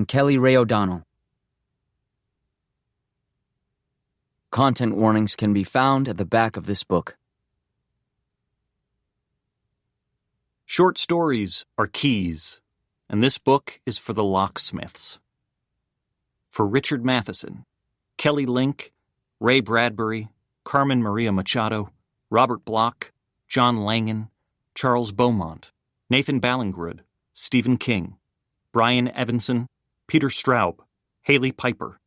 and Kelly Ray O'Donnell. Content warnings can be found at the back of this book. Short stories are keys, and this book is for the locksmiths. For Richard Matheson, Kelly Link, Ray Bradbury, Carmen Maria Machado, Robert Bloch, John Langan, Charles Beaumont, Nathan Ballingrud, Stephen King, Brian Evanson, Peter Straub, Haley Piper,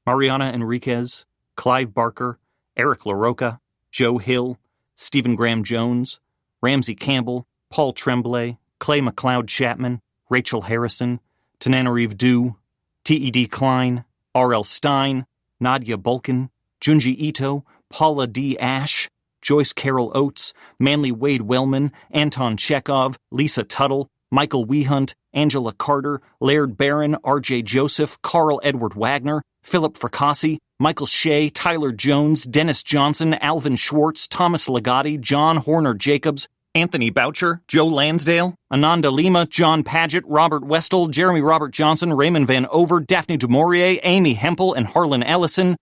Mariana Enriquez, Clive Barker, Eric LaRocca, Joe Hill, Stephen Graham Jones, Ramsey Campbell, Paul Tremblay, Clay McLeod Chapman, Rachel Harrison, Tananarive Due, T.E.D. Klein, R.L. Stein, Nadia Bulkin, Junji Ito, Paula D. Ashe, Joyce Carol Oates, Manly Wade Wellman, Anton Chekhov, Lisa Tuttle, Michael Wehunt, Angela Carter, Laird Barron, R.J. Joseph, Carl Edward Wagner, Philip Fracassi, Michael Shea, Tyler Jones, Dennis Johnson, Alvin Schwartz, Thomas Ligotti, John Horner Jacobs, Anthony Boucher, Joe Lansdale, Ananda Lima, John Paget, Robert Westall, Jeremy Robert Johnson, Raymond Van Over, Daphne du Maurier, Amy Hempel, and Harlan Ellison,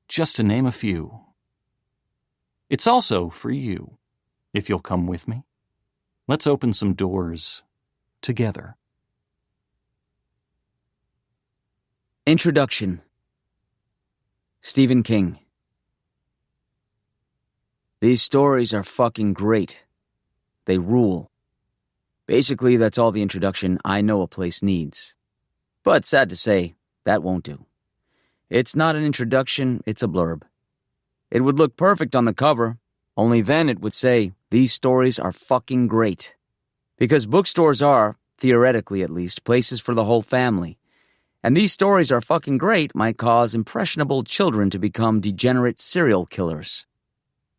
just to name a few. It's also for you, if you'll come with me. Let's open some doors together. Introduction. Stephen King. These stories are fucking great. They rule. Basically, that's all the introduction I know a place needs. But sad to say, that won't do. It's not an introduction, it's a blurb. It would look perfect on the cover, only then it would say, these stories are fucking great. Because bookstores are, theoretically at least, places for the whole family. And these stories are fucking great might cause impressionable children to become degenerate serial killers.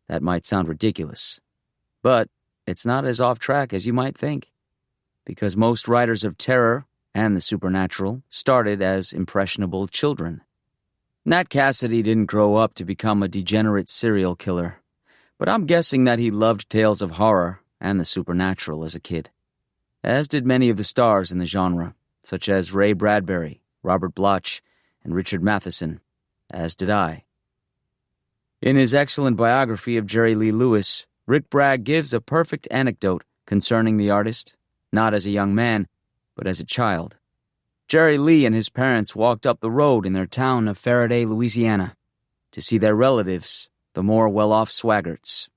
That might sound ridiculous. But it's not as off track as you might think. Because most writers of terror and the supernatural started as impressionable children. Nat Cassidy didn't grow up to become a degenerate serial killer, but I'm guessing that he loved tales of horror and the supernatural as a kid. As did many of the stars in the genre, such as Ray Bradbury, Robert Bloch, and Richard Matheson, as did I. In his excellent biography of Jerry Lee Lewis, Rick Bragg gives a perfect anecdote concerning the artist, not as a young man, but as a child. Jerry Lee and his parents walked up the road in their town of Faraday, Louisiana, to see their relatives, the more well-off Swaggerts.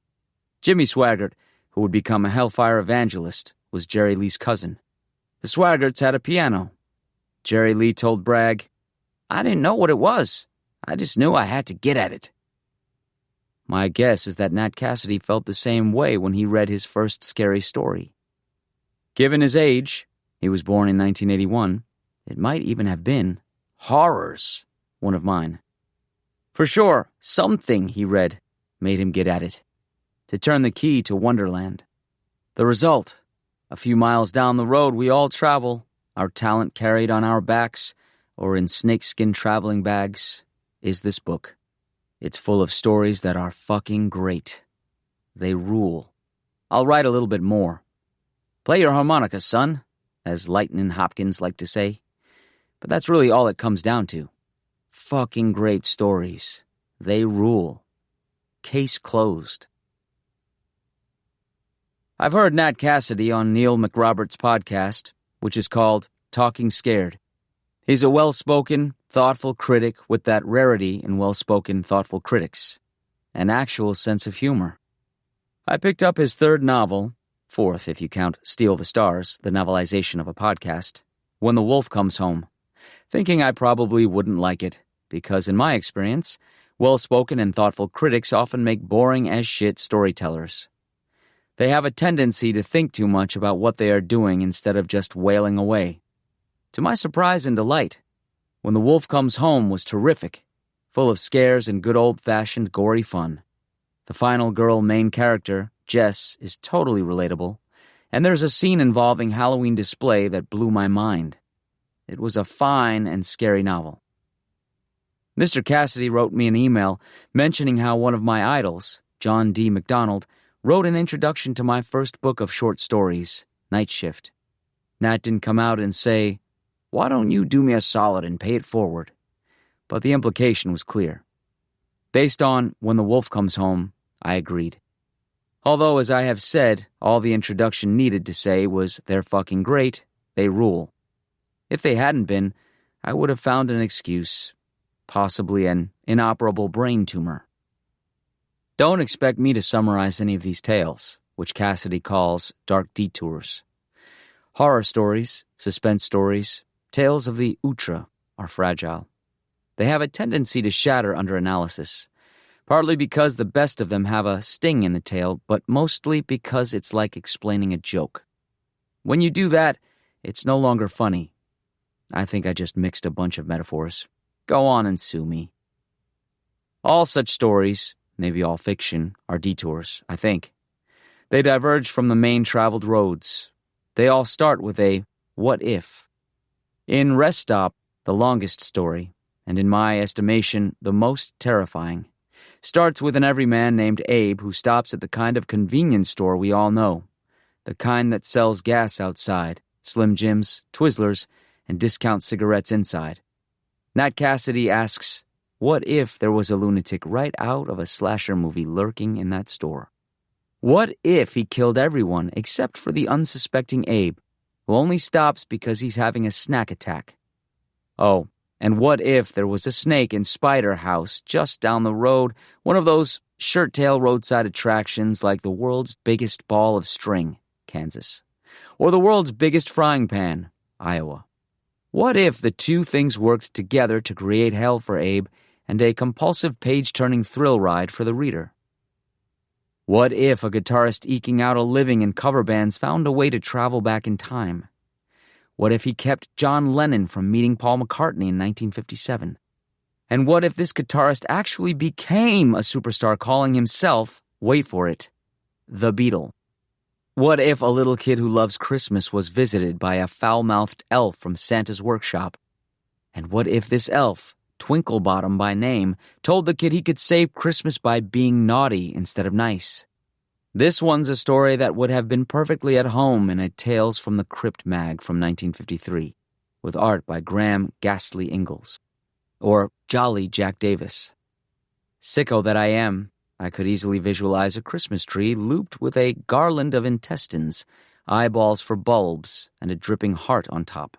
Jimmy Swaggart, who would become a Hellfire evangelist, was Jerry Lee's cousin. The Swaggerts had a piano. Jerry Lee told Bragg, "I didn't know what it was. I just knew I had to get at it." My guess is that Nat Cassidy felt the same way when he read his first scary story. Given his age, he was born in 1981, it might even have been Horrors, one of mine. For sure, something he read made him get at it, to turn the key to Wonderland. The result, a few miles down the road we all travel, our talent carried on our backs or in snakeskin traveling bags, is this book. It's full of stories that are fucking great. They rule. I'll write a little bit more. Play your harmonica, son, as Lightnin' Hopkins liked to say. But that's really all it comes down to. Fucking great stories. They rule. Case closed. I've heard Nat Cassidy on Neil McRoberts' podcast, which is called Talking Scared. He's a well-spoken, thoughtful critic with that rarity in well-spoken, thoughtful critics. An actual sense of humor. I picked up his third novel, fourth if you count Steal the Stars, the novelization of a podcast, When the Wolf Comes Home, thinking I probably wouldn't like it, because in my experience, well-spoken and thoughtful critics often make boring-as-shit storytellers. They have a tendency to think too much about what they are doing instead of just wailing away. To my surprise and delight, When the Wolf Comes Home was terrific, full of scares and good old-fashioned gory fun. The final girl main character, Jess, is totally relatable, and there's a scene involving Halloween display that blew my mind. It was a fine and scary novel. Mr. Cassidy wrote me an email mentioning how one of my idols, John D. MacDonald, wrote an introduction to my first book of short stories, Night Shift. Nat didn't come out and say, why don't you do me a solid and pay it forward? But the implication was clear. Based on When the Wolf Comes Home, I agreed. Although, as I have said, all the introduction needed to say was they're fucking great, they rule. If they hadn't been, I would have found an excuse, possibly an inoperable brain tumor. Don't expect me to summarize any of these tales, which Cassidy calls dark detours. Horror stories, suspense stories, tales of the outre are fragile. They have a tendency to shatter under analysis, partly because the best of them have a sting in the tale, but mostly because it's like explaining a joke. When you do that, it's no longer funny. I think I just mixed a bunch of metaphors. Go on and sue me. All such stories, maybe all fiction, are detours, I think. They diverge from the main traveled roads. They all start with a what if. In Rest Stop, the longest story, and in my estimation, the most terrifying, starts with an everyman named Abe who stops at the kind of convenience store we all know, the kind that sells gas outside, Slim Jims, Twizzlers, and discount cigarettes inside. Nat Cassidy asks, what if there was a lunatic right out of a slasher movie lurking in that store? What if he killed everyone except for the unsuspecting Abe, who only stops because he's having a snack attack? Oh, and what if there was a snake and spider house just down the road, one of those shirt-tail roadside attractions like the world's biggest ball of string, Kansas, or the world's biggest frying pan, Iowa? What if the two things worked together to create hell for Abe and a compulsive page-turning thrill ride for the reader? What if a guitarist eking out a living in cover bands found a way to travel back in time? What if he kept John Lennon from meeting Paul McCartney in 1957? And what if this guitarist actually became a superstar calling himself, wait for it, the Beatle? What if a little kid who loves Christmas was visited by a foul-mouthed elf from Santa's workshop? And what if this elf, Twinklebottom by name, told the kid he could save Christmas by being naughty instead of nice? This one's a story that would have been perfectly at home in a Tales from the Crypt mag from 1953, with art by Graham Ghastly Ingalls. Or Jolly Jack Davis. Sicko that I am, I could easily visualize a Christmas tree looped with a garland of intestines, eyeballs for bulbs, and a dripping heart on top.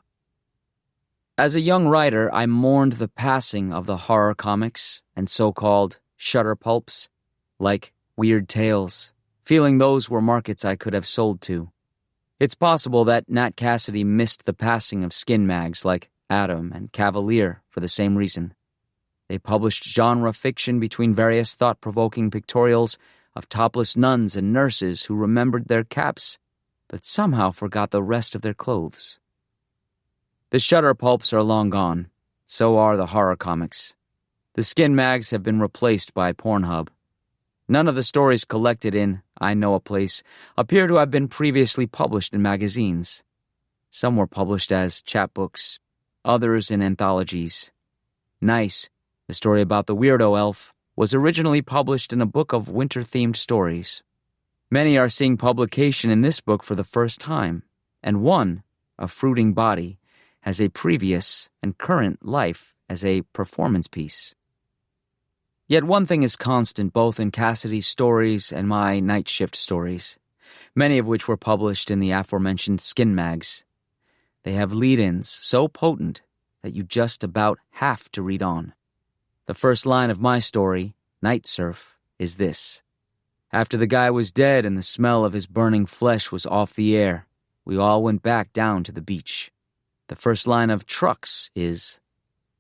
As a young writer, I mourned the passing of the horror comics and so-called shutter pulps, like Weird Tales, feeling those were markets I could have sold to. It's possible that Nat Cassidy missed the passing of skin mags like Atom and Cavalier for the same reason. They published genre fiction between various thought-provoking pictorials of topless nuns and nurses who remembered their caps, but somehow forgot the rest of their clothes. The shutter pulps are long gone. So are the horror comics. The skin mags have been replaced by Pornhub. None of the stories collected in I Know a Place appear to have been previously published in magazines. Some were published as chapbooks, others in anthologies. Nice, the story about the weirdo elf, was originally published in a book of winter-themed stories. Many are seeing publication in this book for the first time, and one, A Fruiting Body, has a previous and current life as a performance piece. Yet one thing is constant both in Cassidy's stories and my night shift stories, many of which were published in the aforementioned skin mags. They have lead-ins so potent that you just about have to read on. The first line of my story, Night Surf, is this. After the guy was dead and the smell of his burning flesh was off the air, we all went back down to the beach. The first line of Trucks is,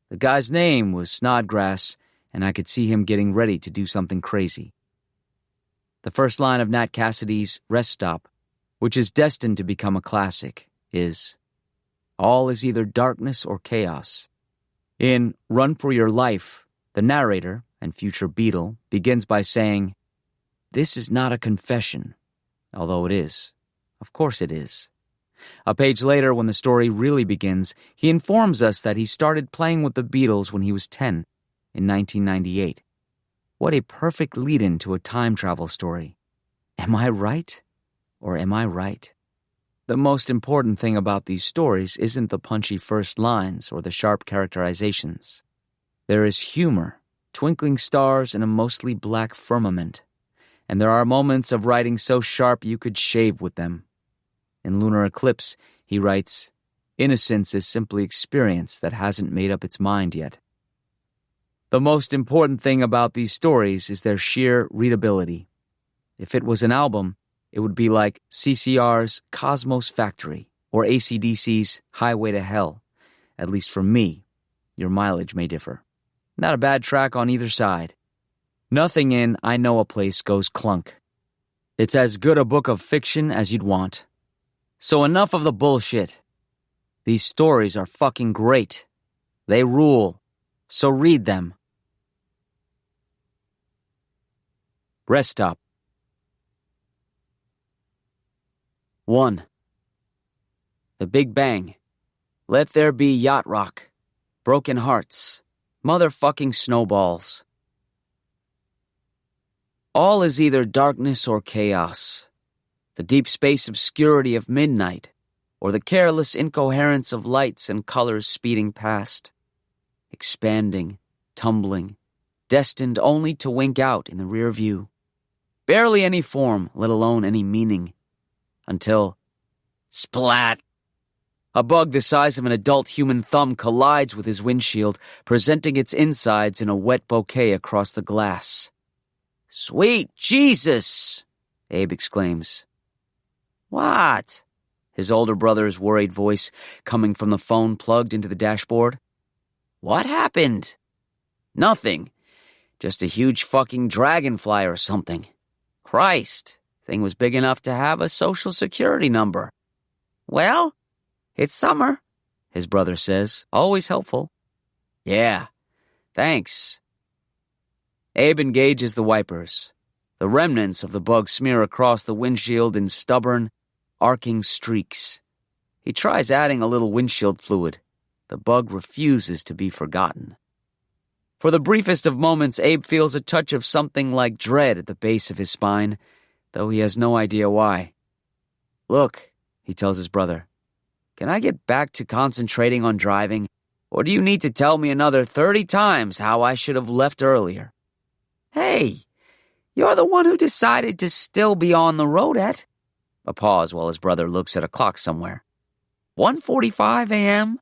the guy's name was Snodgrass, and I could see him getting ready to do something crazy. The first line of Nat Cassidy's Rest Stop, which is destined to become a classic, is, all is either darkness or chaos. In Run for Your Life, the narrator, and future Beatle, begins by saying, this is not a confession, although it is. Of course it is. A page later, when the story really begins, he informs us that he started playing with the Beatles when he was 10, in 1998. What a perfect lead-in to a time travel story. Am I right? Or am I right? The most important thing about these stories isn't the punchy first lines or the sharp characterizations. There is humor, twinkling stars in a mostly black firmament, and there are moments of writing so sharp you could shave with them. In Lunar Eclipse, he writes, "Innocence is simply experience that hasn't made up its mind yet." The most important thing about these stories is their sheer readability. If it was an album, it would be like CCR's Cosmos Factory or AC/DC's Highway to Hell. At least for me. Your mileage may differ. Not a bad track on either side. Nothing in I Know a Place goes clunk. It's as good a book of fiction as you'd want. So enough of the bullshit. These stories are fucking great. They rule. So read them. Rest Stop. 1. The Big Bang. Let there be yacht rock. Broken hearts. Motherfucking snowballs. All is either darkness or chaos. The deep space obscurity of midnight, or the careless incoherence of lights and colors speeding past. Expanding, tumbling, destined only to wink out in the rear view. Barely any form, let alone any meaning. Until, splat! A bug the size of an adult human thumb collides with his windshield, presenting its insides in a wet bouquet across the glass. "Sweet Jesus!" Abe exclaims. "What?" His older brother's worried voice coming from the phone plugged into the dashboard. "What happened?" "Nothing. Just a huge fucking dragonfly or something. Christ, thing was big enough to have a social security number." "Well, it's summer," his brother says, always helpful. "Yeah, thanks." Abe engages the wipers. The remnants of the bug smear across the windshield in stubborn, arcing streaks. He tries adding a little windshield fluid. The bug refuses to be forgotten. For the briefest of moments, Abe feels a touch of something like dread at the base of his spine, though he has no idea why. "Look," he tells his brother, "can I get back to concentrating on driving, or do you need to tell me another 30 times how I should have left earlier?" "Hey, you're the one who decided to still be on the road at..." A pause while his brother looks at a clock somewhere. 1:45 a.m.?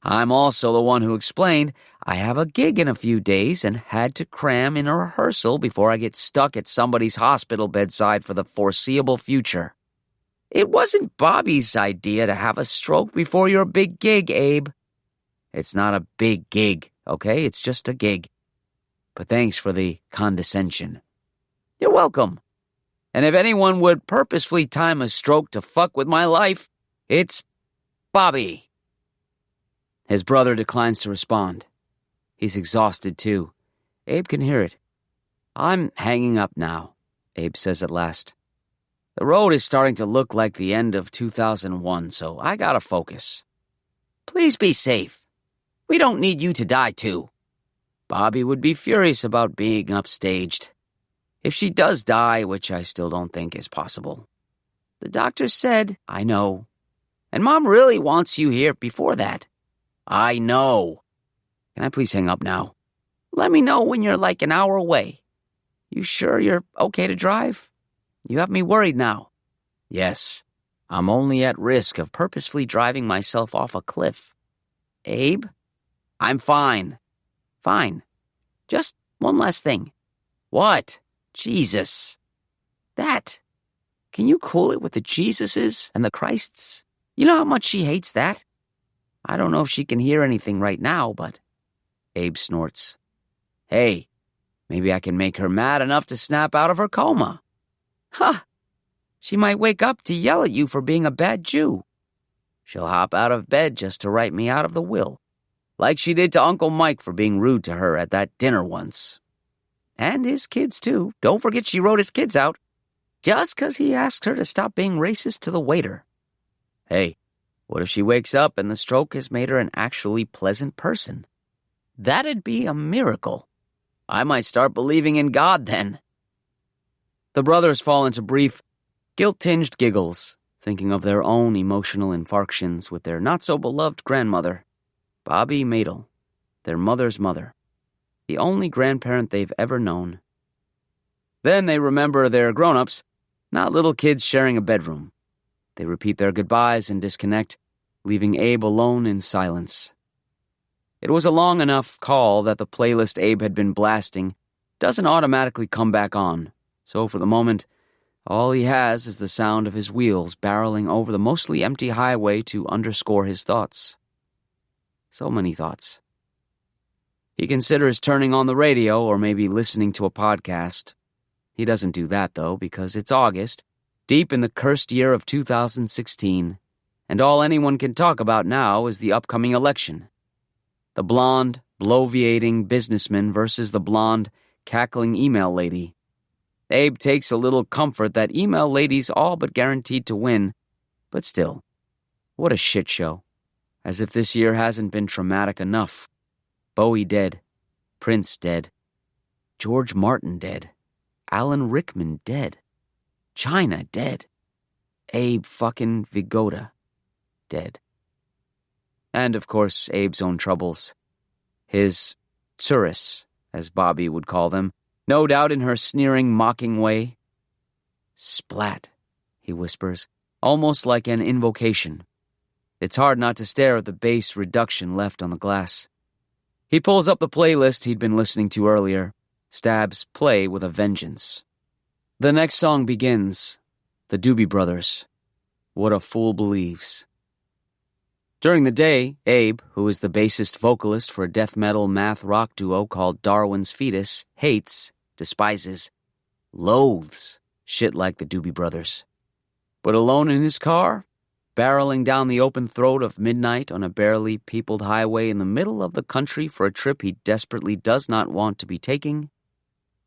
"I'm also the one who explained I have a gig in a few days and had to cram in a rehearsal before I get stuck at somebody's hospital bedside for the foreseeable future. It wasn't Bobby's idea to have a stroke before your big gig, Abe." "It's not a big gig, okay? It's just a gig. But thanks for the condescension." "You're welcome. And if anyone would purposefully time a stroke to fuck with my life, it's Bobby." His brother declines to respond. He's exhausted, too. Abe can hear it. "I'm hanging up now," Abe says at last. "The road is starting to look like the end of 2001, so I gotta focus." "Please be safe. We don't need you to die, too." "Bobby would be furious about being upstaged. If she does die, which I still don't think is possible." "The doctor said..." "I know. And Mom really wants you here before that." "I know. Can I please hang up now?" "Let me know when you're like an hour away." "You sure you're okay to drive? You have me worried now." "Yes. I'm only at risk of purposefully driving myself off a cliff." "Abe?" "I'm fine." "Fine. Just one last thing." "What?" "Jesus." "That. Can you cool it with the Jesuses and the Christs? You know how much she hates that? I don't know if she can hear anything right now, but..." Abe snorts. "Hey, maybe I can make her mad enough to snap out of her coma." "Ha! She might wake up to yell at you for being a bad Jew." "She'll hop out of bed just to write me out of the will. Like she did to Uncle Mike for being rude to her at that dinner once. And his kids, too. Don't forget she wrote his kids out. Just 'cause he asked her to stop being racist to the waiter." "Hey, what if she wakes up and the stroke has made her an actually pleasant person?" "That'd be a miracle. I might start believing in God then." The brothers fall into brief, guilt-tinged giggles, thinking of their own emotional infarctions with their not-so-beloved grandmother, Bobby Madel, their mother's mother, the only grandparent they've ever known. Then they remember their grown-ups, not little kids sharing a bedroom. They repeat their goodbyes and disconnect, leaving Abe alone in silence. It was a long enough call that the playlist Abe had been blasting doesn't automatically come back on, so for the moment, all he has is the sound of his wheels barreling over the mostly empty highway to underscore his thoughts. So many thoughts. He considers turning on the radio or maybe listening to a podcast. He doesn't do that, though, because it's August, deep in the cursed year of 2016, and all anyone can talk about now is the upcoming election. The blonde, bloviating businessman versus the blonde, cackling email lady. Abe takes a little comfort that email lady's all but guaranteed to win, but still, what a shit show. As if this year hasn't been traumatic enough. Bowie dead. Prince dead. George Martin dead. Alan Rickman dead. China dead. Abe fucking Vigoda dead. And, of course, Abe's own troubles. His tsuris, as Bobby would call them, no doubt in her sneering, mocking way. Splat, he whispers, almost like an invocation. It's hard not to stare at the bass reduction left on the glass. He pulls up the playlist he'd been listening to earlier, stabs play with a vengeance. The next song begins, the Doobie Brothers, What a Fool Believes. During the day, Abe, who is the bassist vocalist for a death metal math rock duo called Darwin's Fetus, hates, despises, loathes shit like the Doobie Brothers. But alone in his car, barreling down the open throat of midnight on a barely peopled highway in the middle of the country for a trip he desperately does not want to be taking,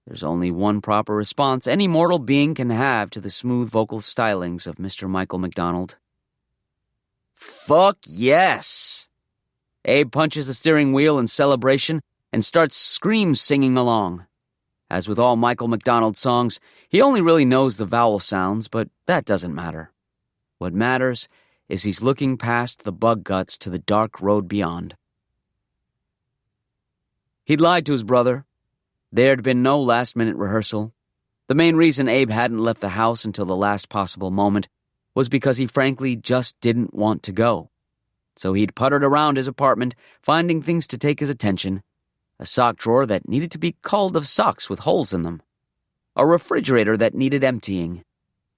there's only one proper response any mortal being can have to the smooth vocal stylings of Mr. Michael McDonald. Fuck yes! Abe punches the steering wheel in celebration and starts scream-singing along. As with all Michael McDonald songs, he only really knows the vowel sounds, but that doesn't matter. What matters is he's looking past the bug guts to the dark road beyond. He'd lied to his brother. There'd been no last-minute rehearsal. The main reason Abe hadn't left the house until the last possible moment was because he frankly just didn't want to go. So he'd puttered around his apartment, finding things to take his attention. A sock drawer that needed to be culled of socks with holes in them. A refrigerator that needed emptying.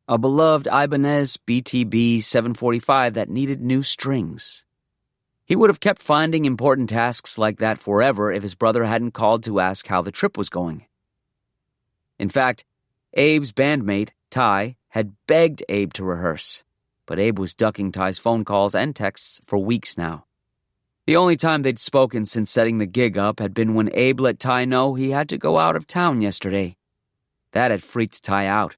A beloved Ibanez BTB 745 that needed new strings. He would have kept finding important tasks like that forever if his brother hadn't called to ask how the trip was going. In fact, Abe's bandmate, Ty, had begged Abe to rehearse, but Abe was ducking Ty's phone calls and texts for weeks now. The only time they'd spoken since setting the gig up had been when Abe let Ty know he had to go out of town yesterday. That had freaked Ty out.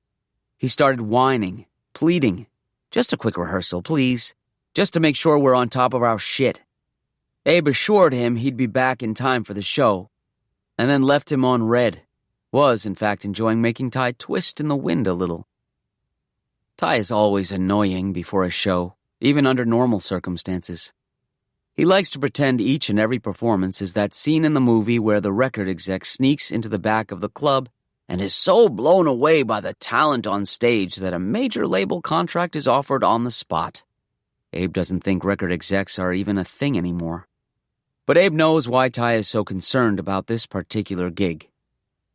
He started whining, pleading. Just a quick rehearsal, please. Just to make sure we're on top of our shit. Abe assured him he'd be back in time for the show, and then left him on red. Was, in fact, enjoying making Ty twist in the wind a little. Ty is always annoying before a show, even under normal circumstances. He likes to pretend each and every performance is that scene in the movie where the record exec sneaks into the back of the club and is so blown away by the talent on stage that a major label contract is offered on the spot. Abe doesn't think record execs are even a thing anymore. But Abe knows why Ty is so concerned about this particular gig.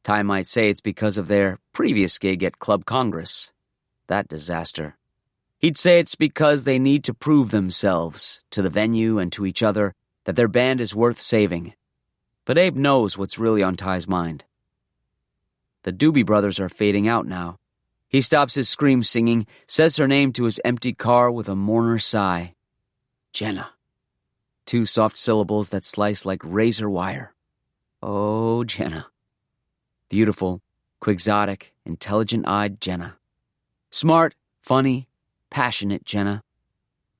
Ty might say it's because of their previous gig at Club Congress. That disaster. He'd say it's because they need to prove themselves, to the venue and to each other, that their band is worth saving. But Abe knows what's really on Ty's mind. The Doobie Brothers are fading out now. He stops his scream-singing, says her name to his empty car with a mourner sigh. Jenna. 2 soft syllables that slice like razor wire. Oh, Jenna. Beautiful, quixotic, intelligent-eyed Jenna. Smart, funny, passionate Jenna.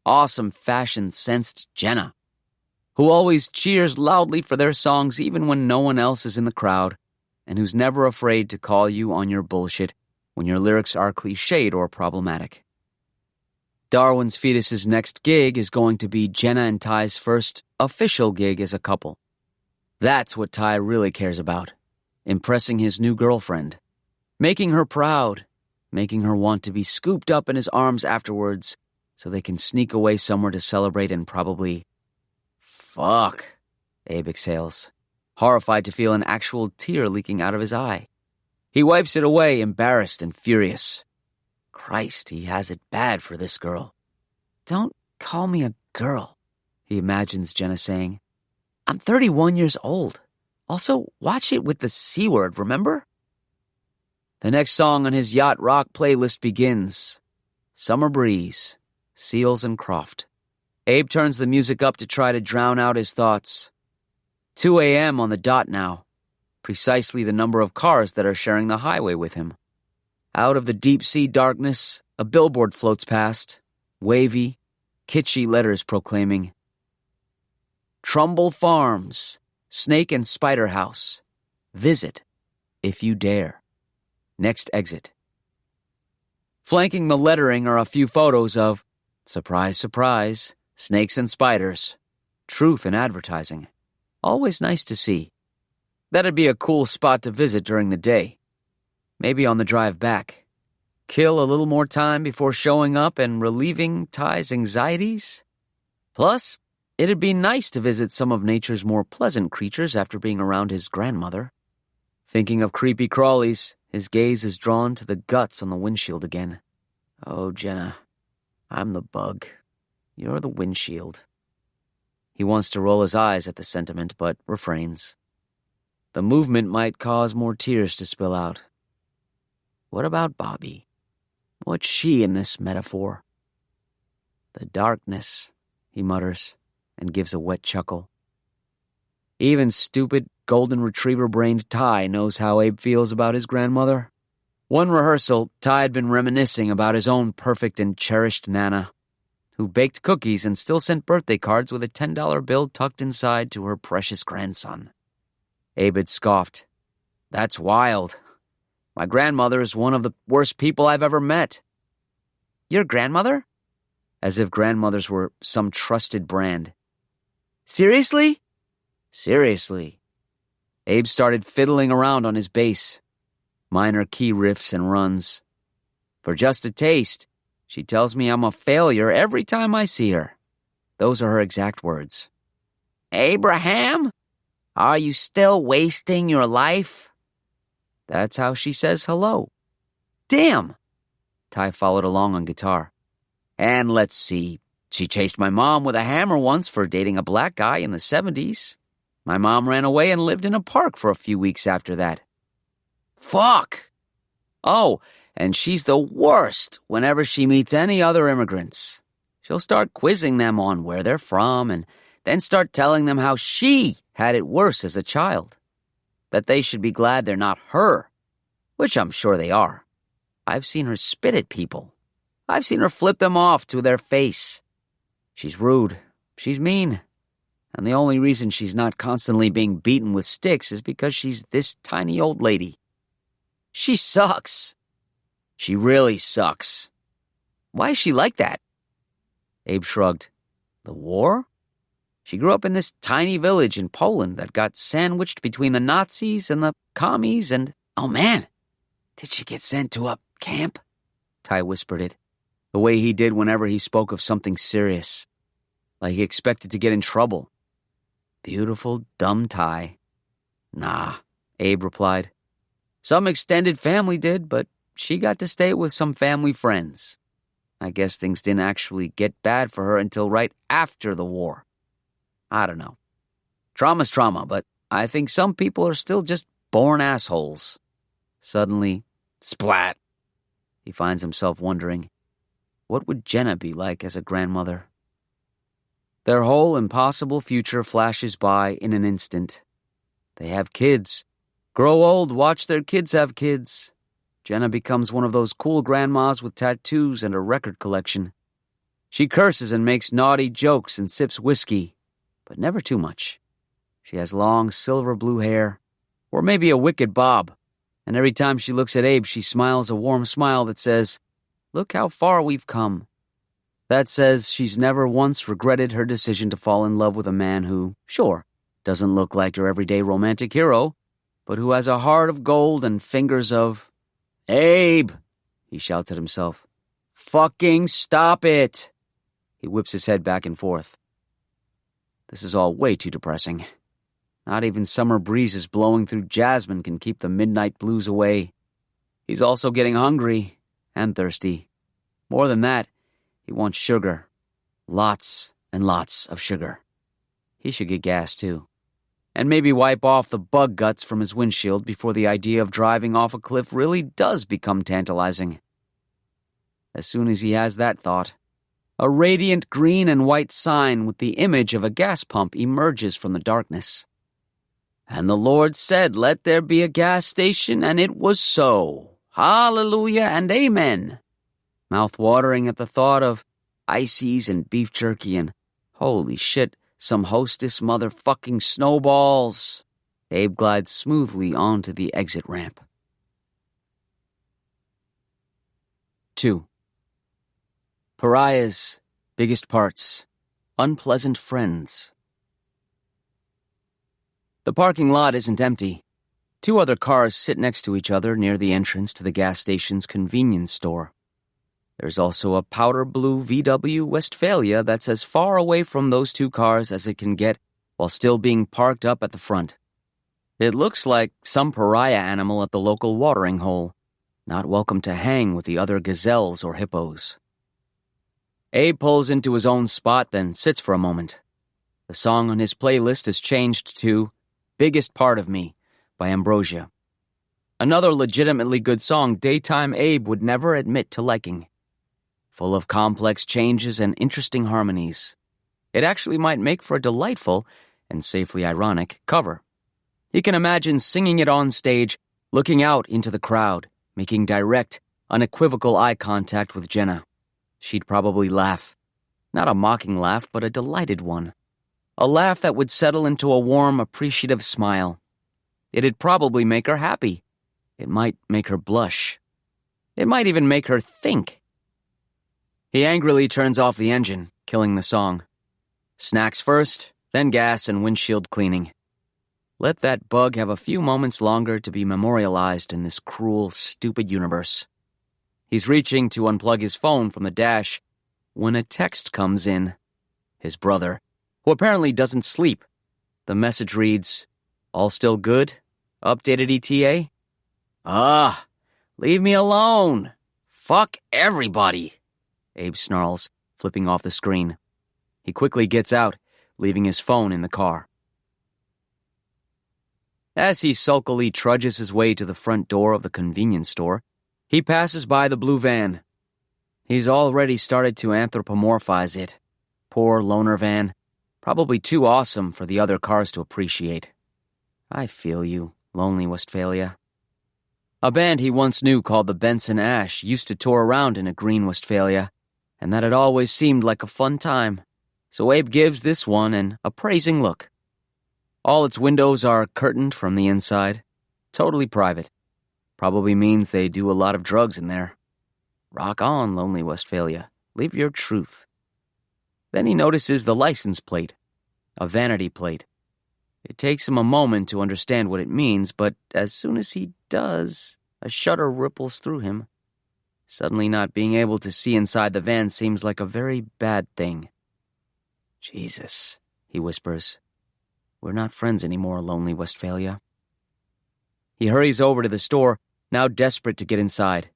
Awesome fashion-sensed Jenna. Who always cheers loudly for their songs even when no one else is in the crowd, and who's never afraid to call you on your bullshit when your lyrics are cliched or problematic. Darwin's Fetus's next gig is going to be Jenna and Ty's first official gig as a couple. That's what Ty really cares about, impressing his new girlfriend, making her proud, making her want to be scooped up in his arms afterwards so they can sneak away somewhere to celebrate and probably... Fuck, Abe exhales, horrified to feel an actual tear leaking out of his eye. He wipes it away, embarrassed and furious. Christ, he has it bad for this girl. Don't call me a girl, he imagines Jenna saying. I'm 31 years old. Also, watch it with the C word, remember? The next song on his yacht rock playlist begins. Summer Breeze, Seals and Croft. Abe turns the music up to try to drown out his thoughts. 2 a.m. on the dot now. Precisely the number of cars that are sharing the highway with him. Out of the deep-sea darkness, a billboard floats past, wavy, kitschy letters proclaiming, Trumbull Farms, Snake and Spider House. Visit, if you dare. Next exit. Flanking the lettering are a few photos of, surprise, surprise, snakes and spiders. Truth in advertising. Always nice to see. That'd be a cool spot to visit during the day. Maybe on the drive back. Kill a little more time before showing up and relieving Ty's anxieties. Plus, it'd be nice to visit some of nature's more pleasant creatures after being around his grandmother. Thinking of creepy crawlies, his gaze is drawn to the guts on the windshield again. Oh, Jenna, I'm the bug. You're the windshield. He wants to roll his eyes at the sentiment, but refrains. The movement might cause more tears to spill out. What about Bobby? What's she in this metaphor? The darkness, he mutters, and gives a wet chuckle. Even stupid, golden retriever-brained Ty knows how Abe feels about his grandmother. One rehearsal, Ty had been reminiscing about his own perfect and cherished Nana, who baked cookies and still sent birthday cards with a $10 bill tucked inside to her precious grandson. Abe had scoffed. That's wild. My grandmother is one of the worst people I've ever met. Your grandmother? As if grandmothers were some trusted brand. Seriously? Seriously. Abe started fiddling around on his bass. Minor key riffs and runs. For just a taste, she tells me I'm a failure every time I see her. Those are her exact words. Abraham? Are you still wasting your life? That's how she says hello. Damn! Ty followed along on guitar. And let's see. She chased my mom with a hammer once for dating a black guy in the 70s. My mom ran away and lived in a park for a few weeks after that. Fuck! Oh, and she's the worst whenever she meets any other immigrants. She'll start quizzing them on where they're from and then start telling them how she had it worse as a child. That they should be glad they're not her, which I'm sure they are. I've seen her spit at people. I've seen her flip them off to their face. She's rude. She's mean. And the only reason she's not constantly being beaten with sticks is because she's this tiny old lady. She sucks. She really sucks. Why is she like that? Abe shrugged. The war? She grew up in this tiny village in Poland that got sandwiched between the Nazis and the commies and... Oh, man! Did she get sent to a camp? Ty whispered it, the way he did whenever he spoke of something serious. Like he expected to get in trouble. Beautiful, dumb Ty. Nah, Abe replied. Some extended family did, but she got to stay with some family friends. I guess things didn't actually get bad for her until right after the war. I don't know. Trauma's trauma, but I think some people are still just born assholes. Suddenly, splat. He finds himself wondering, what would Jenna be like as a grandmother? Their whole impossible future flashes by in an instant. They have kids. Grow old, watch their kids have kids. Jenna becomes one of those cool grandmas with tattoos and a record collection. She curses and makes naughty jokes and sips whiskey, but never too much. She has long silver blue hair, or maybe a wicked bob, and every time she looks at Abe, she smiles a warm smile that says, "Look how far we've come." That says she's never once regretted her decision to fall in love with a man who, sure, doesn't look like your everyday romantic hero, but who has a heart of gold and fingers of... Abe! He shouts at himself. Fucking stop it! He whips his head back and forth. This is all way too depressing. Not even summer breezes blowing through jasmine can keep the midnight blues away. He's also getting hungry and thirsty. More than that, he wants sugar. Lots and lots of sugar. He should get gas, too. And maybe wipe off the bug guts from his windshield before the idea of driving off a cliff really does become tantalizing. As soon as he has that thought, a radiant green and white sign with the image of a gas pump emerges from the darkness. And the Lord said, "Let there be a gas station," and it was so. Hallelujah and amen. Mouth-watering at the thought of ices and beef jerky and, holy shit, some Hostess motherfucking snowballs. Abe glides smoothly onto the exit ramp. 2. Pariahs, biggest parts, unpleasant friends. The parking lot isn't empty. 2 other cars sit next to each other near the entrance to the gas station's convenience store. There's also a powder blue VW Westphalia that's as far away from those 2 cars as it can get while still being parked up at the front. It looks like some pariah animal at the local watering hole, not welcome to hang with the other gazelles or hippos. Abe pulls into his own spot, then sits for a moment. The song on his playlist has changed to Biggest Part of Me by Ambrosia. Another legitimately good song daytime Abe would never admit to liking. Full of complex changes and interesting harmonies. It actually might make for a delightful, and safely ironic, cover. He can imagine singing it on stage, looking out into the crowd, making direct, unequivocal eye contact with Jenna. She'd probably laugh. Not a mocking laugh, but a delighted one. A laugh that would settle into a warm, appreciative smile. It'd probably make her happy. It might make her blush. It might even make her think. He angrily turns off the engine, killing the song. Snacks first, then gas and windshield cleaning. Let that bug have a few moments longer to be memorialized in this cruel, stupid universe. He's reaching to unplug his phone from the dash when a text comes in. His brother, who apparently doesn't sleep. The message reads, "All still good? Updated ETA?" "Ah, leave me alone. Fuck everybody," Abe snarls, flipping off the screen. He quickly gets out, leaving his phone in the car. As he sulkily trudges his way to the front door of the convenience store, he passes by the blue van. He's already started to anthropomorphize it. Poor loner van, probably too awesome for the other cars to appreciate. I feel you, lonely Westphalia. A band he once knew called the Benson Ash used to tour around in a green Westphalia, and that had always seemed like a fun time. So Abe gives this one an appraising look. All its windows are curtained from the inside, totally private. Probably means they do a lot of drugs in there. Rock on, lonely Westphalia. Live your truth. Then he notices the license plate, a vanity plate. It takes him a moment to understand what it means, but as soon as he does, a shudder ripples through him. Suddenly not being able to see inside the van seems like a very bad thing. Jesus, he whispers. We're not friends anymore, lonely Westphalia. He hurries over to the store, now desperate to get inside.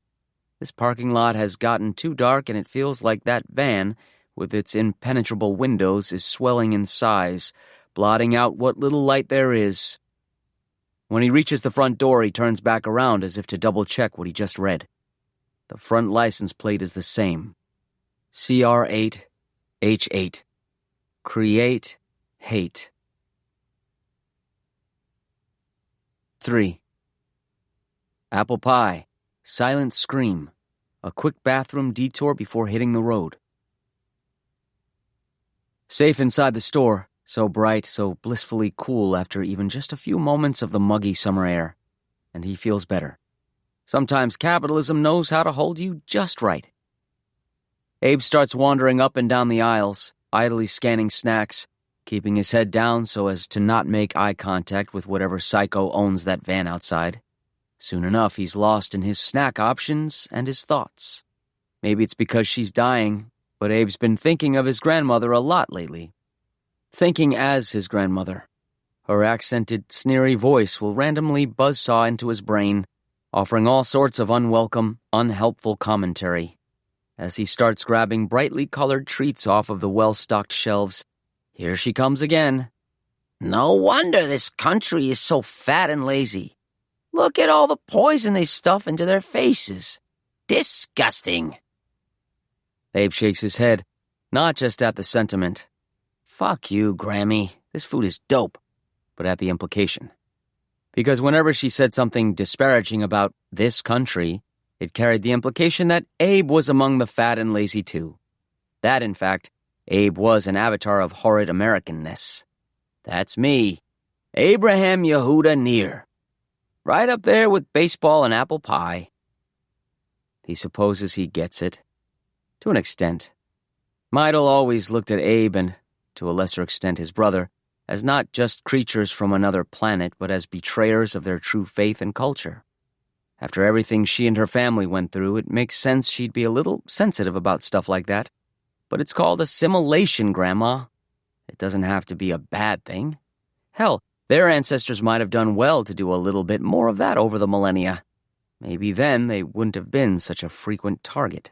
This parking lot has gotten too dark, and it feels like that van, with its impenetrable windows, is swelling in size, blotting out what little light there is. When he reaches the front door, he turns back around as if to double-check what he just read. The front license plate is the same. CR8H8. Create hate. 3. Apple pie, silent scream, a quick bathroom detour before hitting the road. Safe inside the store, so bright, so blissfully cool after even just a few moments of the muggy summer air, and he feels better. Sometimes capitalism knows how to hold you just right. Abe starts wandering up and down the aisles, idly scanning snacks, keeping his head down so as to not make eye contact with whatever psycho owns that van outside. Soon enough, he's lost in his snack options and his thoughts. Maybe it's because she's dying, but Abe's been thinking of his grandmother a lot lately. Thinking as his grandmother. Her accented, sneery voice will randomly buzzsaw into his brain, offering all sorts of unwelcome, unhelpful commentary. As he starts grabbing brightly colored treats off of the well-stocked shelves, here she comes again. No wonder this country is so fat and lazy. Look at all the poison they stuff into their faces. Disgusting. Abe shakes his head, not just at the sentiment. Fuck you, Grammy. This food is dope. But at the implication. Because whenever she said something disparaging about this country, it carried the implication that Abe was among the fat and lazy too. That, in fact, Abe was an avatar of horrid Americanness. That's me, Abraham Yehuda Neer. Right up there with baseball and apple pie. He supposes he gets it. To an extent. Meidel always looked at Abe and, to a lesser extent his brother, as not just creatures from another planet, but as betrayers of their true faith and culture. After everything she and her family went through, it makes sense she'd be a little sensitive about stuff like that. But it's called assimilation, Grandma. It doesn't have to be a bad thing. Hell, their ancestors might have done well to do a little bit more of that over the millennia. Maybe then they wouldn't have been such a frequent target.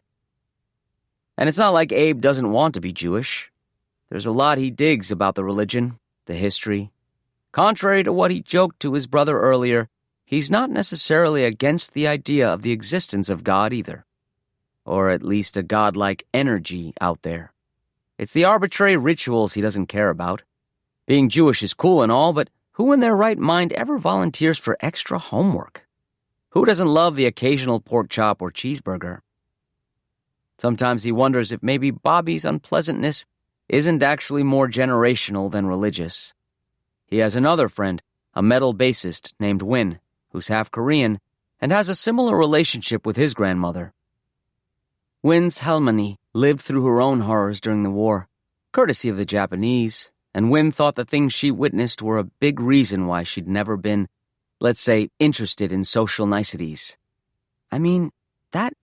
And it's not like Abe doesn't want to be Jewish. There's a lot he digs about the religion, the history. Contrary to what he joked to his brother earlier, he's not necessarily against the idea of the existence of God either. Or at least a godlike energy out there. It's the arbitrary rituals he doesn't care about. Being Jewish is cool and all, but who in their right mind ever volunteers for extra homework? Who doesn't love the occasional pork chop or cheeseburger? Sometimes he wonders if maybe Bobby's unpleasantness isn't actually more generational than religious. He has another friend, a metal bassist named Win, who's half Korean, and has a similar relationship with his grandmother. Win's Halmani lived through her own horrors during the war, courtesy of the Japanese, and Win thought the things she witnessed were a big reason why she'd never been, let's say, interested in social niceties. I mean, that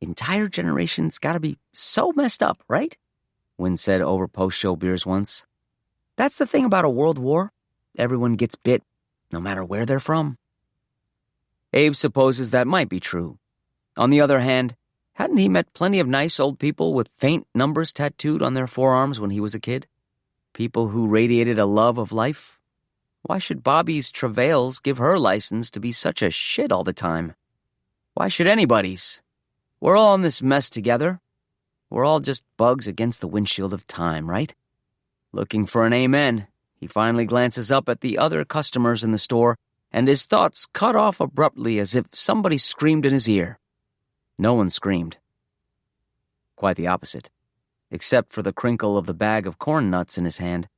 entire generation's gotta be so messed up, right? Win said over post-show beers once. That's the thing about a world war. Everyone gets bit, no matter where they're from. Abe supposes that might be true. On the other hand, hadn't he met plenty of nice old people with faint numbers tattooed on their forearms when he was a kid? People who radiated a love of life? Why should Bobby's travails give her license to be such a shit all the time? Why should anybody's? We're all in this mess together. We're all just bugs against the windshield of time, right? Looking for an amen, he finally glances up at the other customers in the store, and his thoughts cut off abruptly as if somebody screamed in his ear. No one screamed. Quite the opposite. Except for the crinkle of the bag of corn nuts in his hand,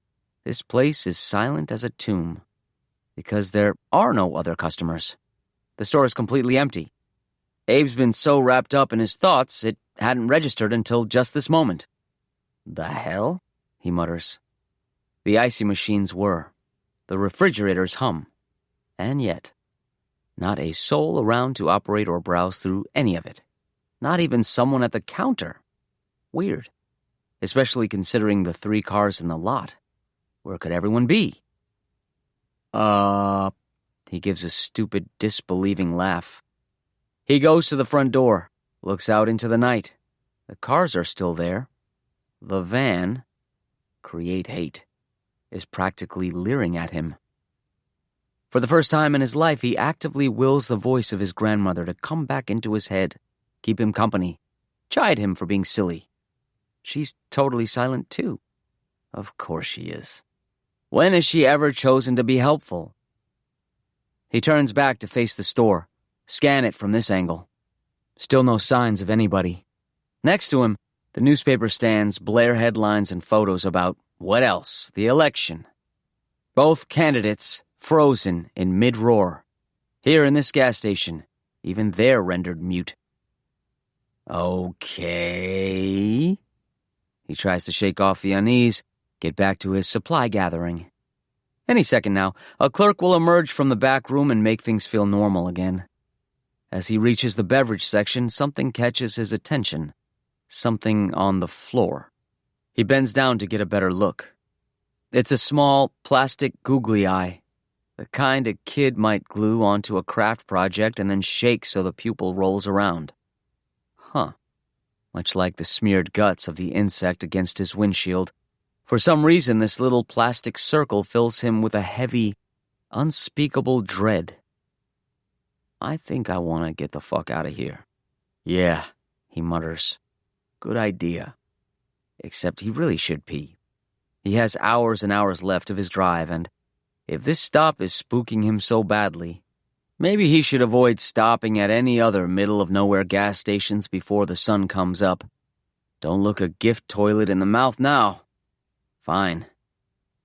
this place is silent as a tomb. Because there are no other customers. The store is completely empty. Abe's been so wrapped up in his thoughts, it hadn't registered until just this moment. The hell? He mutters. The icy machines whir. The refrigerators hum. And yet, not a soul around to operate or browse through any of it. Not even someone at the counter. Weird. Especially considering the 3 cars in the lot. Where could everyone be? He gives a stupid, disbelieving laugh. He goes to the front door, looks out into the night. The cars are still there. The van, create hate, is practically leering at him. For the first time in his life, he actively wills the voice of his grandmother to come back into his head, keep him company, chide him for being silly. She's totally silent, too. Of course she is. When has she ever chosen to be helpful? He turns back to face the store, scan it from this angle. Still no signs of anybody. Next to him, the newspaper stands blare headlines and photos about, what else, the election. Both candidates frozen in mid-roar. Here in this gas station, even they're rendered mute. Okay. He tries to shake off the unease, get back to his supply gathering. Any second now, a clerk will emerge from the back room and make things feel normal again. As he reaches the beverage section, something catches his attention. Something on the floor. He bends down to get a better look. It's a small, plastic googly eye. The kind a kid might glue onto a craft project and then shake so the pupil rolls around. Huh. Much like the smeared guts of the insect against his windshield, for some reason this little plastic circle fills him with a heavy, unspeakable dread. I think I want to get the fuck out of here. Yeah, he mutters. Good idea. Except he really should pee. He has hours and hours left of his drive, and if this stop is spooking him so badly, maybe he should avoid stopping at any other middle-of-nowhere gas stations before the sun comes up. Don't look a gift toilet in the mouth now. Fine.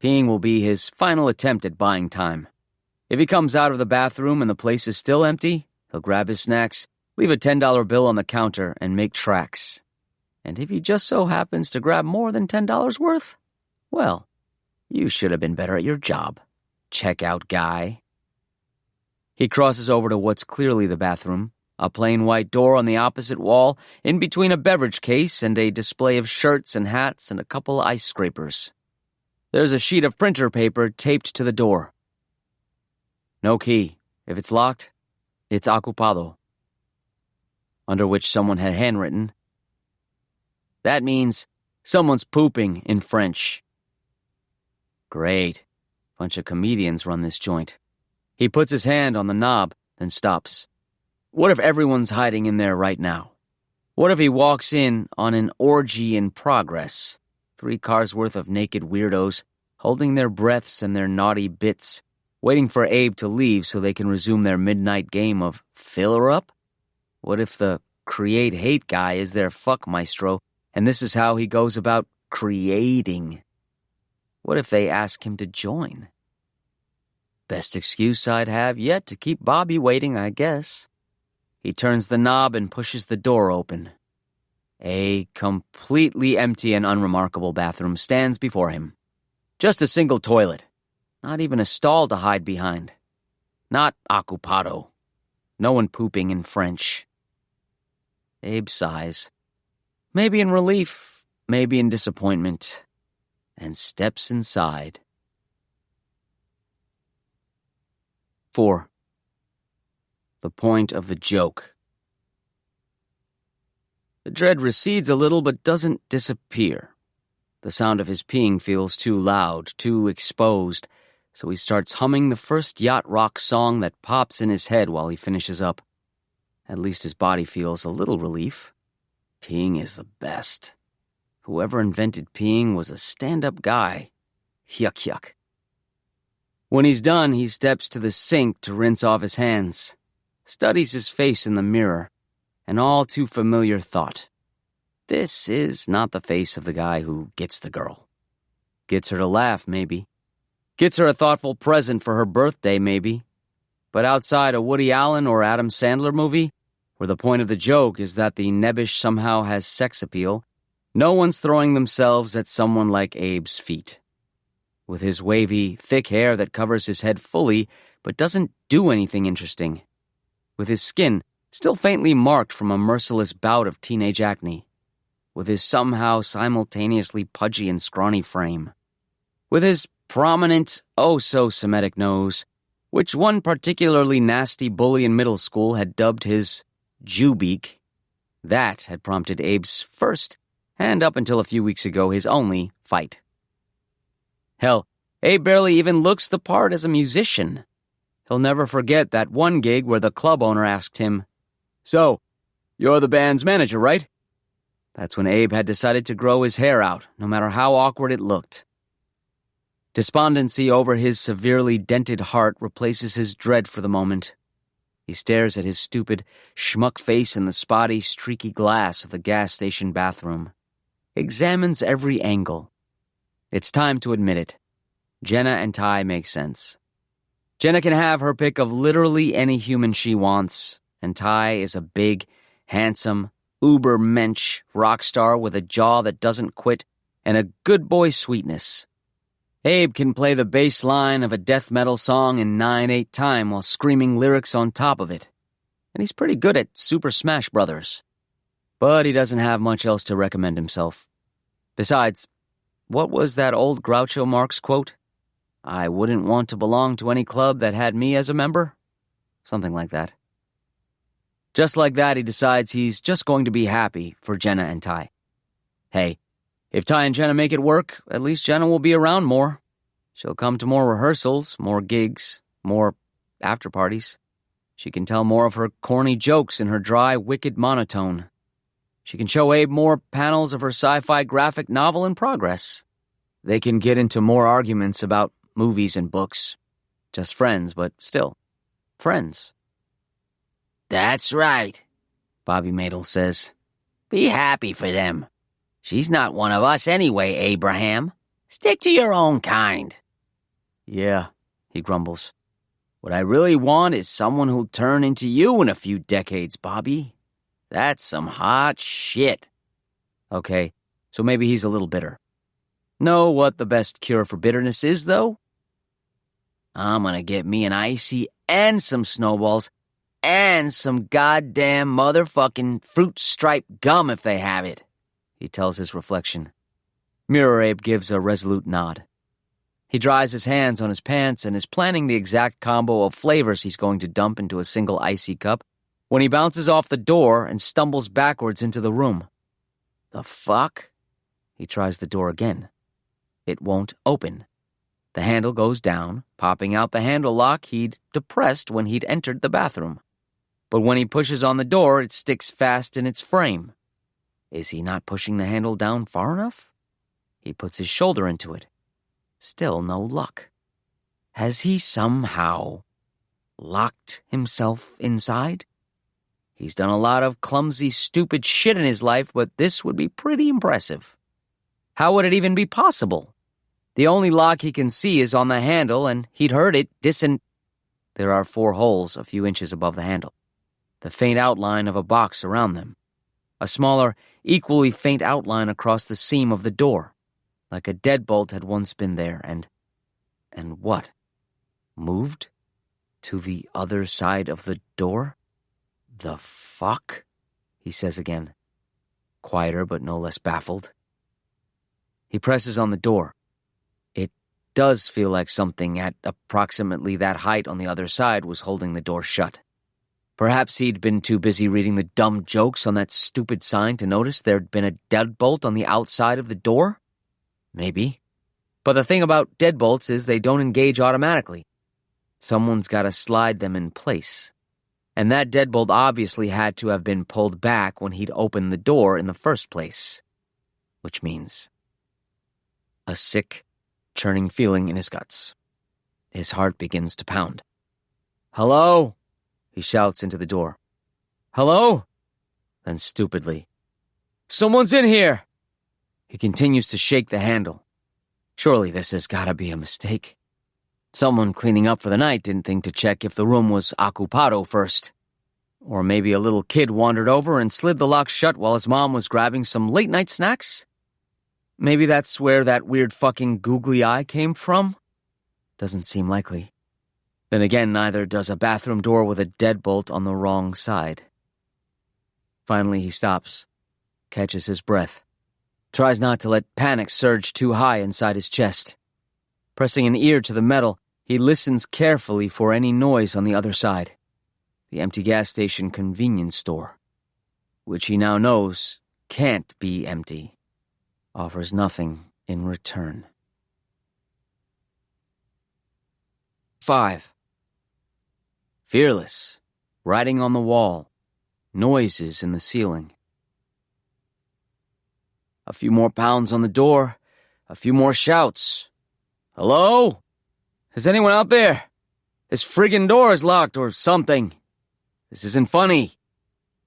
Peeing will be his final attempt at buying time. If he comes out of the bathroom and the place is still empty, he'll grab his snacks, leave a $10 bill on the counter, and make tracks. And if he just so happens to grab more than $10 worth, well, you should have been better at your job, checkout guy. He crosses over to what's clearly the bathroom, a plain white door on the opposite wall, in between a beverage case and a display of shirts and hats and a couple ice scrapers. There's a sheet of printer paper taped to the door. No key. If it's locked, it's ocupado. Under which someone had handwritten, that means someone's pooping in French. Great. Bunch of comedians run this joint. He puts his hand on the knob, then stops. What if everyone's hiding in there right now? What if he walks in on an orgy in progress? 3 cars worth of naked weirdos, holding their breaths and their naughty bits, waiting for Abe to leave so they can resume their midnight game of fill-her-up? What if the create-hate guy is their fuck maestro, and this is how he goes about creating? What if they ask him to join? Best excuse I'd have yet to keep Bobby waiting, I guess. He turns the knob and pushes the door open. A completely empty and unremarkable bathroom stands before him. Just a single toilet. Not even a stall to hide behind. Not ocupado. No one pooping in French. Abe sighs. Maybe in relief, maybe in disappointment, and steps inside. 4. The point of the joke. The dread recedes a little but doesn't disappear. The sound of his peeing feels too loud, too exposed, so he starts humming the first yacht rock song that pops in his head while he finishes up. At least his body feels a little relief. Peeing is the best. Whoever invented peeing was a stand-up guy. Yuck, yuck. When he's done, he steps to the sink to rinse off his hands, studies his face in the mirror, an all-too familiar thought. This is not the face of the guy who gets the girl. Gets her to laugh, maybe. Gets her a thoughtful present for her birthday, maybe. But outside a Woody Allen or Adam Sandler movie, where the point of the joke is that the nebbish somehow has sex appeal, no one's throwing themselves at someone like Abe's feet. With his wavy, thick hair that covers his head fully but doesn't do anything interesting. With his skin still faintly marked from a merciless bout of teenage acne. With his somehow simultaneously pudgy and scrawny frame. With his prominent, oh-so-Semitic nose, which one particularly nasty bully in middle school had dubbed his Jew beak. That had prompted Abe's first, and up until a few weeks ago his only, fight. Hell, Abe barely even looks the part as a musician. He'll never forget that one gig where the club owner asked him, "So, you're the band's manager, right?" That's when Abe had decided to grow his hair out, no matter how awkward it looked. Despondency over his severely dented heart replaces his dread for the moment. He stares at his stupid, schmuck face in the spotty, streaky glass of the gas station bathroom. Examines every angle. It's time to admit it. Jenna and Ty make sense. Jenna can have her pick of literally any human she wants, and Ty is a big, handsome, uber-mensch rock star with a jaw that doesn't quit and a good boy sweetness. Abe can play the bass line of a death metal song in 9/8 time while screaming lyrics on top of it. And he's pretty good at Super Smash Brothers. But he doesn't have much else to recommend himself. Besides, what was that old Groucho Marx quote? I wouldn't want to belong to any club that had me as a member? Something like that. Just like that, he decides he's just going to be happy for Jenna and Ty. Hey, if Ty and Jenna make it work, at least Jenna will be around more. She'll come to more rehearsals, more gigs, more after-parties. She can tell more of her corny jokes in her dry, wicked monotone. She can show Abe more panels of her sci-fi graphic novel in progress. They can get into more arguments about movies and books. Just friends, but still, friends. That's right, Bobby Madel says. be happy for them. She's not one of us anyway, Abraham. Stick to your own kind. Yeah, he grumbles. What I really want is someone who'll turn into you in a few decades, Bobby. That's some hot shit. Okay, so maybe he's a little bitter. Know what the best cure for bitterness is, though? I'm gonna get me an icy and some snowballs and some goddamn motherfucking fruit stripe gum if they have it, he tells his reflection. Mirror Abe gives a resolute nod. He dries his hands on his pants and is planning the exact combo of flavors he's going to dump into a single icy cup when he bounces off the door and stumbles backwards into the room. The fuck? He tries the door again. It won't open. The handle goes down, popping out the handle lock he'd depressed when he'd entered the bathroom. But when he pushes on the door, it sticks fast in its frame. Is he not pushing the handle down far enough? He puts his shoulder into it. Still no luck. Has he somehow locked himself inside? He's done a lot of clumsy, stupid shit in his life, but this would be pretty impressive. How would it even be possible? The only lock he can see is on the handle, and he'd heard it There are 4 holes a few inches above the handle. The faint outline of a box around them. A smaller, equally faint outline across the seam of the door. Like a deadbolt had once been there, and what? Moved? To the other side of the door? The fuck? He says again. Quieter but no less baffled. He presses on the door. It does feel like something at approximately that height on the other side was holding the door shut. Perhaps he'd been too busy reading the dumb jokes on that stupid sign to notice there'd been a deadbolt on the outside of the door? Maybe. But the thing about deadbolts is they don't engage automatically. Someone's got to slide them in place. And that deadbolt obviously had to have been pulled back when he'd opened the door in the first place. Which means a sick, churning feeling in his guts. His heart begins to pound. Hello? He shouts into the door. Hello? Then stupidly, someone's in here! He continues to shake the handle. Surely this has gotta be a mistake. Someone cleaning up for the night didn't think to check if the room was occupado first. Or maybe a little kid wandered over and slid the lock shut while his mom was grabbing some late-night snacks? Maybe that's where that weird fucking googly eye came from? Doesn't seem likely. Then again, neither does a bathroom door with a deadbolt on the wrong side. Finally, he stops, catches his breath, tries not to let panic surge too high inside his chest. Pressing an ear to the metal, he listens carefully for any noise on the other side. The empty gas station convenience store, which he now knows can't be empty, offers nothing in return. 5. Fearless, writing on the wall, noises in the ceiling. A few more pounds on the door, a few more shouts. Hello? Is anyone out there? This friggin' door is locked or something. This isn't funny.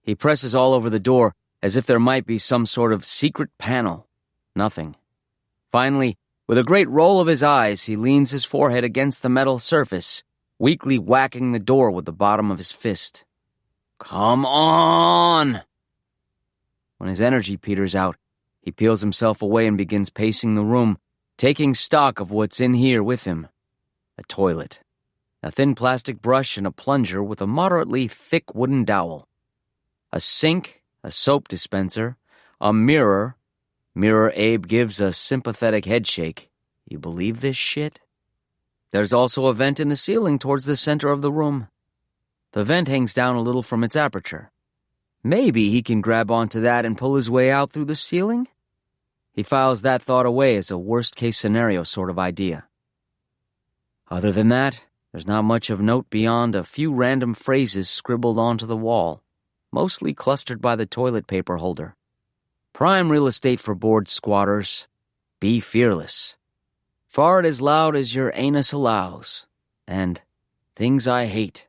He presses all over the door as if there might be some sort of secret panel. Nothing. Finally, with a great roll of his eyes, he leans his forehead against the metal surface, weakly whacking the door with the bottom of his fist. Come on! When his energy peters out, he peels himself away and begins pacing the room, taking stock of what's in here with him. A toilet, a thin plastic brush and a plunger with a moderately thick wooden dowel. A sink, a soap dispenser, a mirror. Mirror Abe gives a sympathetic headshake. You believe this shit? There's also a vent in the ceiling towards the center of the room. The vent hangs down a little from its aperture. Maybe he can grab onto that and pull his way out through the ceiling? He files that thought away as a worst-case scenario sort of idea. Other than that, there's not much of note beyond a few random phrases scribbled onto the wall, mostly clustered by the toilet paper holder. Prime real estate for bored squatters. Be fearless. Fart as loud as your anus allows. And things I hate.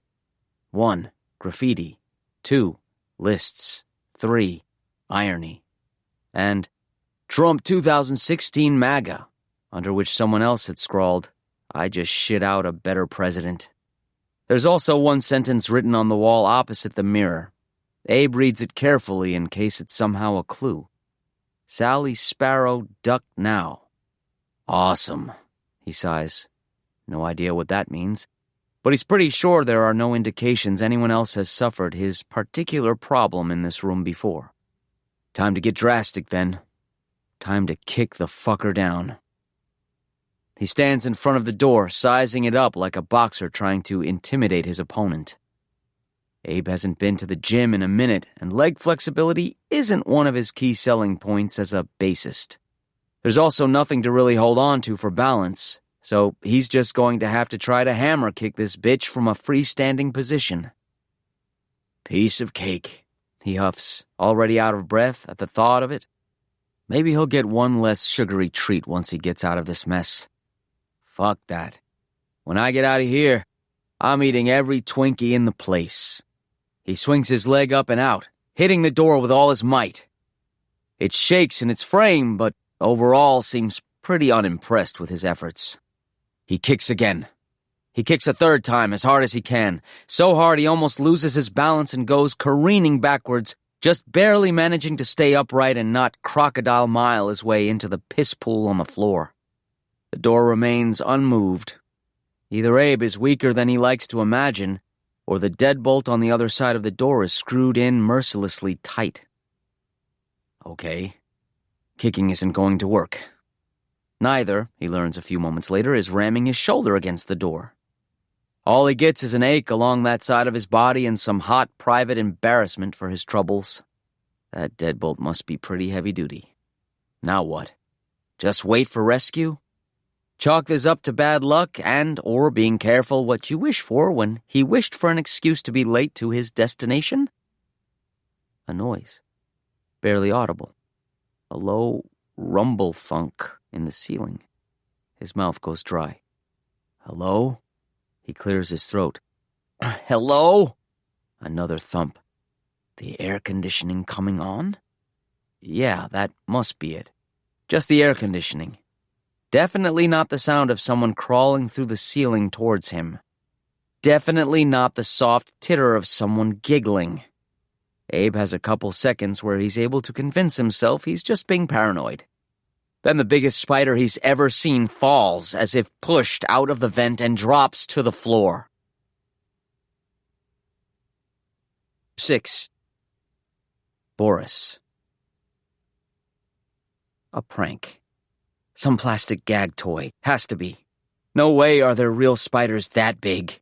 1. Graffiti. 2. Lists. 3. Irony. And Trump 2016 MAGA, under which someone else had scrawled, I just shit out a better president. There's also one sentence written on the wall opposite the mirror. Abe reads it carefully in case it's somehow a clue. Sally Sparrow ducked now. Awesome, he sighs. No idea what that means, but he's pretty sure there are no indications anyone else has suffered his particular problem in this room before. Time to get drastic, then. Time to kick the fucker down. He stands in front of the door, sizing it up like a boxer trying to intimidate his opponent. Abe hasn't been to the gym in a minute, and leg flexibility isn't one of his key selling points as a bassist. There's also nothing to really hold on to for balance, so he's just going to have to try to hammer kick this bitch from a freestanding position. Piece of cake, he huffs, already out of breath at the thought of it. Maybe he'll get one less sugary treat once he gets out of this mess. Fuck that. When I get out of here, I'm eating every Twinkie in the place. He swings his leg up and out, hitting the door with all his might. It shakes in its frame, but overall seems pretty unimpressed with his efforts. He kicks again. He kicks a third time as hard as he can, so hard he almost loses his balance and goes careening backwards, just barely managing to stay upright and not crocodile mile his way into the piss pool on the floor. The door remains unmoved. Either Abe is weaker than he likes to imagine, or the deadbolt on the other side of the door is screwed in mercilessly tight. Okay. Kicking isn't going to work. Neither, he learns a few moments later, is ramming his shoulder against the door. All he gets is an ache along that side of his body and some hot private embarrassment for his troubles. That deadbolt must be pretty heavy-duty. Now what? Just wait for rescue? Chalk this up to bad luck and or being careful what you wish for when he wished for an excuse to be late to his destination? A noise. Barely audible. A low rumble thunk in the ceiling. His mouth goes dry. Hello? He clears his throat. Hello? Another thump. The air conditioning coming on? Yeah, that must be it. Just the air conditioning. Definitely not the sound of someone crawling through the ceiling towards him. Definitely not the soft titter of someone giggling. Abe has a couple seconds where he's able to convince himself he's just being paranoid. Then the biggest spider he's ever seen falls as if pushed out of the vent and drops to the floor. 6. Boris. A prank. Some plastic gag toy. Has to be. No way are there real spiders that big.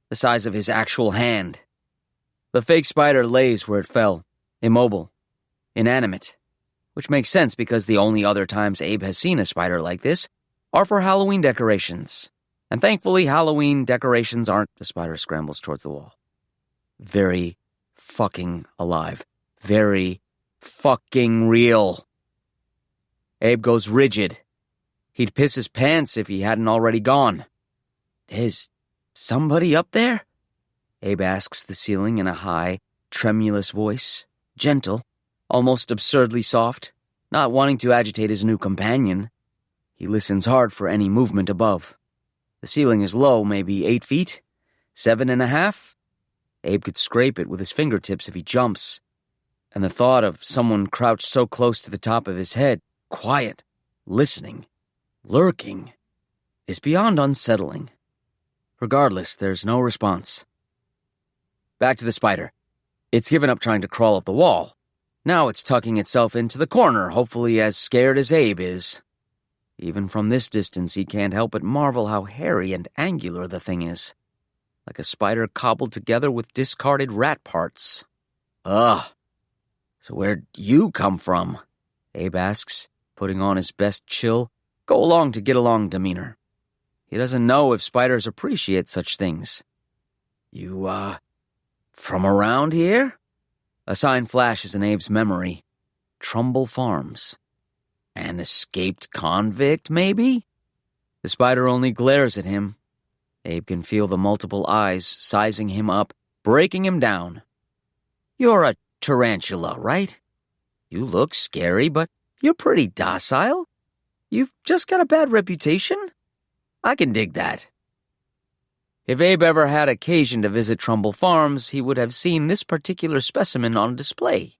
The size of his actual hand. The fake spider lays where it fell. Immobile. Inanimate. Which makes sense because the only other times Abe has seen a spider like this are for Halloween decorations. And thankfully, Halloween decorations aren't. The spider scrambles towards the wall. Very fucking alive. Very fucking real. Abe goes rigid. He'd piss his pants if he hadn't already gone. Is somebody up there? Abe asks the ceiling in a high, tremulous voice. Gentle, almost absurdly soft, not wanting to agitate his new companion. He listens hard for any movement above. The ceiling is low, maybe 8 feet? 7.5? Abe could scrape it with his fingertips if he jumps. and the thought of someone crouched so close to the top of his head, quiet, listening, lurking, is beyond unsettling. Regardless, there's no response. Back to the spider. It's given up trying to crawl up the wall. Now it's tucking itself into the corner, hopefully as scared as Abe is. Even from this distance, he can't help but marvel how hairy and angular the thing is. Like a spider cobbled together with discarded rat parts. Ugh. So where'd you come from? Abe asks, putting on his best chill, go-along-to-get-along demeanor. He doesn't know if spiders appreciate such things. You, from around here? A sign flashes in Abe's memory. Trumbull Farms. An escaped convict, maybe? The spider only glares at him. Abe can feel the multiple eyes sizing him up, breaking him down. You're a tarantula, right? You look scary, but you're pretty docile. You've just got a bad reputation. I can dig that. If Abe ever had occasion to visit Trumbull Farms, he would have seen this particular specimen on display.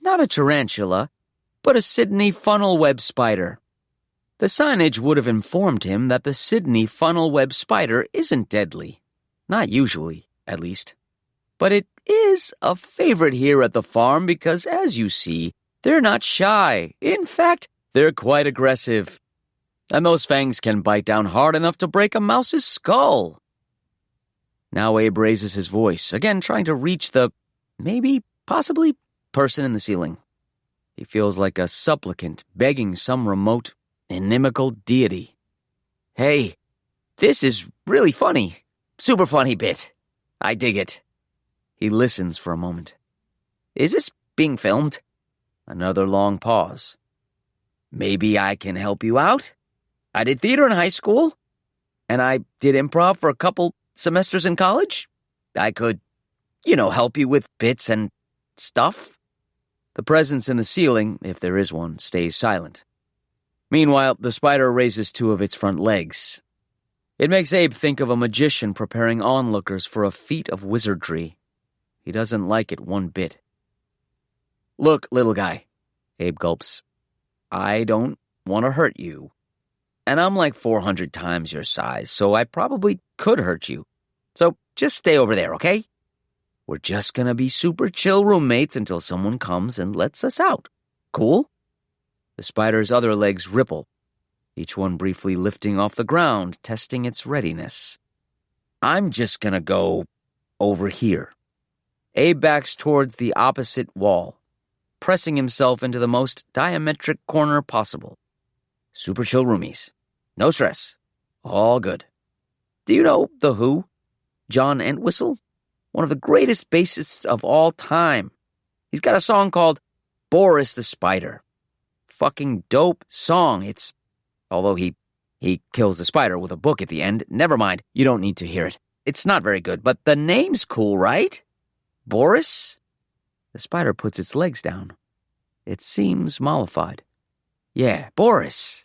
Not a tarantula, but a Sydney funnel web spider. The signage would have informed him that the Sydney funnel web spider isn't deadly. Not usually, at least. But it is a favorite here at the farm because, as you see, they're not shy. In fact, they're quite aggressive. And those fangs can bite down hard enough to break a mouse's skull. Now Abe raises his voice, again trying to reach the, possibly, person in the ceiling. He feels like a supplicant begging some remote, inimical deity. Hey, this is really funny. Super funny bit. I dig it. He listens for a moment. Is this being filmed? Another long pause. Maybe I can help you out? I did theater in high school, and I did improv for a couple semesters in college. I could, help you with bits and stuff. The presence in the ceiling, if there is one, stays silent. Meanwhile, the spider raises two of its front legs. It makes Abe think of a magician preparing onlookers for a feat of wizardry. He doesn't like it one bit. Look, little guy, Abe gulps. I don't want to hurt you. And I'm like 400 times your size, so I probably could hurt you. So just stay over there, okay? We're just gonna be super chill roommates until someone comes and lets us out. Cool? The spider's other legs ripple, each one briefly lifting off the ground, testing its readiness. I'm just gonna go over here. Abe backs towards the opposite wall, pressing himself into the most diametric corner possible. Super chill roomies. No stress. All good. Do you know The Who? John Entwistle? One of the greatest bassists of all time. He's got a song called Boris the Spider. Fucking dope song. Although he kills the spider with a book at the end. Never mind, you don't need to hear it. It's not very good, but the name's cool, right? Boris? The spider puts its legs down. It seems mollified. Yeah, Boris.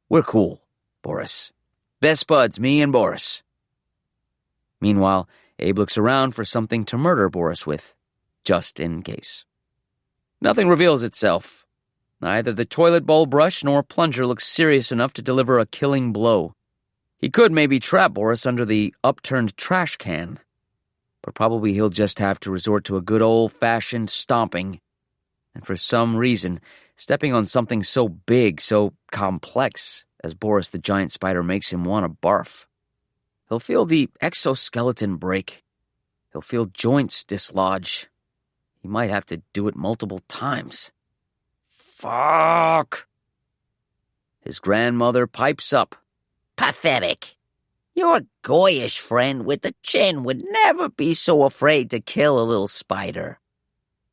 We're cool, Boris. Best buds, me and Boris. Meanwhile, Abe looks around for something to murder Boris with, just in case. Nothing reveals itself. Neither the toilet bowl brush nor plunger looks serious enough to deliver a killing blow. He could maybe trap Boris under the upturned trash can, but probably he'll just have to resort to a good old-fashioned stomping. And for some reason, stepping on something so big, so complex, as Boris the giant spider makes him want to barf. He'll feel the exoskeleton break. He'll feel joints dislodge. He might have to do it multiple times. Fuck! His grandmother pipes up. Pathetic. Your goyish friend with the chin would never be so afraid to kill a little spider.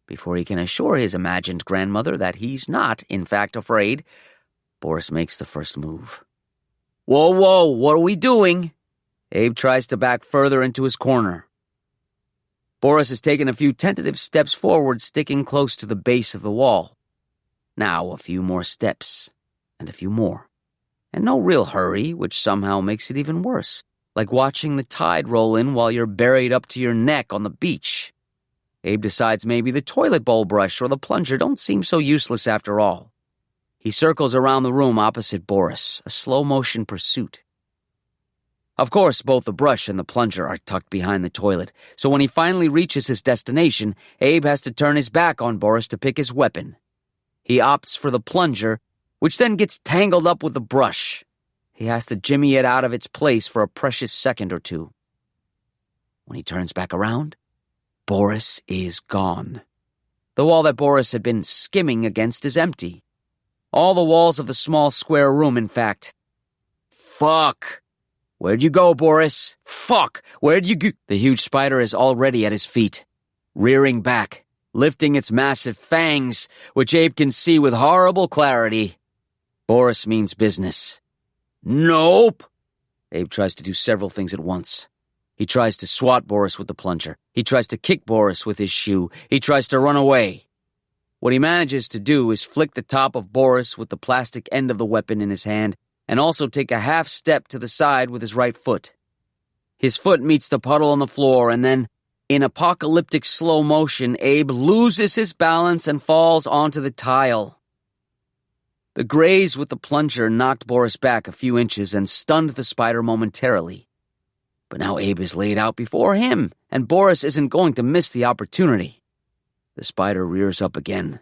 Before he can assure his imagined grandmother that he's not, in fact, afraid, Boris makes the first move. Whoa, what are we doing? Abe tries to back further into his corner. Boris has taken a few tentative steps forward, sticking close to the base of the wall. Now a few more steps, and a few more. And no real hurry, which somehow makes it even worse, like watching the tide roll in while you're buried up to your neck on the beach. Abe decides maybe the toilet bowl brush or the plunger don't seem so useless after all. He circles around the room opposite Boris, a slow-motion pursuit. Of course, both the brush and the plunger are tucked behind the toilet, so when he finally reaches his destination, Abe has to turn his back on Boris to pick his weapon. He opts for the plunger, which then gets tangled up with the brush. He has to jimmy it out of its place for a precious second or two. When he turns back around, Boris is gone. The wall that Boris had been skimming against is empty. All the walls of the small square room, in fact. Fuck! Where'd you go, Boris? Fuck! Where'd you go? The huge spider is already at his feet, rearing back, lifting its massive fangs, which Abe can see with horrible clarity. Boris means business. Nope! Abe tries to do several things at once. He tries to swat Boris with the plunger. He tries to kick Boris with his shoe. He tries to run away. What he manages to do is flick the top of Boris with the plastic end of the weapon in his hand and also take a half step to the side with his right foot. His foot meets the puddle on the floor, and then, in apocalyptic slow motion, Abe loses his balance and falls onto the tile. The graze with the plunger knocked Boris back a few inches and stunned the spider momentarily. But now Abe is laid out before him, and Boris isn't going to miss the opportunity. The spider rears up again.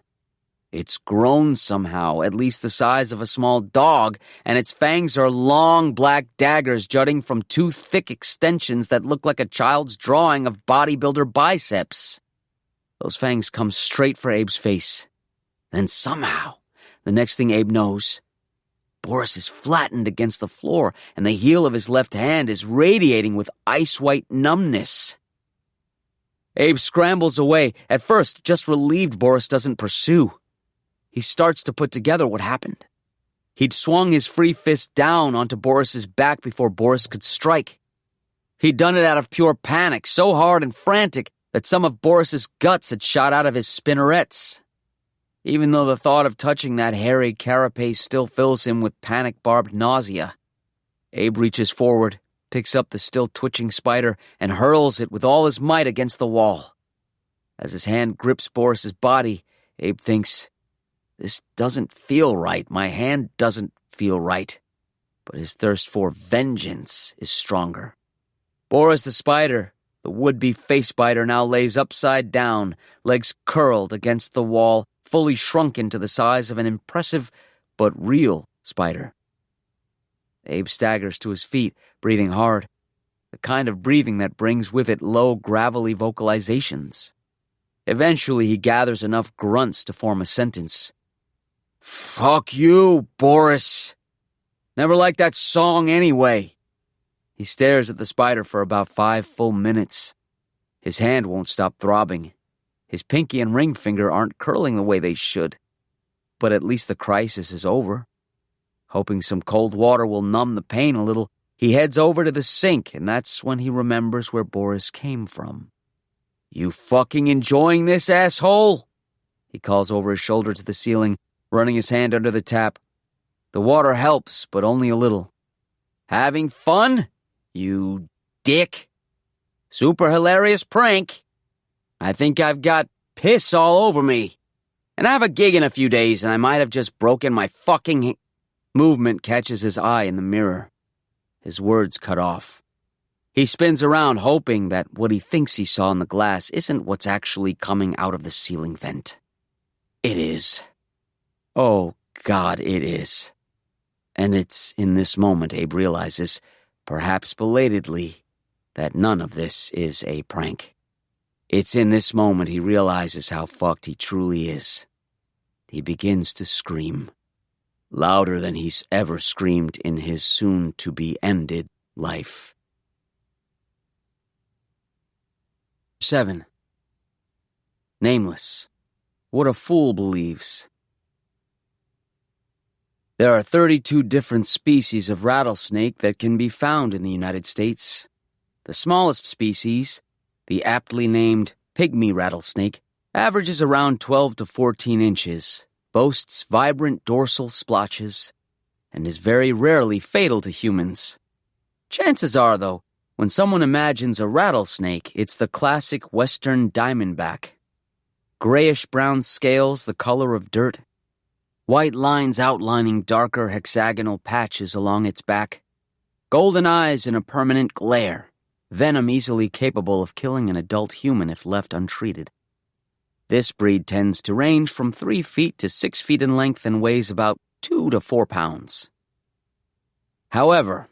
It's grown somehow, at least the size of a small dog, and its fangs are long black daggers jutting from two thick extensions that look like a child's drawing of bodybuilder biceps. Those fangs come straight for Abe's face. Then somehow, the next thing Abe knows, Boris is flattened against the floor, and the heel of his left hand is radiating with ice-white numbness. Abe scrambles away, at first just relieved Boris doesn't pursue. He starts to put together what happened. He'd swung his free fist down onto Boris's back before Boris could strike. He'd done it out of pure panic, so hard and frantic that some of Boris's guts had shot out of his spinnerets. Even though the thought of touching that hairy carapace still fills him with panic-barbed nausea, Abe reaches forward, picks up the still twitching spider, and hurls it with all his might against the wall. As his hand grips Boris's body, Abe thinks, "This doesn't feel right. My hand doesn't feel right." But his thirst for vengeance is stronger. Boris the spider, the would-be face biter, now lays upside down, legs curled against the wall, fully shrunken to the size of an impressive but real spider. Abe staggers to his feet, breathing hard, the kind of breathing that brings with it low, gravelly vocalizations. Eventually, he gathers enough grunts to form a sentence. "Fuck you, Boris. Never liked that song anyway." He stares at the spider for about 5 full minutes. His hand won't stop throbbing. His pinky and ring finger aren't curling the way they should. But at least the crisis is over. Hoping some cold water will numb the pain a little, he heads over to the sink, and that's when he remembers where Boris came from. "You fucking enjoying this, asshole?" He calls over his shoulder to the ceiling, running his hand under the tap. The water helps, but only a little. "Having fun? You dick. Super hilarious prank. I think I've got piss all over me. And I have a gig in a few days, and I might have just broken my fucking..." Movement catches his eye in the mirror. His words cut off. He spins around, hoping that what he thinks he saw in the glass isn't what's actually coming out of the ceiling vent. It is. Oh, God, it is. And it's in this moment Abe realizes, perhaps belatedly, that none of this is a prank. It's in this moment he realizes how fucked he truly is. He begins to scream, louder than he's ever screamed in his soon-to-be-ended life. 7. Nameless. What a fool believes. There are 32 different species of rattlesnake that can be found in the United States. The smallest species, the aptly named pygmy rattlesnake, averages around 12 to 14 inches, boasts vibrant dorsal splotches, and is very rarely fatal to humans. Chances are, though, When someone imagines a rattlesnake, it's the classic western diamondback. Grayish-brown scales the color of dirt. White lines outlining darker hexagonal patches along its back. Golden eyes in a permanent glare. Venom easily capable of killing an adult human if left untreated. This breed tends to range from 3 feet to 6 feet in length and weighs about 2 to 4 pounds. However,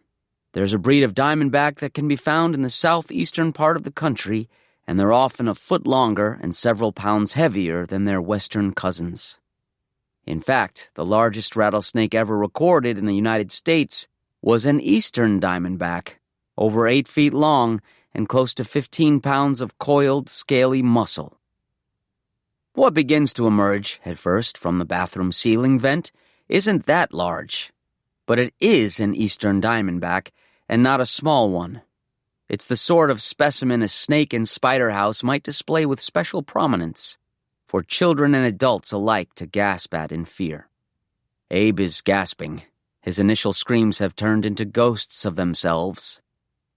there's a breed of diamondback that can be found in the southeastern part of the country, and they're often a foot longer and several pounds heavier than their western cousins. In fact, the largest rattlesnake ever recorded in the United States was an eastern diamondback, over 8 feet long and close to 15 pounds of coiled, scaly muscle. What begins to emerge, at first, from the bathroom ceiling vent isn't that large, but it is an eastern diamondback, and not a small one. It's the sort of specimen a snake in Spider House might display with special prominence, for children and adults alike to gasp at in fear. Abe is gasping. His initial screams have turned into ghosts of themselves.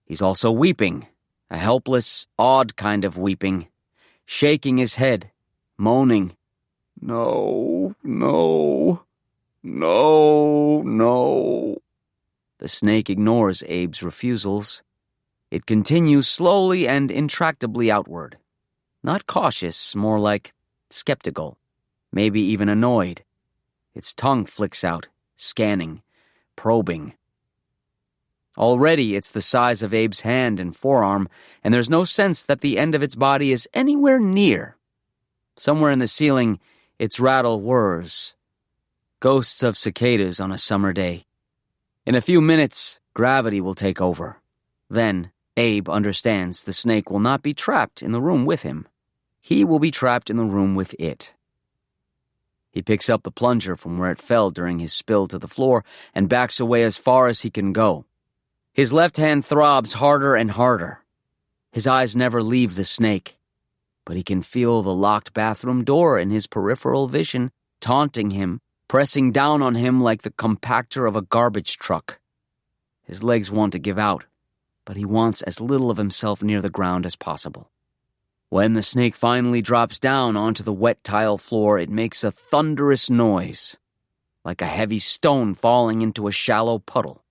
He's also weeping, a helpless, odd kind of weeping, shaking his head, moaning, "No, no, no, no." The snake ignores Abe's refusals. It continues slowly and intractably outward. Not cautious, more like skeptical, maybe even annoyed. Its tongue flicks out, scanning, probing. Already it's the size of Abe's hand and forearm, and there's no sense that the end of its body is anywhere near. Somewhere in the ceiling, its rattle whirs. Ghosts of cicadas on a summer day. In a few minutes, gravity will take over. Then, Abe understands the snake will not be trapped in the room with him. He will be trapped in the room with it. He picks up the plunger from where it fell during his spill to the floor and backs away as far as he can go. His left hand throbs harder and harder. His eyes never leave the snake, but he can feel the locked bathroom door in his peripheral vision, taunting him, pressing down on him like the compactor of a garbage truck. His legs want to give out, but he wants as little of himself near the ground as possible. When the snake finally drops down onto the wet tile floor, it makes a thunderous noise, like a heavy stone falling into a shallow puddle,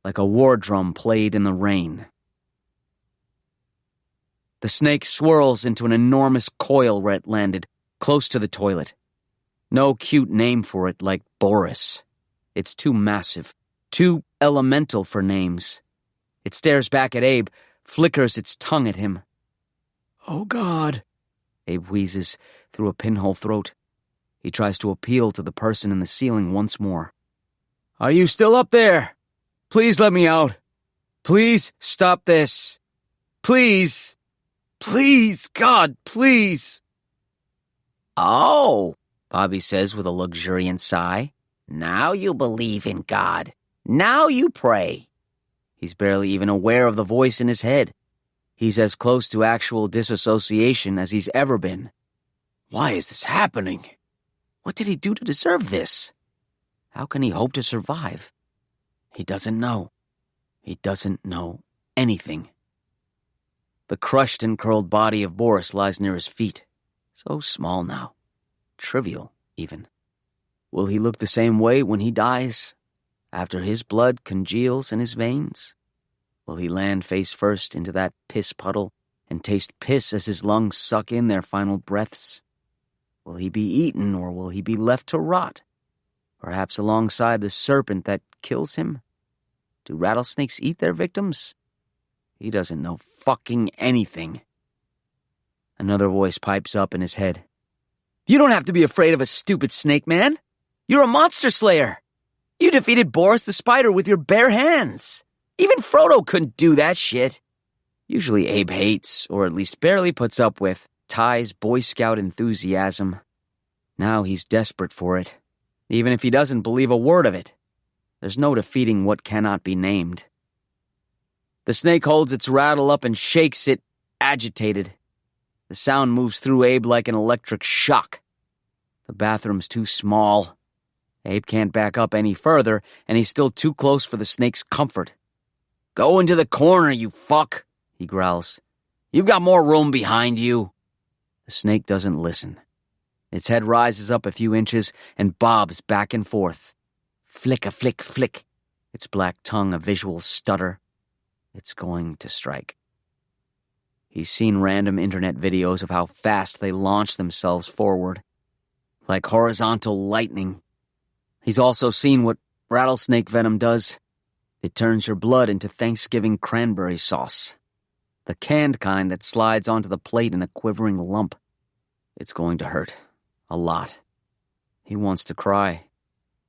like a war drum played in the rain. The snake swirls into an enormous coil where it landed, close to the toilet. No cute name for it like Boris. It's too massive, too elemental for names. It stares back at Abe, flickers its tongue at him. "Oh, God," Abe wheezes through a pinhole throat. He tries to appeal to the person in the ceiling once more. "Are you still up there? Please let me out. Please stop this. Please. Please, God, please." "Oh," Bobby says with a luxuriant sigh. "Now you believe in God. Now you pray." He's barely even aware of the voice in his head. He's as close to actual disassociation as he's ever been. Why is this happening? What did he do to deserve this? How can he hope to survive? He doesn't know. He doesn't know anything. The crushed and curled body of Boris lies near his feet. So small now. Trivial, even. Will he look the same way when he dies? After his blood congeals in his veins? Will he land face first into that piss puddle and taste piss as his lungs suck in their final breaths? Will he be eaten, or will he be left to rot? Perhaps alongside the serpent that kills him? Do rattlesnakes eat their victims? He doesn't know fucking anything. Another voice pipes up in his head. "You don't have to be afraid of a stupid snake, man. You're a monster slayer. You defeated Boris the Spider with your bare hands. Even Frodo couldn't do that shit." Usually Abe hates, or at least barely puts up with, Ty's Boy Scout enthusiasm. Now he's desperate for it, even if he doesn't believe a word of it. There's no defeating what cannot be named. The snake holds its rattle up and shakes it, agitated. The sound moves through Abe like an electric shock. The bathroom's too small. Abe can't back up any further, and he's still too close for the snake's comfort. Go into the corner, you fuck, he growls. You've got more room behind you. The snake doesn't listen. Its head rises up a few inches and bobs back and forth. Flick-a-flick, flick. Its black tongue a visual stutter. It's going to strike. He's seen random internet videos of how fast they launch themselves forward, like horizontal lightning. He's also seen what rattlesnake venom does. It turns your blood into Thanksgiving cranberry sauce. The canned kind that slides onto the plate in a quivering lump. It's going to hurt. A lot. He wants to cry.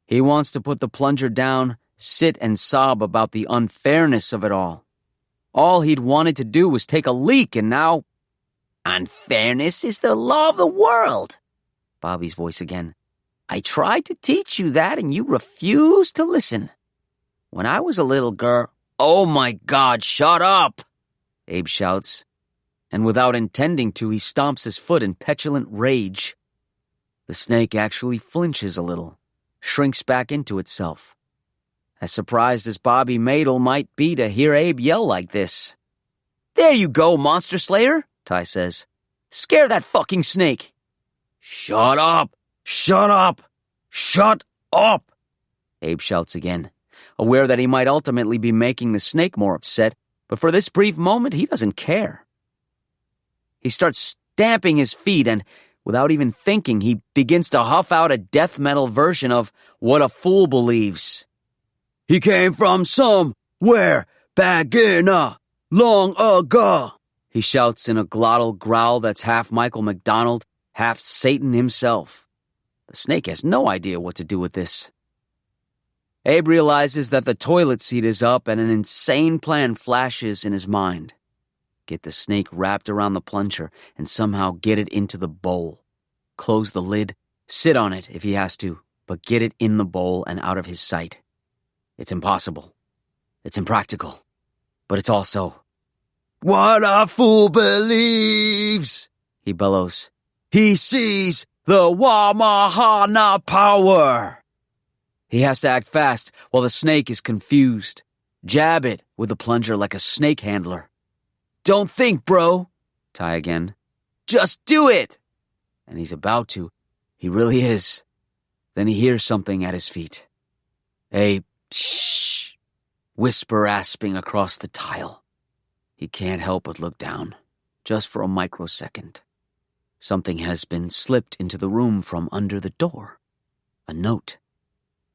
He wants to put the plunger down, sit and sob about the unfairness of it all. All he'd wanted to do was take a leak, and now... Unfairness is the law of the world. Bobby's voice again. I tried to teach you that, and you refused to listen. When I was a little girl... Oh my God, shut up! Abe shouts. And without intending to, he stomps his foot in petulant rage. The snake actually flinches a little, shrinks back into itself. As surprised as Bobby Madel might be to hear Abe yell like this. There you go, monster slayer, Ty says. Scare that fucking snake. Shut up! Shut up! Shut up! Abe shouts again, aware that he might ultimately be making the snake more upset, but for this brief moment he doesn't care. He starts stamping his feet and, without even thinking, he begins to huff out a death metal version of What a Fool Believes. He came from somewhere back in long ago, he shouts in a glottal growl that's half Michael McDonald, half Satan himself. The snake has no idea what to do with this. Abe realizes that the toilet seat is up and an insane plan flashes in his mind. Get the snake wrapped around the plunger and somehow get it into the bowl. Close the lid, sit on it if he has to, but get it in the bowl and out of his sight. It's impossible. It's impractical. But it's also... What a fool believes, he bellows. He sees the Wamahana power. He has to act fast while the snake is confused. Jab it with the plunger like a snake handler. Don't think, bro, Ty again. Just do it. And he's about to. He really is. Then he hears something at his feet. A shh, whisper asping across the tile. He can't help but look down, just for a microsecond. Something has been slipped into the room from under the door. A note.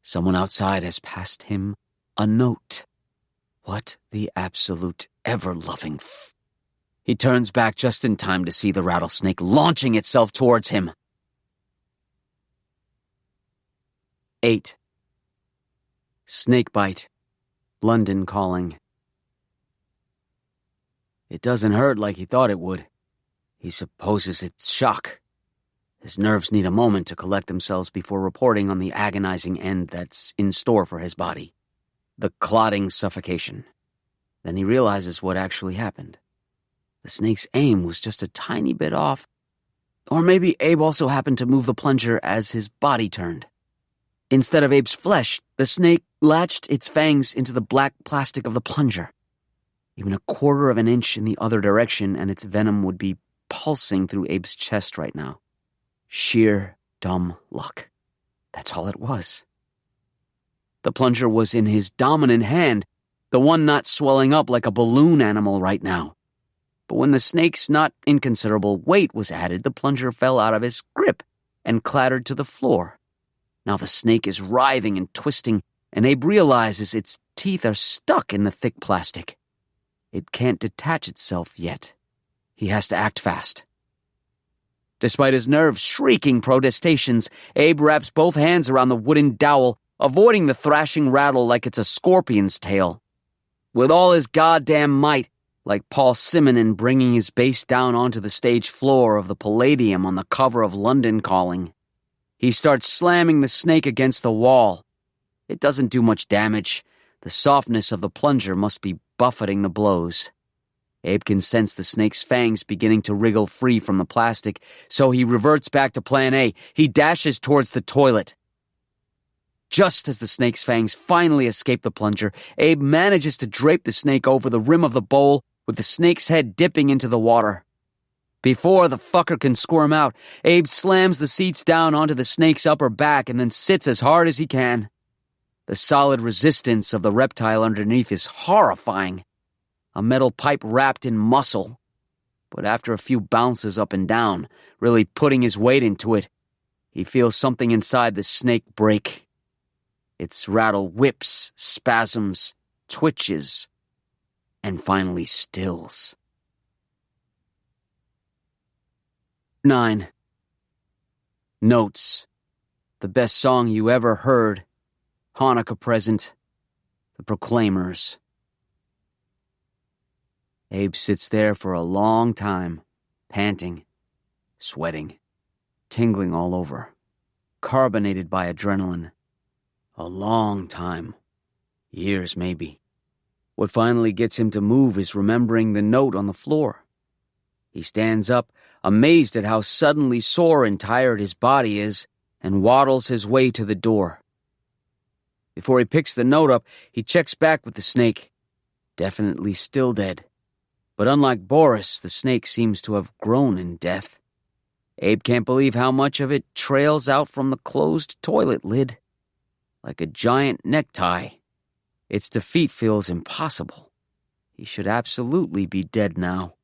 Someone outside has passed him a note. What the absolute ever-loving He turns back just in time to see the rattlesnake launching itself towards him. 8. Snakebite. London calling. It doesn't hurt like he thought it would. He supposes it's shock. His nerves need a moment to collect themselves before reporting on the agonizing end that's in store for his body. The clotting suffocation. Then he realizes what actually happened. The snake's aim was just a tiny bit off. Or maybe Abe also happened to move the plunger as his body turned. Instead of Abe's flesh, the snake latched its fangs into the black plastic of the plunger. Even a quarter of an inch in the other direction, and its venom would be pulsing through Abe's chest right now. Sheer dumb luck. That's all it was. The plunger was in his dominant hand, the one not swelling up like a balloon animal right now. But when the snake's not inconsiderable weight was added, the plunger fell out of his grip and clattered to the floor. Now the snake is writhing and twisting, and Abe realizes its teeth are stuck in the thick plastic. It can't detach itself yet. He has to act fast. Despite his nerves shrieking protestations, Abe wraps both hands around the wooden dowel, avoiding the thrashing rattle like it's a scorpion's tail. With all his goddamn might, like Paul Simonon bringing his bass down onto the stage floor of the Palladium on the cover of London Calling. He starts slamming the snake against the wall. It doesn't do much damage. The softness of the plunger must be buffeting the blows. Abe can sense the snake's fangs beginning to wriggle free from the plastic, so he reverts back to plan A. He dashes towards the toilet. Just as the snake's fangs finally escape the plunger, Abe manages to drape the snake over the rim of the bowl, with the snake's head dipping into the water. Before the fucker can squirm out, Abe slams the seats down onto the snake's upper back and then sits as hard as he can. The solid resistance of the reptile underneath is horrifying. A metal pipe wrapped in muscle. But after a few bounces up and down, really putting his weight into it, he feels something inside the snake break. Its rattle whips, spasms, twitches, and finally stills. 9. Notes. The best song you ever heard. Hanukkah present. The Proclaimers. Abe sits there for a long time, panting, sweating, tingling all over, carbonated by adrenaline. A long time. Years, maybe. What finally gets him to move is remembering the note on the floor. He stands up, amazed at how suddenly sore and tired his body is, and waddles his way to the door. Before he picks the note up, he checks back with the snake. Definitely still dead. But unlike Boris, the snake seems to have grown in death. Abe can't believe how much of it trails out from the closed toilet lid. Like a giant necktie. Its defeat feels impossible. He should absolutely be dead now.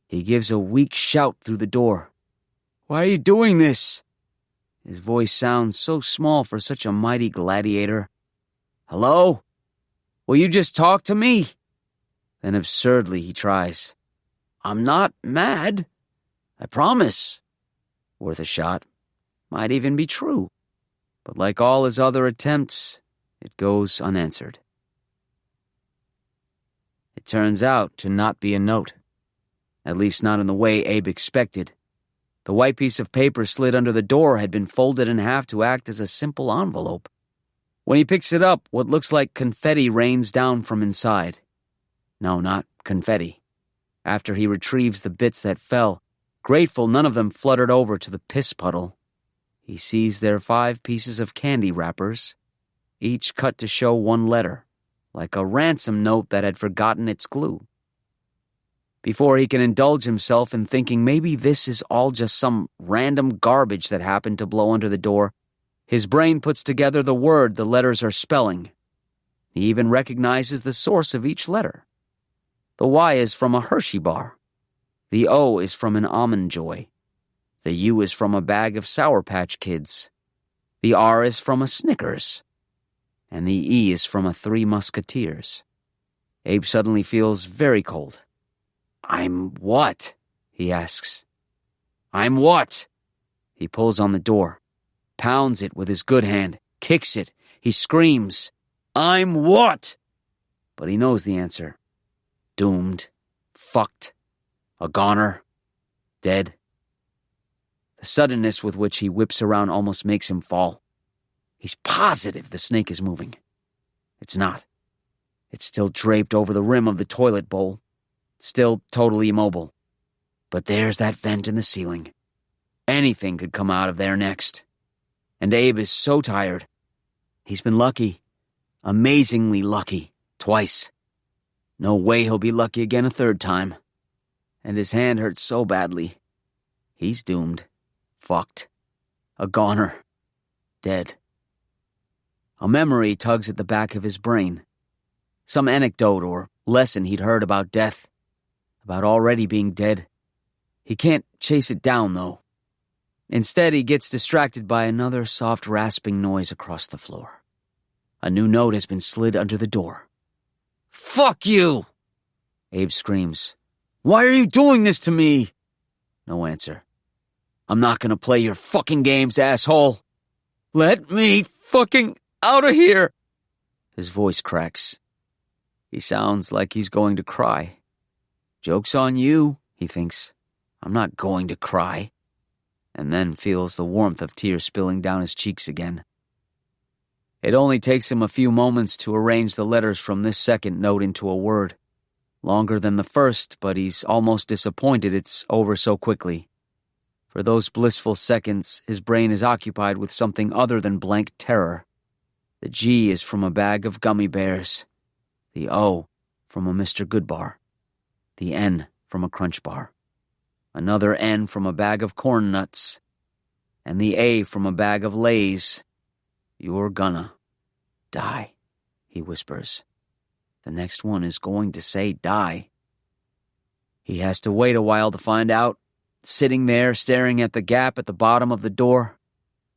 He gives a weak shout through the door. "Why are you doing this?" His voice sounds so small for such a mighty gladiator. "Hello? Will you just talk to me?" Then absurdly he tries. "I'm not mad. I promise." Worth a shot. Might even be true. But like all his other attempts, it goes unanswered. It turns out to not be a note. At least not in the way Abe expected. The white piece of paper slid under the door had been folded in half to act as a simple envelope. When he picks it up, what looks like confetti rains down from inside. No, not confetti. After he retrieves the bits that fell, grateful none of them fluttered over to the piss puddle, he sees their 5 pieces of candy wrappers, each cut to show one letter, like a ransom note that had forgotten its glue. Before he can indulge himself in thinking maybe this is all just some random garbage that happened to blow under the door, his brain puts together the word the letters are spelling. He even recognizes the source of each letter. The Y is from a Hershey bar. The O is from an Almond Joy. The U is from a bag of Sour Patch Kids. The R is from a Snickers. And the E is from a Three Musketeers. Abe suddenly feels very cold. "I'm what?" he asks. "I'm what?" He pulls on the door, pounds it with his good hand, kicks it. He screams, "I'm what?" But he knows the answer. Doomed. Fucked. A goner. Dead. The suddenness with which he whips around almost makes him fall. He's positive the snake is moving. It's not. It's still draped over the rim of the toilet bowl. Still totally immobile. But there's that vent in the ceiling. Anything could come out of there next. And Abe is so tired. He's been lucky. Amazingly lucky. Twice. No way he'll be lucky again a third time. And his hand hurts so badly. He's doomed. Fucked. A goner. Dead. A memory tugs at the back of his brain. Some anecdote or lesson he'd heard about death. About already being dead. He can't chase it down, though. Instead, he gets distracted by another soft rasping noise across the floor. A new note has been slid under the door. "Fuck you!" Abe screams. "Why are you doing this to me?" No answer. "I'm not gonna play your fucking games, asshole. Let me fucking out of here." His voice cracks. He sounds like he's going to cry. Joke's on you, he thinks. I'm not going to cry. And then feels the warmth of tears spilling down his cheeks again. It only takes him a few moments to arrange the letters from this second note into a word. Longer than the first, but he's almost disappointed it's over so quickly. For those blissful seconds, his brain is occupied with something other than blank terror. The G is from a bag of gummy bears. The O from a Mr. Goodbar. The N from a Crunch Bar. Another N from a bag of corn nuts. And the A from a bag of Lays. You're gonna die, he whispers. The next one is going to say die. He has to wait a while to find out, sitting there staring at the gap at the bottom of the door.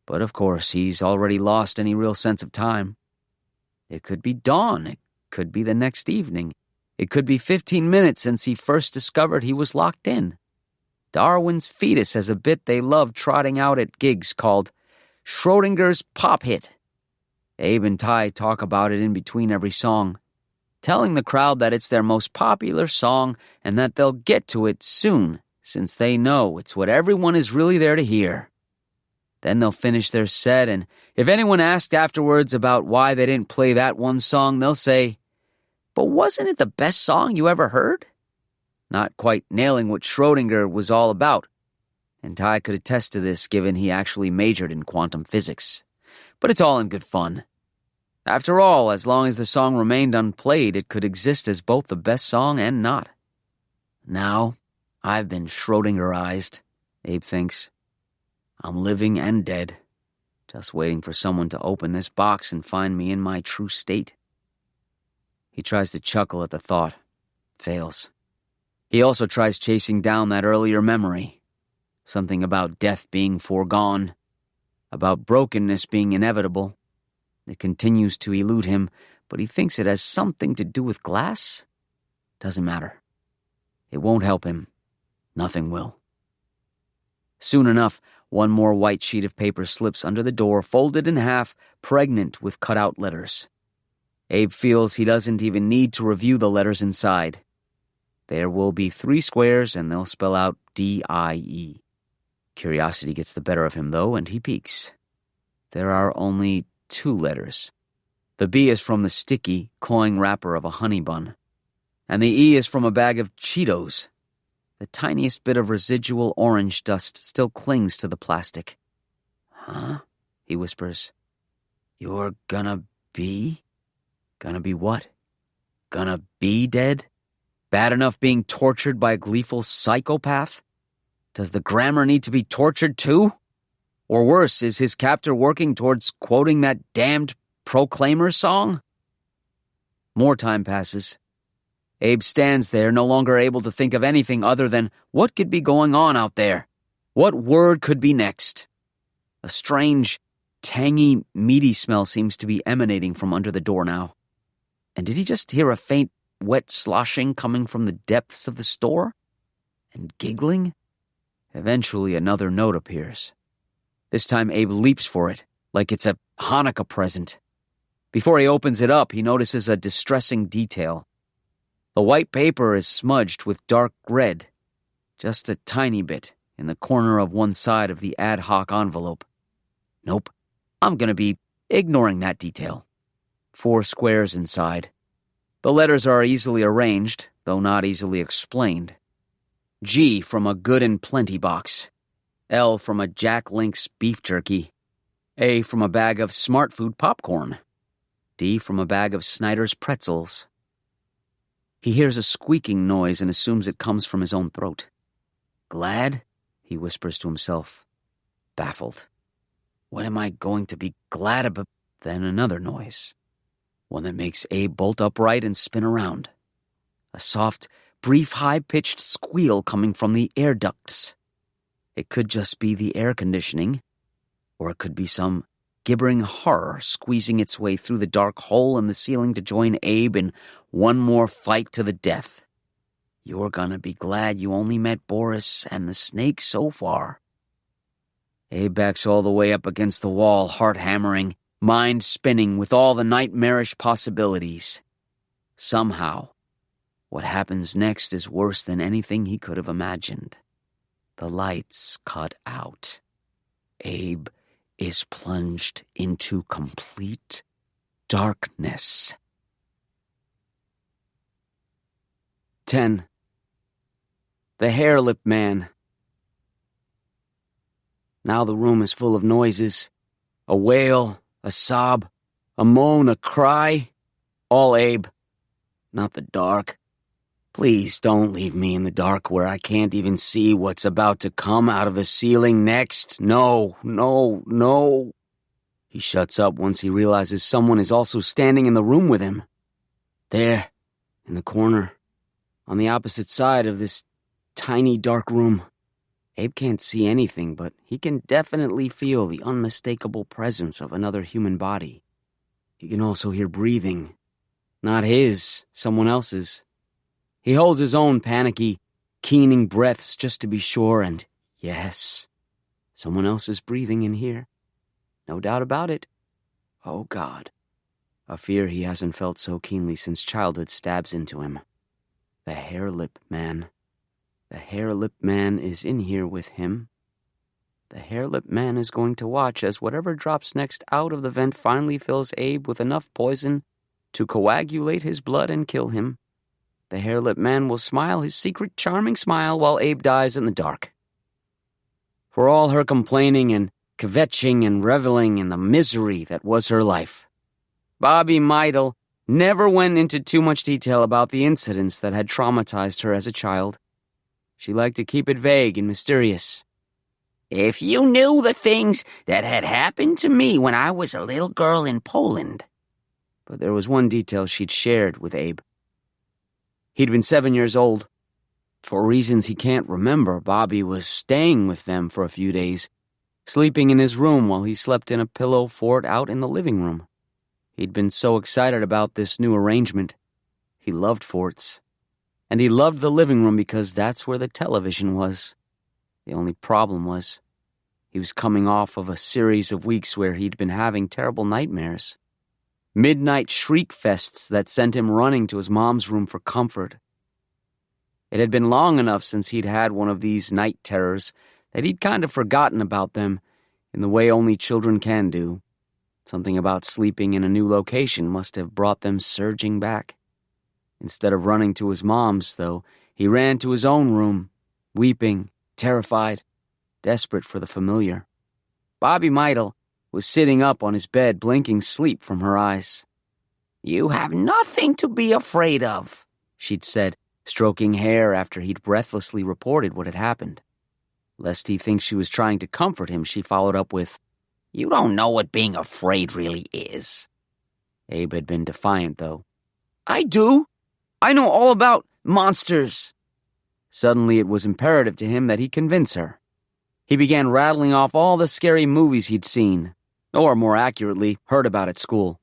But of course, he's already lost any real sense of time. It could be dawn. It could be the next evening. It could be 15 minutes since he first discovered he was locked in. Darwin's fetus has a bit they love trotting out at gigs called Schrodinger's Pop Hit. Abe and Ty talk about it in between every song, telling the crowd that it's their most popular song and that they'll get to it soon, since they know it's what everyone is really there to hear. Then they'll finish their set, and if anyone asks afterwards about why they didn't play that one song, they'll say, "But wasn't it the best song you ever heard?" Not quite nailing what Schrodinger was all about, and Ty could attest to this given he actually majored in quantum physics. But it's all in good fun. After all, as long as the song remained unplayed, it could exist as both the best song and not. Now, I've been Schrodingerized, Abe thinks. I'm living and dead, just waiting for someone to open this box and find me in my true state. He tries to chuckle at the thought. Fails. He also tries chasing down that earlier memory. Something about death being foregone, about brokenness being inevitable. It continues to elude him, but he thinks it has something to do with glass. Doesn't matter. It won't help him. Nothing will. Soon enough, one more white sheet of paper slips under the door, folded in half, pregnant with cut-out letters. Abe feels he doesn't even need to review the letters inside. There will be 3 squares, and they'll spell out D-I-E. Curiosity gets the better of him, though, and he peeks. There are only 2 letters. The B is from the sticky, cloying wrapper of a honey bun, and the E is from a bag of Cheetos. The tiniest bit of residual orange dust still clings to the plastic. Huh? He whispers. You're gonna be? Gonna be what? Gonna be dead? Bad enough being tortured by a gleeful psychopath? Does the grammar need to be tortured too? Or worse, is his captor working towards quoting that damned Proclaimer song? More time passes. Abe stands there, no longer able to think of anything other than what could be going on out there. What word could be next? A strange, tangy, meaty smell seems to be emanating from under the door now. And did he just hear a faint, wet sloshing coming from the depths of the store? And giggling? Eventually another note appears. This time Abe leaps for it, like it's a Hanukkah present. Before he opens it up, he notices a distressing detail. The white paper is smudged with dark red, just a tiny bit, in the corner of one side of the ad hoc envelope. Nope, I'm gonna be ignoring that detail. 4 squares inside. The letters are easily arranged, though not easily explained. G from a Good and Plenty box. L from a Jack Link's beef jerky. A from a bag of Smart Food popcorn. D from a bag of Snyder's pretzels. He hears a squeaking noise and assumes it comes from his own throat. Glad? He whispers to himself, baffled. What am I going to be glad about? Then another noise. One that makes Abe bolt upright and spin around. A soft, brief, high-pitched squeal coming from the air ducts. It could just be the air conditioning, or it could be some gibbering horror squeezing its way through the dark hole in the ceiling to join Abe in one more fight to the death. You're gonna be glad you only met Boris and the snake so far. Abe backs all the way up against the wall, heart hammering, mind spinning with all the nightmarish possibilities. Somehow, what happens next is worse than anything he could have imagined. The lights cut out. Abe is plunged into complete darkness. 10. The Hair-Lip Man. Now the room is full of noises. A wail, a sob, a moan, a cry. All Abe. Not the dark. Please don't leave me in the dark where I can't even see what's about to come out of the ceiling next. No, no, no. He shuts up once he realizes someone is also standing in the room with him. There, in the corner, on the opposite side of this tiny dark room. Abe can't see anything, but he can definitely feel the unmistakable presence of another human body. He can also hear breathing. Not his, someone else's. He holds his own panicky, keening breaths just to be sure, and yes, someone else is breathing in here. No doubt about it. Oh, God. A fear he hasn't felt so keenly since childhood stabs into him. The hair-lip man. The hair-lip man is in here with him. The hair-lip man is going to watch as whatever drops next out of the vent finally fills Abe with enough poison to coagulate his blood and kill him. The hair-lip man will smile his secret charming smile while Abe dies in the dark. For all her complaining and kvetching and reveling in the misery that was her life, Bobby Meidel never went into too much detail about the incidents that had traumatized her as a child. She liked to keep it vague and mysterious. If you knew the things that had happened to me when I was a little girl in Poland. But there was one detail she'd shared with Abe. He'd been 7 years old. For reasons he can't remember, Bobby was staying with them for a few days, sleeping in his room while he slept in a pillow fort out in the living room. He'd been so excited about this new arrangement. He loved forts. And he loved the living room because that's where the television was. The only problem was, he was coming off of a series of weeks where he'd been having terrible nightmares. Midnight shriek fests that sent him running to his mom's room for comfort. It had been long enough since he'd had one of these night terrors that he'd kind of forgotten about them in the way only children can do. Something about sleeping in a new location must have brought them surging back. Instead of running to his mom's, though, he ran to his own room, weeping, terrified, desperate for the familiar. Bobby Meidel was sitting up on his bed, blinking sleep from her eyes. You have nothing to be afraid of, she'd said, stroking hair after he'd breathlessly reported what had happened. Lest he think she was trying to comfort him, she followed up with, You don't know what being afraid really is. Abe had been defiant, though. I do. I know all about monsters. Suddenly it was imperative to him that he convince her. He began rattling off all the scary movies he'd seen, or more accurately, heard about at school.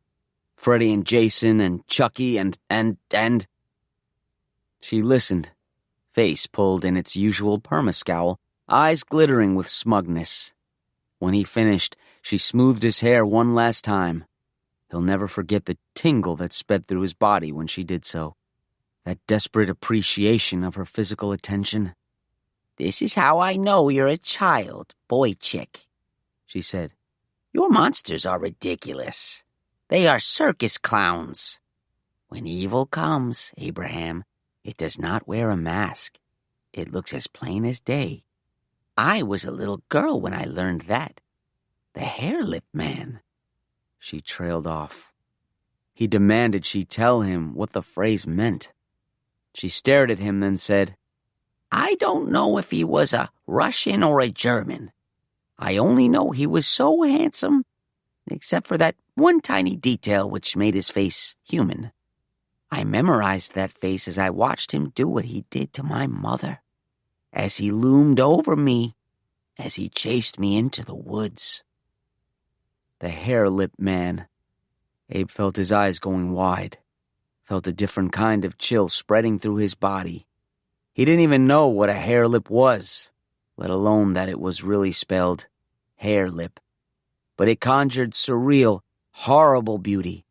Freddy and Jason and Chucky and... She listened, face pulled in its usual perma-scowl, eyes glittering with smugness. When he finished, she smoothed his hair one last time. He'll never forget the tingle that sped through his body when she did so. That desperate appreciation of her physical attention. This is how I know you're a child, boy chick, she said. Your monsters are ridiculous. They are circus clowns. When evil comes, Abraham, it does not wear a mask. It looks as plain as day. I was a little girl when I learned that. The hair-lip man. She trailed off. He demanded she tell him what the phrase meant. She stared at him, then said, I don't know if he was a Russian or a German. I only know he was so handsome, except for that one tiny detail which made his face human. I memorized that face as I watched him do what he did to my mother, as he loomed over me, as he chased me into the woods. The hair-lip man. Abe felt his eyes going wide, felt a different kind of chill spreading through his body. He didn't even know what a hair-lip was, let alone that it was really spelled hair-lip. But it conjured surreal, horrible beauty.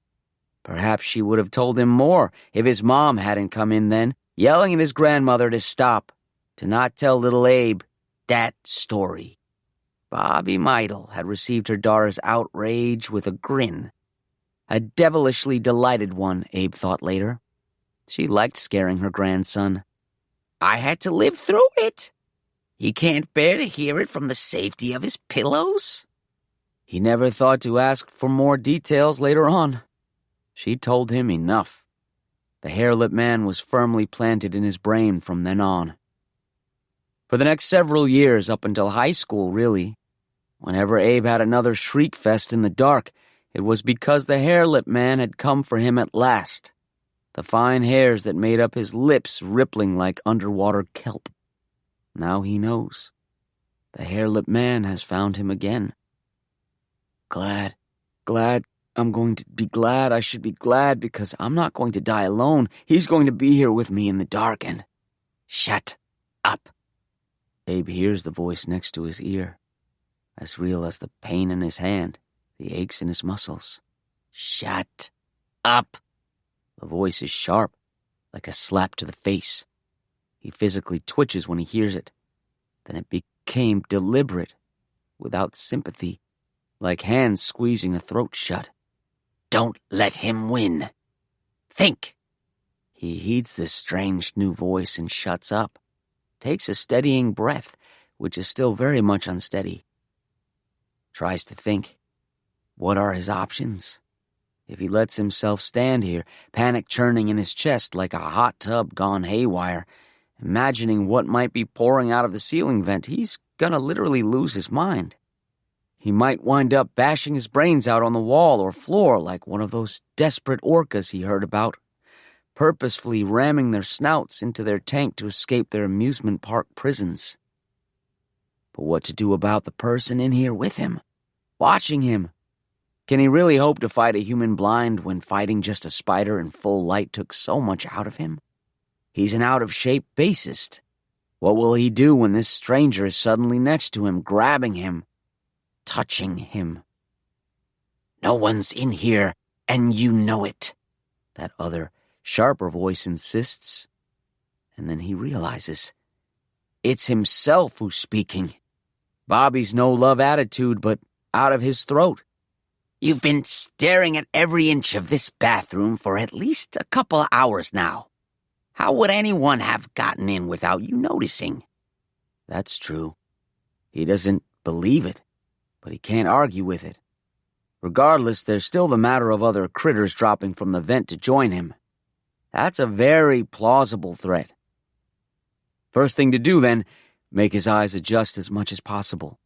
Perhaps she would have told him more if his mom hadn't come in then, yelling at his grandmother to stop, to not tell little Abe that story. Bobby Meidel had received her daughter's outrage with a grin. A devilishly delighted one, Abe thought later. She liked scaring her grandson. I had to live through it. He can't bear to hear it from the safety of his pillows? He never thought to ask for more details later on. She told him enough. The hair-lip man was firmly planted in his brain from then on. For the next several years, up until high school, really, whenever Abe had another shriek fest in the dark, it was because the hair-lip man had come for him at last, the fine hairs that made up his lips rippling like underwater kelp. Now he knows. The hair-lip man has found him again. Glad, I'm going to be glad, I should be glad, because I'm not going to die alone. He's going to be here with me in the dark and... Shut up. Abe hears the voice next to his ear, as real as the pain in his hand, the aches in his muscles. Shut up. The voice is sharp, like a slap to the face. He physically twitches when he hears it. Then it became deliberate, without sympathy, like hands squeezing a throat shut. Don't let him win. Think. He heeds this strange new voice and shuts up, takes a steadying breath, which is still very much unsteady. Tries to think. What are his options? If he lets himself stand here, panic churning in his chest like a hot tub gone haywire, imagining what might be pouring out of the ceiling vent, he's gonna literally lose his mind. He might wind up bashing his brains out on the wall or floor like one of those desperate orcas he heard about, purposefully ramming their snouts into their tank to escape their amusement park prisons. But what to do about the person in here with him, watching him? Can he really hope to fight a human blind when fighting just a spider in full light took so much out of him? He's an out-of-shape bassist. What will he do when this stranger is suddenly next to him, grabbing him, touching him? No one's in here, and you know it. That other, sharper voice insists. And then he realizes it's himself who's speaking. Bobby's no-love attitude, but out of his throat. You've been staring at every inch of this bathroom for at least a couple of hours now. How would anyone have gotten in without you noticing? That's true. He doesn't believe it, but he can't argue with it. Regardless, there's still the matter of other critters dropping from the vent to join him. That's a very plausible threat. First thing to do, then, make his eyes adjust as much as possible.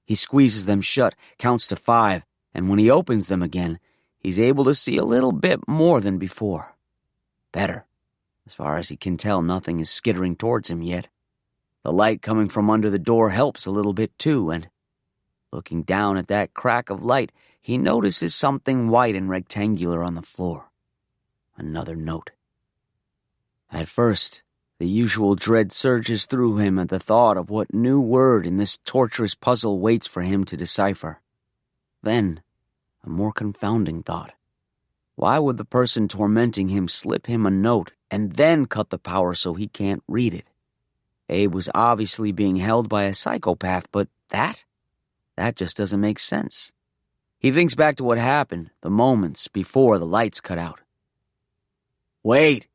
He squeezes them shut, counts to 5, and when he opens them again, he's able to see a little bit more than before. Better. As far as he can tell, nothing is skittering towards him yet. The light coming from under the door helps a little bit too, and looking down at that crack of light, he notices something white and rectangular on the floor. Another note. At first, the usual dread surges through him at the thought of what new word in this torturous puzzle waits for him to decipher. Then, a more confounding thought. Why would the person tormenting him slip him a note and then cut the power so he can't read it? Abe was obviously being held by a psychopath, but that just doesn't make sense. He thinks back to what happened, the moments before the lights cut out. Wait!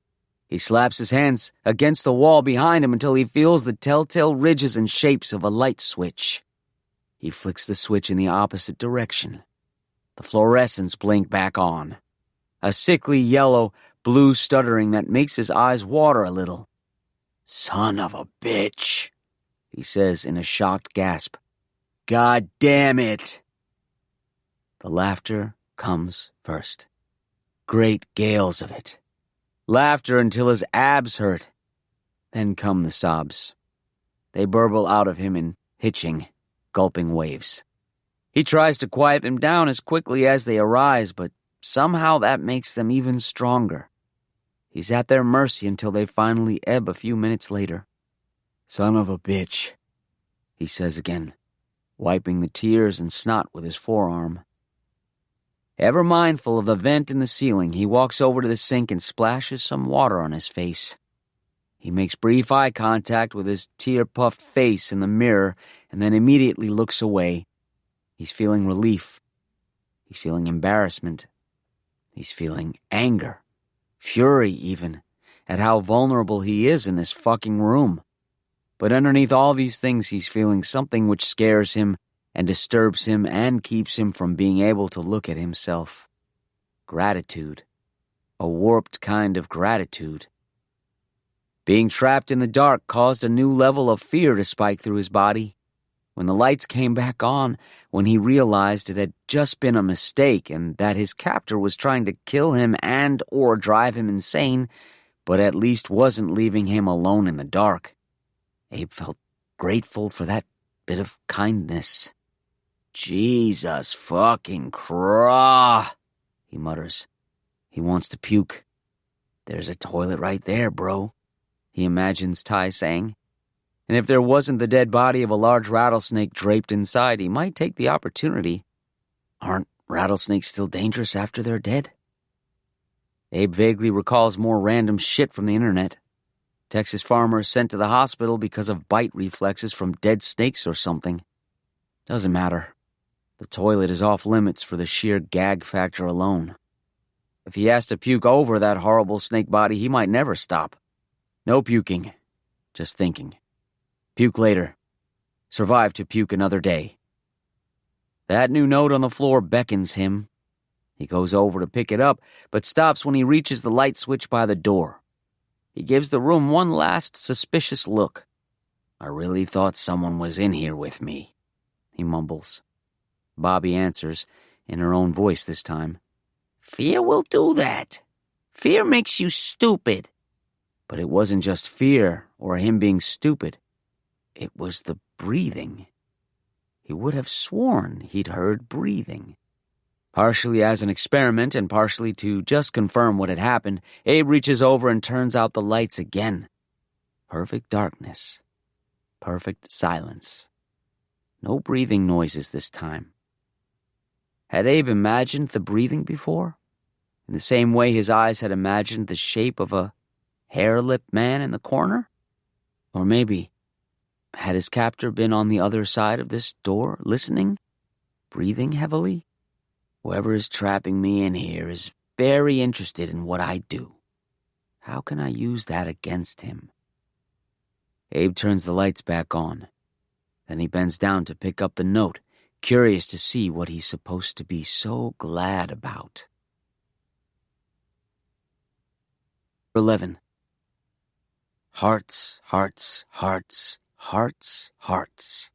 He slaps his hands against the wall behind him until he feels the telltale ridges and shapes of a light switch. He flicks the switch in the opposite direction. The fluorescents blink back on. A sickly yellow, blue stuttering that makes his eyes water a little. Son of a bitch, he says in a shocked gasp. God damn it! The laughter comes first. Great gales of it. Laughter until his abs hurt. Then come the sobs. They burble out of him in hitching, gulping waves. He tries to quiet them down as quickly as they arise, but somehow that makes them even stronger. He's at their mercy until they finally ebb a few minutes later. Son of a bitch, he says again, wiping the tears and snot with his forearm. Ever mindful of the vent in the ceiling, he walks over to the sink and splashes some water on his face. He makes brief eye contact with his tear-puffed face in the mirror and then immediately looks away. He's feeling relief. He's feeling embarrassment. He's feeling anger, fury even, at how vulnerable he is in this fucking room. But underneath all these things, he's feeling something which scares him and disturbs him and keeps him from being able to look at himself. Gratitude. A warped kind of gratitude. Being trapped in the dark caused a new level of fear to spike through his body. When the lights came back on, when he realized it had just been a mistake and that his captor was trying to kill him and or drive him insane, but at least wasn't leaving him alone in the dark, Abe felt grateful for that bit of kindness. Jesus fucking Christ, he mutters. He wants to puke. There's a toilet right there, bro, he imagines Ty saying. And if there wasn't the dead body of a large rattlesnake draped inside, he might take the opportunity. Aren't rattlesnakes still dangerous after they're dead? Abe vaguely recalls more random shit from the internet. Texas farmers sent to the hospital because of bite reflexes from dead snakes or something. Doesn't matter. The toilet is off limits for the sheer gag factor alone. If he has to puke over that horrible snake body, he might never stop. No puking. Just thinking. Puke later. Survive to puke another day. That new note on the floor beckons him. He goes over to pick it up, but stops when he reaches the light switch by the door. He gives the room one last suspicious look. I really thought someone was in here with me, he mumbles. Bobby answers, in her own voice this time. Fear will do that. Fear makes you stupid. But it wasn't just fear or him being stupid. It was the breathing. He would have sworn he'd heard breathing. Partially as an experiment and partially to just confirm what had happened, Abe reaches over and turns out the lights again. Perfect darkness. Perfect silence. No breathing noises this time. Had Abe imagined the breathing before? In the same way his eyes had imagined the shape of a hair-lipped man in the corner? Or maybe, had his captor been on the other side of this door, listening? Breathing heavily? Whoever is trapping me in here is very interested in what I do. How can I use that against him? Abe turns the lights back on. Then he bends down to pick up the note, curious to see what he's supposed to be so glad about. 11. Hearts, hearts, hearts, hearts, hearts.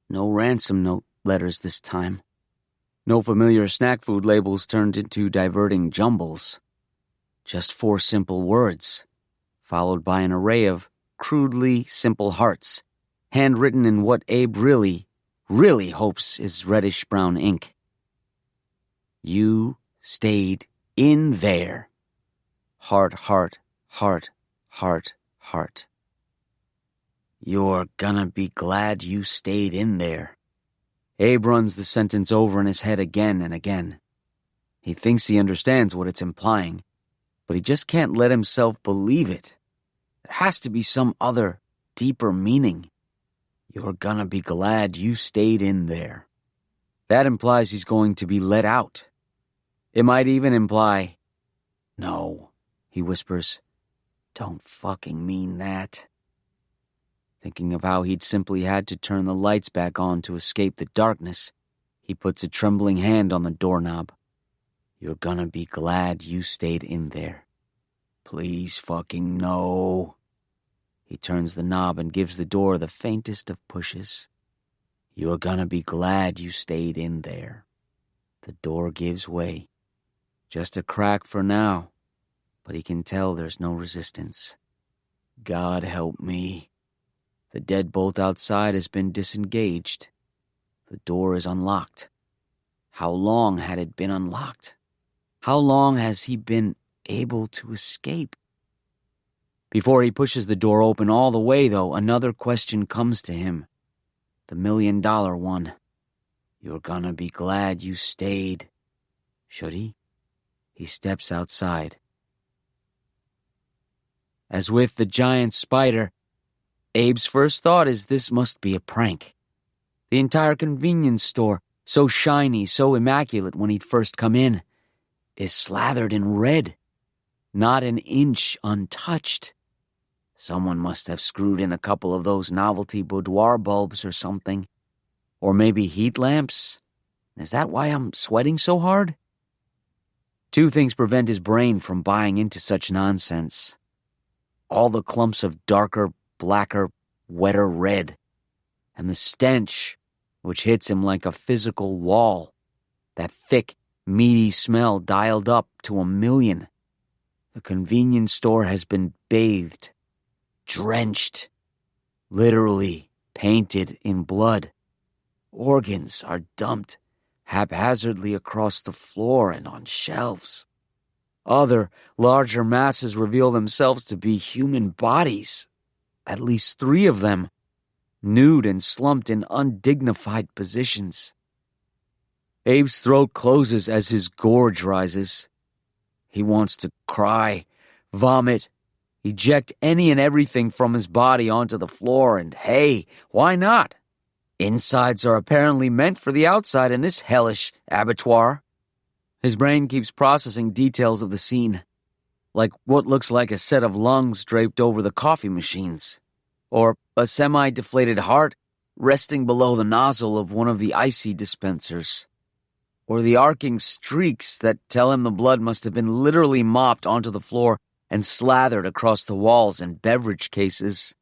No ransom note letters this time. No familiar snack food labels turned into diverting jumbles. Just 4 simple words, followed by an array of crudely simple hearts, handwritten in what Abe really hopes is reddish-brown ink. You stayed in there. Heart, heart, heart, heart, heart. You're gonna be glad you stayed in there. Abe runs the sentence over in his head again and again. He thinks he understands what it's implying, but he just can't let himself believe it. There has to be some other, deeper meaning. You're gonna be glad you stayed in there. That implies he's going to be let out. It might even imply, no, he whispers, don't fucking mean that. Thinking of how he'd simply had to turn the lights back on to escape the darkness, he puts a trembling hand on the doorknob. You're gonna be glad you stayed in there. Please fucking no. He turns the knob and gives the door the faintest of pushes. You're gonna be glad you stayed in there. The door gives way. Just a crack for now, but he can tell there's no resistance. God help me. The deadbolt outside has been disengaged. The door is unlocked. How long had it been unlocked? How long has he been able to escape? Before he pushes the door open all the way, though, another question comes to him. The $1 million one. You're gonna be glad you stayed. Should he? He steps outside. As with the giant spider, Abe's first thought is this must be a prank. The entire convenience store, so shiny, so immaculate when he'd first come in, is slathered in red, not an inch untouched. Someone must have screwed in a couple of those novelty boudoir bulbs or something. Or maybe heat lamps? Is that why I'm sweating so hard? Two things prevent his brain from buying into such nonsense. All the clumps of darker, blacker, wetter red, and the stench, which hits him like a physical wall. That thick, meaty smell dialed up to 1,000,000. The convenience store has been bathed, drenched, literally painted in blood. Organs are dumped haphazardly across the floor and on shelves. Other, larger masses reveal themselves to be human bodies, at least 3 of them, nude and slumped in undignified positions. Abe's throat closes as his gorge rises. He wants to cry, vomit, eject any and everything from his body onto the floor, and hey, why not? Insides are apparently meant for the outside in this hellish abattoir. His brain keeps processing details of the scene, like what looks like a set of lungs draped over the coffee machines, or a semi-deflated heart resting below the nozzle of one of the icy dispensers, or the arcing streaks that tell him the blood must have been literally mopped onto the floor and slathered across the walls and beverage cases.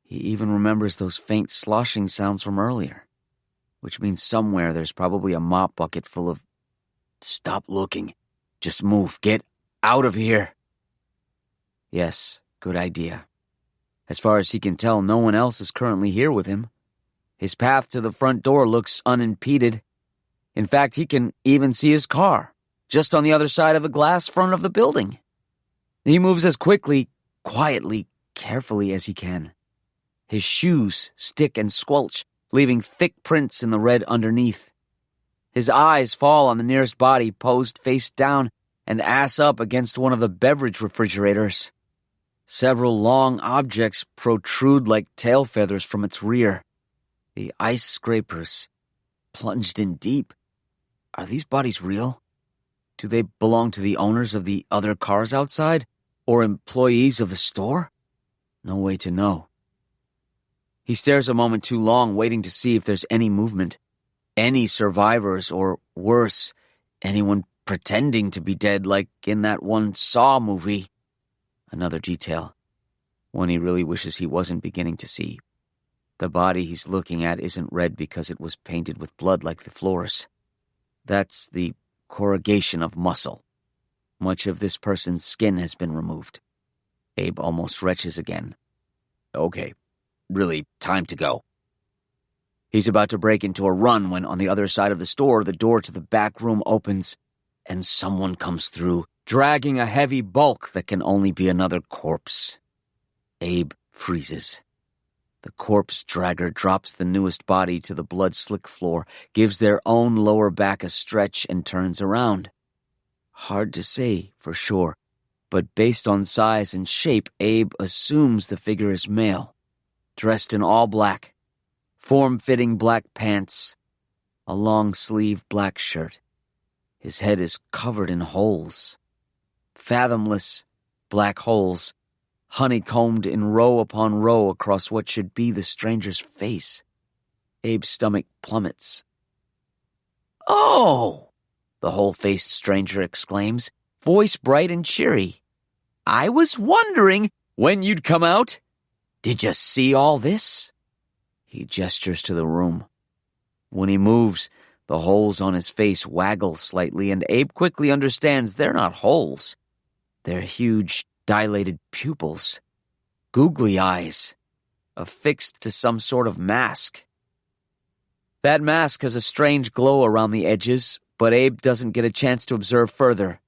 He even remembers those faint sloshing sounds from earlier, which means somewhere there's probably a mop bucket full of... Stop looking. Just move. Get out of here. Yes, good idea. As far as he can tell, no one else is currently here with him. His path to the front door looks unimpeded. In fact, he can even see his car, just on the other side of the glass front of the building. He moves as quickly, quietly, carefully as he can. His shoes stick and squelch, leaving thick prints in the red underneath. His eyes fall on the nearest body posed face down and ass up against one of the beverage refrigerators. Several long objects protrude like tail feathers from its rear. The ice scrapers, plunged in deep. Are these bodies real? Do they belong to the owners of the other cars outside, or employees of the store? No way to know. He stares a moment too long, waiting to see if there's any movement. Any survivors, or worse, anyone pretending to be dead like in that one Saw movie. Another detail. One he really wishes he wasn't beginning to see. The body he's looking at isn't red because it was painted with blood like the floors. That's the corrugation of muscle. Much of this person's skin has been removed. Abe almost retches again. Okay, really, time to go. He's about to break into a run when on the other side of the store, the door to the back room opens and someone comes through, dragging a heavy bulk that can only be another corpse. Abe freezes. The corpse dragger drops the newest body to the blood-slick floor, gives their own lower back a stretch, and turns around. Hard to say for sure, but based on size and shape, Abe assumes the figure is male, dressed in all black, form-fitting black pants, a long-sleeved black shirt. His head is covered in holes. Fathomless black holes, honeycombed in row upon row across what should be the stranger's face. Abe's stomach plummets. "Oh!" the whole-faced stranger exclaims, voice bright and cheery. "I was wondering when you'd come out. Did you see all this?" He gestures to the room. When he moves, the holes on his face waggle slightly, and Abe quickly understands they're not holes. They're huge, dilated pupils, googly eyes, affixed to some sort of mask. That mask has a strange glow around the edges, but Abe doesn't get a chance to observe further.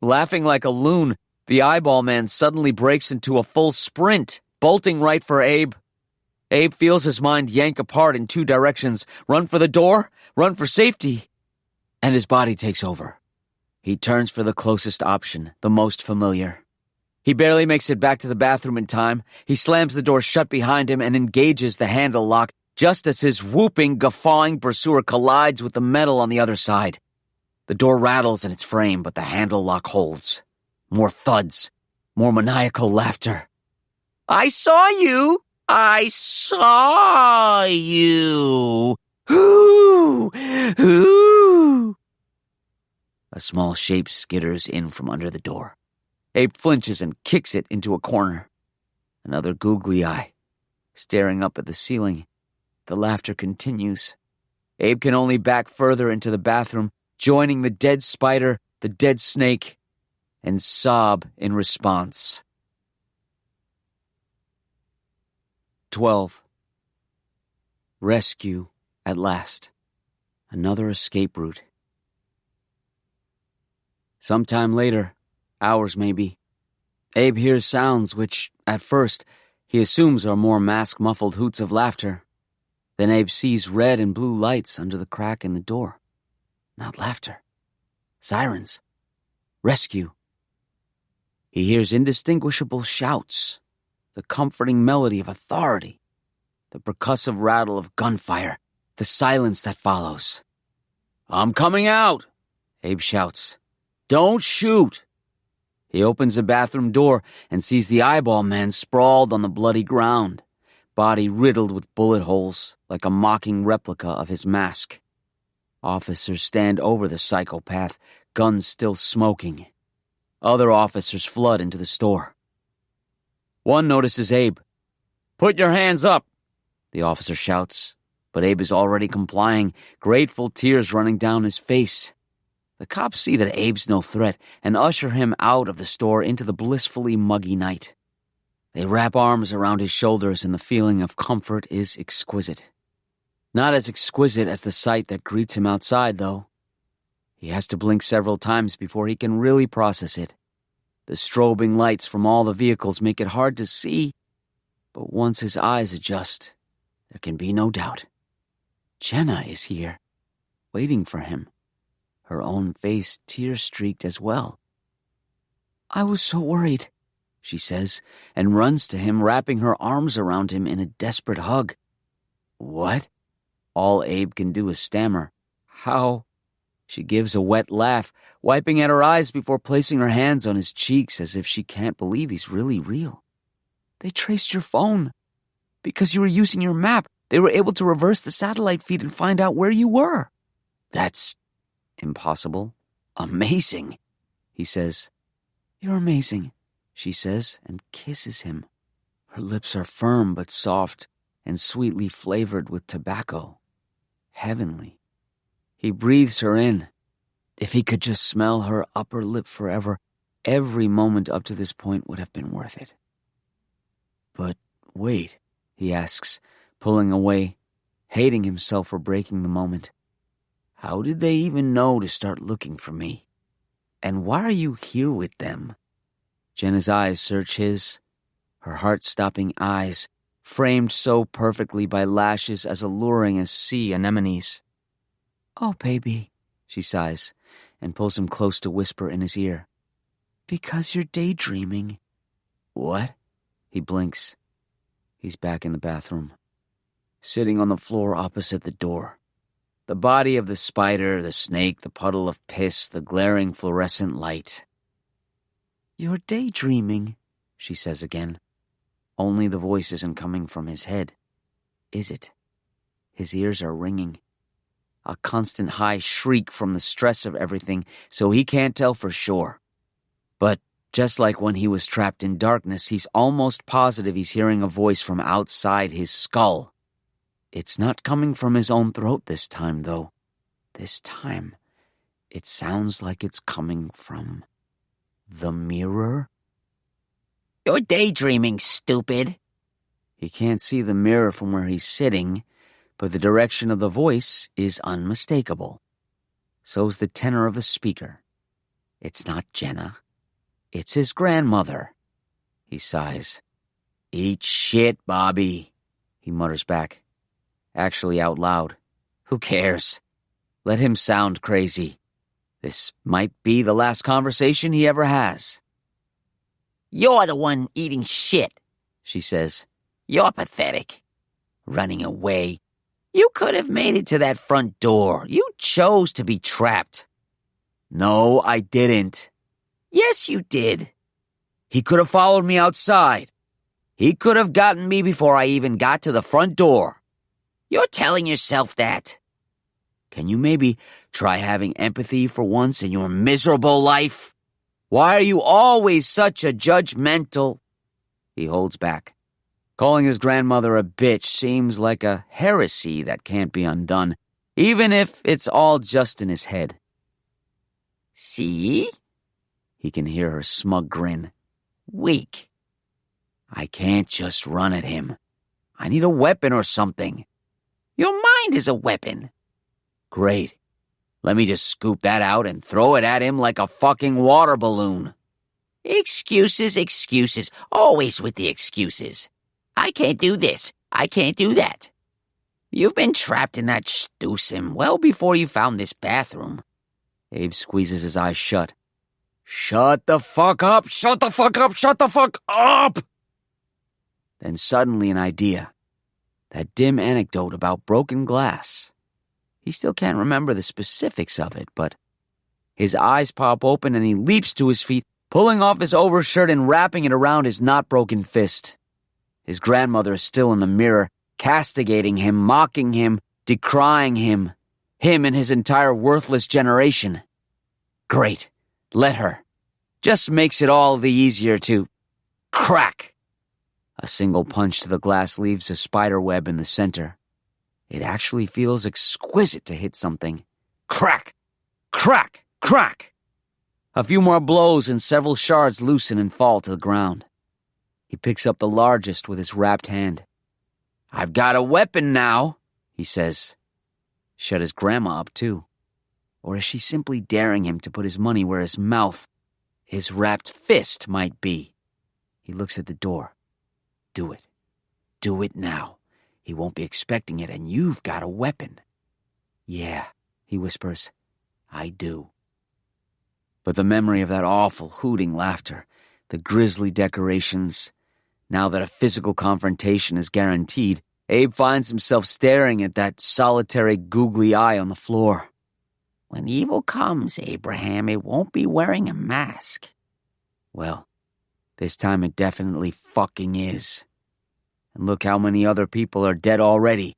Laughing like a loon, the eyeball man suddenly breaks into a full sprint, bolting right for Abe. Abe feels his mind yank apart in 2 directions, run for the door, run for safety, and his body takes over. He turns for the closest option, the most familiar. He barely makes it back to the bathroom in time. He slams the door shut behind him and engages the handle lock just as his whooping, guffawing pursuer collides with the metal on the other side. The door rattles in its frame, but the handle lock holds. More thuds, more maniacal laughter. I saw you! I saw you! Hoo! Hoo! A small shape skitters in from under the door. Abe flinches and kicks it into a corner. Another googly eye, staring up at the ceiling. The laughter continues. Abe can only back further into the bathroom, joining the dead spider, the dead snake, and sob in response. 12. Rescue, at last. Another escape route. Sometime later, hours maybe, Abe hears sounds which, at first, he assumes are more mask-muffled hoots of laughter. Then Abe sees red and blue lights under the crack in the door. Not laughter. Sirens. Rescue. He hears indistinguishable shouts, the comforting melody of authority, the percussive rattle of gunfire, the silence that follows. "I'm coming out," Abe shouts. "Don't shoot." He opens the bathroom door and sees the eyeball man sprawled on the bloody ground, body riddled with bullet holes, like a mocking replica of his mask. Officers stand over the psychopath, guns still smoking. Other officers flood into the store. One notices Abe. "Put your hands up," the officer shouts, but Abe is already complying, grateful tears running down his face. The cops see that Abe's no threat and usher him out of the store into the blissfully muggy night. They wrap arms around his shoulders, and the feeling of comfort is exquisite. Not as exquisite as the sight that greets him outside, though. He has to blink several times before he can really process it. The strobing lights from all the vehicles make it hard to see, but once his eyes adjust, there can be no doubt. Jenna is here, waiting for him, her own face tear-streaked as well. "I was so worried," she says, and runs to him, wrapping her arms around him in a desperate hug. "What?" All Abe can do is stammer. "How?" She gives a wet laugh, wiping at her eyes before placing her hands on his cheeks as if she can't believe he's really real. "They traced your phone. Because you were using your map, they were able to reverse the satellite feed and find out where you were." "That's impossible. Amazing," he says. "You're amazing," she says, and kisses him. Her lips are firm but soft and sweetly flavored with tobacco. Heavenly. He breathes her in. If he could just smell her upper lip forever, every moment up to this point would have been worth it. "But wait," he asks, pulling away, hating himself for breaking the moment. "How did they even know to start looking for me? And why are you here with them?" Jenna's eyes search his, her heart-stopping eyes, framed so perfectly by lashes as alluring as sea anemones. "Oh, baby," she sighs, and pulls him close to whisper in his ear. "Because you're daydreaming." "What?" He blinks. He's back in the bathroom, sitting on the floor opposite the door. The body of the spider, the snake, the puddle of piss, the glaring fluorescent light. "You're daydreaming," she says again. Only the voice isn't coming from his head. Is it? His ears are ringing. A constant high shriek from the stress of everything, so he can't tell for sure. But just like when he was trapped in darkness, he's almost positive he's hearing a voice from outside his skull. It's not coming from his own throat this time, though. This time, it sounds like it's coming from the mirror. "You're daydreaming, stupid." He can't see the mirror from where he's sitting, but the direction of the voice is unmistakable. So's the tenor of the speaker. It's not Jenna. It's his grandmother. He sighs. "Eat shit, Bobby," he mutters back. Actually out loud. Who cares? Let him sound crazy. This might be the last conversation he ever has. "You're the one eating shit," she says. "You're pathetic. Running away. You could have made it to that front door. You chose to be trapped." "No, I didn't." "Yes, you did." "He could have followed me outside." He could have gotten me before I even got to the front door. You're telling yourself that. Can you maybe try having empathy for once in your miserable life? Why are you always such a judgmental? He holds back. Calling his grandmother a bitch seems like a heresy that can't be undone, even if it's all just in his head. See? He can hear her smug grin. Weak. I can't just run at him. I need a weapon or something. Your mind is a weapon. Great. Let me just scoop that out and throw it at him like a fucking water balloon. Excuses, excuses. Always with the excuses. I can't do this. I can't do that. You've been trapped in that stoosim well before you found this bathroom. Abe squeezes his eyes shut. Shut the fuck up! Shut the fuck up! Shut the fuck up! Then suddenly an idea. That dim anecdote about broken glass. He still can't remember the specifics of it, but his eyes pop open and he leaps to his feet, pulling off his overshirt and wrapping it around his not-broken fist. His grandmother is still in the mirror, castigating him, mocking him, decrying him and his entire worthless generation. Great. Let her. Just makes it all the easier to crack. A single punch to the glass leaves a spider web in the center. It actually feels exquisite to hit something. Crack! Crack! Crack! A few more blows and several shards loosen and fall to the ground. He picks up the largest with his wrapped hand. I've got a weapon now, he says. Shut his grandma up, too. Or is she simply daring him to put his money where his mouth, his wrapped fist, might be? He looks at the door. Do it. Do it now. He won't be expecting it, and you've got a weapon. Yeah, he whispers. I do. But the memory of that awful hooting laughter, the grisly decorations, now that a physical confrontation is guaranteed, Abe finds himself staring at that solitary googly eye on the floor. When evil comes, Abraham, it won't be wearing a mask. Well, this time it definitely fucking is. And look how many other people are dead already.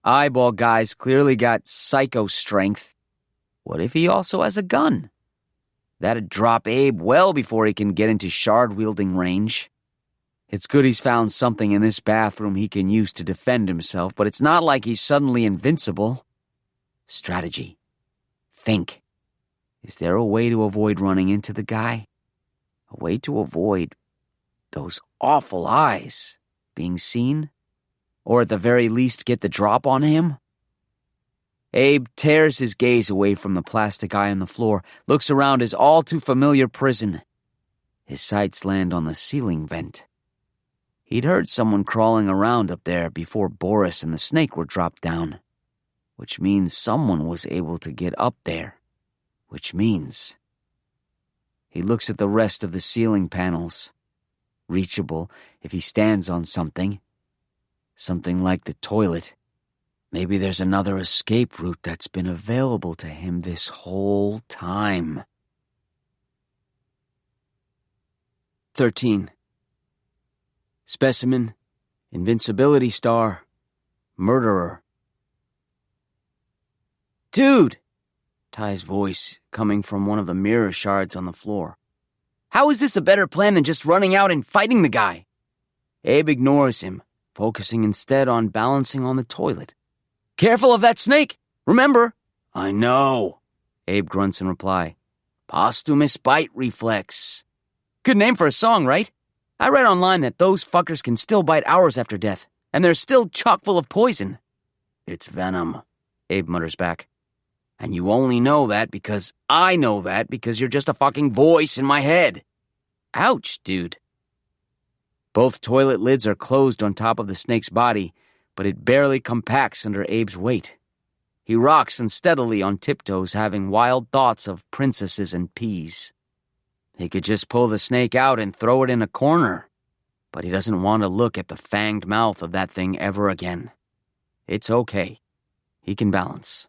Eyeball guy's clearly got psycho strength. What if he also has a gun? That'd drop Abe well before he can get into shard-wielding range. It's good he's found something in this bathroom he can use to defend himself, but it's not like he's suddenly invincible. Strategy. Think. Is there a way to avoid running into the guy? A way to avoid those awful eyes being seen? Or at the very least get the drop on him? Abe tears his gaze away from the plastic eye on the floor, looks around his all-too-familiar prison. His sights land on the ceiling vent. He'd heard someone crawling around up there before Boris and the snake were dropped down. Which means someone was able to get up there. Which means... He looks at the rest of the ceiling panels. Reachable if he stands on something. Something like the toilet. Maybe there's another escape route that's been available to him this whole time. 13. Specimen, invincibility star, murderer. Dude! Ty's voice coming from one of the mirror shards on the floor. How is this a better plan than just running out and fighting the guy? Abe ignores him, focusing instead on balancing on the toilet. Careful of that snake! Remember! I know, Abe grunts in reply. Posthumous bite reflex. Good name for a song, right? I read online that those fuckers can still bite hours after death, and they're still chock full of poison. It's venom, Abe mutters back. And you only know that because I know that because you're just a fucking voice in my head. Ouch, dude. Both toilet lids are closed on top of the snake's body, but it barely compacts under Abe's weight. He rocks unsteadily on tiptoes, having wild thoughts of princesses and peas. He could just pull the snake out and throw it in a corner, but he doesn't want to look at the fanged mouth of that thing ever again. It's okay. He can balance.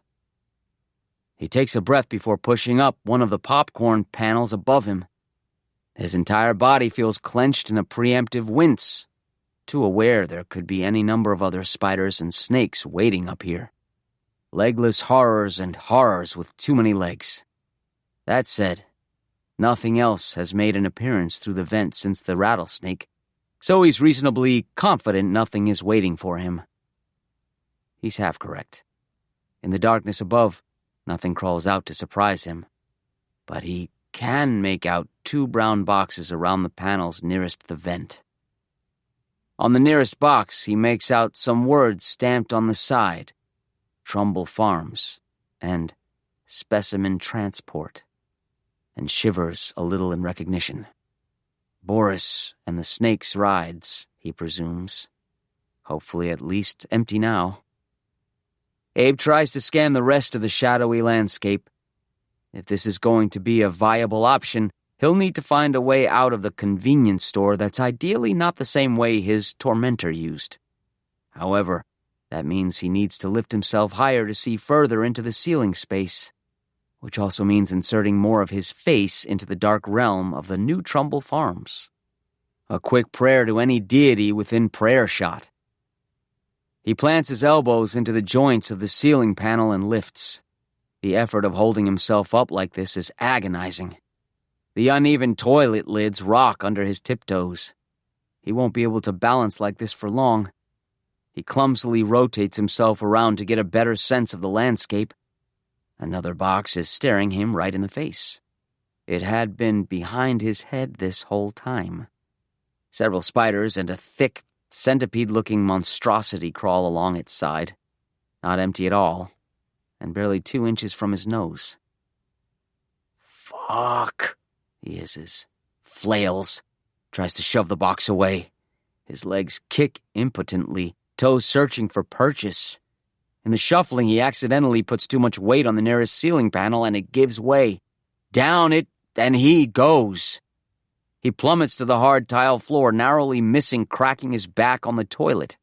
He takes a breath before pushing up one of the popcorn panels above him. His entire body feels clenched in a preemptive wince. too aware there could be any number of other spiders and snakes waiting up here. Legless horrors and horrors with too many legs. That said, nothing else has made an appearance through the vent since the rattlesnake, so he's reasonably confident nothing is waiting for him. He's half correct. In the darkness above, nothing crawls out to surprise him. But he can make out 2 brown boxes around the panels nearest the vent. On the nearest box, he makes out some words stamped on the side: Trumbull Farms and Specimen Transport, and shivers a little in recognition. Boris and the snake's rides, he presumes. Hopefully at least empty now. Abe tries to scan the rest of the shadowy landscape. If this is going to be a viable option, he'll need to find a way out of the convenience store that's ideally not the same way his tormentor used. However, that means he needs to lift himself higher to see further into the ceiling space, which also means inserting more of his face into the dark realm of the new Trumbull Farms. A quick prayer to any deity within prayer shot. He plants his elbows into the joints of the ceiling panel and lifts. The effort of holding himself up like this is agonizing. The uneven toilet lids rock under his tiptoes. He won't be able to balance like this for long. He clumsily rotates himself around to get a better sense of the landscape. Another box is staring him right in the face. It had been behind his head this whole time. Several spiders and a thick, centipede-looking monstrosity crawl along its side, not empty at all, and barely 2 inches from his nose. "Fuck," he hisses, flails, tries to shove the box away. His legs kick impotently, toes searching for purchase. In the shuffling, he accidentally puts too much weight on the nearest ceiling panel and it gives way. Down it, and he goes. He plummets to the hard tile floor, narrowly missing cracking his back on the toilet.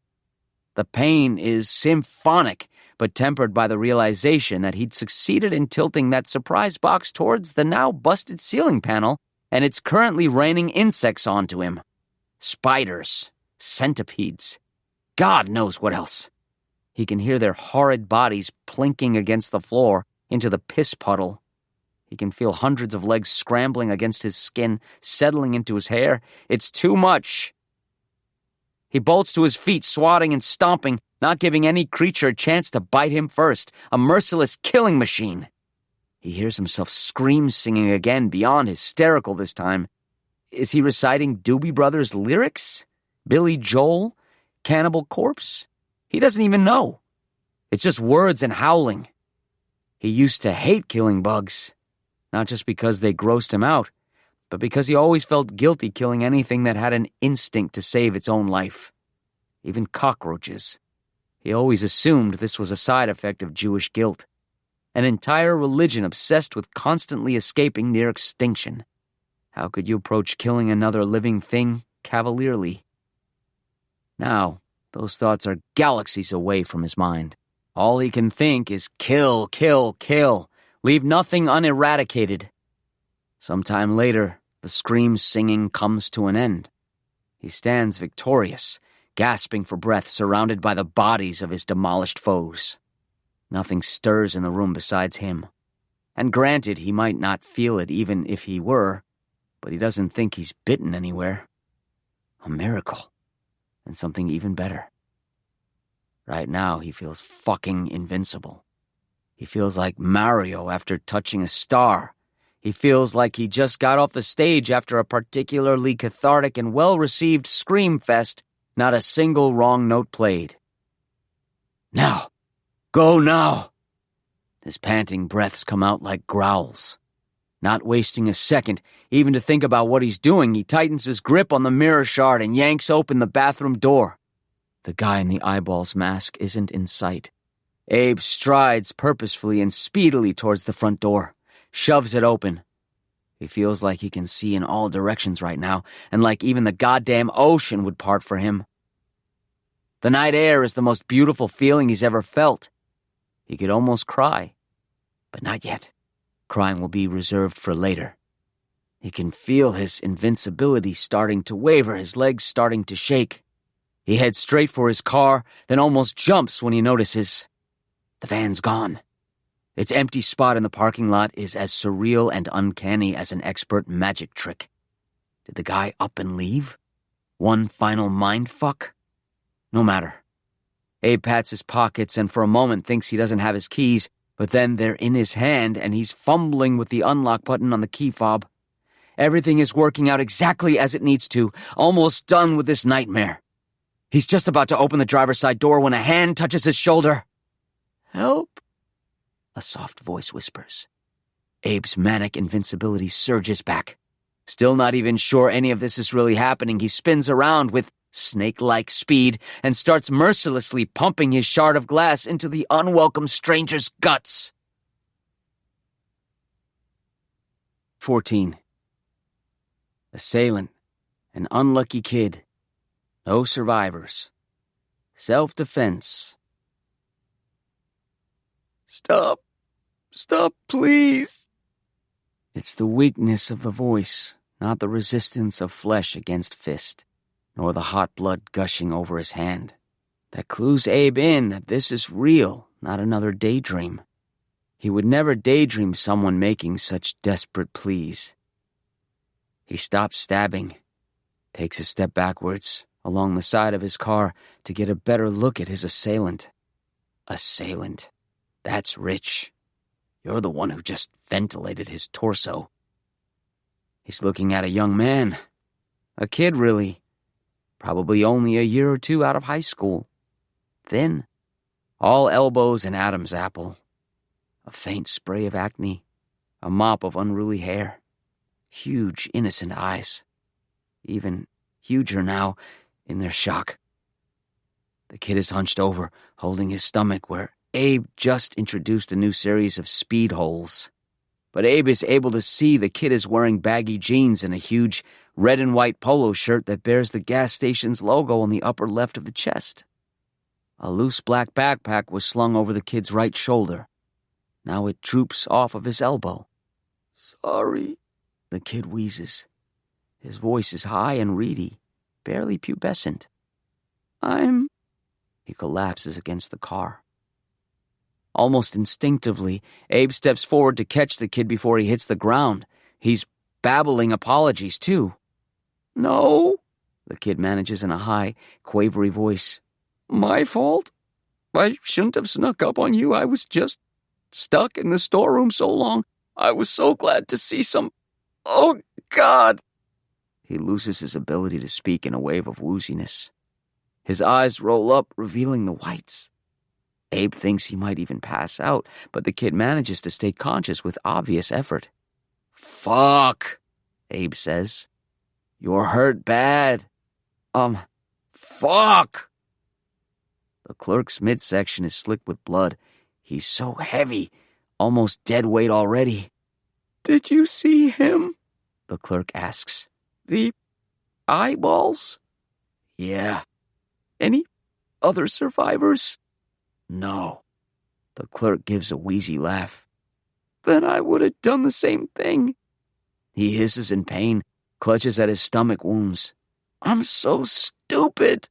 The pain is symphonic, but tempered by the realization that he'd succeeded in tilting that surprise box towards the now busted ceiling panel, and it's currently raining insects onto him. Spiders, centipedes, God knows what else. He can hear their horrid bodies plinking against the floor into the piss puddle. He can feel hundreds of legs scrambling against his skin, settling into his hair. It's too much. He bolts to his feet, swatting and stomping, not giving any creature a chance to bite him first. A merciless killing machine. He hears himself scream singing again, beyond hysterical this time. Is he reciting Doobie Brothers lyrics? Billy Joel? Cannibal Corpse? He doesn't even know. It's just words and howling. He used to hate killing bugs. Not just because they grossed him out, but because he always felt guilty killing anything that had an instinct to save its own life. Even cockroaches. He always assumed this was a side effect of Jewish guilt. An entire religion obsessed with constantly escaping near extinction. How could you approach killing another living thing cavalierly? Now, those thoughts are galaxies away from his mind. All he can think is kill, kill, kill. Leave nothing uneradicated. Sometime later, the scream-singing comes to an end. He stands victorious, gasping for breath, surrounded by the bodies of his demolished foes. Nothing stirs in the room besides him. And granted, he might not feel it even if he were, but he doesn't think he's bitten anywhere. A miracle. And something even better. Right now, he feels fucking invincible. He feels like Mario after touching a star. He feels like he just got off the stage after a particularly cathartic and well-received scream fest, not a single wrong note played. Now! Go now! His panting breaths come out like growls. Not wasting a second, even to think about what he's doing, he tightens his grip on the mirror shard and yanks open the bathroom door. The guy in the eyeballs mask isn't in sight. Abe strides purposefully and speedily towards the front door, shoves it open. He feels like he can see in all directions right now, and like even the goddamn ocean would part for him. The night air is the most beautiful feeling he's ever felt. He could almost cry, but not yet. Crying will be reserved for later. He can feel his invincibility starting to waver, his legs starting to shake. He heads straight for his car, then almost jumps when he notices the van's gone. Its empty spot in the parking lot is as surreal and uncanny as an expert magic trick. Did the guy up and leave? One final mindfuck? No matter. Abe pats his pockets and for a moment thinks he doesn't have his keys, but then they're in his hand and he's fumbling with the unlock button on the key fob. Everything is working out exactly as it needs to, almost done with this nightmare. He's just about to open the driver's side door when a hand touches his shoulder. "Help," a soft voice whispers. Abe's manic invincibility surges back. Still not even sure any of this is really happening, he spins around with snake-like speed and starts mercilessly pumping his shard of glass into the unwelcome stranger's guts. 14. Assailant. An unlucky kid. No survivors. Self-defense. "Stop. Stop, please." It's the weakness of the voice, not the resistance of flesh against fist, nor the hot blood gushing over his hand, that clues Abe in that this is real, not another daydream. He would never daydream someone making such desperate pleas. He stops stabbing, takes a step backwards along the side of his car to get a better look at his assailant. Assailant. That's rich. You're the one who just ventilated his torso. He's looking at a young man. A kid, really. Probably only a year or two out of high school. Thin. All elbows and Adam's apple. A faint spray of acne. A mop of unruly hair. Huge, innocent eyes. Even huger now in their shock. The kid is hunched over, holding his stomach where Abe just introduced a new series of speed holes. But Abe is able to see the kid is wearing baggy jeans and a huge red and white polo shirt that bears the gas station's logo on the upper left of the chest. A loose black backpack was slung over the kid's right shoulder. Now it droops off of his elbow. "Sorry," the kid wheezes. His voice is high and reedy, barely pubescent. He collapses against the car. Almost instinctively, Abe steps forward to catch the kid before he hits the ground. He's babbling apologies, too. "No," the kid manages in a high, quavery voice. "My fault. I shouldn't have snuck up on you. I was just stuck in the storeroom so long. I was so glad to see some... Oh, God!" He loses his ability to speak in a wave of wooziness. His eyes roll up, revealing the whites. Abe thinks he might even pass out, but the kid manages to stay conscious with obvious effort. "Fuck," Abe says. "You're hurt bad. Fuck." The clerk's midsection is slick with blood. He's so heavy, almost dead weight already. "Did you see him?" the clerk asks. "The eyeballs?" "Yeah." "Any other survivors?" "No." The clerk gives a wheezy laugh. "Then I would have done the same thing." He hisses in pain, clutches at his stomach wounds. "I'm so stupid.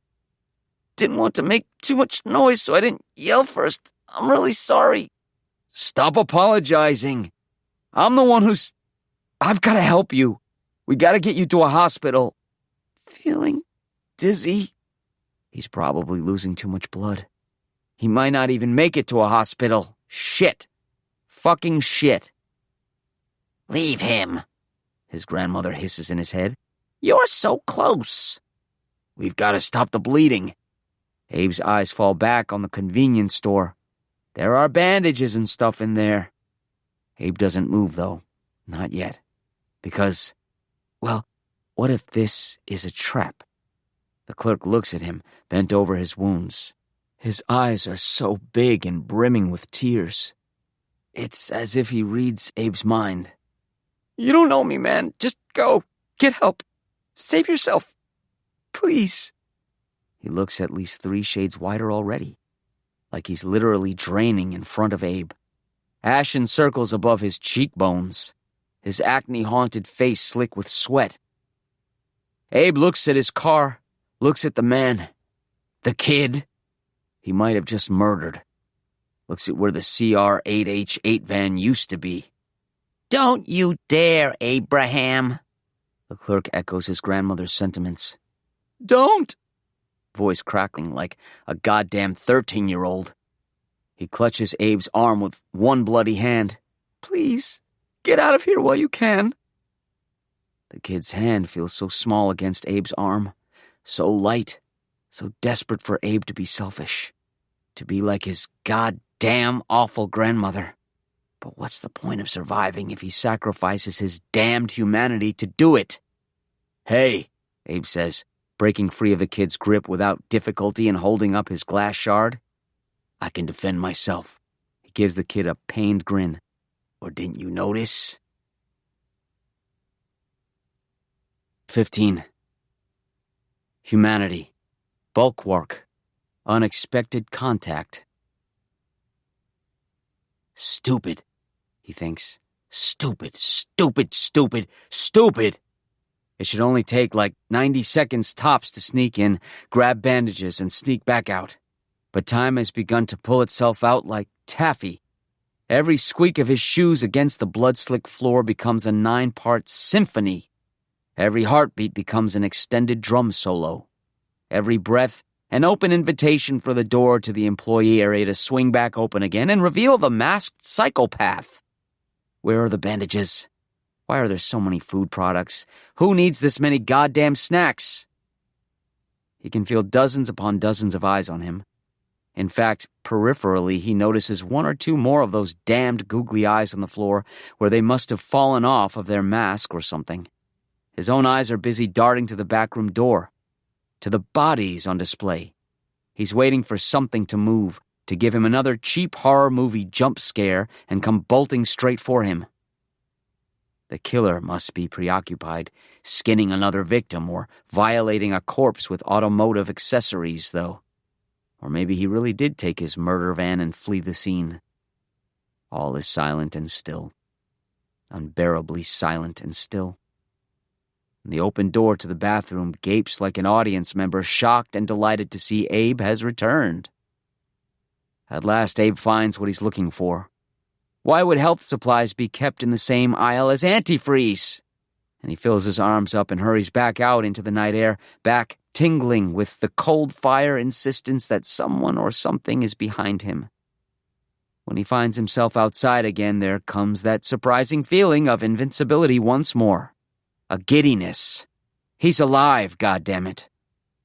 Didn't want to make too much noise, so I didn't yell first. I'm really sorry." "Stop apologizing. I'm the one who's... I've got to help you. We got to get you to a hospital." "Feeling dizzy." He's probably losing too much blood. He might not even make it to a hospital. Shit. Fucking shit. "Leave him," his grandmother hisses in his head. "You're so close." "We've got to stop the bleeding." Abe's eyes fall back on the convenience store. There are bandages and stuff in there. Abe doesn't move, though. Not yet. Because, well, what if this is a trap? The clerk looks at him, bent over his wounds. His eyes are so big and brimming with tears. It's as if he reads Abe's mind. "You don't know me, man. Just go. Get help. Save yourself. Please." He looks at least 3 shades whiter already. Like he's literally draining in front of Abe. Ashen circles above his cheekbones. His acne-haunted face slick with sweat. Abe looks at his car, looks at the man. The kid he might have just murdered. Looks at where the CR8H8 van used to be. Don't you dare, Abraham. The clerk echoes his grandmother's sentiments. Don't! Voice crackling like a goddamn 13-year-old. He clutches Abe's arm with one bloody hand. Please, get out of here while you can. The kid's hand feels so small against Abe's arm, so light, so desperate for Abe to be selfish, to be like his goddamn awful grandmother. But what's the point of surviving if he sacrifices his damned humanity to do it? Hey, Abe says, breaking free of the kid's grip without difficulty and holding up his glass shard. I can defend myself. He gives the kid a pained grin. Or didn't you notice? 15. Humanity. Bulwark. Unexpected contact. Stupid, he thinks. Stupid, stupid, stupid, stupid. It should only take like 90 seconds tops to sneak in, grab bandages, and sneak back out. But time has begun to pull itself out like taffy. Every squeak of his shoes against the blood-slick floor becomes a 9-part symphony. Every heartbeat becomes an extended drum solo. Every breath, an open invitation for the door to the employee area to swing back open again and reveal the masked psychopath. Where are the bandages? Why are there so many food products? Who needs this many goddamn snacks? He can feel dozens upon dozens of eyes on him. In fact, peripherally, he notices one or two more of those damned googly eyes on the floor where they must have fallen off of their mask or something. His own eyes are busy darting to the backroom door, to the bodies on display. He's waiting for something to move, to give him another cheap horror movie jump scare and come bolting straight for him. The killer must be preoccupied, skinning another victim or violating a corpse with automotive accessories, though. Or maybe he really did take his murder van and flee the scene. All is silent and still. Unbearably silent and still. The open door to the bathroom gapes like an audience member shocked and delighted to see Abe has returned. At last Abe finds what he's looking for. Why would health supplies be kept in the same aisle as antifreeze? And he fills his arms up and hurries back out into the night air, back tingling with the cold fire insistence that someone or something is behind him. When he finds himself outside again, there comes that surprising feeling of invincibility once more. A giddiness. He's alive, goddammit.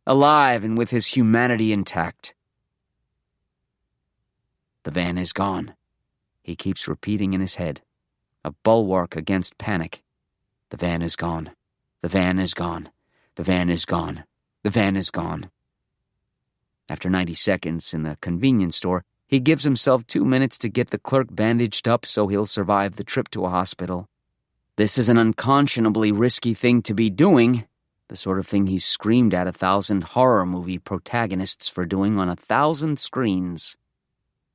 Alive and with his humanity intact. The van is gone. He keeps repeating in his head. A bulwark against panic. The van is gone. The van is gone. The van is gone. The van is gone. After 90 seconds in the convenience store, he gives himself 2 minutes to get the clerk bandaged up so he'll survive the trip to a hospital. This is an unconscionably risky thing to be doing, the sort of thing he's screamed at 1,000 horror movie protagonists for doing on 1,000 screens.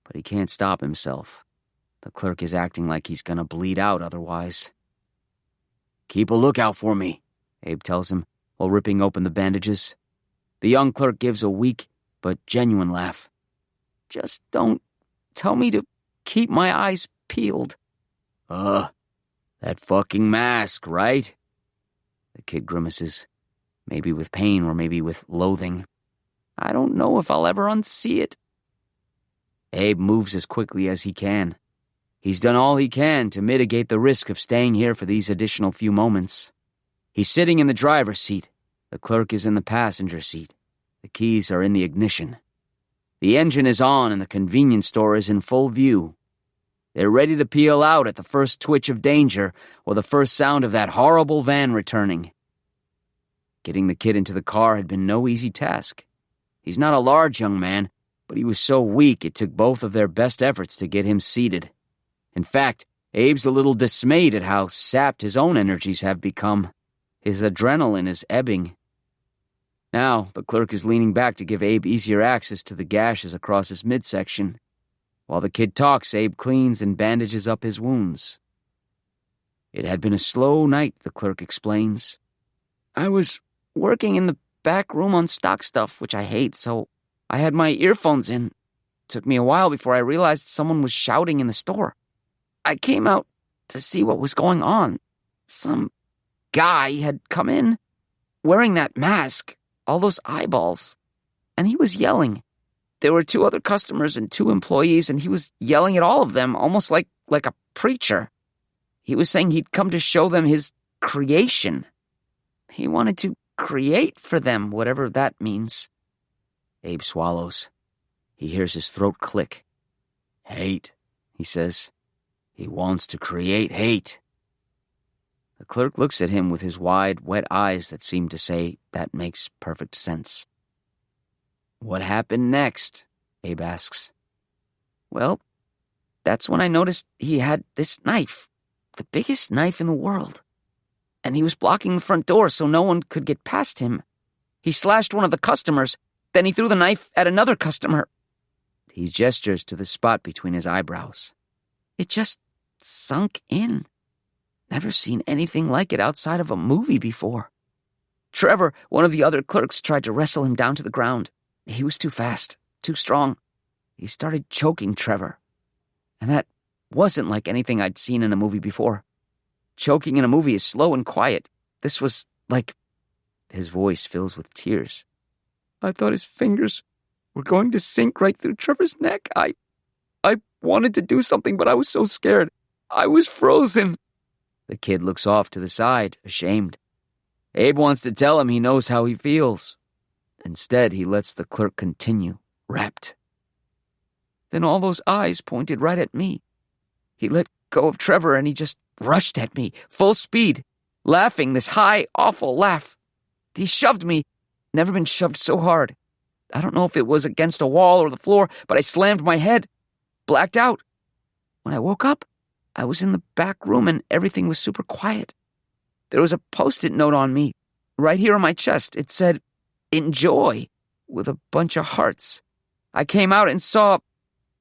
But he can't stop himself. The clerk is acting like he's gonna bleed out otherwise. Keep a lookout for me, Abe tells him, while ripping open the bandages. The young clerk gives a weak but genuine laugh. Just don't tell me to keep my eyes peeled. That fucking mask, right? The kid grimaces, maybe with pain or maybe with loathing. I don't know if I'll ever unsee it. Abe moves as quickly as he can. He's done all he can to mitigate the risk of staying here for these additional few moments. He's sitting in the driver's seat. The clerk is in the passenger seat. The keys are in the ignition. The engine is on and the convenience store is in full view. They're ready to peel out at the first twitch of danger or the first sound of that horrible van returning. Getting the kid into the car had been no easy task. He's not a large young man, but he was so weak it took both of their best efforts to get him seated. In fact, Abe's a little dismayed at how sapped his own energies have become. His adrenaline is ebbing. Now, the clerk is leaning back to give Abe easier access to the gashes across his midsection. While the kid talks, Abe cleans and bandages up his wounds. It had been a slow night, the clerk explains. I was working in the back room on stock stuff, which I hate, so I had my earphones in. It took me a while before I realized someone was shouting in the store. I came out to see what was going on. Some guy had come in, wearing that mask, all those eyeballs, and he was yelling. There were 2 other customers and 2 employees, and he was yelling at all of them, almost like a preacher. He was saying he'd come to show them his creation. He wanted to create for them, whatever that means. Abe swallows. He hears his throat click. Hate, he says. He wants to create hate. The clerk looks at him with his wide, wet eyes that seem to say, that makes perfect sense. What happened next? Abe asks. Well, that's when I noticed he had this knife, the biggest knife in the world. And he was blocking the front door so no one could get past him. He slashed one of the customers, then he threw the knife at another customer. He gestures to the spot between his eyebrows. It just sunk in. Never seen anything like it outside of a movie before. Trevor, one of the other clerks, tried to wrestle him down to the ground. He was too fast, too strong. He started choking Trevor. And that wasn't like anything I'd seen in a movie before. Choking in a movie is slow and quiet. This was like... His voice fills with tears. I thought his fingers were going to sink right through Trevor's neck. I wanted to do something, but I was so scared. I was frozen. The kid looks off to the side, ashamed. Abe wants to tell him he knows how he feels. Instead, he lets the clerk continue, rapt. Then all those eyes pointed right at me. He let go of Trevor and he just rushed at me, full speed, laughing, this high, awful laugh. He shoved me. Never been shoved so hard. I don't know if it was against a wall or the floor, but I slammed my head. Blacked out. When I woke up, I was in the back room and everything was super quiet. There was a Post-it note on me, right here on my chest. It said, "Enjoy," with a bunch of hearts. I came out and saw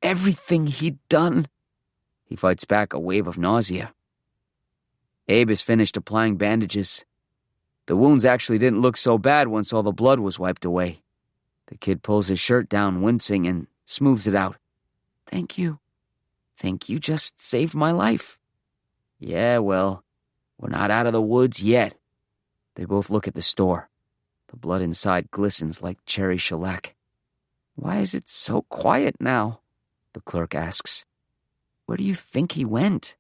everything he'd done. He fights back a wave of nausea. Abe is finished applying bandages. The wounds actually didn't look so bad once all the blood was wiped away. The kid pulls his shirt down, wincing, and smooths it out. Thank you. Think you just saved my life. Yeah, well, we're not out of the woods yet. They both look at the store. The blood inside glistens like cherry shellac. Why is it so quiet now? The clerk asks. Where do you think he went?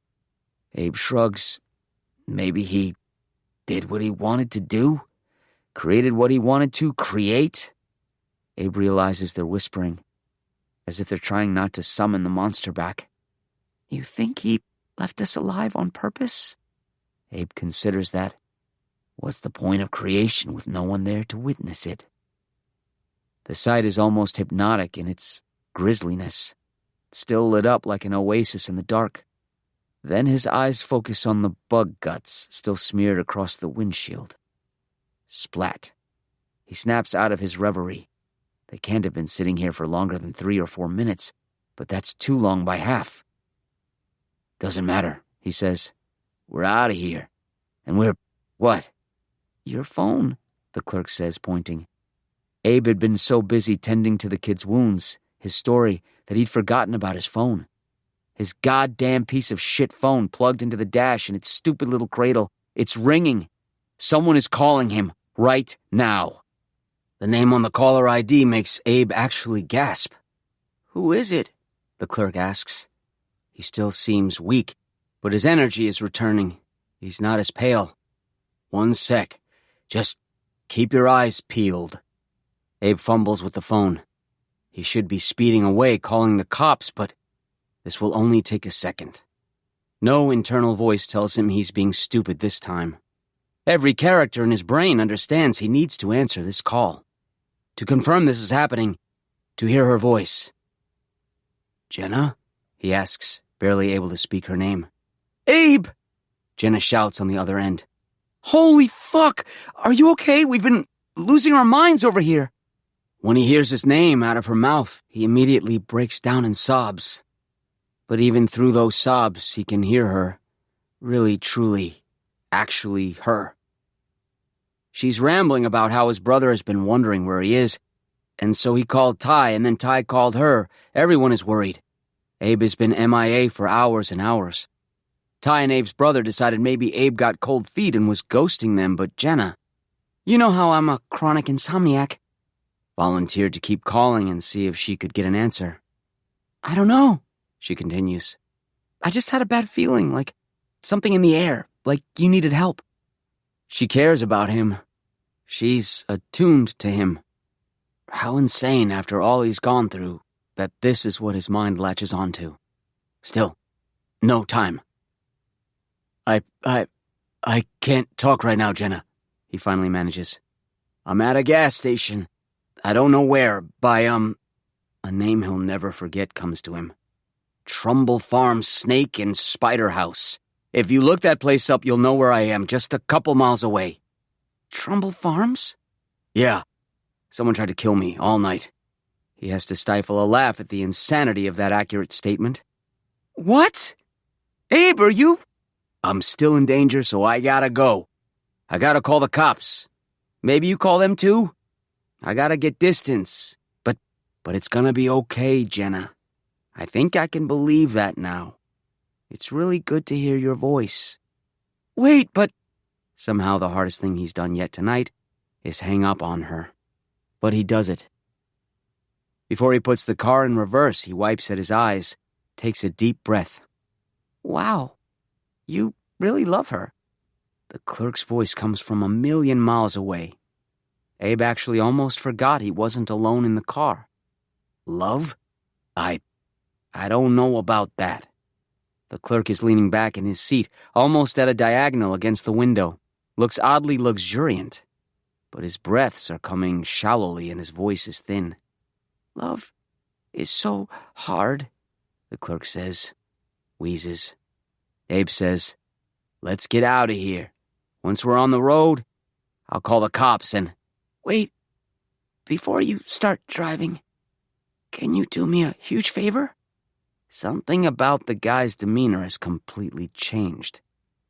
Abe shrugs. Maybe he did what he wanted to do? Created what he wanted to create? Abe realizes they're whispering, as if they're trying not to summon the monster back. You think he left us alive on purpose? Abe considers that. What's the point of creation with no one there to witness it? The sight is almost hypnotic in its grisliness, still lit up like an oasis in the dark. Then his eyes focus on the bug guts still smeared across the windshield. Splat. He snaps out of his reverie. They can't have been sitting here for longer than 3 or 4 minutes, but that's too long by half. Doesn't matter, he says. We're out of here. And we're... what? Your phone, the clerk says, pointing. Abe had been so busy tending to the kid's wounds, his story, that he'd forgotten about his phone. His goddamn piece of shit phone plugged into the dash in its stupid little cradle. It's ringing. Someone is calling him right now. The name on the caller ID makes Abe actually gasp. Who is it? The clerk asks. He still seems weak, but his energy is returning. He's not as pale. 1 sec. Just keep your eyes peeled. Abe fumbles with the phone. He should be speeding away, calling the cops, but this will only take a second. No internal voice tells him he's being stupid this time. Every character in his brain understands he needs to answer this call. To confirm this is happening, to hear her voice. Jenna? He asks, barely able to speak her name. Abe! Jenna shouts on the other end. Holy fuck! Are you okay? We've been losing our minds over here. When he hears his name out of her mouth, he immediately breaks down and sobs. But even through those sobs, he can hear her. Really, truly, actually her. She's rambling about how his brother has been wondering where he is, and so he called Ty, and then Ty called her. Everyone is worried. Abe has been MIA for hours and hours. Ty and Abe's brother decided maybe Abe got cold feet and was ghosting them, but Jenna, you know how I'm a chronic insomniac, volunteered to keep calling and see if she could get an answer. I don't know, she continues. I just had a bad feeling, like something in the air, like you needed help. She cares about him. She's attuned to him. How insane, after all he's gone through, that this is what his mind latches onto. Still, no time. I can't talk right now, Jenna, he finally manages. I'm at a gas station. I don't know where, by, a name he'll never forget comes to him. Trumbull Farm Snake and Spider House. If you look that place up, you'll know where I am, just a couple miles away. Trumbull Farms? Yeah. Someone tried to kill me all night. He has to stifle a laugh at the insanity of that accurate statement. What? Abe, are you? I'm still in danger, so I gotta go. I gotta call the cops. Maybe you call them too? I gotta get distance. But it's gonna be okay, Jenna. I think I can believe that now. It's really good to hear your voice. Wait, but... Somehow the hardest thing he's done yet tonight is hang up on her. But he does it. Before he puts the car in reverse, he wipes at his eyes, takes a deep breath. Wow, you really love her. The clerk's voice comes from a million miles away. Abe actually almost forgot he wasn't alone in the car. Love? I don't know about that. The clerk is leaning back in his seat, almost at a diagonal against the window. Looks oddly luxuriant. But his breaths are coming shallowly and his voice is thin. Love is so hard, the clerk says, wheezes. Abe says, let's get out of here. Once we're on the road, I'll call the cops and... Wait, before you start driving, can you do me a huge favor? Something about the guy's demeanor has completely changed,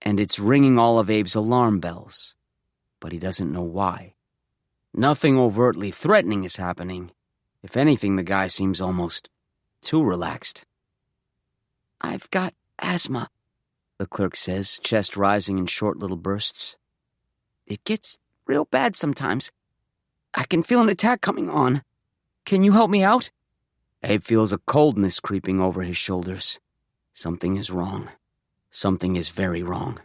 and it's ringing all of Abe's alarm bells. But he doesn't know why. Nothing overtly threatening is happening. If anything, the guy seems almost too relaxed. I've got asthma, the clerk says, chest rising in short little bursts. It gets real bad sometimes. I can feel an attack coming on. Can you help me out? Abe feels a coldness creeping over his shoulders. Something is wrong. Something is very wrong.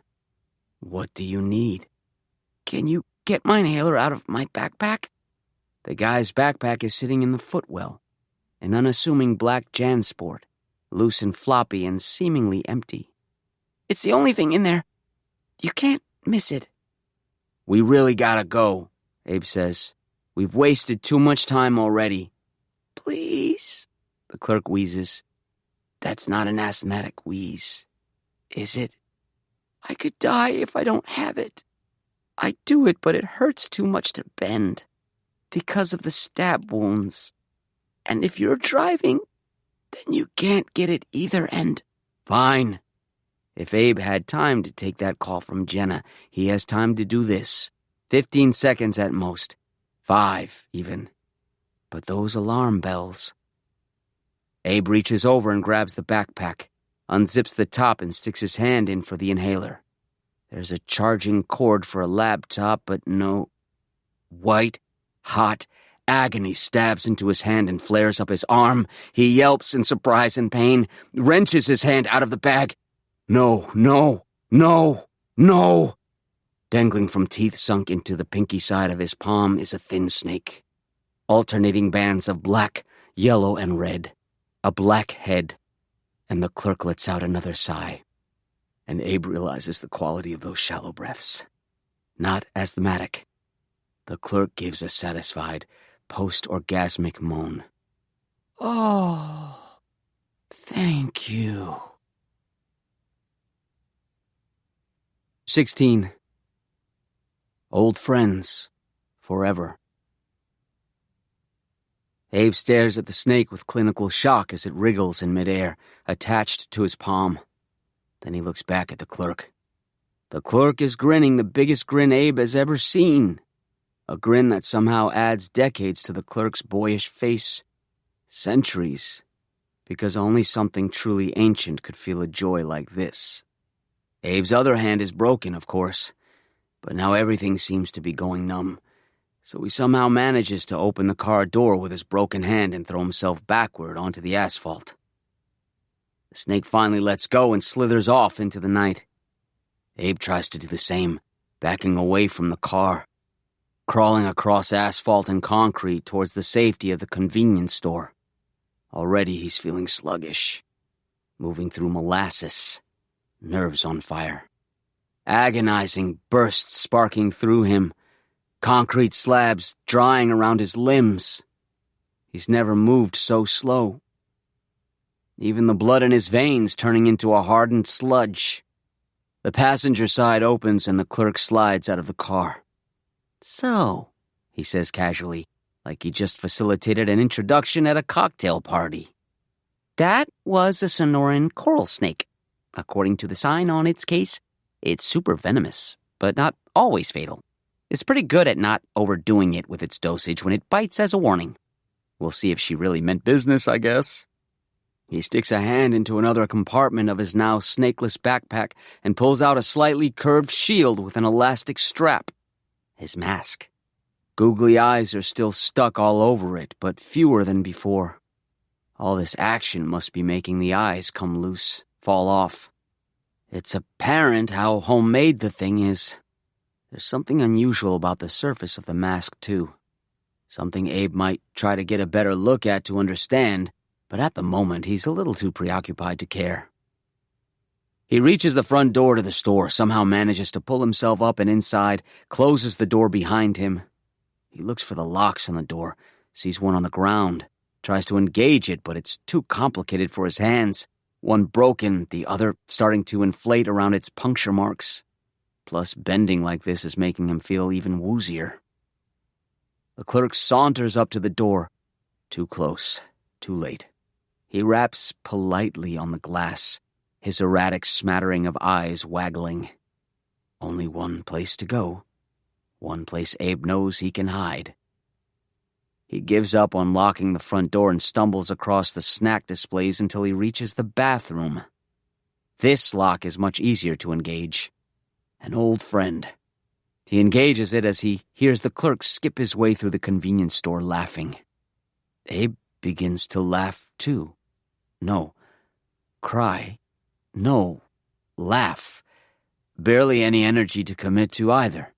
What do you need? Can you get my inhaler out of my backpack? The guy's backpack is sitting in the footwell, an unassuming black JanSport, loose and floppy and seemingly empty. It's the only thing in there. You can't miss it. We really gotta go, Abe says. We've wasted too much time already. Please, the clerk wheezes. That's not an asthmatic wheeze, is it? I could die if I don't have it. I do it, but it hurts too much to bend because of the stab wounds. And if you're driving, then you can't get it either, and... Fine. If Abe had time to take that call from Jenna, he has time to do this. 15 seconds at most. 5, even. But those alarm bells... Abe reaches over and grabs the backpack, unzips the top and sticks his hand in for the inhaler. There's a charging cord for a laptop, but no... White, hot agony stabs into his hand and flares up his arm. He yelps in surprise and pain, wrenches his hand out of the bag. No, no, no, no! Dangling from teeth sunk into the pinky side of his palm is a thin snake. Alternating bands of black, yellow, and red. A black head. And the clerk lets out another sigh. And Abe realizes the quality of those shallow breaths. Not asthmatic. The clerk gives a satisfied, post-orgasmic moan. Oh, thank you. 16. Old friends. Forever. Abe stares at the snake with clinical shock as it wriggles in midair, attached to his palm. Then he looks back at the clerk. The clerk is grinning the biggest grin Abe has ever seen. A grin that somehow adds decades to the clerk's boyish face. Centuries. Because only something truly ancient could feel a joy like this. Abe's other hand is broken, of course, but now everything seems to be going numb, so he somehow manages to open the car door with his broken hand and throw himself backward onto the asphalt. The snake finally lets go and slithers off into the night. Abe tries to do the same, backing away from the car, crawling across asphalt and concrete towards the safety of the convenience store. Already he's feeling sluggish, moving through molasses, nerves on fire. Agonizing bursts sparking through him, concrete slabs drying around his limbs. He's never moved so slow. Even the blood in his veins turning into a hardened sludge. The passenger side opens and the clerk slides out of the car. "So," he says casually, like he just facilitated an introduction at a cocktail party. "That was a Sonoran coral snake. According to the sign on its case, it's super venomous, but not always fatal. It's pretty good at not overdoing it with its dosage when it bites as a warning. We'll see if she really meant business, I guess." He sticks a hand into another compartment of his now snakeless backpack and pulls out a slightly curved shield with an elastic strap. His mask. Googly eyes are still stuck all over it, but fewer than before. All this action must be making the eyes come loose, fall off. It's apparent how homemade the thing is. There's something unusual about the surface of the mask, too. Something Abe might try to get a better look at to understand, but at the moment he's a little too preoccupied to care. He reaches the front door to the store, somehow manages to pull himself up and inside, closes the door behind him. He looks for the locks on the door, sees one on the ground, tries to engage it, but it's too complicated for his hands. One broken, the other starting to inflate around its puncture marks. Plus, bending like this is making him feel even woozier. The clerk saunters up to the door. Too close, too late. He raps politely on the glass, his erratic smattering of eyes waggling. Only one place to go. One place Abe knows he can hide. He gives up on locking the front door and stumbles across the snack displays until he reaches the bathroom. This lock is much easier to engage. An old friend. He engages it as he hears the clerk skip his way through the convenience store laughing. Abe begins to laugh too. No. Cry. No. Laugh. Barely any energy to commit to either.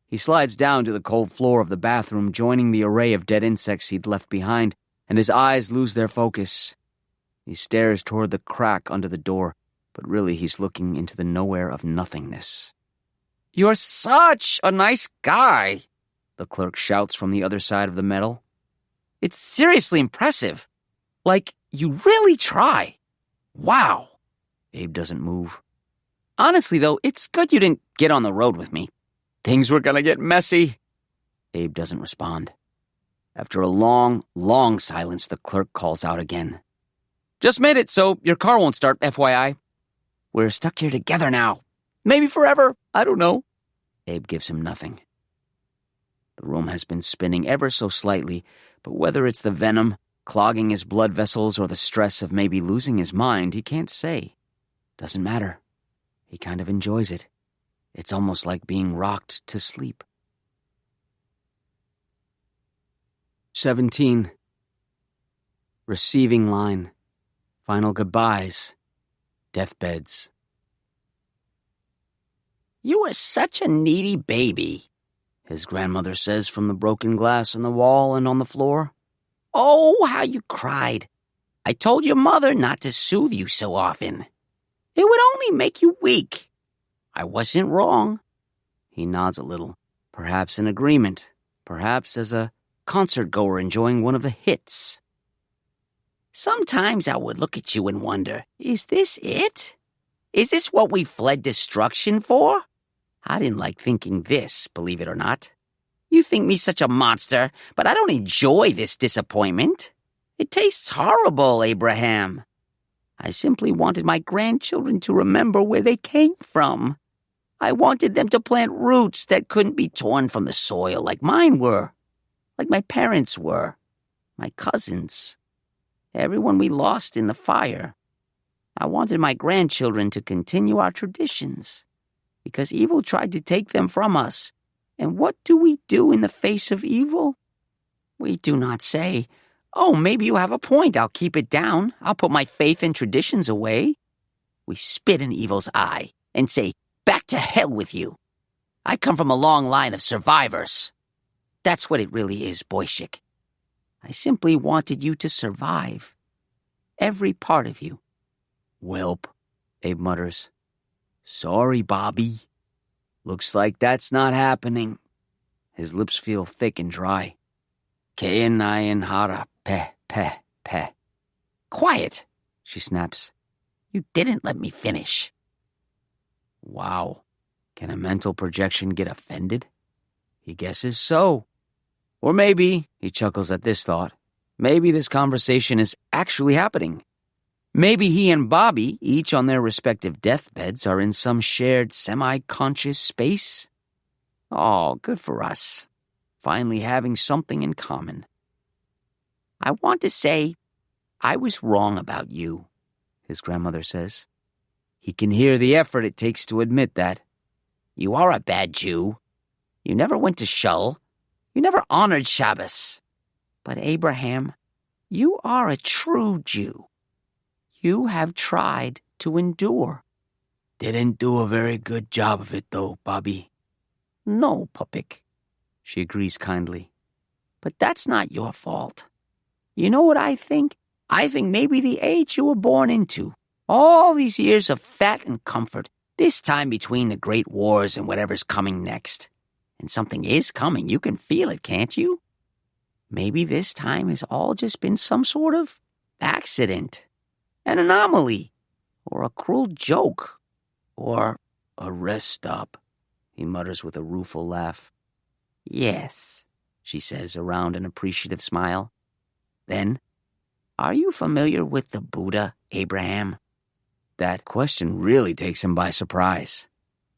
He slides down to the cold floor of the bathroom, joining the array of dead insects he'd left behind, and his eyes lose their focus. He stares toward the crack under the door, but really he's looking into the nowhere of nothingness. "You're such a nice guy," the clerk shouts from the other side of the metal. "It's seriously impressive. Like, you really try. Wow." Abe doesn't move. "Honestly, though, it's good you didn't get on the road with me. Things were gonna get messy." Abe doesn't respond. After a long, long silence, the clerk calls out again. "Just made it, so your car won't start, FYI. We're stuck here together now. Maybe forever, I don't know." Abe gives him nothing. The room has been spinning ever so slightly, but whether it's the venom clogging his blood vessels or the stress of maybe losing his mind, he can't say. Doesn't matter. He kind of enjoys it. It's almost like being rocked to sleep. 17. Receiving line. Final goodbyes. Deathbeds. "You were such a needy baby," his grandmother says from the broken glass on the wall and on the floor. "Oh, how you cried. I told your mother not to soothe you so often. It would only make you weak. I wasn't wrong." He nods a little, perhaps in agreement, perhaps as a concert-goer enjoying one of the hits. "Sometimes I would look at you and wonder, is this it? Is this what we fled destruction for? I didn't like thinking this, believe it or not. You think me such a monster, but I don't enjoy this disappointment. It tastes horrible, Abraham. I simply wanted my grandchildren to remember where they came from. I wanted them to plant roots that couldn't be torn from the soil like mine were, like my parents were, my cousins, everyone we lost in the fire. I wanted my grandchildren to continue our traditions, because evil tried to take them from us. And what do we do in the face of evil? We do not say, "Oh, maybe you have a point, I'll keep it down, I'll put my faith and traditions away." We spit in evil's eye and say, "Back to hell with you. I come from a long line of survivors." That's what it really is, Boyshik. I simply wanted you to survive. Every part of you. Welp, Abe mutters. Sorry, Bobby. Looks like that's not happening. His lips feel thick and dry. Ke'enayan hara, peh, peh, peh. Quiet, she snaps. You didn't let me finish. Wow. Can a mental projection get offended? He guesses so. Or maybe, he chuckles at this thought, maybe this conversation is actually happening. Maybe he and Bobby, each on their respective deathbeds, are in some shared semi-conscious space. Oh, good for us. Finally having something in common. I want to say, I was wrong about you, his grandmother says. He can hear the effort it takes to admit that. You are a bad Jew. You never went to shul. You never honored Shabbos. But Abraham, you are a true Jew. You have tried to endure. Didn't do a very good job of it, though, Bobby. No, Pupik, she agrees kindly. But that's not your fault. You know what I think? I think maybe the age you were born into. All these years of fat and comfort. This time between the great wars and whatever's coming next. And something is coming. You can feel it, can't you? Maybe this time has all just been some sort of accident. An anomaly. Or a cruel joke. Or a rest stop, he mutters with a rueful laugh. Yes, she says around an appreciative smile. Then, are you familiar with the Buddha, Abraham? That question really takes him by surprise.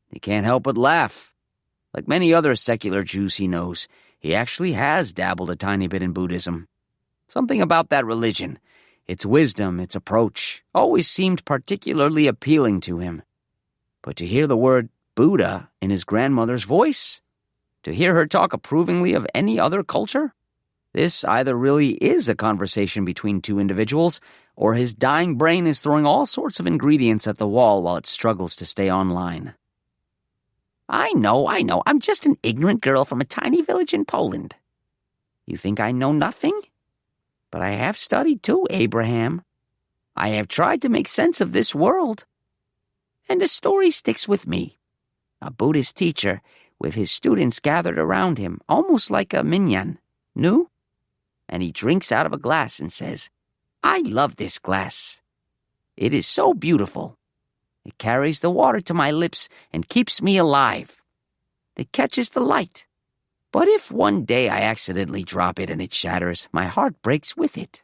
He can't help but laugh. Like many other secular Jews he knows, he actually has dabbled a tiny bit in Buddhism. Something about that religion, its wisdom, its approach, always seemed particularly appealing to him. But to hear the word Buddha in his grandmother's voice, to hear her talk approvingly of any other culture, this either really is a conversation between two individuals, or his dying brain is throwing all sorts of ingredients at the wall while it struggles to stay online. I know. I'm just an ignorant girl from a tiny village in Poland. You think I know nothing? But I have studied too, Abraham. I have tried to make sense of this world. And the story sticks with me. A Buddhist teacher with his students gathered around him, almost like a minyan. Nu? And he drinks out of a glass and says, I love this glass. It is so beautiful. It carries the water to my lips and keeps me alive. It catches the light. But if one day I accidentally drop it and it shatters, my heart breaks with it.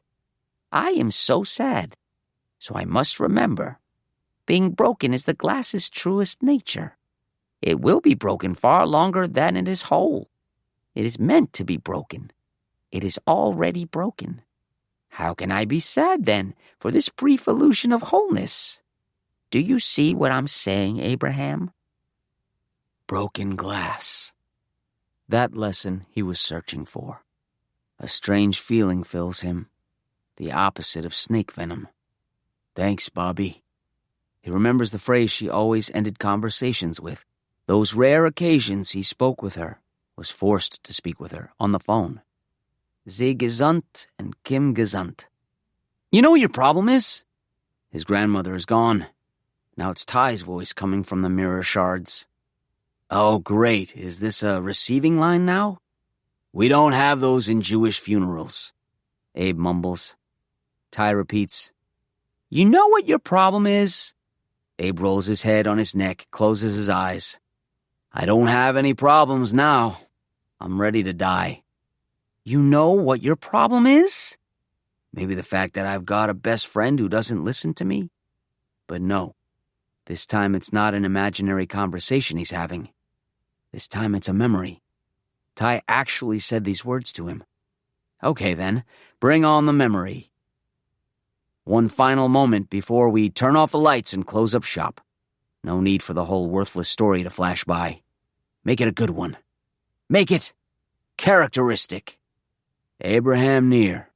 I am so sad. So I must remember, being broken is the glass's truest nature. It will be broken far longer than it is whole. It is meant to be broken. It is already broken. How can I be sad, then, for this brief illusion of wholeness? Do you see what I'm saying, Abraham? Broken glass. That lesson he was searching for. A strange feeling fills him, the opposite of snake venom. Thanks, Bobby. He remembers the phrase she always ended conversations with. Those rare occasions he spoke with her, was forced to speak with her, on the phone. Sie gesund and Kim gesund. You know what your problem is? His grandmother is gone. Now it's Ty's voice coming from the mirror shards. Oh, great. Is this a receiving line now? We don't have those in Jewish funerals, Abe mumbles. Ty repeats, You know what your problem is? Abe rolls his head on his neck, closes his eyes. I don't have any problems now. I'm ready to die. You know what your problem is? Maybe the fact that I've got a best friend who doesn't listen to me? But no, This time it's not an imaginary conversation he's having. This time it's a memory. Ty actually said these words to him. Okay then, bring on the memory. One final moment before we turn off the lights and close up shop. No need for the whole worthless story to flash by. Make it a good one. Make it characteristic. Abraham Near,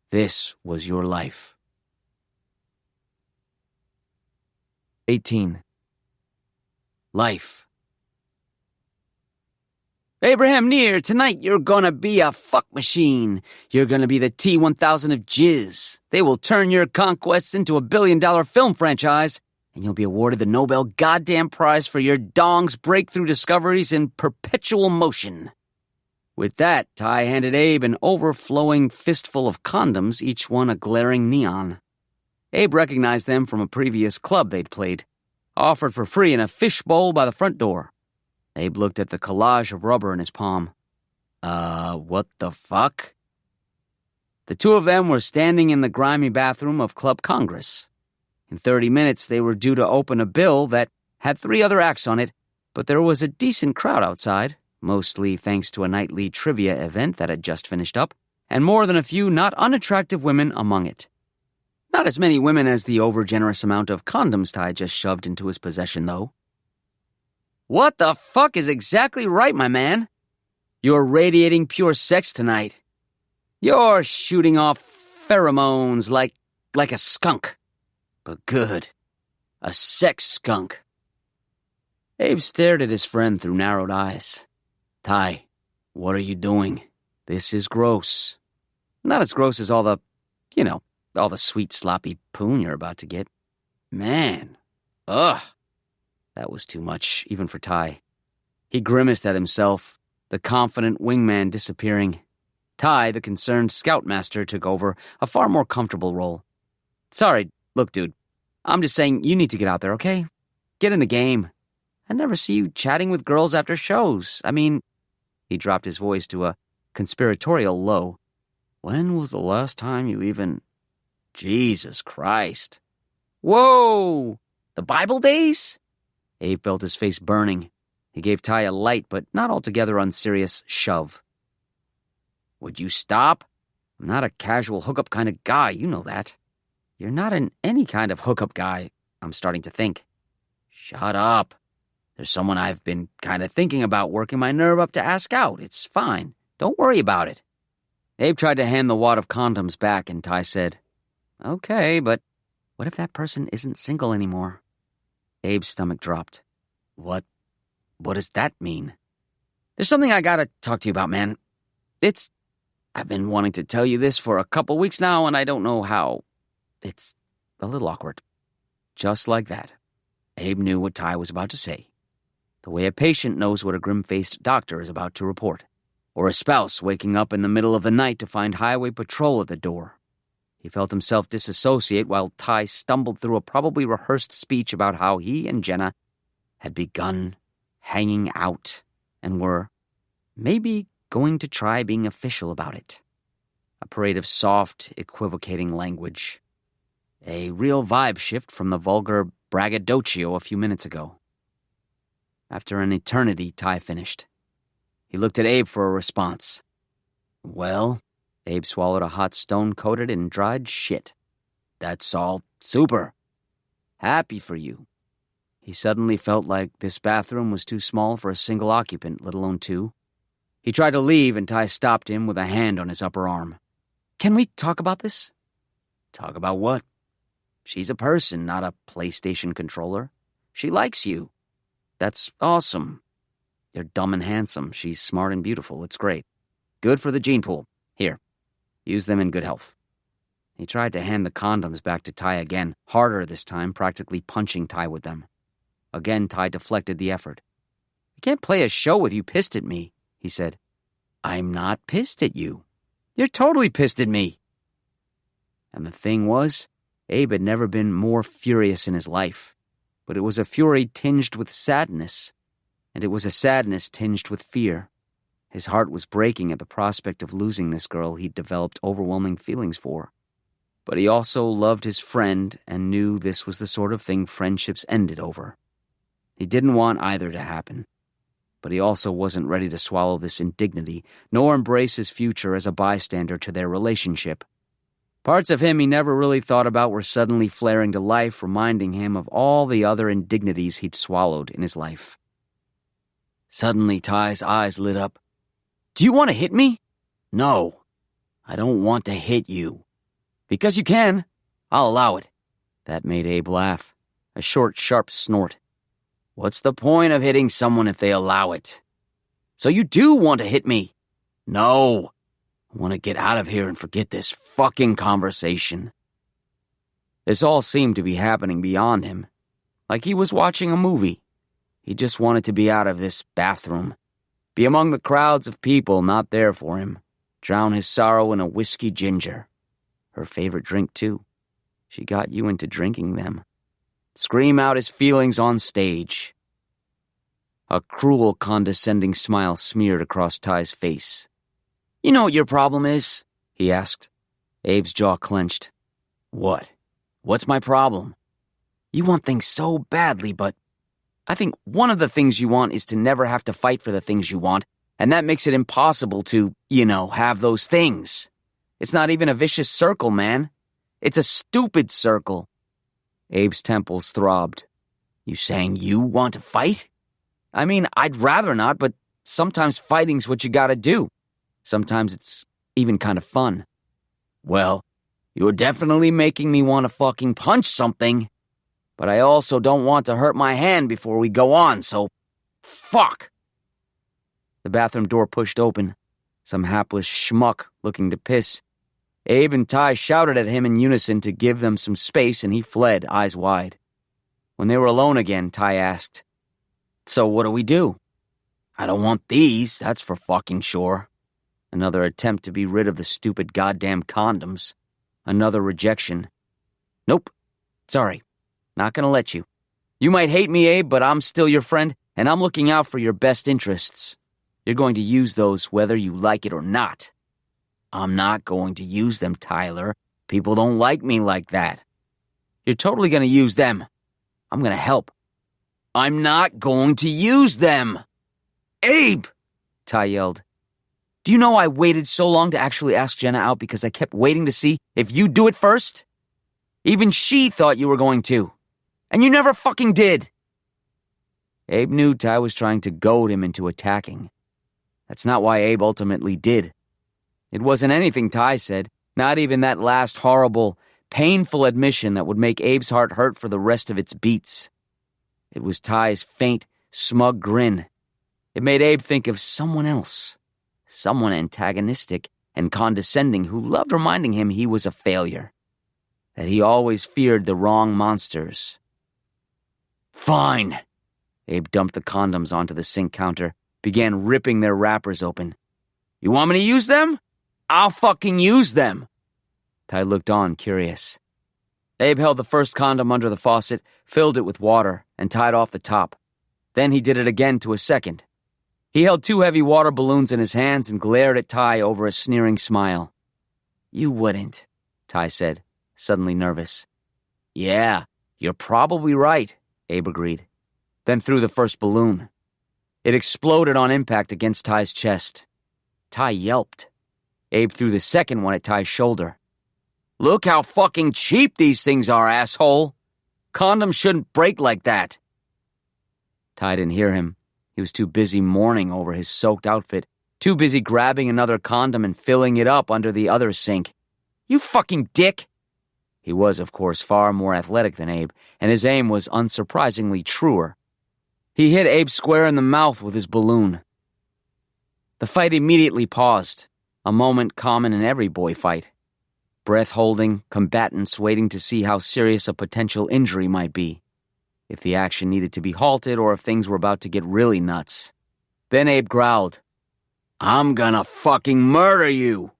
this was your life. 18. Life. Abraham Near, tonight you're gonna be a fuck machine. You're gonna be the T-1000 of jizz. They will turn your conquests into a billion-dollar film franchise, and you'll be awarded the Nobel goddamn prize for your dong's breakthrough discoveries in perpetual motion. With that, Ty handed Abe an overflowing fistful of condoms, each one a glaring neon. Abe recognized them from a previous club they'd played, offered for free in a fishbowl by the front door. Abe looked at the collage of rubber in his palm. What the fuck? The two of them were standing in the grimy bathroom of Club Congress. In 30 minutes, they were due to open a bill that had 3 other acts on it, but there was a decent crowd outside, mostly thanks to a nightly trivia event that had just finished up, and more than a few not unattractive women among it. Not as many women as the overgenerous amount of condoms Ty just shoved into his possession, though. What the fuck is exactly right, my man? You're radiating pure sex tonight. You're shooting off pheromones like a skunk. But good. A sex skunk. Abe stared at his friend through narrowed eyes. Ty, what are you doing? This is gross. Not as gross as all the sweet sloppy poon you're about to get. Man. Ugh. That was too much, even for Ty. He grimaced at himself, the confident wingman disappearing. Ty, the concerned scoutmaster, took over, a far more comfortable role. Sorry, look, dude. I'm just saying you need to get out there, okay? Get in the game. I never see you chatting with girls after shows. I mean, he dropped his voice to a conspiratorial low. When was the last time you even... Jesus Christ. Whoa! The Bible days? Abe felt his face burning. He gave Ty a light but not altogether unserious shove. Would you stop? I'm not a casual hookup kind of guy, you know that. You're not any kind of hookup guy, I'm starting to think. Shut up. There's someone I've been kind of thinking about working my nerve up to ask out. It's fine. Don't worry about it. Abe tried to hand the wad of condoms back, and Ty said, Okay, but what if that person isn't single anymore? Abe's stomach dropped. What does that mean? There's something I gotta talk to you about, man. I've been wanting to tell you this for a couple weeks now, and I don't know how. It's a little awkward. Just like that. Abe knew what Ty was about to say. The way a patient knows what a grim-faced doctor is about to report. Or a spouse waking up in the middle of the night to find highway patrol at the door. He felt himself disassociate while Ty stumbled through a probably rehearsed speech about how he and Jenna had begun hanging out and were maybe going to try being official about it. A parade of soft, equivocating language. A real vibe shift from the vulgar braggadocio a few minutes ago. After an eternity, Ty finished. He looked at Abe for a response. Well... Abe swallowed a hot stone-coated and dried shit. That's all super. Happy for you. He suddenly felt like this bathroom was too small for a single occupant, let alone 2. He tried to leave, and Ty stopped him with a hand on his upper arm. Can we talk about this? Talk about what? She's a person, not a PlayStation controller. She likes you. That's awesome. You're dumb and handsome. She's smart and beautiful. It's great. Good for the gene pool. Here. Use them in good health. He tried to hand the condoms back to Ty again, harder this time, practically punching Ty with them. Again, Ty deflected the effort. I can't play a show with you pissed at me, he said. I'm not pissed at you. You're totally pissed at me. And the thing was, Abe had never been more furious in his life. But it was a fury tinged with sadness, and it was a sadness tinged with fear. His heart was breaking at the prospect of losing this girl he'd developed overwhelming feelings for. but he also loved his friend and knew this was the sort of thing friendships ended over. He didn't want either to happen, but he also wasn't ready to swallow this indignity, nor embrace his future as a bystander to their relationship. Parts of him he never really thought about were suddenly flaring to life, reminding him of all the other indignities he'd swallowed in his life. Suddenly, Ty's eyes lit up. "Do you want to hit me?" "No, I don't want to hit you." "Because you can. I'll allow it." That made Abe laugh. A short, sharp snort. "What's the point of hitting someone if they allow it?" "So you do want to hit me?" "No. I want to get out of here and forget this fucking conversation." This all seemed to be happening beyond him, like he was watching a movie. He just wanted to be out of this bathroom, be among the crowds of people not there for him, drown his sorrow in a whiskey ginger. Her favorite drink, too. She got you into drinking them. Scream out his feelings on stage. A cruel, condescending smile smeared across Ty's face. "You know what your problem is?" he asked. Abe's jaw clenched. "What? What's my problem?" "You want things so badly, but I think one of the things you want is to never have to fight for the things you want, and that makes it impossible to, have those things. It's not even a vicious circle, man. It's a stupid circle." Abe's temples throbbed. "You saying you want to fight?" "I mean, I'd rather not, but sometimes fighting's what you gotta do. Sometimes it's even kind of fun." "Well, you're definitely making me want to fucking punch something. But I also don't want to hurt my hand before we go on, so fuck." The bathroom door pushed open. Some hapless schmuck looking to piss. Abe and Ty shouted at him in unison to give them some space, and he fled, eyes wide. When they were alone again, Ty asked, "So what do we do?" "I don't want these, that's for fucking sure." Another attempt to be rid of the stupid goddamn condoms. Another rejection. "Nope. Sorry. Not gonna let you. You might hate me, Abe, but I'm still your friend, and I'm looking out for your best interests. You're going to use those whether you like it or not." "I'm not going to use them, Tyler. People don't like me like that." "You're totally gonna use them. I'm gonna help." "I'm not going to use them." "Abe!" Ty yelled. "Do you know I waited so long to actually ask Jenna out because I kept waiting to see if you'd do it first? Even she thought you were going to. And you never fucking did." Abe knew Ty was trying to goad him into attacking. That's not why Abe ultimately did. It wasn't anything Ty said, not even that last horrible, painful admission that would make Abe's heart hurt for the rest of its beats. It was Ty's faint, smug grin. It made Abe think of someone else, someone antagonistic and condescending who loved reminding him he was a failure, that he always feared the wrong monsters. "Fine." Abe dumped the condoms onto the sink counter, began ripping their wrappers open. "You want me to use them? I'll fucking use them." Ty looked on, curious. Abe held the first condom under the faucet, filled it with water, and tied off the top. Then he did it again to a second. He held 2 heavy water balloons in his hands and glared at Ty over a sneering smile. "You wouldn't," Ty said, suddenly nervous. "Yeah, you're probably right," Abe agreed. Then threw the first balloon. It exploded on impact against Ty's chest. Ty yelped. Abe threw the second one at Ty's shoulder. "Look how fucking cheap these things are, asshole! Condoms shouldn't break like that." Ty didn't hear him. He was too busy mourning over his soaked outfit, too busy grabbing another condom and filling it up under the other sink. "You fucking dick!" He was, of course, far more athletic than Abe, and his aim was unsurprisingly truer. He hit Abe square in the mouth with his balloon. The fight immediately paused, a moment common in every boy fight. Breath-holding, combatants waiting to see how serious a potential injury might be, if the action needed to be halted or if things were about to get really nuts. Then Abe growled, "I'm gonna fucking murder you!"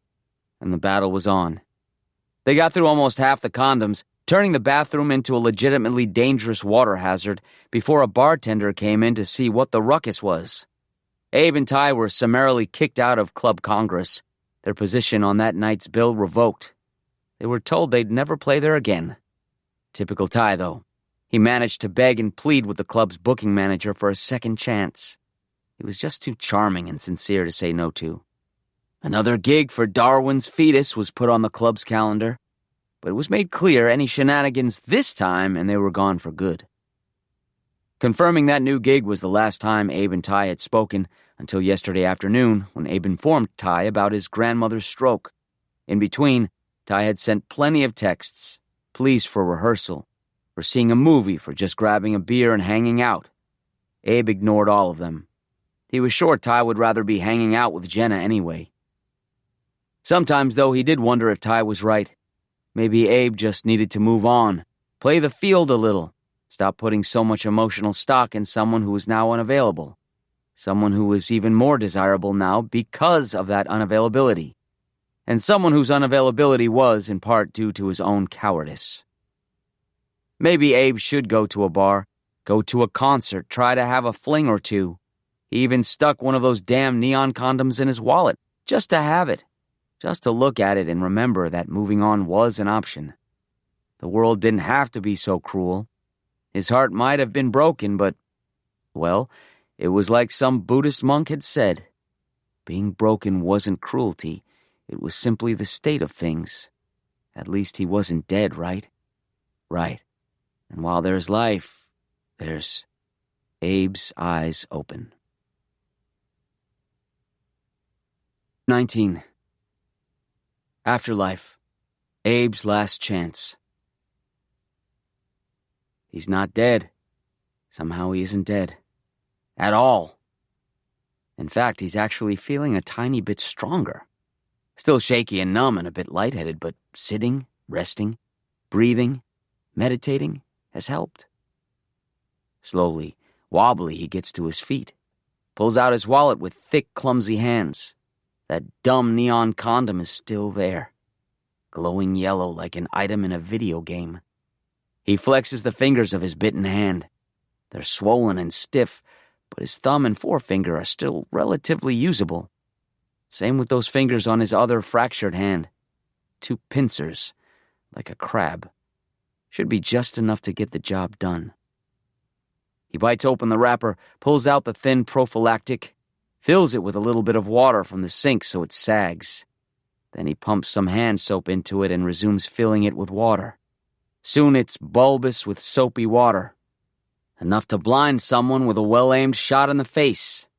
And the battle was on. They got through almost half the condoms, turning the bathroom into a legitimately dangerous water hazard before a bartender came in to see what the ruckus was. Abe and Ty were summarily kicked out of Club Congress, their position on that night's bill revoked. They were told they'd never play there again. Typical Ty, though. He managed to beg and plead with the club's booking manager for a second chance. He was just too charming and sincere to say no to. Another gig for Darwin's Fetus was put on the club's calendar, but it was made clear any shenanigans this time and they were gone for good. Confirming that new gig was the last time Abe and Ty had spoken until yesterday afternoon when Abe informed Ty about his grandmother's stroke. In between, Ty had sent plenty of texts, pleas for rehearsal, for seeing a movie, for just grabbing a beer and hanging out. Abe ignored all of them. He was sure Ty would rather be hanging out with Jenna anyway. Sometimes, though, he did wonder if Ty was right. Maybe Abe just needed to move on, play the field a little, stop putting so much emotional stock in someone who was now unavailable, someone who was even more desirable now because of that unavailability, and someone whose unavailability was, in part, due to his own cowardice. Maybe Abe should go to a bar, go to a concert, try to have a fling or two. He even stuck one of those damn neon condoms in his wallet, just to have it, just to look at it and remember that moving on was an option. The world didn't have to be so cruel. His heart might have been broken, but, well, it was like some Buddhist monk had said. Being broken wasn't cruelty. It was simply the state of things. At least he wasn't dead, right? Right. And while there's life, there's... Abe's eyes open. 19. Afterlife. Abe's last chance. He's not dead. Somehow he isn't dead. At all. In fact, he's actually feeling a tiny bit stronger. Still shaky and numb and a bit lightheaded, but sitting, resting, breathing, meditating has helped. Slowly, wobbly, he gets to his feet, pulls out his wallet with thick, clumsy hands. That dumb neon condom is still there, glowing yellow like an item in a video game. He flexes the fingers of his bitten hand. They're swollen and stiff, but his thumb and forefinger are still relatively usable. Same with those fingers on his other fractured hand. 2 pincers, like a crab. Should be just enough to get the job done. He bites open the wrapper, pulls out the thin prophylactic, fills it with a little bit of water from the sink so it sags. Then he pumps some hand soap into it and resumes filling it with water. Soon it's bulbous with soapy water. Enough to blind someone with a well-aimed shot in the face.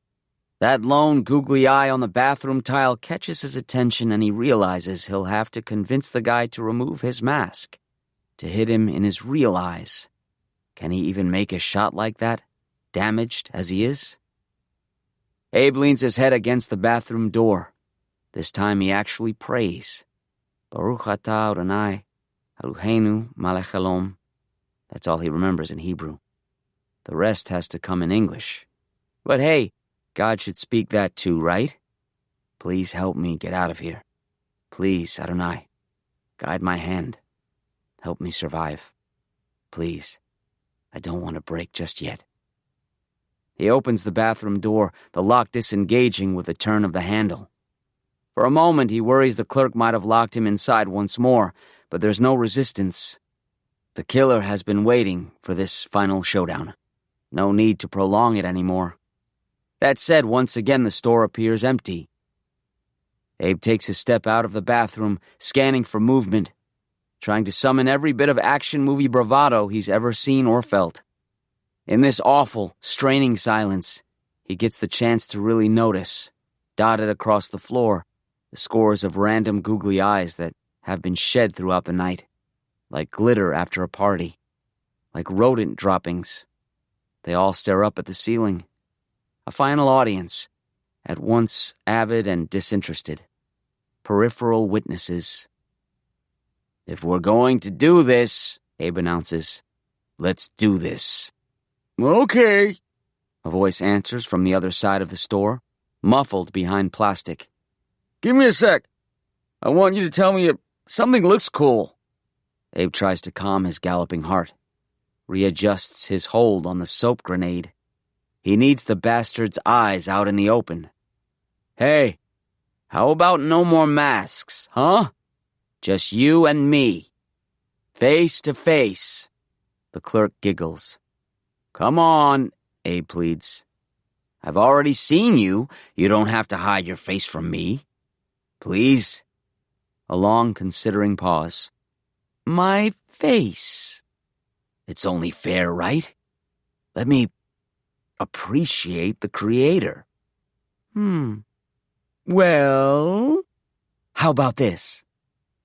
That lone googly eye on the bathroom tile catches his attention and he realizes he'll have to convince the guy to remove his mask, to hit him in his real eyes. Can he even make a shot like that, damaged as he is? Abe leans his head against the bathroom door. This time he actually prays. Baruch atah Adonai, Eloheinu melech haolam. That's all he remembers in Hebrew. The rest has to come in English. But hey, God should speak that too, right? Please help me get out of here. Please, Adonai, guide my hand. Help me survive. Please, I don't want to break just yet. He opens the bathroom door, the lock disengaging with a turn of the handle. For a moment, he worries the clerk might have locked him inside once more, but there's no resistance. The killer has been waiting for this final showdown. No need to prolong it anymore. That said, once again the store appears empty. Abe takes a step out of the bathroom, scanning for movement, trying to summon every bit of action movie bravado he's ever seen or felt. In this awful, straining silence, he gets the chance to really notice, dotted across the floor, the scores of random googly eyes that have been shed throughout the night, like glitter after a party, like rodent droppings. They all stare up at the ceiling. A final audience, at once avid and disinterested. Peripheral witnesses. If we're going to do this, Abe announces, let's do this. Okay, a voice answers from the other side of the store, muffled behind plastic. Give me a sec. I want you to tell me if something looks cool. Abe tries to calm his galloping heart, readjusts his hold on the soap grenade. He needs the bastard's eyes out in the open. Hey, how about no more masks, huh? Just you and me. Face to face. The clerk giggles. Come on, Abe pleads. I've already seen you. You don't have to hide your face from me. Please. A long considering pause. My face. It's only fair, right? Let me appreciate the creator. Well, how about this?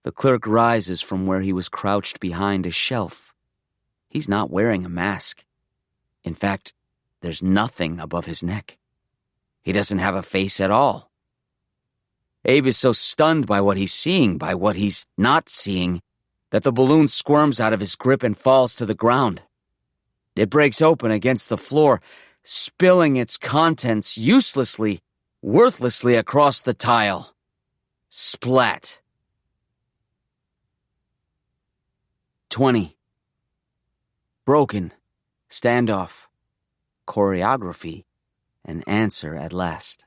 The clerk rises from where he was crouched behind a shelf. He's not wearing a mask. In fact, there's nothing above his neck. He doesn't have a face at all. Abe is so stunned by what he's seeing, by what he's not seeing, that the balloon squirms out of his grip and falls to the ground. It breaks open against the floor, spilling its contents uselessly, worthlessly across the tile. Splat. 20. Broken. Standoff. Choreography. An answer at last.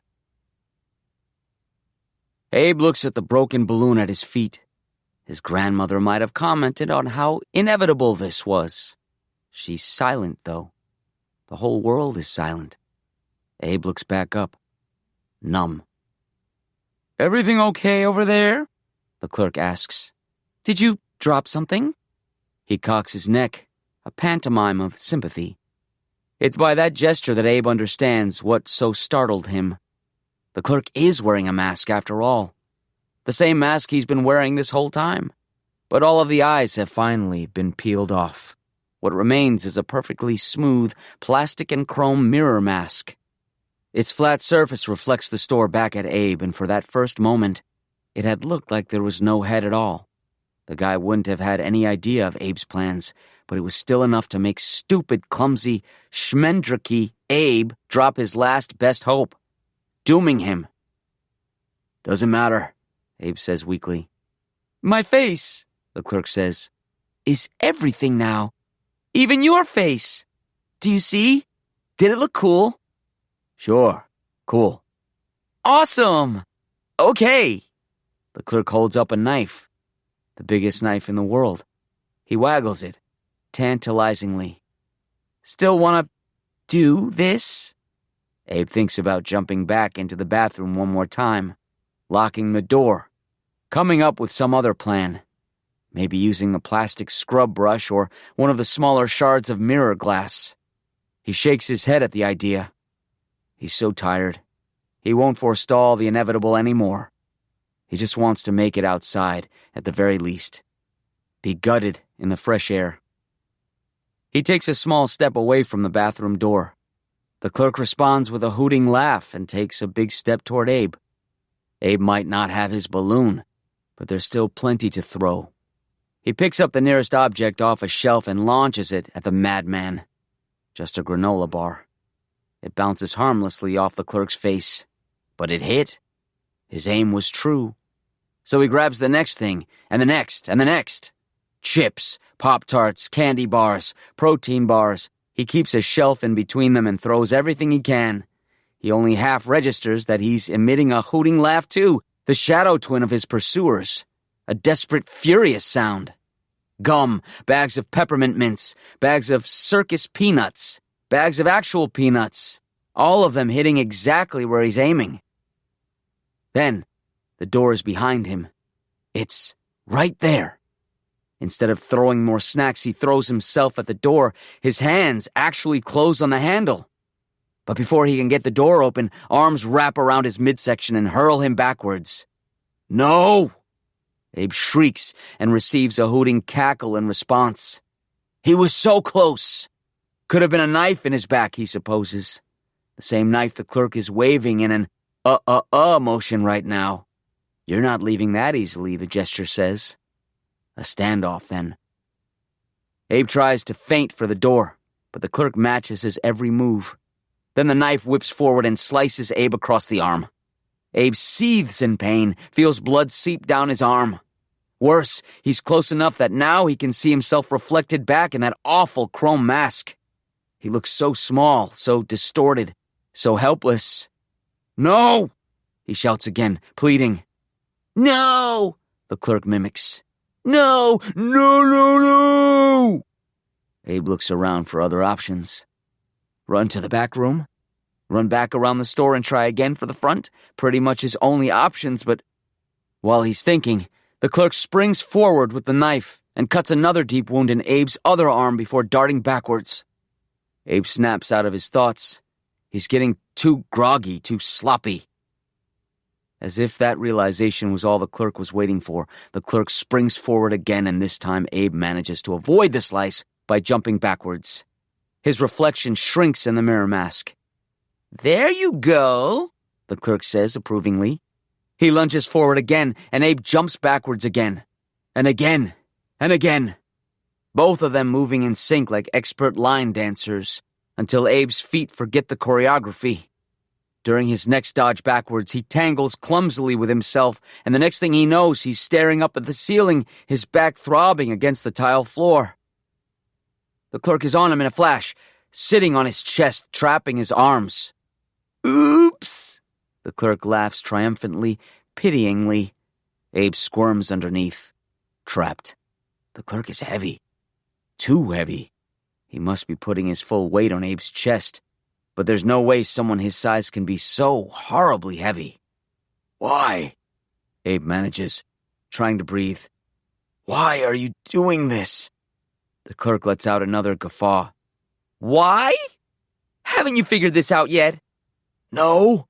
Abe looks at the broken balloon at his feet. His grandmother might have commented on how inevitable this was. She's silent, though. The whole world is silent. Abe looks back up. Numb. Everything okay over there? The clerk asks. Did you drop something? He cocks his neck, a pantomime of sympathy. It's by that gesture that Abe understands what so startled him. The clerk is wearing a mask after all. The same mask he's been wearing this whole time. But all of the eyes have finally been peeled off. What remains is a perfectly smooth plastic and chrome mirror mask. Its flat surface reflects the store back at Abe, and for that first moment, it had looked like there was no head at all. The guy wouldn't have had any idea of Abe's plans, but it was still enough to make stupid, clumsy, schmendracky Abe drop his last best hope, dooming him. Doesn't matter, Abe says weakly. My face, the clerk says, is everything now. Even your face. Do you see? Did it look cool? Sure. Cool. Awesome! Okay. The clerk holds up a knife. The biggest knife in the world. He waggles it, tantalizingly. Still wanna do this? Abe thinks about jumping back into the bathroom one more time, locking the door, coming up with some other plan. Maybe using the plastic scrub brush or one of the smaller shards of mirror glass. He shakes his head at the idea. He's so tired. He won't forestall the inevitable anymore. He just wants to make it outside, at the very least. Be gutted in the fresh air. He takes a small step away from the bathroom door. The clerk responds with a hooting laugh and takes a big step toward Abe. Abe might not have his balloon, but there's still plenty to throw. He picks up the nearest object off a shelf and launches it at the madman. Just a granola bar. It bounces harmlessly off the clerk's face. But it hit. His aim was true. So he grabs the next thing, and the next, and the next. Chips, Pop-Tarts, candy bars, protein bars. He keeps a shelf in between them and throws everything he can. He only half registers that he's emitting a hooting laugh too, the shadow twin of his pursuers. A desperate, furious sound. Gum, bags of peppermint mints, bags of circus peanuts, bags of actual peanuts, all of them hitting exactly where he's aiming. Then, the door is behind him. It's right there. Instead of throwing more snacks, he throws himself at the door. His hands actually close on the handle. But before he can get the door open, arms wrap around his midsection and hurl him backwards. No! Abe shrieks and receives a hooting cackle in response. He was so close. Could have been a knife in his back, he supposes. The same knife the clerk is waving in an motion right now. You're not leaving that easily, the gesture says. A standoff, then. Abe tries to feint for the door, but the clerk matches his every move. Then the knife whips forward and slices Abe across the arm. Abe seethes in pain, feels blood seep down his arm. Worse, he's close enough that now he can see himself reflected back in that awful chrome mask. He looks so small, so distorted, so helpless. No! He shouts again, pleading. No! the clerk mimics. No! No, no, no! Abe looks around for other options. Run to the back room? Run back around the store and try again for the front? Pretty much his only options, but while he's thinking, the clerk springs forward with the knife and cuts another deep wound in Abe's other arm before darting backwards. Abe snaps out of his thoughts. He's getting too groggy, too sloppy. As if that realization was all the clerk was waiting for, the clerk springs forward again, and this time Abe manages to avoid the slice by jumping backwards. His reflection shrinks in the mirror mask. There you go, the clerk says approvingly. He lunges forward again, and Abe jumps backwards again. And again. And again. Both of them moving in sync like expert line dancers, until Abe's feet forget the choreography. During his next dodge backwards, he tangles clumsily with himself, and the next thing he knows, he's staring up at the ceiling, his back throbbing against the tile floor. The clerk is on him in a flash, sitting on his chest, trapping his arms. Oops! The clerk laughs triumphantly, pityingly. Abe squirms underneath, trapped. The clerk is heavy. Too heavy. He must be putting his full weight on Abe's chest. But there's no way someone his size can be so horribly heavy. Why? Abe manages, trying to breathe. Why are you doing this? The clerk lets out another guffaw. Why? Haven't you figured this out yet? No.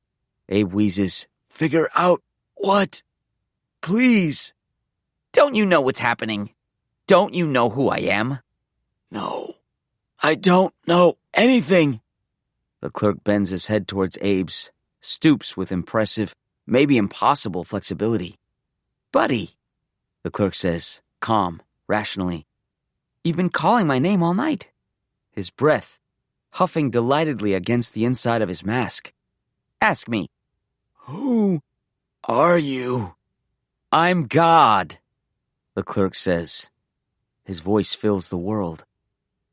Abe wheezes. Figure out what? Please. Don't you know what's happening? Don't you know who I am? No. I don't know anything. The clerk bends his head towards Abe's, stoops with impressive, maybe impossible flexibility. Buddy, the clerk says, calm, rationally. You've been calling my name all night. His breath, huffing delightedly against the inside of his mask. Ask me. Who are you? I'm God, the clerk says. His voice fills the world.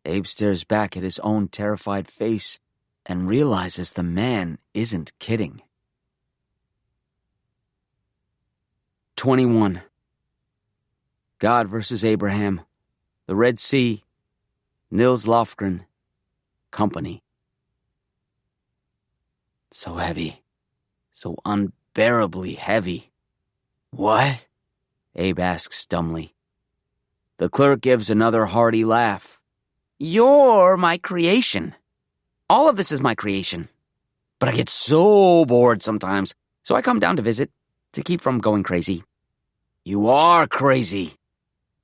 Abe stares back at his own terrified face and realizes the man isn't kidding. 21. God versus Abraham, the Red Sea, Nils Lofgren, company. So heavy, so unbearably heavy. What? Abe asks dumbly. The clerk gives another hearty laugh. You're my creation. All of this is my creation. But I get so bored sometimes, so I come down to visit, to keep from going crazy. You are crazy.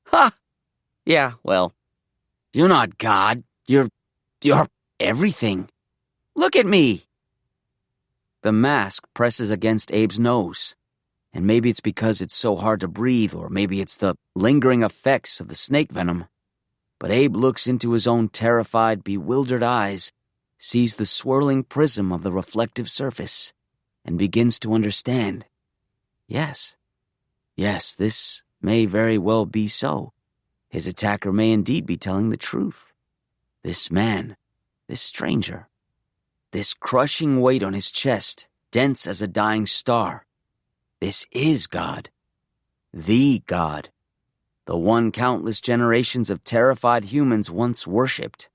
Ha! Yeah, well, you're not God. You're everything. Look at me. The mask presses against Abe's nose. And maybe it's because it's so hard to breathe, or maybe it's the lingering effects of the snake venom. But Abe looks into his own terrified, bewildered eyes, sees the swirling prism of the reflective surface, and begins to understand. Yes, this may very well be so. His attacker may indeed be telling the truth. This man, this stranger, this crushing weight on his chest, dense as a dying star. This is God. The God. The one countless generations of terrified humans once worshipped.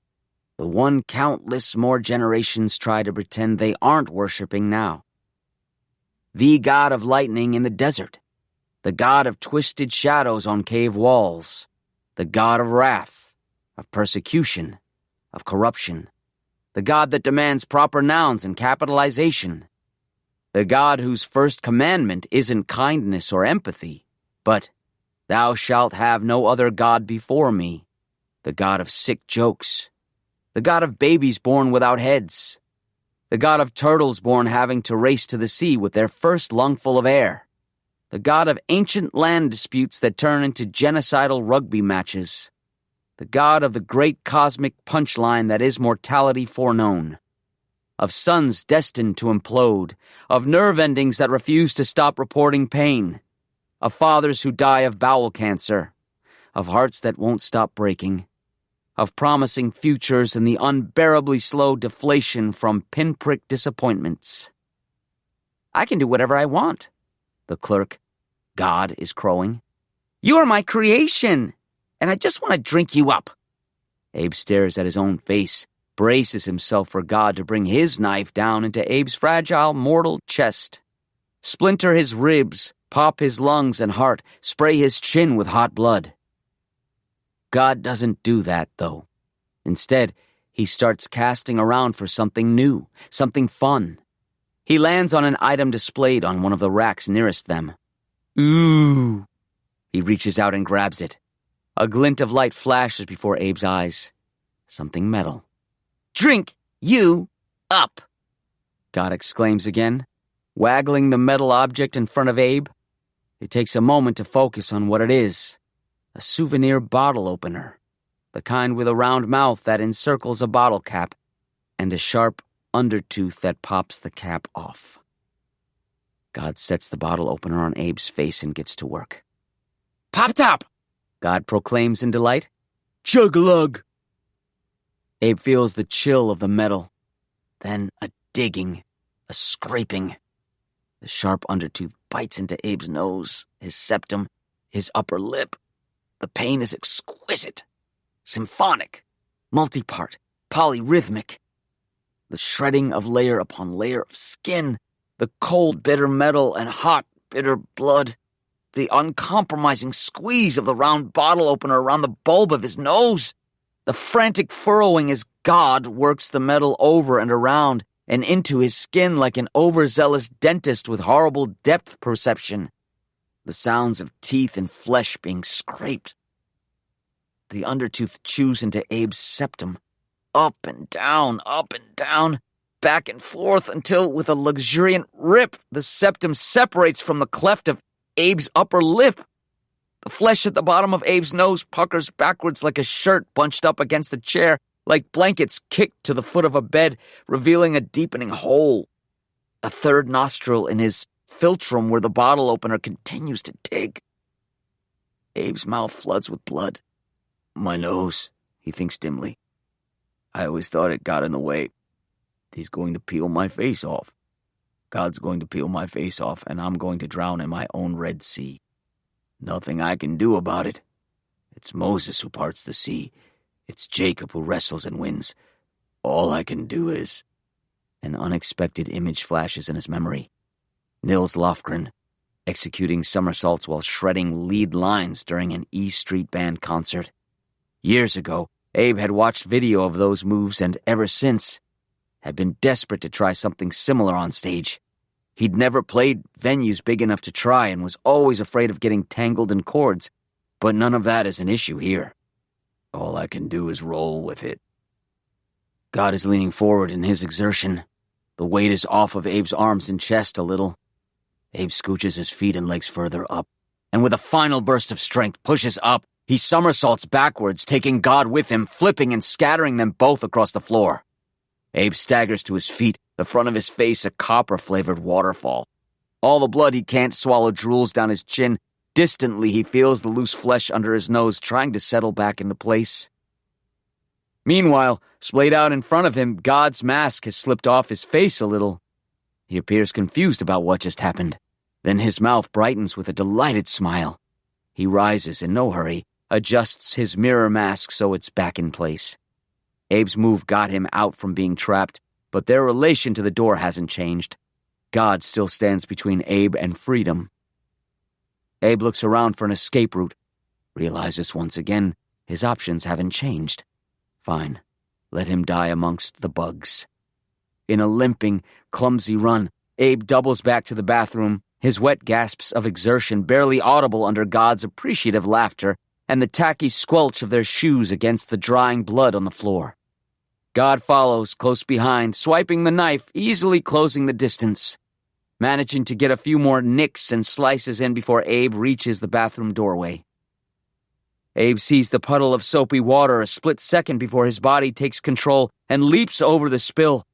The one countless more generations try to pretend they aren't worshipping now. The God of lightning in the desert. The God of twisted shadows on cave walls. The God of wrath, of persecution, of corruption. The God that demands proper nouns and capitalization. The God whose first commandment isn't kindness or empathy, but, "Thou shalt have no other God before me." The God of sick jokes. The God of babies born without heads. The God of turtles born having to race to the sea with their first lungful of air. The God of ancient land disputes that turn into genocidal rugby matches. The God of the great cosmic punchline that is mortality foreknown. Of suns destined to implode. Of nerve endings that refuse to stop reporting pain. Of fathers who die of bowel cancer. Of hearts that won't stop breaking. Of promising futures and the unbearably slow deflation from pinprick disappointments. I can do whatever I want, the clerk, God, is crowing. You're my creation, and I just want to drink you up. Abe stares at his own face, braces himself for God to bring his knife down into Abe's fragile, mortal chest. Splinter his ribs, pop his lungs and heart, spray his chin with hot blood. God doesn't do that, though. Instead, he starts casting around for something new, something fun. He lands on an item displayed on one of the racks nearest them. Ooh! He reaches out and grabs it. A glint of light flashes before Abe's eyes. Something metal. Drink you up, God exclaims again, waggling the metal object in front of Abe. It takes a moment to focus on what it is. A souvenir bottle opener. The kind with a round mouth that encircles a bottle cap, and a sharp undertooth that pops the cap off. God sets the bottle opener on Abe's face and gets to work. Pop top, God proclaims in delight. Chug-a-lug. Abe feels the chill of the metal. Then a digging, a scraping. The sharp undertooth bites into Abe's nose, his septum, his upper lip. The pain is exquisite, symphonic, multi-part, polyrhythmic. The shredding of layer upon layer of skin, the cold, bitter metal and hot, bitter blood, the uncompromising squeeze of the round bottle opener around the bulb of his nose, the frantic furrowing as God works the metal over and around and into his skin like an overzealous dentist with horrible depth perception. The sounds of teeth and flesh being scraped. The undertooth chews into Abe's septum, up and down, back and forth until, with a luxuriant rip, the septum separates from the cleft of Abe's upper lip. The flesh at the bottom of Abe's nose puckers backwards like a shirt bunched up against a chair, like blankets kicked to the foot of a bed, revealing a deepening hole. A third nostril in his philtrum where the bottle opener continues to dig. Abe's mouth floods with blood. My nose, he thinks dimly. I always thought it got in the way. He's going to peel my face off. God's going to peel my face off, and I'm going to drown in my own Red Sea. Nothing I can do about it. It's Moses who parts the sea. It's Jacob who wrestles and wins. All I can do is... An unexpected image flashes in his memory. Nils Lofgren, executing somersaults while shredding lead lines during an E Street Band concert. Years ago, Abe had watched video of those moves and ever since had been desperate to try something similar on stage. He'd never played venues big enough to try and was always afraid of getting tangled in chords, but none of that is an issue here. All I can do is roll with it. God is leaning forward in his exertion. The weight is off of Abe's arms and chest a little. Abe scooches his feet and legs further up, and with a final burst of strength pushes up. He somersaults backwards, taking God with him, flipping and scattering them both across the floor. Abe staggers to his feet, the front of his face a copper-flavored waterfall. All the blood he can't swallow drools down his chin. Distantly, he feels the loose flesh under his nose trying to settle back into place. Meanwhile, splayed out in front of him, God's mask has slipped off his face a little. He appears confused about what just happened. Then his mouth brightens with a delighted smile. He rises in no hurry, adjusts his mirror mask so it's back in place. Abe's move got him out from being trapped, but their relation to the door hasn't changed. God still stands between Abe and freedom. Abe looks around for an escape route, realizes once again his options haven't changed. Fine, let him die amongst the bugs. In a limping, clumsy run, Abe doubles back to the bathroom, his wet gasps of exertion barely audible under God's appreciative laughter and the tacky squelch of their shoes against the drying blood on the floor. God follows, close behind, swiping the knife, easily closing the distance, managing to get a few more nicks and slices in before Abe reaches the bathroom doorway. Abe sees the puddle of soapy water a split second before his body takes control and leaps over the spill.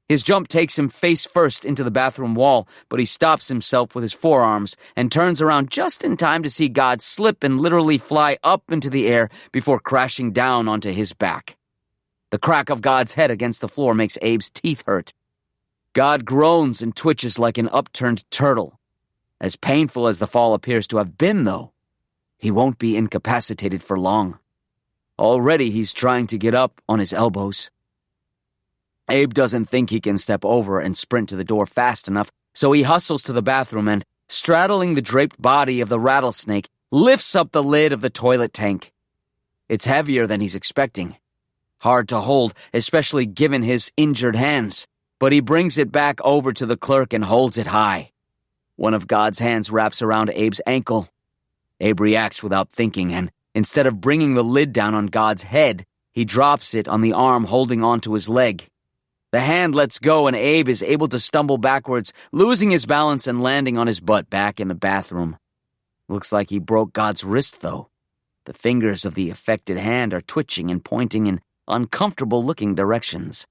His jump takes him face first into the bathroom wall, but he stops himself with his forearms and turns around just in time to see God slip and literally fly up into the air before crashing down onto his back. The crack of God's head against the floor makes Abe's teeth hurt. God groans and twitches like an upturned turtle. As painful as the fall appears to have been, though, He won't be incapacitated for long. Already he's trying to get up on his elbows. Abe doesn't think he can step over and sprint to the door fast enough, so he hustles to the bathroom and, straddling the draped body of the rattlesnake, lifts up the lid of the toilet tank. It's heavier than he's expecting. Hard to hold, especially given his injured hands, but he brings it back over to the clerk and holds it high. One of God's hands wraps around Abe's ankle. Abe reacts without thinking, and instead of bringing the lid down on God's head, he drops it on the arm holding onto his leg. The hand lets go and Abe is able to stumble backwards, losing his balance and landing on his butt back in the bathroom. Looks like he broke God's wrist, though. The fingers of the affected hand are twitching and pointing in uncomfortable-looking directions.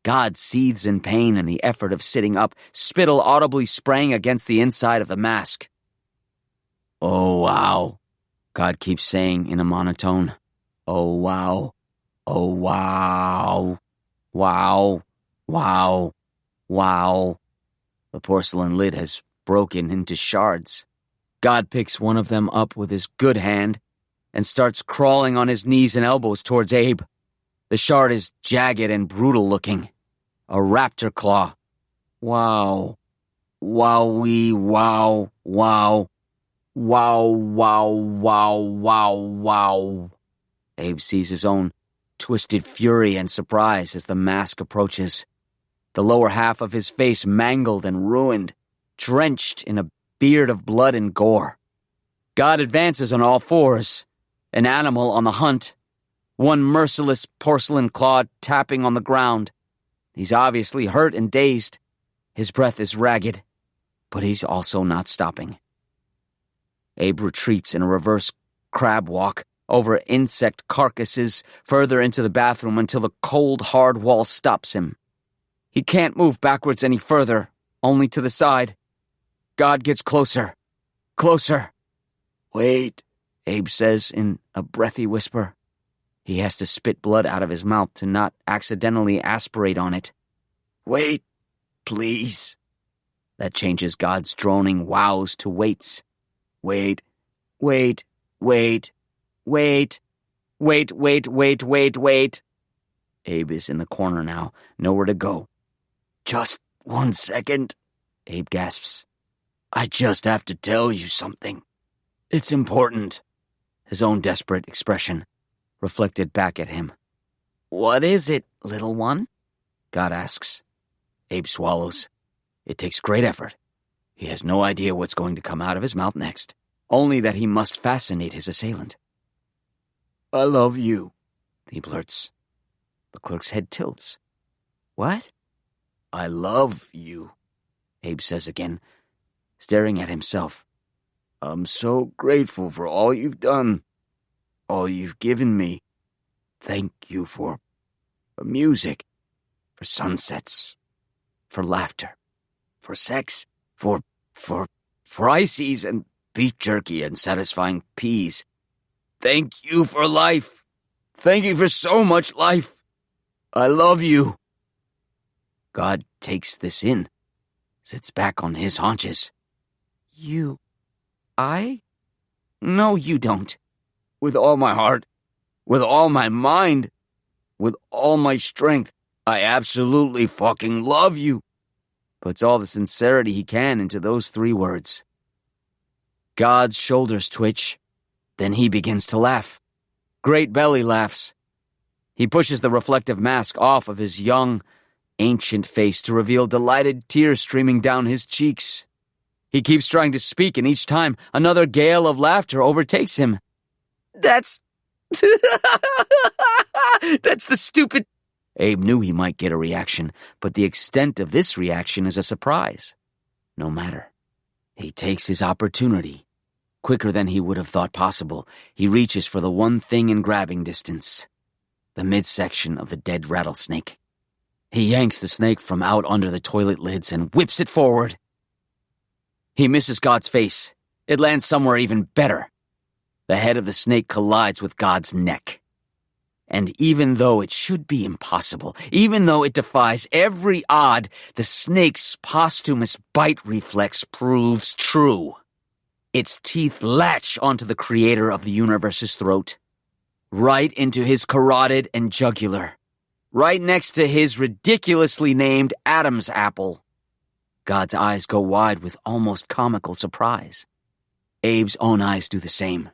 God seethes in pain in the effort of sitting up, spittle audibly spraying against the inside of the mask. "Oh, wow," God keeps saying in a monotone. "Oh, wow. Oh, wow. Wow. Wow. Wow." The porcelain lid has broken into shards. God picks one of them up with his good hand and starts crawling on his knees and elbows towards Abe. The shard is jagged and brutal-looking. A raptor claw. Wow. Wowee, wow, wow. Wow, wow, wow, wow, wow. Abe sees his own twisted fury and surprise as the mask approaches. The lower half of his face mangled and ruined, drenched in a beard of blood and gore. God advances on all fours, an animal on the hunt, one merciless porcelain claw tapping on the ground. He's obviously hurt and dazed. His breath is ragged, but he's also not stopping. Abe retreats in a reverse crab walk over insect carcasses further into the bathroom until the cold, hard wall stops him. He can't move backwards any further, only to the side. God gets closer. Closer. "Wait," Abe says in a breathy whisper. He has to spit blood out of his mouth to not accidentally aspirate on it. "Wait, please." That changes God's droning wows to waits. "Wait, wait, wait, wait, wait, wait, wait, wait, wait." Abe is in the corner now, nowhere to go. "Just 1 second," Abe gasps. "I just have to tell you something. It's important." His own desperate expression reflected back at him. "What is it, little one?" God asks. Abe swallows. It takes great effort. He has no idea what's going to come out of his mouth next, only that he must fascinate his assailant. "I love you," he blurts. The clerk's head tilts. "What?" "I love you," Abe says again, staring at himself. "I'm so grateful for all you've done, all you've given me. Thank you for music, for sunsets, for laughter, for sex, for ices and beef jerky and satisfying peas. Thank you for life. Thank you for so much life. I love you." God takes this in, sits back on his haunches. I? No, you don't. "With all my heart, with all my mind, with all my strength, I absolutely fucking love you." Puts all the sincerity he can into those 3 words. God's shoulders twitch. Then he begins to laugh. Great belly laughs. He pushes the reflective mask off of his young, ancient face to reveal delighted tears streaming down his cheeks. He keeps trying to speak, and each time another gale of laughter overtakes him. "That's the stupid..." Abe knew he might get a reaction, but the extent of this reaction is a surprise. No matter. He takes his opportunity. Quicker than he would have thought possible, he reaches for the one thing in grabbing distance. The midsection of the dead rattlesnake. He yanks the snake from out under the toilet lids and whips it forward. He misses God's face. It lands somewhere even better. The head of the snake collides with God's neck. And even though it should be impossible, even though it defies every odd, the snake's posthumous bite reflex proves true. Its teeth latch onto the creator of the universe's throat, right into his carotid and jugular, right next to his ridiculously named Adam's apple. God's eyes go wide with almost comical surprise. Abe's own eyes do the same.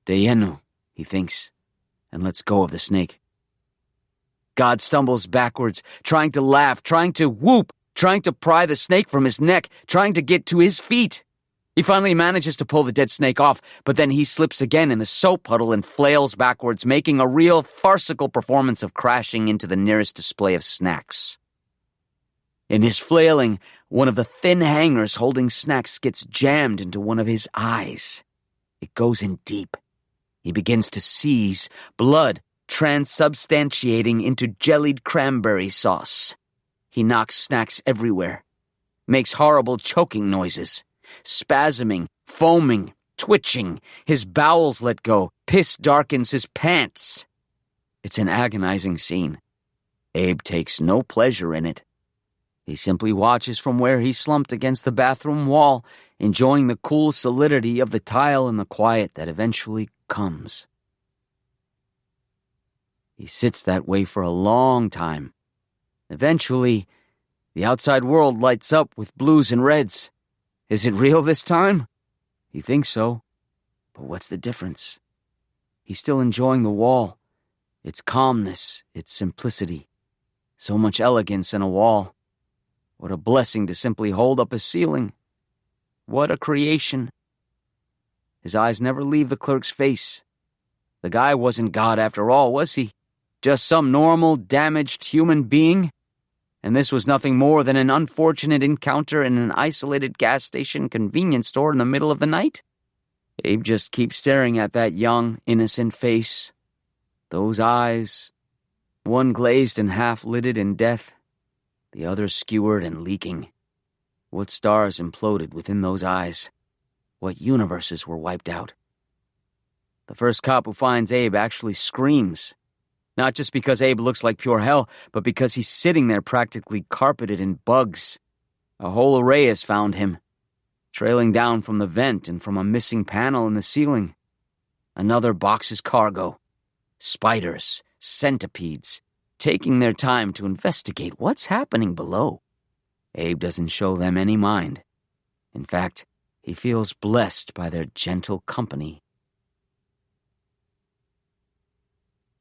Deyenu, he thinks, and lets go of the snake. God stumbles backwards, trying to laugh, trying to whoop, trying to pry the snake from his neck, trying to get to his feet. He finally manages to pull the dead snake off, but then he slips again in the soap puddle and flails backwards, making a real farcical performance of crashing into the nearest display of snacks. In his flailing, one of the thin hangers holding snacks gets jammed into one of his eyes. It goes in deep. He begins to seize, blood transubstantiating into jellied cranberry sauce. He knocks snacks everywhere, makes horrible choking noises, spasming, foaming, twitching. His bowels let go. Piss darkens his pants. It's an agonizing scene. Abe takes no pleasure in it. He simply watches from where he slumped against the bathroom wall, enjoying the cool solidity of the tile and the quiet that eventually comes. He sits that way for a long time. Eventually, the outside world lights up with blues and reds. Is it real this time? He thinks so. But what's the difference? He's still enjoying the wall, its calmness, its simplicity. So much elegance in a wall. What a blessing to simply hold up a ceiling. What a creation. His eyes never leave the clerk's face. The guy wasn't God after all, was he? Just some normal, damaged human being? And this was nothing more than an unfortunate encounter in an isolated gas station convenience store in the middle of the night? Abe just keeps staring at that young, innocent face. Those eyes, one glazed and half-lidded in death, the other skewered and leaking. What stars imploded within those eyes? What universes were wiped out? The first cop who finds Abe actually screams. Not just because Abe looks like pure hell, but because he's sitting there practically carpeted in bugs. A whole array has found him, trailing down from the vent and from a missing panel in the ceiling. Another box's cargo. Spiders, centipedes, taking their time to investigate what's happening below. Abe doesn't show them any mind. In fact, he feels blessed by their gentle company.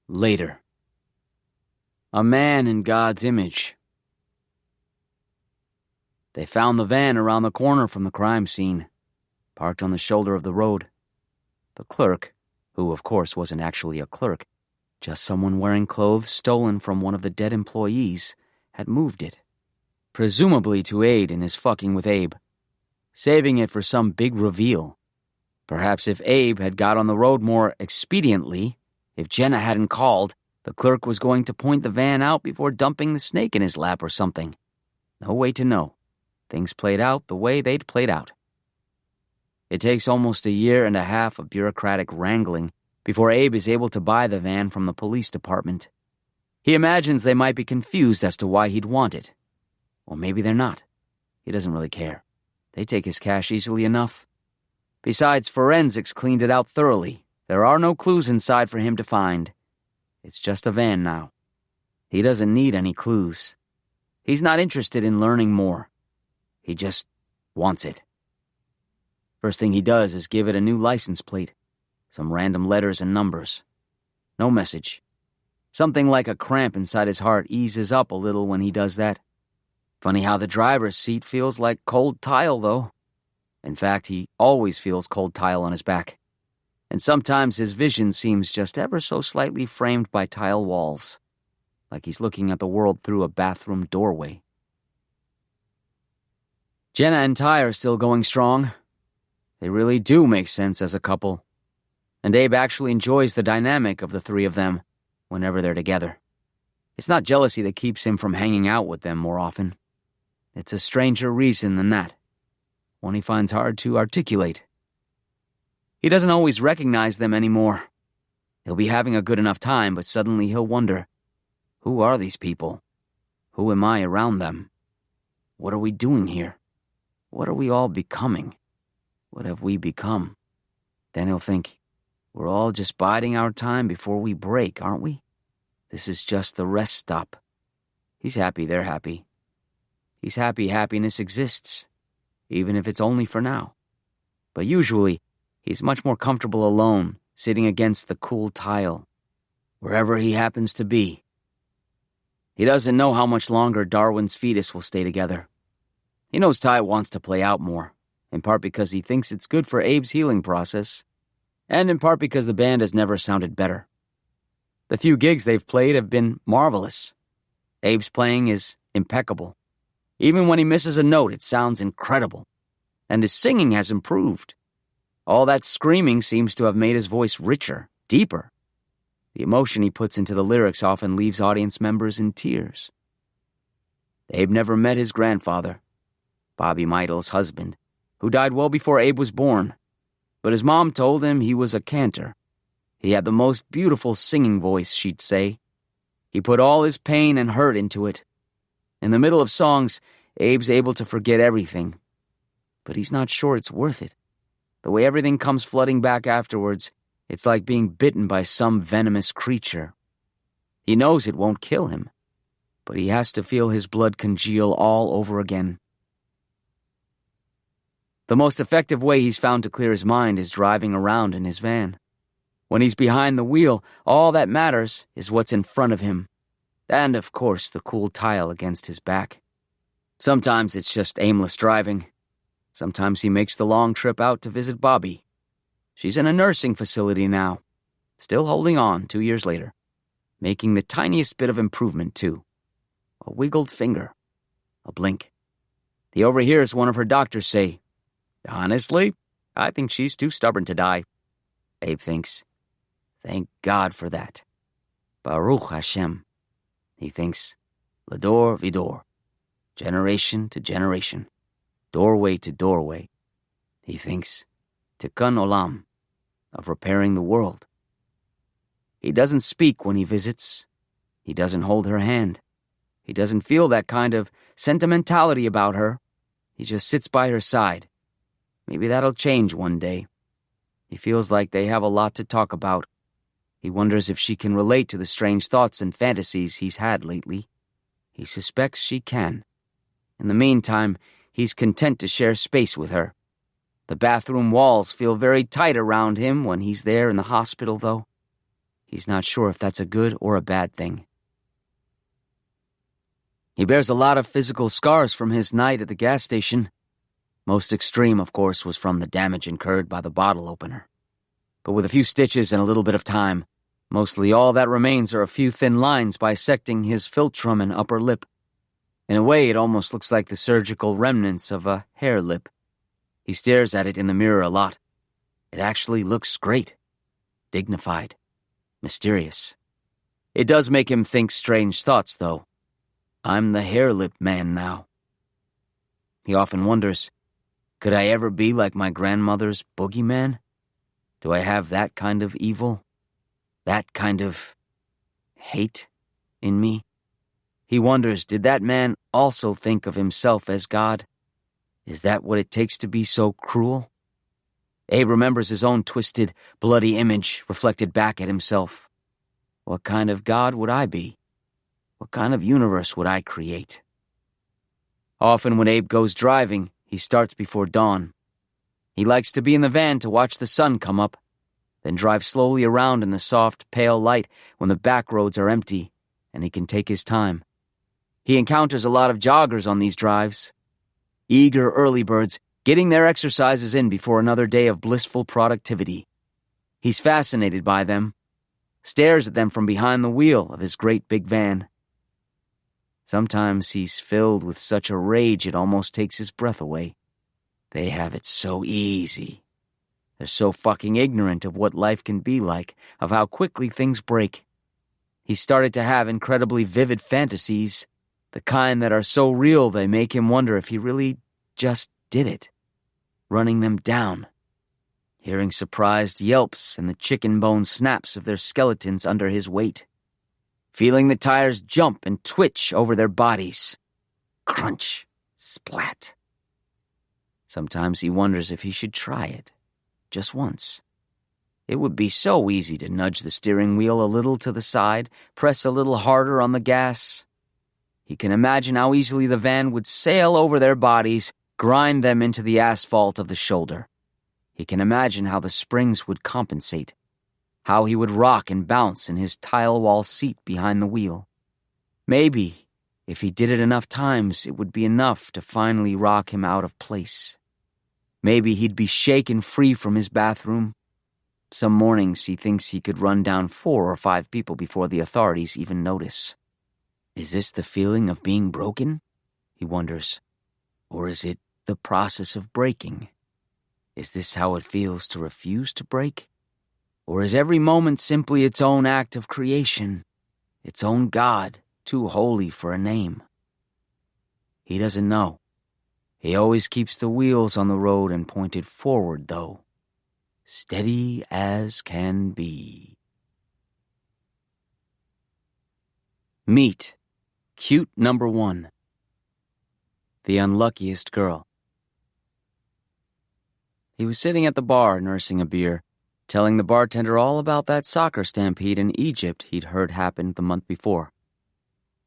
Later. A man in God's image. They found the van around the corner from the crime scene, parked on the shoulder of the road. The clerk, who of course wasn't actually a clerk, just someone wearing clothes stolen from one of the dead employees, had moved it, presumably to aid in his fucking with Abe, saving it for some big reveal. Perhaps if Abe had got on the road more expediently, if Jenna hadn't called, the clerk was going to point the van out before dumping the snake in his lap or something. No way to know. Things played out the way they'd played out. It takes almost a year and a half of bureaucratic wrangling before Abe is able to buy the van from the police department. He imagines they might be confused as to why he'd want it. Or maybe they're not. He doesn't really care. They take his cash easily enough. Besides, forensics cleaned it out thoroughly. There are no clues inside for him to find. It's just a van now. He doesn't need any clues. He's not interested in learning more. He just wants it. First thing he does is give it a new license plate. Some random letters and numbers. No message. Something like a cramp inside his heart eases up a little when he does that. Funny how the driver's seat feels like cold tile, though. In fact, he always feels cold tile on his back. And sometimes his vision seems just ever so slightly framed by tile walls, like he's looking at the world through a bathroom doorway. Jenna and Ty are still going strong. They really do make sense as a couple. And Abe actually enjoys the dynamic of the three of them whenever they're together. It's not jealousy that keeps him from hanging out with them more often. It's a stranger reason than that, one he finds hard to articulate. He doesn't always recognize them anymore. He'll be having a good enough time, but suddenly he'll wonder, who are these people? Who am I around them? What are we doing here? What are we all becoming? What have we become? Then he'll think, we're all just biding our time before we break, aren't we? This is just the rest stop. He's happy they're happy. He's happy happiness exists, even if it's only for now. But usually, he's much more comfortable alone, sitting against the cool tile, wherever he happens to be. He doesn't know how much longer Darwin's fetus will stay together. He knows Ty wants to play out more, in part because he thinks it's good for Abe's healing process, and in part because the band has never sounded better. The few gigs they've played have been marvelous. Abe's playing is impeccable. Even when he misses a note, it sounds incredible. And his singing has improved. All that screaming seems to have made his voice richer, deeper. The emotion he puts into the lyrics often leaves audience members in tears. Abe never met his grandfather, Bobby Meidel's husband, who died well before Abe was born. But his mom told him he was a cantor. He had the most beautiful singing voice, she'd say. He put all his pain and hurt into it. In the middle of songs, Abe's able to forget everything. But he's not sure it's worth it. The way everything comes flooding back afterwards, it's like being bitten by some venomous creature. He knows it won't kill him, but he has to feel his blood congeal all over again. The most effective way he's found to clear his mind is driving around in his van. When he's behind the wheel, all that matters is what's in front of him. And, of course, the cool tile against his back. Sometimes it's just aimless driving. Sometimes he makes the long trip out to visit Bobby. She's in a nursing facility now, still holding on 2 years later, making the tiniest bit of improvement, too. A wiggled finger, a blink. He overhears one of her doctors say, "Honestly, I think she's too stubborn to die." Abe thinks, "Thank God for that. Baruch Hashem." He thinks, Lador Vidor, generation to generation, doorway to doorway. He thinks, Tikkun Olam, of repairing the world. He doesn't speak when he visits. He doesn't hold her hand. He doesn't feel that kind of sentimentality about her. He just sits by her side. Maybe that'll change one day. He feels like they have a lot to talk about. He wonders if she can relate to the strange thoughts and fantasies he's had lately. He suspects she can. In the meantime, he's content to share space with her. The bathroom walls feel very tight around him when he's there in the hospital, though. He's not sure if that's a good or a bad thing. He bears a lot of physical scars from his night at the gas station. Most extreme, of course, was from the damage incurred by the bottle opener. But with a few stitches and a little bit of time, mostly all that remains are a few thin lines bisecting his philtrum and upper lip. In a way, it almost looks like the surgical remnants of a hair lip. He stares at it in the mirror a lot. It actually looks great. Dignified. Mysterious. It does make him think strange thoughts, though. I'm the hair lip man now. He often wonders, could I ever be like my grandmother's boogeyman? Do I have that kind of evil? That kind of hate in me? He wonders, did that man also think of himself as God? Is that what it takes to be so cruel? Abe remembers his own twisted, bloody image reflected back at himself. What kind of God would I be? What kind of universe would I create? Often when Abe goes driving, he starts before dawn. He likes to be in the van to watch the sun come up, then drive slowly around in the soft, pale light when the back roads are empty, and he can take his time. He encounters a lot of joggers on these drives. Eager early birds getting their exercises in before another day of blissful productivity. He's fascinated by them, stares at them from behind the wheel of his great big van. Sometimes he's filled with such a rage it almost takes his breath away. They have it so easy. They're so fucking ignorant of what life can be like, of how quickly things break. He's started to have incredibly vivid fantasies, the kind that are so real they make him wonder if he really just did it. Running them down. Hearing surprised yelps and the chicken bone snaps of their skeletons under his weight. Feeling the tires jump and twitch over their bodies. Crunch. Splat. Sometimes he wonders if he should try it, just once. It would be so easy to nudge the steering wheel a little to the side, press a little harder on the gas. He can imagine how easily the van would sail over their bodies, grind them into the asphalt of the shoulder. He can imagine how the springs would compensate, how he would rock and bounce in his tile wall seat behind the wheel. Maybe, if he did it enough times, it would be enough to finally rock him out of place. Maybe he'd be shaken free from his bathroom. Some mornings he thinks he could run down 4 or 5 people before the authorities even notice. Is this the feeling of being broken? He wonders. Or is it the process of breaking? Is this how it feels to refuse to break? Or is every moment simply its own act of creation, its own God, too holy for a name? He doesn't know. He always keeps the wheels on the road and pointed forward, though. Steady as can be. Meet Cute Number 1. The unluckiest girl. He was sitting at the bar nursing a beer, telling the bartender all about that soccer stampede in Egypt he'd heard happened the month before.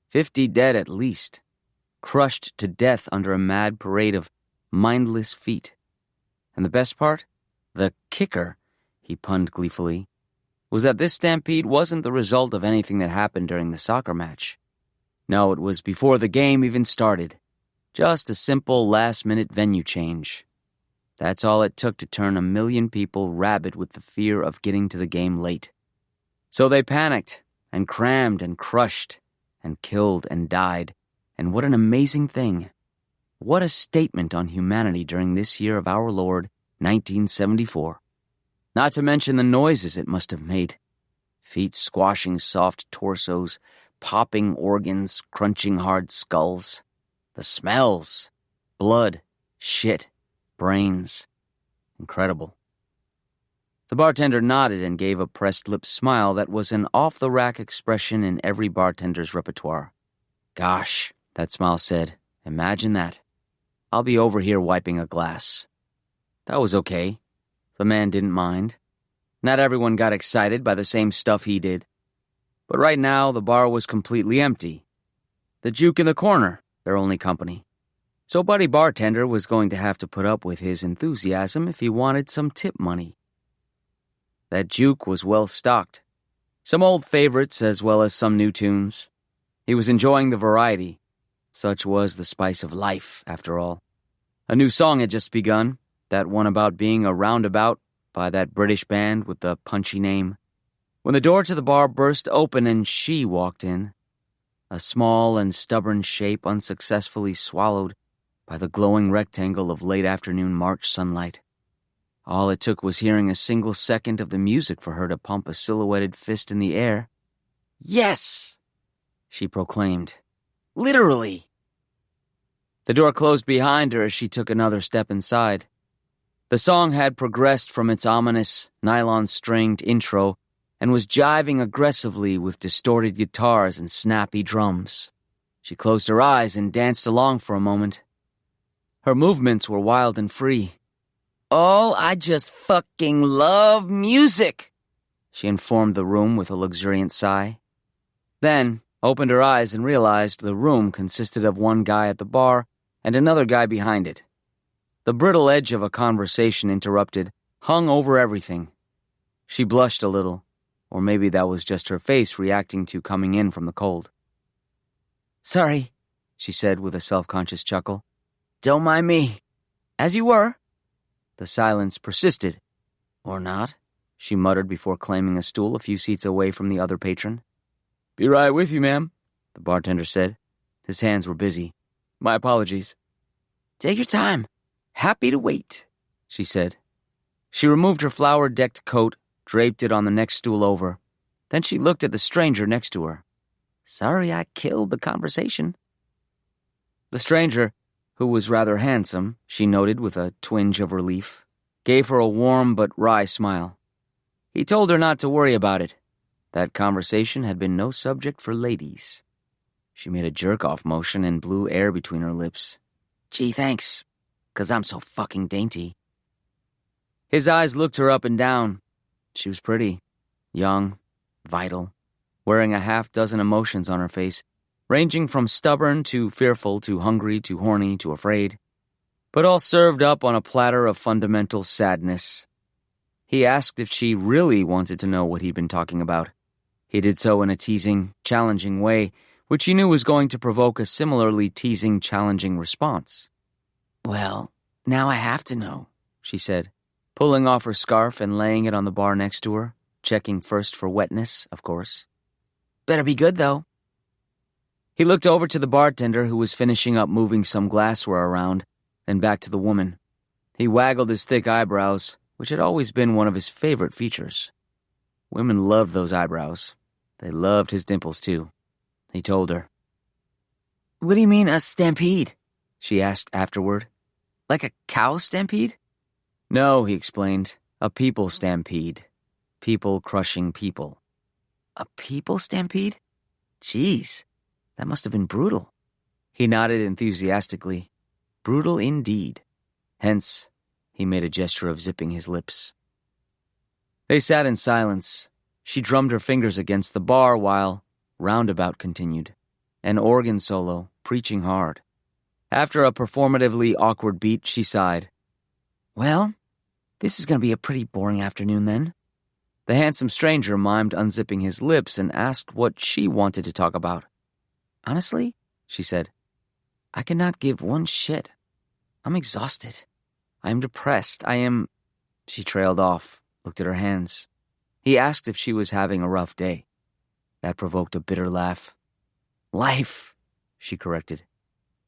50 dead at least, crushed to death under a mad parade of mindless feet. And the best part? The kicker, he punned gleefully, was that this stampede wasn't the result of anything that happened during the soccer match. No, it was before the game even started. Just a simple last-minute venue change. That's all it took to turn 1 million people rabid with the fear of getting to the game late. So they panicked and crammed and crushed and killed and died. And what an amazing thing. What a statement on humanity during this year of our Lord, 1974. Not to mention the noises it must have made. Feet squashing soft torsos, popping organs, crunching hard skulls. The smells. Blood, shit, brains. Incredible. The bartender nodded and gave a pressed-lip smile that was an off-the-rack expression in every bartender's repertoire. Gosh, that smile said, imagine that. I'll be over here wiping a glass. That was okay. The man didn't mind. Not everyone got excited by the same stuff he did. But right now, the bar was completely empty. The juke in the corner, their only company. So Buddy Bartender was going to have to put up with his enthusiasm if he wanted some tip money. That juke was well stocked. Some old favorites as well as some new tunes. He was enjoying the variety. Such was the spice of life, after all. A new song had just begun, that one about being a roundabout by that British band with the punchy name. When the door to the bar burst open and she walked in, a small and stubborn shape unsuccessfully swallowed by the glowing rectangle of late afternoon March sunlight. All it took was hearing a single second of the music for her to pump a silhouetted fist in the air. Yes! She proclaimed. Literally! The door closed behind her as she took another step inside. The song had progressed from its ominous, nylon-stringed intro and was jiving aggressively with distorted guitars and snappy drums. She closed her eyes and danced along for a moment. Her movements were wild and free. Oh, I just fucking love music, she informed the room with a luxuriant sigh. Then opened her eyes and realized the room consisted of one guy at the bar and another guy behind it. The brittle edge of a conversation interrupted hung over everything. She blushed a little, or maybe that was just her face reacting to coming in from the cold. Sorry, she said with a self-conscious chuckle. Don't mind me. As you were. The silence persisted. Or not, she muttered before claiming a stool a few seats away from the other patron. Be right with you, ma'am, the bartender said. His hands were busy. My apologies. Take your time. Happy to wait, she said. She removed her flower-decked coat, draped it on the next stool over. Then she looked at the stranger next to her. Sorry I killed the conversation. The stranger, who was rather handsome, she noted with a twinge of relief, gave her a warm but wry smile. He told her not to worry about it. That conversation had been no subject for ladies. She made a jerk-off motion and blew air between her lips. Gee, thanks. 'cause I'm so fucking dainty. His eyes looked her up and down. She was pretty, young, vital, wearing a half-dozen emotions on her face, ranging from stubborn to fearful to hungry to horny to afraid, but all served up on a platter of fundamental sadness. He asked if she really wanted to know what he'd been talking about. He did so in a teasing, challenging way, which he knew was going to provoke a similarly teasing, challenging response. Well, now I have to know, she said, pulling off her scarf and laying it on the bar next to her, checking first for wetness, of course. Better be good, though. He looked over to the bartender who was finishing up moving some glassware around, then back to the woman. He waggled his thick eyebrows, which had always been one of his favorite features. Women loved those eyebrows. They loved his dimples, too. He told her. What do you mean, a stampede? She asked afterward. Like a cow stampede? No, he explained. A people stampede. People crushing people. A people stampede? Jeez, that must have been brutal. He nodded enthusiastically. Brutal indeed. Hence, he made a gesture of zipping his lips. They sat in silence. She drummed her fingers against the bar while Roundabout continued, an organ solo, preaching hard. After a performatively awkward beat, she sighed. Well, this is going to be a pretty boring afternoon then. The handsome stranger mimed unzipping his lips and asked what she wanted to talk about. Honestly, she said, I cannot give one shit. I'm exhausted. I am depressed. She trailed off, looked at her hands. He asked if she was having a rough day. That provoked a bitter laugh. Life, she corrected.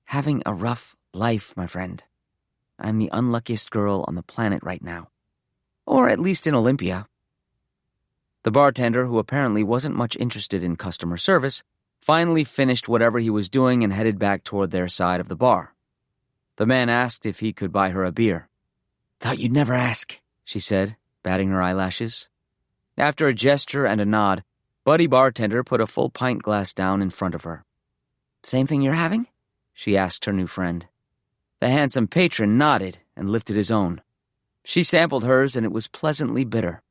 Having a rough life, my friend. I'm the unluckiest girl on the planet right now. Or at least in Olympia. The bartender, who apparently wasn't much interested in customer service, finally finished whatever he was doing and headed back toward their side of the bar. The man asked if he could buy her a beer. Thought you'd never ask, she said, batting her eyelashes. After a gesture and a nod, Buddy Bartender put a full pint glass down in front of her. Same thing you're having? She asked her new friend. The handsome patron nodded and lifted his own. She sampled hers and it was pleasantly bitter.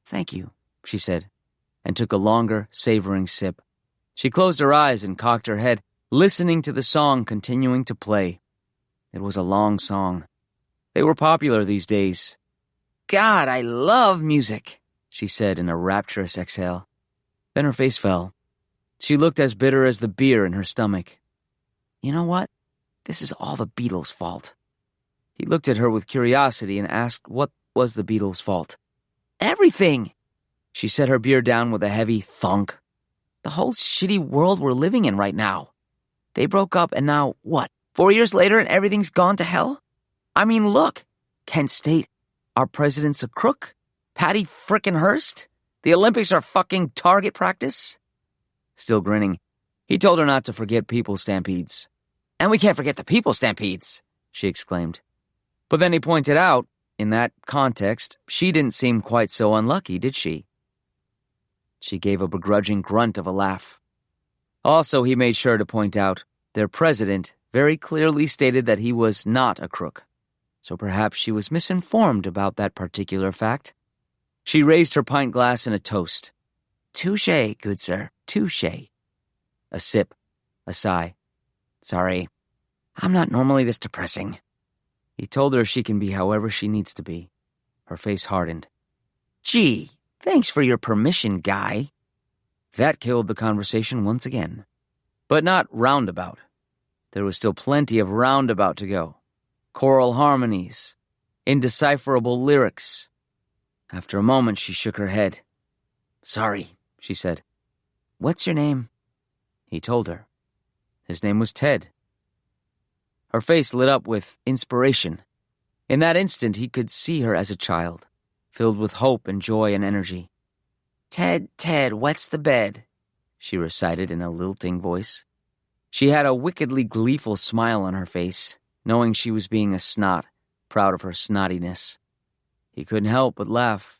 Thank you, she said, and took a longer, savoring sip. She closed her eyes and cocked her head, listening to the song continuing to play. It was a long song. They were popular these days. God, I love music, she said in a rapturous exhale. Then her face fell. She looked as bitter as the beer in her stomach. You know what? This is all the Beatles' fault. He looked at her with curiosity and asked what was the Beatles' fault. Everything! She set her beer down with a heavy thunk. The whole shitty world we're living in right now. They broke up and now, what, 4 years later and everything's gone to hell? I mean, look, Kent State, our president's a crook. Patty frickin' Hearst? The Olympics are fucking target practice? Still grinning, he told her not to forget people stampedes. And we can't forget the people stampedes, she exclaimed. But then he pointed out, in that context, she didn't seem quite so unlucky, did she? She gave a begrudging grunt of a laugh. Also, he made sure to point out, their president very clearly stated that he was not a crook. So perhaps she was misinformed about that particular fact. She raised her pint glass in a toast. Touché, good sir, touché. A sip, a sigh. Sorry, I'm not normally this depressing. He told her she can be however she needs to be. Her face hardened. Gee, thanks for your permission, guy. That killed the conversation once again. But not roundabout. There was still plenty of roundabout to go. Choral harmonies, indecipherable lyrics. After a moment, she shook her head. Sorry, she said. What's your name? He told her. His name was Ted. Her face lit up with inspiration. In that instant, he could see her as a child, filled with hope and joy and energy. Ted, wet's the bed, she recited in a lilting voice. She had a wickedly gleeful smile on her face, knowing she was being a snot, proud of her snottiness. He couldn't help but laugh.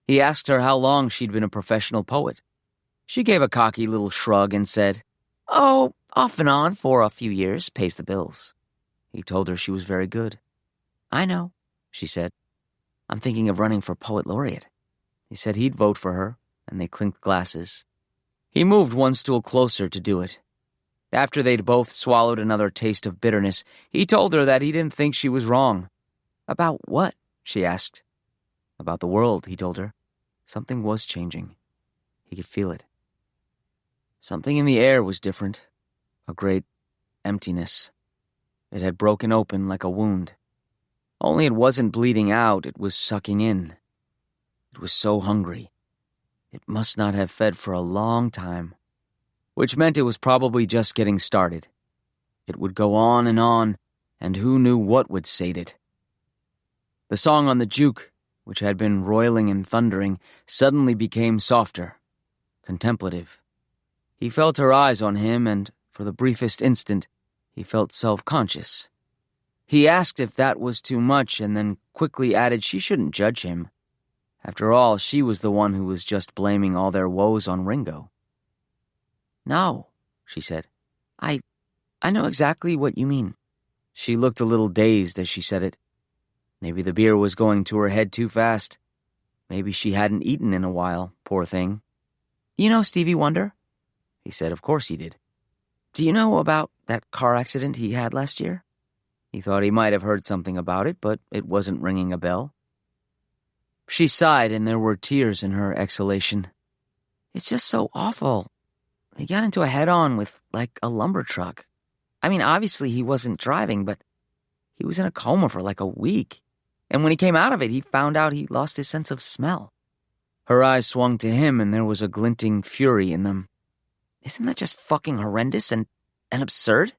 He asked her how long she'd been a professional poet. She gave a cocky little shrug and said, Oh, off and on for a few years, pays the bills. He told her she was very good. "I know," she said. "I'm thinking of running for poet laureate." He said he'd vote for her, and they clinked glasses. He moved one stool closer to do it. After they'd both swallowed another taste of bitterness, he told her that he didn't think she was wrong. "About what?" she asked. "About the world," he told her. Something was changing. He could feel it. Something in the air was different. A great emptiness. It had broken open like a wound. Only it wasn't bleeding out, it was sucking in. It was so hungry. It must not have fed for a long time, which meant it was probably just getting started. It would go on, and who knew what would sate it. The song on the juke, which had been roiling and thundering, suddenly became softer, contemplative. He felt her eyes on him, and for the briefest instant, he felt self-conscious. He asked if that was too much, and then quickly added she shouldn't judge him. After all, she was the one who was just blaming all their woes on Ringo. "No," she said. I know exactly what you mean." She looked a little dazed as she said it. Maybe the beer was going to her head too fast. Maybe she hadn't eaten in a while, poor thing. "You know Stevie Wonder?" He said of course he did. "Do you know about that car accident he had last year?" He thought he might have heard something about it, but it wasn't ringing a bell. She sighed, and there were tears in her exhalation. "It's just so awful. He got into a head-on with, like, a lumber truck. I mean, obviously he wasn't driving, but he was in a coma for like a week. And when he came out of it, he found out he lost his sense of smell." Her eyes swung to him, and there was a glinting fury in them. "Isn't that just fucking horrendous and absurd?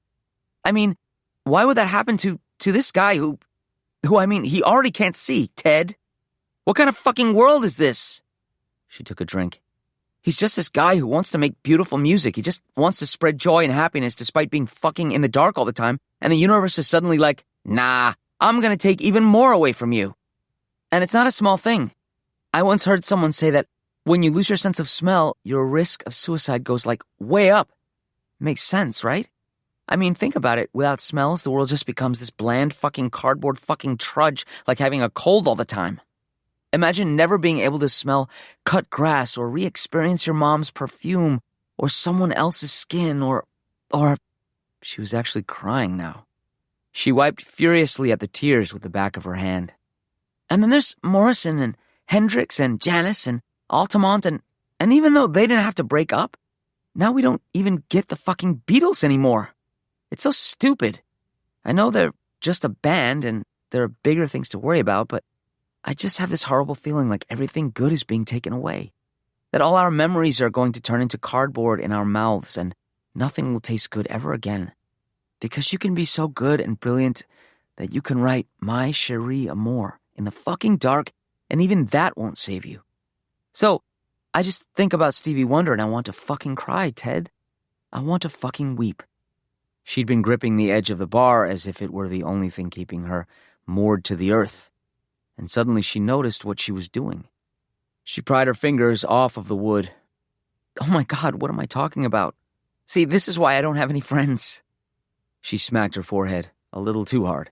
I mean, why would that happen to this guy who, I mean, he already can't see, Ted? What kind of fucking world is this?" She took a drink. "He's just this guy who wants to make beautiful music. He just wants to spread joy and happiness despite being fucking in the dark all the time. And the universe is suddenly like, nah, I'm gonna take even more away from you. And it's not a small thing. I once heard someone say that when you lose your sense of smell, your risk of suicide goes like way up. Makes sense, right? I mean, think about it. Without smells, the world just becomes this bland fucking cardboard fucking trudge, like having a cold all the time. Imagine never being able to smell cut grass or re-experience your mom's perfume or someone else's skin or... She was actually crying now. She wiped furiously at the tears with the back of her hand. "And then there's Morrison and Hendrix and Janis and Altamont and even though they didn't have to break up, now we don't even get the fucking Beatles anymore. It's so stupid. I know they're just a band and there are bigger things to worry about, but I just have this horrible feeling like everything good is being taken away. That all our memories are going to turn into cardboard in our mouths and nothing will taste good ever again. Because you can be so good and brilliant that you can write My Cherie Amour in the fucking dark and even that won't save you. So, I just think about Stevie Wonder and I want to fucking cry, Ted. I want to fucking weep." She'd been gripping the edge of the bar as if it were the only thing keeping her moored to the earth. And suddenly she noticed what she was doing. She pried her fingers off of the wood. "Oh my God, what am I talking about? See, this is why I don't have any friends." She smacked her forehead, a little too hard.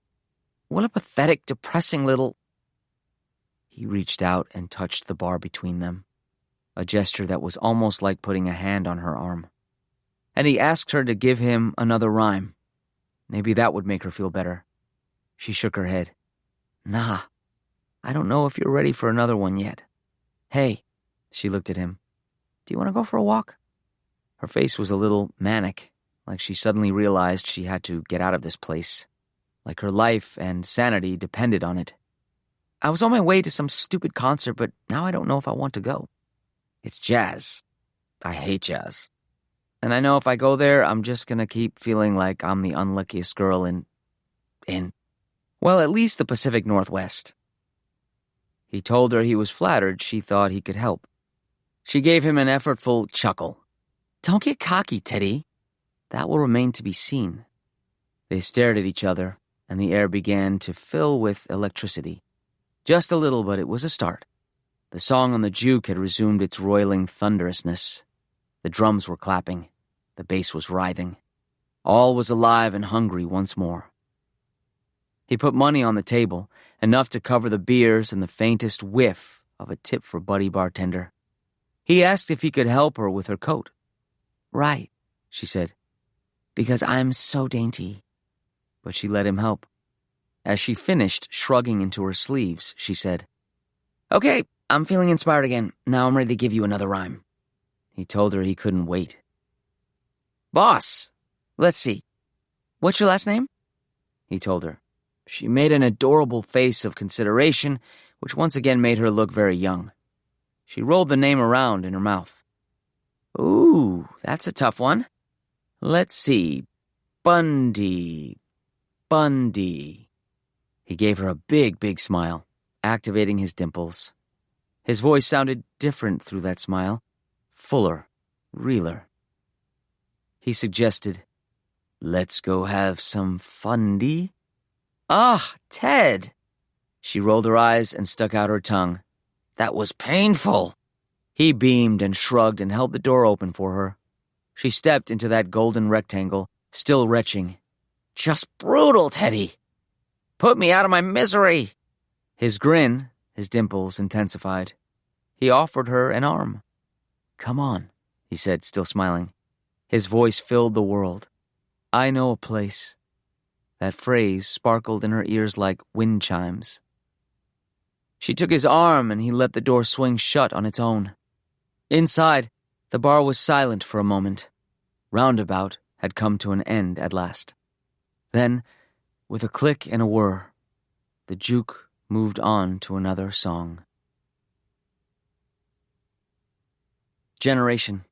"What a pathetic, depressing little..." He reached out and touched the bar between them, a gesture that was almost like putting a hand on her arm. And he asked her to give him another rhyme. Maybe that would make her feel better. She shook her head. "Nah. I don't know if you're ready for another one yet. Hey," she looked at him. "Do you want to go for a walk?" Her face was a little manic, like she suddenly realized she had to get out of this place, like her life and sanity depended on it. "I was on my way to some stupid concert, but now I don't know if I want to go. It's jazz. I hate jazz. And I know if I go there, I'm just gonna keep feeling like I'm the unluckiest girl in, well, at least the Pacific Northwest." He told her he was flattered she thought he could help. She gave him an effortful chuckle. "Don't get cocky, Teddy. That will remain to be seen." They stared at each other, and the air began to fill with electricity. Just a little, but it was a start. The song on the juke had resumed its roiling thunderousness. The drums were clapping. The bass was writhing. All was alive and hungry once more. He put money on the table, enough to cover the beers and the faintest whiff of a tip for Buddy bartender. He asked if he could help her with her coat. Right, she said, because I'm so dainty. but she let him help. As she finished shrugging into her sleeves, she said, Okay, I'm feeling inspired again. Now I'm ready to give you another rhyme. He told her he couldn't wait. Boss, let's see. What's your last name? He told her. She made an adorable face of consideration, which once again made her look very young. She rolled the name around in her mouth. Ooh, that's a tough one. Let's see. Bundy. He gave her a big smile, activating his dimples. His voice sounded different through that smile, fuller, realer. He suggested, let's go have some fundy. Ah, Ted. She rolled her eyes and stuck out her tongue. That was painful. He beamed and shrugged and held the door open for her. She stepped into that golden rectangle, still retching. Just brutal, Teddy. Put me out of my misery. His grin, his dimples intensified. He offered her an arm. Come on, he said, still smiling. His voice filled the world. I know a place. That phrase sparkled in her ears like wind chimes. She took his arm and he let the door swing shut on its own. Inside, the bar was silent for a moment. Roundabout had come to an end at last. Then, with a click and a whir, the juke moved on to another song. Generation.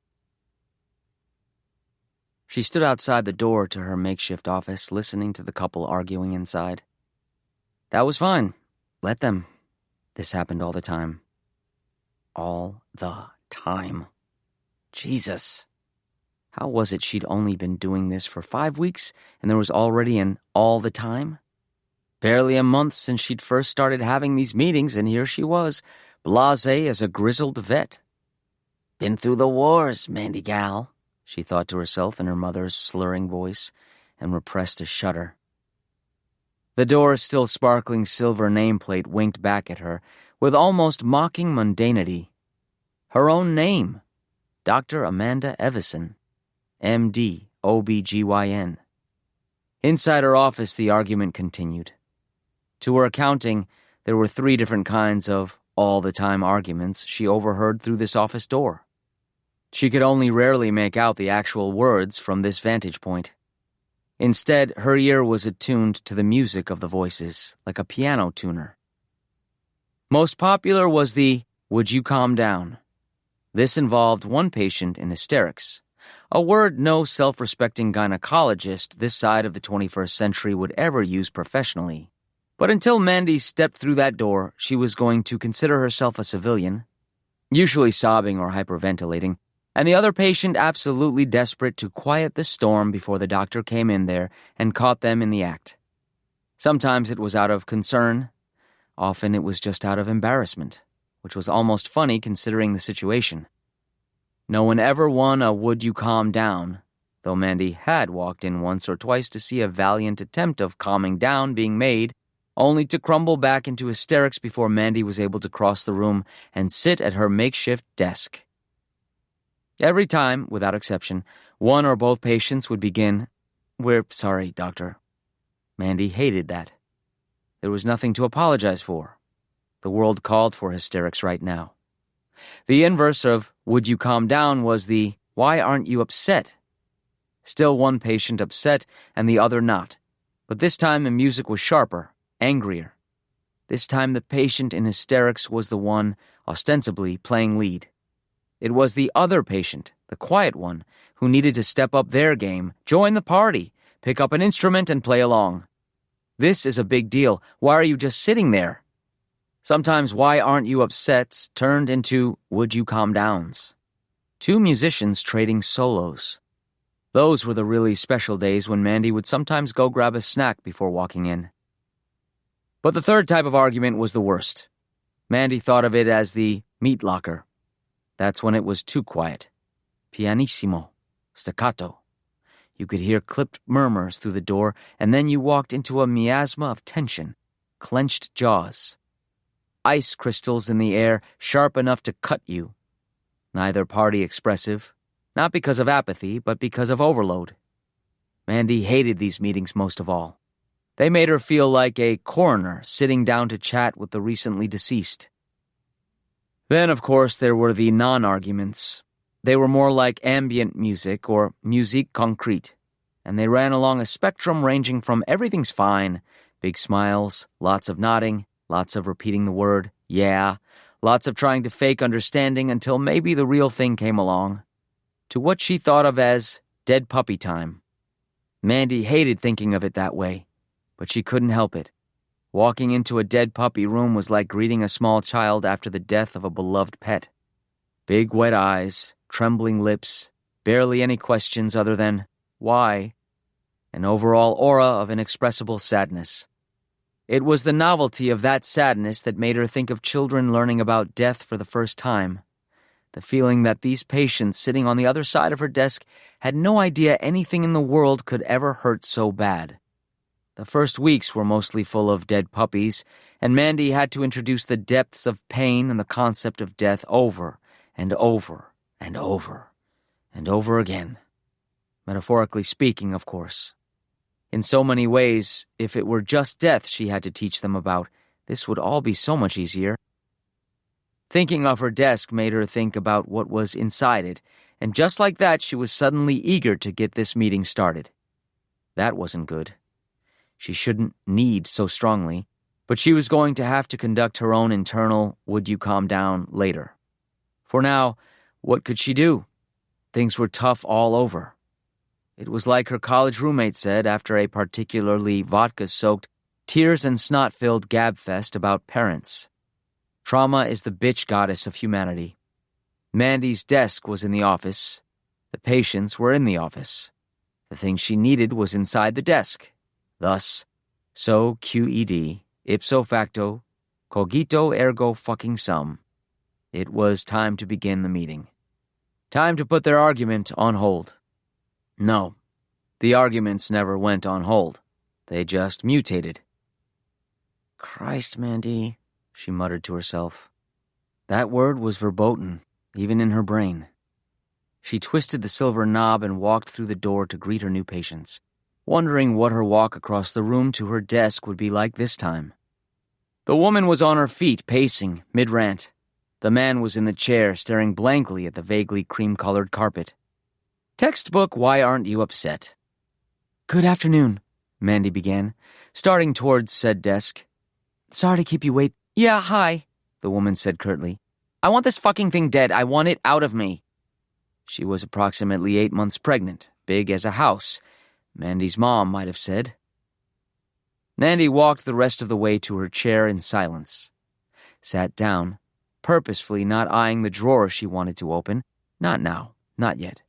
She stood outside the door to her makeshift office, listening to the couple arguing inside. That was fine. Let them. This happened all the time. All the time. Jesus. How was it she'd only been doing this for 5 weeks, and there was already an all the time? Barely a month since she'd first started having these meetings, and here she was, blasé as a grizzled vet. Been through the wars, Mandy gal, she thought to herself in her mother's slurring voice, and repressed a shudder. The door's still sparkling silver nameplate winked back at her with almost mocking mundanity. Her own name, Dr. Amanda Evison, M.D., OB-GYN. Inside her office, the argument continued. To her accounting, there were 3 different kinds of all-the-time arguments she overheard through this office door. She could only rarely make out the actual words from this vantage point. Instead, her ear was attuned to the music of the voices, like a piano tuner. Most popular was the, "Would you calm down?" This involved one patient in hysterics, a word no self-respecting gynecologist this side of the 21st century would ever use professionally. But until Mandy stepped through that door, she was going to consider herself a civilian, usually sobbing or hyperventilating, and the other patient absolutely desperate to quiet the storm before the doctor came in there and caught them in the act. Sometimes it was out of concern. Often it was just out of embarrassment, which was almost funny considering the situation. No one ever won a "would you calm down," though Mandy had walked in once or twice to see a valiant attempt of calming down being made, only to crumble back into hysterics before Mandy was able to cross the room and sit at her makeshift desk. Every time, without exception, one or both patients would begin, "We're sorry, doctor." Mandy hated that. There was nothing to apologize for. The world called for hysterics right now. The inverse of "would you calm down" was the "why aren't you upset?" Still one patient upset and the other not, but this time the music was sharper, angrier. This time the patient in hysterics was the one, ostensibly, playing lead. It was the other patient, the quiet one, who needed to step up their game, join the party, pick up an instrument and play along. This is a big deal. Why are you just sitting there? Sometimes "why aren't you upsets" turned into "would you calm downs." 2 musicians trading solos. Those were the really special days when Mandy would sometimes go grab a snack before walking in. But the third type of argument was the worst. Mandy thought of it as the meat locker. That's when it was too quiet. Pianissimo. Staccato. You could hear clipped murmurs through the door, and then you walked into a miasma of tension, clenched jaws. Ice crystals in the air, sharp enough to cut you. Neither party expressive, not because of apathy, but because of overload. Mandy hated these meetings most of all. They made her feel like a coroner sitting down to chat with the recently deceased. Then, of course, there were the non-arguments. They were more like ambient music or musique concrète, and they ran along a spectrum ranging from everything's fine, big smiles, lots of nodding, lots of repeating the word, yeah, lots of trying to fake understanding until maybe the real thing came along, to what she thought of as dead puppy time. Mandy hated thinking of it that way, but she couldn't help it. Walking into a dead puppy room was like greeting a small child after the death of a beloved pet. Big wet eyes, trembling lips, barely any questions other than, why? An overall aura of inexpressible sadness. It was the novelty of that sadness that made her think of children learning about death for the first time. The feeling that these patients sitting on the other side of her desk had no idea anything in the world could ever hurt so bad. The first weeks were mostly full of dead puppies, and Mandy had to introduce the depths of pain and the concept of death over and over and over and over again. Metaphorically speaking, of course. In so many ways, if it were just death she had to teach them about, this would all be so much easier. Thinking of her desk made her think about what was inside it, and just like that she was suddenly eager to get this meeting started. That wasn't good. She shouldn't need so strongly, but she was going to have to conduct her own internal "would you calm down" later. For now, what could she do? Things were tough all over. It was like her college roommate said after a particularly vodka-soaked, tears and snot-filled gab-fest about parents. Trauma is the bitch goddess of humanity. Mandy's desk was in the office. The patients were in the office. The thing she needed was inside the desk. Thus, so QED, ipso facto, cogito ergo fucking sum. It was time to begin the meeting. Time to put their argument on hold. No, the arguments never went on hold. They just mutated. Christ, Mandy, she muttered to herself. That word was verboten, even in her brain. She twisted the silver knob and walked through the door to greet her new patients, wondering what her walk across the room to her desk would be like this time. The woman was on her feet, pacing, mid-rant. The man was in the chair, staring blankly at the vaguely cream-colored carpet. Textbook, why aren't you upset? Good afternoon, Mandy began, starting towards said desk. Sorry to keep you wait. Yeah, hi, the woman said curtly. I want this fucking thing dead. I want it out of me. She was approximately 8 months pregnant, big as a house, Mandy's mom might have said. Mandy walked the rest of the way to her chair in silence. Sat down, purposefully not eyeing the drawer she wanted to open. Not now, not yet.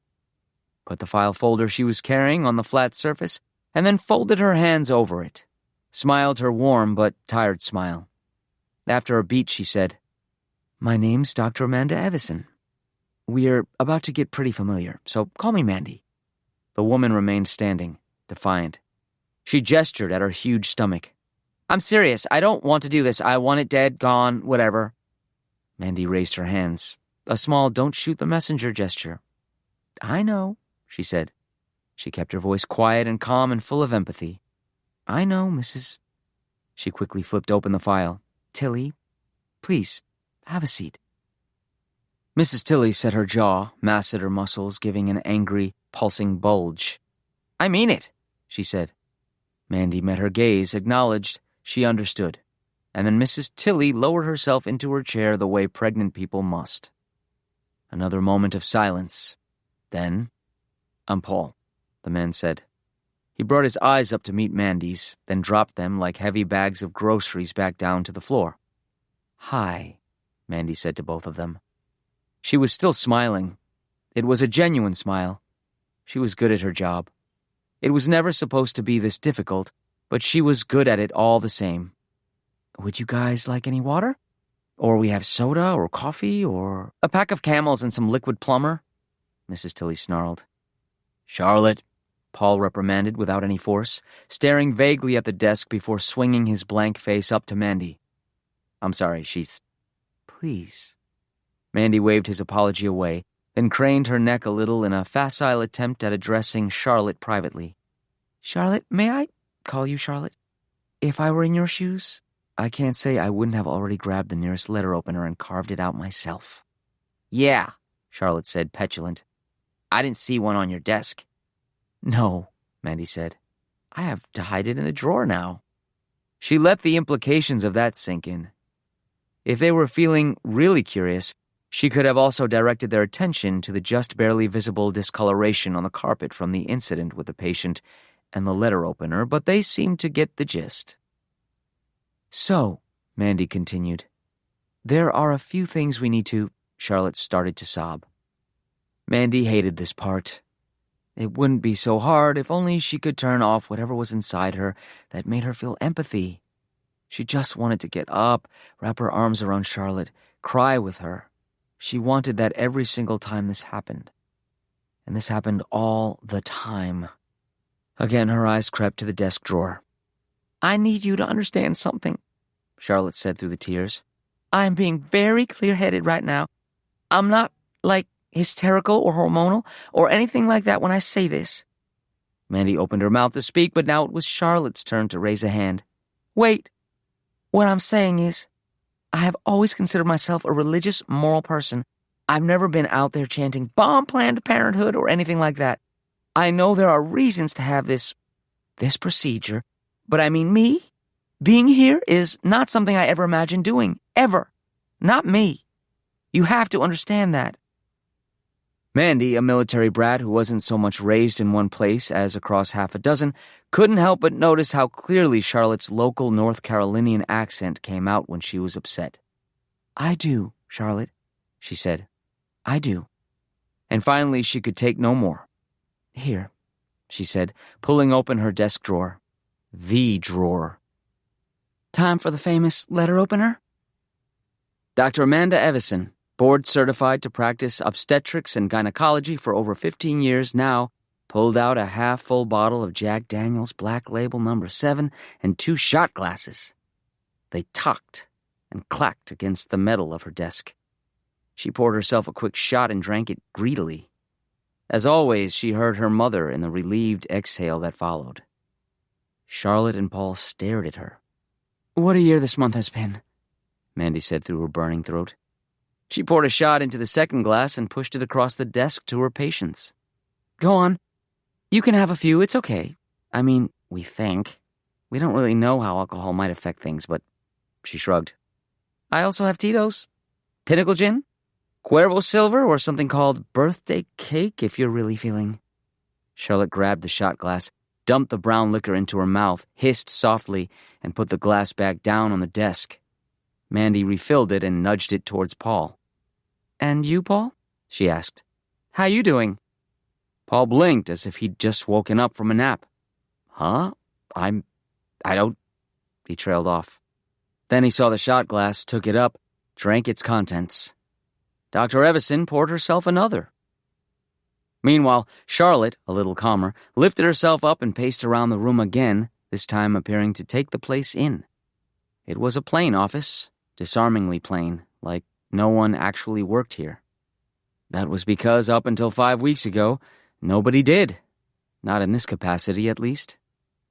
Put the file folder she was carrying on the flat surface, and then folded her hands over it. Smiled her warm but tired smile. After a beat, she said, My name's Dr. Amanda Evison. We're about to get pretty familiar, so call me Mandy. The woman remained standing, defiant. She gestured at her huge stomach. I'm serious. I don't want to do this. I want it dead, gone, whatever. Mandy raised her hands, a small don't shoot the messenger gesture. I know, she said. She kept her voice quiet and calm and full of empathy. I know, Mrs. She quickly flipped open the file. Tilly, please, have a seat. Mrs. Tilly set her jaw, masseter muscles giving an angry, pulsing bulge. I mean it, she said. Mandy met her gaze, acknowledged she understood, and then Mrs. Tilly lowered herself into her chair the way pregnant people must. Another moment of silence. Then, I'm Paul, the man said. He brought his eyes up to meet Mandy's, then dropped them like heavy bags of groceries back down to the floor. Hi, Mandy said to both of them. She was still smiling. It was a genuine smile. She was good at her job. It was never supposed to be this difficult, but she was good at it all the same. Would you guys like any water? Or we have soda or coffee or a pack of Camels and some liquid plumber? Mrs. Tilly snarled. Charlotte, Paul reprimanded without any force, staring vaguely at the desk before swinging his blank face up to Mandy. I'm sorry, Please. Mandy waved his apology away, then craned her neck a little in a facile attempt at addressing Charlotte privately. Charlotte, may I call you Charlotte? If I were in your shoes, I can't say I wouldn't have already grabbed the nearest letter opener and carved it out myself. Yeah, Charlotte said, petulant. I didn't see one on your desk. No, Mandy said. I have to hide it in a drawer now. She let the implications of that sink in. If they were feeling really curious, she could have also directed their attention to the just barely visible discoloration on the carpet from the incident with the patient and the letter opener, but they seemed to get the gist. So, Mandy continued, there are a few things we need to... Charlotte started to sob. Mandy hated this part. It wouldn't be so hard if only she could turn off whatever was inside her that made her feel empathy. She just wanted to get up, wrap her arms around Charlotte, cry with her. She wanted that every single time this happened. And this happened all the time. Again, her eyes crept to the desk drawer. I need you to understand something, Charlotte said through the tears. I'm being very clear-headed right now. I'm not, hysterical or hormonal or anything like that when I say this. Mandy opened her mouth to speak, but now it was Charlotte's turn to raise a hand. Wait. What I'm saying is, I have always considered myself a religious, moral person. I've never been out there chanting bomb Planned Parenthood or anything like that. I know there are reasons to have this procedure, but I mean me? Being here is not something I ever imagined doing. Ever. Not me. You have to understand that. Mandy, a military brat who wasn't so much raised in one place as across half a dozen, couldn't help but notice how clearly Charlotte's local North Carolinian accent came out when she was upset. I do, Charlotte, she said. I do. And finally she could take no more. Here, she said, pulling open her desk drawer. The drawer. Time for the famous letter opener? Dr. Amanda Evison, board-certified to practice obstetrics and gynecology for over 15 years now, pulled out a half-full bottle of Jack Daniel's Black Label No. 7 and 2 shot glasses. They tucked and clacked against the metal of her desk. She poured herself a quick shot and drank it greedily. As always, she heard her mother in the relieved exhale that followed. Charlotte and Paul stared at her. What a year this month has been, Mandy said through her burning throat. She poured a shot into the second glass and pushed it across the desk to her patients. Go on. You can have a few, it's okay. I mean, we think. We don't really know how alcohol might affect things, but she shrugged. I also have Tito's. Pinnacle Gin? Cuervo Silver or something called birthday cake if you're really feeling. Charlotte grabbed the shot glass, dumped the brown liquor into her mouth, hissed softly, and put the glass back down on the desk. Mandy refilled it and nudged it towards Paul. And you, Paul? She asked. How you doing? Paul blinked as if he'd just woken up from a nap. Huh? I don't... He trailed off. Then he saw the shot glass, took it up, drank its contents. Dr. Evison poured herself another. Meanwhile, Charlotte, a little calmer, lifted herself up and paced around the room again, this time appearing to take the place in. It was a plain office, disarmingly plain, like no one actually worked here. That was because up until 5 weeks ago, nobody did. Not in this capacity, at least.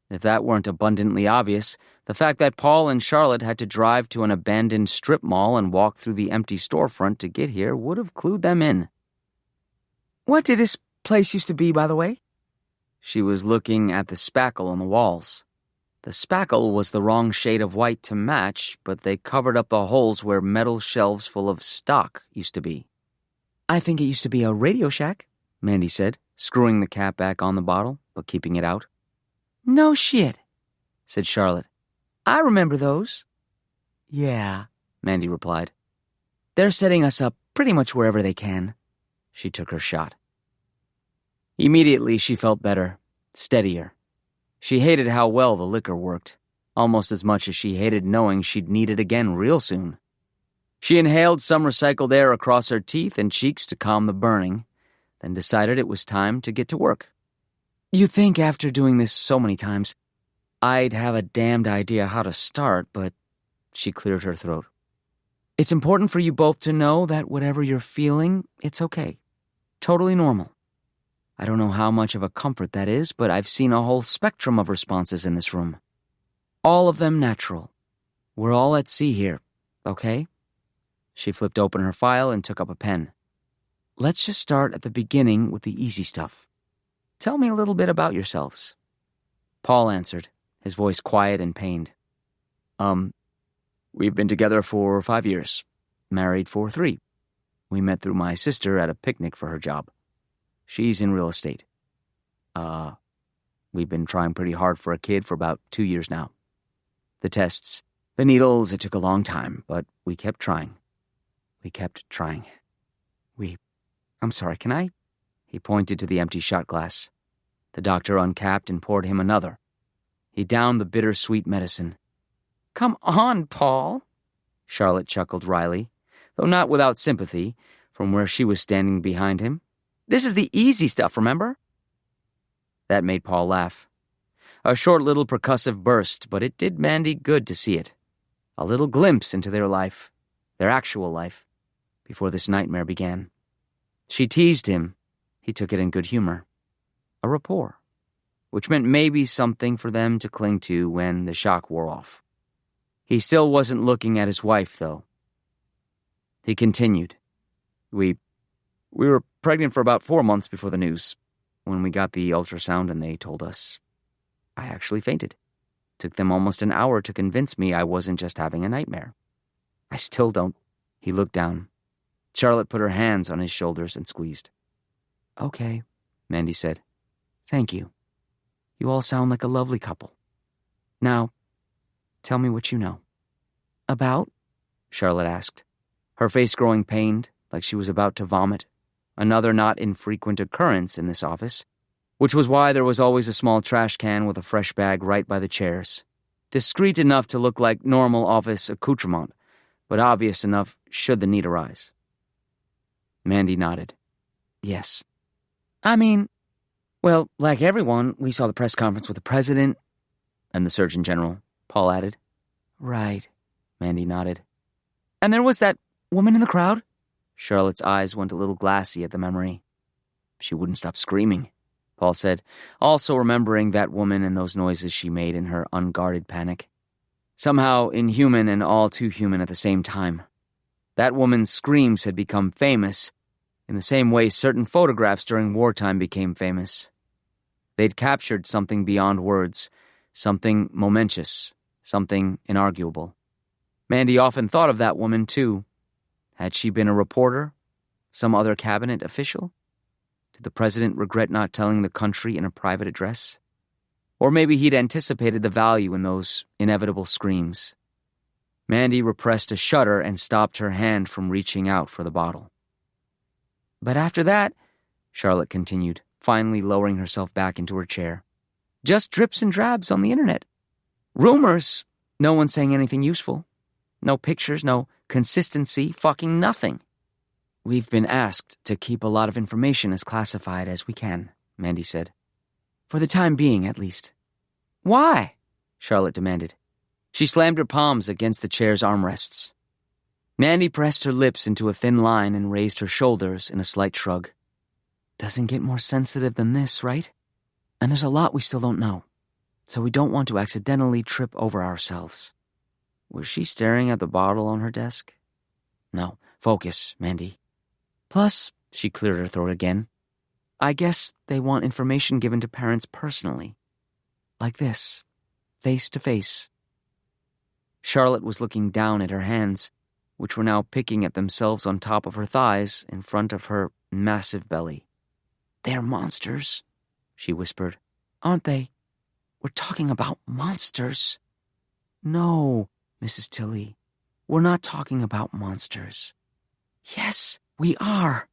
If that weren't abundantly obvious, the fact that Paul and Charlotte had to drive to an abandoned strip mall and walk through the empty storefront to get here would have clued them in. What did this place used to be, by the way? She was looking at the spackle on the walls. The spackle was the wrong shade of white to match, but they covered up the holes where metal shelves full of stock used to be. I think it used to be a Radio Shack, Mandy said, screwing the cap back on the bottle, but keeping it out. No shit, said Charlotte. I remember those. Yeah, Mandy replied. They're setting us up pretty much wherever they can. She took her shot. Immediately she felt better, steadier. She hated how well the liquor worked, almost as much as she hated knowing she'd need it again real soon. She inhaled some recycled air across her teeth and cheeks to calm the burning, then decided it was time to get to work. You'd think after doing this so many times, I'd have a damned idea how to start, but she cleared her throat. It's important for you both to know that whatever you're feeling, it's okay. Totally normal. I don't know how much of a comfort that is, but I've seen a whole spectrum of responses in this room. All of them natural. We're all at sea here, okay? She flipped open her file and took up a pen. Let's just start at the beginning with the easy stuff. Tell me a little bit about yourselves. Paul answered, his voice quiet and pained. We've been together for 5 years, married for 3. We met through my sister at a picnic for her job. She's in real estate. We've been trying pretty hard for a kid for about 2 years now. The tests, the needles, it took a long time, but we kept trying. I'm sorry, can I? He pointed to the empty shot glass. The doctor uncapped and poured him another. He downed the bittersweet medicine. Come on, Paul, Charlotte chuckled wryly, though not without sympathy, from where she was standing behind him. This is the easy stuff, remember? That made Paul laugh. A short little percussive burst, but it did Mandy good to see it. A little glimpse into their life, their actual life, before this nightmare began. She teased him. He took it in good humor. A rapport, which meant maybe something for them to cling to when the shock wore off. He still wasn't looking at his wife, though. He continued. We were pregnant for about 4 months before the news. When we got the ultrasound and they told us, I actually fainted. Took them almost an hour to convince me I wasn't just having a nightmare. I still don't. He looked down. Charlotte put her hands on his shoulders and squeezed. Okay, Mandy said. Thank you. You all sound like a lovely couple. Now, tell me what you know. About? Charlotte asked, her face growing pained, like she was about to vomit. Another not infrequent occurrence in this office, which was why there was always a small trash can with a fresh bag right by the chairs. Discreet enough to look like normal office accoutrement, but obvious enough should the need arise. Mandy nodded. Yes. I mean, well, like everyone, we saw the press conference with the president and the Surgeon General, Paul added. Right, Mandy nodded. And there was that woman in the crowd? Charlotte's eyes went a little glassy at the memory. She wouldn't stop screaming, Paul said, also remembering that woman and those noises she made in her unguarded panic. Somehow inhuman and all too human at the same time. That woman's screams had become famous, in the same way certain photographs during wartime became famous. They'd captured something beyond words, something momentous, something inarguable. Mandy often thought of that woman, too. Had she been a reporter? Some other cabinet official? Did the president regret not telling the country in a private address? Or maybe he'd anticipated the value in those inevitable screams. Mandy repressed a shudder and stopped her hand from reaching out for the bottle. But after that, Charlotte continued, finally lowering herself back into her chair, just drips and drabs on the internet. Rumors, no one saying anything useful. No pictures, no consistency, fucking nothing. We've been asked to keep a lot of information as classified as we can, Mandy said. For the time being, at least. Why? Charlotte demanded. She slammed her palms against the chair's armrests. Mandy pressed her lips into a thin line and raised her shoulders in a slight shrug. Doesn't get more sensitive than this, right? And there's a lot we still don't know, so we don't want to accidentally trip over ourselves. Was she staring at the bottle on her desk? No, focus, Mandy. Plus, she cleared her throat again, I guess they want information given to parents personally. Like this, face to face. Charlotte was looking down at her hands, which were now picking at themselves on top of her thighs in front of her massive belly. They're monsters, she whispered. Aren't they? We're talking about monsters. No, Mrs. Tilley, we're not talking about monsters. Yes, we are.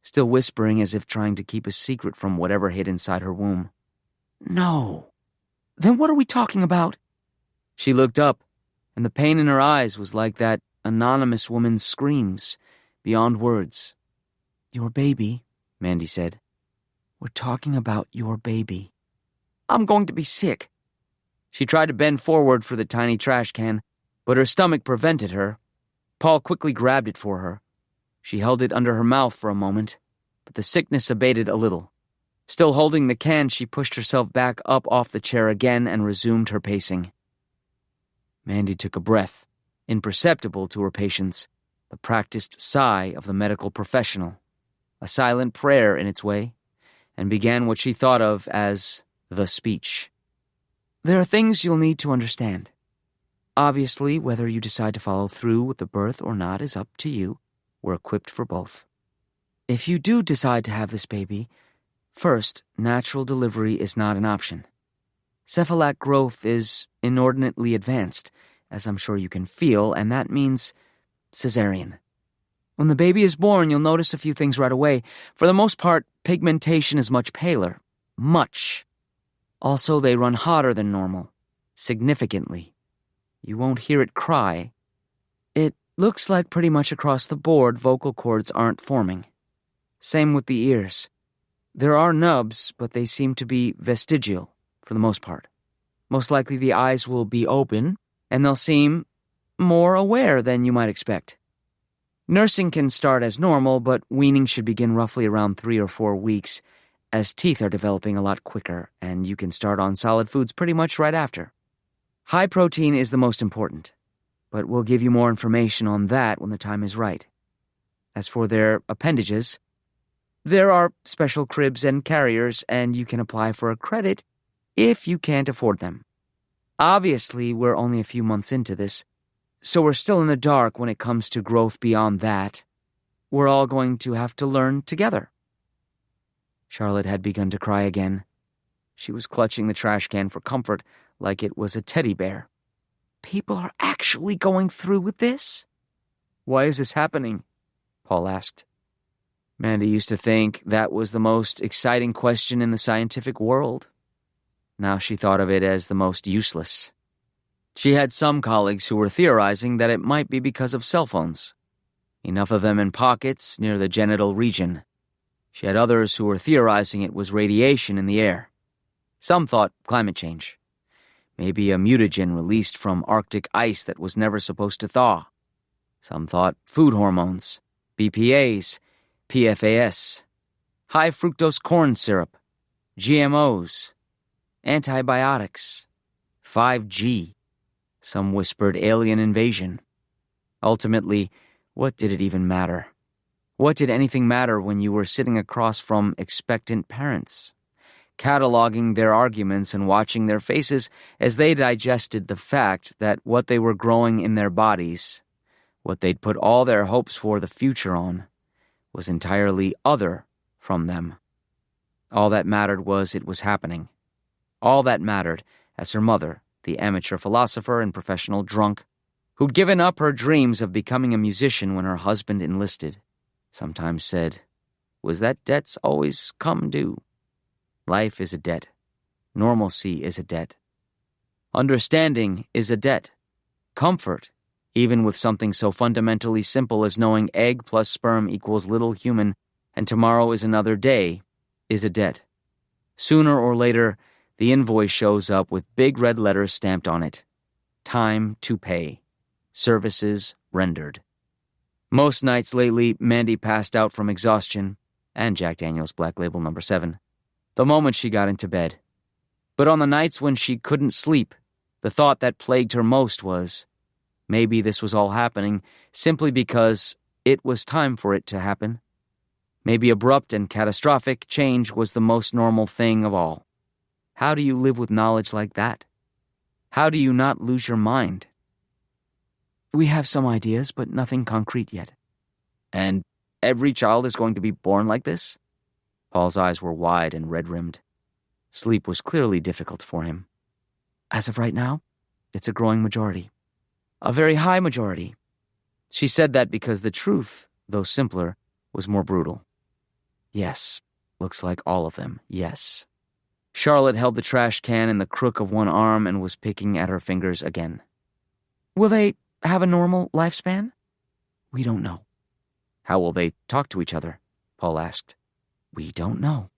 Still whispering as if trying to keep a secret from whatever hid inside her womb. No. Then what are we talking about? She looked up, and the pain in her eyes was like that anonymous woman's screams, beyond words. Your baby, Mandy said. We're talking about your baby. I'm going to be sick. She tried to bend forward for the tiny trash can, but her stomach prevented her. Paul quickly grabbed it for her. She held it under her mouth for a moment, but the sickness abated a little. Still holding the can, she pushed herself back up off the chair again and resumed her pacing. Mandy took a breath, imperceptible to her patients, the practiced sigh of the medical professional, a silent prayer in its way, and began what she thought of as the speech. There are things you'll need to understand. Obviously, whether you decide to follow through with the birth or not is up to you. We're equipped for both. If you do decide to have this baby, first, natural delivery is not an option. Cephalac growth is inordinately advanced, as I'm sure you can feel, and that means cesarean. When the baby is born, you'll notice a few things right away. For the most part, pigmentation is much paler. Much. Also, they run hotter than normal. Significantly. You won't hear it cry. It looks like pretty much across the board vocal cords aren't forming. Same with the ears. There are nubs, but they seem to be vestigial, for the most part. Most likely the eyes will be open, and they'll seem more aware than you might expect. Nursing can start as normal, but weaning should begin roughly around 3 or 4 weeks, as teeth are developing a lot quicker, and you can start on solid foods pretty much right after. High protein is the most important, but we'll give you more information on that when the time is right. As for their appendages, there are special cribs and carriers, and you can apply for a credit if you can't afford them. Obviously, we're only a few months into this, so we're still in the dark when it comes to growth beyond that. We're all going to have to learn together. Charlotte had begun to cry again. She was clutching the trash can for comfort like it was a teddy bear. People are actually going through with this? Why is this happening? Paul asked. Mandy used to think that was the most exciting question in the scientific world. Now she thought of it as the most useless. She had some colleagues who were theorizing that it might be because of cell phones. Enough of them in pockets near the genital region. She had others who were theorizing it was radiation in the air. Some thought climate change. Maybe a mutagen released from Arctic ice that was never supposed to thaw. Some thought food hormones, BPAs, PFAS, high fructose corn syrup, GMOs, antibiotics, 5G. Some whispered alien invasion. Ultimately, what did it even matter? What did anything matter when you were sitting across from expectant parents, cataloging their arguments and watching their faces as they digested the fact that what they were growing in their bodies, what they'd put all their hopes for the future on, was entirely other from them. All that mattered was it was happening. All that mattered, as her mother, the amateur philosopher and professional drunk, who'd given up her dreams of becoming a musician when her husband enlisted, sometimes said, was that debt's always come due. Life is a debt. Normalcy is a debt. Understanding is a debt. Comfort, even with something so fundamentally simple as knowing egg plus sperm equals little human and tomorrow is another day, is a debt. Sooner or later, the invoice shows up with big red letters stamped on it. Time to pay. Services rendered. Most nights lately, Mandy passed out from exhaustion, and Jack Daniel's Black Label No. 7, the moment she got into bed. But on the nights when she couldn't sleep, the thought that plagued her most was, maybe this was all happening simply because it was time for it to happen. Maybe abrupt and catastrophic change was the most normal thing of all. How do you live with knowledge like that? How do you not lose your mind? We have some ideas, but nothing concrete yet. And every child is going to be born like this? Paul's eyes were wide and red-rimmed. Sleep was clearly difficult for him. As of right now, it's a growing majority. A very high majority. She said that because the truth, though simpler, was more brutal. Yes, looks like all of them, yes. Charlotte held the trash can in the crook of one arm and was picking at her fingers again. Will they have a normal lifespan? We don't know. How will they talk to each other? Paul asked. We don't know.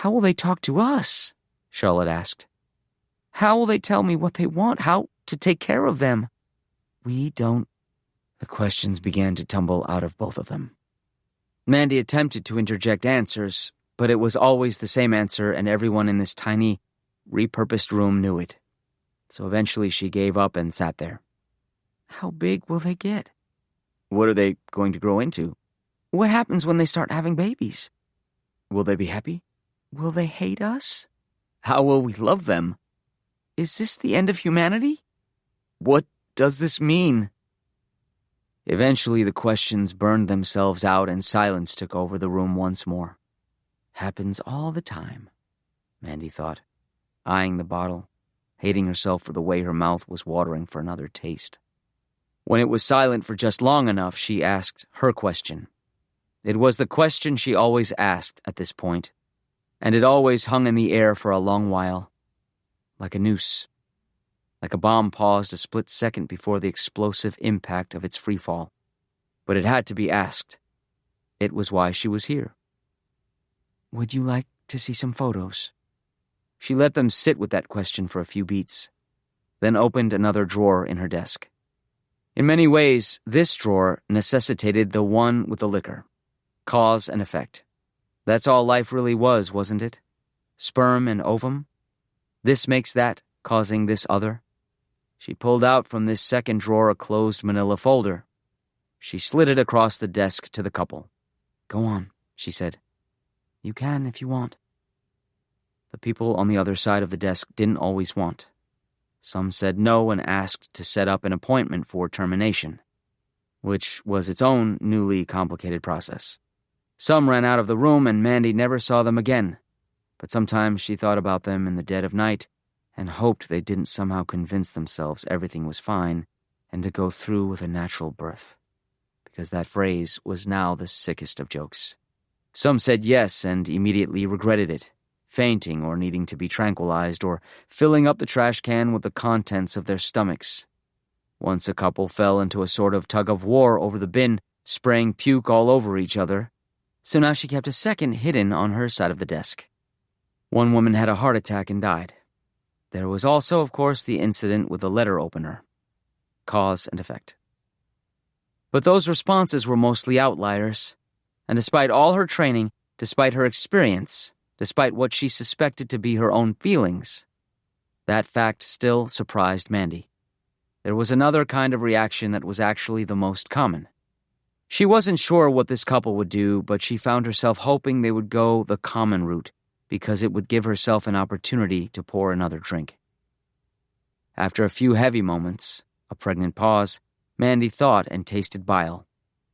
How will they talk to us? Charlotte asked. How will they tell me what they want? How to take care of them? We don't... The questions began to tumble out of both of them. Mandy attempted to interject answers, but it was always the same answer, and everyone in this tiny, repurposed room knew it. So eventually she gave up and sat there. How big will they get? What are they going to grow into? What happens when they start having babies? Will they be happy? Will they hate us? How will we love them? Is this the end of humanity? What does this mean? Eventually the questions burned themselves out and silence took over the room once more. Happens all the time, Mandy thought, eyeing the bottle, hating herself for the way her mouth was watering for another taste. When it was silent for just long enough, she asked her question. It was the question she always asked at this point, and it always hung in the air for a long while, like a noose, like a bomb paused a split second before the explosive impact of its freefall. But it had to be asked. It was why she was here. Would you like to see some photos? She let them sit with that question for a few beats, then opened another drawer in her desk. In many ways, this drawer necessitated the one with the liquor. Cause and effect. That's all life really was, wasn't it? Sperm and ovum? This makes that, causing this other. She pulled out from this second drawer a closed manila folder. She slid it across the desk to the couple. Go on, she said. You can if you want. The people on the other side of the desk didn't always want. Some said no and asked to set up an appointment for termination, which was its own newly complicated process. Some ran out of the room and Mandy never saw them again, but sometimes she thought about them in the dead of night and hoped they didn't somehow convince themselves everything was fine and to go through with a natural birth, because that phrase was now the sickest of jokes. Some said yes and immediately regretted it, fainting or needing to be tranquilized or filling up the trash can with the contents of their stomachs. Once a couple fell into a sort of tug-of-war over the bin, spraying puke all over each other, so now she kept a second hidden on her side of the desk. One woman had a heart attack and died. There was also, of course, the incident with the letter opener. Cause and effect. But those responses were mostly outliers, and despite all her training, despite her experience, despite what she suspected to be her own feelings, that fact still surprised Mandy. There was another kind of reaction that was actually the most common. She wasn't sure what this couple would do, but she found herself hoping they would go the common route, because it would give herself an opportunity to pour another drink. After a few heavy moments, a pregnant pause, Mandy thought and tasted bile.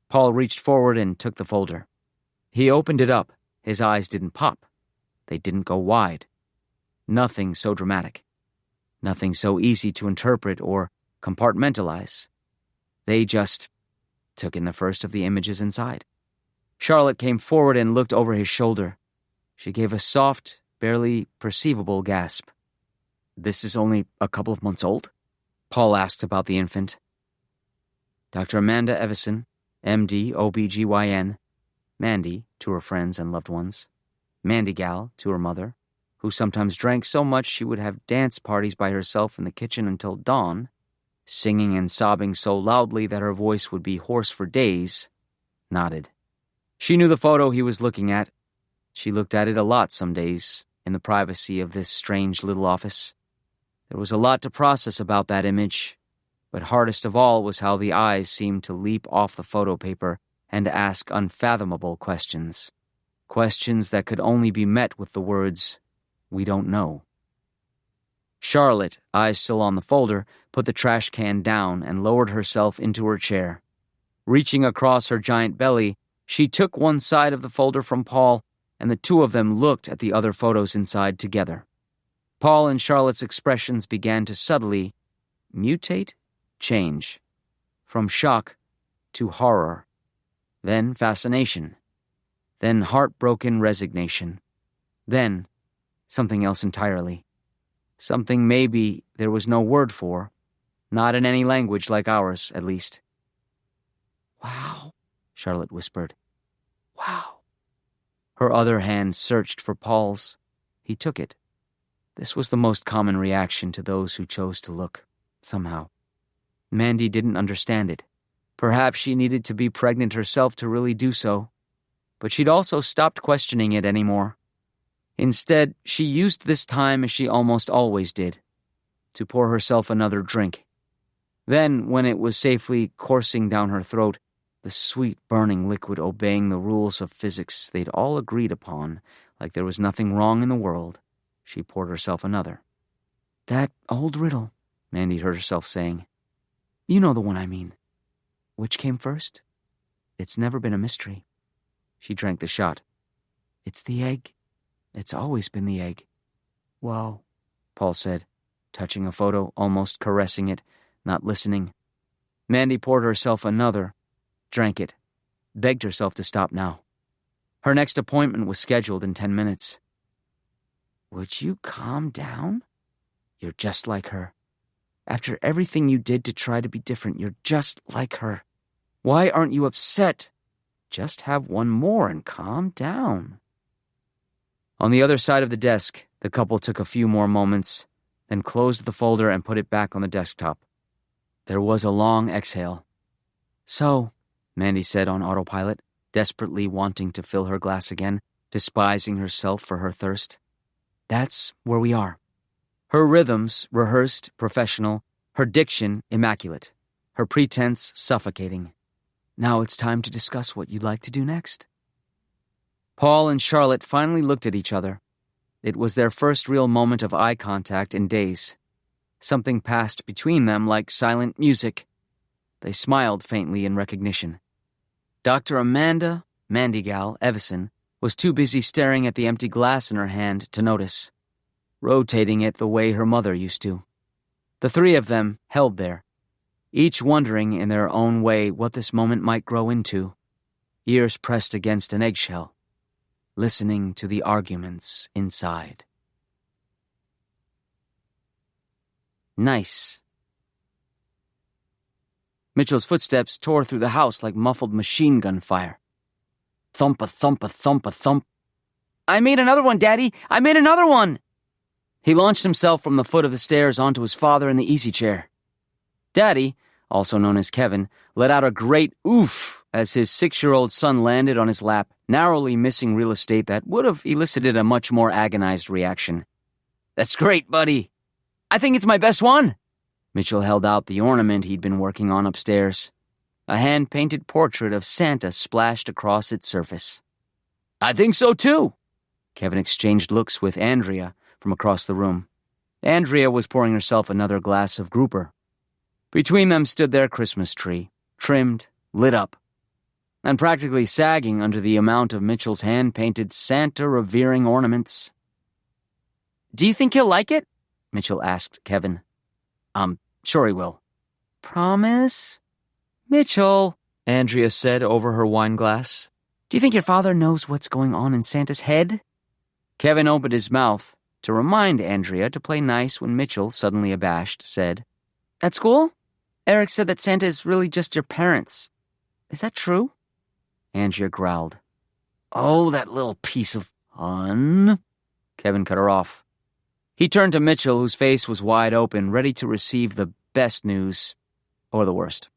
Paul reached forward and took the folder. He opened it up. His eyes didn't pop. They didn't go wide. Nothing so dramatic. Nothing so easy to interpret or compartmentalize. They just took in the first of the images inside. Charlotte came forward and looked over his shoulder. She gave a soft, barely perceivable gasp. This is only a couple of months old? Paul asked about the infant. Dr. Amanda Evison, MD, OBGYN, Mandy, to her friends and loved ones, Mandy Gal, to her mother, who sometimes drank so much she would have dance parties by herself in the kitchen until dawn, singing and sobbing so loudly that her voice would be hoarse for days, nodded. She knew the photo he was looking at. She looked at it a lot some days, in the privacy of this strange little office. There was a lot to process about that image, but hardest of all was how the eyes seemed to leap off the photo paper and ask unfathomable questions. Questions that could only be met with the words, "We don't know." Charlotte, eyes still on the folder, put the trash can down and lowered herself into her chair. Reaching across her giant belly, she took one side of the folder from Paul, and the two of them looked at the other photos inside together. Paul and Charlotte's expressions began to subtly mutate, change, from shock to horror, then fascination, then heartbroken resignation, then something else entirely. Something maybe there was no word for, not in any language like ours, at least. "Wow," Charlotte whispered. "Wow. Her other hand searched for Paul's. He took it. This was the most common reaction to those who chose to look, somehow. Mandy didn't understand it. Perhaps she needed to be pregnant herself to really do so. But she'd also stopped questioning it anymore. Instead, she used this time as she almost always did, to pour herself another drink. Then, when it was safely coursing down her throat, the sweet, burning liquid obeying the rules of physics they'd all agreed upon, like there was nothing wrong in the world, she poured herself another. "That old riddle," Mandy heard herself saying. "You know the one I mean. Which came first? It's never been a mystery." She drank the shot. "It's the egg. It's always been the egg." "Whoa," Paul said, touching a photo, almost caressing it, not listening. Mandy poured herself another, drank it, begged herself to stop now. Her next appointment was scheduled in 10 minutes. "Would you calm down? You're just like her. After everything you did to try to be different, you're just like her. Why aren't you upset? Just have one more and calm down." On the other side of the desk, the couple took a few more moments, then closed the folder and put it back on the desktop. There was a long exhale. "So," Mandy said on autopilot, desperately wanting to fill her glass again, despising herself for her thirst. "That's where we are." Her rhythms, rehearsed, professional, her diction, immaculate, her pretense, suffocating. "Now it's time to discuss what you'd like to do next." Paul and Charlotte finally looked at each other. It was their first real moment of eye contact in days. Something passed between them like silent music. They smiled faintly in recognition. Dr. Amanda Mandigal Evison was too busy staring at the empty glass in her hand to notice, rotating it the way her mother used to. The three of them held there, each wondering in their own way what this moment might grow into, ears pressed against an eggshell, listening to the arguments inside. "Nice." Mitchell's footsteps tore through the house like muffled machine gun fire. Thump, a thump, a thump, a thump. "I made another one, Daddy! I made another one!" He launched himself from the foot of the stairs onto his father in the easy chair. Daddy, also known as Kevin, let out a great oof as his 6-year-old son landed on his lap, narrowly missing real estate that would have elicited a much more agonized reaction. "That's great, buddy. I think it's my best one." Mitchell held out the ornament he'd been working on upstairs. A hand-painted portrait of Santa splashed across its surface. "I think so, too." Kevin exchanged looks with Andrea from across the room. Andrea was pouring herself another glass of grouper. Between them stood their Christmas tree, trimmed, lit up, and practically sagging under the amount of Mitchell's hand-painted Santa-revering ornaments. "Do you think he'll like it?" Mitchell asked Kevin. "I'm sure he will." "Promise?" "Mitchell," Andrea said over her wine glass, "do you think your father knows what's going on in Santa's head?" Kevin opened his mouth to remind Andrea to play nice when Mitchell, suddenly abashed, said, "At school, Eric said that Santa is really just your parents. Is that true?" Andrea growled. "Oh, that little piece of fun." Kevin cut her off. He turned to Mitchell, whose face was wide open, ready to receive the best news, or the worst.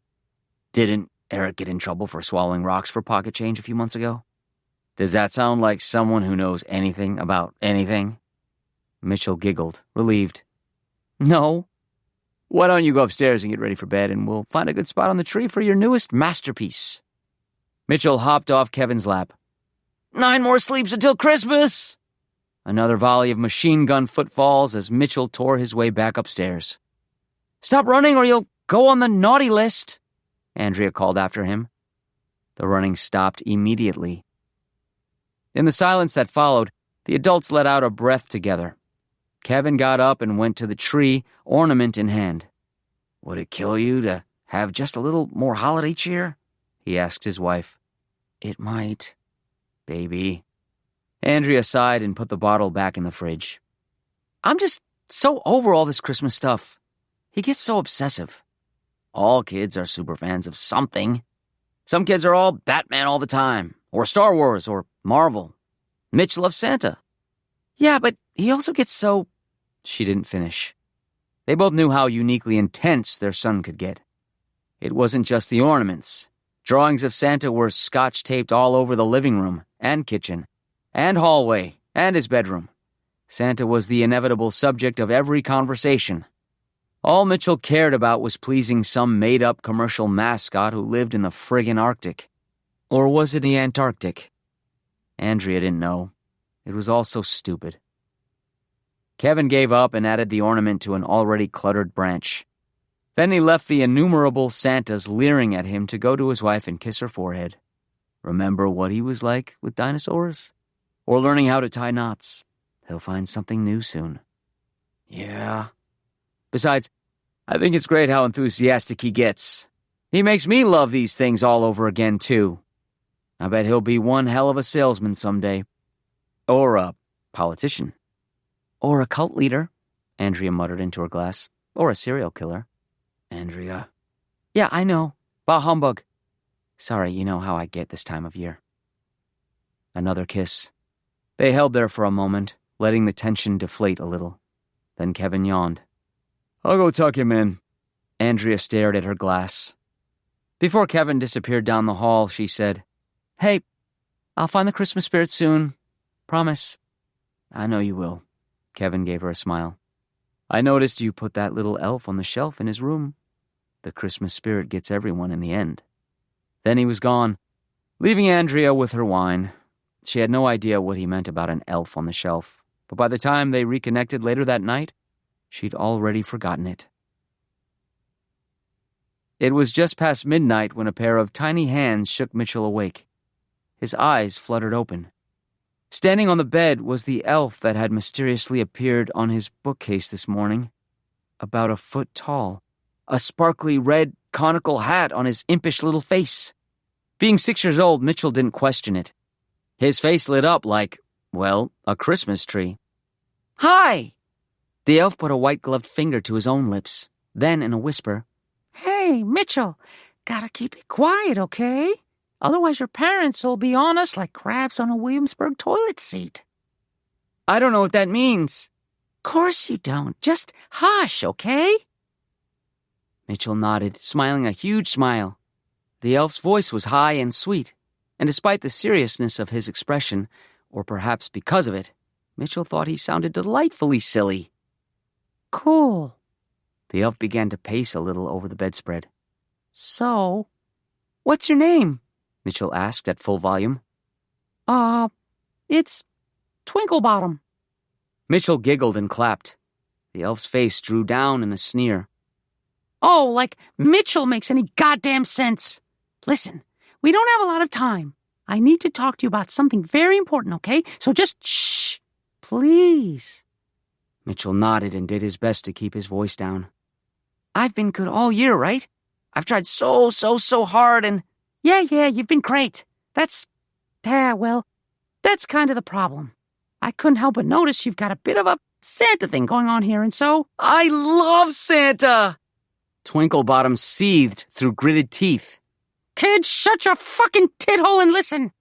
"Didn't Eric get in trouble for swallowing rocks for pocket change a few months ago? Does that sound like someone who knows anything about anything?" Mitchell giggled, relieved. "No. Why don't you go upstairs and get ready for bed, and we'll find a good spot on the tree for your newest masterpiece." Mitchell hopped off Kevin's lap. 9 more sleeps until Christmas!" Another volley of machine gun footfalls as Mitchell tore his way back upstairs. "Stop running or you'll go on the naughty list," Andrea called after him. The running stopped immediately. In the silence that followed, the adults let out a breath together. Kevin got up and went to the tree, ornament in hand. "Would it kill you to have just a little more holiday cheer?" he asked his wife. "It might, baby." Andrea sighed and put the bottle back in the fridge. "I'm just so over all this Christmas stuff. He gets so obsessive. All kids are super fans of something. Some kids are all Batman all the time, or Star Wars, or Marvel. Mitch loves Santa. Yeah, but he also gets so... She didn't finish. They both knew how uniquely intense their son could get. It wasn't just the ornaments. Drawings of Santa were scotch-taped all over the living room, and kitchen, and hallway, and his bedroom. Santa was the inevitable subject of every conversation. All Mitchell cared about was pleasing some made-up commercial mascot who lived in the friggin' Arctic. Or was it the Antarctic? Andrea didn't know. It was all so stupid. Kevin gave up and added the ornament to an already cluttered branch. Then he left the innumerable Santas leering at him to go to his wife and kiss her forehead. Remember what he was like with dinosaurs? Or learning how to tie knots? He'll find something new soon. Yeah. Besides, I think it's great how enthusiastic he gets. He makes me love these things all over again, too. I bet he'll be one hell of a salesman someday. Or a politician. Or a cult leader, Andrea muttered into her glass. Or a serial killer. Andrea. Yeah, I know. Bah humbug. Sorry, you know how I get this time of year. Another kiss. They held there for a moment, letting the tension deflate a little. Then Kevin yawned. I'll go tuck him in. Andrea stared at her glass. Before Kevin disappeared down the hall, she said, Hey, I'll find the Christmas spirit soon. Promise. I know you will. Kevin gave her a smile. I noticed you put that little elf on the shelf in his room. The Christmas spirit gets everyone in the end. Then he was gone, leaving Andrea with her wine. She had no idea what he meant about an elf on the shelf, but by the time they reconnected later that night, she'd already forgotten it. It was just past midnight when a pair of tiny hands shook Mitchell awake. His eyes fluttered open. Standing on the bed was the elf that had mysteriously appeared on his bookcase this morning, about a foot tall, a sparkly red conical hat on his impish little face. Being 6 years old, Mitchell didn't question it. His face lit up like, well, a Christmas tree. Hi! The elf put a white-gloved finger to his own lips. Then, in a whisper, Hey, Mitchell, gotta keep it quiet, okay? Otherwise your parents will be on us like crabs on a Williamsburg toilet seat. I don't know what that means. Course you don't. Just hush, okay? Mitchell nodded, smiling a huge smile. The elf's voice was high and sweet, and despite the seriousness of his expression, or perhaps because of it, Mitchell thought he sounded delightfully silly. Cool. The elf began to pace a little over the bedspread. So, what's your name? Mitchell asked at full volume. It's Twinklebottom. Mitchell giggled and clapped. The elf's face drew down in a sneer. Oh, like Mitchell makes any goddamn sense. Listen, we don't have a lot of time. I need to talk to you about something very important, okay? So just shh, please. Mitchell nodded and did his best to keep his voice down. I've been good all year, right? I've tried so hard and... Yeah, you've been great. That's kind of the problem. I couldn't help but notice you've got a bit of a Santa thing going on here, and so... I love Santa! Twinklebottom seethed through gritted teeth. Kid, shut your fucking tithole and listen!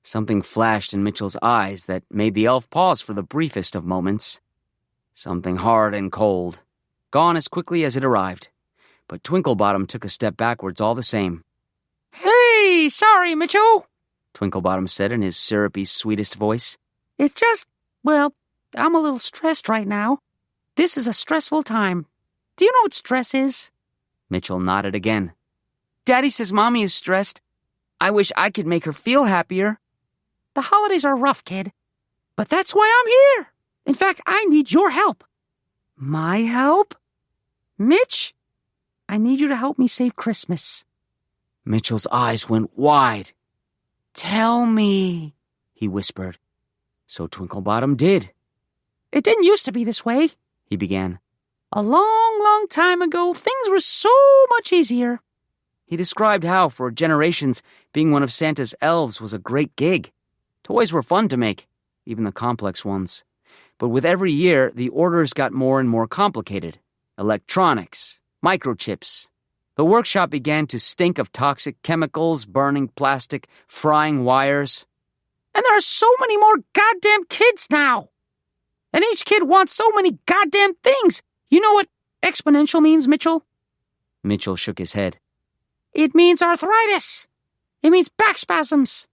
Something flashed in Mitchell's eyes that made the elf pause for the briefest of moments. Something hard and cold, gone as quickly as it arrived. But Twinklebottom took a step backwards all the same. Hey, sorry, Mitchell, Twinklebottom said in his syrupy, sweetest voice. It's just, I'm a little stressed right now. This is a stressful time. Do you know what stress is? Mitchell nodded again. Daddy says Mommy is stressed. I wish I could make her feel happier. The holidays are rough, kid. But that's why I'm here. In fact, I need your help. My help? Mitch, I need you to help me save Christmas. Mitchell's eyes went wide. Tell me, he whispered. So Twinklebottom did. It didn't used to be this way, he began. A long time ago, things were so much easier. He described how, for generations, being one of Santa's elves was a great gig. Toys were fun to make, even the complex ones. But with every year, the orders got more and more complicated. Electronics, microchips. The workshop began to stink of toxic chemicals, burning plastic, frying wires. And there are so many more goddamn kids now. And each kid wants so many goddamn things. You know what exponential means, Mitchell? Mitchell shook his head. It means arthritis. It means back spasms.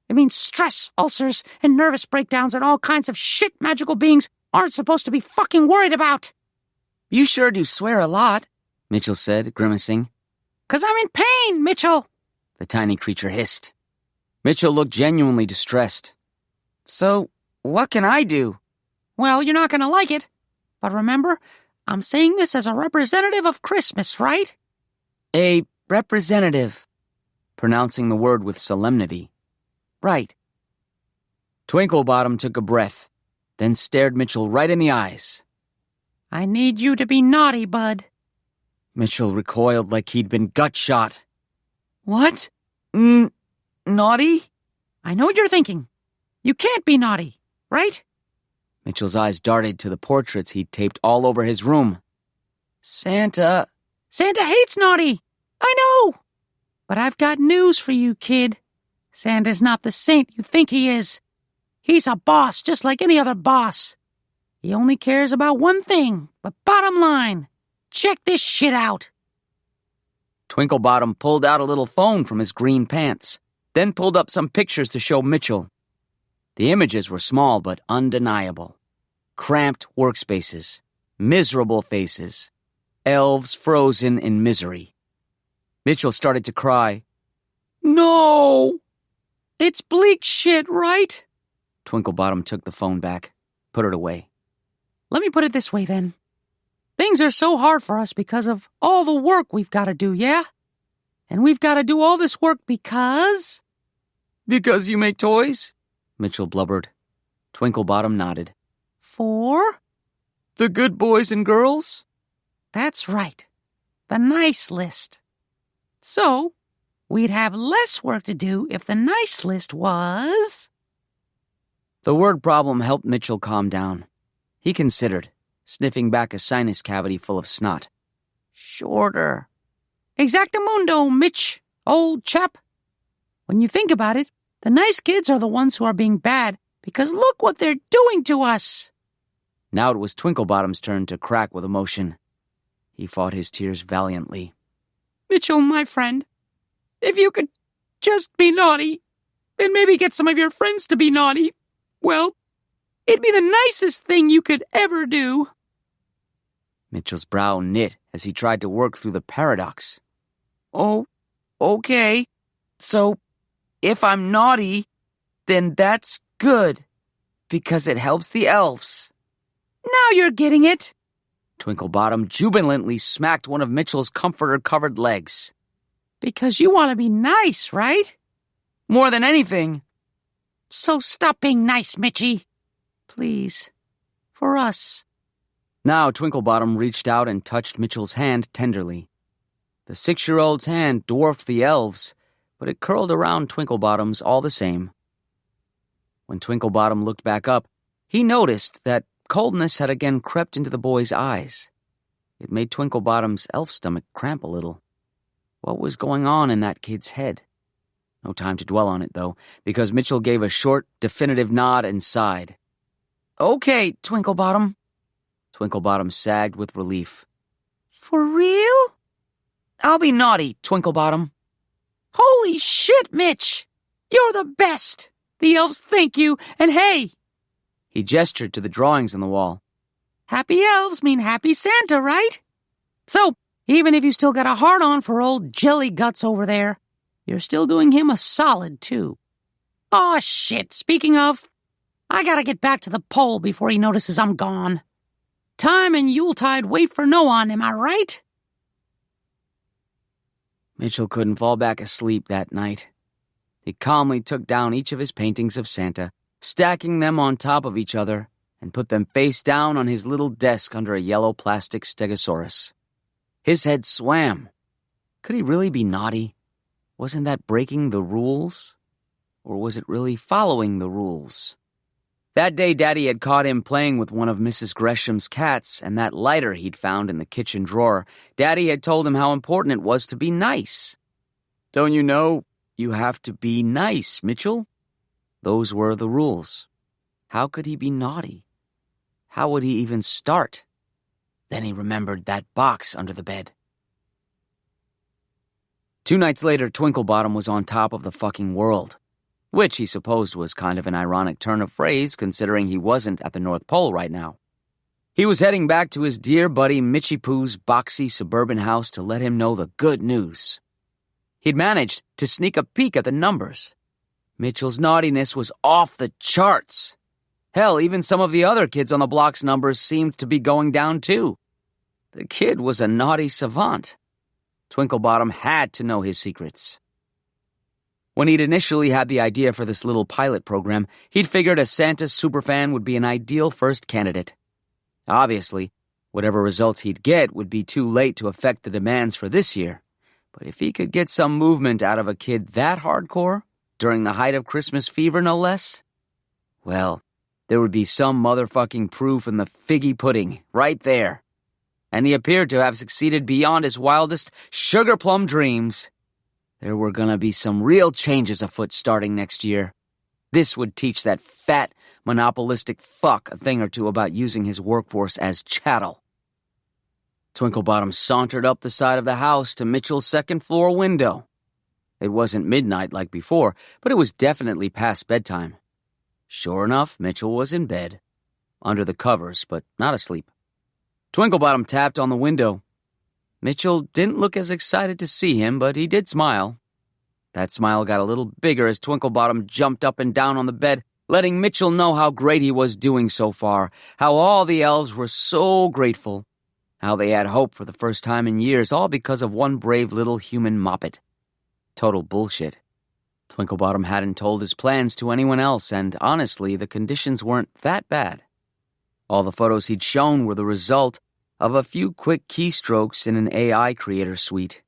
It means stress, ulcers, and nervous breakdowns and all kinds of shit magical beings aren't supposed to be fucking worried about. You sure do swear a lot, Mitchell said, grimacing. 'Cause I'm in pain, Mitchell, the tiny creature hissed. Mitchell looked genuinely distressed. So, what can I do? Well, you're not gonna like it. But remember, I'm saying this as a representative of Christmas, right? A representative. Pronouncing the word with solemnity. Right. Twinklebottom took a breath, then stared Mitchell right in the eyes. I need you to be naughty, bud. Mitchell recoiled like he'd been gut-shot. What? Naughty? I know what you're thinking. You can't be naughty, right? Mitchell's eyes darted to the portraits he'd taped all over his room. Santa hates naughty. I know. But I've got news for you, kid. Santa's not the saint you think he is. He's a boss, just like any other boss. He only cares about one thing, but bottom line, check this shit out. Twinklebottom pulled out a little phone from his green pants, then pulled up some pictures to show Mitchell. The images were small but undeniable. Cramped workspaces, miserable faces, elves frozen in misery. Mitchell started to cry. No! It's bleak shit, right? Twinklebottom took the phone back, put it away. Let me put it this way, then. Things are so hard for us because of all the work we've got to do, yeah? And we've got to do all this work because... Because you make toys? Mitchell blubbered. Twinklebottom nodded. For? The good boys and girls? That's right. The nice list. So, we'd have less work to do if the nice list was... The word problem helped Mitchell calm down. He considered, sniffing back a sinus cavity full of snot. Shorter. Exactamundo, Mitch, old chap. When you think about it, the nice kids are the ones who are being bad because look what they're doing to us. Now it was Twinklebottom's turn to crack with emotion. He fought his tears valiantly. Mitchell, my friend, if you could just be naughty, and maybe get some of your friends to be naughty, well, it'd be the nicest thing you could ever do. Mitchell's brow knit as he tried to work through the paradox. Oh, okay. So, if I'm naughty, then that's good, because it helps the elves. Now you're getting it. Twinklebottom jubilantly smacked one of Mitchell's comforter-covered legs. Because you want to be nice, right? More than anything. So stop being nice, Mitchie. Please. For us. Now Twinklebottom reached out and touched Mitchell's hand tenderly. The 6-year-old's hand dwarfed the elves, but it curled around Twinklebottom's all the same. When Twinklebottom looked back up, he noticed that coldness had again crept into the boy's eyes. It made Twinklebottom's elf stomach cramp a little. What was going on in that kid's head? No time to dwell on it, though, because Mitchell gave a short, definitive nod and sighed. Okay, Twinklebottom. Twinklebottom sagged with relief. For real? I'll be naughty, Twinklebottom. Holy shit, Mitch! You're the best! The elves thank you, and hey! He gestured to the drawings on the wall. Happy elves mean happy Santa, right? So, even if you still got a hard-on for old Jelly Guts over there, you're still doing him a solid, too. Aw, shit, speaking of, I gotta get back to the pole before he notices I'm gone. Time and Yuletide wait for no one, am I right? Mitchell couldn't fall back asleep that night. He calmly took down each of his paintings of Santa, stacking them on top of each other, and put them face down on his little desk under a yellow plastic stegosaurus. His head swam. Could he really be naughty? Wasn't that breaking the rules? Or was it really following the rules? That day, Daddy had caught him playing with one of Mrs. Gresham's cats, and that lighter he'd found in the kitchen drawer. Daddy had told him how important it was to be nice. Don't you know, you have to be nice, Mitchell? Those were the rules. How could he be naughty? How would he even start? Then he remembered that box under the bed. 2 nights later, Twinklebottom was on top of the fucking world, which he supposed was kind of an ironic turn of phrase considering he wasn't at the North Pole right now. He was heading back to his dear buddy Mitchie Pooh's boxy suburban house to let him know the good news. He'd managed to sneak a peek at the numbers. Mitchell's naughtiness was off the charts. Hell, even some of the other kids on the block's numbers seemed to be going down too. The kid was a naughty savant. Twinklebottom had to know his secrets. When he'd initially had the idea for this little pilot program, he'd figured a Santa superfan would be an ideal first candidate. Obviously, whatever results he'd get would be too late to affect the demands for this year. But if he could get some movement out of a kid that hardcore, during the height of Christmas fever no less, well, there would be some motherfucking proof in the figgy pudding, right there. And he appeared to have succeeded beyond his wildest sugar plum dreams. There were gonna be some real changes afoot starting next year. This would teach that fat, monopolistic fuck a thing or two about using his workforce as chattel. Twinklebottom sauntered up the side of the house to Mitchell's second-floor window. It wasn't midnight like before, but it was definitely past bedtime. Sure enough, Mitchell was in bed, under the covers, but not asleep. Twinklebottom tapped on the window. Mitchell didn't look as excited to see him, but he did smile. That smile got a little bigger as Twinklebottom jumped up and down on the bed, letting Mitchell know how great he was doing so far, how all the elves were so grateful, how they had hope for the first time in years, all because of one brave little human moppet. Total bullshit. Twinklebottom hadn't told his plans to anyone else, and honestly, the conditions weren't that bad. All the photos he'd shown were the result of a few quick keystrokes in an AI creator suite.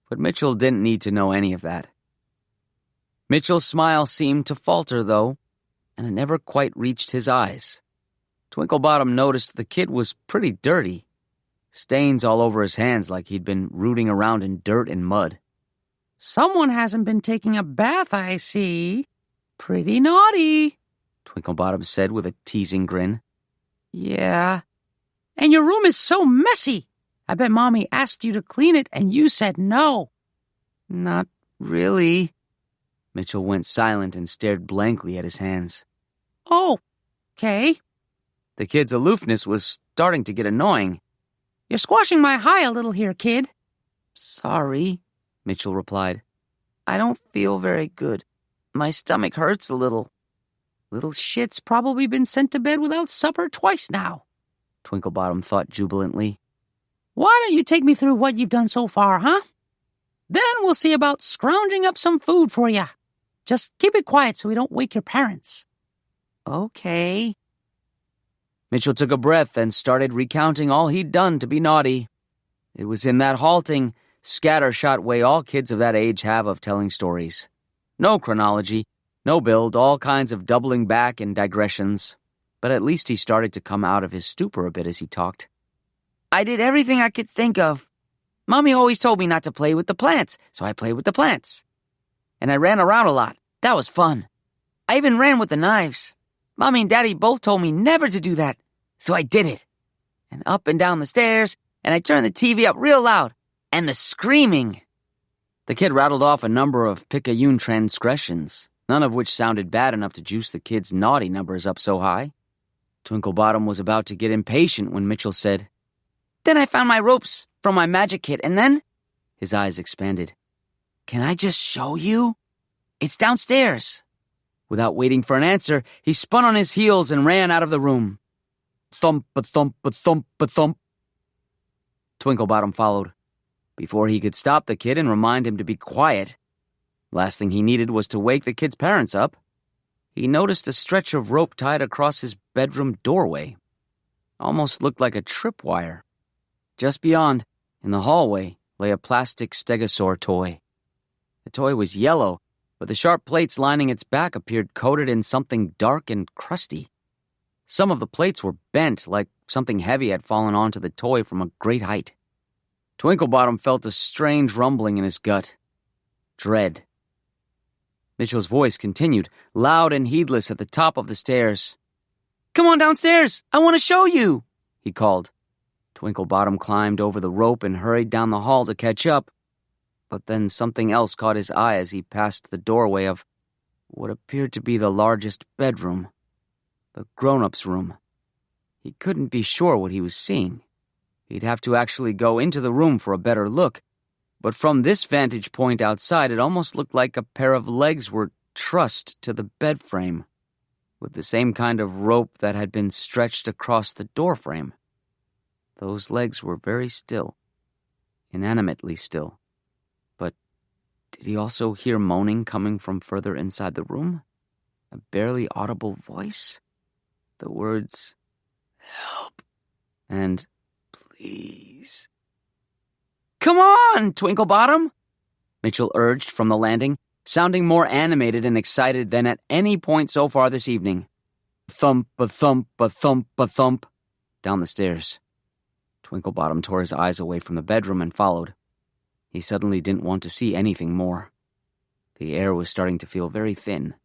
But Mitchell didn't need to know any of that. Mitchell's smile seemed to falter, though, and it never quite reached his eyes. Twinklebottom noticed the kid was pretty dirty. Stains all over his hands like he'd been rooting around in dirt and mud. "Someone hasn't been taking a bath, I see. Pretty naughty," Twinklebottom said with a teasing grin. "Yeah. And your room is so messy. I bet Mommy asked you to clean it and you said no." Not really. Mitchell went silent and stared blankly at his hands. "Oh, okay. The kid's aloofness was starting to get annoying. You're squashing my high a little here, kid." Sorry, Mitchell replied. I don't feel very good. My stomach hurts a little. Little shit's probably been sent to bed without supper twice now, Twinklebottom thought jubilantly. "Why don't you take me through what you've done so far, huh? Then we'll see about scrounging up some food for you. Just keep it quiet so we don't wake your parents." Okay. Mitchell took a breath and started recounting all he'd done to be naughty. It was in that halting, scattershot way all kids of that age have of telling stories. No chronology, no build, all kinds of doubling back and digressions. But at least he started to come out of his stupor a bit as he talked. I did everything I could think of. Mommy always told me not to play with the plants, so I played with the plants. And I ran around a lot. That was fun. I even ran with the knives. Mommy and Daddy both told me never to do that, so I did it. And up and down the stairs, and I turned the TV up real loud. And the screaming. The kid rattled off a number of picayune transgressions, none of which sounded bad enough to juice the kid's naughty numbers up so high. Twinklebottom was about to get impatient when Mitchell said, Then I found my ropes from my magic kit, and then... His eyes expanded. Can I just show you? It's downstairs. Without waiting for an answer, he spun on his heels and ran out of the room. Thump-a-thump-a-thump-a-thump. Twinklebottom followed. Before he could stop the kid and remind him to be quiet, last thing he needed was to wake the kid's parents up. He noticed a stretch of rope tied across his bedroom doorway. Almost looked like a tripwire. Just beyond, in the hallway, lay a plastic stegosaur toy. The toy was yellow, but the sharp plates lining its back appeared coated in something dark and crusty. Some of the plates were bent, like something heavy had fallen onto the toy from a great height. Twinklebottom felt a strange rumbling in his gut. Dread. Mitchell's voice continued, loud and heedless at the top of the stairs. "Come on downstairs! I want to show you!" he called. Twinklebottom climbed over the rope and hurried down the hall to catch up. But then something else caught his eye as he passed the doorway of what appeared to be the largest bedroom, the grown-up's room. He couldn't be sure what he was seeing. He'd have to actually go into the room for a better look, but from this vantage point outside, it almost looked like a pair of legs were trussed to the bed frame, with the same kind of rope that had been stretched across the doorframe. Those legs were very still, inanimately still. But did he also hear moaning coming from further inside the room? A barely audible voice? The words, "Help," and "Please." "Come on, Twinklebottom," Mitchell urged from the landing, sounding more animated and excited than at any point so far this evening. Thump, a thump, a thump, a thump, down the stairs. Twinklebottom tore his eyes away from the bedroom and followed. He suddenly didn't want to see anything more. The air was starting to feel very thin.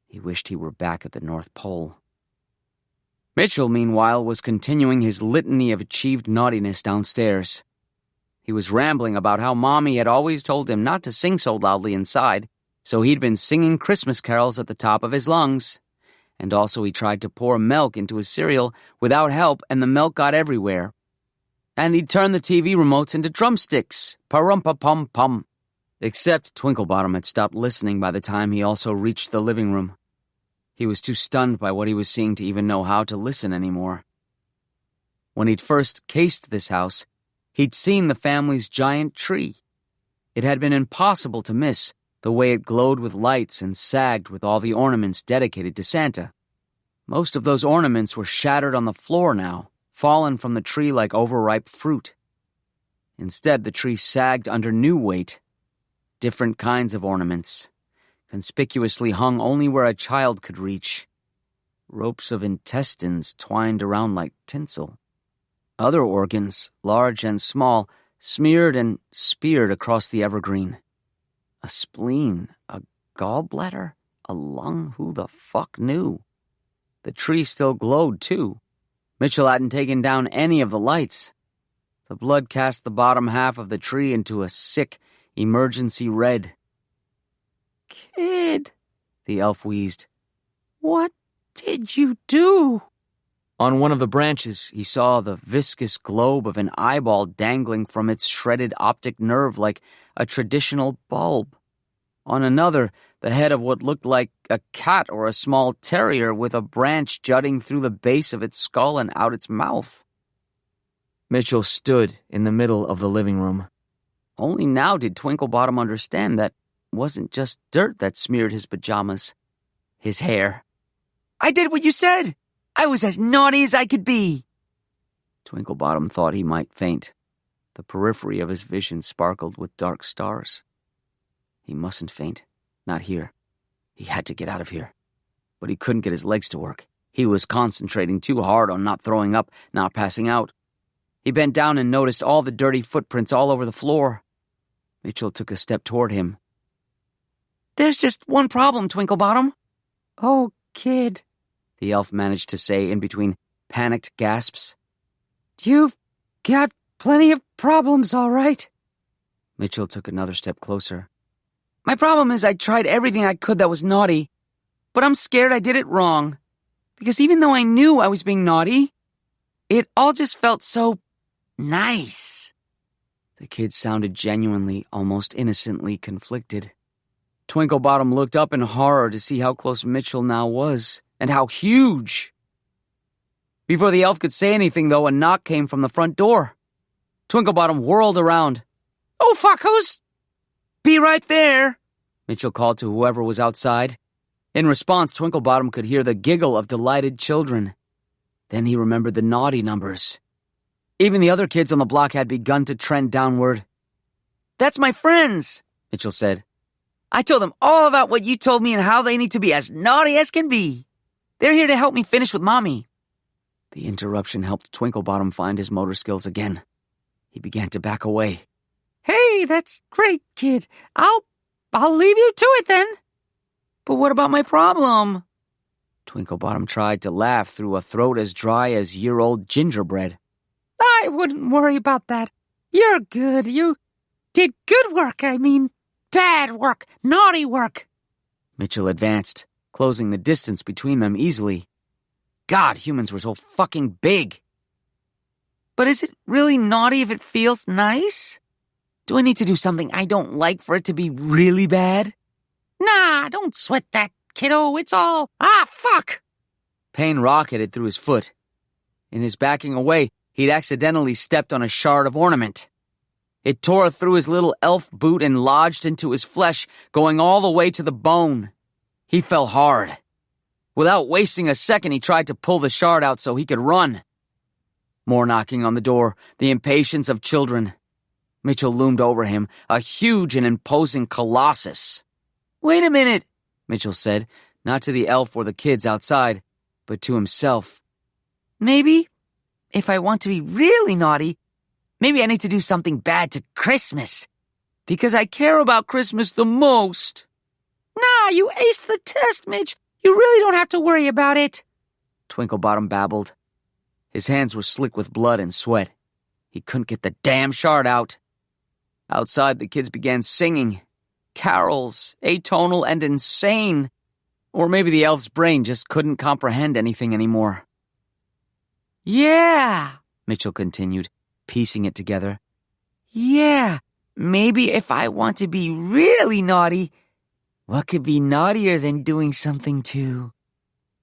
He wished he were back at the North Pole. Mitchell, meanwhile, was continuing his litany of achieved naughtiness downstairs. He was rambling about how Mommy had always told him not to sing so loudly inside, so he'd been singing Christmas carols at the top of his lungs. And also he tried to pour milk into his cereal without help, and the milk got everywhere. And he'd turned the TV remotes into drumsticks, pa-rum-pa-pum-pum. Except Twinklebottom had stopped listening by the time he also reached the living room. He was too stunned by what he was seeing to even know how to listen anymore. When he'd first cased this house, he'd seen the family's giant tree. It had been impossible to miss, the way it glowed with lights and sagged with all the ornaments dedicated to Santa. Most of those ornaments were shattered on the floor now, fallen from the tree like overripe fruit. Instead, the tree sagged under new weight. Different kinds of ornaments, conspicuously hung only where a child could reach. Ropes of intestines twined around like tinsel. Other organs, large and small, smeared and speared across the evergreen. A spleen, a gallbladder, a lung, who the fuck knew? The tree still glowed, too. Mitchell hadn't taken down any of the lights. The blood cast the bottom half of the tree into a sick, emergency red. "Kid," the elf wheezed. "what did you do?" On one of the branches, he saw the viscous globe of an eyeball dangling from its shredded optic nerve like a traditional bulb. On another, the head of what looked like a cat or a small terrier with a branch jutting through the base of its skull and out its mouth. Mitchell stood in the middle of the living room. Only now did Twinklebottom understand that it wasn't just dirt that smeared his pajamas. His hair. "I did what you said! I was as naughty as I could be!" Twinklebottom thought he might faint. The periphery of his vision sparkled with dark stars. He mustn't faint. Not here. He had to get out of here. But he couldn't get his legs to work. He was concentrating too hard on not throwing up, not passing out. He bent down and noticed all the dirty footprints all over the floor. Mitchell took a step toward him. "There's just one problem, Twinklebottom." "Oh, kid," the elf managed to say in between panicked gasps. "You've got plenty of problems, all right." Mitchell took another step closer. "My problem is I tried everything I could that was naughty, but I'm scared I did it wrong. Because even though I knew I was being naughty, it all just felt so nice." The kid sounded genuinely, almost innocently conflicted. Twinklebottom looked up in horror to see how close Mitchell now was, and how huge. Before the elf could say anything, though, a knock came from the front door. Twinklebottom whirled around. "Oh, fuck, who's—" "Be right there," Mitchell called to whoever was outside. In response, Twinklebottom could hear the giggle of delighted children. Then he remembered the naughty numbers. Even the other kids on the block had begun to trend downward. "That's my friends," Mitchell said. "I told them all about what you told me and how they need to be as naughty as can be. They're here to help me finish with Mommy." The interruption helped Twinklebottom find his motor skills again. He began to back away. "Hey, that's great, kid. I'll leave you to it then." But what about my problem? Twinklebottom tried to laugh through a throat as dry as year-old gingerbread. I wouldn't worry about that. You're good. You did good work, I mean. Bad work. Naughty work. Mitchell advanced, closing the distance between them easily. God, humans were so fucking big. But is it really naughty if it feels nice? Do I need to do something I don't like for it to be really bad? Nah, don't sweat that, kiddo. It's all... Ah, fuck! Pain rocketed through his foot. In his backing away, he'd accidentally stepped on a shard of ornament. It tore through his little elf boot and lodged into his flesh, going all the way to the bone. He fell hard. Without wasting a second, he tried to pull the shard out so he could run. More knocking on the door, the impatience of children. Mitchell loomed over him, a huge and imposing colossus. Wait a minute, Mitchell said, not to the elf or the kids outside, but to himself. Maybe, if I want to be really naughty, maybe I need to do something bad to Christmas. Because I care about Christmas the most. Nah, you aced the test, Mitch. You really don't have to worry about it. Twinklebottom babbled. His hands were slick with blood and sweat. He couldn't get the damn shard out. Outside, the kids began singing. Carols, atonal and insane. Or maybe the elf's brain just couldn't comprehend anything anymore. Yeah, Mitchell continued, piecing it together. Yeah, maybe if I want to be really naughty, what could be naughtier than doing something to...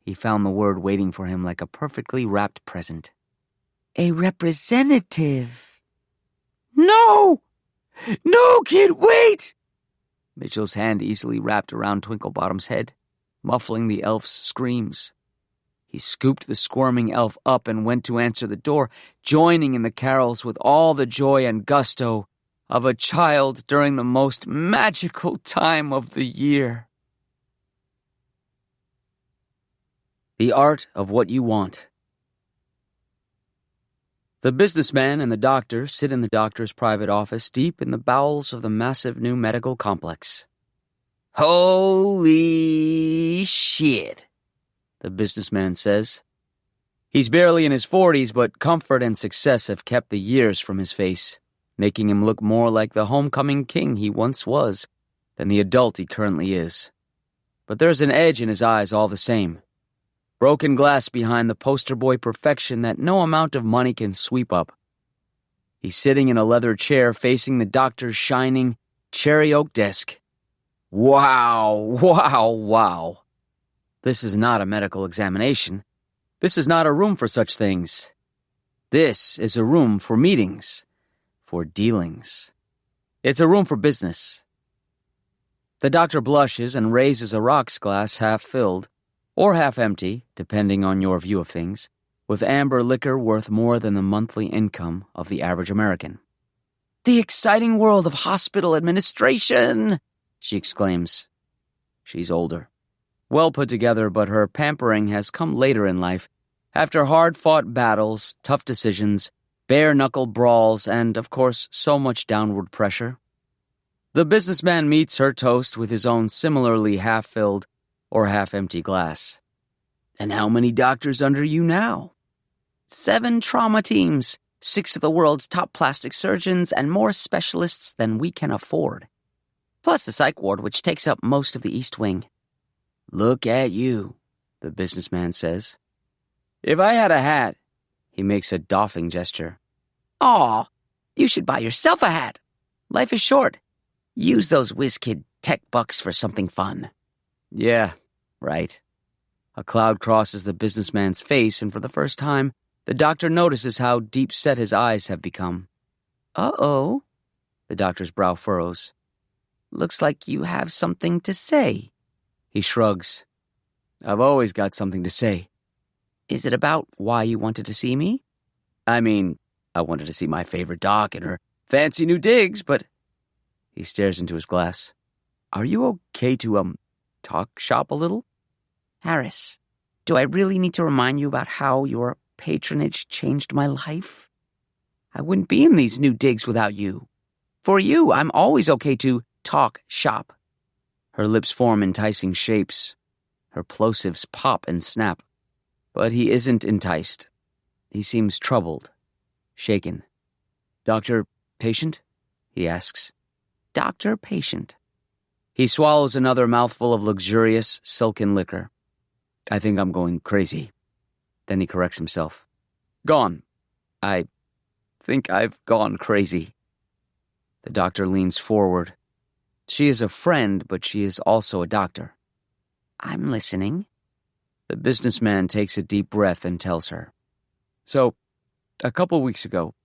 He found the word waiting for him like a perfectly wrapped present. A representative. No! No, kid, wait! Mitchell's hand easily wrapped around Twinklebottom's head, muffling the elf's screams. He scooped the squirming elf up and went to answer the door, joining in the carols with all the joy and gusto of a child during the most magical time of the year. The Art of What You Want. The businessman and the doctor sit in the doctor's private office deep in the bowels of the massive new medical complex. Holy shit, the businessman says. He's barely in his 40s, but comfort and success have kept the years from his face, making him look more like the homecoming king he once was than the adult he currently is. But there's an edge in his eyes all the same. Broken glass behind the poster boy perfection that no amount of money can sweep up. He's sitting in a leather chair facing the doctor's shining cherry oak desk. Wow, wow, wow. This is not a medical examination. This is not a room for such things. This is a room for meetings, for dealings. It's a room for business. The doctor blushes and raises a rocks glass half filled, or half empty, depending on your view of things, with amber liquor worth more than the monthly income of the average American. The exciting world of hospital administration, she exclaims. She's older. Well put together, but her pampering has come later in life, after hard-fought battles, tough decisions, bare-knuckle brawls, and, of course, so much downward pressure. The businessman meets her toast with his own similarly half-filled or half-empty glass. And how many doctors under you now? 7 trauma teams, 6 of the world's top plastic surgeons, and more specialists than we can afford. Plus the psych ward, which takes up most of the East Wing. Look at you, the businessman says. If I had a hat, he makes a doffing gesture. Aw, you should buy yourself a hat. Life is short. Use those whiz-kid tech bucks for something fun. Yeah, right. A cloud crosses the businessman's face, and for the first time, the doctor notices how deep-set his eyes have become. Uh-oh. The doctor's brow furrows. Looks like you have something to say. He shrugs. I've always got something to say. Is it about why you wanted to see me? I mean, I wanted to see my favorite doc and her fancy new digs, but... He stares into his glass. Are you okay to, talk shop a little? Harris, do I really need to remind you about how your patronage changed my life? I wouldn't be in these new digs without you. For you, I'm always okay to talk shop. Her lips form enticing shapes. Her plosives pop and snap. But he isn't enticed. He seems troubled, shaken. "Doctor, patient?" he asks. Doctor, patient. He swallows another mouthful of luxurious, silken liquor. "I think I'm going crazy." Then he corrects himself. "Gone. I think I've gone crazy." The doctor leans forward. She is a friend, but she is also a doctor. I'm listening. The businessman takes a deep breath and tells her. "So, a couple weeks ago,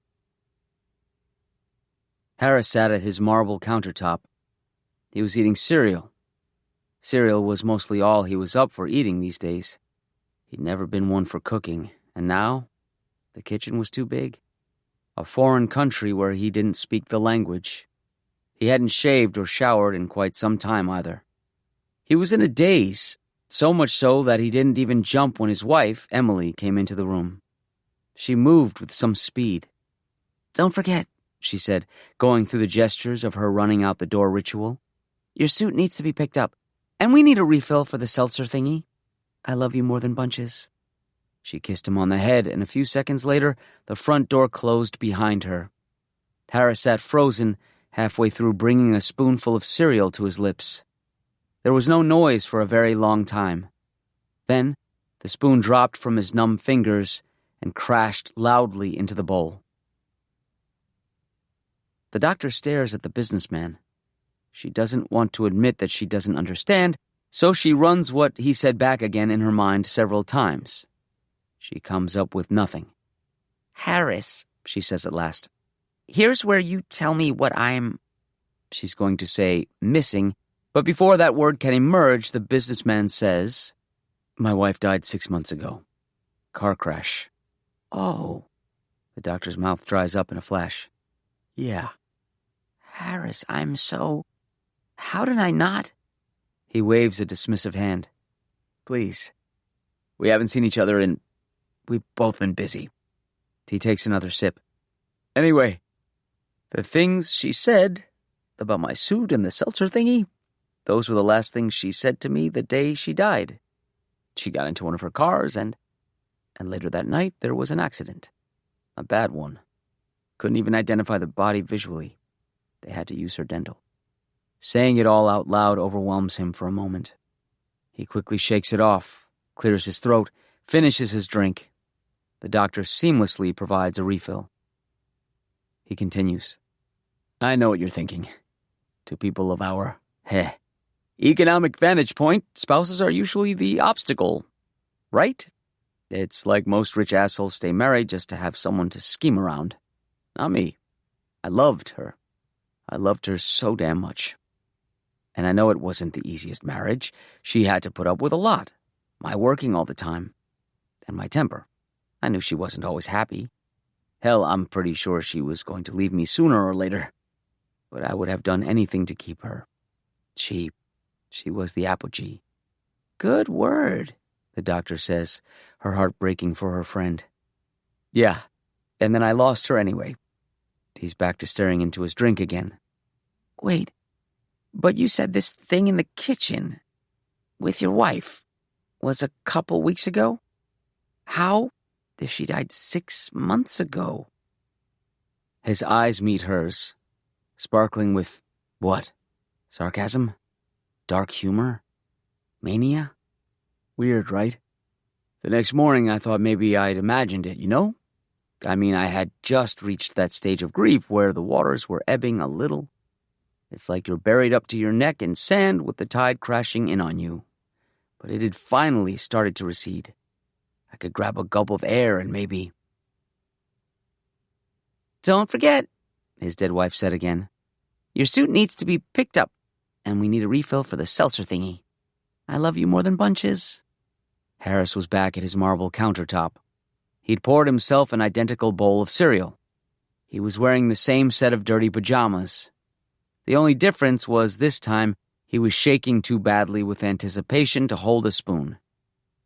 Harris sat at his marble countertop. He was eating cereal. Cereal was mostly all he was up for eating these days. He'd never been one for cooking, and now the kitchen was too big. A foreign country where he didn't speak the language. He hadn't shaved or showered in quite some time either. He was in a daze, so much so that he didn't even jump when his wife, Emily, came into the room. She moved with some speed. Don't forget, she said, going through the gestures of her running out the door ritual. Your suit needs to be picked up, and we need a refill for the seltzer thingy. I love you more than bunches. She kissed him on the head, and a few seconds later, the front door closed behind her. Harris sat frozen, halfway through bringing a spoonful of cereal to his lips. There was no noise for a very long time. Then, the spoon dropped from his numb fingers and crashed loudly into the bowl. The doctor stares at the businessman. She doesn't want to admit that she doesn't understand, so she runs what he said back again in her mind several times. She comes up with nothing. Harris, she says at last. Here's where you tell me what I'm... She's going to say missing, but before that word can emerge, the businessman says, My wife died 6 months ago. Car crash. Oh. The doctor's mouth dries up in a flash. Yeah. Harris, I'm so... How did I not? He waves a dismissive hand. Please. We haven't seen each other in... We've both been busy. He takes another sip. Anyway, the things she said about my suit and the seltzer thingy, those were the last things she said to me the day she died. She got into one of her cars and later that night there was an accident. A bad one. Couldn't even identify the body visually. They had to use her dental. Saying it all out loud overwhelms him for a moment. He quickly shakes it off, clears his throat, finishes his drink. The doctor seamlessly provides a refill. He continues. I know what you're thinking. To people of our, economic vantage point, spouses are usually the obstacle, right? It's like most rich assholes stay married just to have someone to scheme around. Not me. I loved her. I loved her so damn much. And I know it wasn't the easiest marriage. She had to put up with a lot. My working all the time. And my temper. I knew she wasn't always happy. Hell, I'm pretty sure she was going to leave me sooner or later. But I would have done anything to keep her. She was the apogee. Good word, the doctor says, her heart breaking for her friend. Yeah, and then I lost her anyway. He's back to staring into his drink again. Wait, but you said this thing in the kitchen with your wife was a couple weeks ago? How if she died 6 months ago? His eyes meet hers, sparkling with what? Sarcasm? Dark humor? Mania? Weird, right? The next morning I thought maybe I'd imagined it, you know? I mean, I had just reached that stage of grief where the waters were ebbing a little. It's like you're buried up to your neck in sand with the tide crashing in on you. But it had finally started to recede. I could grab a gulp of air and maybe... Don't forget, his dead wife said again. Your suit needs to be picked up, and we need a refill for the seltzer thingy. I love you more than bunches. Harris was back at his marble countertop. He'd poured himself an identical bowl of cereal. He was wearing the same set of dirty pajamas. The only difference was this time he was shaking too badly with anticipation to hold a spoon.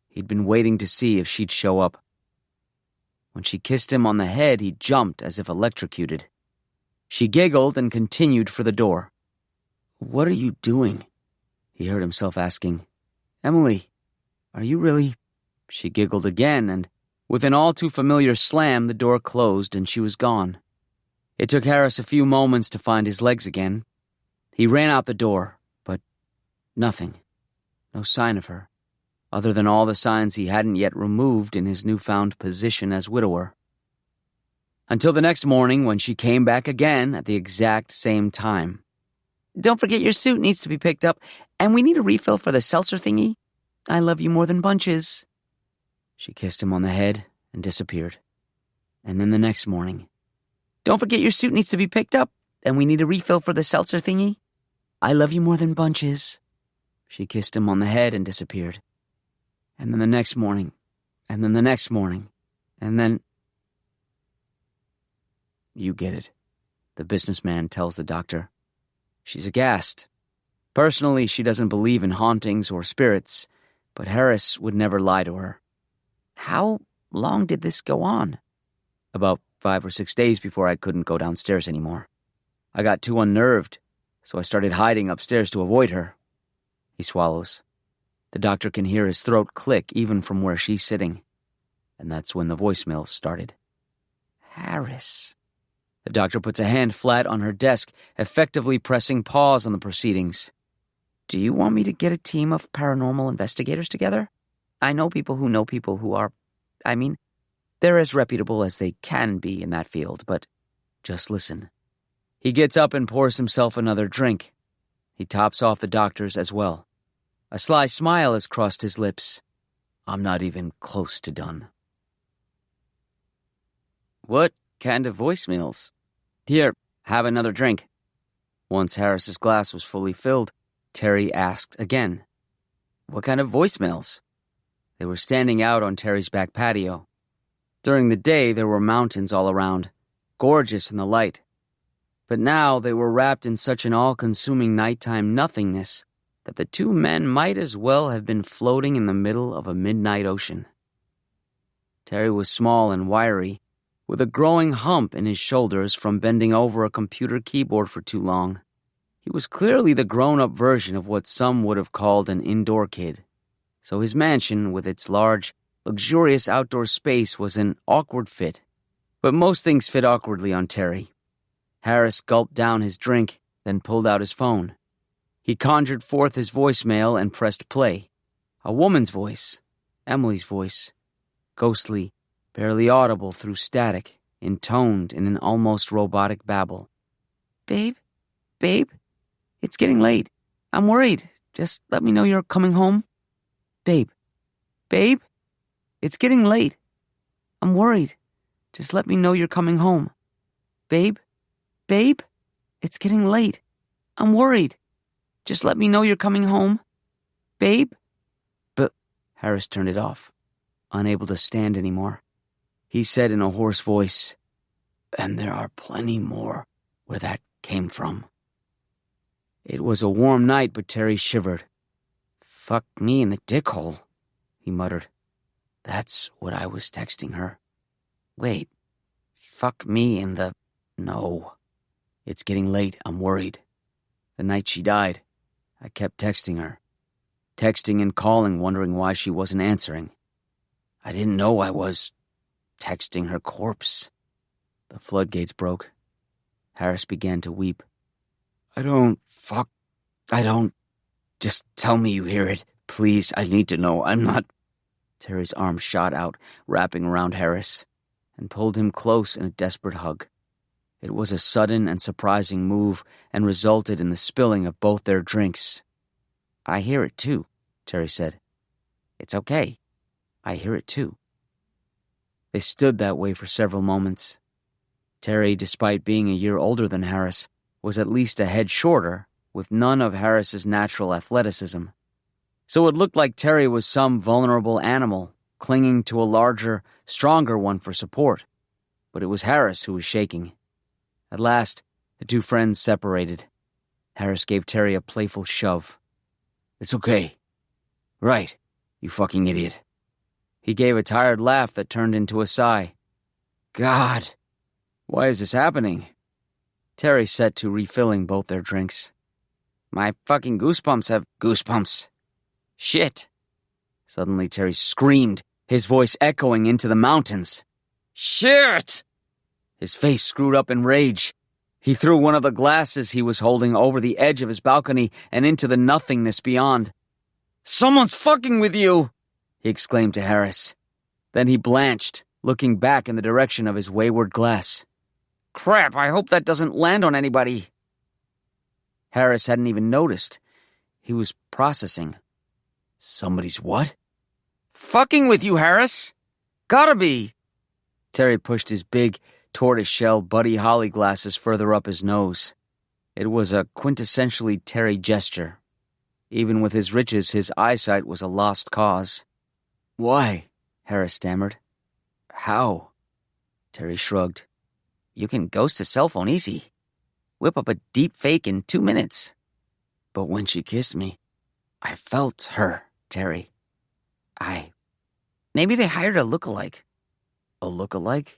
He'd been waiting to see if she'd show up. When she kissed him on the head, he jumped as if electrocuted. She giggled and continued for the door. What are you doing? He heard himself asking, "Emily, are you really—" She giggled again, and with an all too familiar slam, the door closed and she was gone. It took Harris a few moments to find his legs again. He ran out the door, but nothing. No sign of her, other than all the signs he hadn't yet removed in his newfound position as widower. Until the next morning when she came back again at the exact same time. Don't forget your suit needs to be picked up, and we need a refill for the seltzer thingy. I love you more than bunches. She kissed him on the head and disappeared. And then the next morning. Don't forget your suit needs to be picked up, and we need a refill for the seltzer thingy. I love you more than bunches. She kissed him on the head and disappeared. And then the next morning. And then the next morning. And then... You get it, the businessman tells the doctor. She's aghast. Personally, she doesn't believe in hauntings or spirits, but Harris would never lie to her. How long did this go on? About 5 or 6 days before I couldn't go downstairs anymore. I got too unnerved, so I started hiding upstairs to avoid her. He swallows. The doctor can hear his throat click even from where she's sitting. And that's when the voicemail started. Harris. The doctor puts a hand flat on her desk, effectively pressing pause on the proceedings. Do you want me to get a team of paranormal investigators together? I know people who are, they're as reputable as they can be in that field, but just listen. He gets up and pours himself another drink. He tops off the doctor's as well. A sly smile has crossed his lips. I'm not even close to done. What kind of voicemails? Here, have another drink. Once Harris's glass was fully filled, Terry asked again. What kind of voicemails? They were standing out on Terry's back patio. During the day, there were mountains all around, gorgeous in the light. But now they were wrapped in such an all-consuming nighttime nothingness that the two men might as well have been floating in the middle of a midnight ocean. Terry was small and wiry, with a growing hump in his shoulders from bending over a computer keyboard for too long. He was clearly the grown-up version of what some would have called an indoor kid. So his mansion, with its large, luxurious outdoor space, was an awkward fit. But most things fit awkwardly on Terry. Harris gulped down his drink, then pulled out his phone. He conjured forth his voicemail and pressed play. A woman's voice, Emily's voice, ghostly, barely audible through static, intoned in an almost robotic babble. Babe, it's getting late. I'm worried. Just let me know you're coming home. Babe, it's getting late. I'm worried. Just let me know you're coming home. Babe, it's getting late. I'm worried. Just let me know you're coming home. Babe? But Harris turned it off, unable to stand anymore. He said in a hoarse voice, and there are plenty more where that came from. It was a warm night, but Terry shivered. Fuck me in the dick hole, he muttered. That's what I was texting her. Wait, fuck me in the... No. It's getting late, I'm worried. The night she died, I kept texting her. Texting and calling, wondering why she wasn't answering. I didn't know I was texting her corpse. The floodgates broke. Harris began to weep. I don't... Just tell me you hear it. Please, I need to know. I'm not... Terry's arm shot out, wrapping around Harris, and pulled him close in a desperate hug. It was a sudden and surprising move, and resulted in the spilling of both their drinks. I hear it too, Terry said. It's okay. I hear it too. They stood that way for several moments. Terry, despite being a year older than Harris, was at least a head shorter, with none of Harris's natural athleticism. So it looked like Terry was some vulnerable animal, clinging to a larger, stronger one for support. But it was Harris who was shaking. At last, the two friends separated. Harris gave Terry a playful shove. It's okay. Right, you fucking idiot. He gave a tired laugh that turned into a sigh. God, why is this happening? Terry set to refilling both their drinks. My fucking goosebumps have goosebumps. Shit. Suddenly Terry screamed, his voice echoing into the mountains. Shit! His face screwed up in rage. He threw one of the glasses he was holding over the edge of his balcony and into the nothingness beyond. Someone's fucking with you! He exclaimed to Harris. Then he blanched, looking back in the direction of his wayward glass. Crap, I hope that doesn't land on anybody. Harris hadn't even noticed. He was processing. Somebody's what? Fucking with you, Harris. Gotta be. Terry pushed his big, tortoise-shell Buddy Holly glasses further up his nose. It was a quintessentially Terry gesture. Even with his riches, his eyesight was a lost cause. Why? Harris stammered. How? Terry shrugged. You can ghost a cell phone easy. Whip up a deep fake in 2 minutes. But when she kissed me, I felt her, Terry. Maybe they hired a lookalike. A lookalike?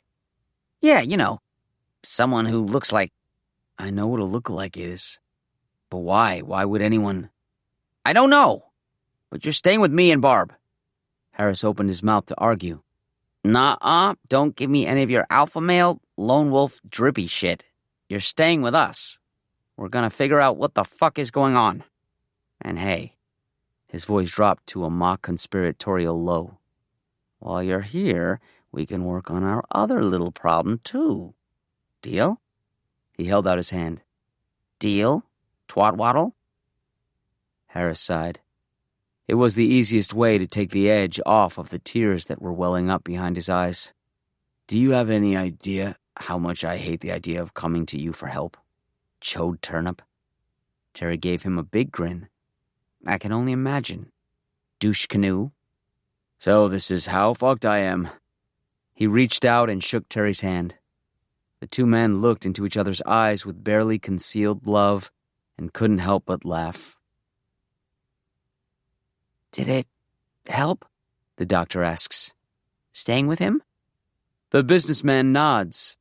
Yeah, you know, someone who looks like... I know what a lookalike is. But why? Why would anyone... I don't know. But you're staying with me and Barb. Harris opened his mouth to argue. Nuh-uh, don't give me any of your alpha male, lone wolf, drippy shit. You're staying with us. We're gonna figure out what the fuck is going on. And hey, his voice dropped to a mock conspiratorial low. While you're here, we can work on our other little problem, too. Deal? He held out his hand. Deal? Twatwaddle? Harris sighed. It was the easiest way to take the edge off of the tears that were welling up behind his eyes. Do you have any idea how much I hate the idea of coming to you for help? Chode turnip. Terry gave him a big grin. I can only imagine. Douche canoe. So this is how fucked I am. He reached out and shook Terry's hand. The two men looked into each other's eyes with barely concealed love and couldn't help but laugh. Did it help? The doctor asks. Staying with him? The businessman nods.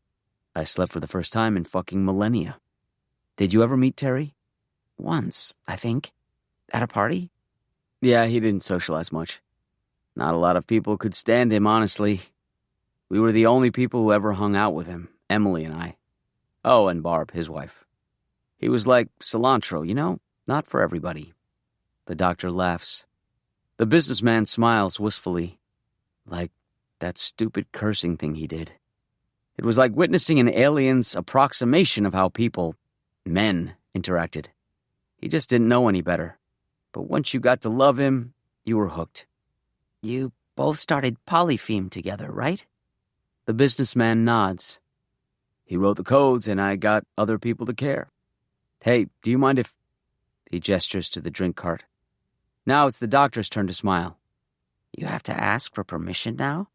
I slept for the first time in fucking millennia. Did you ever meet Terry? Once, I think. At a party? Yeah, he didn't socialize much. Not a lot of people could stand him, honestly. We were the only people who ever hung out with him, Emily and I. Oh, and Barb, his wife. He was like cilantro, you know? Not for everybody. The doctor laughs. The businessman smiles wistfully. Like that stupid cursing thing he did. It was like witnessing an alien's approximation of how people, men, interacted. He just didn't know any better. But once you got to love him, you were hooked. You both started Polyfeme together, right? The businessman nods. He wrote the codes and I got other people to care. Hey, do you mind if... He gestures to the drink cart. Now it's the doctor's turn to smile. You have to ask for permission now?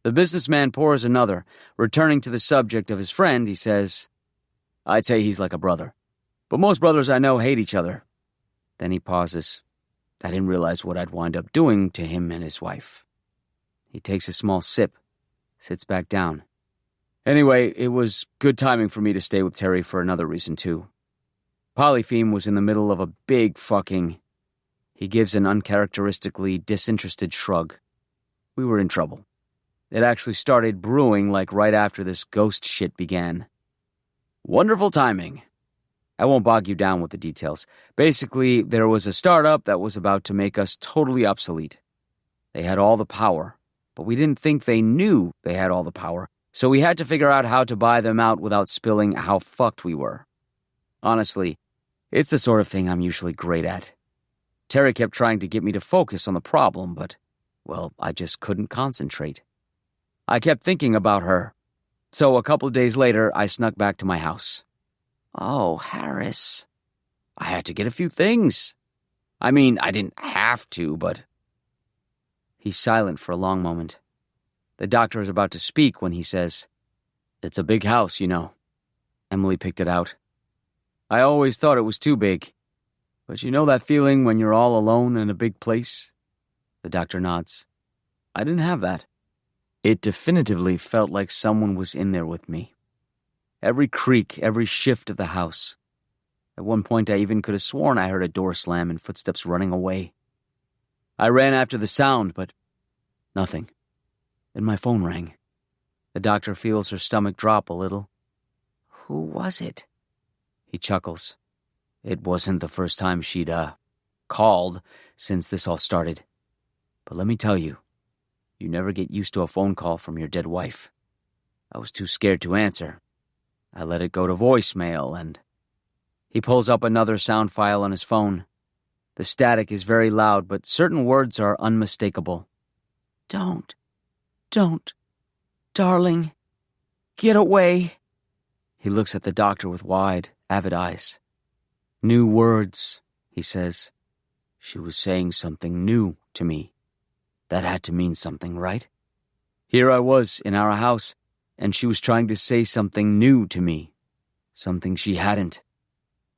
The businessman pours another. Returning to the subject of his friend, he says, I'd say he's like a brother. But most brothers I know hate each other. Then he pauses. I didn't realize what I'd wind up doing to him and his wife. He takes a small sip, sits back down. Anyway, it was good timing for me to stay with Terry for another reason, too. Polyfeme was in the middle of a big fucking... He gives an uncharacteristically disinterested shrug. We were in trouble. It actually started brewing like right after this ghost shit began. Wonderful timing. I won't bog you down with the details. Basically, there was a startup that was about to make us totally obsolete. They had all the power, but we didn't think they knew they had all the power, so we had to figure out how to buy them out without spilling how fucked we were. Honestly, it's the sort of thing I'm usually great at. Terry kept trying to get me to focus on the problem, but, well, I just couldn't concentrate. I kept thinking about her. So a couple of days later, I snuck back to my house. Oh, Harris. I had to get a few things. I mean, I didn't have to, but... He's silent for a long moment. The doctor is about to speak when he says, It's a big house, you know. Emily picked it out. I always thought it was too big. But you know that feeling when you're all alone in a big place? The doctor nods. I didn't have that. It definitively felt like someone was in there with me. Every creak, every shift of the house. At one point, I even could have sworn I heard a door slam and footsteps running away. I ran after the sound, but nothing. Then my phone rang. The doctor feels her stomach drop a little. Who was it? He chuckles. It wasn't the first time she'd, called since this all started. But let me tell you, you never get used to a phone call from your dead wife. I was too scared to answer. I let it go to voicemail, and... He pulls up another sound file on his phone. The static is very loud, but certain words are unmistakable. Don't. Darling. Get away. He looks at the doctor with wide, avid eyes. New words, he says. She was saying something new to me. That had to mean something, right? Here I was in our house, and she was trying to say something new to me. Something she hadn't.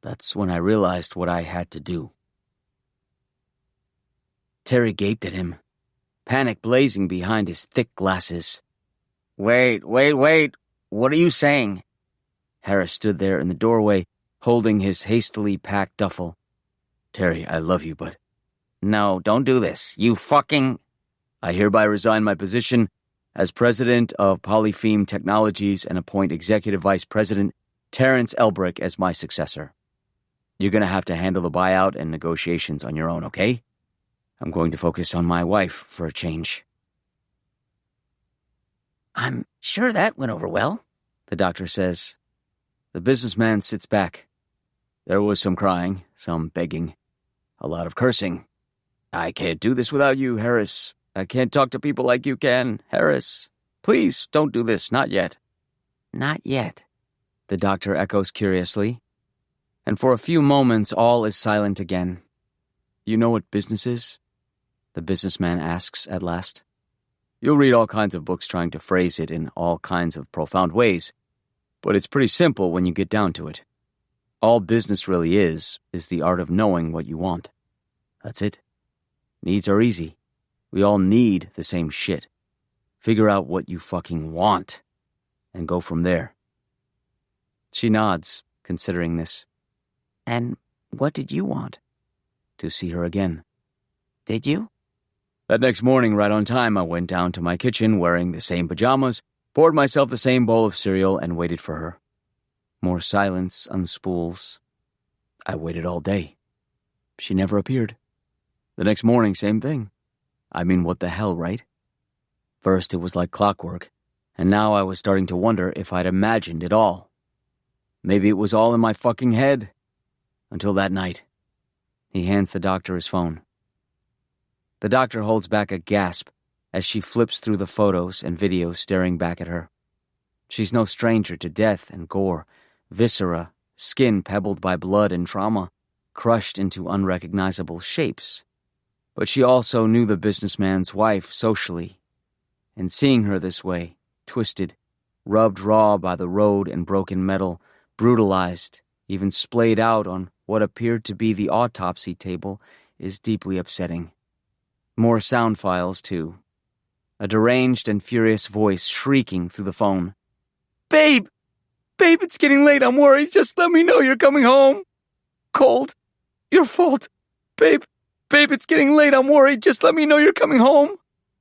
That's when I realized what I had to do. Terry gaped at him, panic blazing behind his thick glasses. Wait. What are you saying? Harris stood there in the doorway, holding his hastily packed duffel. Terry, I love you, but... No, don't do this. You fucking... I hereby resign my position as president of Polypheme Technologies and appoint executive vice president Terrence Elbrick as my successor. You're going to have to handle the buyout and negotiations on your own, okay? I'm going to focus on my wife for a change. I'm sure that went over well, the doctor says. The businessman sits back. There was some crying, some begging, a lot of cursing. I can't do this without you, Harris. I can't talk to people like you can, Harris. Please, don't do this, not yet. Not yet, the doctor echoes curiously. And for a few moments, all is silent again. You know what business is? The businessman asks at last. You'll read all kinds of books trying to phrase it in all kinds of profound ways, but it's pretty simple when you get down to it. All business really is the art of knowing what you want. That's it. Needs are easy. We all need the same shit. Figure out what you fucking want, and go from there. She nods, considering this. And what did you want? To see her again. Did you? That next morning, right on time, I went down to my kitchen wearing the same pajamas, poured myself the same bowl of cereal, and waited for her. More silence unspools. I waited all day. She never appeared. The next morning, same thing. I mean, what the hell, right? First, it was like clockwork, and now I was starting to wonder if I'd imagined it all. Maybe it was all in my fucking head. Until that night. He hands the doctor his phone. The doctor holds back a gasp as she flips through the photos and videos staring back at her. She's no stranger to death and gore, viscera, skin pebbled by blood and trauma, crushed into unrecognizable shapes. But she also knew the businessman's wife socially, and seeing her this way, twisted, rubbed raw by the road and broken metal, brutalized, even splayed out on what appeared to be the autopsy table, is deeply upsetting. More sound files, too. A deranged and furious voice shrieking through the phone. Babe! Babe, it's getting late, I'm worried, just let me know you're coming home. Cold. Your fault. Babe, it's getting late, I'm worried, just let me know you're coming home.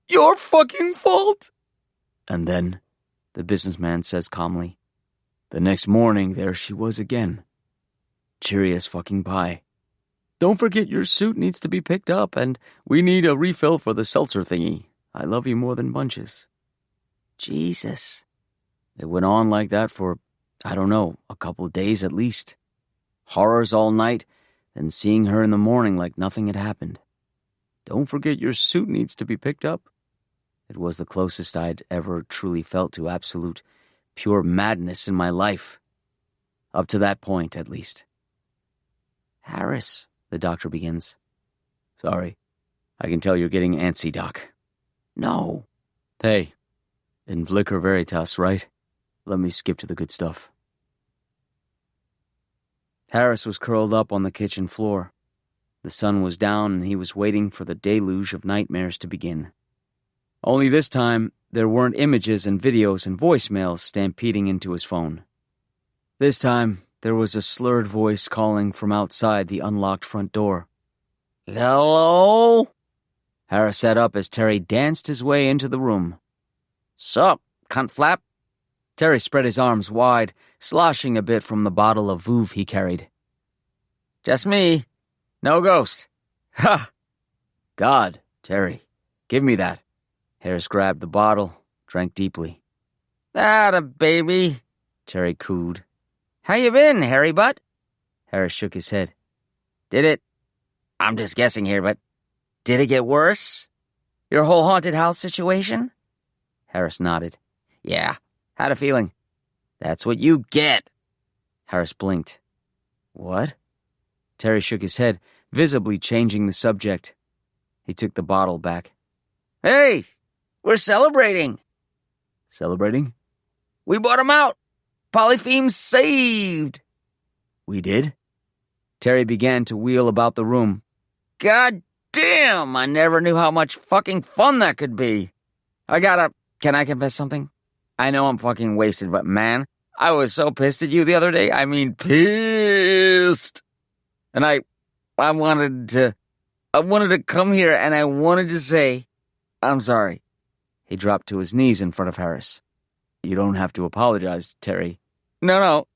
Your fucking fault. And then, the businessman says calmly, the next morning, there she was again. Cheery as fucking pie. Don't forget your suit needs to be picked up, and we need a refill for the seltzer thingy. I love you more than bunches. Jesus. It went on like that for, I don't know, a couple of days at least. Horrors all night, and seeing her in the morning like nothing had happened. Don't forget your suit needs to be picked up. It was the closest I'd ever truly felt to absolute, pure madness in my life. Up to that point, at least. Harris, the doctor begins. Sorry, I can tell you're getting antsy, Doc. No. Hey, in Flicker Veritas, right? Let me skip to the good stuff. Harris was curled up on the kitchen floor. The sun was down, and he was waiting for the deluge of nightmares to begin. Only this time, there weren't images and videos and voicemails stampeding into his phone. This time, There was a slurred voice calling from outside the unlocked front door. Hello? Harris sat up as Terry danced his way into the room. Sup, cunt flap? Terry spread his arms wide, sloshing a bit from the bottle of Vouv he carried. Just me. No ghost. Ha! God, Terry, give me that. Harris grabbed the bottle, drank deeply. Atta baby, Terry cooed. How you been, Harry Butt? Harris shook his head. I'm just guessing here, but did it get worse? Your whole haunted house situation? Harris nodded. Yeah, had a feeling. That's what you get. Harris blinked. What? Terry shook his head, visibly changing the subject. He took the bottle back. Hey, we're celebrating. Celebrating? We bought him out. Polypheme's saved. We did? Terry began to wheel about the room. God damn, I never knew how much fucking fun that could be. Can I confess something? I know I'm fucking wasted, but man, I was so pissed at you the other day. I mean, pissed. And I wanted to come here and I wanted to say, I'm sorry. He dropped to his knees in front of Harris. You don't have to apologize, Terry. No.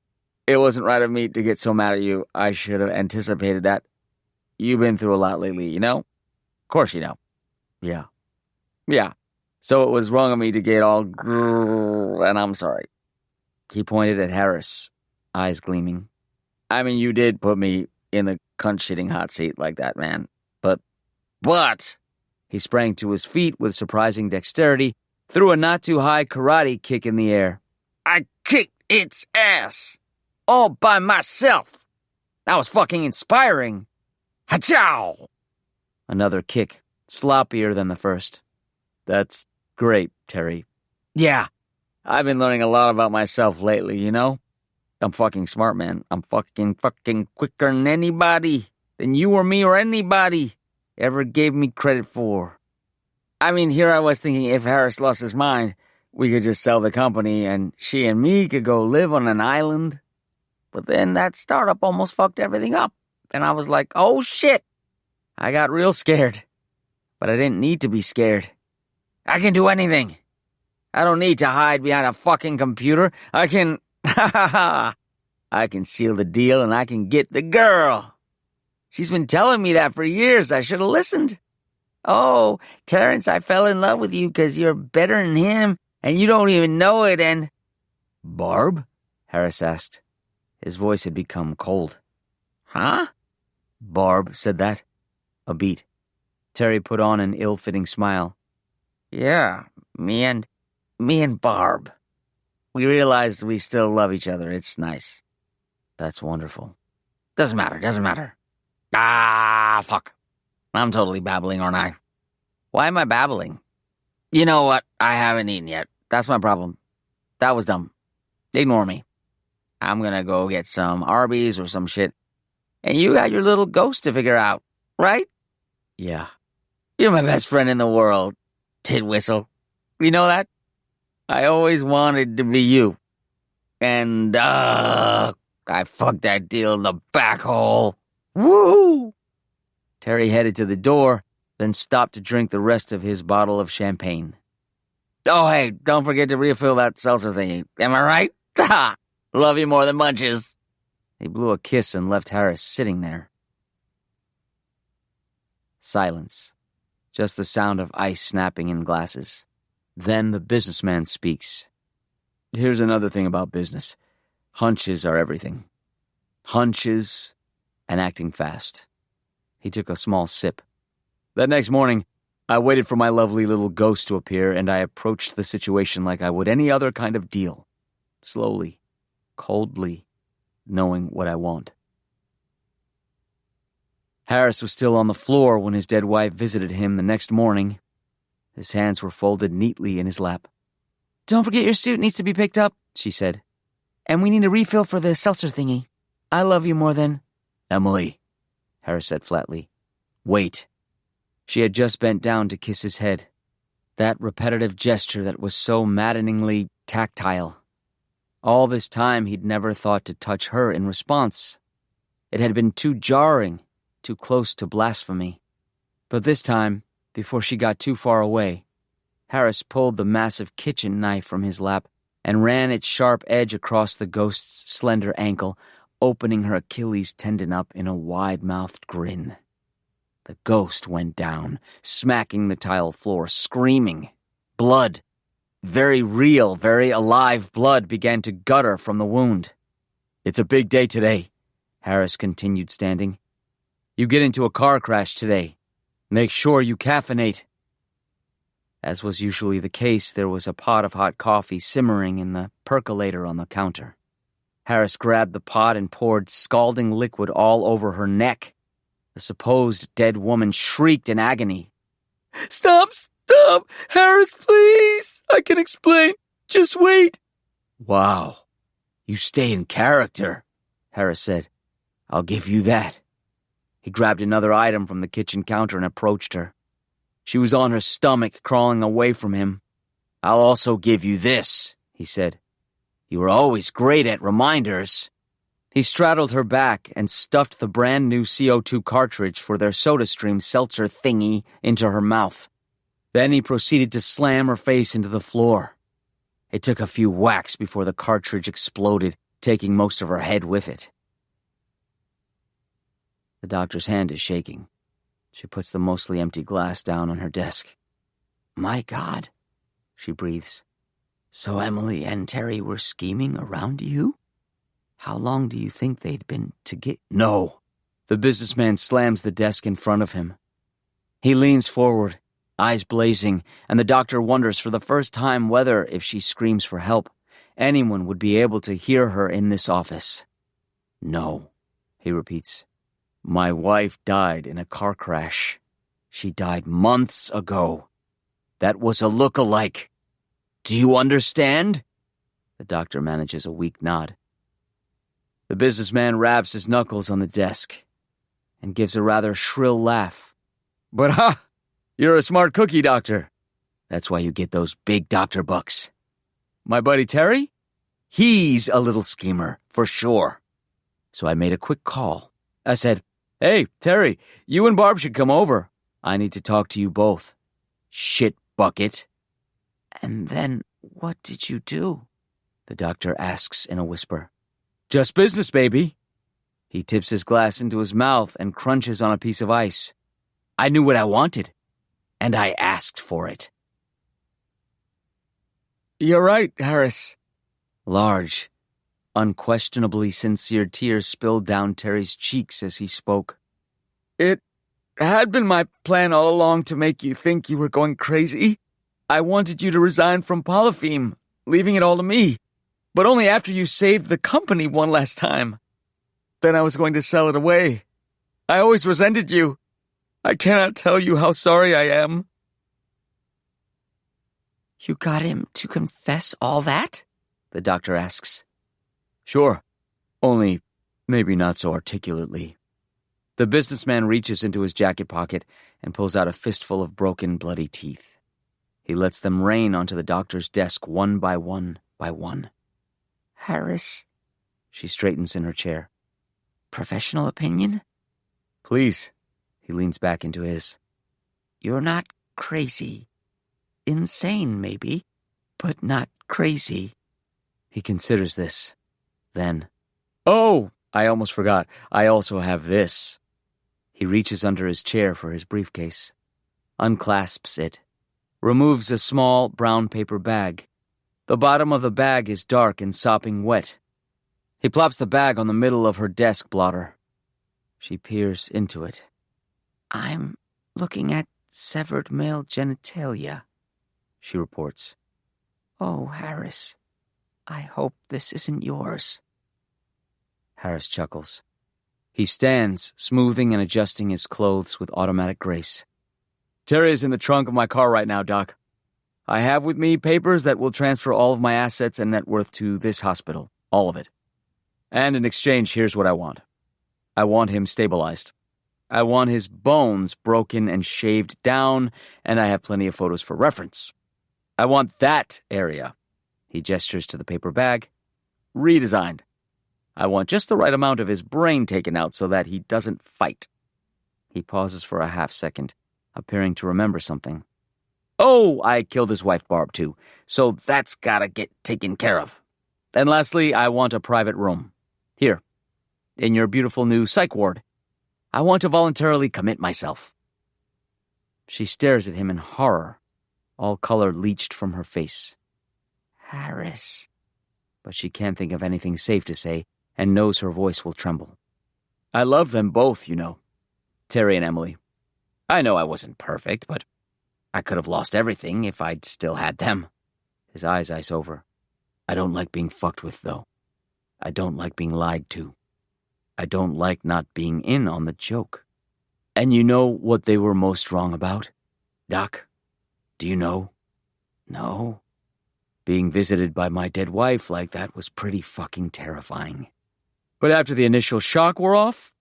It wasn't right of me to get so mad at you. I should have anticipated that. You've been through a lot lately, you know? Of course you know. Yeah. So it was wrong of me to get all and I'm sorry. He pointed at Harris, eyes gleaming. I mean, you did put me in the cunt-shitting hot seat like that, man. But... He sprang to his feet with surprising dexterity, threw a not-too-high karate kick in the air. I kicked its ass! All by myself! That was fucking inspiring! Ha-chow! Another kick, sloppier than the first. That's great, Terry. Yeah, I've been learning a lot about myself lately, you know? I'm fucking smart, man. I'm fucking quicker than anybody. Than you or me or anybody ever gave me credit for. I mean, here I was thinking if Harris lost his mind, we could just sell the company and she and me could go live on an island. But then that startup almost fucked everything up. And I was like, oh shit. I got real scared. But I didn't need to be scared. I can do anything. I don't need to hide behind a fucking computer. I can seal the deal and I can get the girl. She's been telling me that for years. I should have listened. Oh, Terrence, I fell in love with you because you're better than him and you don't even know it and... Barb? Harris asked. His voice had become cold. Huh? Barb said that. A beat. Terry put on an ill-fitting smile. Yeah, me and Barb. We realized we still love each other. It's nice. That's wonderful. Doesn't matter. Ah, fuck. I'm totally babbling, aren't I? Why am I babbling? You know what? I haven't eaten yet. That's my problem. That was dumb. Ignore me. I'm gonna go get some Arby's or some shit. And you got your little ghost to figure out, right? Yeah. You're my best friend in the world, tit whistle. You know that? I always wanted to be you. And, I fucked that deal in the back hole. Woo! Terry headed to the door, then stopped to drink the rest of his bottle of champagne. Oh, hey, don't forget to refill that seltzer thingy. Am I right? Ha! Love you more than munches. He blew a kiss and left Harris sitting there. Silence. Just the sound of ice snapping in glasses. Then the businessman speaks. Here's another thing about business. Hunches are everything. Hunches and acting fast. He took a small sip. That next morning, I waited for my lovely little ghost to appear, and I approached the situation like I would any other kind of deal. Slowly, coldly, knowing what I want. Harris was still on the floor when his dead wife visited him the next morning. His hands were folded neatly in his lap. Don't forget your suit needs to be picked up, she said. And we need a refill for the seltzer thingy. I love you more than... Emily, Harris said flatly. Wait. She had just bent down to kiss his head. That repetitive gesture that was so maddeningly tactile. All this time he'd never thought to touch her in response. It had been too jarring, too close to blasphemy. But this time, before she got too far away, Harris pulled the massive kitchen knife from his lap and ran its sharp edge across the ghost's slender ankle, opening her Achilles tendon up in a wide-mouthed grin. The ghost went down, smacking the tile floor, screaming. Blood, very real, very alive blood, began to gutter from the wound. "It's a big day today," Harris continued, standing. "You get into a car crash today. Make sure you caffeinate." As was usually the case, there was a pot of hot coffee simmering in the percolator on the counter. Harris grabbed the pot and poured scalding liquid all over her neck. The supposed dead woman shrieked in agony. "Stop! Stop! Harris, please! I can explain. Just wait." "Wow. You stay in character," Harris said. "I'll give you that." He grabbed another item from the kitchen counter and approached her. She was on her stomach, crawling away from him. "I'll also give you this," he said. "You were always great at reminders." He straddled her back and stuffed the brand-new CO2 cartridge for their SodaStream seltzer thingy into her mouth. Then he proceeded to slam her face into the floor. It took a few whacks before the cartridge exploded, taking most of her head with it. The doctor's hand is shaking. She puts the mostly empty glass down on her desk. "My God," she breathes. "So Emily and Terry were scheming around you? How long do you think they'd been together?" "No." The businessman slams the desk in front of him. He leans forward, eyes blazing, and the doctor wonders for the first time whether, if she screams for help, anyone would be able to hear her in this office. "No," he repeats. "My wife died in a car crash. She died months ago. That was a look-alike. Do you understand?" The doctor manages a weak nod. The businessman raps his knuckles on the desk and gives a rather shrill laugh. "But ha! You're a smart cookie, doctor. That's why you get those big doctor bucks. My buddy Terry? He's a little schemer, for sure. So I made a quick call. I said, 'Hey, Terry, you and Barb should come over. I need to talk to you both.' Shit bucket." "And then what did you do?" the doctor asks in a whisper. "Just business, baby." He tips his glass into his mouth and crunches on a piece of ice. "I knew what I wanted, and I asked for it." "You're right, Harris." Large, unquestionably sincere tears spilled down Terry's cheeks as he spoke. "It had been my plan all along to make you think you were going crazy. I wanted you to resign from Polypheme, leaving it all to me, but only after you saved the company one last time. Then I was going to sell it away. I always resented you. I cannot tell you how sorry I am." "You got him to confess all that?" the doctor asks. "Sure, only maybe not so articulately." The businessman reaches into his jacket pocket and pulls out a fistful of broken, bloody teeth. He lets them rain onto the doctor's desk one by one by one. "Harris," she straightens in her chair. "Professional opinion?" "Please." He leans back into his. "You're not crazy. Insane, maybe, but not crazy." He considers this. Then, "Oh, I almost forgot. I also have this." He reaches under his chair for his briefcase, unclasps it, removes a small brown paper bag. The bottom of the bag is dark and sopping wet. He plops the bag on the middle of her desk blotter. She peers into it. "I'm looking at severed male genitalia," she reports. "Oh, Harris, I hope this isn't yours." Harris chuckles. He stands, smoothing and adjusting his clothes with automatic grace. "Terry is in the trunk of my car right now, Doc. I have with me papers that will transfer all of my assets and net worth to this hospital. All of it. And in exchange, here's what I want. I want him stabilized. I want his bones broken and shaved down, and I have plenty of photos for reference. I want that area." He gestures to the paper bag. redesigned. I want just the right amount of his brain taken out so that he doesn't fight. He pauses for a half-second, appearing to remember something. Oh, I killed his wife Barb too, so that's gotta get taken care of. And lastly, I want a private room. Here, in your beautiful new psych ward. I want to voluntarily commit myself. She stares at him in horror, all color leached from her face. Harris. But she can't think of anything safe to say, and knows her voice will tremble. I love them both, you know. Terry and Emily. I know I wasn't perfect, but I could have lost everything if I'd still had them. His eyes ice over. I don't like being fucked with, though. I don't like being lied to. I don't like not being in on the joke. And you know what they were most wrong about? Doc, do you know? No. Being visited by my dead wife like that was pretty fucking terrifying. But after the initial shock wore off,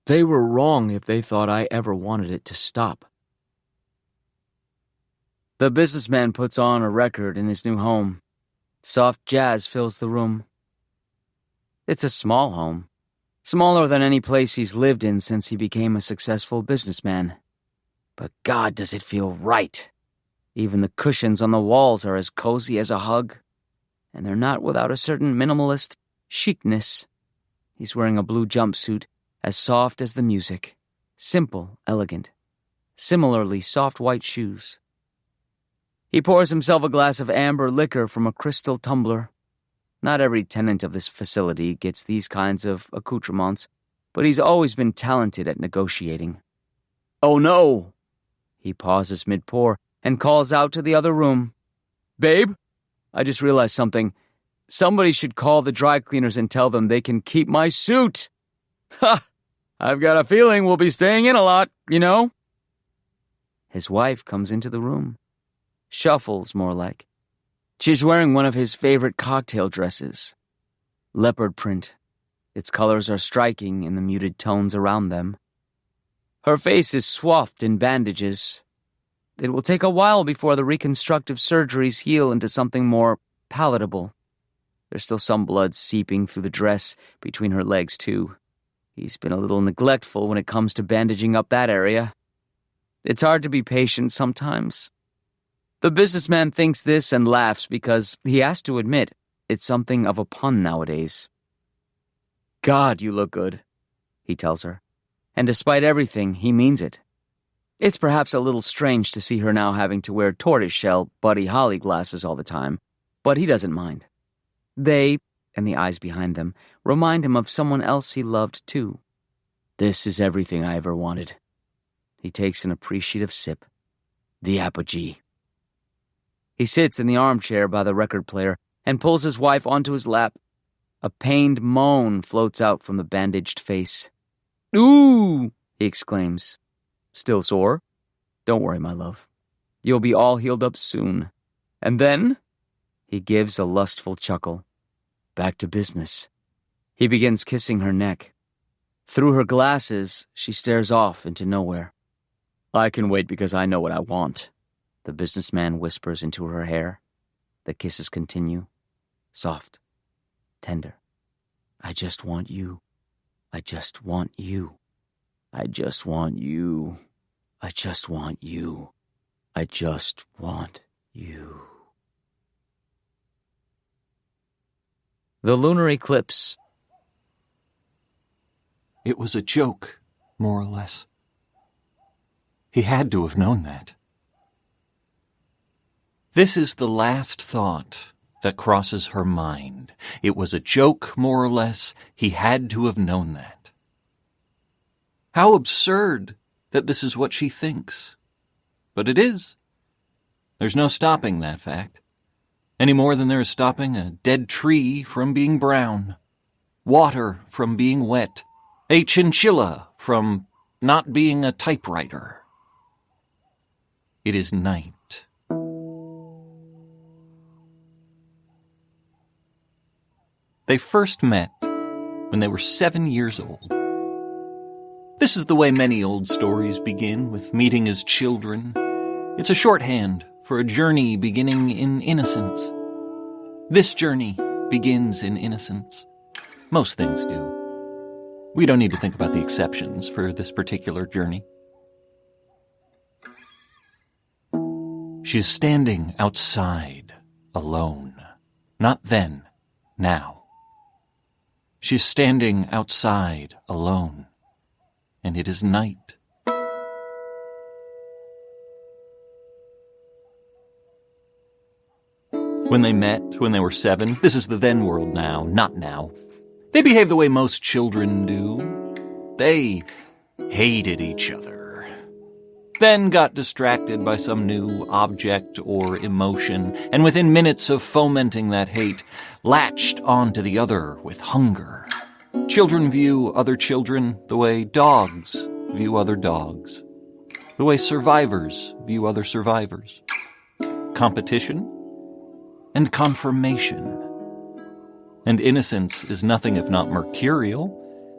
they were wrong if they thought I ever wanted it to stop. The businessman puts on a record in his new home. Soft jazz fills the room. It's a small home, smaller than any place he's lived in since he became a successful businessman. But God, does it feel right. Even the cushions on the walls are as cozy as a hug, and they're not without a certain minimalist chicness. He's wearing a blue jumpsuit, as soft as the music, simple, elegant, similarly soft white shoes. He pours himself a glass of amber liquor from a crystal tumbler. Not every tenant of this facility gets these kinds of accoutrements, but he's always been talented at negotiating. Oh no! He pauses mid-pour and calls out to the other room. Babe, I just realized something. Somebody should call the dry cleaners and tell them they can keep my suit. Ha! I've got a feeling we'll be staying in a lot, you know? His wife comes into the room. Shuffles, more like. She's wearing one of his favorite cocktail dresses. Leopard print. Its colors are striking in the muted tones around them. Her face is swathed in bandages. It will take a while before the reconstructive surgeries heal into something more palatable. There's still some blood seeping through the dress between her legs, too. He's been a little neglectful when it comes to bandaging up that area. It's hard to be patient sometimes. The businessman thinks this and laughs because he has to admit it's something of a pun nowadays. God, you look good, he tells her. And despite everything, he means it. It's perhaps a little strange to see her now having to wear tortoiseshell Buddy Holly glasses all the time, but he doesn't mind. They, and the eyes behind them, remind him of someone else he loved too. This is everything I ever wanted. He takes an appreciative sip. The apogee. He sits in the armchair by the record player and pulls his wife onto his lap. A pained moan floats out from the bandaged face. Ooh, he exclaims. Still sore? Don't worry, my love. You'll be all healed up soon. And then? He gives a lustful chuckle. Back to business. He begins kissing her neck. Through her glasses, she stares off into nowhere. I can wait because I know what I want, the businessman whispers into her hair. The kisses continue. Soft. Tender. I just want you. I just want you. I just want you. I just want you. I just want you. The lunar eclipse. It was a joke, more or less. He had to have known that. This is the last thought that crosses her mind. It was a joke, more or less. He had to have known that. How absurd that this is what she thinks. But it is. There's no stopping that fact. Any more than there is stopping a dead tree from being brown, water from being wet, a chinchilla from not being a typewriter. It is night. They first met when they were 7 years old. This is the way many old stories begin, with meeting as children. It's a shorthand for a journey beginning in innocence. This journey begins in innocence. Most things do. We don't need to think about the exceptions for this particular journey. She is standing outside, alone. Not then, now. She is standing outside, alone, and it is night. When they met, when they were 7, this is the then world now, not now. They behaved the way most children do. They hated each other. Then got distracted by some new object or emotion, and within minutes of fomenting that hate, latched onto the other with hunger. Children view other children the way dogs view other dogs, the way survivors view other survivors. Competition and confirmation. And innocence is nothing if not mercurial.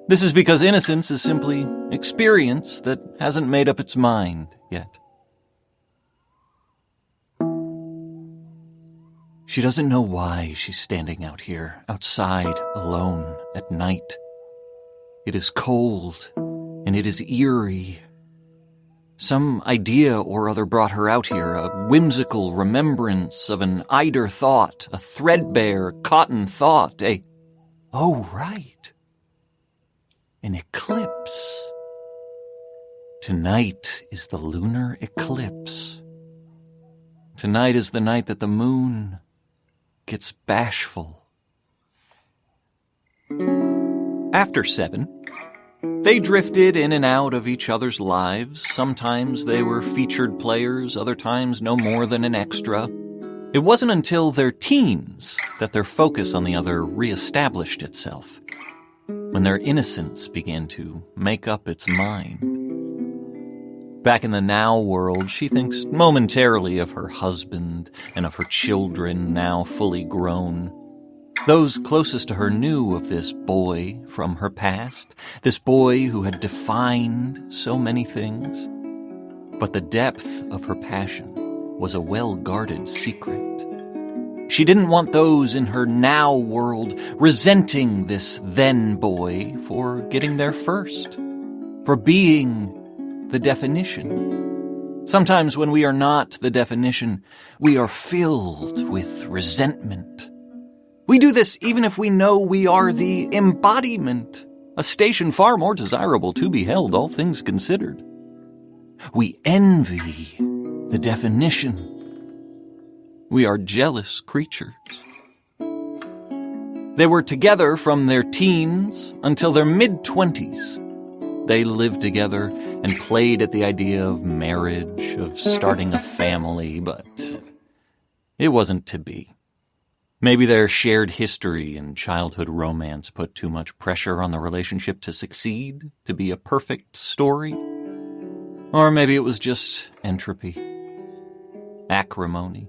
This is because innocence is simply experience that hasn't made up its mind yet. She doesn't know why she's standing out here, outside, alone, at night. It is cold, and it is eerie. Some idea or other brought her out here, a whimsical remembrance of an eider thought, a threadbare cotton thought, oh right, an eclipse. Tonight is the lunar eclipse. Tonight is the night that the moon gets bashful. After 7, they drifted in and out of each other's lives. Sometimes they were featured players, other times no more than an extra. It wasn't until their teens that their focus on the other reestablished itself, when their innocence began to make up its mind. Back in the now world, she thinks momentarily of her husband and of her children, now fully grown. Those closest to her knew of this boy from her past, this boy who had defined so many things. But the depth of her passion was a well-guarded secret. She didn't want those in her now world resenting this then boy for getting there first, for being the definition. Sometimes when we are not the definition, we are filled with resentment. We do this even if we know we are the embodiment, a station far more desirable to be held, all things considered. We envy the definition. We are jealous creatures. They were together from their teens until their mid-20s. They lived together and played at the idea of marriage, of starting a family, but it wasn't to be. Maybe their shared history and childhood romance put too much pressure on the relationship to succeed, to be a perfect story. Or maybe it was just entropy, acrimony.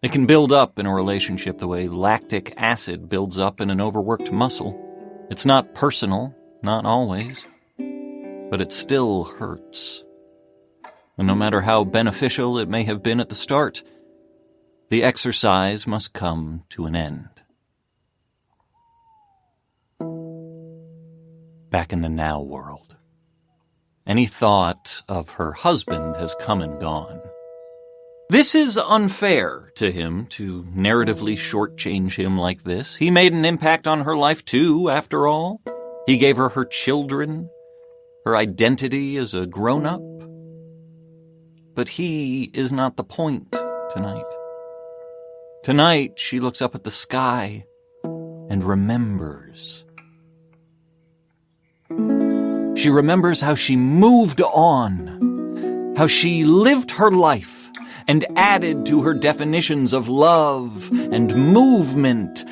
It can build up in a relationship the way lactic acid builds up in an overworked muscle. It's not personal, not always, but it still hurts. And no matter how beneficial it may have been at the start, the exercise must come to an end. Back in the now world, any thought of her husband has come and gone. This is unfair to him to narratively shortchange him like this. He made an impact on her life too, after all. He gave her her children, her identity as a grown-up. But he is not the point tonight. Tonight, she looks up at the sky and remembers. She remembers how she moved on, how she lived her life and added to her definitions of love and movement.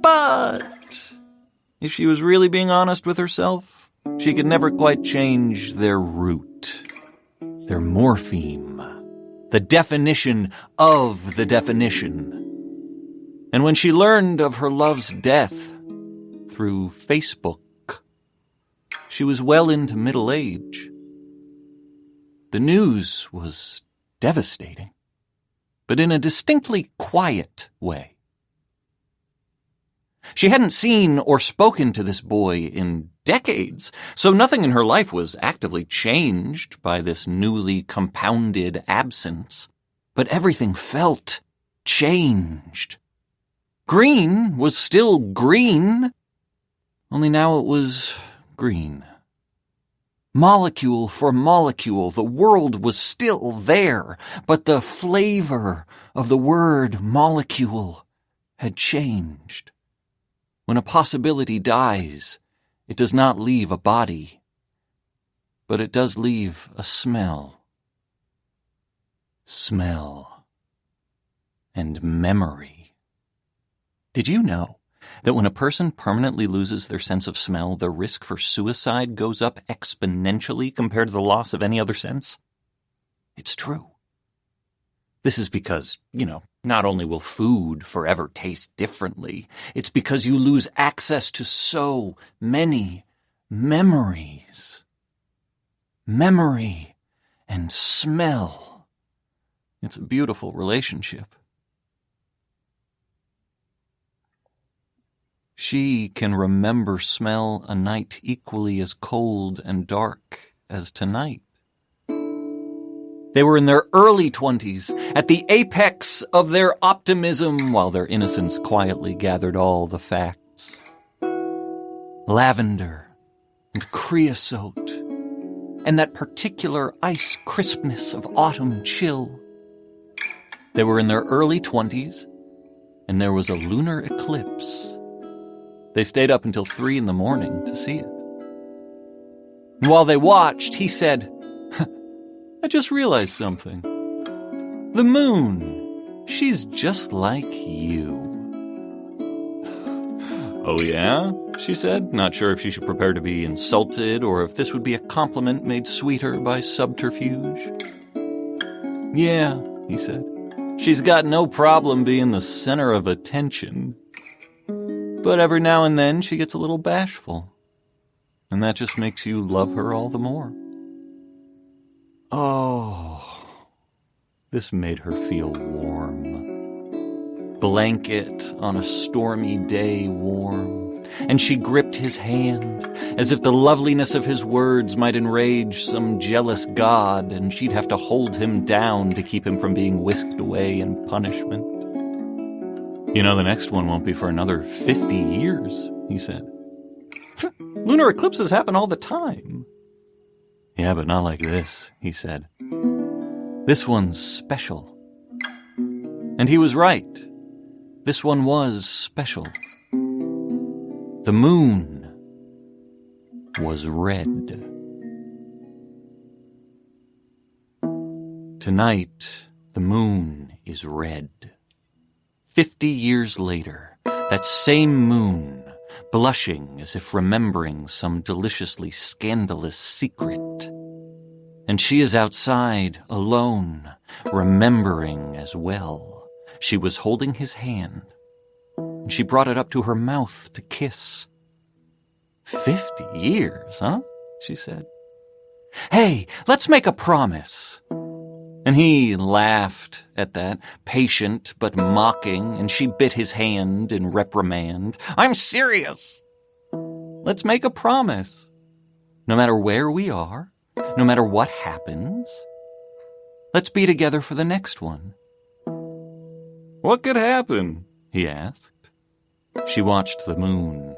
But if she was really being honest with herself, she could never quite change their root, their morpheme, the definition of the definition. And when she learned of her love's death through Facebook, she was well into middle age. The news was devastating, but in a distinctly quiet way. She hadn't seen or spoken to this boy in decades, so nothing in her life was actively changed by this newly compounded absence. But everything felt changed. Green was still green, only now it was green. Molecule for molecule, the world was still there, but the flavor of the word molecule had changed. When a possibility dies, it does not leave a body, but it does leave a smell. Smell and memory. Did you know that when a person permanently loses their sense of smell, the risk for suicide goes up exponentially compared to the loss of any other sense? It's true. This is because, not only will food forever taste differently, it's because you lose access to so many memories. Memory and smell. It's a beautiful relationship. She can remember smell a night equally as cold and dark as tonight. They were in their early 20s, at the apex of their optimism, while their innocence quietly gathered all the facts. Lavender and creosote, and that particular ice crispness of autumn chill. They were in their early 20s, and there was a lunar eclipse. They stayed up until 3 in the morning to see it. And while they watched, he said, I just realized something. The moon, she's just like you. Oh yeah? She said, not sure if she should prepare to be insulted or if this would be a compliment made sweeter by subterfuge. Yeah, he said. She's got no problem being the center of attention. But every now and then she gets a little bashful. And that just makes you love her all the more. Oh, this made her feel warm. Blanket on a stormy day warm. And she gripped his hand, as if the loveliness of his words might enrage some jealous god, and she'd have to hold him down to keep him from being whisked away in punishment. The next one won't be for another 50 years, he said. Lunar eclipses happen all the time. Yeah, but not like this, he said. This one's special. And he was right. This one was special. The moon was red. Tonight, the moon is red. 50 years later, that same moon, blushing as if remembering some deliciously scandalous secret. And she is outside, alone, remembering as well. She was holding his hand, and she brought it up to her mouth to kiss. 50 years, huh? She said. Hey, let's make a promise. And he laughed at that, patient but mocking, and she bit his hand in reprimand. I'm serious. Let's make a promise. No matter where we are, no matter what happens, let's be together for the next one. What could happen? He asked. She watched the moon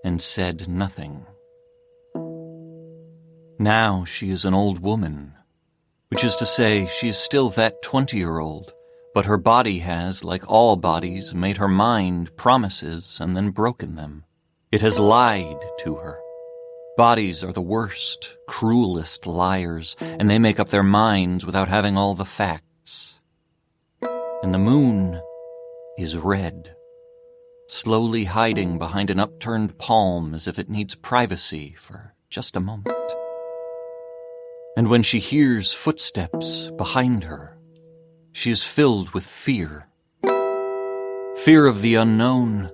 and said nothing. Now she is an old woman, which is to say she is still that 20-year-old, but her body has, like all bodies, made her mind promises and then broken them. It has lied to her. Bodies are the worst, cruelest liars, and they make up their minds without having all the facts. And the moon is red, slowly hiding behind an upturned palm as if it needs privacy for just a moment. And when she hears footsteps behind her, she is filled with fear. Fear of the unknown,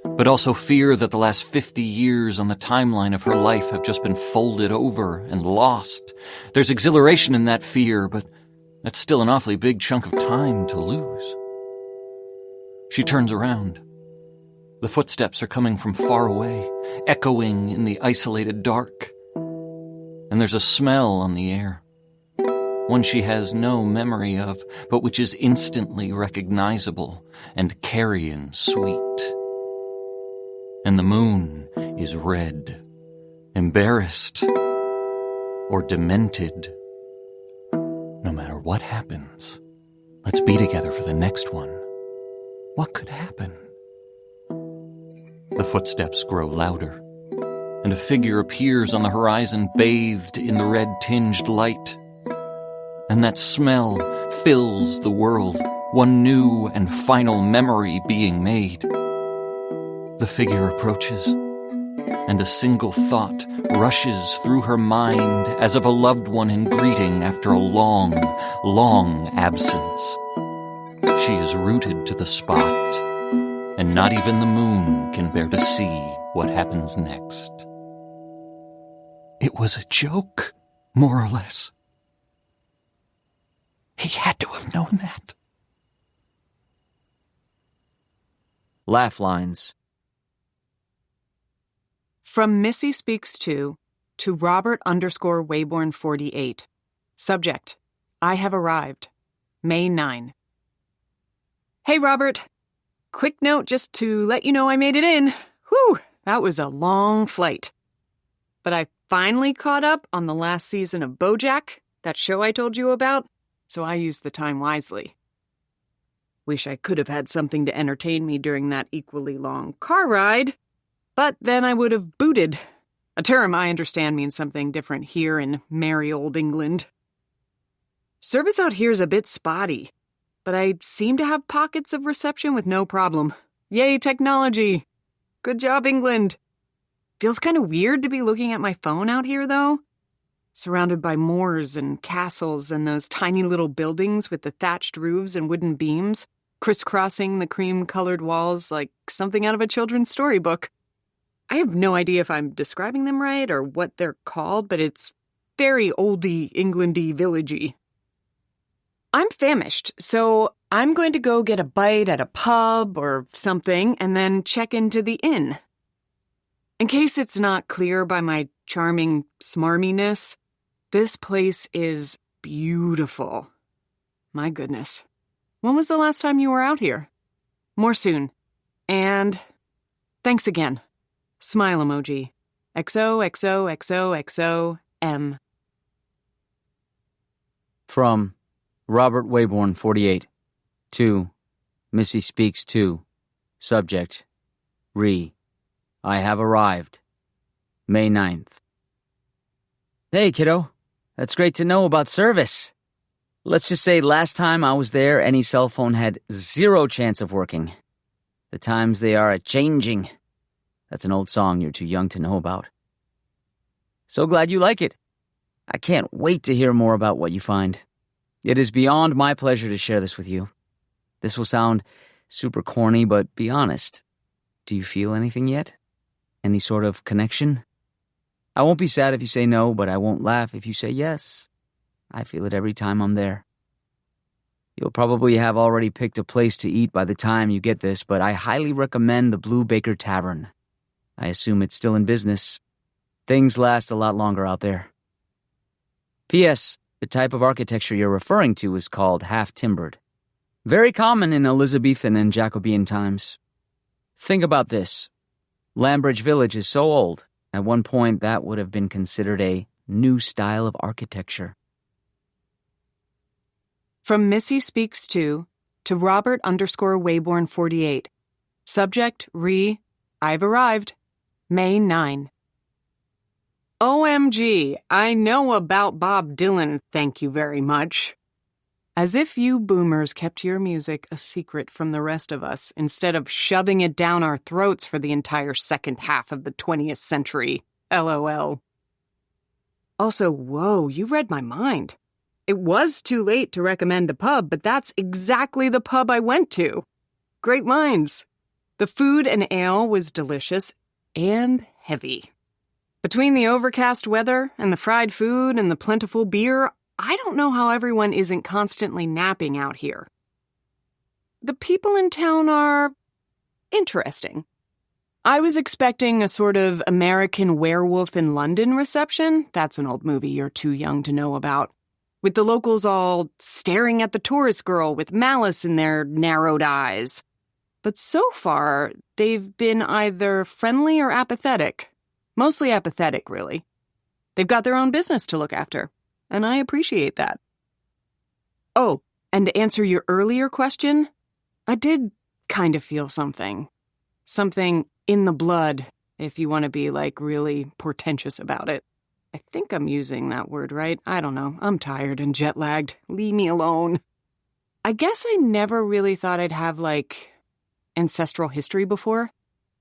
but also fear that the last 50 years on the timeline of her life have just been folded over and lost. There's exhilaration in that fear, but that's still an awfully big chunk of time to lose. She turns around. The footsteps are coming from far away, echoing in the isolated dark. And there's a smell on the air. One she has no memory of, but which is instantly recognizable and carrion sweet. And the moon is red, embarrassed, or demented. No matter what happens, let's be together for the next one. What could happen? The footsteps grow louder, and a figure appears on the horizon bathed in the red-tinged light. And that smell fills the world, one new and final memory being made. The figure approaches, and a single thought rushes through her mind as of a loved one in greeting after a long, long absence. She is rooted to the spot, and not even the moon can bear to see what happens next. It was a joke, more or less. He had to have known that. Laugh lines. From Missy Speaks to Robert_Wayborn48. Subject: I have arrived. May 9. Hey, Robert. Quick note just to let you know I made it in. Whew, that was a long flight. But I finally caught up on the last season of BoJack, that show I told you about, so I used the time wisely. Wish I could have had something to entertain me during that equally long car ride, but then I would have booted. A term I understand means something different here in merry old England. Service out here is a bit spotty, but I seem to have pockets of reception with no problem. Yay, technology! Good job, England! Feels kind of weird to be looking at my phone out here, though. Surrounded by moors and castles and those tiny little buildings with the thatched roofs and wooden beams, crisscrossing the cream-colored walls like something out of a children's storybook. I have no idea if I'm describing them right or what they're called, but it's very oldie, Englandy, villagey. I'm famished, so I'm going to go get a bite at a pub or something and then check into the inn. In case it's not clear by my charming smarminess, this place is beautiful. My goodness. When was the last time you were out here? More soon. And thanks again. Smile emoji. XOXOXOXO M. From Robert Wayborn 48 to Missy Speaks to. Subject: I have arrived. May 9th. Hey, kiddo. That's great to know about service. Let's just say last time I was there, any cell phone had zero chance of working. The times they are a-changing. That's an old song you're too young to know about. So glad you like it. I can't wait to hear more about what you find. It is beyond my pleasure to share this with you. This will sound super corny, but be honest. Do you feel anything yet? Any sort of connection? I won't be sad if you say no, but I won't laugh if you say yes. I feel it every time I'm there. You'll probably have already picked a place to eat by the time you get this, but I highly recommend the Blue Baker Tavern. I assume it's still in business. Things last a lot longer out there. P.S. The type of architecture you're referring to is called half-timbered. Very common in Elizabethan and Jacobean times. Think about this. Lambridge Village is so old, at one point that would have been considered a new style of architecture. From Missy Speaks to Robert_Wayborn48. Subject: I've arrived. May 9. OMG, I know about Bob Dylan, thank you very much. As if you boomers kept your music a secret from the rest of us, instead of shoving it down our throats for the entire second half of the 20th century. LOL. Also, whoa, you read my mind. It was too late to recommend a pub, but that's exactly the pub I went to. Great minds. The food and ale was delicious and heavy. Between the overcast weather and the fried food and the plentiful beer, I don't know how everyone isn't constantly napping out here. The people in town are interesting. I was expecting a sort of American Werewolf in London reception. That's an old movie you're too young to know about. With the locals all staring at the tourist girl with malice in their narrowed eyes. But so far, they've been either friendly or apathetic. Mostly apathetic, really. They've got their own business to look after, and I appreciate that. Oh, and to answer your earlier question, I did kind of feel something. Something in the blood, if you want to be, really portentous about it. I think I'm using that word right. I don't know. I'm tired and jet-lagged. Leave me alone. I guess I never really thought I'd have, ancestral history before.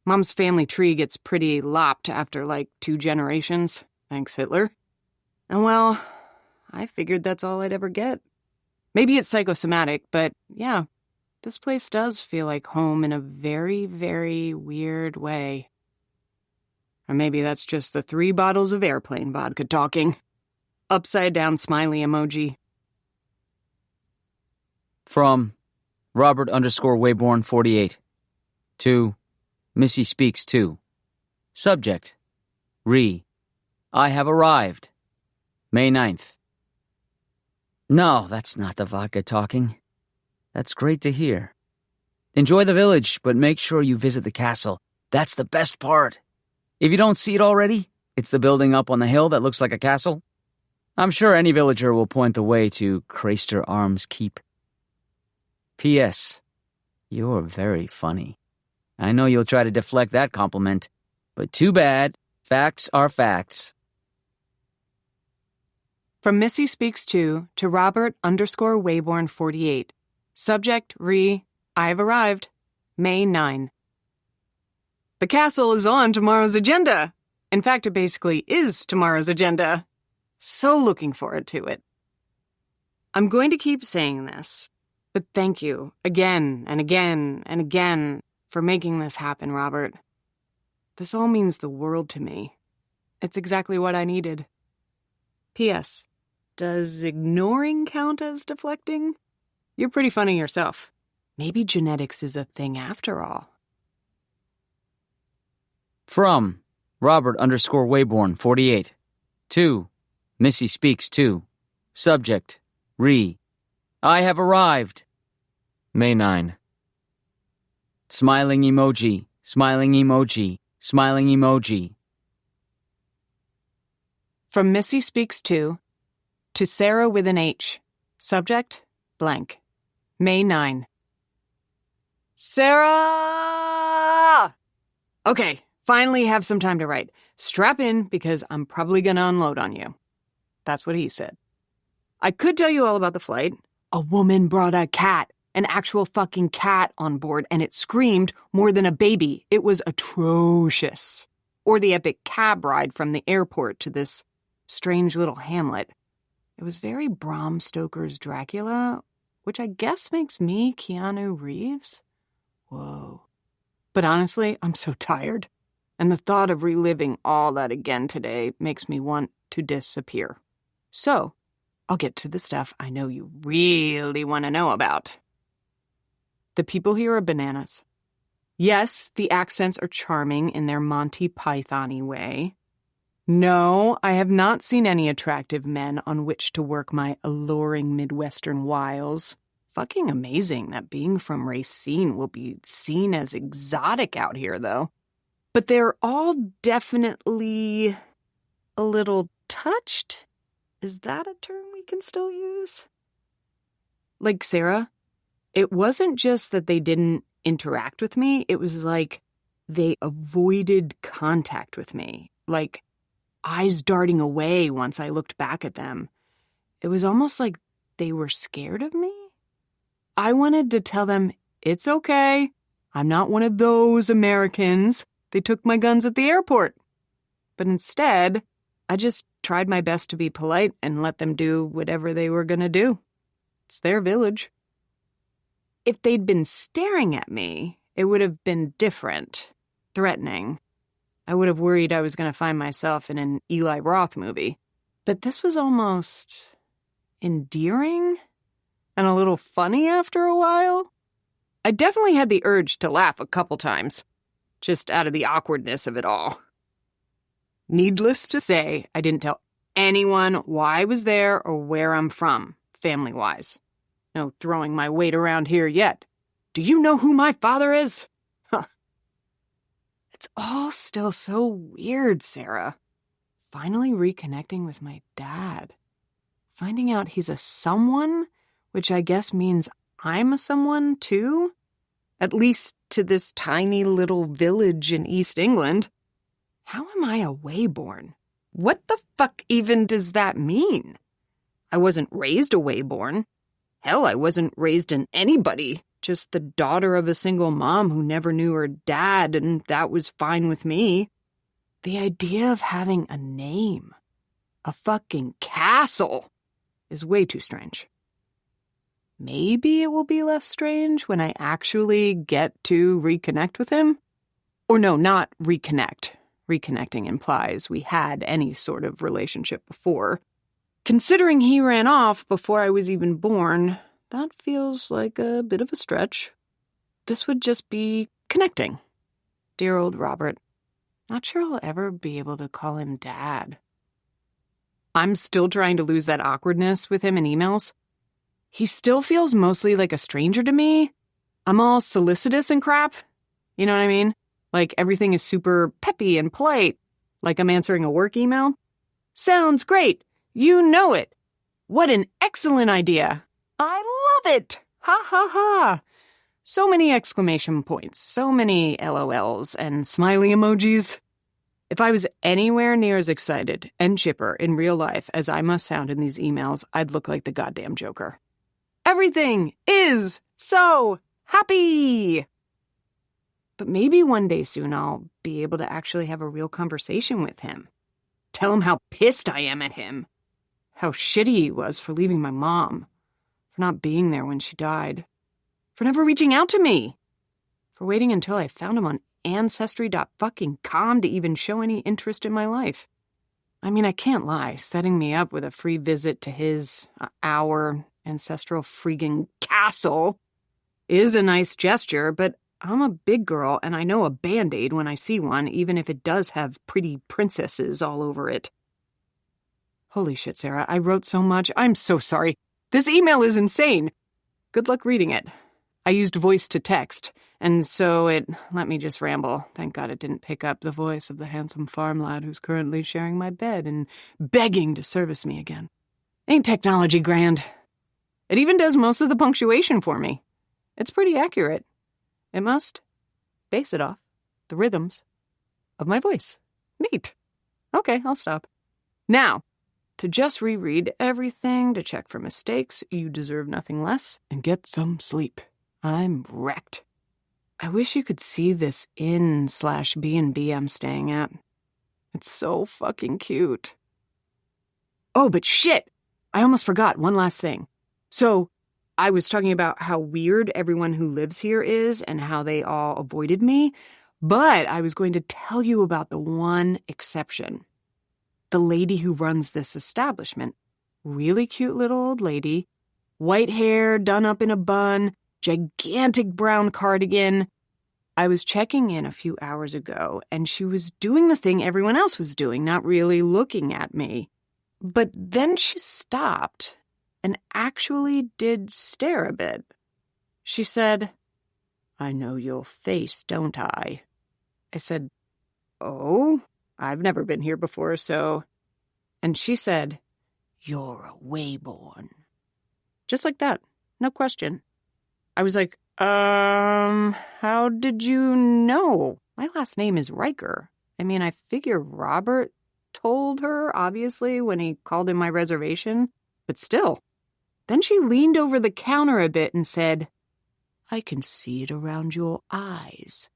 Mom's family tree gets pretty lopped after, 2 generations. Thanks, Hitler. And, well, I figured that's all I'd ever get. Maybe it's psychosomatic, but, yeah, this place does feel like home in a very, very weird way. Or maybe that's just the 3 bottles of airplane vodka talking. Upside-down smiley emoji. From Robert_Wayborn48 to Missy Speaks 2. Subject: I have arrived. May 9th. No, that's not the vodka talking. That's great to hear. Enjoy the village, but make sure you visit the castle. That's the best part. If you don't see it already, it's the building up on the hill that looks like a castle. I'm sure any villager will point the way to Craster Arms Keep. P.S. You're very funny. I know you'll try to deflect that compliment, but too bad. Facts are facts. From Missy Speaks 2 to Robert_Wayborn48. Subject: I've arrived. May 9. The castle is on tomorrow's agenda. In fact, it basically is tomorrow's agenda. So looking forward to it. I'm going to keep saying this, but thank you again and again and again for making this happen, Robert. This all means the world to me. It's exactly what I needed. P.S. Does ignoring count as deflecting? You're pretty funny yourself. Maybe genetics is a thing after all. From Robert_Wayborn48 to Missy Speaks 2. Subject: I have arrived. May 9. Smiling emoji, smiling emoji, smiling emoji. From Missy Speaks 2 to Sarah with an H. Subject: blank. May 9. Sarah! Okay, finally have some time to write. Strap in, because I'm probably going to unload on you. That's what he said. I could tell you all about the flight. A woman brought a cat, an actual fucking cat on board, and it screamed more than a baby. It was atrocious. Or the epic cab ride from the airport to this strange little hamlet. It was very Bram Stoker's Dracula, which I guess makes me Keanu Reeves. Whoa. But honestly, I'm so tired. And the thought of reliving all that again today makes me want to disappear. So, I'll get to the stuff I know you really want to know about. The people here are bananas. Yes, the accents are charming in their Monty Python-y way. No, I have not seen any attractive men on which to work my alluring Midwestern wiles. Fucking amazing that being from Racine will be seen as exotic out here, though. But they're all definitely a little touched. Is that a term we can still use? Like Sarah, it wasn't just that they didn't interact with me. It was like they avoided contact with me. Like eyes darting away once I looked back at them. It was almost like they were scared of me. I wanted to tell them, it's okay. I'm not one of those Americans. They took my guns at the airport. But instead, I just tried my best to be polite and let them do whatever they were going to do. It's their village. If they'd been staring at me, it would have been different, threatening. I would have worried I was going to find myself in an Eli Roth movie. But this was almost endearing and a little funny after a while. I definitely had the urge to laugh a couple times. just out of the awkwardness of it all. Needless to say, I didn't tell anyone why I was there or where I'm from, family-wise. No throwing my weight around here yet. Do you know who my father is? Huh. It's all still so weird, Sarah. Finally reconnecting with my dad. Finding out he's a someone, which I guess means I'm a someone too? At least to this tiny little village in East England. How am I a Wayborn? What the fuck even does that mean? I wasn't raised a Wayborn. Hell, I wasn't raised in anybody. Just the daughter of a single mom who never knew her dad, and that was fine with me. The idea of having a name, a fucking castle, is way too strange. Maybe it will be less strange when I actually get to reconnect with him? Or no, not reconnect. Reconnecting implies we had any sort of relationship before. Considering he ran off before I was even born, that feels like a bit of a stretch. This would just be connecting. Dear old Robert. Not sure I'll ever be able to call him Dad. I'm still trying to lose that awkwardness with him in emails. He still feels mostly like a stranger to me. I'm all solicitous and crap. You know what I mean? Like everything is super peppy and polite. Like I'm answering a work email. Sounds great. You know it. What an excellent idea. I love it. Ha ha ha. So many exclamation points, so many LOLs and smiley emojis. If I was anywhere near as excited and chipper in real life as I must sound in these emails, I'd look like the goddamn Joker. Everything is so happy. But maybe one day soon I'll be able to actually have a real conversation with him. Tell him how pissed I am at him. How shitty he was for leaving my mom. For not being there when she died. For never reaching out to me. For waiting until I found him on Ancestry.com to even show any interest in my life. I mean, I can't lie. Setting me up with a free visit to his, our ancestral freaking castle is a nice gesture, but I'm a big girl and I know a Band-Aid when I see one, even if it does have pretty princesses all over it. Holy shit, Sarah, I wrote so much. I'm so sorry. This email is insane. Good luck reading it. I used voice to text, and so it let me just ramble. Thank God it didn't pick up the voice of the handsome farm lad who's currently sharing my bed and begging to service me again. Ain't technology grand? It even does most of the punctuation for me. It's pretty accurate. It must base it off the rhythms of my voice. Neat. Okay, I'll stop. Now, to just reread everything to check for mistakes, you deserve nothing less, and get some sleep. I'm wrecked. I wish you could see this inn/B&B I'm staying at. It's so fucking cute. Oh, but shit! I almost forgot one last thing. So, I was talking about how weird everyone who lives here is and how they all avoided me, but I was going to tell you about the one exception. The lady who runs this establishment. Really cute little old lady. White hair done up in a bun. Gigantic brown cardigan. I was checking in a few hours ago, and she was doing the thing everyone else was doing, not really looking at me. But then she stopped and actually did stare a bit. She said, "I know your face, don't I?" I said, "Oh, I've never been here before, so..." And she said, "You're a Wayborn." Just like that. No question. I was like, how did you know? My last name is Riker. I mean, I figure Robert told her, obviously, when he called in my reservation. But still. Then she leaned over the counter a bit and said, "I can see it around your eyes.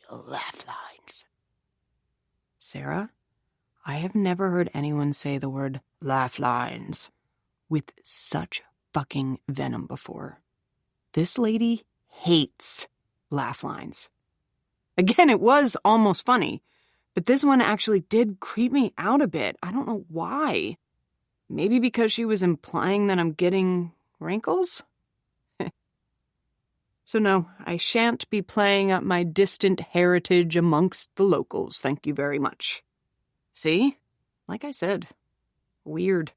Your laugh lines." Sarah, I have never heard anyone say the word laugh lines with such fucking venom before. This lady hates laugh lines. Again, it was almost funny, but this one actually did creep me out a bit. I don't know why. Maybe because she was implying that I'm getting wrinkles? So no, I shan't be playing up my distant heritage amongst the locals, thank you very much. See? Like I said, weird.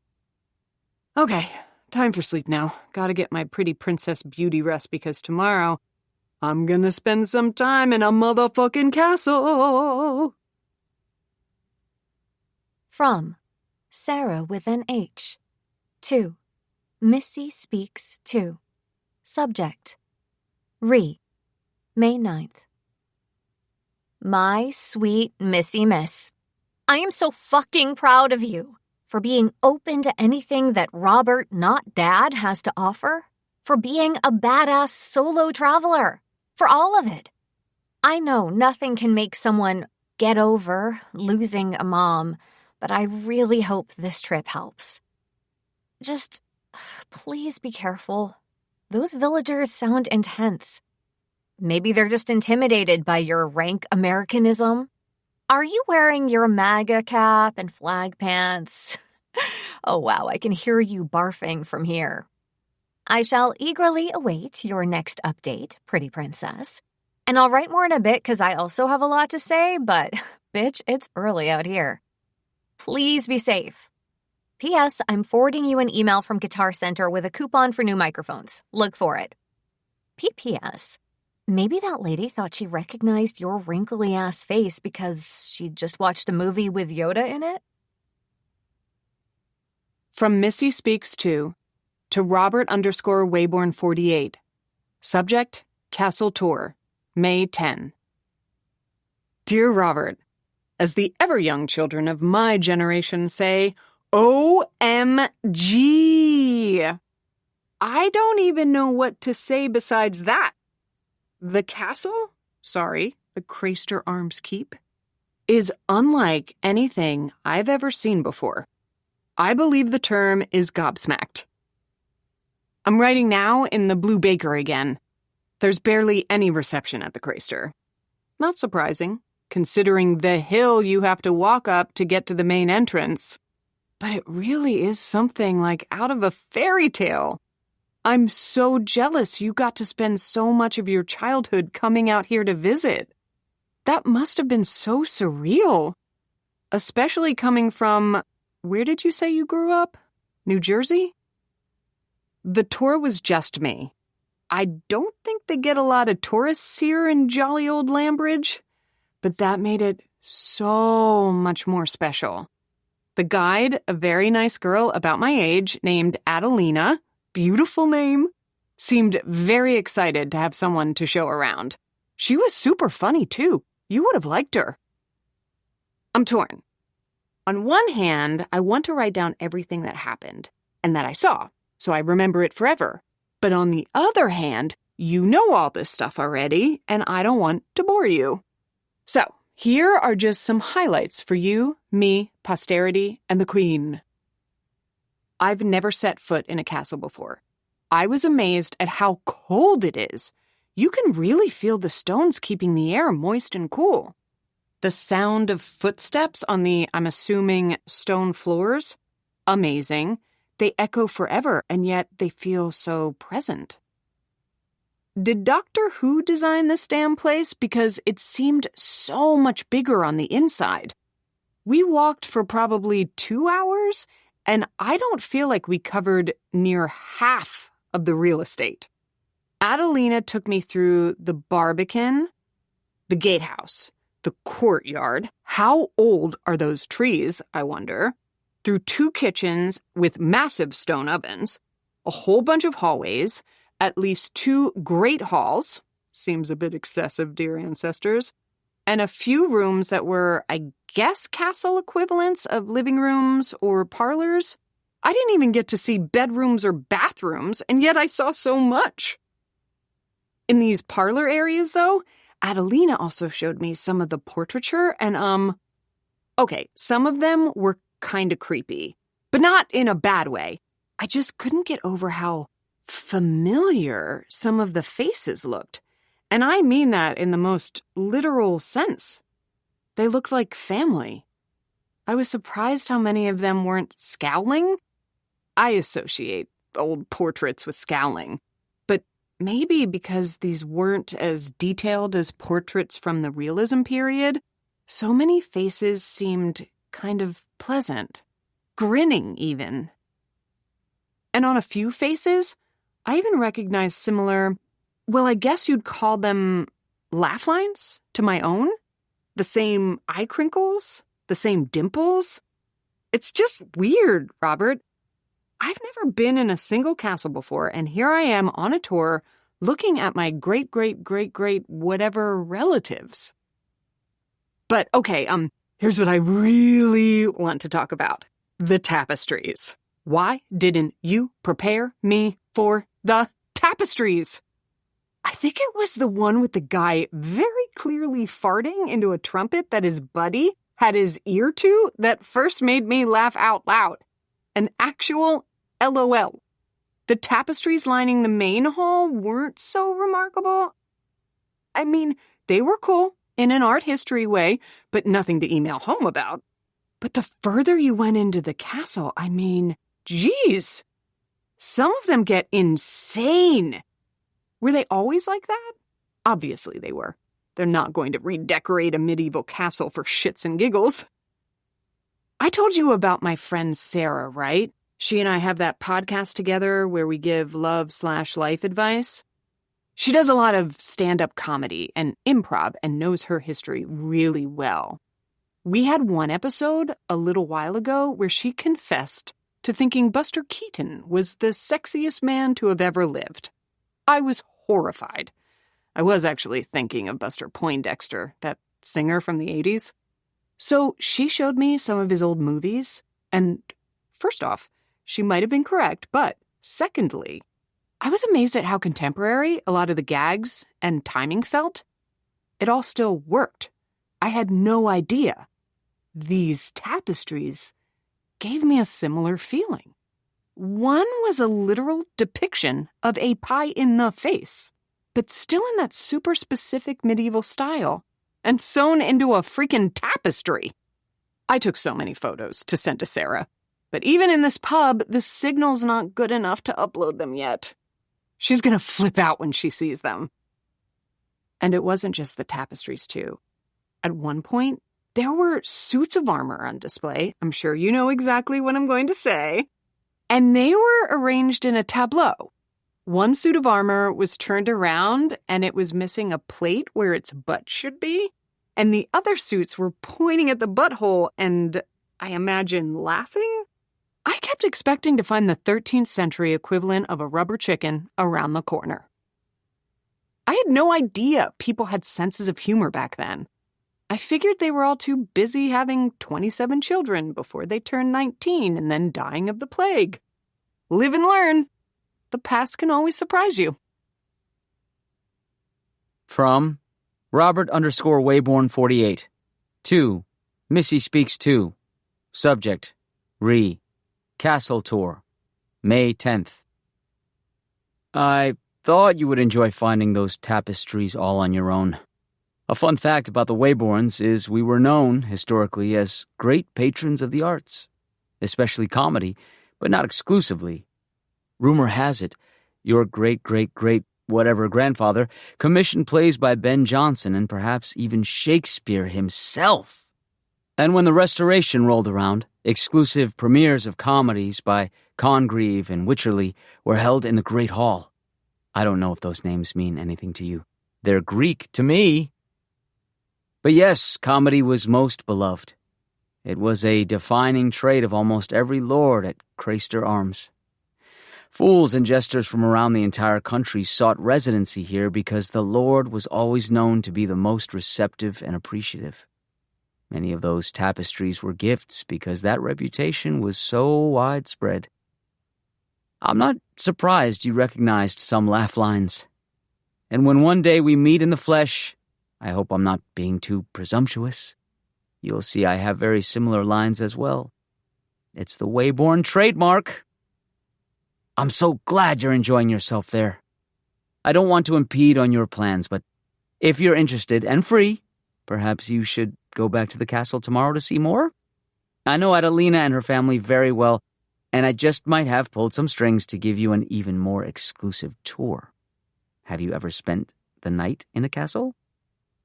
Okay, time for sleep now. Gotta get my pretty princess beauty rest because tomorrow I'm gonna spend some time in a motherfucking castle. From Sarah with an H. To Missy Speaks To. Subject: Re. May 9th. My sweet Missy Miss, I am so fucking proud of you for being open to anything that Robert, not Dad, has to offer, for being a badass solo traveler, for all of it. I know nothing can make someone get over losing a mom, but I really hope this trip helps. Just, please be careful. Those villagers sound intense. Maybe they're just intimidated by your rank Americanism. Are you wearing your MAGA cap and flag pants? Oh wow, I can hear you barfing from here. I shall eagerly await your next update, pretty princess. And I'll write more in a bit because I also have a lot to say, but bitch, it's early out here. Please be safe. P.S. I'm forwarding you an email from Guitar Center with a coupon for new microphones. Look for it. P.P.S. Maybe that lady thought she recognized your wrinkly-ass face because she just watched a movie with Yoda in it? From Missy Speaks To Robert_Wayborn48. Subject: Castle Tour. May 10. Dear Robert, as the ever-young children of my generation say, OMG! I don't even know what to say besides that. The castle, the Craster Arms Keep, is unlike anything I've ever seen before. I believe the term is gobsmacked. I'm writing now in the Blue Baker again. There's barely any reception at the Craster. Not surprising, considering the hill you have to walk up to get to the main entrance. But it really is something like out of a fairy tale. I'm so jealous you got to spend so much of your childhood coming out here to visit. That must have been so surreal. Especially coming from, where did you say you grew up? New Jersey? The tour was just me. I don't think they get a lot of tourists here in jolly old Lambridge, but that made it so much more special. The guide, a very nice girl about my age named Adelina, beautiful name, seemed very excited to have someone to show around. She was super funny, too. You would have liked her. I'm torn. On one hand, I want to write down everything that happened and that I saw, so I remember it forever. But on the other hand, you know all this stuff already, and I don't want to bore you. So, here are just some highlights for you, me, posterity, and the Queen. I've never set foot in a castle before. I was amazed at how cold it is. You can really feel the stones keeping the air moist and cool. The sound of footsteps on the, I'm assuming, stone floors? Amazing. They echo forever, and yet they feel so present. Did Doctor Who design this damn place? Because it seemed so much bigger on the inside. We walked for probably 2 hours, and I don't feel like we covered near half of the real estate. Adelina took me through the Barbican, the gatehouse, the courtyard. How old are those trees, I wonder? Through 2 kitchens with massive stone ovens, a whole bunch of hallways, at least 2 great halls, seems a bit excessive, dear ancestors, and a few rooms that were, I guess, castle equivalents of living rooms or parlors. I didn't even get to see bedrooms or bathrooms, and yet I saw so much. In these parlor areas, though, Adelina also showed me some of the portraiture, and, okay, some of them were kind of creepy, but not in a bad way. I just couldn't get over how familiar some of the faces looked. And I mean that in the most literal sense. They looked like family. I was surprised how many of them weren't scowling. I associate old portraits with scowling, but maybe because these weren't as detailed as portraits from the realism period, so many faces seemed kind of pleasant, grinning even. And on a few faces, I even recognized similar, well, I guess you'd call them laugh lines to my own. The same eye crinkles, the same dimples. It's just weird, Robert. I've never been in a single castle before, and here I am on a tour looking at my great-great-great-great whatever relatives. But okay, here's what I really want to talk about. The tapestries. Why didn't you prepare me for the tapestries? I think it was the one with the guy very clearly farting into a trumpet that his buddy had his ear to that first made me laugh out loud. An actual LOL. The tapestries lining the main hall weren't so remarkable. I mean, they were cool in an art history way, but nothing to email home about. But the further you went into the castle, I mean, geez, some of them get insane. Were they always like that? Obviously they were. They're not going to redecorate a medieval castle for shits and giggles. I told you about my friend Sarah, right? She and I have that podcast together where we give love/life advice. She does a lot of stand-up comedy and improv and knows her history really well. We had one episode a little while ago where she confessed to thinking Buster Keaton was the sexiest man to have ever lived. I was horrified. I was actually thinking of Buster Poindexter, that singer from the 80s. So she showed me some of his old movies, and first off, she might have been correct, but secondly, I was amazed at how contemporary a lot of the gags and timing felt. It all still worked. I had no idea. These tapestries gave me a similar feeling. One was a literal depiction of a pie in the face, but still in that super specific medieval style, and sewn into a freaking tapestry. I took so many photos to send to Sarah, but even in this pub, the signal's not good enough to upload them yet. She's gonna flip out when she sees them. And it wasn't just the tapestries, too. At one point, there were suits of armor on display. I'm sure you know exactly what I'm going to say. And they were arranged in a tableau. One suit of armor was turned around and it was missing a plate where its butt should be. And the other suits were pointing at the butthole and, I imagine, laughing? I kept expecting to find the 13th century equivalent of a rubber chicken around the corner. I had no idea people had senses of humor back then. I figured they were all too busy having 27 children before they turned 19 and then dying of the plague. Live and learn. The past can always surprise you. From Robert_Wayborn48. 2. Missy Speaks 2. Subject. Castle Tour. May 10th. I thought you would enjoy finding those tapestries all on your own. A fun fact about the Wayborns is we were known, historically, as great patrons of the arts, especially comedy, but not exclusively. Rumor has it, your great-great-great-whatever grandfather commissioned plays by Ben Jonson and perhaps even Shakespeare himself. And when the Restoration rolled around, exclusive premieres of comedies by Congreve and Wycherley were held in the Great Hall. I don't know if those names mean anything to you. They're Greek to me. But yes, comedy was most beloved. It was a defining trait of almost every lord at Craster Arms. Fools and jesters from around the entire country sought residency here because the lord was always known to be the most receptive and appreciative. Many of those tapestries were gifts because that reputation was so widespread. I'm not surprised you recognized some laugh lines. And when one day we meet in the flesh, I hope I'm not being too presumptuous, you'll see I have very similar lines as well. It's the Wayborn trademark. I'm so glad you're enjoying yourself there. I don't want to impede on your plans, but if you're interested and free, perhaps you should go back to the castle tomorrow to see more? I know Adelina and her family very well, and I just might have pulled some strings to give you an even more exclusive tour. Have you ever spent the night in a castle?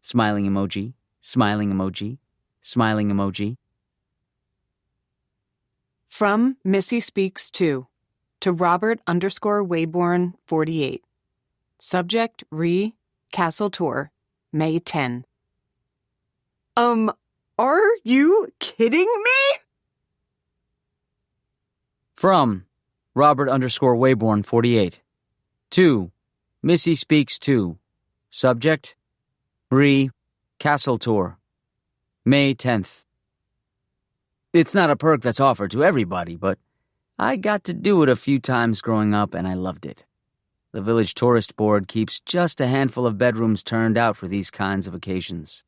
Smiling emoji, smiling emoji, smiling emoji. From Missy Speaks 2 to Robert_Wayborn 48. Subject Castle Tour, May 10. Are you kidding me? From Robert_Wayborn 48. To Missy Speaks 2. Subject Castle Tour, May 10th. It's not a perk that's offered to everybody, but I got to do it a few times growing up and I loved it. The village tourist board keeps just a handful of bedrooms turned out for these kinds of occasions.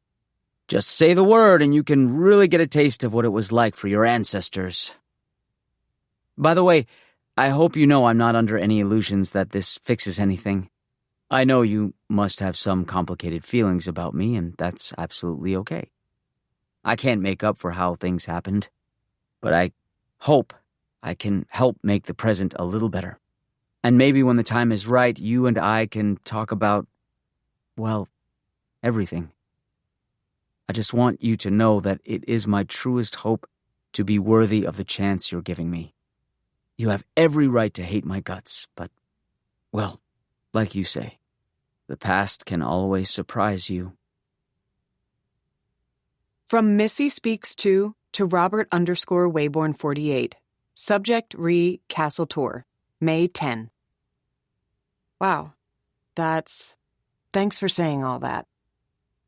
Just say the word and you can really get a taste of what it was like for your ancestors. By the way, I hope you know I'm not under any illusions that this fixes anything. I know you must have some complicated feelings about me, and that's absolutely okay. I can't make up for how things happened, but I hope I can help make the present a little better. And maybe when the time is right, you and I can talk about, well, everything. I just want you to know that it is my truest hope to be worthy of the chance you're giving me. You have every right to hate my guts, but, well, like you say, the past can always surprise you. From Missy Speaks 2 to Robert_Wayborn 48. Subject Castle Tour, May 10. Wow, thanks for saying all that.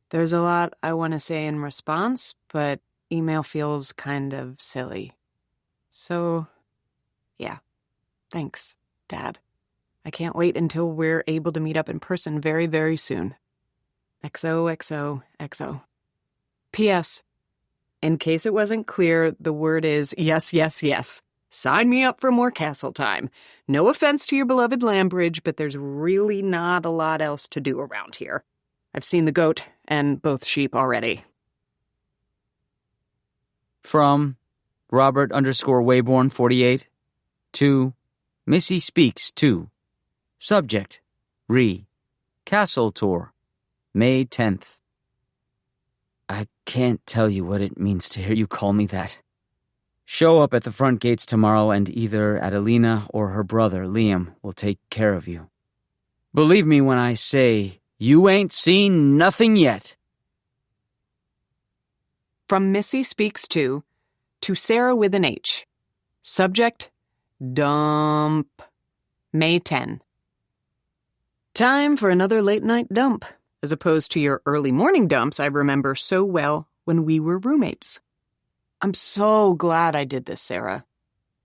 There's a lot I want to say in response, but email feels kind of silly. So, yeah, thanks, Dad. I can't wait until we're able to meet up in person very, very soon. XOXOXO. P.S. In case it wasn't clear, the word is yes, yes, yes. Sign me up for more castle time. No offense to your beloved Lambridge, but there's really not a lot else to do around here. I've seen the goat and both sheep already. From Robert_Wayborn 48 to Missy Speaks 2. Subject Castle Tour, May 10th. I can't tell you what it means to hear you call me that. Show up at the front gates tomorrow and either Adelina or her brother, Liam, will take care of you. Believe me when I say, you ain't seen nothing yet. From Missy Speaks 2 to Sarah with an H. Subject Dump, May 10. Time for another late-night dump, as opposed to your early morning dumps I remember so well when we were roommates. I'm so glad I did this, Sarah.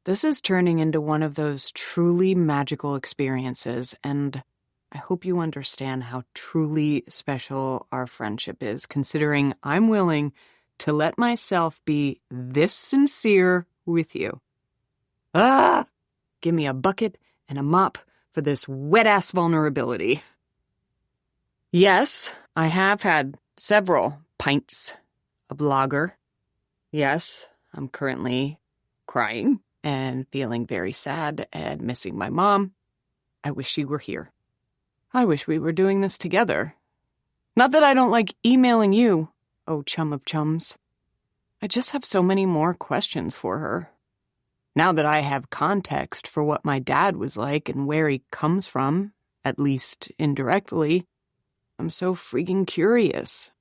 This is turning into one of those truly magical experiences, and I hope you understand how truly special our friendship is, considering I'm willing to let myself be this sincere with you. Give me a bucket and a mop for this wet-ass vulnerability. Yes, I have had several pints of lager. Yes, I'm currently crying and feeling very sad and missing my mom. I wish she were here. I wish we were doing this together. Not that I don't like emailing you, oh chum of chums. I just have so many more questions for her. Now that I have context for what my dad was like and where he comes from, at least indirectly, I'm so freaking curious.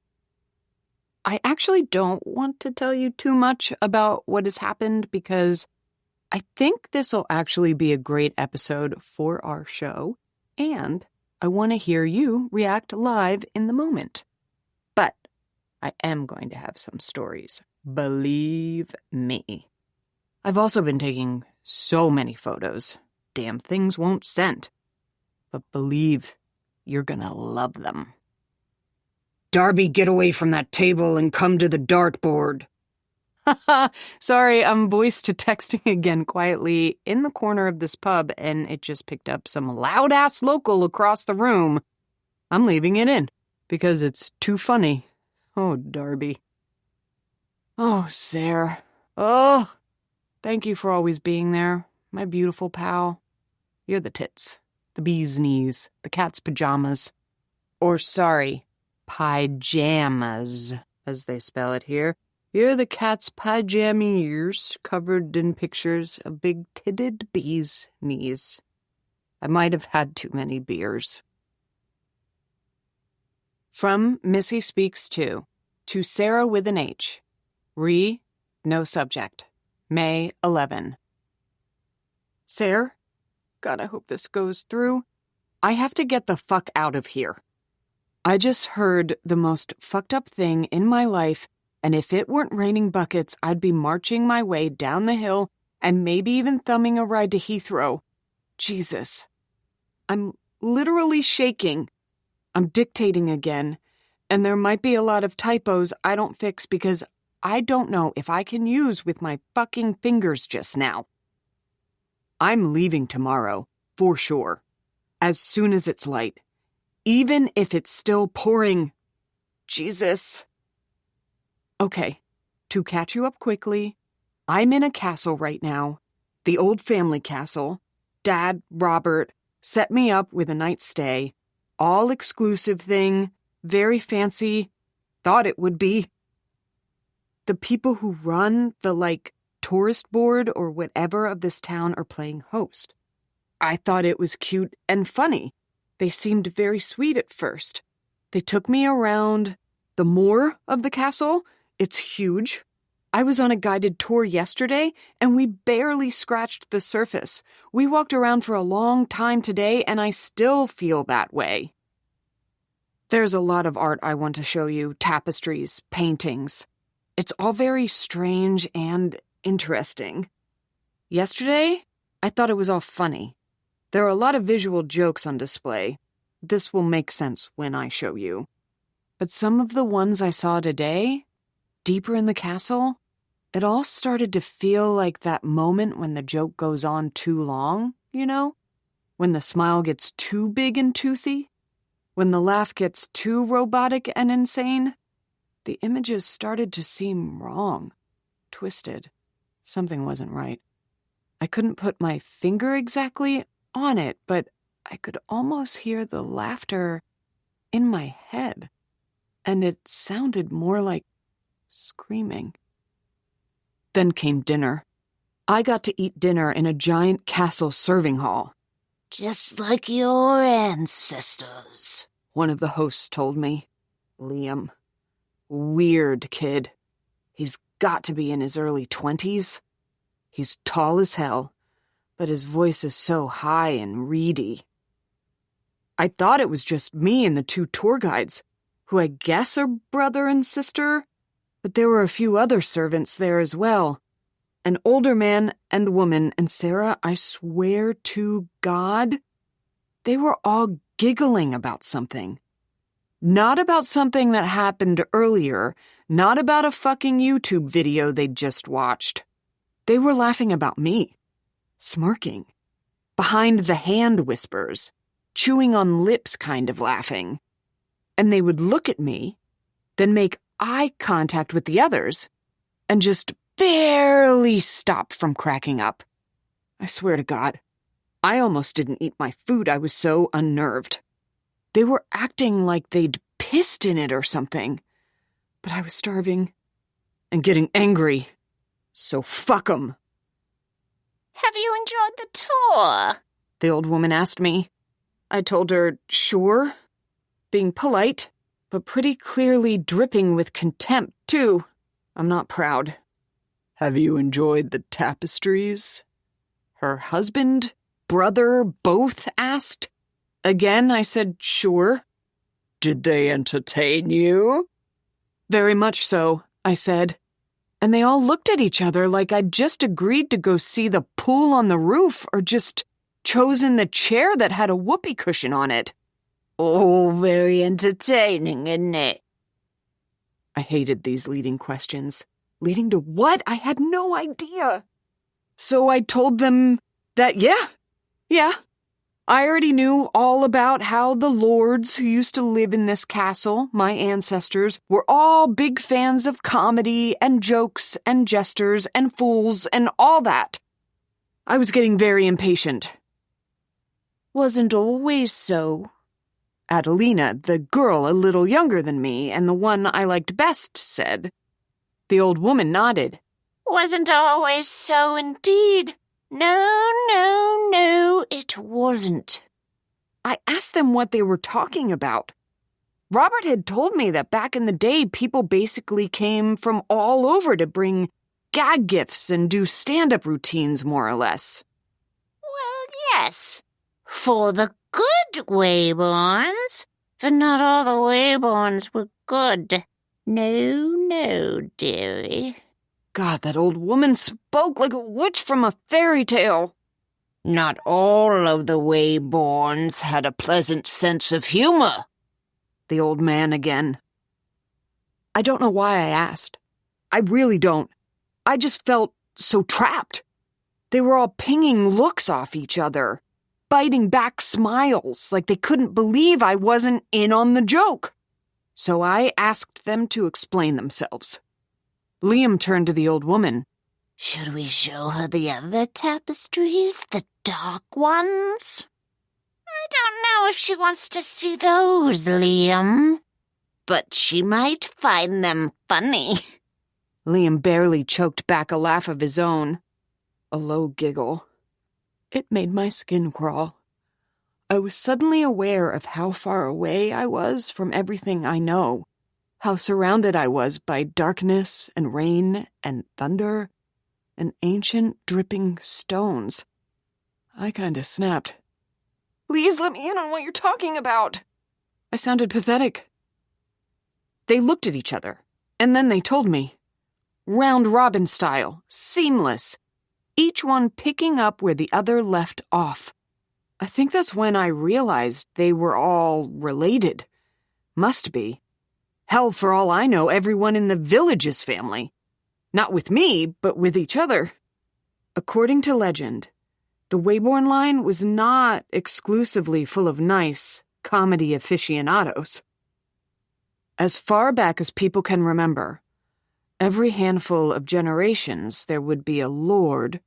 I actually don't want to tell you too much about what has happened because I think this will actually be a great episode for our show, and I want to hear you react live in the moment. But I am going to have some stories. Believe me. I've also been taking so many photos. Damn things won't send. But believe you're gonna love them. Darby, get away from that table and come to the dartboard. Sorry, I'm voice to texting again quietly in the corner of this pub, and it just picked up some loud-ass local across the room. I'm leaving it in, because it's too funny. Oh, Darby. Oh, Sarah. Oh, thank you for always being there, my beautiful pal. You're the tits. The bee's knees, the cat's pajamas. Or sorry, pyjamas, as they spell it here. Here are the cat's pajamas covered in pictures of big-titted bees' knees. I might have had too many beers. From Missy Speaks To Sarah with an H. No subject. May 11. Sarah? God, I hope this goes through. I have to get the fuck out of here. I just heard the most fucked up thing in my life, and if it weren't raining buckets, I'd be marching my way down the hill and maybe even thumbing a ride to Heathrow. Jesus. I'm literally shaking. I'm dictating again, and there might be a lot of typos I don't fix because I don't know if I can use with my fucking fingers just now. I'm leaving tomorrow, for sure, as soon as it's light, even if it's still pouring. Jesus. Okay, to catch you up quickly, I'm in a castle right now, the old family castle. Dad, Robert, set me up with a night's stay. All exclusive thing, very fancy, thought it would be. The people who run the, tourist board or whatever of this town are playing host. I thought it was cute and funny. They seemed very sweet at first. They took me around the moor of the castle. It's huge. I was on a guided tour yesterday, and we barely scratched the surface. We walked around for a long time today, and I still feel that way. There's a lot of art I want to show you, tapestries, paintings. It's all very strange and interesting. Yesterday, I thought it was all funny. There are a lot of visual jokes on display. This will make sense when I show you. But some of the ones I saw today, deeper in the castle, it all started to feel like that moment when the joke goes on too long, you know? When the smile gets too big and toothy? When the laugh gets too robotic and insane? The images started to seem wrong, twisted. Something wasn't right. I couldn't put my finger exactly on it, but I could almost hear the laughter in my head, and it sounded more like screaming. Then came dinner. I got to eat dinner in a giant castle serving hall. Just like your ancestors, one of the hosts told me. Liam. Weird kid. He's got to be in his early 20s. He's tall as hell, but his voice is so high and reedy. I thought it was just me and the two tour guides, who I guess are brother and sister, but there were a few other servants there as well. An older man and woman, and Sarah, I swear to God, they were all giggling about something. Not about something that happened earlier, not about a fucking YouTube video they'd just watched. They were laughing about me, smirking, behind the hand whispers, chewing on lips kind of laughing. And they would look at me, then make eye contact with the others, and just barely stop from cracking up. I swear to God, I almost didn't eat my food. I was so unnerved. They were acting like they'd pissed in it or something. But I was starving and getting angry. So fuck 'em. Have you enjoyed the tour? The old woman asked me. I told her, sure, being polite, but pretty clearly dripping with contempt, too. I'm not proud. Have you enjoyed the tapestries? Her husband, brother, both asked. Again, I said, sure. Did they entertain you? Very much so, I said. And they all looked at each other like I'd just agreed to go see the pool on the roof or just chosen the chair that had a whoopee cushion on it. Oh, very entertaining, isn't it? I hated these leading questions. Leading to what? I had no idea. So I told them that, yeah. I already knew all about how the lords who used to live in this castle, my ancestors, were all big fans of comedy and jokes and jesters and fools and all that. I was getting very impatient. wasn't always so. Adelina, the girl a little younger than me and the one I liked best, said. The old woman nodded. Wasn't always so indeed. No, it wasn't. I asked them what they were talking about. Robert had told me that back in the day, people basically came from all over to bring gag gifts and do stand-up routines, more or less. Well, yes. For the good Wayborns. But not all the Wayborns were good. No, dearie. God, that old woman spoke like a witch from a fairy tale. Not all of the Wayborns had a pleasant sense of humor. The old man again. I don't know why I asked. I really don't. I just felt so trapped. They were all pinging looks off each other, biting back smiles like they couldn't believe I wasn't in on the joke. So I asked them to explain themselves. Liam turned to the old woman. Should we show her the other tapestries, the dark ones? I don't know if she wants to see those, Liam. But she might find them funny. Liam barely choked back a laugh of his own. A low giggle. It made my skin crawl. I was suddenly aware of how far away I was from everything I know, how surrounded I was by darkness and rain and thunder and ancient dripping stones. I kinda snapped. Please let me in on what you're talking about. I sounded pathetic. They looked at each other, and then they told me. Round robin style, seamless, each one picking up where the other left off. I think that's when I realized they were all related. Must be. Hell, for all I know, everyone in the village is family. Not with me, but with each other. According to legend, the Wayborn line was not exclusively full of nice comedy aficionados. As far back as people can remember, every handful of generations there would be a lord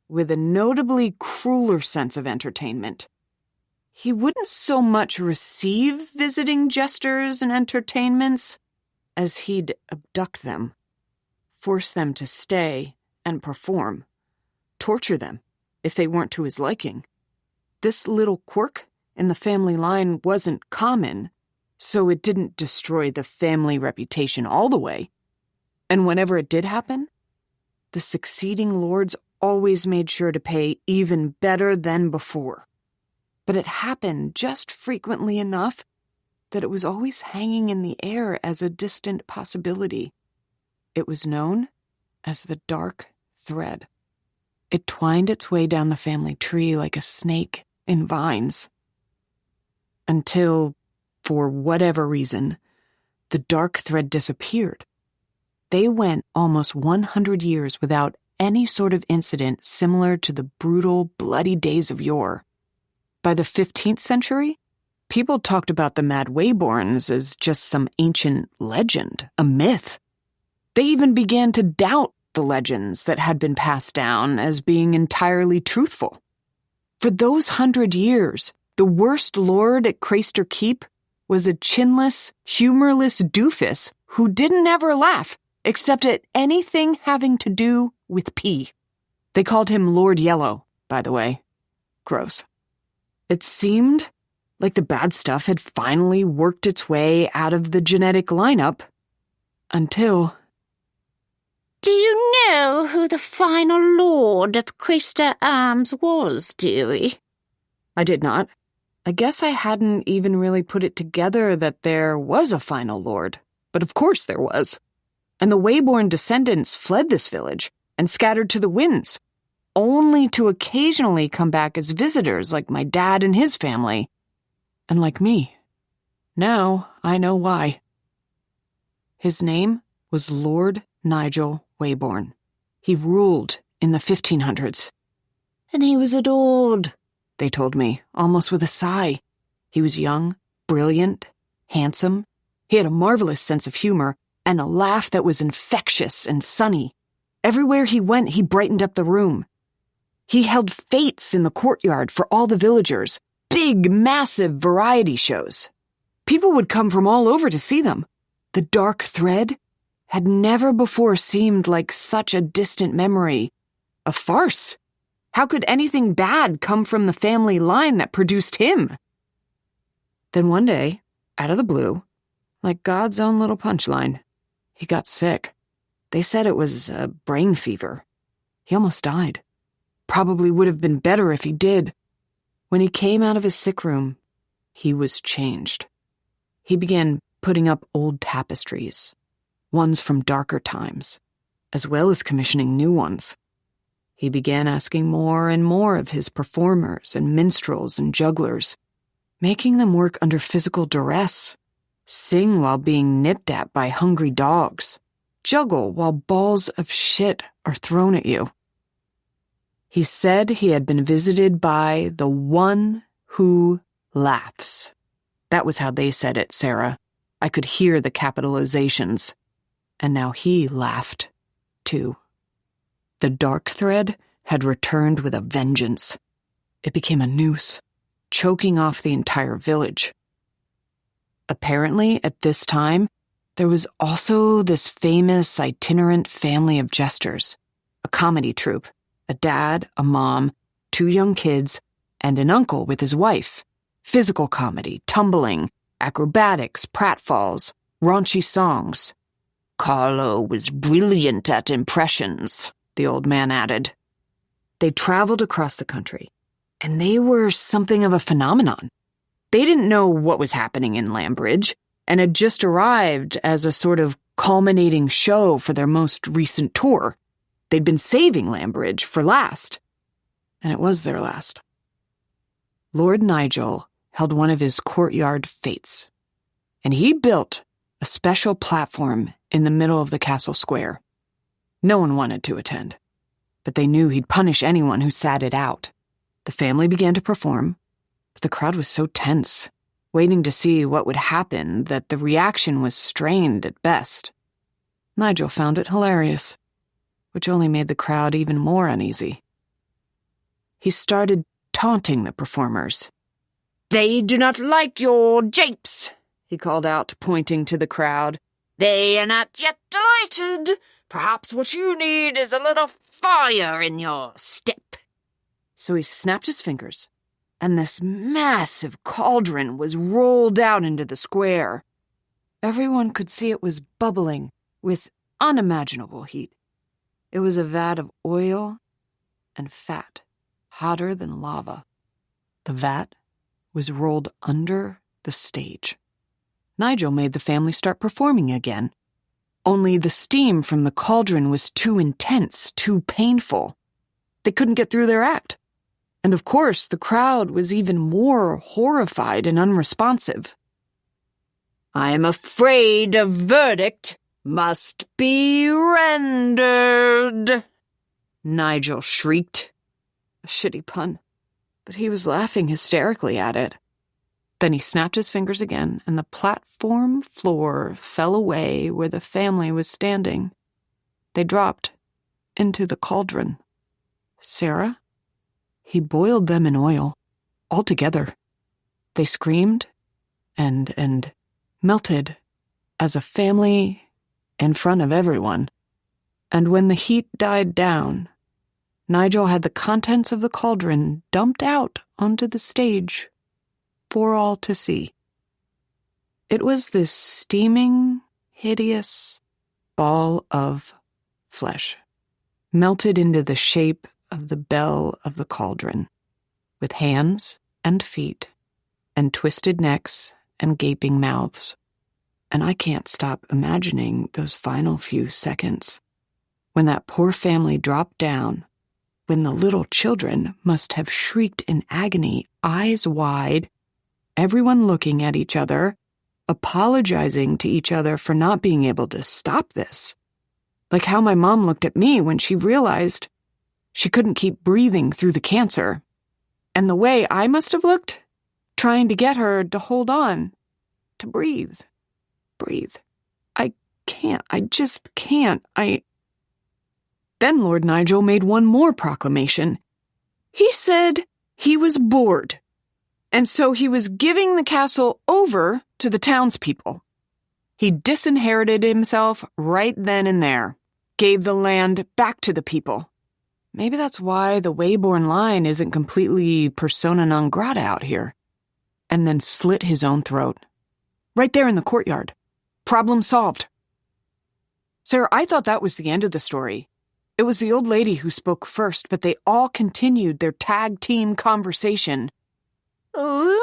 with a notably crueler sense of entertainment. He wouldn't so much receive visiting jesters and entertainments as he'd abduct them, force them to stay and perform, torture them if they weren't to his liking. This little quirk in the family line wasn't common, so it didn't destroy the family reputation all the way. And whenever it did happen, the succeeding lords always made sure to pay even better than before. But it happened just frequently enough that it was always hanging in the air as a distant possibility. It was known as the dark thread. It twined its way down the family tree like a snake in vines. Until, for whatever reason, the dark thread disappeared. They went almost 100 years without any sort of incident similar to the brutal, bloody days of yore. By the 15th century, people talked about the Mad Wayborns as just some ancient legend, a myth. They even began to doubt the legends that had been passed down as being entirely truthful. For those 100 years, the worst lord at Craister Keep was a chinless, humorless doofus who didn't ever laugh except at anything having to do with pee. They called him Lord Yellow, by the way. Gross. It seemed like the bad stuff had finally worked its way out of the genetic lineup until... Do you know who the final lord of Craister Arms was, dearie? I did not. I guess I hadn't even really put it together that there was a final lord. But of course there was. And the Wayborn descendants fled this village and scattered to the winds, only to occasionally come back as visitors like my dad and his family. And like me. Now I know why. His name was Lord Nigel Wayborn. He ruled in the 1500s. And he was adored, they told me, almost with a sigh. He was young, brilliant, handsome. He had a marvelous sense of humor and a laugh that was infectious and sunny. Everywhere he went, he brightened up the room. He held fetes in the courtyard for all the villagers, big, massive variety shows. People would come from all over to see them. The dark thread had never before seemed like such a distant memory. A farce. How could anything bad come from the family line that produced him? Then one day, out of the blue, like God's own little punchline, he got sick. They said it was a brain fever. He almost died. Probably would have been better if he did. When he came out of his sick room, he was changed. He began putting up old tapestries, ones from darker times, as well as commissioning new ones. He began asking more and more of his performers and minstrels and jugglers, making them work under physical duress, sing while being nipped at by hungry dogs, juggle while balls of shit are thrown at you. He said he had been visited by the one who laughs. That was how they said it, Sarah. I could hear the capitalizations. And now he laughed, too. The dark thread had returned with a vengeance. It became a noose, choking off the entire village. Apparently, at this time, there was also this famous itinerant family of jesters, a comedy troupe, a dad, a mom, 2 young kids, and an uncle with his wife. Physical comedy, tumbling, acrobatics, pratfalls, raunchy songs. Carlo was brilliant at impressions, the old man added. They traveled across the country, and they were something of a phenomenon. They didn't know what was happening in Lambridge, and had just arrived as a sort of culminating show for their most recent tour. They'd been saving Lambridge for last, and it was their last. Lord Nigel held one of his courtyard fetes, and he built a special platform in the middle of the castle square. No one wanted to attend, but they knew he'd punish anyone who sat it out. The family began to perform, but the crowd was so tense, waiting to see what would happen, that the reaction was strained at best. Nigel found it hilarious, which only made the crowd even more uneasy. He started taunting the performers. "They do not like your japes," he called out, pointing to the crowd. "They are not yet delighted. Perhaps what you need is a little fire in your step." So he snapped his fingers, and this massive cauldron was rolled out into the square. Everyone could see it was bubbling with unimaginable heat. It was a vat of oil and fat, hotter than lava. The vat was rolled under the stage. Nigel made the family start performing again. Only the steam from the cauldron was too intense, too painful. They couldn't get through their act. And of course, the crowd was even more horrified and unresponsive. "I am afraid a verdict must be rendered," Nigel shrieked. A shitty pun, but he was laughing hysterically at it. Then he snapped his fingers again, and the platform floor fell away where the family was standing. They dropped into the cauldron. Sarah? He boiled them in oil, all together. They screamed and melted as a family in front of everyone. And when the heat died down, Nigel had the contents of the cauldron dumped out onto the stage for all to see. It was this steaming, hideous ball of flesh, melted into the shape of the bell of the cauldron, with hands and feet and twisted necks and gaping mouths. And I can't stop imagining those final few seconds, when that poor family dropped down, when the little children must have shrieked in agony, eyes wide, everyone looking at each other, apologizing to each other for not being able to stop this. Like how my mom looked at me when she realized she couldn't keep breathing through the cancer. And the way I must have looked, trying to get her to hold on, to breathe. I just can't. Then Lord Nigel made one more proclamation. He said he was bored. And so he was giving the castle over to the townspeople. He disinherited himself right then and there, gave the land back to the people. Maybe that's why the Wayborn line isn't completely persona non grata out here. And then slit his own throat. Right there in the courtyard. Problem solved. Sarah, I thought that was the end of the story. It was the old lady who spoke first, but they all continued their tag team conversation. Rumor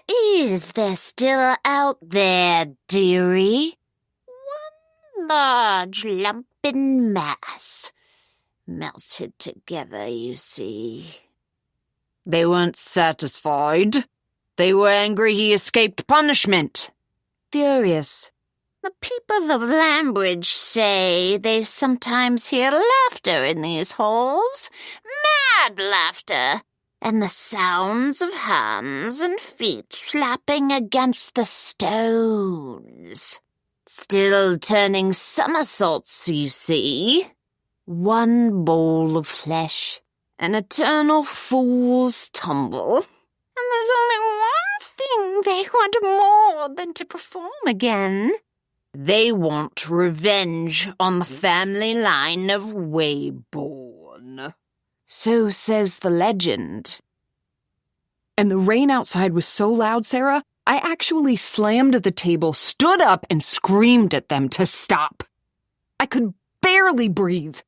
is they're still out there, dearie. One large lumping mass. Melted together, you see. They weren't satisfied. They were angry he escaped punishment. Furious. The people of Lambridge say they sometimes hear laughter in these halls. Mad laughter. And the sounds of hands and feet slapping against the stones. Still turning somersaults, you see. One bowl of flesh. An eternal fool's tumble. And there's only one thing they want more than to perform again. They want revenge on the family line of Wayborn. So says the legend. And the rain outside was so loud, Sarah, I actually slammed the table, stood up, and screamed at them to stop. I could barely breathe.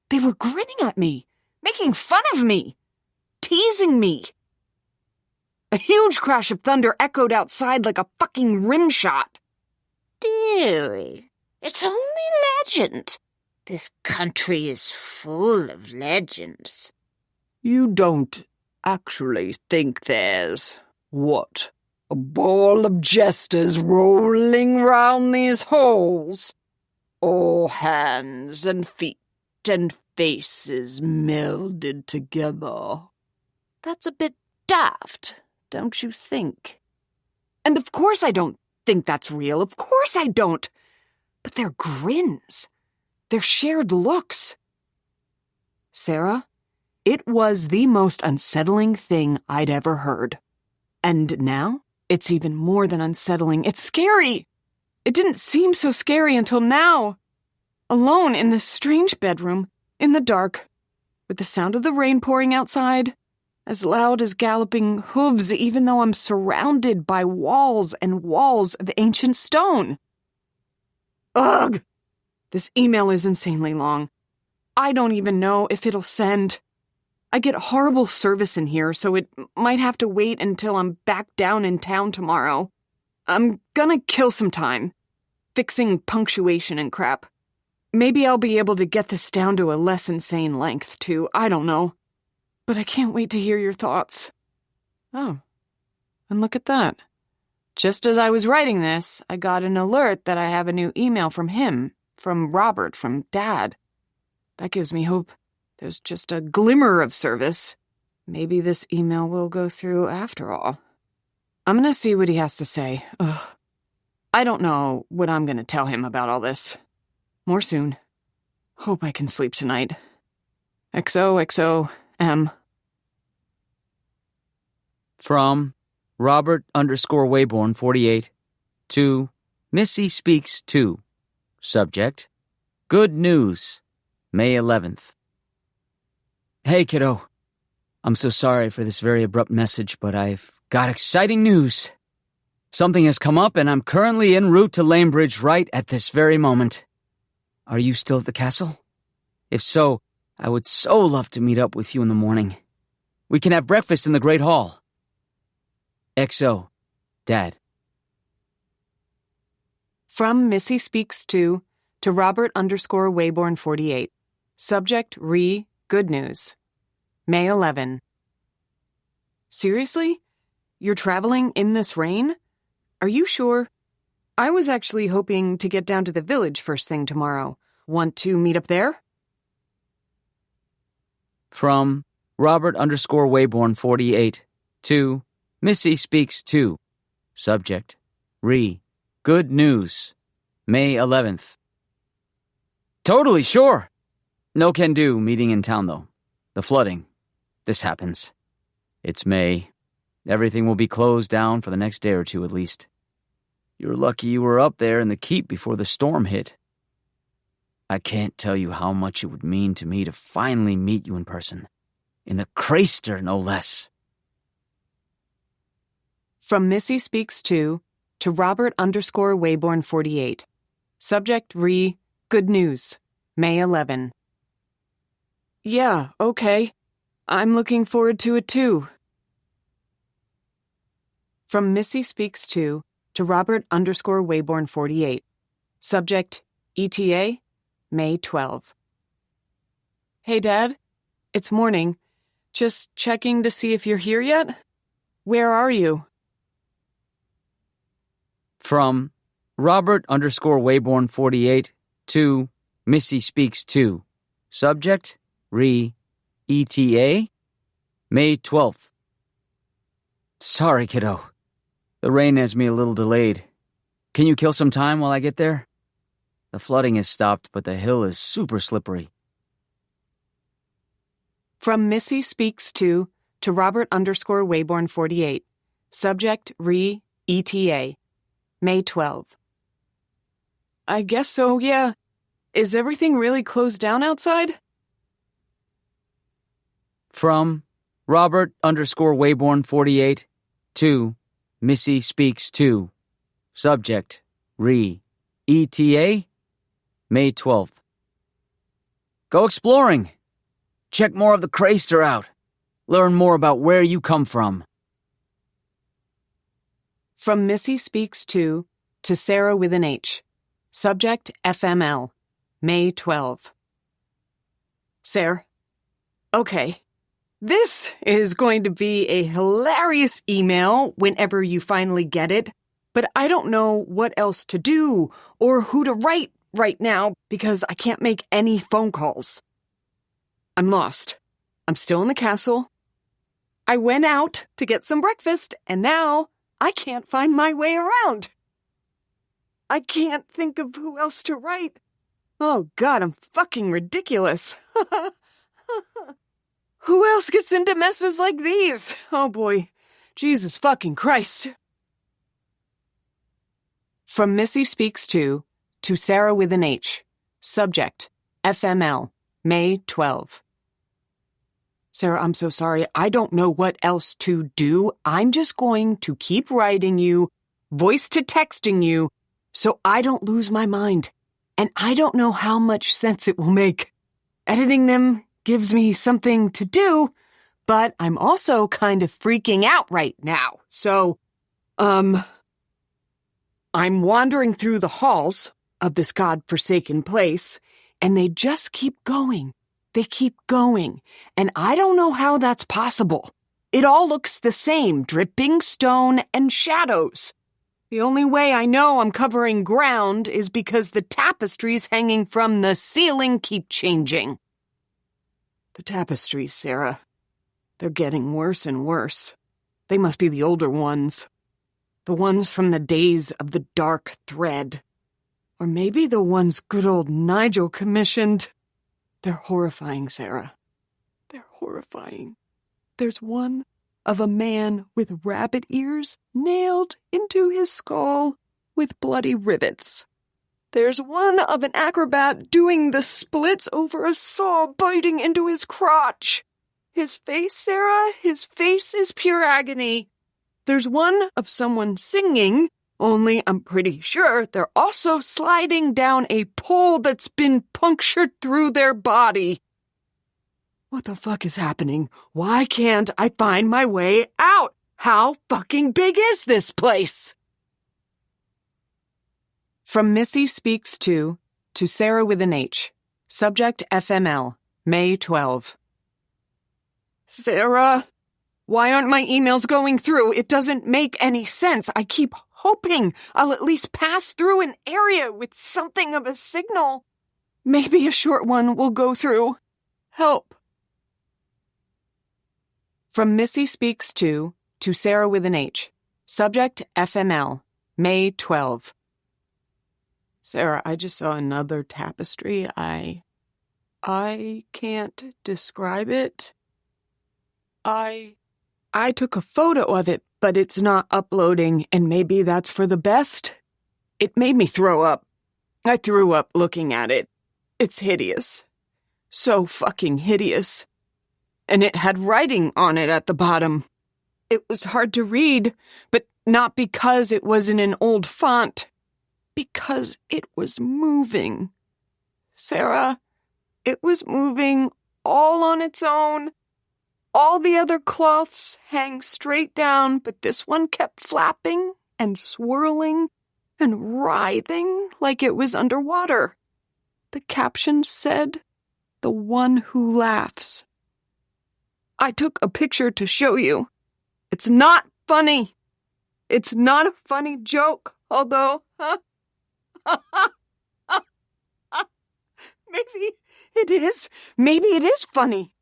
They were grinning at me, making fun of me, teasing me. A huge crash of thunder echoed outside like a fucking rim shot. Dearie, it's only legend. This country is full of legends. You don't actually think there's, what, a ball of jesters rolling round these halls? All hands and feet and faces melded together. That's a bit daft, don't you think? And of course I don't think that's real. Of course I don't. But their grins, their shared looks. Sarah, it was the most unsettling thing I'd ever heard. And now, it's even more than unsettling. It's scary. It didn't seem so scary until now. Alone in this strange bedroom, in the dark, with the sound of the rain pouring outside, as loud as galloping hooves, even though I'm surrounded by walls and walls of ancient stone. Ugh! This email is insanely long. I don't even know if it'll send. I get horrible service in here, so it might have to wait until I'm back down in town tomorrow. I'm gonna kill some time, fixing punctuation and crap. Maybe I'll be able to get this down to a less insane length, too. I don't know. But I can't wait to hear your thoughts. Oh, and look at that. Just as I was writing this, I got an alert that I have a new email from him, from Robert, from Dad. That gives me hope. There's just a glimmer of service. Maybe this email will go through after all. I'm gonna see what he has to say. Ugh. I don't know what I'm gonna tell him about all this. More soon. Hope I can sleep tonight. XOXOM. From Robert_Wayborn 48 to Missy Speaks 2. Subject: Good news. May 11th. Hey, kiddo. I'm so sorry for this very abrupt message, but I've got exciting news. Something has come up, and I'm currently en route to Lamebridge right at this very moment. Are you still at the castle? If so, I would so love to meet up with you in the morning. We can have breakfast in the Great Hall. XO, Dad. From Missy Speaks 2 to Robert_Wayborn 48. Subject: Good news. May 11. Seriously? You're traveling in this rain? Are you sure? I was actually hoping to get down to the village first thing tomorrow. Want to meet up there? From Robert_Wayborn 48 to Missy Speaks 2. Subject: Good news. May 11th. Totally sure. No can do meeting in town though. The flooding. This happens. It's May. Everything will be closed down for the next day or two at least. You're lucky you were up there in the keep before the storm hit. I can't tell you how much it would mean to me to finally meet you in person. In the Craster, no less. From Missy Speaks to Robert_Wayborn48. Subject re Good News, May 11. Yeah, okay. I'm looking forward to it too. From Missy Speaks to Robert_Wayborn48. Subject ETA, May 12. Hey, Dad. It's morning. Just checking to see if you're here yet? Where are you? From Robert_Wayborn48 to Missy Speaks to. Subject re ETA, May 12th. Sorry, kiddo. The rain has me a little delayed. Can you kill some time while I get there? The flooding has stopped, but the hill is super slippery. From Missy Speaks to Robert_Wayborn48. Subject re ETA, May 12. I guess so, yeah. Is everything really closed down outside? From Robert_Wayborn48 to Missy Speaks to. Subject re ETA, May 12th. Go exploring. Check more of the Craster out. Learn more about where you come from. From Missy Speaks to Sarah with an H. Subject FML, May 12. Sarah. Okay. This is going to be a hilarious email whenever you finally get it, but I don't know what else to do or who to write right now because I can't make any phone calls. I'm lost. I'm still in the castle. I went out to get some breakfast, and now I can't find my way around. I can't think of who else to write. Oh, God, I'm fucking ridiculous. Who else gets into messes like these? Oh, boy. Jesus fucking Christ. From Missy Speaks to Sarah with an H. Subject FML, May 12. Sarah, I'm so sorry. I don't know what else to do. I'm just going to keep writing you, voice to texting you, so I don't lose my mind. And I don't know how much sense it will make. Editing them gives me something to do, but I'm also kind of freaking out right now. So, I'm wandering through the halls of this godforsaken place, and they just keep going. They keep going, and I don't know how that's possible. It all looks the same, dripping stone and shadows. The only way I know I'm covering ground is because the tapestries hanging from the ceiling keep changing. The tapestries, Sarah. They're getting worse and worse. They must be the older ones. The ones from the days of the dark thread. Or maybe the ones good old Nigel commissioned. They're horrifying, Sarah. They're horrifying. There's one of a man with rabbit ears nailed into his skull with bloody rivets. There's one of an acrobat doing the splits over a saw biting into his crotch. His face, Sarah, his face is pure agony. There's one of someone singing, only I'm pretty sure they're also sliding down a pole that's been punctured through their body. What the fuck is happening? Why can't I find my way out? How fucking big is this place? From Missy Speaks to Sarah with an H. Subject FML, May 12. Sarah, why aren't my emails going through? It doesn't make any sense. I keep hoping I'll at least pass through an area with something of a signal. Maybe a short one will go through. Help. From Missy Speaks to Sarah with an H. Subject FML, May 12. Sarah, I just saw another tapestry. I can't describe it. I I took a photo of it, but it's not uploading, and maybe that's for the best. It made me throw up. I threw up looking at it. It's hideous. So fucking hideous. And it had writing on it at the bottom. It was hard to read, but not because it was in an old font. Because it was moving. Sarah, it was moving all on its own. All the other cloths hang straight down, but this one kept flapping and swirling and writhing like it was underwater. The caption said, "The one who laughs." I took a picture to show you. It's not funny. It's not a funny joke, although, maybe it is. Maybe it is funny.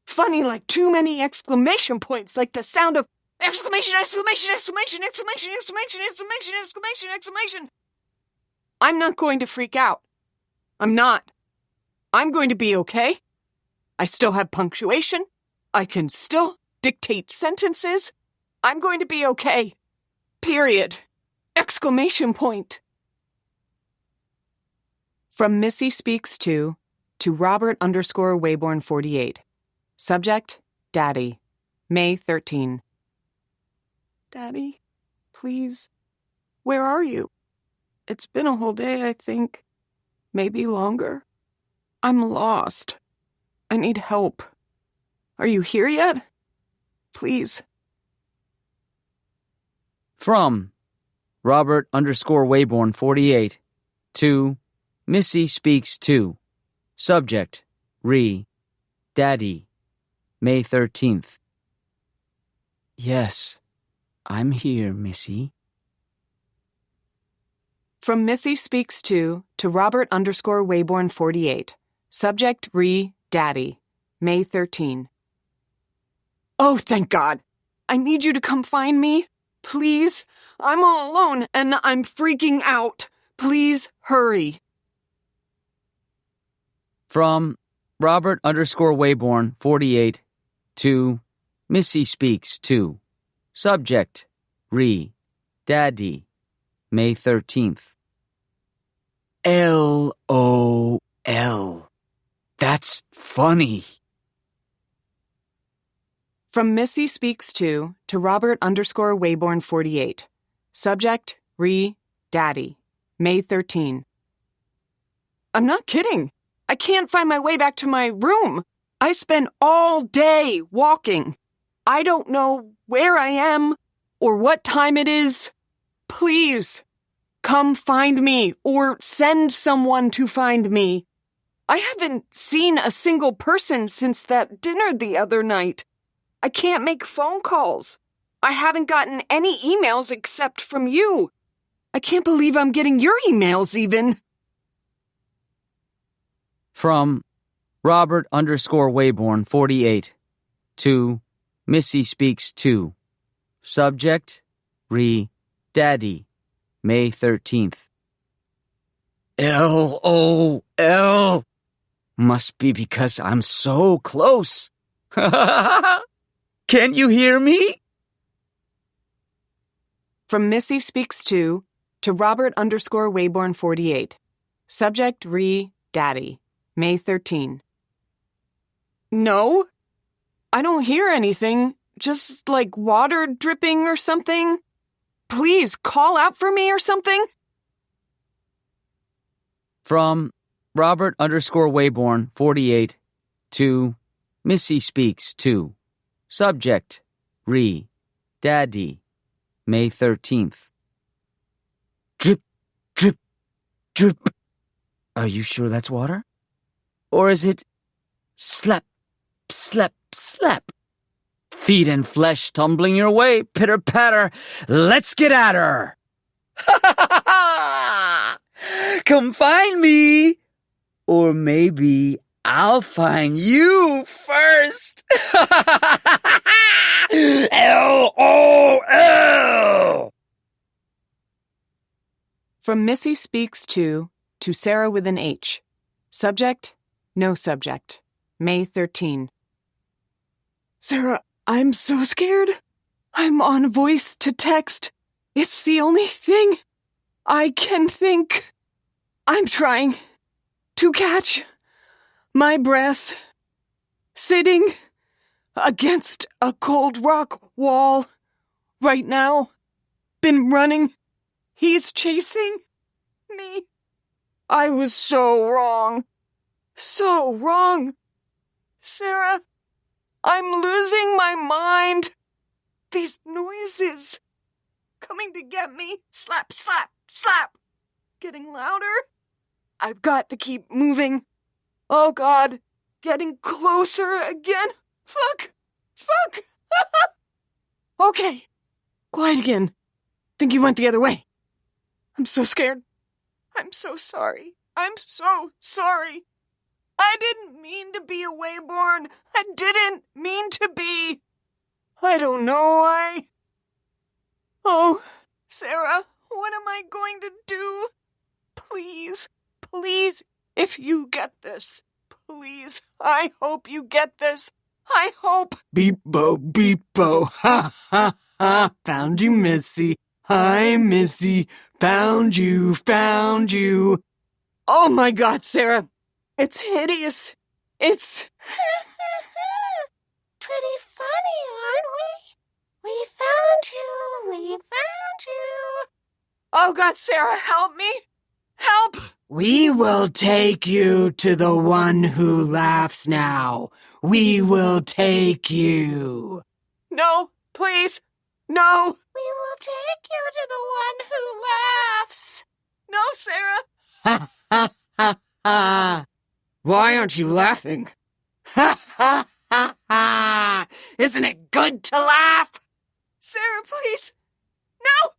Funny like too many exclamation points, like the sound of exclamation, exclamation, exclamation, exclamation, exclamation, exclamation, exclamation, exclamation. I'm not going to freak out. I'm not. I'm going to be okay. I still have punctuation. I can still dictate sentences. I'm going to be okay. Period. Exclamation point. From Missy Speaks to Robert_Wayborn48. Subject, Daddy. May 13. Daddy, please, where are you? It's been a whole day, I think. Maybe longer. I'm lost. I need help. Are you here yet? Please. From Robert_Wayborn48 to Missy Speaks to. Subject, Daddy. May 13th. Yes, I'm here, Missy. From Missy Speaks to Robert_Wayborn48. Subject, Daddy. May 13. Oh, thank God. I need you to come find me. Please. I'm all alone and I'm freaking out. Please hurry. From Robert_Wayborn48 to Missy Speaks to. Subject, Daddy. May 13th. LOL. That's funny. From Missy Speaks to Robert_Wayborn48. Subject, Daddy. May 13. I'm not kidding. I can't find my way back to my room. I spent all day walking. I don't know where I am or what time it is. Please, come find me or send someone to find me. I haven't seen a single person since that dinner the other night. I can't make phone calls. I haven't gotten any emails except from you. I can't believe I'm getting your emails even. From Robert_Wayborn48 to Missy Speaks to. Subject, Daddy. May 13th. LOL. Must be because I'm so close. Can you hear me? From Missy Speaks to Robert_Wayborn48. Subject, Daddy. May 13. No, I don't hear anything. Just like water dripping or something. Please call out for me or something. From Robert_Wayborn48 to Missy Speaks to. Subject, Daddy. May 13th. Drip, drip, drip. Are you sure that's water? Or is it slap, slap, slap? Feet and flesh tumbling your way, pitter-patter. Let's get at her. Come find me. Or maybe I'll find you first. LOL. From Missy Speaks to Sarah with an H. Subject, no subject. May 13. Sarah, I'm so scared. I'm on voice to text. It's the only thing I can think. I'm trying to catch my breath, sitting against a cold rock wall right now. Been running. He's chasing me. I was so wrong. So wrong. Sarah, I'm losing my mind. These noises coming to get me. Slap, slap, slap. Getting louder. I've got to keep moving. Oh, God. Getting closer again. Fuck. Okay. Quiet again. Think you went the other way. I'm so scared. I'm so sorry. I'm so sorry. I didn't mean to be a wayborn. I didn't mean to be. I don't know why. Oh, Sarah, what am I going to do? Please, if you get this, please, I hope you get this. I hope. Beep-bo, ha, ha, ha, found you, Missy. Hi, Missy, found you. Oh my God, Sarah, it's hideous. It's Pretty funny, aren't we? We found you. Oh God, Sarah, help me. Help! We will take you to the one who laughs now. We will take you. No, please, no. We will take you to the one who laughs. No, Sarah. Ha, ha, ha, ha. Why aren't you laughing? Ha, ha, ha, ha. Isn't it good to laugh? Sarah, please. No!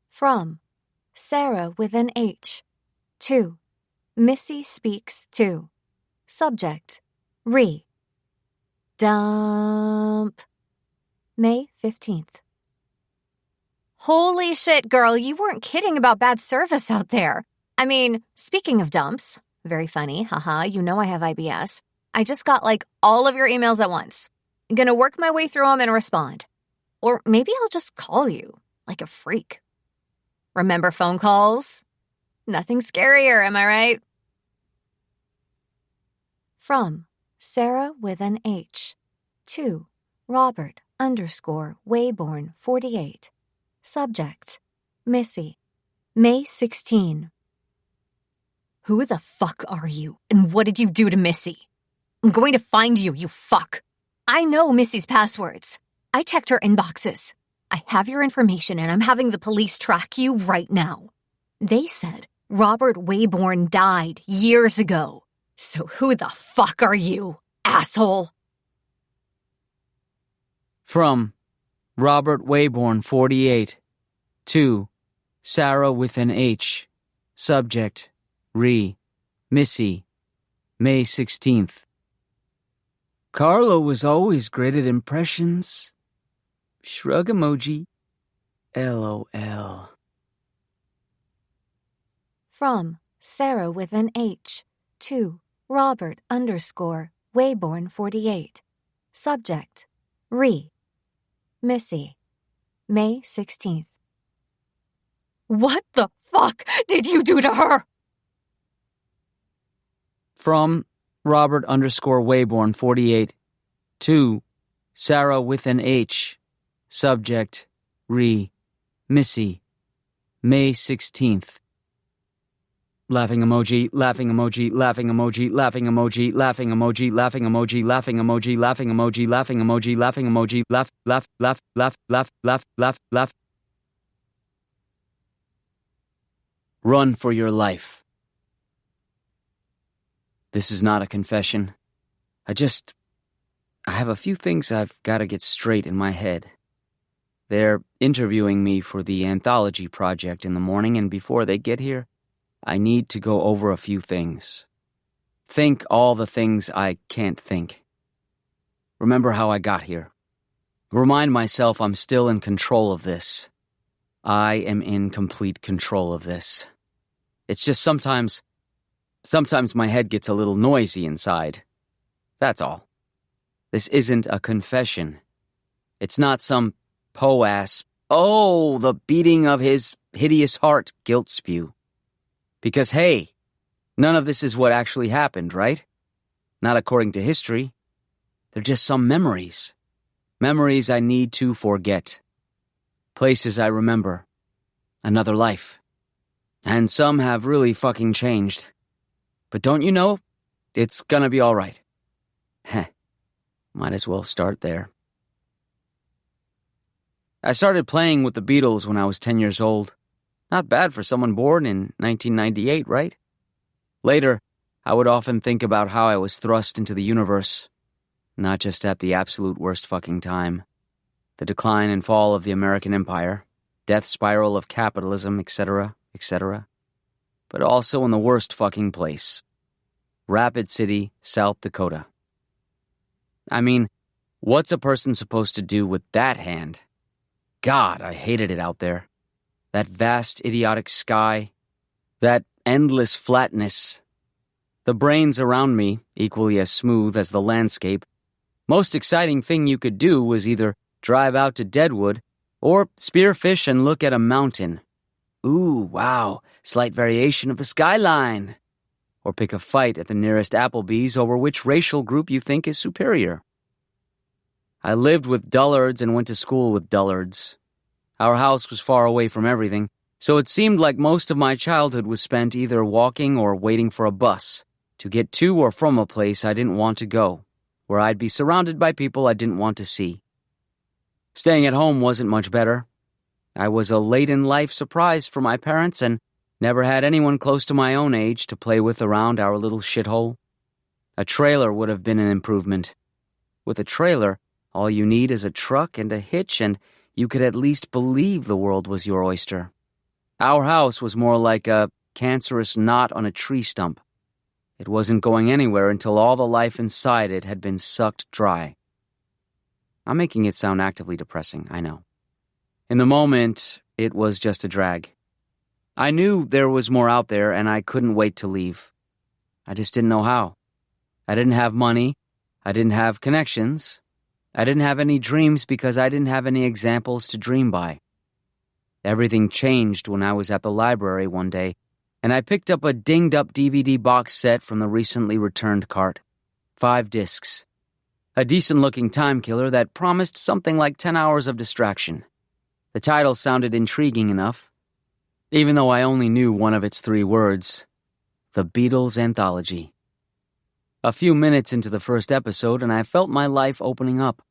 From Sarah with an H. 2. Missy speaks to. Subject. Dump. May 15th. Holy shit, girl, you weren't kidding about bad service out there. I mean, speaking of dumps, very funny, haha, you know I have IBS. I just got all of your emails at once. Gonna work my way through them and respond. Or maybe I'll just call you, like a freak. Remember phone calls? Nothing scarier, am I right? From Sarah with an H. 2. Robert _Wayborn 48. Subject. Missy. May 16. Who the fuck are you, and what did you do to Missy? I'm going to find you, you fuck. I know Missy's passwords. I checked her inboxes. I have your information, and I'm having the police track you right now. They said Robert Wayborn died years ago. So who the fuck are you, asshole? From Robert Wayborn 48. 2. Sarah with an H. Subject. Missy. May 16th. Carlo was always great at impressions. Shrug emoji. LOL. From Sarah with an H. 2. Robert _Wayborn 48. Subject. Missy. May 16th. What the fuck did you do to her? From Robert _Wayborn 48. 2. Sarah with an H. Subject. Missy. May 16th. Laughing emoji, laughing emoji, laughing emoji, laughing emoji, laughing emoji, laughing emoji, laughing emoji, laughing emoji, laughing emoji, laughing emoji, laugh, laugh, laugh, laugh, laugh, laugh, laugh, laugh. Run for your life. This is not a confession. I have a few things I've got to get straight in my head. They're interviewing me for the anthology project in the morning, and before they get here, I need to go over a few things. Think all the things I can't think. Remember how I got here. Remind myself I'm still in control of this. I am in complete control of this. It's just sometimes my head gets a little noisy inside. That's all. This isn't a confession. It's not some po-ass, oh, the beating of his hideous heart guilt spew. Because, hey, none of this is what actually happened, right? Not according to history. They're just some memories. Memories I need to forget. Places I remember. Another life. And some have really fucking changed. But don't you know, it's gonna be all right. Heh. Might as well start there. I started playing with the Beatles when I was 10 years old. Not bad for someone born in 1998, right? Later, I would often think about how I was thrust into the universe. Not just at the absolute worst fucking time. The decline and fall of the American empire, death spiral of capitalism, etc., etc. But also in the worst fucking place. Rapid City, South Dakota. I mean, what's a person supposed to do with that hand? God, I hated it out there. That vast, idiotic sky. That endless flatness. The brains around me, equally as smooth as the landscape. Most exciting thing you could do was either drive out to Deadwood or spearfish and look at a mountain. Ooh, wow, slight variation of the skyline. Or pick a fight at the nearest Applebee's over which racial group you think is superior. I lived with dullards and went to school with dullards. Our house was far away from everything, so it seemed like most of my childhood was spent either walking or waiting for a bus to get to or from a place I didn't want to go, where I'd be surrounded by people I didn't want to see. Staying at home wasn't much better. I was a late-in-life surprise for my parents and never had anyone close to my own age to play with around our little shithole. A trailer would have been an improvement. With a trailer, all you need is a truck and a hitch, and you could at least believe the world was your oyster. Our house was more like a cancerous knot on a tree stump. It wasn't going anywhere until all the life inside it had been sucked dry. I'm making it sound actively depressing, I know. In the moment, it was just a drag. I knew there was more out there, and I couldn't wait to leave. I just didn't know how. I didn't have money. I didn't have connections. I didn't have any dreams because I didn't have any examples to dream by. Everything changed when I was at the library one day, and I picked up a dinged-up DVD box set from the recently returned cart. 5 discs. A decent-looking time killer that promised something like 10 hours of distraction. The title sounded intriguing enough, even though I only knew one of its 3 words. The Beatles Anthology. A few minutes into the first episode, and I felt my life opening up.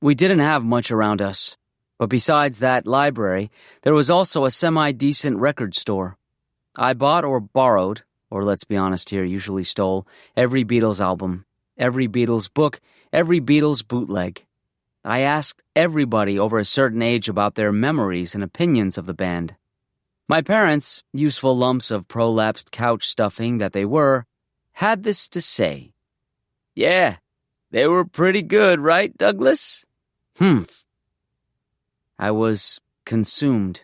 We didn't have much around us, but besides that library, there was also a semi-decent record store. I bought or borrowed, or let's be honest here, usually stole, every Beatles album, every Beatles book, every Beatles bootleg. I asked everybody over a certain age about their memories and opinions of the band. My parents, useful lumps of prolapsed couch stuffing that they were, had this to say. Yeah, they were pretty good, right, Douglas? Humph. I was consumed.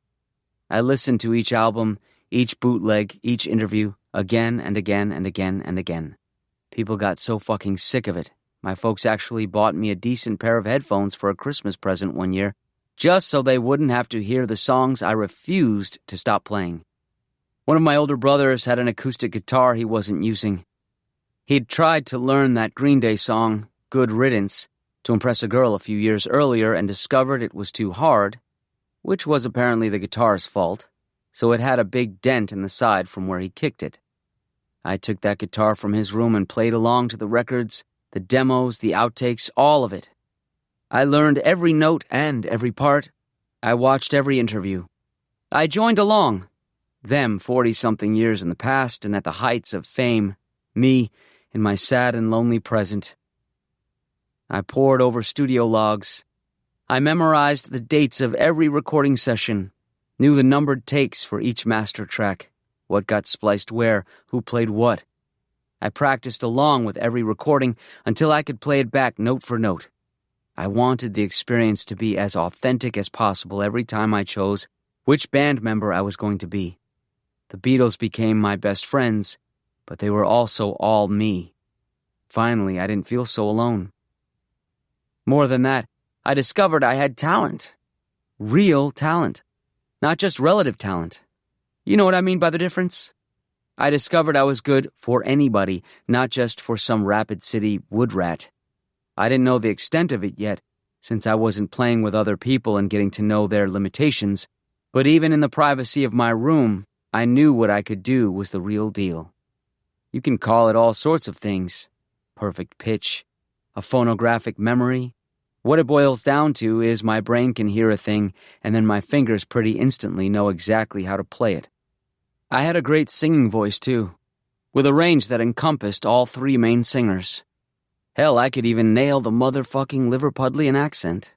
I listened to each album, each bootleg, each interview, again and again and again and again. People got so fucking sick of it. My folks actually bought me a decent pair of headphones for a Christmas present one year, just so they wouldn't have to hear the songs I refused to stop playing. One of my older brothers had an acoustic guitar he wasn't using. He'd tried to learn that Green Day song, Good Riddance, to impress a girl a few years earlier and discovered it was too hard, which was apparently the guitar's fault, so it had a big dent in the side from where he kicked it. I took that guitar from his room and played along to the records, the demos, the outtakes, all of it. I learned every note and every part. I watched every interview. I joined along. Them 40-something years in the past and at the heights of fame. Me in my sad and lonely present. I pored over studio logs. I memorized the dates of every recording session, knew the numbered takes for each master track, what got spliced where, who played what. I practiced along with every recording until I could play it back note for note. I wanted the experience to be as authentic as possible every time I chose which band member I was going to be. The Beatles became my best friends, but they were also all me. Finally, I didn't feel so alone. More than that, I discovered I had talent. Real talent. Not just relative talent. You know what I mean by the difference? I discovered I was good for anybody, not just for some Rapid City wood rat. I didn't know the extent of it yet, since I wasn't playing with other people and getting to know their limitations, but even in the privacy of my room, I knew what I could do was the real deal. You can call it all sorts of things. Perfect pitch, a phonographic memory. What it boils down to is my brain can hear a thing, and then my fingers pretty instantly know exactly how to play it. I had a great singing voice, too, with a range that encompassed all three main singers. Hell, I could even nail the motherfucking Liverpudlian accent.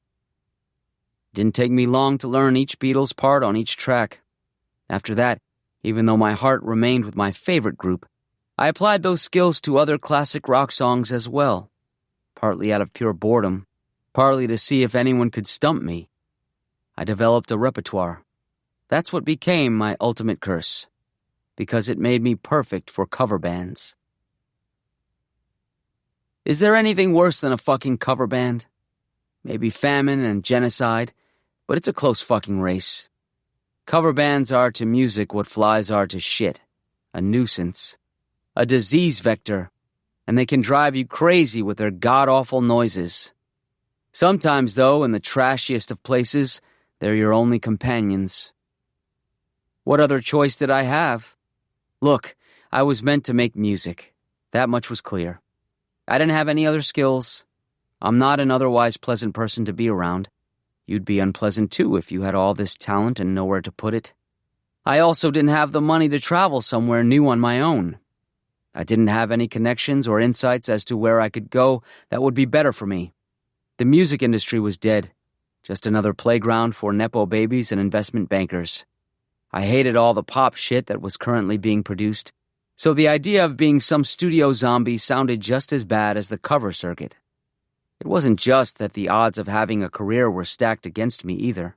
Didn't take me long to learn each Beatles part on each track. After that, even though my heart remained with my favorite group, I applied those skills to other classic rock songs as well, partly out of pure boredom, partly to see if anyone could stump me. I developed a repertoire. That's what became my ultimate curse, because it made me perfect for cover bands. Is there anything worse than a fucking cover band? Maybe famine and genocide, but it's a close fucking race. Cover bands are to music what flies are to shit. A nuisance. A disease vector. And they can drive you crazy with their god-awful noises. Sometimes, though, in the trashiest of places, they're your only companions. What other choice did I have? Look, I was meant to make music. That much was clear. I didn't have any other skills. I'm not an otherwise pleasant person to be around. You'd be unpleasant too if you had all this talent and nowhere to put it. I also didn't have the money to travel somewhere new on my own. I didn't have any connections or insights as to where I could go that would be better for me. The music industry was dead. Just another playground for nepo babies and investment bankers. I hated all the pop shit that was currently being produced, so the idea of being some studio zombie sounded just as bad as the cover circuit. It wasn't just that the odds of having a career were stacked against me either.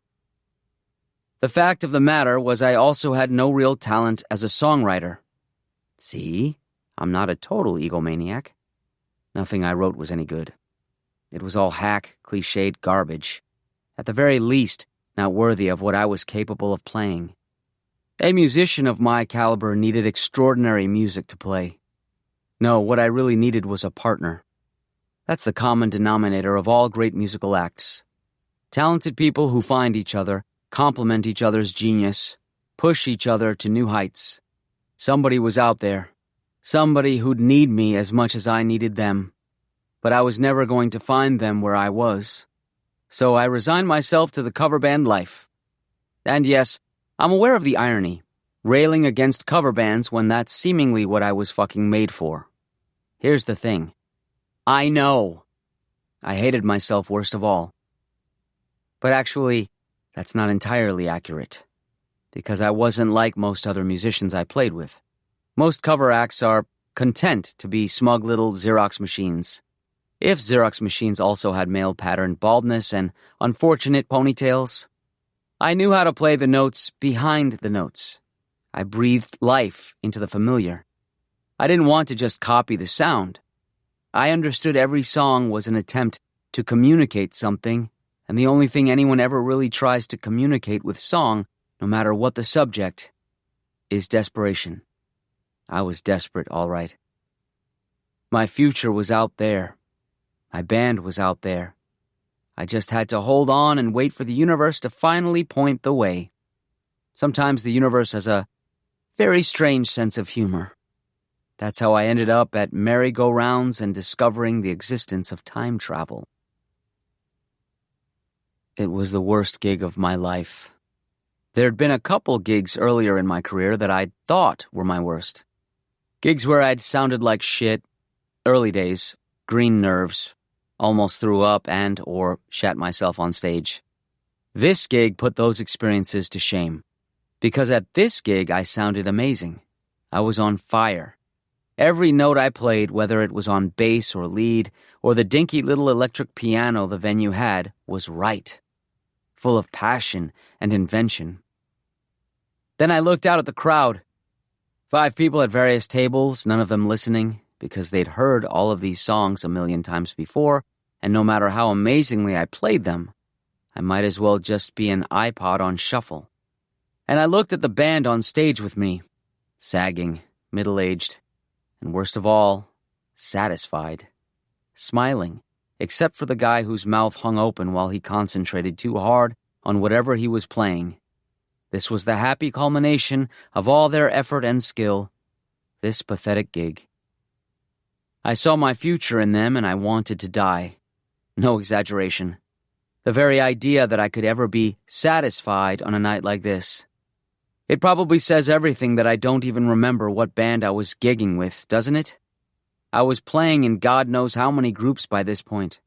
The fact of the matter was I also had no real talent as a songwriter. See, I'm not a total egomaniac. Nothing I wrote was any good. It was all hack, cliched garbage. At the very least, not worthy of what I was capable of playing. A musician of my caliber needed extraordinary music to play. No, what I really needed was a partner. That's the common denominator of all great musical acts. Talented people who find each other, complement each other's genius, push each other to new heights. Somebody was out there. Somebody who'd need me as much as I needed them. But I was never going to find them where I was. So I resigned myself to the cover band life. And yes, I'm aware of the irony, railing against cover bands when that's seemingly what I was fucking made for. Here's the thing. I know. I hated myself worst of all. But actually, that's not entirely accurate, because I wasn't like most other musicians I played with. Most cover acts are content to be smug little Xerox machines. If Xerox machines also had male-patterned baldness and unfortunate ponytails, I knew how to play the notes behind the notes. I breathed life into the familiar. I didn't want to just copy the sound. I understood every song was an attempt to communicate something, and the only thing anyone ever really tries to communicate with song, no matter what the subject, is desperation. I was desperate, all right. My future was out there. My band was out there. I just had to hold on and wait for the universe to finally point the way. Sometimes the universe has a very strange sense of humor. That's how I ended up at merry-go-rounds and discovering the existence of time travel. It was the worst gig of my life. There'd been a couple gigs earlier in my career that I'd thought were my worst. Gigs where I'd sounded like shit, early days, green nerves, almost threw up or shat myself on stage. This gig put those experiences to shame, because at this gig I sounded amazing. I was on fire. Every note I played, whether it was on bass or lead, or the dinky little electric piano the venue had, was right, full of passion and invention. Then I looked out at the crowd. 5 people at various tables, none of them listening, because they'd heard all of these songs a million times before, and no matter how amazingly I played them, I might as well just be an iPod on shuffle. And I looked at the band on stage with me, sagging, middle-aged, and worst of all, satisfied, smiling, except for the guy whose mouth hung open while he concentrated too hard on whatever he was playing. This was the happy culmination of all their effort and skill, this pathetic gig. I saw my future in them and I wanted to die. No exaggeration. The very idea that I could ever be satisfied on a night like this. It probably says everything that I don't even remember what band I was gigging with, doesn't it? I was playing in God knows how many groups by this point,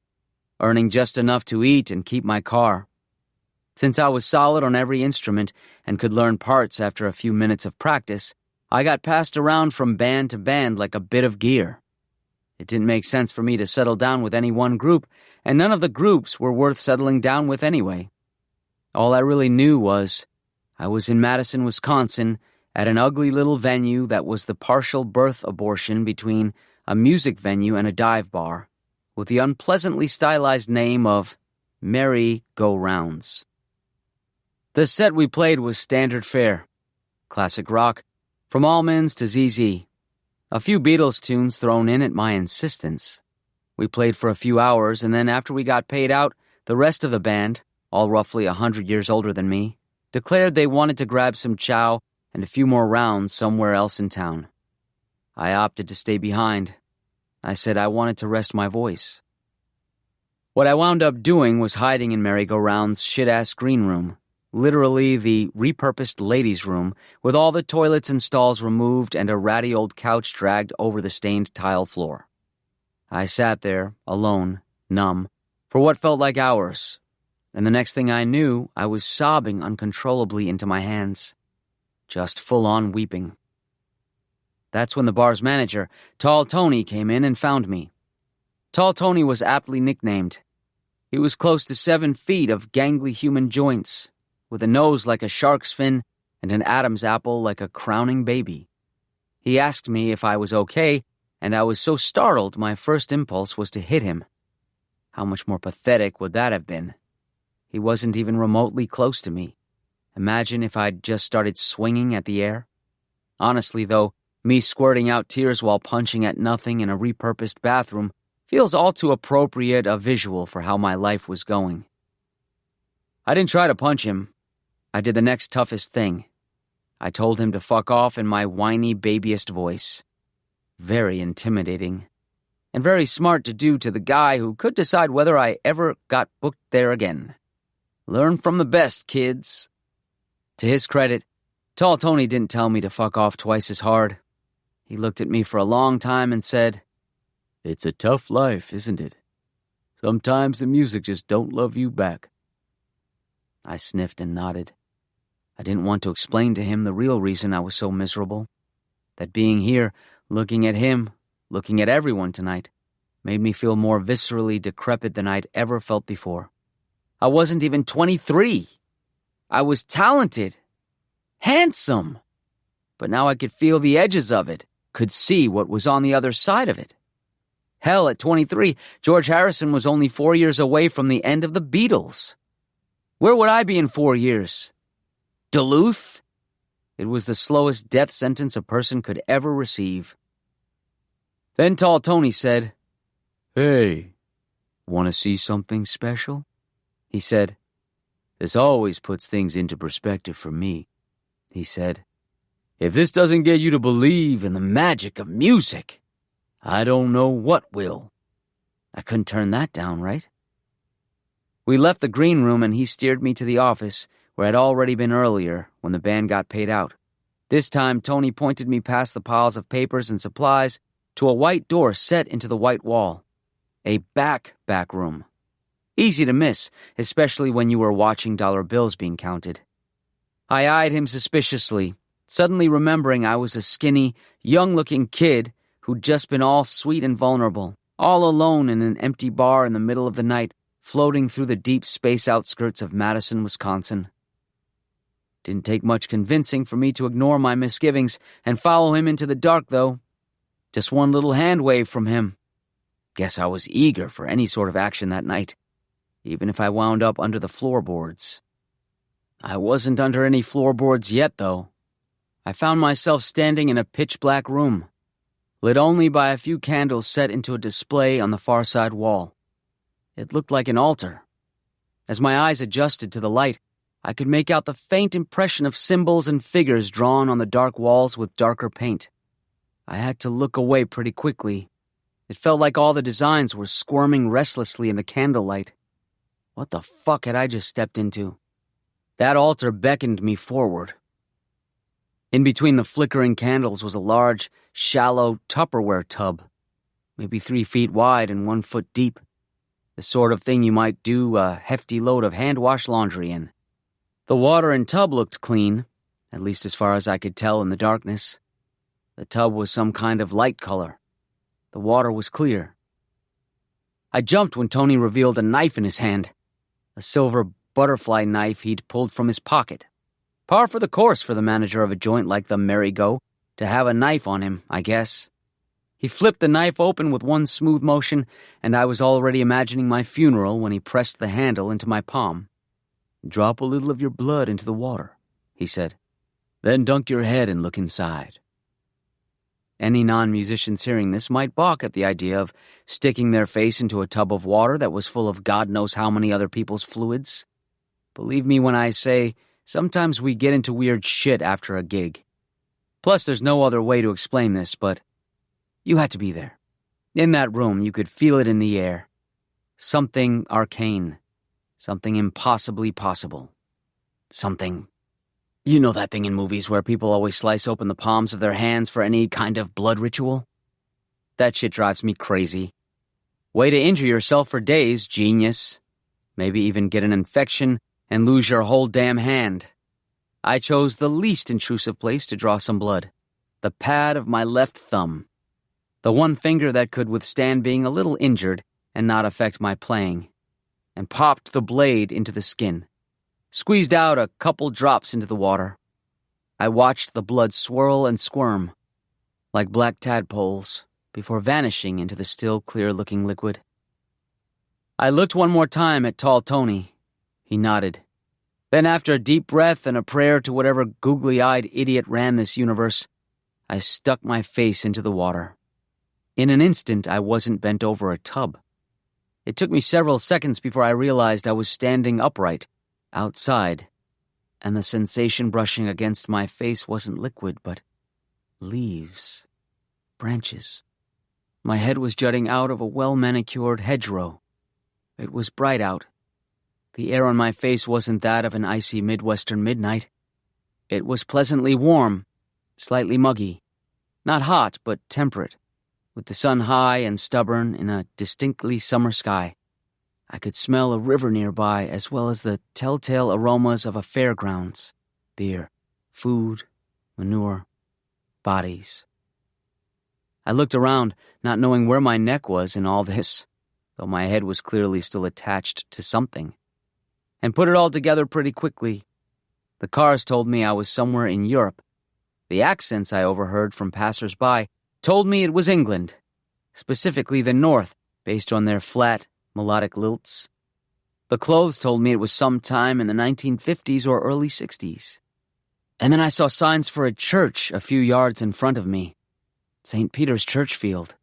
earning just enough to eat and keep my car. Since I was solid on every instrument and could learn parts after a few minutes of practice, I got passed around from band to band like a bit of gear. It didn't make sense for me to settle down with any one group, and none of the groups were worth settling down with anyway. All I really knew was I was in Madison, Wisconsin, at an ugly little venue that was the partial birth abortion between a music venue and a dive bar, with the unpleasantly stylized name of Merry Go Rounds. The set we played was standard fare, classic rock, from Allmans to ZZ. A few Beatles tunes thrown in at my insistence. We played for a few hours, and then after we got paid out, the rest of the band, all roughly 100 years older than me, declared they wanted to grab some chow and a few more rounds somewhere else in town. I opted to stay behind. I said I wanted to rest my voice. What I wound up doing was hiding in Merry-Go-Round's shit-ass green room, literally the repurposed ladies' room, with all the toilets and stalls removed and a ratty old couch dragged over the stained tile floor. I sat there, alone, numb, for what felt like hours, and the next thing I knew, I was sobbing uncontrollably into my hands, just full-on weeping. That's when the bar's manager, Tall Tony, came in and found me. Tall Tony was aptly nicknamed. He was close to 7 feet of gangly human joints, with a nose like a shark's fin and an Adam's apple like a crowning baby. He asked me if I was okay, and I was so startled my first impulse was to hit him. How much more pathetic would that have been? He wasn't even remotely close to me. Imagine if I'd just started swinging at the air. Honestly, though, me squirting out tears while punching at nothing in a repurposed bathroom feels all too appropriate a visual for how my life was going. I didn't try to punch him. I did the next toughest thing. I told him to fuck off in my whiny, babyest voice. Very intimidating. And very smart to do to the guy who could decide whether I ever got booked there again. Learn from the best, kids. To his credit, Tall Tony didn't tell me to fuck off twice as hard. He looked at me for a long time and said, "It's a tough life, isn't it? Sometimes the music just don't love you back." I sniffed and nodded. I didn't want to explain to him the real reason I was so miserable. That being here, looking at him, looking at everyone tonight, made me feel more viscerally decrepit than I'd ever felt before. I wasn't even 23. I was talented, handsome, but now I could feel the edges of it, could see what was on the other side of it. Hell, at 23, George Harrison was only 4 years away from the end of the Beatles. Where would I be in 4 years? Duluth? It was the slowest death sentence a person could ever receive. Then Tall Tony said, "Hey, want to see something special?" He said. "This always puts things into perspective for me," he said. "If this doesn't get you to believe in the magic of music, I don't know what will." I couldn't turn that down, right? We left the green room and he steered me to the office, where I'd already been earlier when the band got paid out. This time, Tony pointed me past the piles of papers and supplies to a white door set into the white wall. A back room. Easy to miss, especially when you were watching dollar bills being counted. I eyed him suspiciously, suddenly remembering I was a skinny, young-looking kid who'd just been all sweet and vulnerable, all alone in an empty bar in the middle of the night, floating through the deep space outskirts of Madison, Wisconsin. Didn't take much convincing for me to ignore my misgivings and follow him into the dark, though. Just one little hand wave from him. Guess I was eager for any sort of action that night, even if I wound up under the floorboards. I wasn't under any floorboards yet, though. I found myself standing in a pitch-black room, lit only by a few candles set into a display on the far side wall. It looked like an altar. As my eyes adjusted to the light, I could make out the faint impression of symbols and figures drawn on the dark walls with darker paint. I had to look away pretty quickly. It felt like all the designs were squirming restlessly in the candlelight. What the fuck had I just stepped into? That altar beckoned me forward. In between the flickering candles was a large, shallow Tupperware tub, maybe 3 feet wide and 1 foot deep. The sort of thing you might do a hefty load of hand-wash laundry in. The water in tub looked clean, at least as far as I could tell in the darkness. The tub was some kind of light color. The water was clear. I jumped when Tony revealed a knife in his hand, a silver butterfly knife he'd pulled from his pocket. Par for the course for the manager of a joint like the Merry-Go, to have a knife on him, I guess. He flipped the knife open with one smooth motion, and I was already imagining my funeral when he pressed the handle into my palm. "Drop a little of your blood into the water," he said. "Then dunk your head and look inside." Any non-musicians hearing this might balk at the idea of sticking their face into a tub of water that was full of God knows how many other people's fluids. Believe me when I say, sometimes we get into weird shit after a gig. Plus, there's no other way to explain this, but you had to be there. In that room, you could feel it in the air. Something arcane. Something impossibly possible. Something... You know that thing in movies where people always slice open the palms of their hands for any kind of blood ritual? That shit drives me crazy. Way to injure yourself for days, genius. Maybe even get an infection and lose your whole damn hand. I chose the least intrusive place to draw some blood. The pad of my left thumb. The one finger that could withstand being a little injured and not affect my playing. And popped the blade into the skin. Squeezed out a couple drops into the water. I watched the blood swirl and squirm, like black tadpoles, before vanishing into the still clear-looking liquid. I looked one more time at tall Tony. He nodded. Then after a deep breath and a prayer to whatever googly-eyed idiot ran this universe, I stuck my face into the water. In an instant, I wasn't bent over a tub. It took me several seconds before I realized I was standing upright, outside, and the sensation brushing against my face wasn't liquid, but leaves, branches. My head was jutting out of a well-manicured hedgerow. It was bright out. The air on my face wasn't that of an icy Midwestern midnight. It was pleasantly warm, slightly muggy, not hot, but temperate, with the sun high and stubborn in a distinctly summer sky. I could smell a river nearby, as well as the telltale aromas of a fairgrounds. Beer, food, manure, bodies. I looked around, not knowing where my neck was in all this, though my head was clearly still attached to something, and put it all together pretty quickly. The cars told me I was somewhere in Europe. The accents I overheard from passers-by told me it was England, specifically the north, based on their flat, melodic lilts. The clothes told me it was sometime in the 1950s or early 60s. And then I saw signs for a church a few yards in front of me. St. Peter's Churchfield.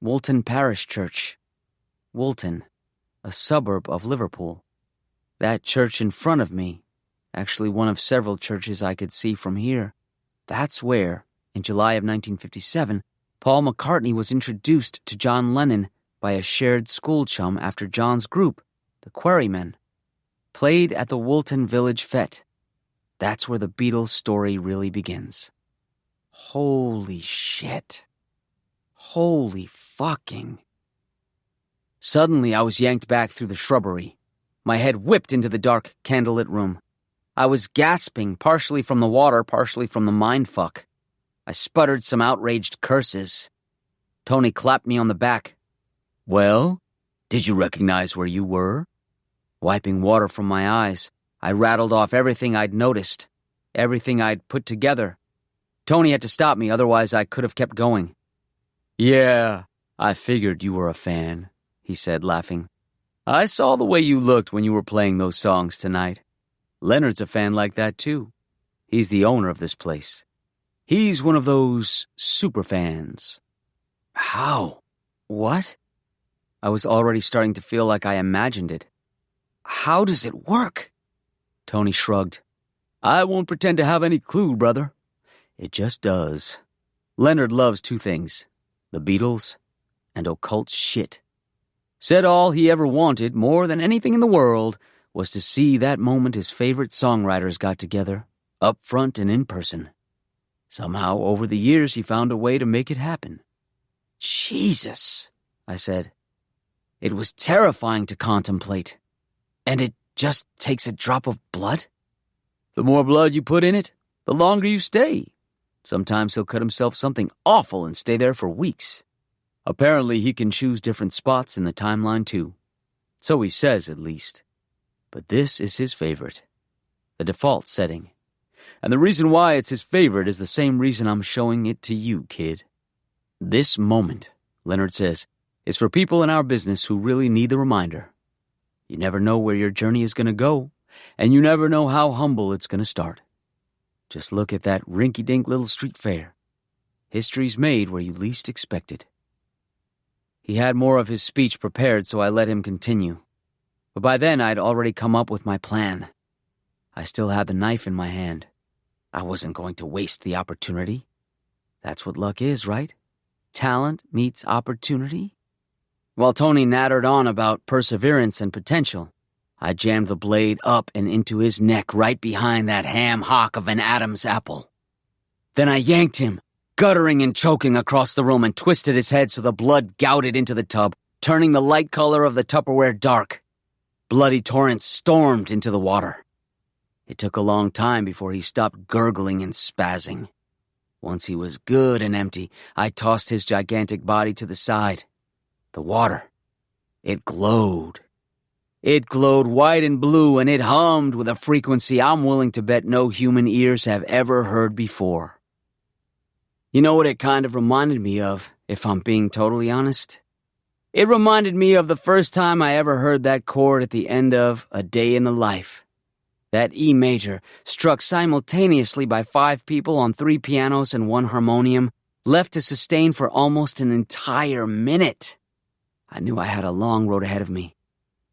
Woolton Parish Church. Woolton, a suburb of Liverpool. That church in front of me, actually one of several churches I could see from here. That's where, in July of 1957, Paul McCartney was introduced to John Lennon by a shared school chum after John's group, the Quarrymen, played at the Woolton Village Fete. That's where the Beatles story really begins. Holy shit. Holy fucking. Suddenly, I was yanked back through the shrubbery. My head whipped into the dark, candlelit room. I was gasping, partially from the water, partially from the mindfuck. I sputtered some outraged curses. Tony clapped me on the back. "Well, did you recognize where you were?" Wiping water from my eyes, I rattled off everything I'd noticed, everything I'd put together. Tony had to stop me, otherwise I could have kept going. "Yeah, I figured you were a fan, he said, laughing. I saw the way you looked when you were playing those songs tonight. Leonard's a fan like that, too. He's the owner of this place. He's one of those super fans. How? What? I was already starting to feel like I imagined it. How does it work? Tony shrugged. I won't pretend to have any clue, brother. It just does. Leonard loves two things, the Beatles and occult shit. Said all he ever wanted, more than anything in the world, was to see that moment his favorite songwriters got together, up front and in person. Somehow, over the years, he found a way to make it happen. Jesus, I said. It was terrifying to contemplate. And it just takes a drop of blood? The more blood you put in it, the longer you stay. Sometimes he'll cut himself something awful and stay there for weeks. Apparently, he can choose different spots in the timeline, too. So he says, at least. But this is his favorite. The default setting. And the reason why it's his favorite is the same reason I'm showing it to you, kid. This moment, Leonard says, is for people in our business who really need the reminder. You never know where your journey is going to go, and you never know how humble it's going to start. Just look at that rinky-dink little street fair. History's made where you least expect it. He had more of his speech prepared, so I let him continue. But by then, I'd already come up with my plan. I still had the knife in my hand. I wasn't going to waste the opportunity. That's what luck is, right? Talent meets opportunity. While Tony nattered on about perseverance and potential, I jammed the blade up and into his neck right behind that ham hock of an Adam's apple. Then I yanked him, guttering and choking across the room, and twisted his head so the blood gouted into the tub, turning the light color of the Tupperware dark. Bloody torrents stormed into the water. It took a long time before he stopped gurgling and spazzing. Once he was good and empty, I tossed his gigantic body to the side. The water. It glowed. It glowed white and blue, and it hummed with a frequency I'm willing to bet no human ears have ever heard before. You know what it kind of reminded me of, if I'm being totally honest? It reminded me of the first time I ever heard that chord at the end of A Day in the Life. That E major, struck simultaneously by 5 people on 3 pianos and 1 harmonium, left to sustain for almost an entire minute. I knew I had a long road ahead of me.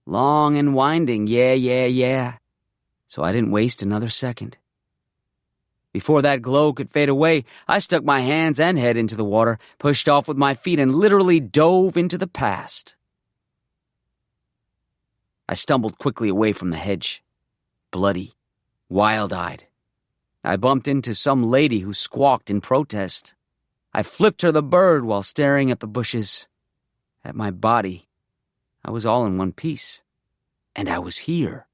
Long and winding, yeah. So I didn't waste another second. Before that glow could fade away, I stuck my hands and head into the water, pushed off with my feet, and literally dove into the past. I stumbled quickly away from the hedge. Bloody, wild-eyed. I bumped into some lady who squawked in protest. I flipped her the bird while staring at the bushes. At my body. I was all in one piece. And I was here.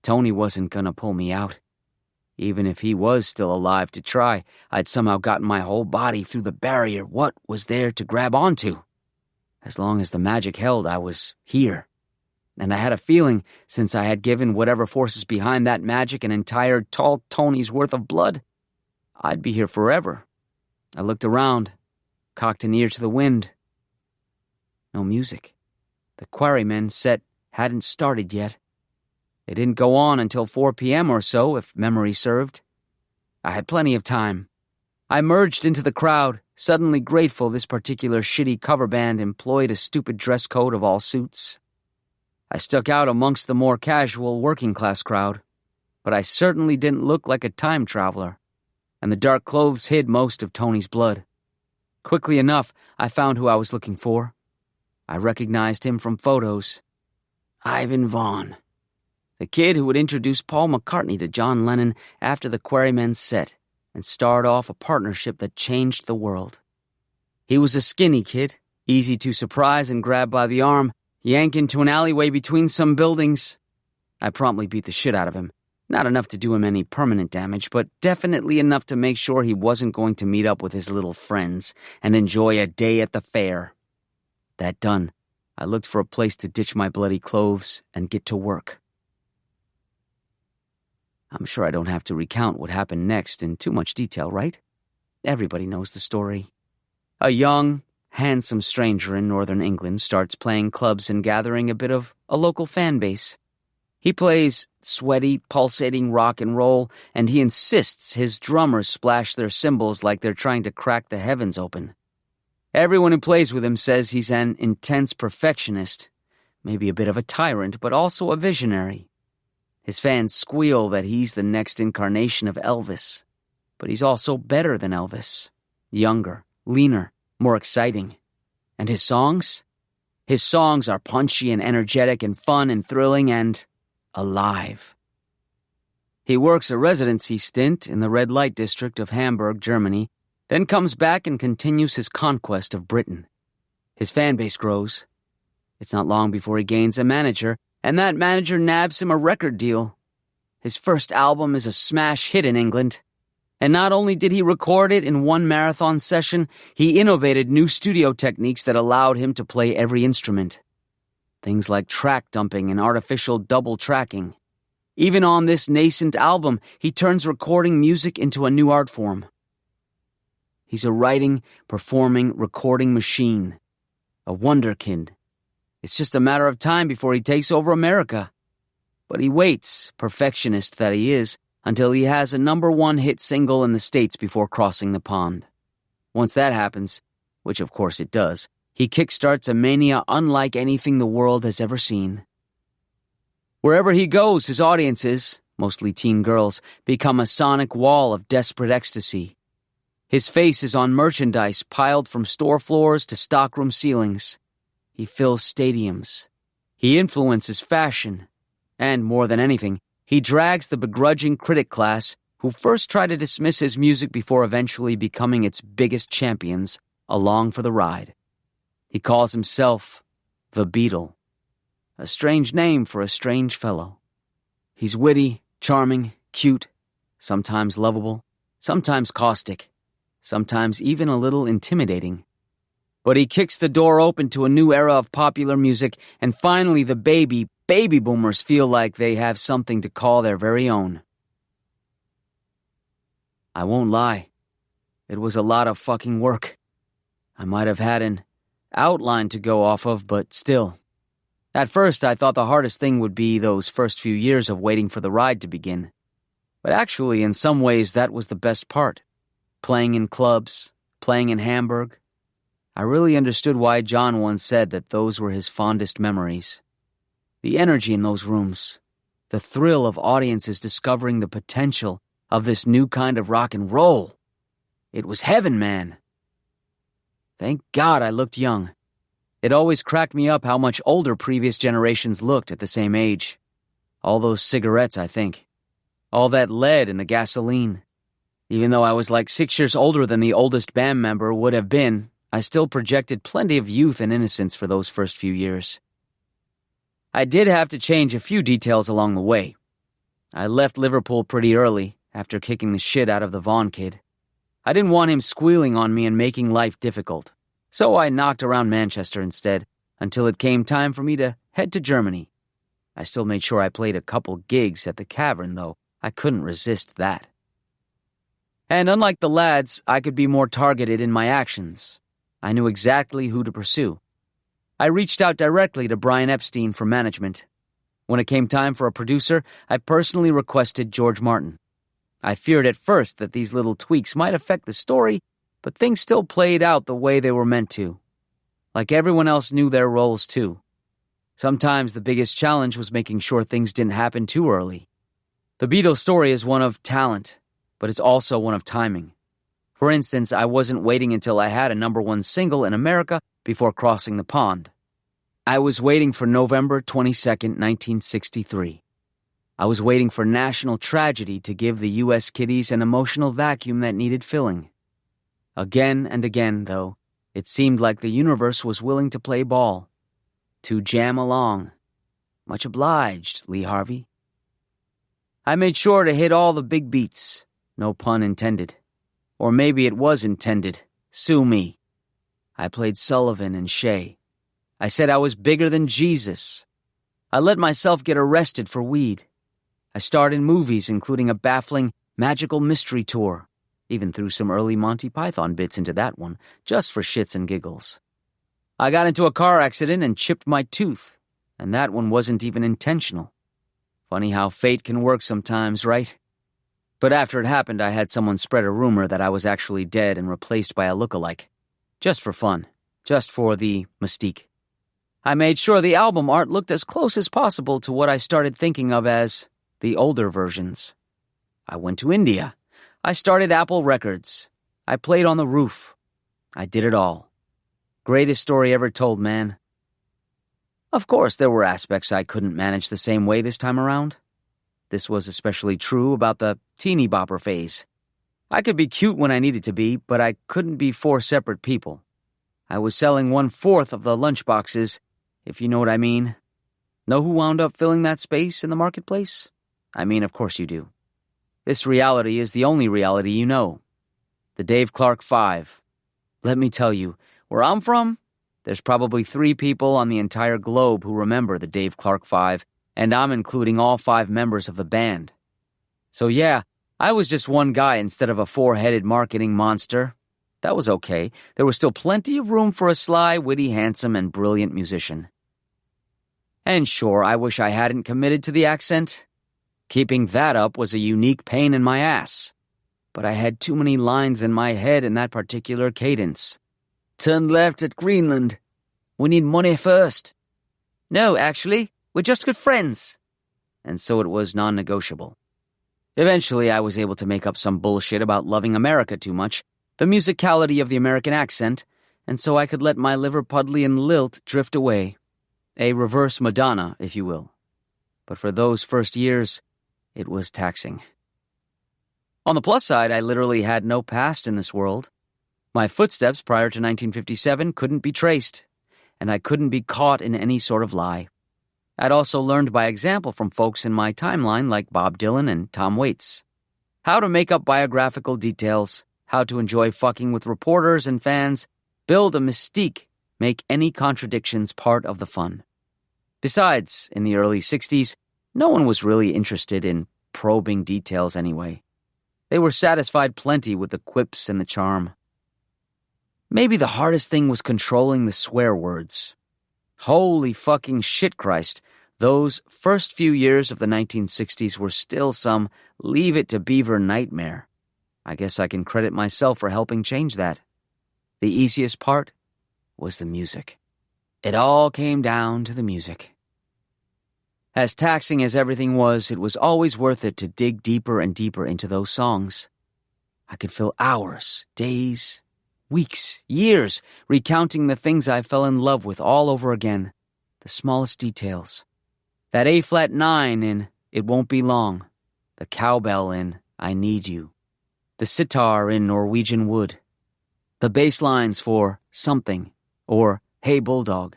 Tony wasn't gonna pull me out. Even if he was still alive to try, I'd somehow gotten my whole body through the barrier. What was there to grab onto? As long as the magic held, I was here. And I had a feeling, since I had given whatever forces behind that magic an entire tall Tony's worth of blood, I'd be here forever. I looked around, cocked an ear to the wind. No music. The Quarrymen set hadn't started yet. It didn't go on until 4 p.m. or so, if memory served. I had plenty of time. I merged into the crowd, suddenly grateful this particular shitty cover band employed a stupid dress code of all suits. I stuck out amongst the more casual working-class crowd, but I certainly didn't look like a time traveler, and the dark clothes hid most of Tony's blood. Quickly enough, I found who I was looking for. I recognized him from photos. Ivan Vaughn. The kid who would introduce Paul McCartney to John Lennon after the Quarrymen set and start off a partnership that changed the world. He was a skinny kid, easy to surprise and grab by the arm, yank into an alleyway between some buildings. I promptly beat the shit out of him. Not enough to do him any permanent damage, but definitely enough to make sure he wasn't going to meet up with his little friends and enjoy a day at the fair. That done, I looked for a place to ditch my bloody clothes and get to work. I'm sure I don't have to recount what happened next in too much detail, right? Everybody knows the story. A young, handsome stranger in northern England starts playing clubs and gathering a bit of a local fan base. He plays sweaty, pulsating rock and roll, and he insists his drummers splash their cymbals like they're trying to crack the heavens open. Everyone who plays with him says he's an intense perfectionist, maybe a bit of a tyrant, but also a visionary. His fans squeal that he's the next incarnation of Elvis, but he's also better than Elvis. Younger, leaner, more exciting. And his songs? His songs are punchy and energetic and fun and thrilling and alive. He works a residency stint in the red light district of Hamburg, Germany, then comes back and continues his conquest of Britain. His fan base grows. It's not long before he gains a manager, and that manager nabs him a record deal. His first album is a smash hit in England. And not only did he record it in one marathon session, he innovated new studio techniques that allowed him to play every instrument. Things like track dumping and artificial double tracking. Even on this nascent album, he turns recording music into a new art form. He's a writing, performing, recording machine. A wonderkind. It's just a matter of time before he takes over America. But he waits, perfectionist that he is, until he has a #1 hit single in the States before crossing the pond. Once that happens, which of course it does, he kickstarts a mania unlike anything the world has ever seen. Wherever he goes, his audiences, mostly teen girls, become a sonic wall of desperate ecstasy. His face is on merchandise piled from store floors to stockroom ceilings. He fills stadiums. He influences fashion. And more than anything, he drags the begrudging critic class, who first try to dismiss his music before eventually becoming its biggest champions, along for the ride. He calls himself the Beatle. A strange name for a strange fellow. He's witty, charming, cute, sometimes lovable, sometimes caustic, sometimes even a little intimidating. But he kicks the door open to a new era of popular music, and finally the baby boomers feel like they have something to call their very own. I won't lie. It was a lot of fucking work. I might have had an outline to go off of, but still. At first, I thought the hardest thing would be those first few years of waiting for the ride to begin. But actually, in some ways, that was the best part. Playing in clubs, playing in Hamburg. I really understood why John once said that those were his fondest memories. The energy in those rooms. The thrill of audiences discovering the potential of this new kind of rock and roll. It was heaven, man. Thank God I looked young. It always cracked me up how much older previous generations looked at the same age. All those cigarettes, I think. All that lead in the gasoline. Even though I was like 6 years older than the oldest band member would have been, I still projected plenty of youth and innocence for those first few years. I did have to change a few details along the way. I left Liverpool pretty early, after kicking the shit out of the Vaughan kid. I didn't want him squealing on me and making life difficult. So I knocked around Manchester instead, until it came time for me to head to Germany. I still made sure I played a couple gigs at the Cavern, though. I couldn't resist that. And unlike the lads, I could be more targeted in my actions. I knew exactly who to pursue. I reached out directly to Brian Epstein for management. When it came time for a producer, I personally requested George Martin. I feared at first that these little tweaks might affect the story, but things still played out the way they were meant to. Like everyone else knew their roles too. Sometimes the biggest challenge was making sure things didn't happen too early. The Beatles story is one of talent, but it's also one of timing. For instance, I wasn't waiting until I had a #1 single in America before crossing the pond. I was waiting for November 22nd, 1963. I was waiting for national tragedy to give the U.S. kiddies an emotional vacuum that needed filling. Again and again, though, it seemed like the universe was willing to play ball. To jam along. Much obliged, Lee Harvey. I made sure to hit all the big beats. No pun intended. Or maybe it was intended. Sue me. I played Sullivan and Shay. I said I was bigger than Jesus. I let myself get arrested for weed. I starred in movies, including a baffling magical mystery tour. Even threw some early Monty Python bits into that one, just for shits and giggles. I got into a car accident and chipped my tooth, and that one wasn't even intentional. Funny how fate can work sometimes, right? But after it happened, I had someone spread a rumor that I was actually dead and replaced by a lookalike. Just for fun. Just for the mystique. I made sure the album art looked as close as possible to what I started thinking of as the older versions. I went to India. I started Apple Records. I played on the roof. I did it all. Greatest story ever told, man. Of course, there were aspects I couldn't manage the same way this time around. This was especially true about the teeny bopper phase. I could be cute when I needed to be, but I couldn't be 4 separate people. I was selling 1/4 of the lunchboxes, if you know what I mean. Know who wound up filling that space in the marketplace? I mean, of course you do. This reality is the only reality you know. The Dave Clark 5. Let me tell you, where I'm from, there's probably 3 people on the entire globe who remember the Dave Clark 5, and I'm including all 5 members of the band. So yeah, I was just one guy instead of a 4-headed marketing monster. That was okay. There was still plenty of room for a sly, witty, handsome, and brilliant musician. And sure, I wish I hadn't committed to the accent. Keeping that up was a unique pain in my ass. But I had too many lines in my head in that particular cadence. Turn left at Greenland. We need money first. No, actually, we're just good friends. And so it was non-negotiable. Eventually, I was able to make up some bullshit about loving America too much, the musicality of the American accent, and so I could let my Liverpudlian lilt drift away. A reverse Madonna, if you will. But for those first years, it was taxing. On the plus side, I literally had no past in this world. My footsteps prior to 1957 couldn't be traced, and I couldn't be caught in any sort of lie. I'd also learned by example from folks in my timeline like Bob Dylan and Tom Waits. How to make up biographical details, how to enjoy fucking with reporters and fans, build a mystique, make any contradictions part of the fun. Besides, in the early 60s, no one was really interested in probing details anyway. They were satisfied plenty with the quips and the charm. Maybe the hardest thing was controlling the swear words. Holy fucking shit Christ, those first few years of the 1960s were still some Leave It to Beaver nightmare. I guess I can credit myself for helping change that. The easiest part was the music. It all came down to the music. As taxing as everything was, it was always worth it to dig deeper and deeper into those songs. I could fill hours, days, weeks, years, recounting the things I fell in love with all over again, the smallest details. That A-flat 9 in It Won't Be Long, the cowbell in I Need You, the sitar in Norwegian Wood, the bass lines for Something or Hey Bulldog,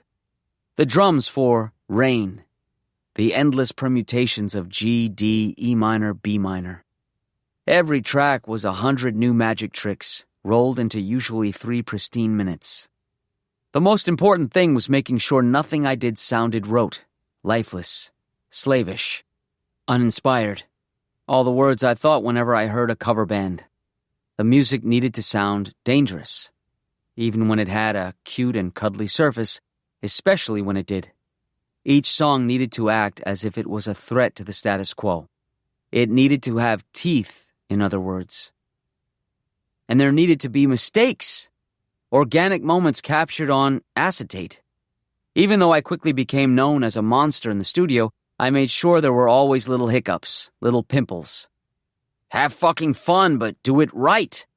the drums for Rain, the endless permutations of G, D, E minor, B minor. Every track was 100 new magic tricks, rolled into usually 3 pristine minutes. The most important thing was making sure nothing I did sounded rote, lifeless, slavish, uninspired. All the words I thought whenever I heard a cover band. The music needed to sound dangerous, even when it had a cute and cuddly surface, especially when it did. Each song needed to act as if it was a threat to the status quo. It needed to have teeth, in other words. And there needed to be mistakes, organic moments captured on acetate. Even though I quickly became known as a monster in the studio, I made sure there were always little hiccups, little pimples. Have fucking fun, but do it right.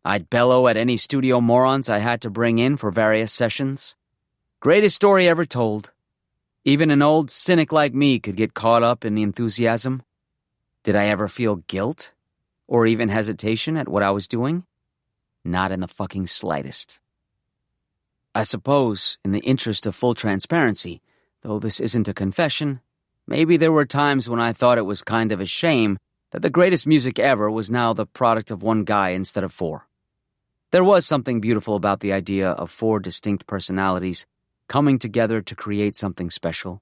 I'd bellow at any studio morons I had to bring in for various sessions. Greatest story ever told. Even an old cynic like me could get caught up in the enthusiasm. Did I ever feel guilt? Or even hesitation at what I was doing? Not in the fucking slightest. I suppose, in the interest of full transparency, though this isn't a confession, maybe there were times when I thought it was kind of a shame that the greatest music ever was now the product of one guy instead of 4. There was something beautiful about the idea of 4 distinct personalities coming together to create something special.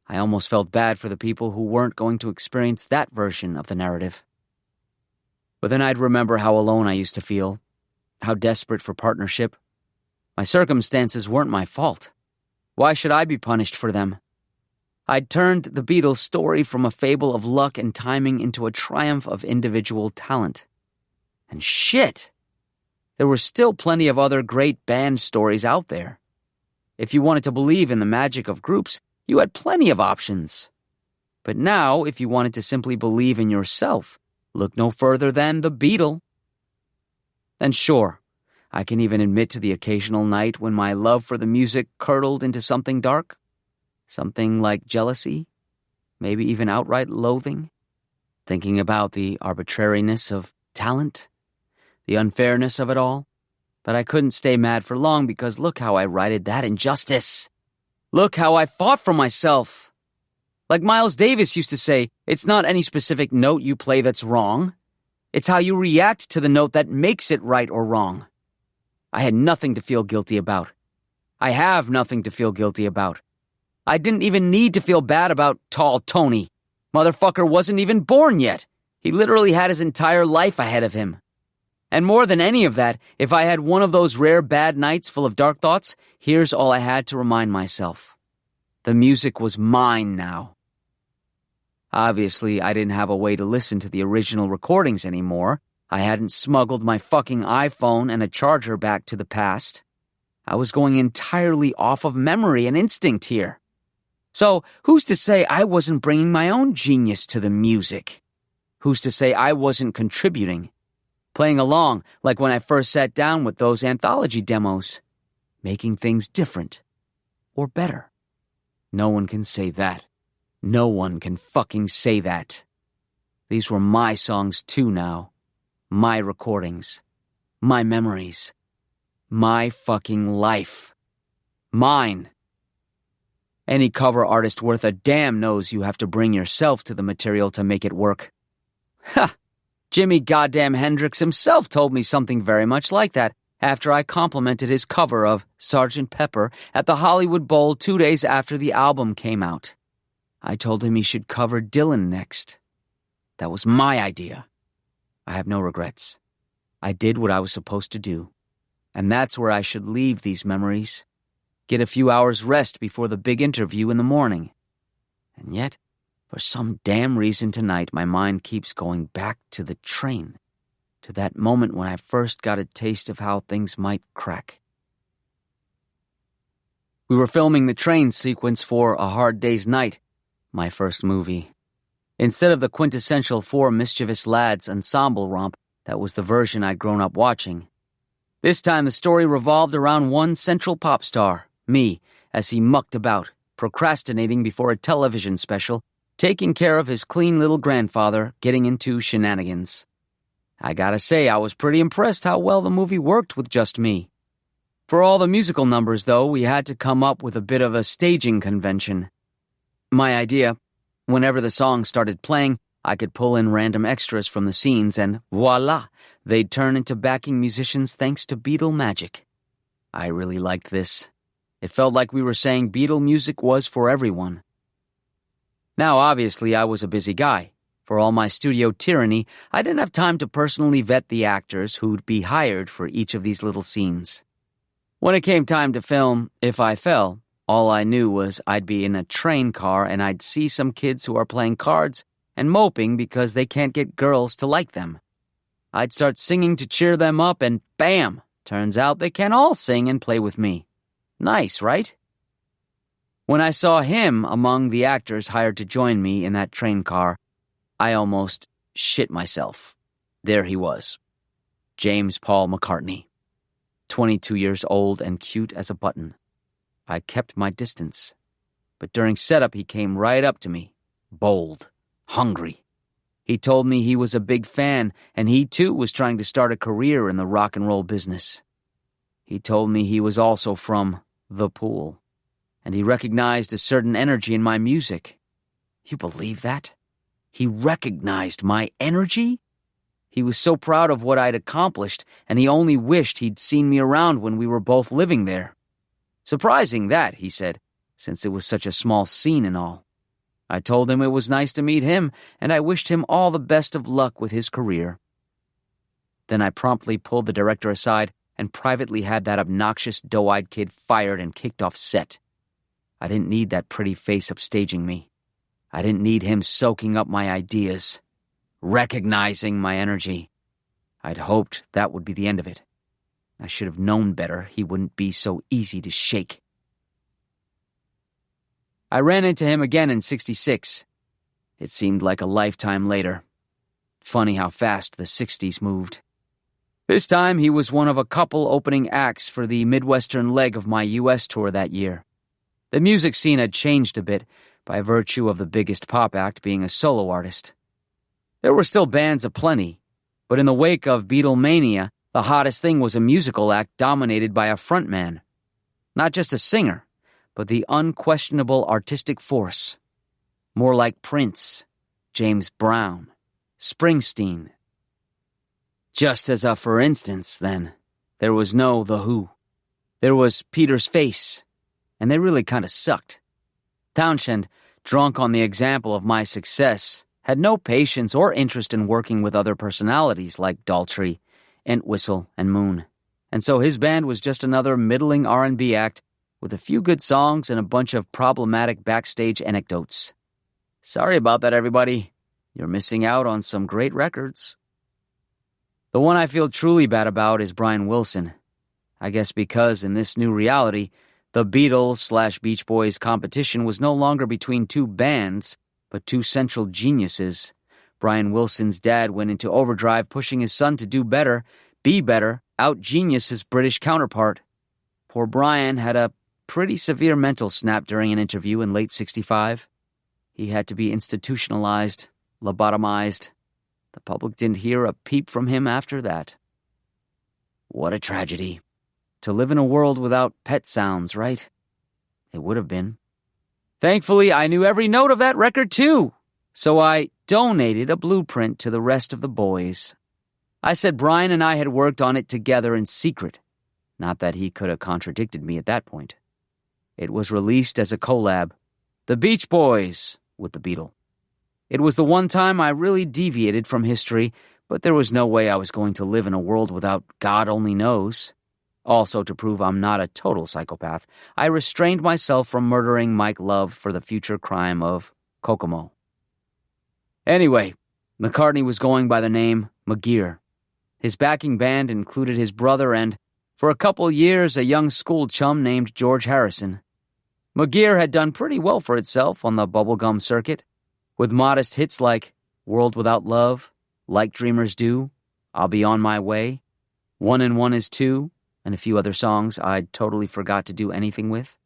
I almost felt bad for the people who weren't going to experience that version of the narrative. But then I'd remember how alone I used to feel, how desperate for partnership. My circumstances weren't my fault. Why should I be punished for them? I'd turned the Beatles' story from a fable of luck and timing into a triumph of individual talent. And shit! There were still plenty of other great band stories out there. If you wanted to believe in the magic of groups, you had plenty of options. But now, if you wanted to simply believe in yourself, look no further than the Beatle. And sure, I can even admit to the occasional night when my love for the music curdled into something dark. Something like jealousy, maybe even outright loathing. Thinking about the arbitrariness of talent, the unfairness of it all. But I couldn't stay mad for long because look how I righted that injustice. Look how I fought for myself. Like Miles Davis used to say, it's not any specific note you play that's wrong. It's how you react to the note that makes it right or wrong. I had nothing to feel guilty about. I have nothing to feel guilty about. I didn't even need to feel bad about Tall Tony. Motherfucker wasn't even born yet. He literally had his entire life ahead of him. And more than any of that, if I had one of those rare bad nights full of dark thoughts, here's all I had to remind myself. The music was mine now. Obviously, I didn't have a way to listen to the original recordings anymore. I hadn't smuggled my fucking iPhone and a charger back to the past. I was going entirely off of memory and instinct here. So, who's to say I wasn't bringing my own genius to the music? Who's to say I wasn't contributing? Playing along like when I first sat down with those anthology demos. Making things different. Or better. No one can say that. No one can fucking say that. These were my songs too now. My recordings. My memories. My fucking life. Mine. Any cover artist worth a damn knows you have to bring yourself to the material to make it work. Ha! Jimi goddamn Hendrix himself told me something very much like that after I complimented his cover of Sgt. Pepper at the Hollywood Bowl 2 days after the album came out. I told him he should cover Dylan next. That was my idea. I have no regrets. I did what I was supposed to do. And that's where I should leave these memories. Get a few hours rest before the big interview in the morning. And yet, for some damn reason tonight, my mind keeps going back to the train. To that moment when I first got a taste of how things might crack. We were filming the train sequence for A Hard Day's Night, my first movie. Instead of the quintessential 4 mischievous lads ensemble romp, that was the version I'd grown up watching. This time the story revolved around one central pop star, me, as he mucked about, procrastinating before a television special, taking care of his clean little grandfather, getting into shenanigans. I gotta say, I was pretty impressed how well the movie worked with just me. For all the musical numbers, though, we had to come up with a bit of a staging convention. My idea, whenever the song started playing, I could pull in random extras from the scenes and voila, they'd turn into backing musicians thanks to Beatle magic. I really liked this. It felt like we were saying Beatle music was for everyone. Now, obviously, I was a busy guy. For all my studio tyranny, I didn't have time to personally vet the actors who'd be hired for each of these little scenes. When it came time to film If I Fell, all I knew was I'd be in a train car and I'd see some kids who are playing cards and moping because they can't get girls to like them. I'd start singing to cheer them up and bam! Turns out they can all sing and play with me. Nice, right? When I saw him among the actors hired to join me in that train car, I almost shit myself. There he was. James Paul McCartney. 22 years old and cute as a button. I kept my distance. But during setup, he came right up to me. Bold. Hungry. He told me he was a big fan, and he too was trying to start a career in the rock and roll business. He told me he was also from the pool, and he recognized a certain energy in my music. You believe that? He recognized my energy? He was so proud of what I'd accomplished, and he only wished he'd seen me around when we were both living there. Surprising that, he said, since it was such a small scene and all. I told him it was nice to meet him, and I wished him all the best of luck with his career. Then I promptly pulled the director aside and privately had that obnoxious doe-eyed kid fired and kicked off set. I didn't need that pretty face upstaging me. I didn't need him soaking up my ideas, recognizing my energy. I'd hoped that would be the end of it. I should have known better. He wouldn't be so easy to shake. I ran into him again in '66. It seemed like a lifetime later. Funny how fast the '60s moved. This time, he was one of a couple opening acts for the Midwestern leg of my U.S. tour that year. The music scene had changed a bit by virtue of the biggest pop act being a solo artist. There were still bands aplenty, but in the wake of Beatlemania, the hottest thing was a musical act dominated by a frontman. Not just a singer, but the unquestionable artistic force. More like Prince, James Brown, Springsteen. Just as a for instance, then, there was no The Who. There was Peter's Face, and they really kind of sucked. Townshend, drunk on the example of my success, had no patience or interest in working with other personalities like Daltrey, Entwistle, and Moon, and so his band was just another middling R&B act with a few good songs and a bunch of problematic backstage anecdotes. Sorry about that, everybody. You're missing out on some great records. The one I feel truly bad about is Brian Wilson. I guess because in this new reality, the Beatles/Beach Boys competition was no longer between two bands, but two central geniuses. Brian Wilson's dad went into overdrive pushing his son to do better, be better, out-genius his British counterpart. Poor Brian had a pretty severe mental snap during an interview in late '65. He had to be institutionalized, lobotomized. The public didn't hear a peep from him after that. What a tragedy. To live in a world without pet sounds, right? It would have been. Thankfully, I knew every note of that record, too. So I donated a blueprint to the rest of the boys. I said Brian and I had worked on it together in secret. Not that he could have contradicted me at that point. It was released as a collab. The Beach Boys with the Beatle. It was the one time I really deviated from history, but there was no way I was going to live in a world without God only knows. Also, to prove I'm not a total psychopath, I restrained myself from murdering Mike Love for the future crime of Kokomo. Anyway, McCartney was going by the name McGear. His backing band included his brother and, for a couple years, a young school chum named George Harrison. McGear had done pretty well for itself on the bubblegum circuit, with modest hits like World Without Love, Like Dreamers Do, I'll Be On My Way, 1 and 1 is 2, and a few other songs I'd totally forgot to do anything with.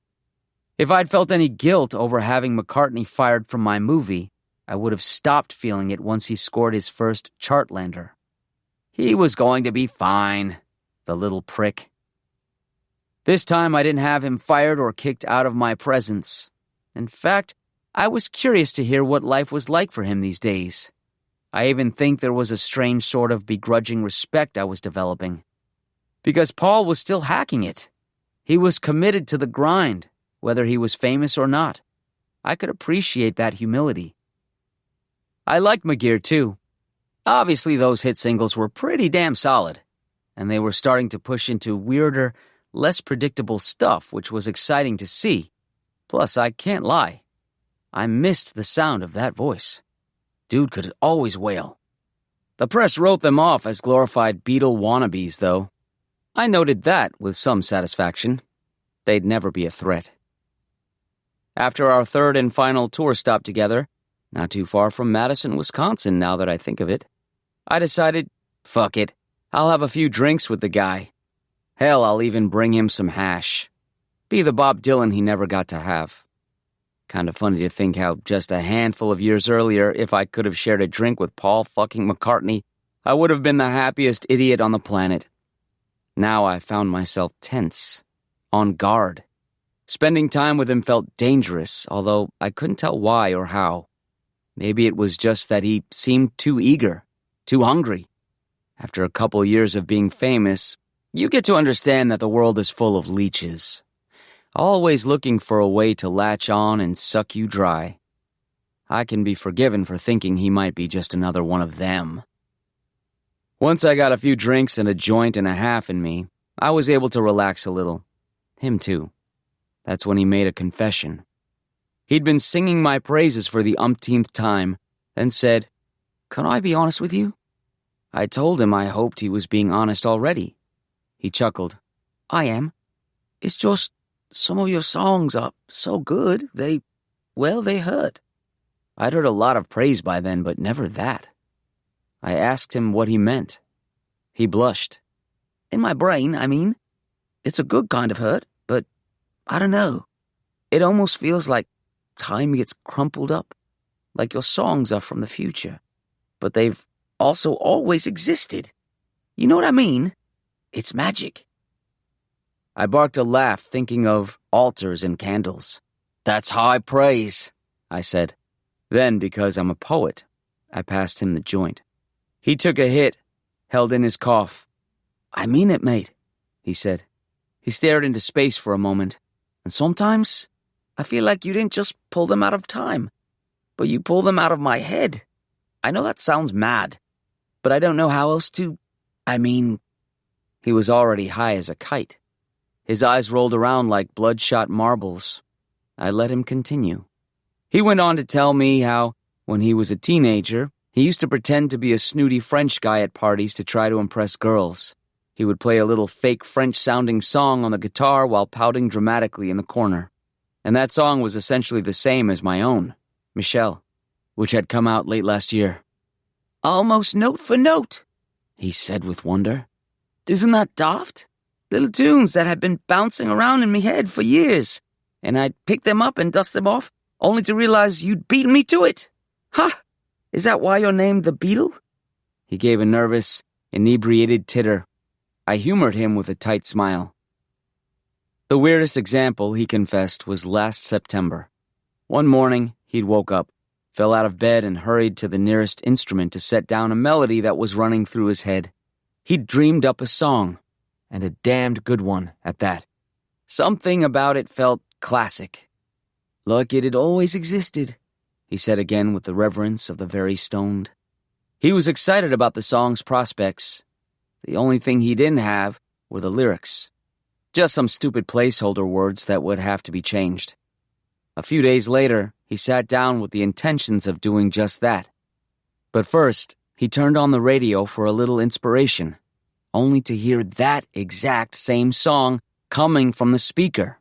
If I'd felt any guilt over having McCartney fired from my movie, I would have stopped feeling it once he scored his first Chartlander. He was going to be fine, the little prick. This time I didn't have him fired or kicked out of my presence. In fact, I was curious to hear what life was like for him these days. I even think there was a strange sort of begrudging respect I was developing. Because Paul was still hacking it. He was committed to the grind, whether he was famous or not. I could appreciate that humility. I liked McGear, too. Obviously, those hit singles were pretty damn solid, and they were starting to push into weirder, less predictable stuff, which was exciting to see. Plus, I can't lie. I missed the sound of that voice. Dude could always wail. The press wrote them off as glorified Beatle wannabes, though. I noted that with some satisfaction. They'd never be a threat. After our third and final tour stop together, not too far from Madison, Wisconsin, now that I think of it, I decided, fuck it, I'll have a few drinks with the guy. Hell, I'll even bring him some hash. Be the Bob Dylan he never got to have. Kind of funny to think how just a handful of years earlier, if I could have shared a drink with Paul fucking McCartney, I would have been the happiest idiot on the planet. Now I found myself tense, on guard. Spending time with him felt dangerous, although I couldn't tell why or how. Maybe it was just that he seemed too eager, too hungry. After a couple years of being famous, you get to understand that the world is full of leeches, always looking for a way to latch on and suck you dry. I can be forgiven for thinking he might be just another one of them. Once I got a few drinks and a joint and a half in me, I was able to relax a little. Him too. That's when he made a confession. He'd been singing my praises for the umpteenth time, then said, "Can I be honest with you?" I told him I hoped he was being honest already. He chuckled. "I am. It's just some of your songs are so good, they hurt." I'd heard a lot of praise by then, but never that. I asked him what he meant. He blushed. "In my brain, I mean. It's a good kind of hurt, but I don't know. It almost feels like time gets crumpled up, like your songs are from the future, but they've also always existed. You know what I mean? It's magic." I barked a laugh, thinking of altars and candles. "That's high praise," I said. Then, because I'm a poet, I passed him the joint. He took a hit, held in his cough. "I mean it, mate," he said. He stared into space for a moment. "And sometimes I feel like you didn't just pull them out of time, but you pull them out of my head. I know that sounds mad, but I don't know how else to... He was already high as a kite. His eyes rolled around like bloodshot marbles. I let him continue. He went on to tell me how, when he was a teenager, he used to pretend to be a snooty French guy at parties to try to impress girls. He would play a little fake French-sounding song on the guitar while pouting dramatically in the corner. And that song was essentially the same as my own, Michelle, which had come out late last year. "Almost note for note," he said with wonder. "Isn't that daft? Little tunes that had been bouncing around in me head for years, and I'd pick them up and dust them off, only to realize you'd beaten me to it. Ha! Is that why you're named the Beetle?" He gave a nervous, inebriated titter. I humored him with a tight smile. The weirdest example, he confessed, was last September. One morning, he'd woke up, fell out of bed and hurried to the nearest instrument to set down a melody that was running through his head. He'd dreamed up a song, and a damned good one at that. Something about it felt classic. Like it had always existed, he said again with the reverence of the very stoned. He was excited about the song's prospects. The only thing he didn't have were the lyrics. Just some stupid placeholder words that would have to be changed. A few days later, he sat down with the intentions of doing just that. But first, he turned on the radio for a little inspiration, only to hear that exact same song coming from the speaker.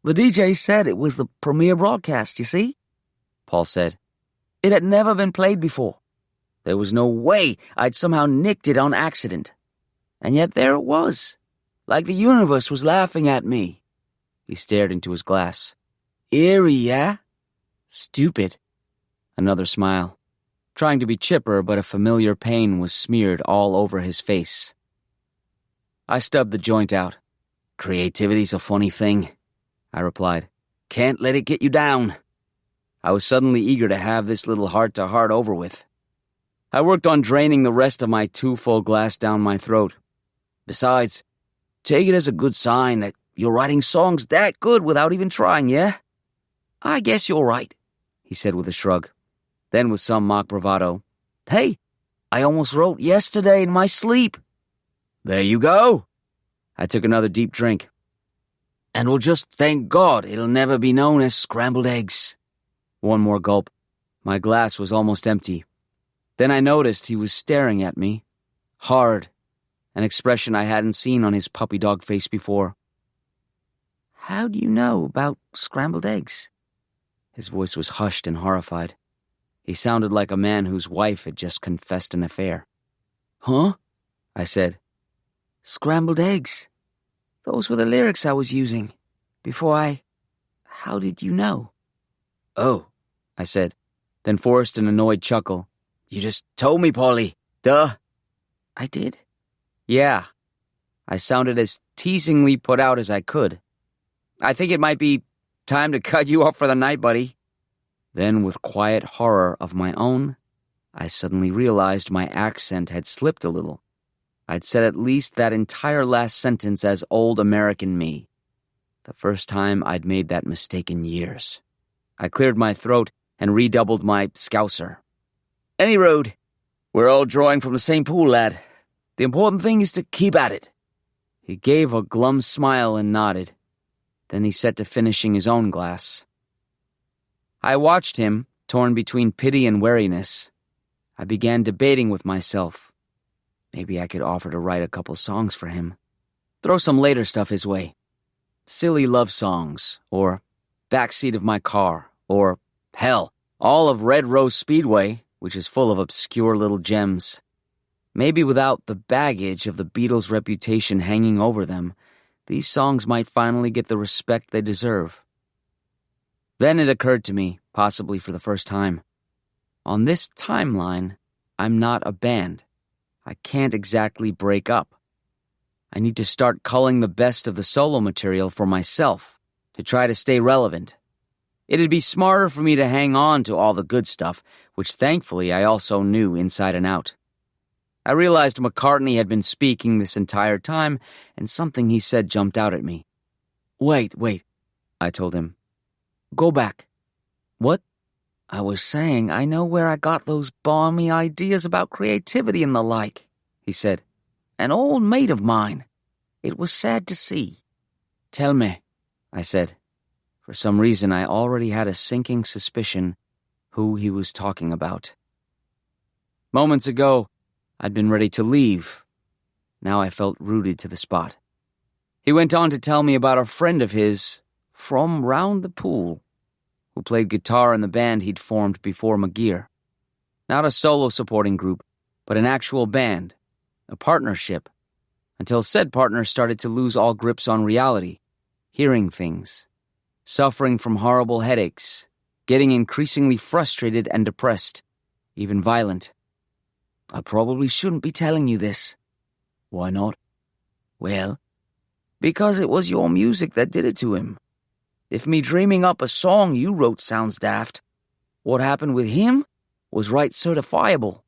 "The DJ said it was the premiere broadcast, you see?" Paul said. "It had never been played before. There was no way I'd somehow nicked it on accident. And yet there it was, like the universe was laughing at me." He stared into his glass. "Eerie, yeah? Stupid." Another smile. Trying to be chipper, but a familiar pain was smeared all over his face. I stubbed the joint out. "Creativity's a funny thing," I replied. "Can't let it get you down." I was suddenly eager to have this little heart-to-heart over with. I worked on draining the rest of my 2 full glass down my throat. "Besides, take it as a good sign that you're writing songs that good without even trying, yeah?" "I guess you're right," he said with a shrug. Then with some mock bravado, "Hey, I almost wrote yesterday in my sleep." "There you go." I took another deep drink. "And we'll just thank God it'll never be known as scrambled eggs." One more gulp. My glass was almost empty. Then I noticed he was staring at me, hard, an expression I hadn't seen on his puppy dog face before. "How do you know about scrambled eggs?" His voice was hushed and horrified. He sounded like a man whose wife had just confessed an affair. "Huh?" I said. "Scrambled eggs. Those were the lyrics I was using. How did you know?" "Oh," I said, then forced an annoyed chuckle. "You just told me, Paulie. Duh." "I did?" "Yeah." I sounded as teasingly put out as I could. "I think it might be time to cut you off for the night, buddy." Then, with quiet horror of my own, I suddenly realized my accent had slipped a little. I'd said at least that entire last sentence as old American me. The first time I'd made that mistake in years. I cleared my throat and redoubled my scouser. "Any road, We're all drawing from the same pool, lad. The important thing is to keep at it. He gave a glum smile and nodded. Then he set to finishing his own glass. I watched him, torn between pity and wariness. I began debating with myself. Maybe I could offer to write a couple songs for him. Throw some later stuff his way. Silly love songs, or Backseat of My Car, or, hell, all of Red Rose Speedway, which is full of obscure little gems. Maybe without the baggage of the Beatles' reputation hanging over them, these songs might finally get the respect they deserve. Then it occurred to me, possibly for the first time, on this timeline, I'm not a band. I can't exactly break up. I need to start culling the best of the solo material for myself, to try to stay relevant. It'd be smarter for me to hang on to all the good stuff, which thankfully I also knew inside and out. I realized McCartney had been speaking this entire time, and something he said jumped out at me. Wait, I told him. Go back. What? I was saying I know where I got those balmy ideas about creativity and the like, he said. An old mate of mine. It was sad to see. Tell me, I said. For some reason, I already had a sinking suspicion who he was talking about. Moments ago, I'd been ready to leave. Now I felt rooted to the spot. He went on to tell me about a friend of his from round the pool who played guitar in the band he'd formed before McGear. Not a solo supporting group, but an actual band, a partnership, until said partner started to lose all grips on reality, hearing things, suffering from horrible headaches, getting increasingly frustrated and depressed, even violent. I probably shouldn't be telling you this. Why not? Well, because it was your music that did it to him. If me dreaming up a song you wrote sounds daft, what happened with him was right certifiable.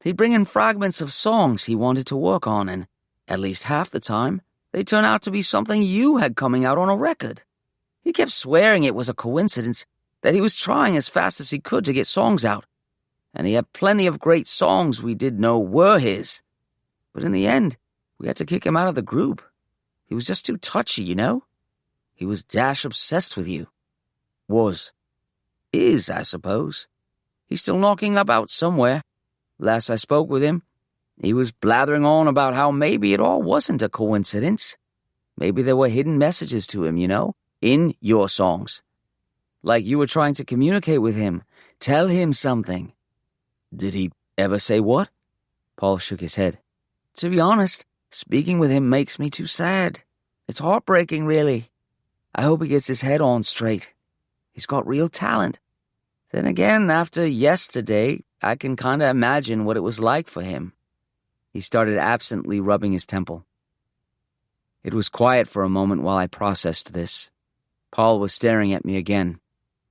He'd bring in fragments of songs he wanted to work on, and at least half the time, they turn out to be something you had coming out on a record. He kept swearing it was a coincidence, that he was trying as fast as he could to get songs out, and he had plenty of great songs we did know were his. But in the end, we had to kick him out of the group. He was just too touchy, you know? He was dash obsessed with you. Was. Is, I suppose. He's still knocking about somewhere. Last I spoke with him, he was blathering on about how maybe it all wasn't a coincidence. Maybe there were hidden messages to him, you know, in your songs. Like you were trying to communicate with him, tell him something. Did he ever say what? Paul shook his head. To be honest, speaking with him makes me too sad. It's heartbreaking, really. I hope he gets his head on straight. He's got real talent. Then again, after yesterday, I can kind of imagine what it was like for him. He started absently rubbing his temple. It was quiet for a moment while I processed this. Paul was staring at me again,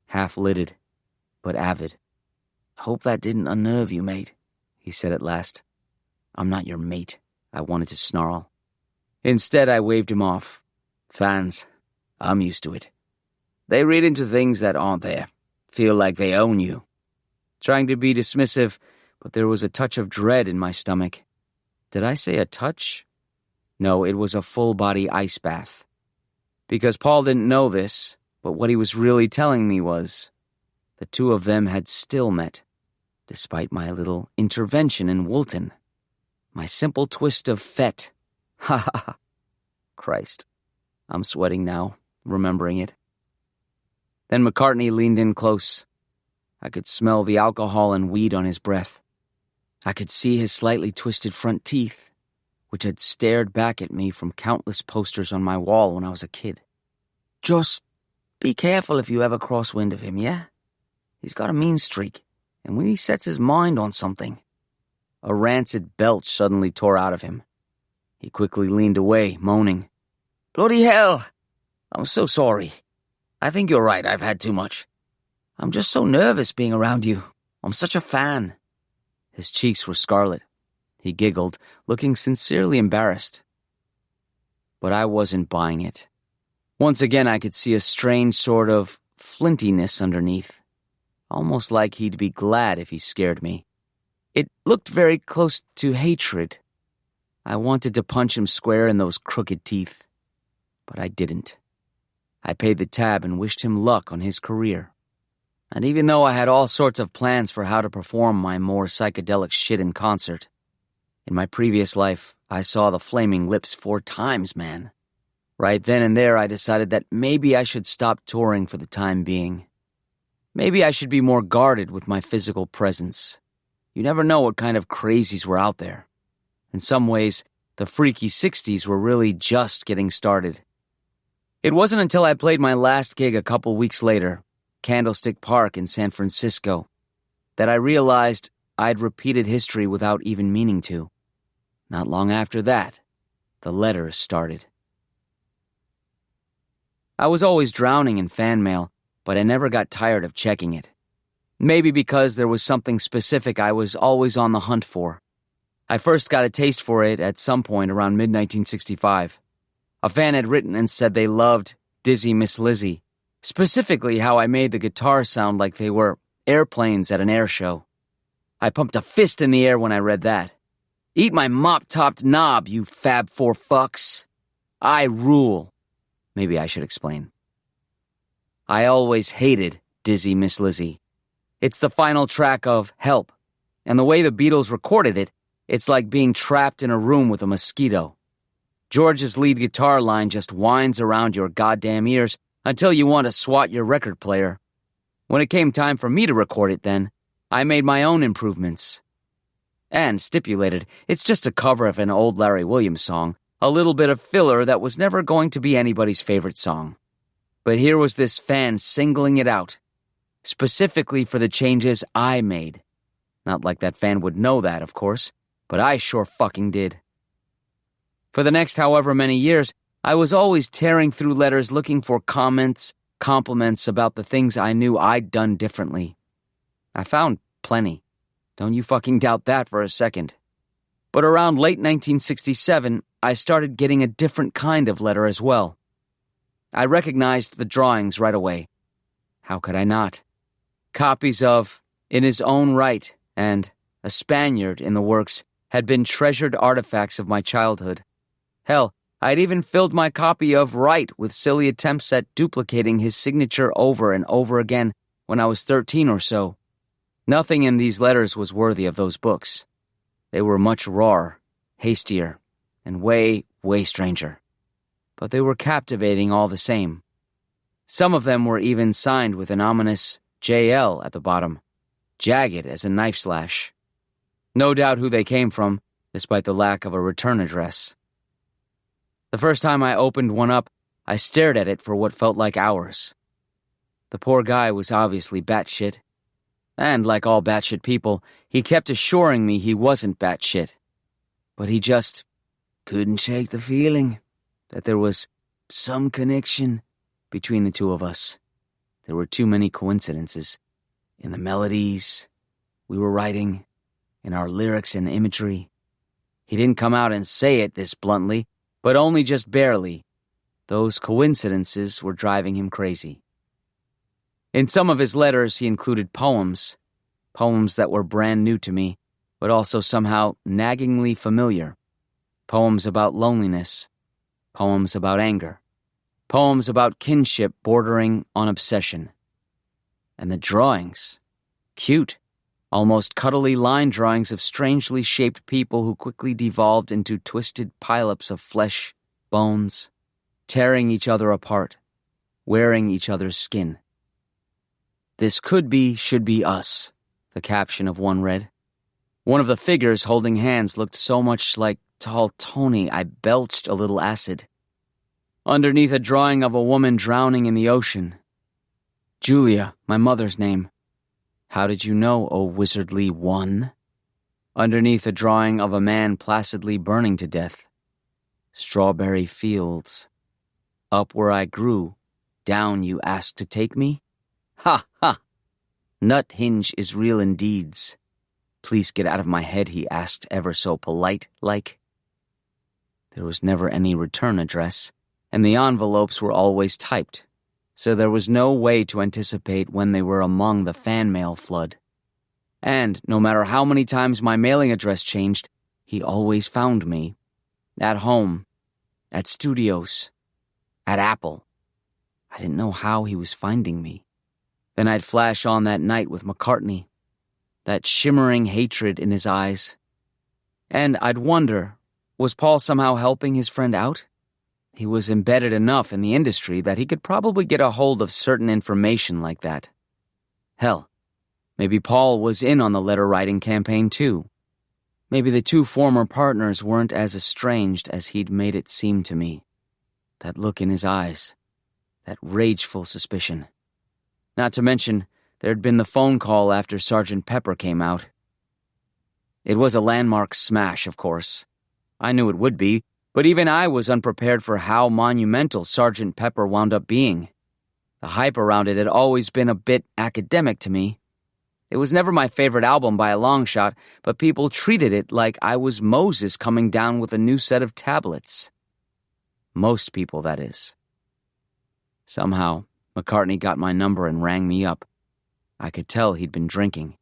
half-lidded, but avid. Hope that didn't unnerve you, mate, he said at last. I'm not your mate, I wanted to snarl. Instead, I waved him off. Fans, I'm used to it. They read into things that aren't there, feel like they own you. Trying to be dismissive, but there was a touch of dread in my stomach. Did I say a touch? No, it was a full-body ice bath. Because Paul didn't know this, but what he was really telling me was, the two of them had still met, despite my little intervention in Woolton. My simple twist of fete. Ha ha ha. Christ. I'm sweating now, remembering it. Then McCartney leaned in close. I could smell the alcohol and weed on his breath. I could see his slightly twisted front teeth, which had stared back at me from countless posters on my wall when I was a kid. Just be careful if you ever cross wind of him, yeah? He's got a mean streak, and when he sets his mind on something... A rancid belch suddenly tore out of him. He quickly leaned away, moaning. Bloody hell! I'm so sorry. I think you're right, I've had too much. I'm just so nervous being around you. I'm such a fan. His cheeks were scarlet. He giggled, looking sincerely embarrassed. But I wasn't buying it. Once again, I could see a strange sort of flintiness underneath. Almost like he'd be glad if he scared me. It looked very close to hatred. I wanted to punch him square in those crooked teeth, but I didn't. I paid the tab and wished him luck on his career. And even though I had all sorts of plans for how to perform my more psychedelic shit in concert, in my previous life, I saw the Flaming Lips 4 times, man. Right then and there, I decided that maybe I should stop touring for the time being. Maybe I should be more guarded with my physical presence. You never know what kind of crazies were out there. In some ways, the freaky 60s were really just getting started. It wasn't until I played my last gig a couple weeks later, Candlestick Park in San Francisco, that I realized I'd repeated history without even meaning to. Not long after that, the letters started. I was always drowning in fan mail, but I never got tired of checking it. Maybe because there was something specific I was always on the hunt for. I first got a taste for it at some point around mid-1965. A fan had written and said they loved Dizzy Miss Lizzie, specifically how I made the guitar sound like they were airplanes at an air show. I pumped a fist in the air when I read that. Eat my mop-topped knob, you Fab Four fucks. I rule. Maybe I should explain. I always hated Dizzy Miss Lizzie. It's the final track of Help, and the way the Beatles recorded it, it's like being trapped in a room with a mosquito. George's lead guitar line just winds around your goddamn ears until you want to swat your record player. When it came time for me to record it then, I made my own improvements. And stipulated, it's just a cover of an old Larry Williams song, a little bit of filler that was never going to be anybody's favorite song. But here was this fan singling it out, specifically for the changes I made. Not like that fan would know that, of course, but I sure fucking did. For the next however many years, I was always tearing through letters looking for comments, compliments about the things I knew I'd done differently. I found plenty. Don't you fucking doubt that for a second. But around late 1967, I started getting a different kind of letter as well. I recognized the drawings right away. How could I not? Copies of In His Own Right and A Spaniard in the works had been treasured artifacts of my childhood. Hell, I'd even filled my copy of Right with silly attempts at duplicating his signature over and over again when I was 13 or so. Nothing in these letters was worthy of those books. They were much rawer, hastier, and way, way stranger. But they were captivating all the same. Some of them were even signed with an ominous JL at the bottom, jagged as a knife slash. No doubt who they came from, despite the lack of a return address. The first time I opened one up, I stared at it for what felt like hours. The poor guy was obviously batshit. And like all batshit people, he kept assuring me he wasn't batshit. But he just couldn't shake the feeling that there was some connection between the two of us. There were too many coincidences. In the melodies we were writing, in our lyrics and imagery. He didn't come out and say it this bluntly, but only just barely. Those coincidences were driving him crazy. In some of his letters, he included poems that were brand new to me, but also somehow naggingly familiar. Poems about loneliness, poems about anger, poems about kinship bordering on obsession. And the drawings, cute, almost cuddly line drawings of strangely shaped people who quickly devolved into twisted pileups of flesh, bones, tearing each other apart, wearing each other's skin. "This could be, should be us," the caption of one read. One of the figures holding hands looked so much like tall Tony I belched a little acid. Underneath a drawing of a woman drowning in the ocean. "Julia, my mother's name. How did you know, O wizardly one?" Underneath a drawing of a man placidly burning to death. "Strawberry fields. Up where I grew, down you asked to take me? Ha, ha! Nut hinge is real indeeds. Please get out of my head," he asked, ever so polite-like. There was never any return address, and the envelopes were always typed, so there was no way to anticipate when they were among the fan mail flood. And no matter how many times my mailing address changed, he always found me. At home. At studios. At Apple. I didn't know how he was finding me. Then I'd flash on that night with McCartney. That shimmering hatred in his eyes. And I'd wonder, was Paul somehow helping his friend out? He was embedded enough in the industry that he could probably get a hold of certain information like that. Hell, maybe Paul was in on the letter-writing campaign too. Maybe the two former partners weren't as estranged as he'd made it seem to me. That look in his eyes. That rageful suspicion. Not to mention, there'd been the phone call after Sgt. Pepper came out. It was a landmark smash, of course. I knew it would be, but even I was unprepared for how monumental Sgt. Pepper wound up being. The hype around it had always been a bit academic to me. It was never my favorite album by a long shot, but people treated it like I was Moses coming down with a new set of tablets. Most people, that is. Somehow, McCartney got my number and rang me up. I could tell he'd been drinking.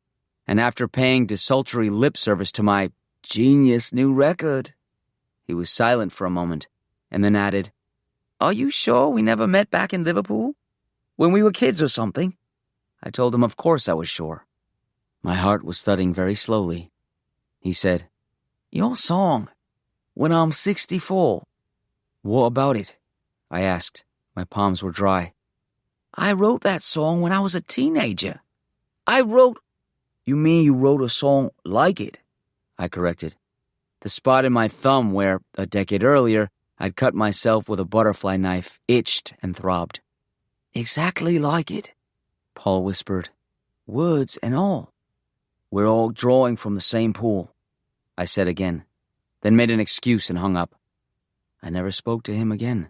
And after paying desultory lip service to my genius new record, he was silent for a moment, and then added, "Are you sure we never met back in Liverpool? When we were kids or something?" I told him of course I was sure. My heart was thudding very slowly. He said, "Your song, When I'm 64. What about it?" I asked. My palms were dry. "I wrote that song when I was a teenager. You mean you wrote a song like it?" I corrected. The spot in my thumb where, a decade earlier, I'd cut myself with a butterfly knife itched and throbbed. "Exactly like it," Paul whispered. "Words and all. We're all drawing from the same pool," I said again, then made an excuse and hung up. I never spoke to him again,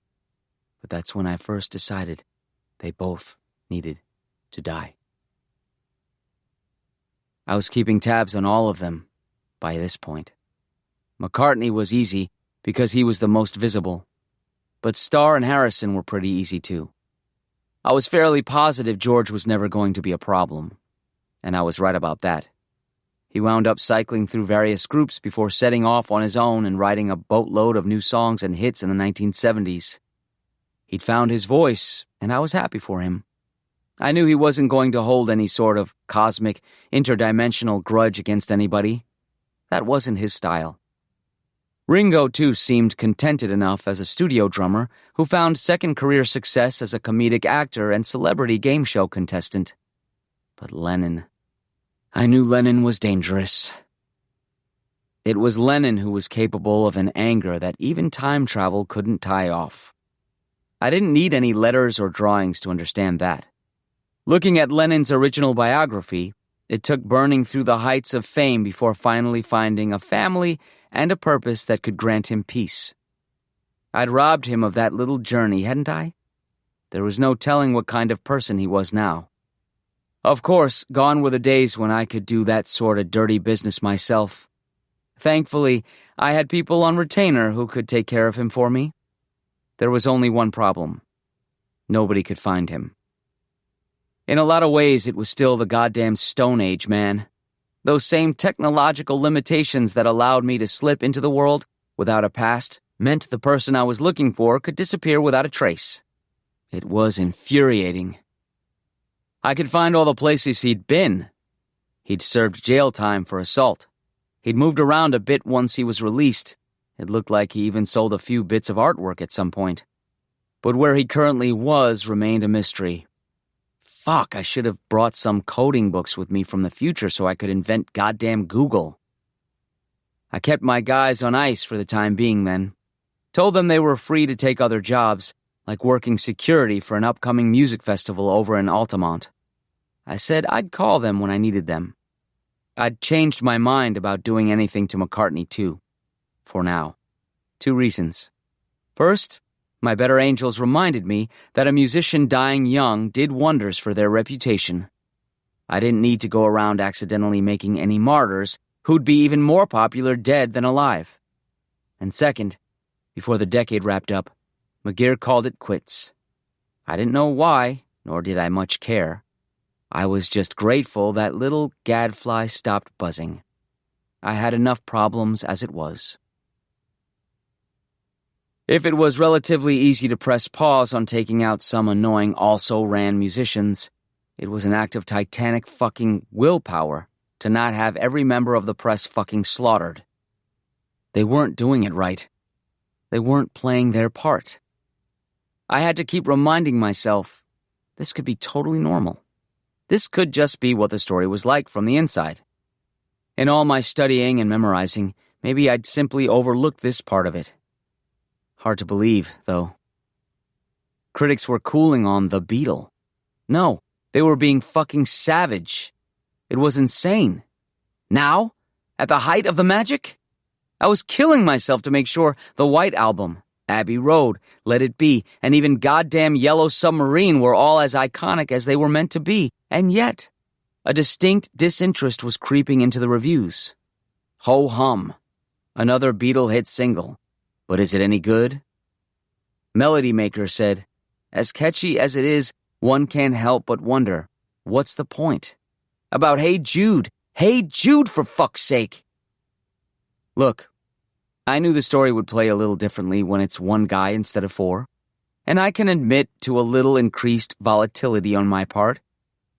but that's when I first decided they both needed to die. I was keeping tabs on all of them by this point. McCartney was easy because he was the most visible, but Starr and Harrison were pretty easy too. I was fairly positive George was never going to be a problem, and I was right about that. He wound up cycling through various groups before setting off on his own and writing a boatload of new songs and hits in the 1970s. He'd found his voice, and I was happy for him. I knew he wasn't going to hold any sort of cosmic, interdimensional grudge against anybody. That wasn't his style. Ringo, too, seemed contented enough as a studio drummer who found second career success as a comedic actor and celebrity game show contestant. But Lennon... I knew Lennon was dangerous. It was Lennon who was capable of an anger that even time travel couldn't tie off. I didn't need any letters or drawings to understand that. Looking at Lennon's original biography, it took burning through the heights of fame before finally finding a family and a purpose that could grant him peace. I'd robbed him of that little journey, hadn't I? There was no telling what kind of person he was now. Of course, gone were the days when I could do that sort of dirty business myself. Thankfully, I had people on retainer who could take care of him for me. There was only one problem. Nobody could find him. In a lot of ways, it was still the goddamn Stone Age, man. Those same technological limitations that allowed me to slip into the world without a past meant the person I was looking for could disappear without a trace. It was infuriating. I could find all the places he'd been. He'd served jail time for assault. He'd moved around a bit once he was released. It looked like he even sold a few bits of artwork at some point. But where he currently was remained a mystery. Fuck, I should have brought some coding books with me from the future so I could invent goddamn Google. I kept my guys on ice for the time being then. Told them they were free to take other jobs, like working security for an upcoming music festival over in Altamont. I said I'd call them when I needed them. I'd changed my mind about doing anything to McCartney too. For now. 2 reasons. First, my better angels reminded me that a musician dying young did wonders for their reputation. I didn't need to go around accidentally making any martyrs who'd be even more popular dead than alive. And second, before the decade wrapped up, McGear called it quits. I didn't know why, nor did I much care. I was just grateful that little gadfly stopped buzzing. I had enough problems as it was. If it was relatively easy to press pause on taking out some annoying also-ran musicians, it was an act of titanic fucking willpower to not have every member of the press fucking slaughtered. They weren't doing it right. They weren't playing their part. I had to keep reminding myself, this could be totally normal. This could just be what the story was like from the inside. In all my studying and memorizing, maybe I'd simply overlooked this part of it. Hard to believe, though. Critics were cooling on The Beatle. No, they were being fucking savage. It was insane. Now, at the height of the magic, I was killing myself to make sure the White Album, Abbey Road, Let It Be, and even goddamn Yellow Submarine were all as iconic as they were meant to be, and yet, a distinct disinterest was creeping into the reviews. Ho-hum, another Beatle hit single. But is it any good? Melody Maker said, as catchy as it is, one can't help but wonder, what's the point? About Hey Jude for fuck's sake! Look, I knew the story would play a little differently when it's one guy instead of four, and I can admit to a little increased volatility on my part.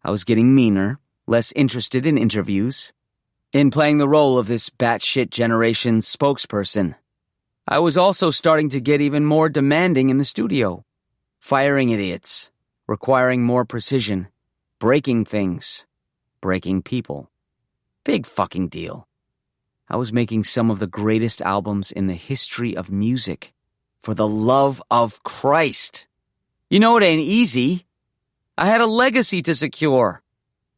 I was getting meaner, less interested in interviews, in playing the role of this batshit generation's spokesperson. I was also starting to get even more demanding in the studio, firing idiots, requiring more precision, breaking things, breaking people. Big fucking deal. I was making some of the greatest albums in the history of music. For the love of Christ. You know it ain't easy. I had a legacy to secure.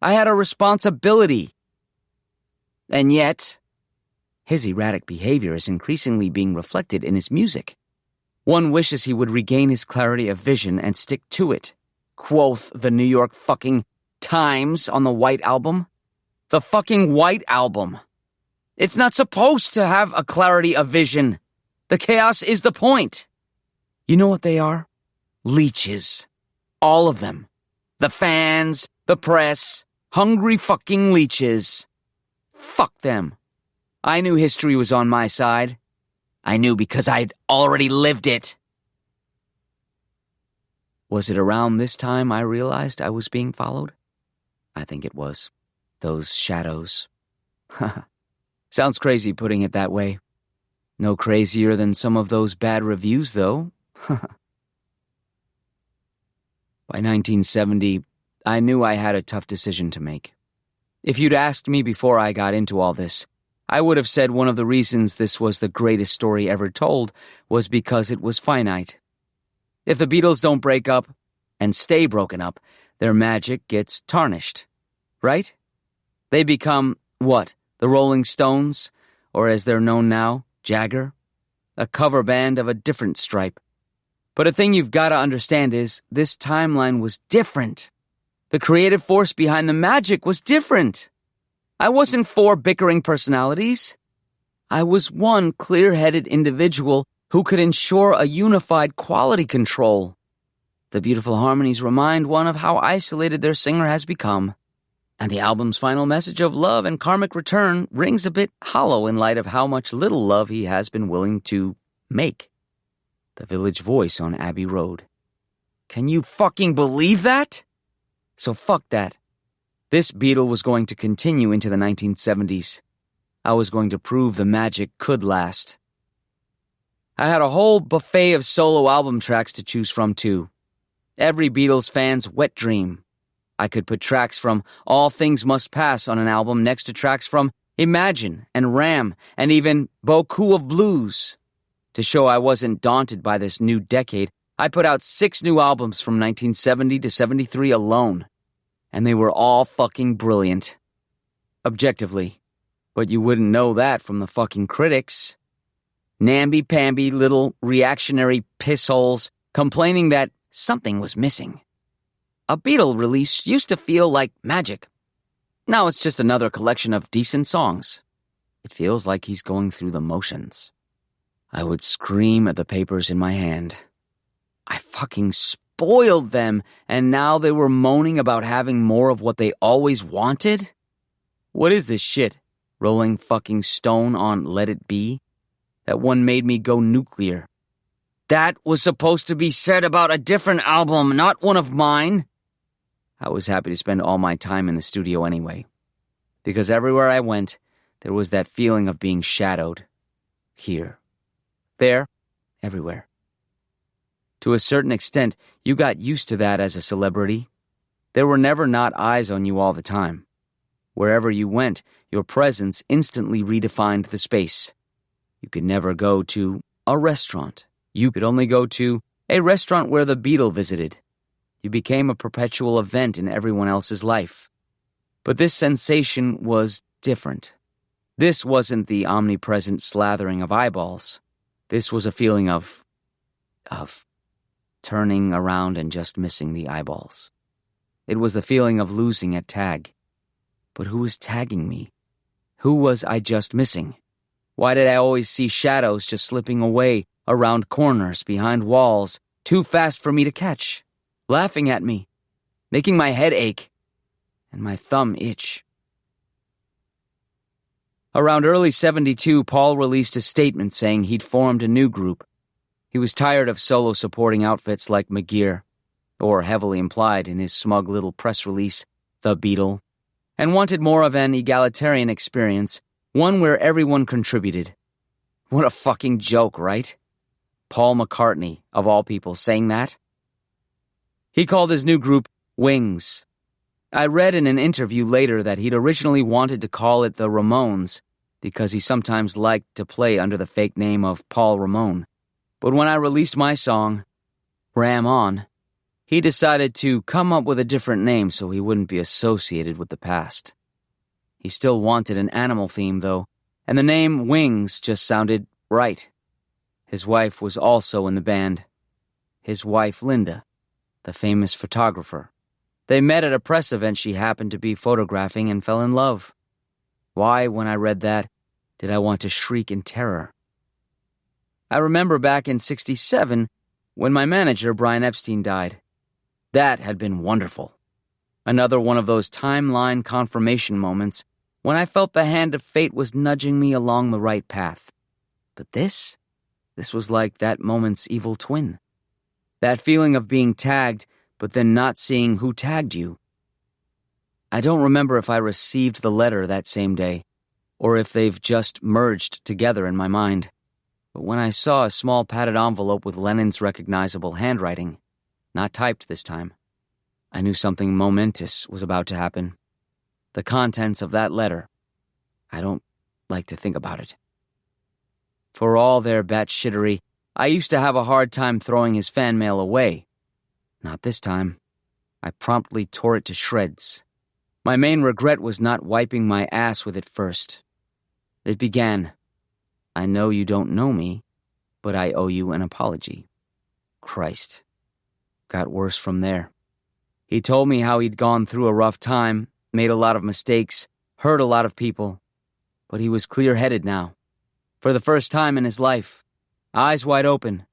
I had a responsibility. And yet, his erratic behavior is increasingly being reflected in his music. One wishes he would regain his clarity of vision and stick to it, quoth the New York fucking Times on the White Album. The fucking White Album. It's not supposed to have a clarity of vision. The chaos is the point. You know what they are? Leeches. All of them. The fans, the press, hungry fucking leeches. Fuck them. I knew history was on my side. I knew because I'd already lived it. Was it around this time I realized I was being followed? I think it was. Those shadows. Sounds crazy putting it that way. No crazier than some of those bad reviews, though. By 1970, I knew I had a tough decision to make. If you'd asked me before I got into all this, I would have said one of the reasons this was the greatest story ever told was because it was finite. If the Beatles don't break up and stay broken up, their magic gets tarnished, right? They become, what, the Rolling Stones, or as they're known now, Jagger? A cover band of a different stripe. But a thing you've got to understand is this timeline was different. The creative force behind the magic was different. I wasn't four bickering personalities. I was one clear-headed individual who could ensure a unified quality control. The beautiful harmonies remind one of how isolated their singer has become. And the album's final message of love and karmic return rings a bit hollow in light of how much little love he has been willing to make. The Village Voice on Abbey Road. Can you fucking believe that? So fuck that. This Beatle was going to continue into the 1970s. I was going to prove the magic could last. I had a whole buffet of solo album tracks to choose from, too. Every Beatles fan's wet dream. I could put tracks from All Things Must Pass on an album next to tracks from Imagine and Ram and even Beaucoup of Blues. To show I wasn't daunted by this new decade, I put out 6 new albums from 1970 to 73 alone. And they were all fucking brilliant. Objectively. But you wouldn't know that from the fucking critics. Namby-pamby little reactionary pissholes complaining that something was missing. A Beatle release used to feel like magic. Now it's just another collection of decent songs. It feels like he's going through the motions. I would scream at the papers in my hand. I fucking spoiled them, and now they were moaning about having more of what they always wanted? What is this shit? Rolling fucking stone on Let It Be? That one made me go nuclear. That was supposed to be said about a different album, not one of mine. I was happy to spend all my time in the studio anyway, because everywhere I went, there was that feeling of being shadowed. Here. There. Everywhere. To a certain extent, you got used to that as a celebrity. There were never not eyes on you all the time. Wherever you went, your presence instantly redefined the space. You could never go to a restaurant. You could only go to a restaurant where the Beatle visited. You became a perpetual event in everyone else's life. But this sensation was different. This wasn't the omnipresent slathering of eyeballs. This was a feeling of turning around and just missing the eyeballs. It was the feeling of losing at tag. But who was tagging me? Who was I just missing? Why did I always see shadows just slipping away around corners, behind walls, too fast for me to catch, laughing at me, making my head ache, and my thumb itch? Around early 72, Paul released a statement saying he'd formed a new group. He was tired of solo supporting outfits like McGear, or heavily implied in his smug little press release, The Beatle, and wanted more of an egalitarian experience, one where everyone contributed. What a fucking joke, right? Paul McCartney, of all people, saying that? He called his new group Wings. I read in an interview later that he'd originally wanted to call it the Ramones because he sometimes liked to play under the fake name of Paul Ramone. But when I released my song, Ram On, he decided to come up with a different name so he wouldn't be associated with the past. He still wanted an animal theme, though, and the name Wings just sounded right. His wife was also in the band. His wife, Linda, the famous photographer. They met at a press event she happened to be photographing and fell in love. Why, when I read that, did I want to shriek in terror? I remember back in '67 when my manager, Brian Epstein, died. That had been wonderful. Another one of those timeline confirmation moments when I felt the hand of fate was nudging me along the right path. But this was like that moment's evil twin. That feeling of being tagged, but then not seeing who tagged you. I don't remember if I received the letter that same day, or if they've just merged together in my mind. But when I saw a small padded envelope with Lennon's recognizable handwriting, not typed this time, I knew something momentous was about to happen. The contents of that letter. I don't like to think about it. For all their batshittery, I used to have a hard time throwing his fan mail away. Not this time. I promptly tore it to shreds. My main regret was not wiping my ass with it first. It began, I know you don't know me, but I owe you an apology. Christ. Got worse from there. He told me how he'd gone through a rough time, made a lot of mistakes, hurt a lot of people, but he was clear-headed now. For the first time in his life, eyes wide open,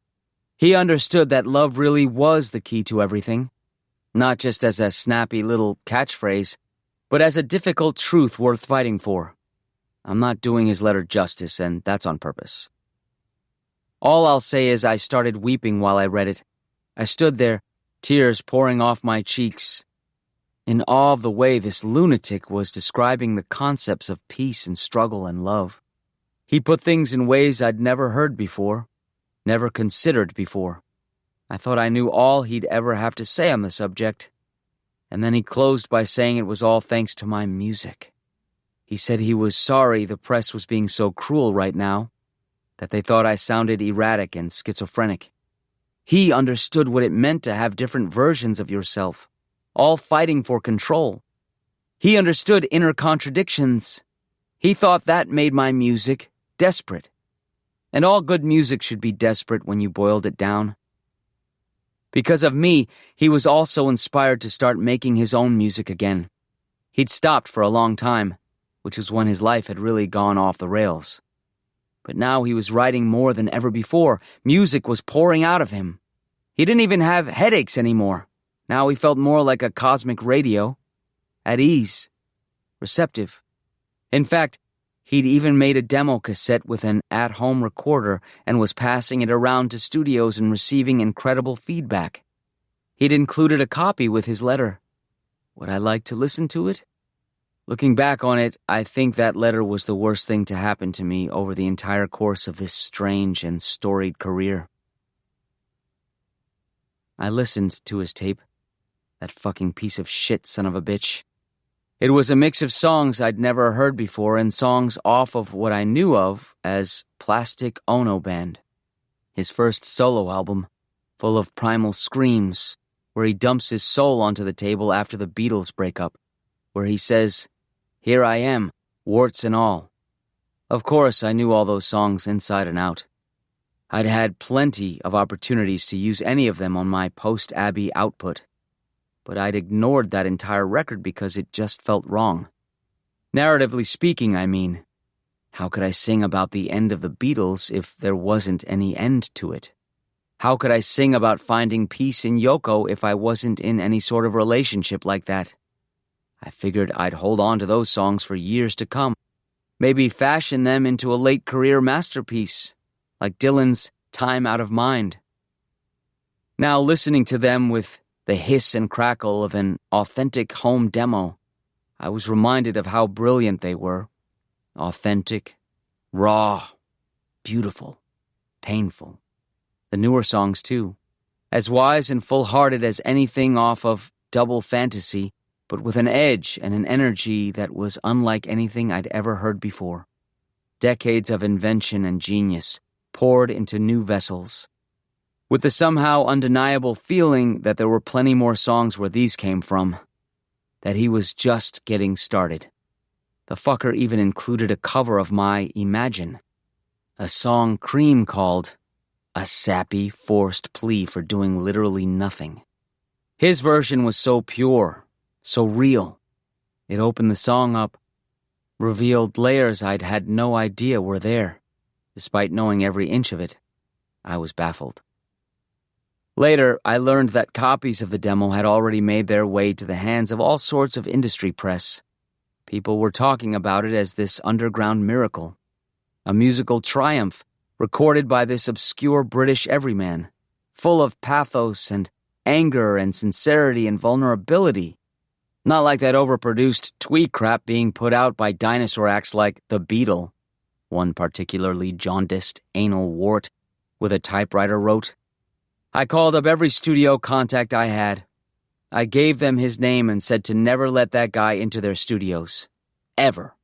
he understood that love really was the key to everything, not just as a snappy little catchphrase, but as a difficult truth worth fighting for. I'm not doing his letter justice, and that's on purpose. All I'll say is I started weeping while I read it. I stood there, tears pouring off my cheeks, in awe of the way this lunatic was describing the concepts of peace and struggle and love. He put things in ways I'd never heard before, never considered before. I thought I knew all he'd ever have to say on the subject. And then he closed by saying it was all thanks to my music. He said he was sorry the press was being so cruel right now, that they thought I sounded erratic and schizophrenic. He understood what it meant to have different versions of yourself, all fighting for control. He understood inner contradictions. He thought that made my music desperate. And all good music should be desperate when you boiled it down. Because of me, he was also inspired to start making his own music again. He'd stopped for a long time, which was when his life had really gone off the rails. But now he was writing more than ever before. Music was pouring out of him. He didn't even have headaches anymore. Now he felt more like a cosmic radio. At ease. Receptive. In fact, he'd even made a demo cassette with an at-home recorder and was passing it around to studios and receiving incredible feedback. He'd included a copy with his letter. Would I like to listen to it? Looking back on it, I think that letter was the worst thing to happen to me over the entire course of this strange and storied career. I listened to his tape. That fucking piece of shit son of a bitch. It was a mix of songs I'd never heard before and songs off of what I knew of as Plastic Ono Band, his first solo album, full of primal screams, where he dumps his soul onto the table after the Beatles break up, where he says, "Here I am, warts and all." Of course, I knew all those songs inside and out. I'd had plenty of opportunities to use any of them on my post-Abbey output, but I'd ignored that entire record because it just felt wrong. Narratively speaking, I mean. How could I sing about the end of the Beatles if there wasn't any end to it? How could I sing about finding peace in Yoko if I wasn't in any sort of relationship like that? I figured I'd hold on to those songs for years to come, maybe fashion them into a late-career masterpiece, like Dylan's Time Out of Mind. Now listening to them with the hiss and crackle of an authentic home demo, I was reminded of how brilliant they were. Authentic, raw, beautiful, painful. The newer songs, too. As wise and full-hearted as anything off of Double Fantasy, but with an edge and an energy that was unlike anything I'd ever heard before. Decades of invention and genius poured into new vessels, with the somehow undeniable feeling that there were plenty more songs where these came from, that he was just getting started. The fucker even included a cover of my Imagine, a song Cream called A Sappy, Forced Plea for Doing Literally Nothing. His version was so pure, so real. It opened the song up, revealed layers I'd had no idea were there. Despite knowing every inch of it, I was baffled. Later, I learned that copies of the demo had already made their way to the hands of all sorts of industry press. People were talking about it as this underground miracle, a musical triumph recorded by this obscure British everyman, full of pathos and anger and sincerity and vulnerability. Not like that overproduced twee crap being put out by dinosaur acts like The Beatle, one particularly jaundiced anal wart with a typewriter wrote. I called up every studio contact I had. I gave them his name and said to never let that guy into their studios. Ever.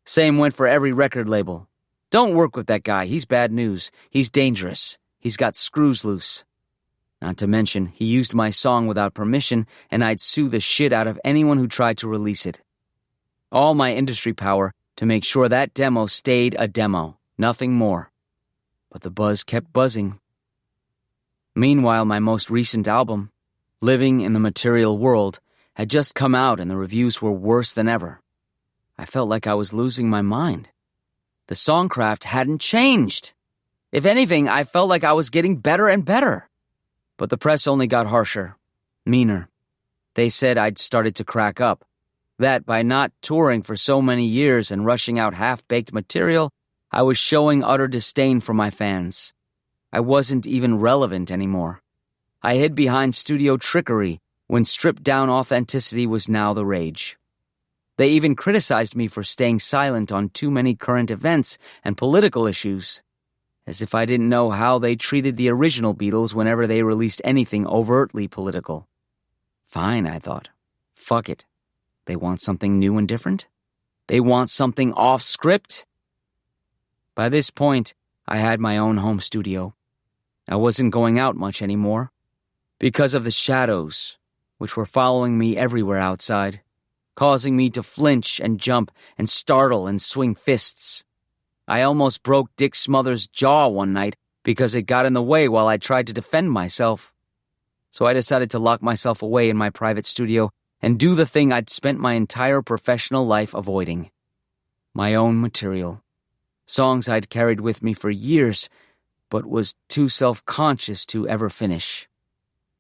Same went for every record label. Don't work with that guy. He's bad news. He's dangerous. He's got screws loose. Not to mention, he used my song without permission, and I'd sue the shit out of anyone who tried to release it. All my industry power to make sure that demo stayed a demo, nothing more. But the buzz kept buzzing. Meanwhile, my most recent album, Living in the Material World, had just come out and the reviews were worse than ever. I felt like I was losing my mind. The songcraft hadn't changed. If anything, I felt like I was getting better and better. But the press only got harsher, meaner. They said I'd started to crack up. That by not touring for so many years and rushing out half-baked material, I was showing utter disdain for my fans. I wasn't even relevant anymore. I hid behind studio trickery when stripped-down authenticity was now the rage. They even criticized me for staying silent on too many current events and political issues, as if I didn't know how they treated the original Beatles whenever they released anything overtly political. Fine, I thought. Fuck it. They want something new and different? They want something off-script? By this point, I had my own home studio. I wasn't going out much anymore, because of the shadows, which were following me everywhere outside, causing me to flinch and jump and startle and swing fists. I almost broke Dick Smothers' jaw one night because it got in the way while I tried to defend myself. So I decided to lock myself away in my private studio and do the thing I'd spent my entire professional life avoiding. My own material. Songs I'd carried with me for years, but was too self-conscious to ever finish.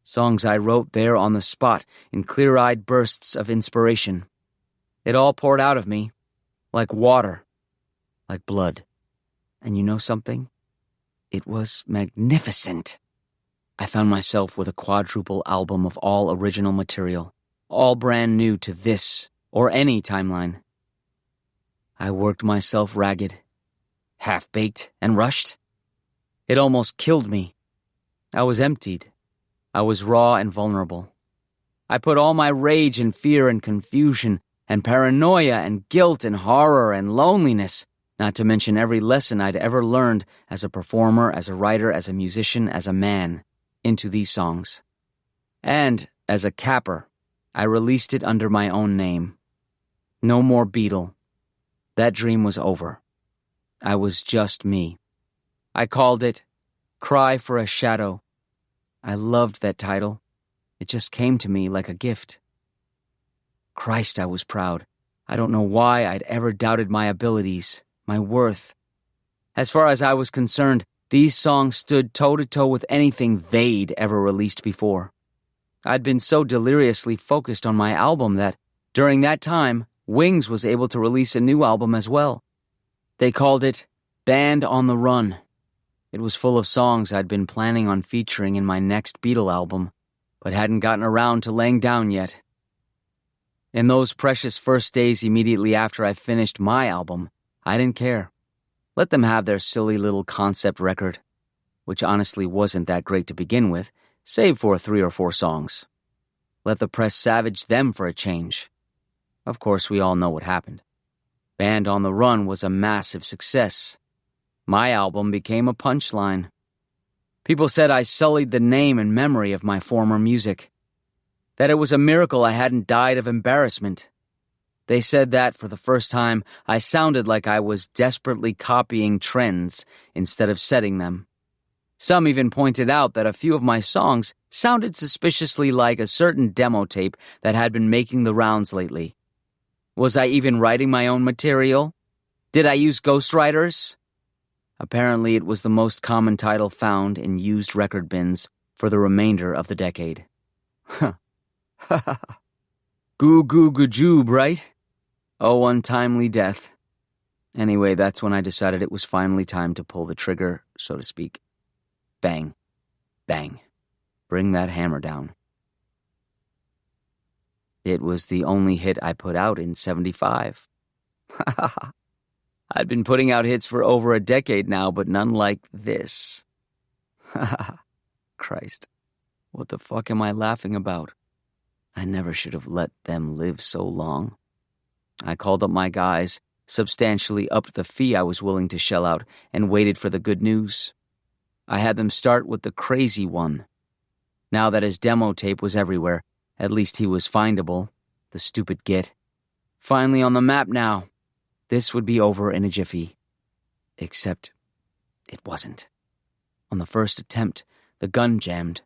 Songs I wrote there on the spot in clear-eyed bursts of inspiration. It all poured out of me, like water, like blood. And you know something? It was magnificent. I found myself with a quadruple album of all original material, all brand new to this or any timeline. I worked myself ragged, half-baked and rushed. It almost killed me. I was emptied. I was raw and vulnerable. I put all my rage and fear and confusion and paranoia and guilt and horror and loneliness, not to mention every lesson I'd ever learned as a performer, as a writer, as a musician, as a man, into these songs. And, as a capper, I released it under my own name. No more Beatle. That dream was over. I was just me. I called it Cry for a Shadow. I loved that title. It just came to me like a gift. Christ, I was proud. I don't know why I'd ever doubted my abilities, my worth. As far as I was concerned, these songs stood toe-to-toe with anything they'd ever released before. I'd been so deliriously focused on my album that, during that time, Wings was able to release a new album as well. They called it Band on the Run. It was full of songs I'd been planning on featuring in my next Beatle album, but hadn't gotten around to laying down yet. In those precious first days immediately after I finished my album, I didn't care. Let them have their silly little concept record, which honestly wasn't that great to begin with, save for 3 or 4 songs. Let the press savage them for a change. Of course, we all know what happened. Band on the Run was a massive success. My album became a punchline. People said I sullied the name and memory of my former music. That it was a miracle I hadn't died of embarrassment. They said that, for the first time, I sounded like I was desperately copying trends instead of setting them. Some even pointed out that a few of my songs sounded suspiciously like a certain demo tape that had been making the rounds lately. Was I even writing my own material? Did I use ghostwriters? Apparently it was the most common title found in used record bins for the remainder of the decade. Huh. Ha ha ha. Goo goo gajoob, right? Oh, untimely death. Anyway, that's when I decided it was finally time to pull the trigger, so to speak. Bang. Bang. Bring that hammer down. It was the only hit I put out in 75. Ha ha ha. I'd been putting out hits for over a decade now, but none like this. Ha ha ha. Christ. What the fuck am I laughing about? I never should have let them live so long. I called up my guys, substantially upped the fee I was willing to shell out, and waited for the good news. I had them start with the crazy one. Now that his demo tape was everywhere, at least he was findable, the stupid git. Finally on the map now. This would be over in a jiffy. Except it wasn't. On the first attempt, the gun jammed.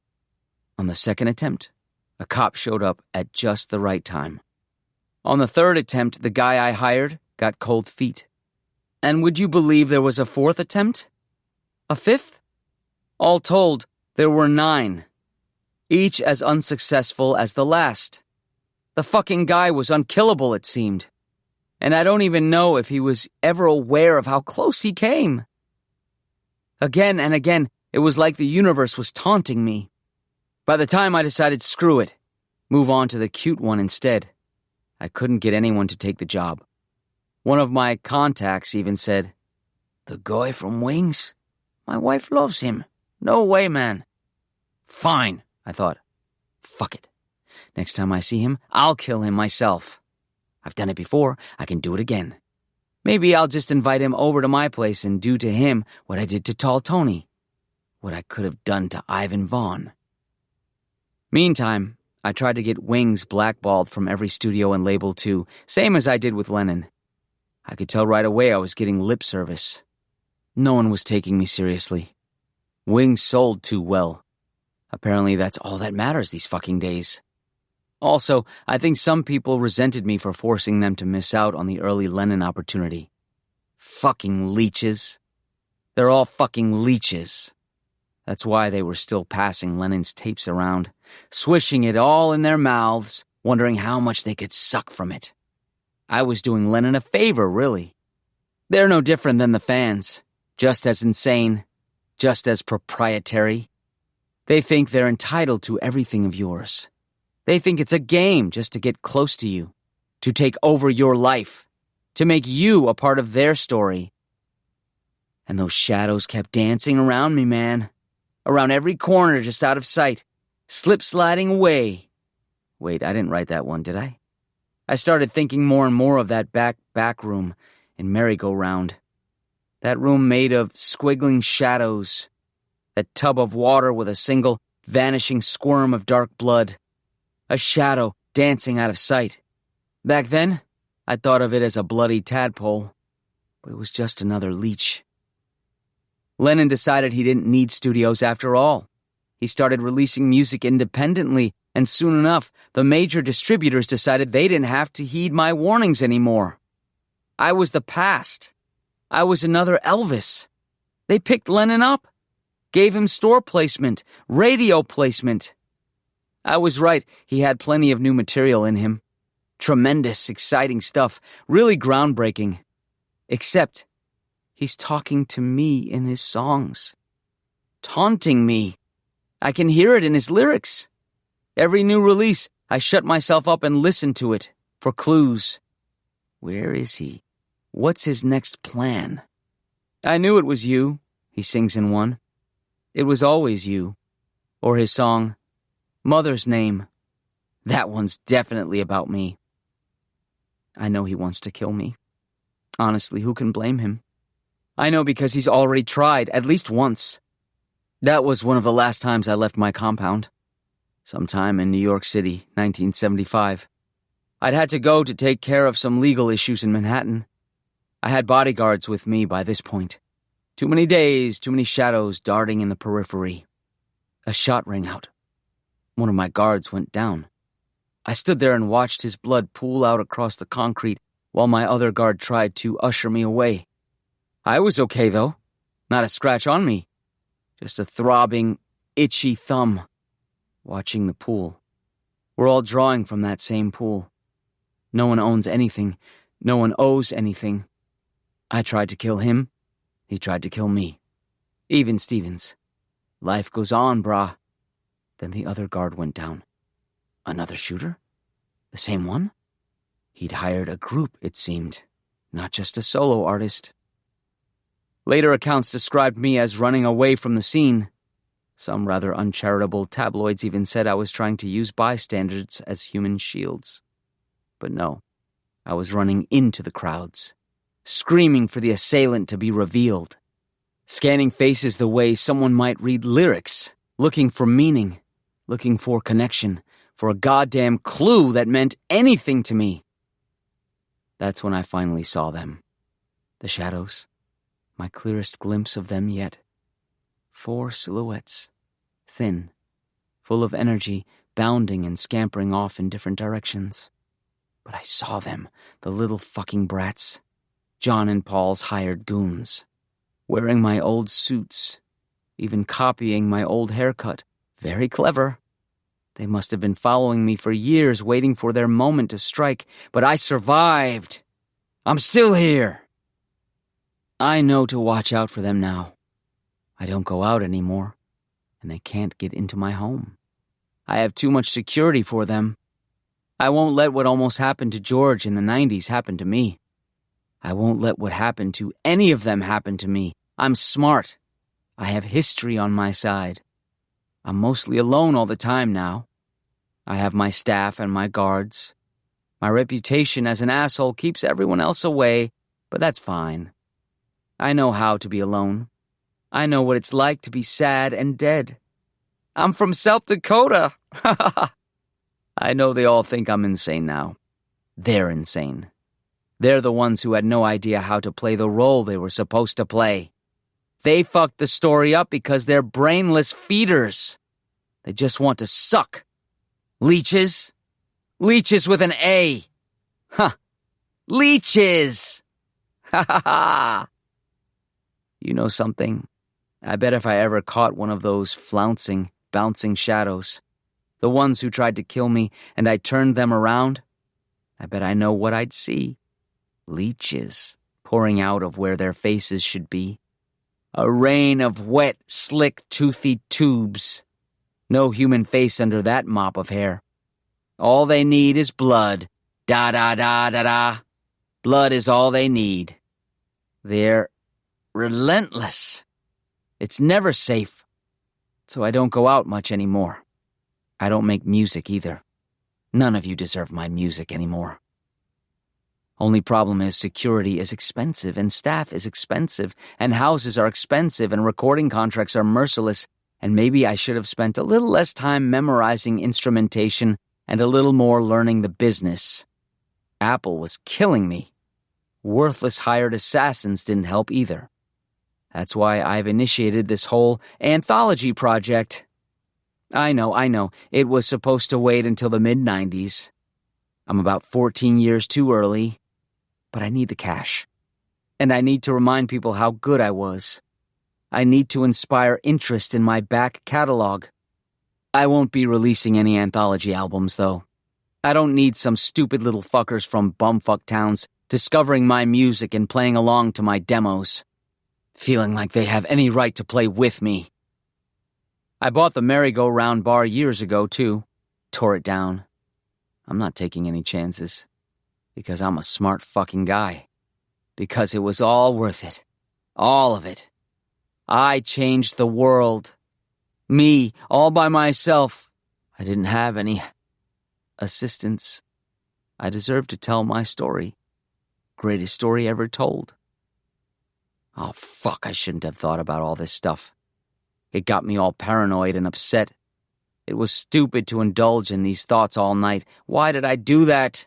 On the second attempt, a cop showed up at just the right time. On the third attempt, the guy I hired got cold feet. And would you believe there was a fourth attempt? A fifth? All told, there were 9. Each as unsuccessful as the last. The fucking guy was unkillable, it seemed. And I don't even know if he was ever aware of how close he came. Again and again, it was like the universe was taunting me. By the time I decided, screw it, move on to the cute one instead, I couldn't get anyone to take the job. One of my contacts even said, "The guy from Wings? My wife loves him. No way, man." Fine, I thought. Fuck it. Next time I see him, I'll kill him myself. I've done it before, I can do it again. Maybe I'll just invite him over to my place and do to him what I did to Tall Tony. What I could have done to Ivan Vaughn. Meantime, I tried to get Wings blackballed from every studio and label too, same as I did with Lennon. I could tell right away I was getting lip service. No one was taking me seriously. Wings sold too well. Apparently that's all that matters these fucking days. Also, I think some people resented me for forcing them to miss out on the early Lennon opportunity. Fucking leeches. They're all fucking leeches. That's why they were still passing Lennon's tapes around, swishing it all in their mouths, wondering how much they could suck from it. I was doing Lennon a favor, really. They're no different than the fans, just as insane, just as proprietary. They think they're entitled to everything of yours. They think it's a game just to get close to you, to take over your life, to make you a part of their story. And those shadows kept dancing around me, man. Around every corner just out of sight, slip-sliding away. Wait, I didn't write that one, did I? I started thinking more and more of that back room in Merry-Go-Round. That room made of squiggling shadows. That tub of water with a single vanishing squirm of dark blood. A shadow dancing out of sight. Back then, I thought of it as a bloody tadpole, but it was just another leech. Lennon decided he didn't need studios after all. He started releasing music independently, and soon enough, the major distributors decided they didn't have to heed my warnings anymore. I was the past. I was another Elvis. They picked Lennon up, gave him store placement, radio placement. I was right, he had plenty of new material in him. Tremendous, exciting stuff, really groundbreaking. Except, he's talking to me in his songs. Taunting me. I can hear it in his lyrics. Every new release, I shut myself up and listen to it, for clues. Where is he? What's his next plan? I knew it was you, he sings in one. It was always you. Or his song, Mother's Name. That one's definitely about me. I know he wants to kill me. Honestly, who can blame him? I know because he's already tried, at least once. That was one of the last times I left my compound. Sometime in New York City, 1975. I'd had to go to take care of some legal issues in Manhattan. I had bodyguards with me by this point. Too many days, too many shadows darting in the periphery. A shot rang out. One of my guards went down. I stood there and watched his blood pool out across the concrete while my other guard tried to usher me away. I was okay, though. Not a scratch on me. Just a throbbing, itchy thumb. Watching the pool. We're all drawing from that same pool. No one owns anything. No one owes anything. I tried to kill him. He tried to kill me. Even Stevens. Life goes on, brah. Then the other guard went down. Another shooter? The same one? He'd hired a group, it seemed. Not just a solo artist. Later accounts described me as running away from the scene. Some rather uncharitable tabloids even said I was trying to use bystanders as human shields. But no, I was running into the crowds, screaming for the assailant to be revealed, scanning faces the way someone might read lyrics, looking for meaning, looking for connection, for a goddamn clue that meant anything to me. That's when I finally saw them. The shadows, my clearest glimpse of them yet. 4 silhouettes, thin, full of energy, bounding and scampering off in different directions. But I saw them, the little fucking brats. John and Paul's hired goons. Wearing my old suits, even copying my old haircut. Very clever. They must have been following me for years, waiting for their moment to strike, but I survived. I'm still here. I know to watch out for them now. I don't go out anymore, and they can't get into my home. I have too much security for them. I won't let what almost happened to George in the 90s happen to me. I won't let what happened to any of them happen to me. I'm smart. I have history on my side. I'm mostly alone all the time now. I have my staff and my guards. My reputation as an asshole keeps everyone else away, but that's fine. I know how to be alone. I know what it's like to be sad and dead. I'm from South Dakota. I know they all think I'm insane now. They're insane. They're the ones who had no idea how to play the role they were supposed to play. They fucked the story up because they're brainless feeders. They just want to suck. Leeches? Leeches with an A. Huh. Leeches! Ha ha ha! You know something? I bet if I ever caught one of those flouncing, bouncing shadows, the ones who tried to kill me, and I turned them around, I bet I know what I'd see. Leeches pouring out of where their faces should be. A rain of wet, slick, toothy tubes. No human face under that mop of hair. All they need is blood. Da-da-da-da-da. Blood is all they need. They're relentless. It's never safe. So I don't go out much anymore. I don't make music either. None of you deserve my music anymore. Only problem is security is expensive, and staff is expensive, and houses are expensive, and recording contracts are merciless, and maybe I should have spent a little less time memorizing instrumentation and a little more learning the business. Apple was killing me. Worthless hired assassins didn't help either. That's why I've initiated this whole anthology project. I know, it was supposed to wait until the mid-90s. I'm about 14 years too early, but I need the cash. And I need to remind people how good I was. I need to inspire interest in my back catalog. I won't be releasing any anthology albums, though. I don't need some stupid little fuckers from bumfuck towns discovering my music and playing along to my demos, feeling like they have any right to play with me. I bought the merry-go-round bar years ago, too. Tore it down. I'm not taking any chances. Because I'm a smart fucking guy. Because it was all worth it. All of it. I changed the world. Me, all by myself. I didn't have any assistance. I deserve to tell my story. Greatest story ever told. Oh, fuck, I shouldn't have thought about all this stuff. It got me all paranoid and upset. It was stupid to indulge in these thoughts all night. Why did I do that?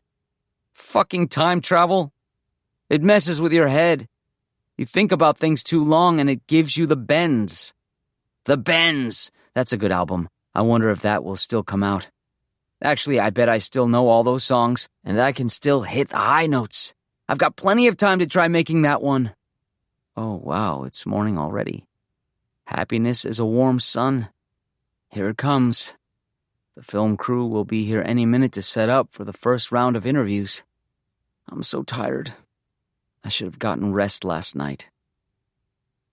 Fucking time travel? It messes with your head. You think about things too long and it gives you the bends. The Bends! That's a good album. I wonder if that will still come out. Actually, I bet I still know all those songs, and I can still hit the high notes. I've got plenty of time to try making that one. Oh, wow, it's morning already. Happiness is a warm sun. Here it comes. The film crew will be here any minute to set up for the first round of interviews. I'm so tired. I should have gotten rest last night.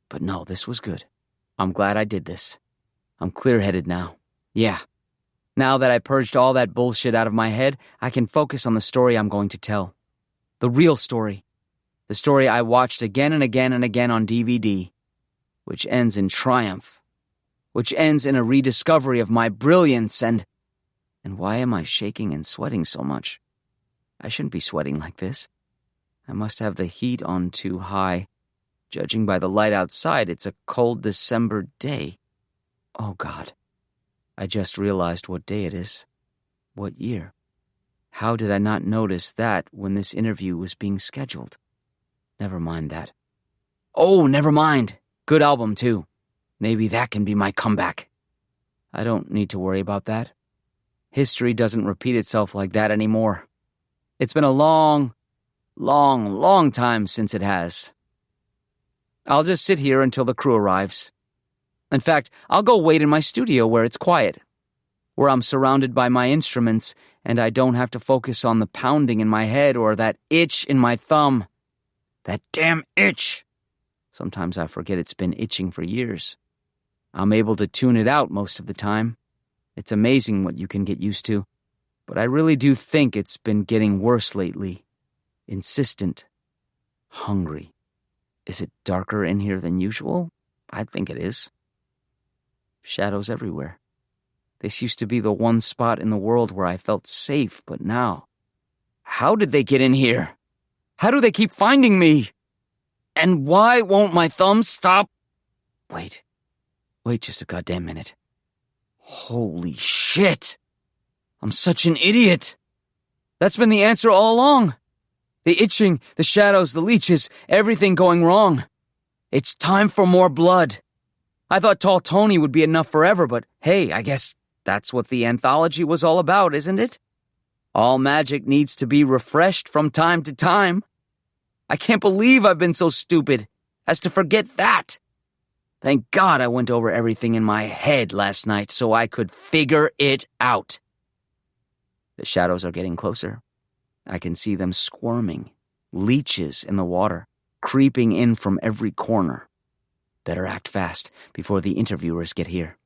But no, this was good. I'm glad I did this. I'm clear-headed now. Yeah. Now that I purged all that bullshit out of my head, I can focus on the story I'm going to tell. The real story. The story I watched again and again and again on DVD. Which ends in triumph. Which ends in a rediscovery of my brilliance and why am I shaking and sweating so much? I shouldn't be sweating like this. I must have the heat on too high. Judging by the light outside, it's a cold December day. Oh, God. I just realized what day it is. What year? How did I not notice that when this interview was being scheduled? Never mind that. Oh, never mind. Good album, too. Maybe that can be my comeback. I don't need to worry about that. History doesn't repeat itself like that anymore. It's been a long time since it has. I'll just sit here until the crew arrives. In fact, I'll go wait in my studio where it's quiet, where I'm surrounded by my instruments and I don't have to focus on the pounding in my head or that itch in my thumb. That damn itch! Sometimes I forget it's been itching for years. I'm able to tune it out most of the time. It's amazing what you can get used to. But I really do think it's been getting worse lately. Insistent. Hungry. Is it darker in here than usual? I think it is. Shadows everywhere. This used to be the one spot in the world where I felt safe, but now... How did they get in here? How do they keep finding me? And why won't my thumb stop? Wait just a goddamn minute. Holy shit! I'm such an idiot! That's been the answer all along. The itching, the shadows, the leeches, everything going wrong. It's time for more blood. I thought Tall Tony would be enough forever, but hey, I guess that's what the anthology was all about, isn't it? All magic needs to be refreshed from time to time. I can't believe I've been so stupid as to forget that. Thank God I went over everything in my head last night so I could figure it out. The shadows are getting closer. I can see them squirming, leeches in the water, creeping in from every corner. Better act fast before the interviewers get here,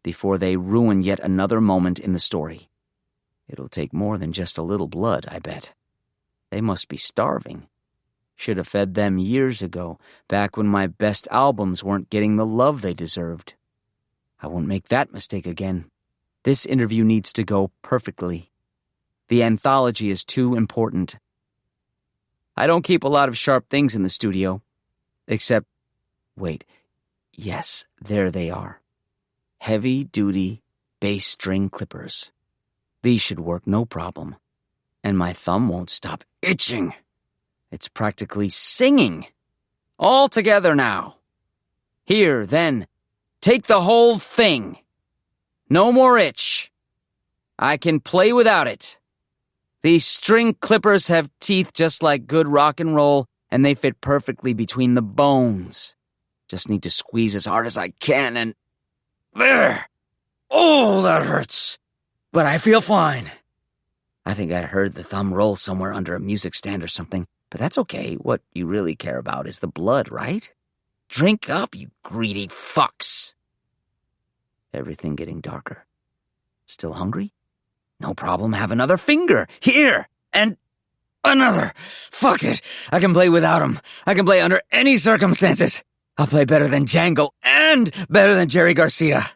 before they ruin yet another moment in the story. It'll take more than just a little blood, I bet. They must be starving. Should have fed them years ago, back when my best albums weren't getting the love they deserved. I won't make that mistake again. This interview needs to go perfectly. The anthology is too important. I don't keep a lot of sharp things in the studio, except, wait, yes, there they are. Heavy-duty bass string clippers. These should work no problem. And my thumb won't stop itching. It's practically singing. All together now. Here, then, take the whole thing. No more itch. I can play without it. These string clippers have teeth just like good rock and roll, and they fit perfectly between the bones. Just need to squeeze as hard as I can and... There! Oh, that hurts. But I feel fine. I think I heard the thumb roll somewhere under a music stand or something, but that's okay. What you really care about is the blood, right? Drink up, you greedy fucks. Everything getting darker. Still hungry? No problem, have another finger. Here! And another. Fuck it. I can play without him. I can play under any circumstances. I'll play better than Django and better than Jerry Garcia.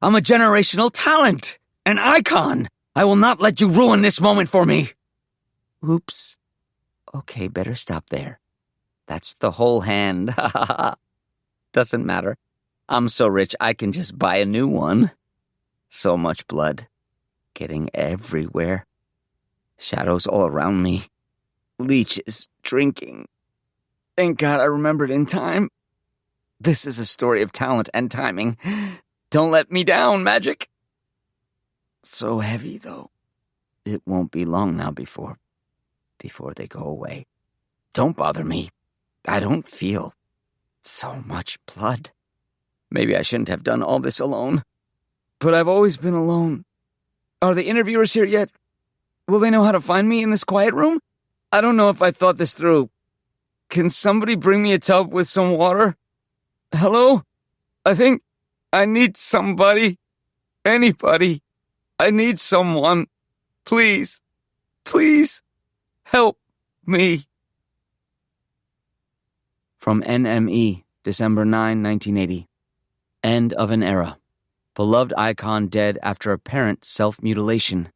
I'm a generational talent. An icon. I will not let you ruin this moment for me. Oops. Okay, better stop there. That's the whole hand. Doesn't matter. I'm so rich I can just buy a new one. So much blood. Getting everywhere. Shadows all around me. Leeches drinking. Thank God I remembered in time. This is a story of talent and timing. Don't let me down, magic. So heavy, though. It won't be long now before they go away. Don't bother me. I don't feel so much blood. Maybe I shouldn't have done all this alone. But I've always been alone. Are the interviewers here yet? Will they know how to find me in this quiet room? I don't know if I thought this through. Can somebody bring me a tub with some water? Hello? I think I need somebody. Anybody. I need someone. Please. Please. Help me. From NME, December 9, 1980. End of an era. Beloved icon dead after apparent self-mutilation.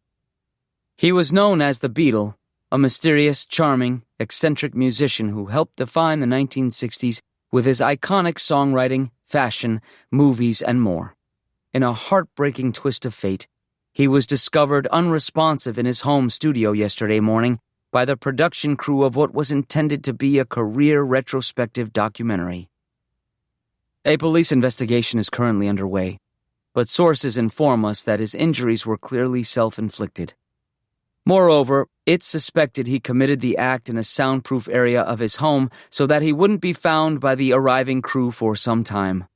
He was known as the Beatle, a mysterious, charming, eccentric musician who helped define the 1960s with his iconic songwriting, fashion, movies, and more. In a heartbreaking twist of fate, he was discovered unresponsive in his home studio yesterday morning by the production crew of what was intended to be a career retrospective documentary. A police investigation is currently underway, but sources inform us that his injuries were clearly self-inflicted. Moreover, it's suspected he committed the act in a soundproof area of his home so that he wouldn't be found by the arriving crew for some time.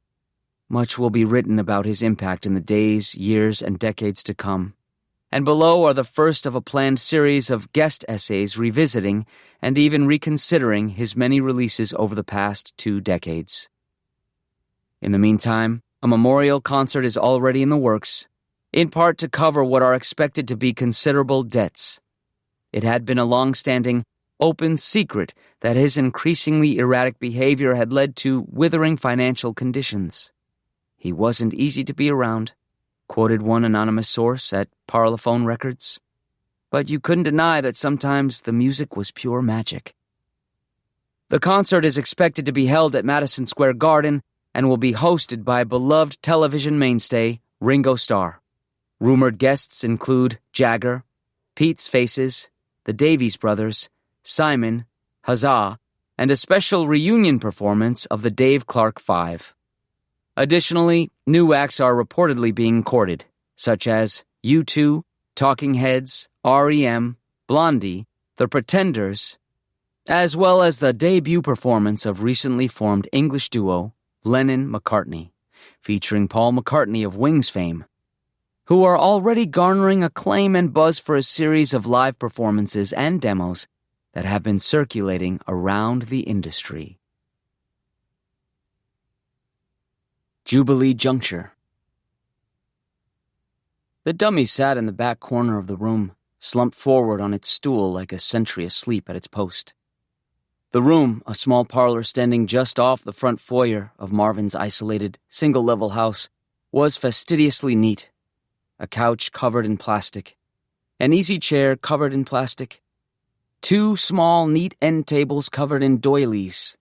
Much will be written about his impact in the days, years, and decades to come. And below are the first of a planned series of guest essays revisiting and even reconsidering his many releases over the past 2 decades. In the meantime, a memorial concert is already in the works, in part to cover what are expected to be considerable debts. It had been a long-standing, open secret that his increasingly erratic behavior had led to withering financial conditions. He wasn't easy to be around, quoted one anonymous source at Parlophone Records. But you couldn't deny that sometimes the music was pure magic. The concert is expected to be held at Madison Square Garden and will be hosted by beloved television mainstay Ringo Starr. Rumored guests include Jagger, Pete's Faces, the Davies Brothers, Simon, Huzzah, and a special reunion performance of the Dave Clark Five. Additionally, new acts are reportedly being courted, such as U2, Talking Heads, R.E.M., Blondie, The Pretenders, as well as the debut performance of recently formed English duo Lennon-McCartney, featuring Paul McCartney of Wings fame, who are already garnering acclaim and buzz for a series of live performances and demos that have been circulating around the industry. Jubilee Juncture. The dummy sat in the back corner of the room, slumped forward on its stool like a sentry asleep at its post. The room, a small parlor standing just off the front foyer of Marvin's isolated, single-level house, was fastidiously neat. A couch covered in plastic, an easy chair covered in plastic, 2 small, neat end tables covered in doilies,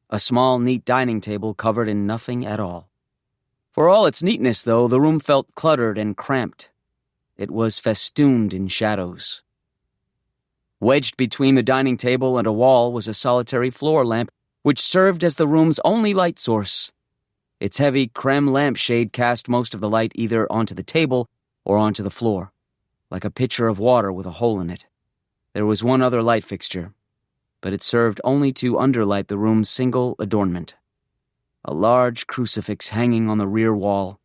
a small, neat dining table covered in nothing at all. For all its neatness, though, the room felt cluttered and cramped. It was festooned in shadows. Wedged between the dining table and a wall was a solitary floor lamp, which served as the room's only light source. Its heavy creme lampshade cast most of the light either onto the table or onto the floor, like a pitcher of water with a hole in it. There was one other light fixture, but it served only to underlight the room's single adornment. A large crucifix hanging on the rear wall.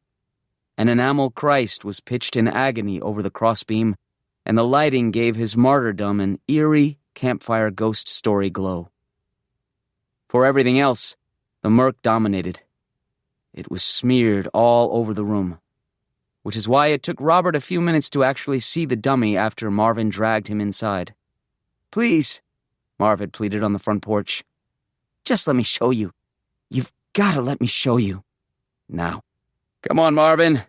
An enamel Christ was pitched in agony over the crossbeam, and the lighting gave his martyrdom an eerie campfire ghost story glow. For everything else, the murk dominated. It was smeared all over the room, which is why it took Robert a few minutes to actually see the dummy after Marvin dragged him inside. "Please," Marv had pleaded on the front porch. "Just let me show you. You've gotta let me show you. Now." "Come on, Marvin."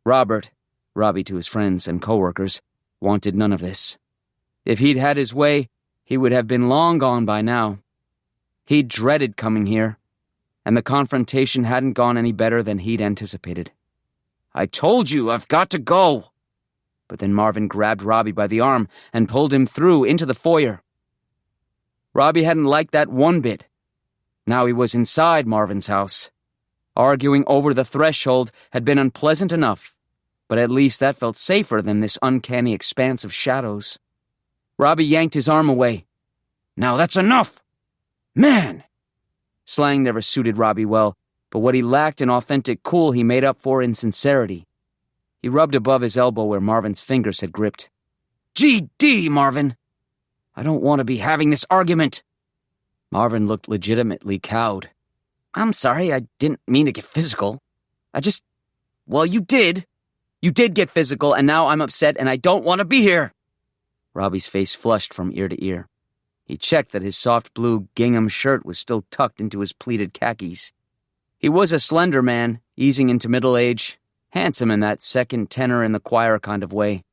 Robert, Robbie to his friends and coworkers, wanted none of this. If he'd had his way, he would have been long gone by now. He dreaded coming here, and the confrontation hadn't gone any better than he'd anticipated. "I told you, I've got to go." But then Marvin grabbed Robbie by the arm and pulled him through into the foyer. Robbie hadn't liked that one bit. Now he was inside Marvin's house. Arguing over the threshold had been unpleasant enough, but at least that felt safer than this uncanny expanse of shadows. Robbie yanked his arm away. "Now that's enough! Man!" Slang never suited Robbie well, but what he lacked in authentic cool he made up for in sincerity. He rubbed above his elbow where Marvin's fingers had gripped. "GD, Marvin! I don't want to be having this argument." Marvin looked legitimately cowed. "I'm sorry, I didn't mean to get physical. Well, you did. You did get physical, and now I'm upset and I don't want to be here." Robbie's face flushed from ear to ear. He checked that his soft blue gingham shirt was still tucked into his pleated khakis. He was a slender man, easing into middle age, handsome in that second tenor in the choir kind of way.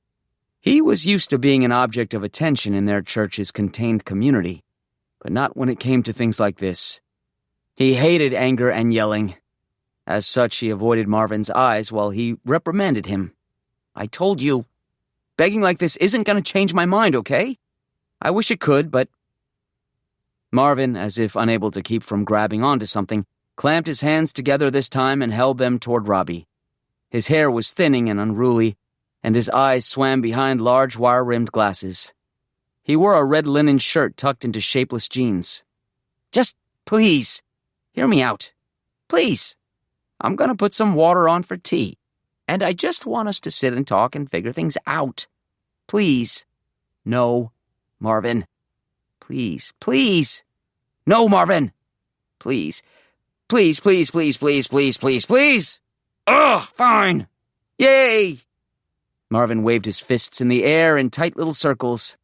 He was used to being an object of attention in their church's contained community, but not when it came to things like this. He hated anger and yelling. As such, he avoided Marvin's eyes while he reprimanded him. "I told you. Begging like this isn't going to change my mind, okay? I wish it could, but..." Marvin, as if unable to keep from grabbing onto something, clamped his hands together this time and held them toward Robbie. His hair was thinning and unruly, and his eyes swam behind large wire-rimmed glasses. He wore a red linen shirt tucked into shapeless jeans. "Just please, hear me out. Please. I'm going to put some water on for tea, and I just want us to sit and talk and figure things out. Please. No, Marvin. Please, please. No, Marvin. Please. Please, please, please, please, please, please, please. Ugh, fine. Yay!" Marvin waved his fists in the air in tight little circles.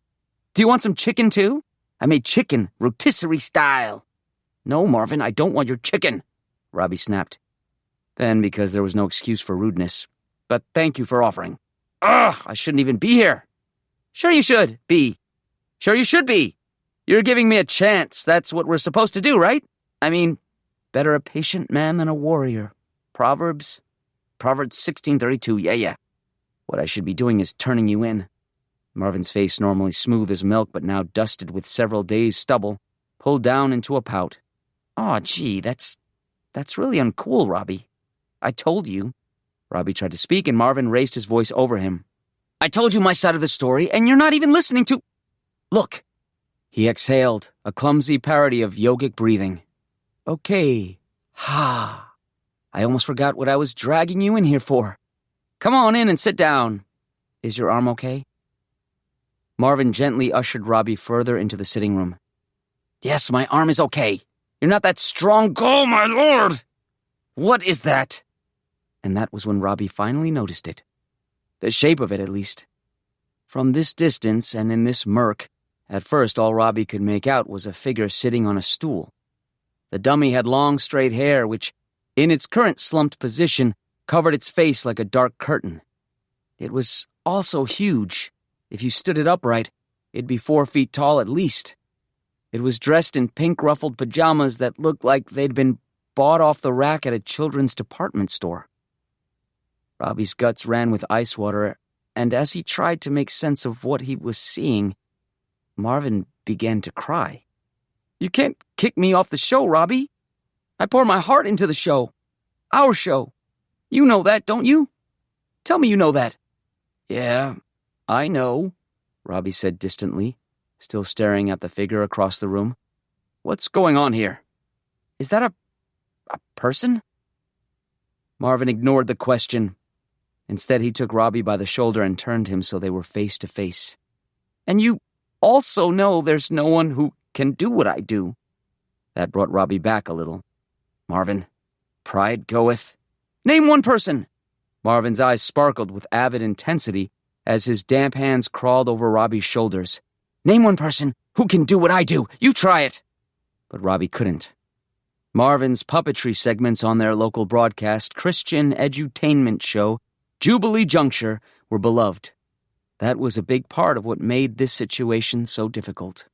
"Do you want some chicken, too? I made chicken, rotisserie style." "No, Marvin, I don't want your chicken," Robbie snapped. Then, because there was no excuse for rudeness, "But thank you for offering." "Ugh, I shouldn't even be here." "Sure you should be. Sure you should be. You're giving me a chance. That's what we're supposed to do, right? I mean, better a patient man than a warrior. Proverbs 16:32, yeah. What I should be doing is turning you in." Marvin's face, normally smooth as milk but now dusted with several days' stubble, pulled down into a pout. "Aw, gee, that's really uncool, Robbie. I told you." Robbie tried to speak and Marvin raised his voice over him. "I told you my side of the story and you're not even listening to... Look." He exhaled, a clumsy parody of yogic breathing. "Okay, Ha! I almost forgot what I was dragging you in here for. Come on in and sit down. Is your arm okay? Marvin gently ushered Robbie further into the sitting room. Yes, my arm is okay. You're not that strong. Oh, my lord! What is that? And that was when Robbie finally noticed it. The shape of it, at least. From this distance and in this murk, at first all Robbie could make out was a figure sitting on a stool. The dummy had long, straight hair, which, in its current slumped position, covered its face like a dark curtain. It was also huge. If you stood it upright, it'd be 4 feet tall at least. It was dressed in pink ruffled pajamas that looked like they'd been bought off the rack at a children's department store. Robbie's guts ran with ice water, and as he tried to make sense of what he was seeing, Marvin began to cry. You can't kick me off the show, Robbie. I pour my heart into the show. Our show. You know that, don't you? Tell me you know that. Yeah, I know, Robbie said distantly, still staring at the figure across the room. What's going on here? Is that a person? Marvin ignored the question. Instead, he took Robbie by the shoulder and turned him so they were face to face. And you also know there's no one who can do what I do. That brought Robbie back a little. Marvin, pride goeth. Name one person. Marvin's eyes sparkled with avid intensity as his damp hands crawled over Robbie's shoulders. Name one person who can do what I do. You try it. But Robbie couldn't. Marvin's puppetry segments on their local broadcast Christian edutainment show, Jubilee Juncture, were beloved. That was a big part of what made this situation so difficult.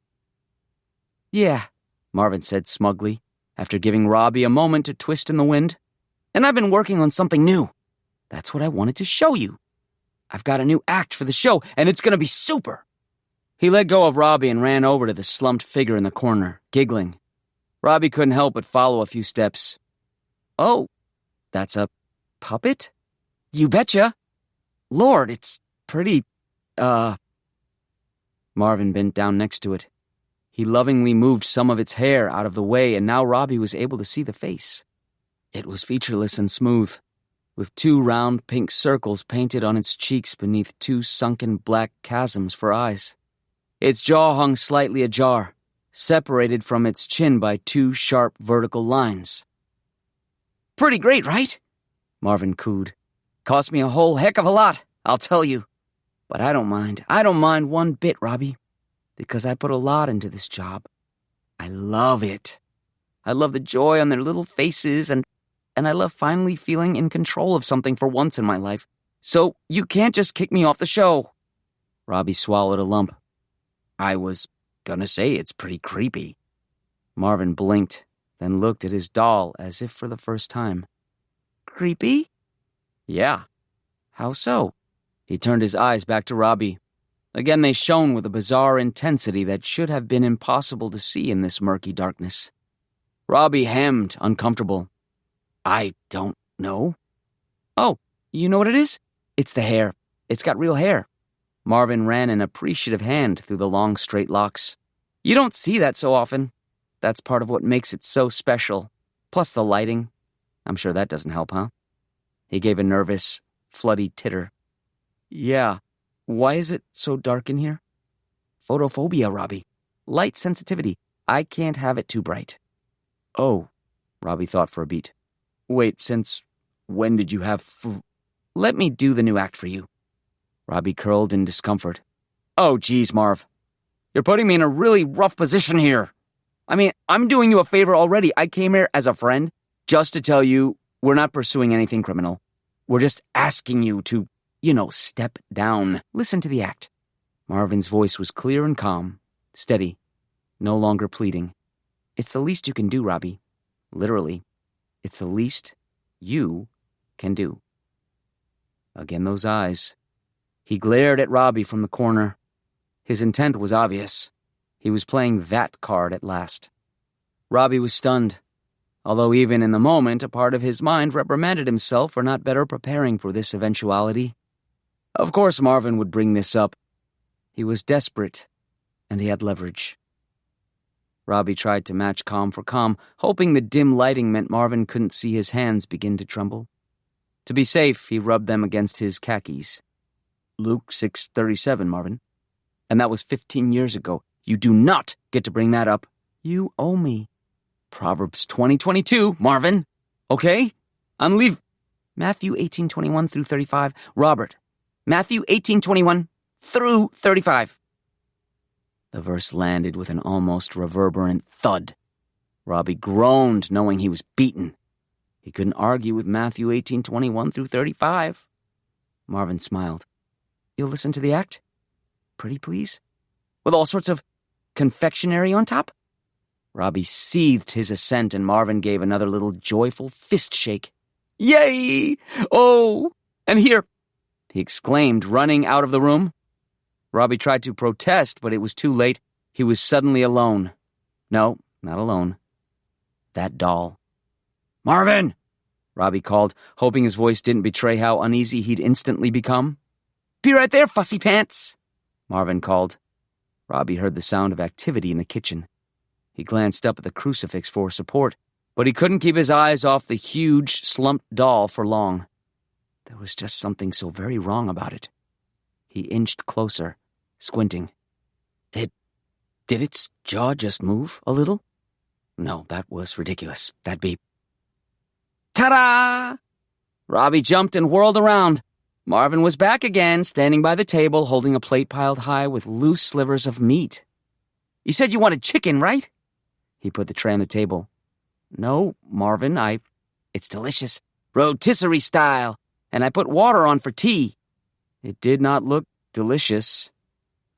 Yeah, Marvin said smugly, after giving Robbie a moment to twist in the wind. And I've been working on something new. That's what I wanted to show you. I've got a new act for the show, and it's going to be super. He let go of Robbie and ran over to the slumped figure in the corner, giggling. Robbie couldn't help but follow a few steps. Oh, that's a puppet? You betcha. Lord, it's pretty, Marvin bent down next to it. He lovingly moved some of its hair out of the way, and now Robbie was able to see the face. It was featureless and smooth, with 2 round pink circles painted on its cheeks beneath 2 sunken black chasms for eyes. Its jaw hung slightly ajar, separated from its chin by 2 sharp vertical lines. Pretty great, right? Marvin cooed. Cost me a whole heck of a lot, I'll tell you. But I don't mind. I don't mind one bit, Robbie, because I put a lot into this job. I love it. I love the joy on their little faces, and I love finally feeling in control of something for once in my life. So you can't just kick me off the show. Robbie swallowed a lump. I was gonna say it's pretty creepy. Marvin blinked, then looked at his doll as if for the first time. Creepy? Yeah. How so? He turned his eyes back to Robbie. Again they shone with a bizarre intensity that should have been impossible to see in this murky darkness. Robbie hemmed, uncomfortable. I don't know. Oh, you know what it is? It's the hair. It's got real hair. Marvin ran an appreciative hand through the long, straight locks. You don't see that so often. That's part of what makes it so special. Plus the lighting. I'm sure that doesn't help, huh? He gave a nervous, floody titter. Yeah. Why is it so dark in here? Photophobia, Robbie. Light sensitivity. I can't have it too bright. Oh, Robbie thought for a beat. Wait, since when did you have Let me do the new act for you. Robbie curled in discomfort. Oh, geez, Marv. You're putting me in a really rough position here. I mean, I'm doing you a favor already. I came here as a friend just to tell you we're not pursuing anything criminal. We're just asking you to, step down. Listen to the act. Marvin's voice was clear and calm, steady, no longer pleading. It's the least you can do, Robbie. Literally. It's the least you can do. Again, those eyes. He glared at Robbie from the corner. His intent was obvious. He was playing that card at last. Robbie was stunned, although even in the moment, a part of his mind reprimanded himself for not better preparing for this eventuality. Of course Marvin would bring this up. He was desperate, and he had leverage. Robbie tried to match calm for calm, hoping the dim lighting meant Marvin couldn't see his hands begin to tremble. To be safe, he rubbed them against his khakis. Luke 6:37, Marvin. And that was 15 years ago. You do not get to bring that up. You owe me. Proverbs 20:22, Marvin. Okay? Matthew 18:21 through 35. Robert. Matthew 18:21 through 35. The verse landed with an almost reverberant thud. Robbie groaned, knowing he was beaten. He couldn't argue with Matthew 18:21 through 35. Marvin smiled. You'll listen to the act? Pretty please? With all sorts of confectionery on top? Robbie seethed his assent, and Marvin gave another little joyful fist shake. Yay! Oh! And here! He exclaimed, running out of the room. Robbie tried to protest, but it was too late. He was suddenly alone. No, not alone. That doll. Marvin! Robbie called, hoping his voice didn't betray how uneasy he'd instantly become. Be right there, fussy pants! Marvin called. Robbie heard the sound of activity in the kitchen. He glanced up at the crucifix for support, but he couldn't keep his eyes off the huge, slumped doll for long. There was just something so very wrong about it. He inched closer, squinting. Did its jaw just move a little? No, that was ridiculous. That'd be... Ta-da! Robbie jumped and whirled around. Marvin was back again, standing by the table, holding a plate piled high with loose slivers of meat. You said you wanted chicken, right? He put the tray on the table. No, Marvin, it's delicious. Rotisserie style. And I put water on for tea. It did not look delicious.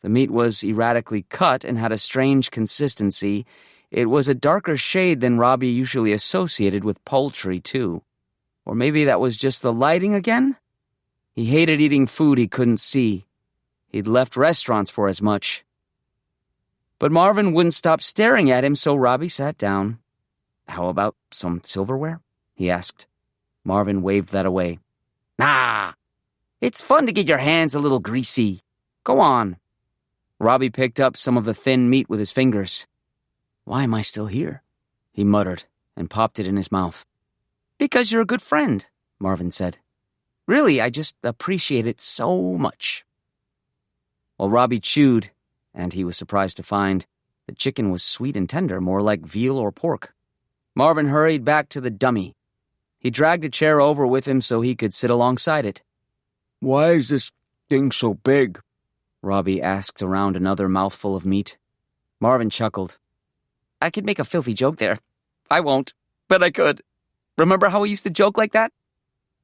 The meat was erratically cut and had a strange consistency. It was a darker shade than Robbie usually associated with poultry, too. Or maybe that was just the lighting again? He hated eating food he couldn't see. He'd left restaurants for as much. But Marvin wouldn't stop staring at him, so Robbie sat down. How about some silverware? He asked. Marvin waved that away. Nah, it's fun to get your hands a little greasy. Go on. Robbie picked up some of the thin meat with his fingers. Why am I still here? He muttered and popped it in his mouth. Because you're a good friend, Marvin said. Really, I just appreciate it so much. While Robbie chewed, and he was surprised to find the chicken was sweet and tender, more like veal or pork, Marvin hurried back to the dummy. He dragged a chair over with him so he could sit alongside it. Why is this thing so big? Robbie asked around another mouthful of meat. Marvin chuckled. I could make a filthy joke there. I won't, but I could. Remember how we used to joke like that?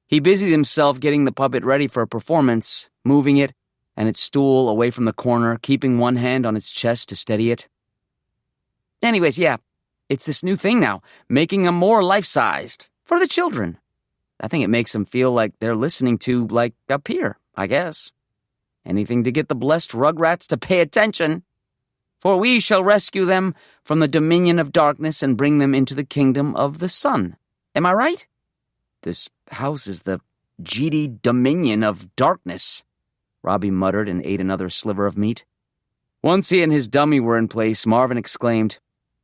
He busied himself getting the puppet ready for a performance, moving it and its stool away from the corner, keeping one hand on its chest to steady it. Anyways, yeah, it's this new thing now, making them more life-sized. For the children. I think it makes them feel like they're listening to, like, up here, I guess. Anything to get the blessed rugrats to pay attention. For we shall rescue them from the dominion of darkness and bring them into the kingdom of the sun. Am I right? This house is the GD dominion of darkness, Robbie muttered and ate another sliver of meat. Once he and his dummy were in place, Marvin exclaimed,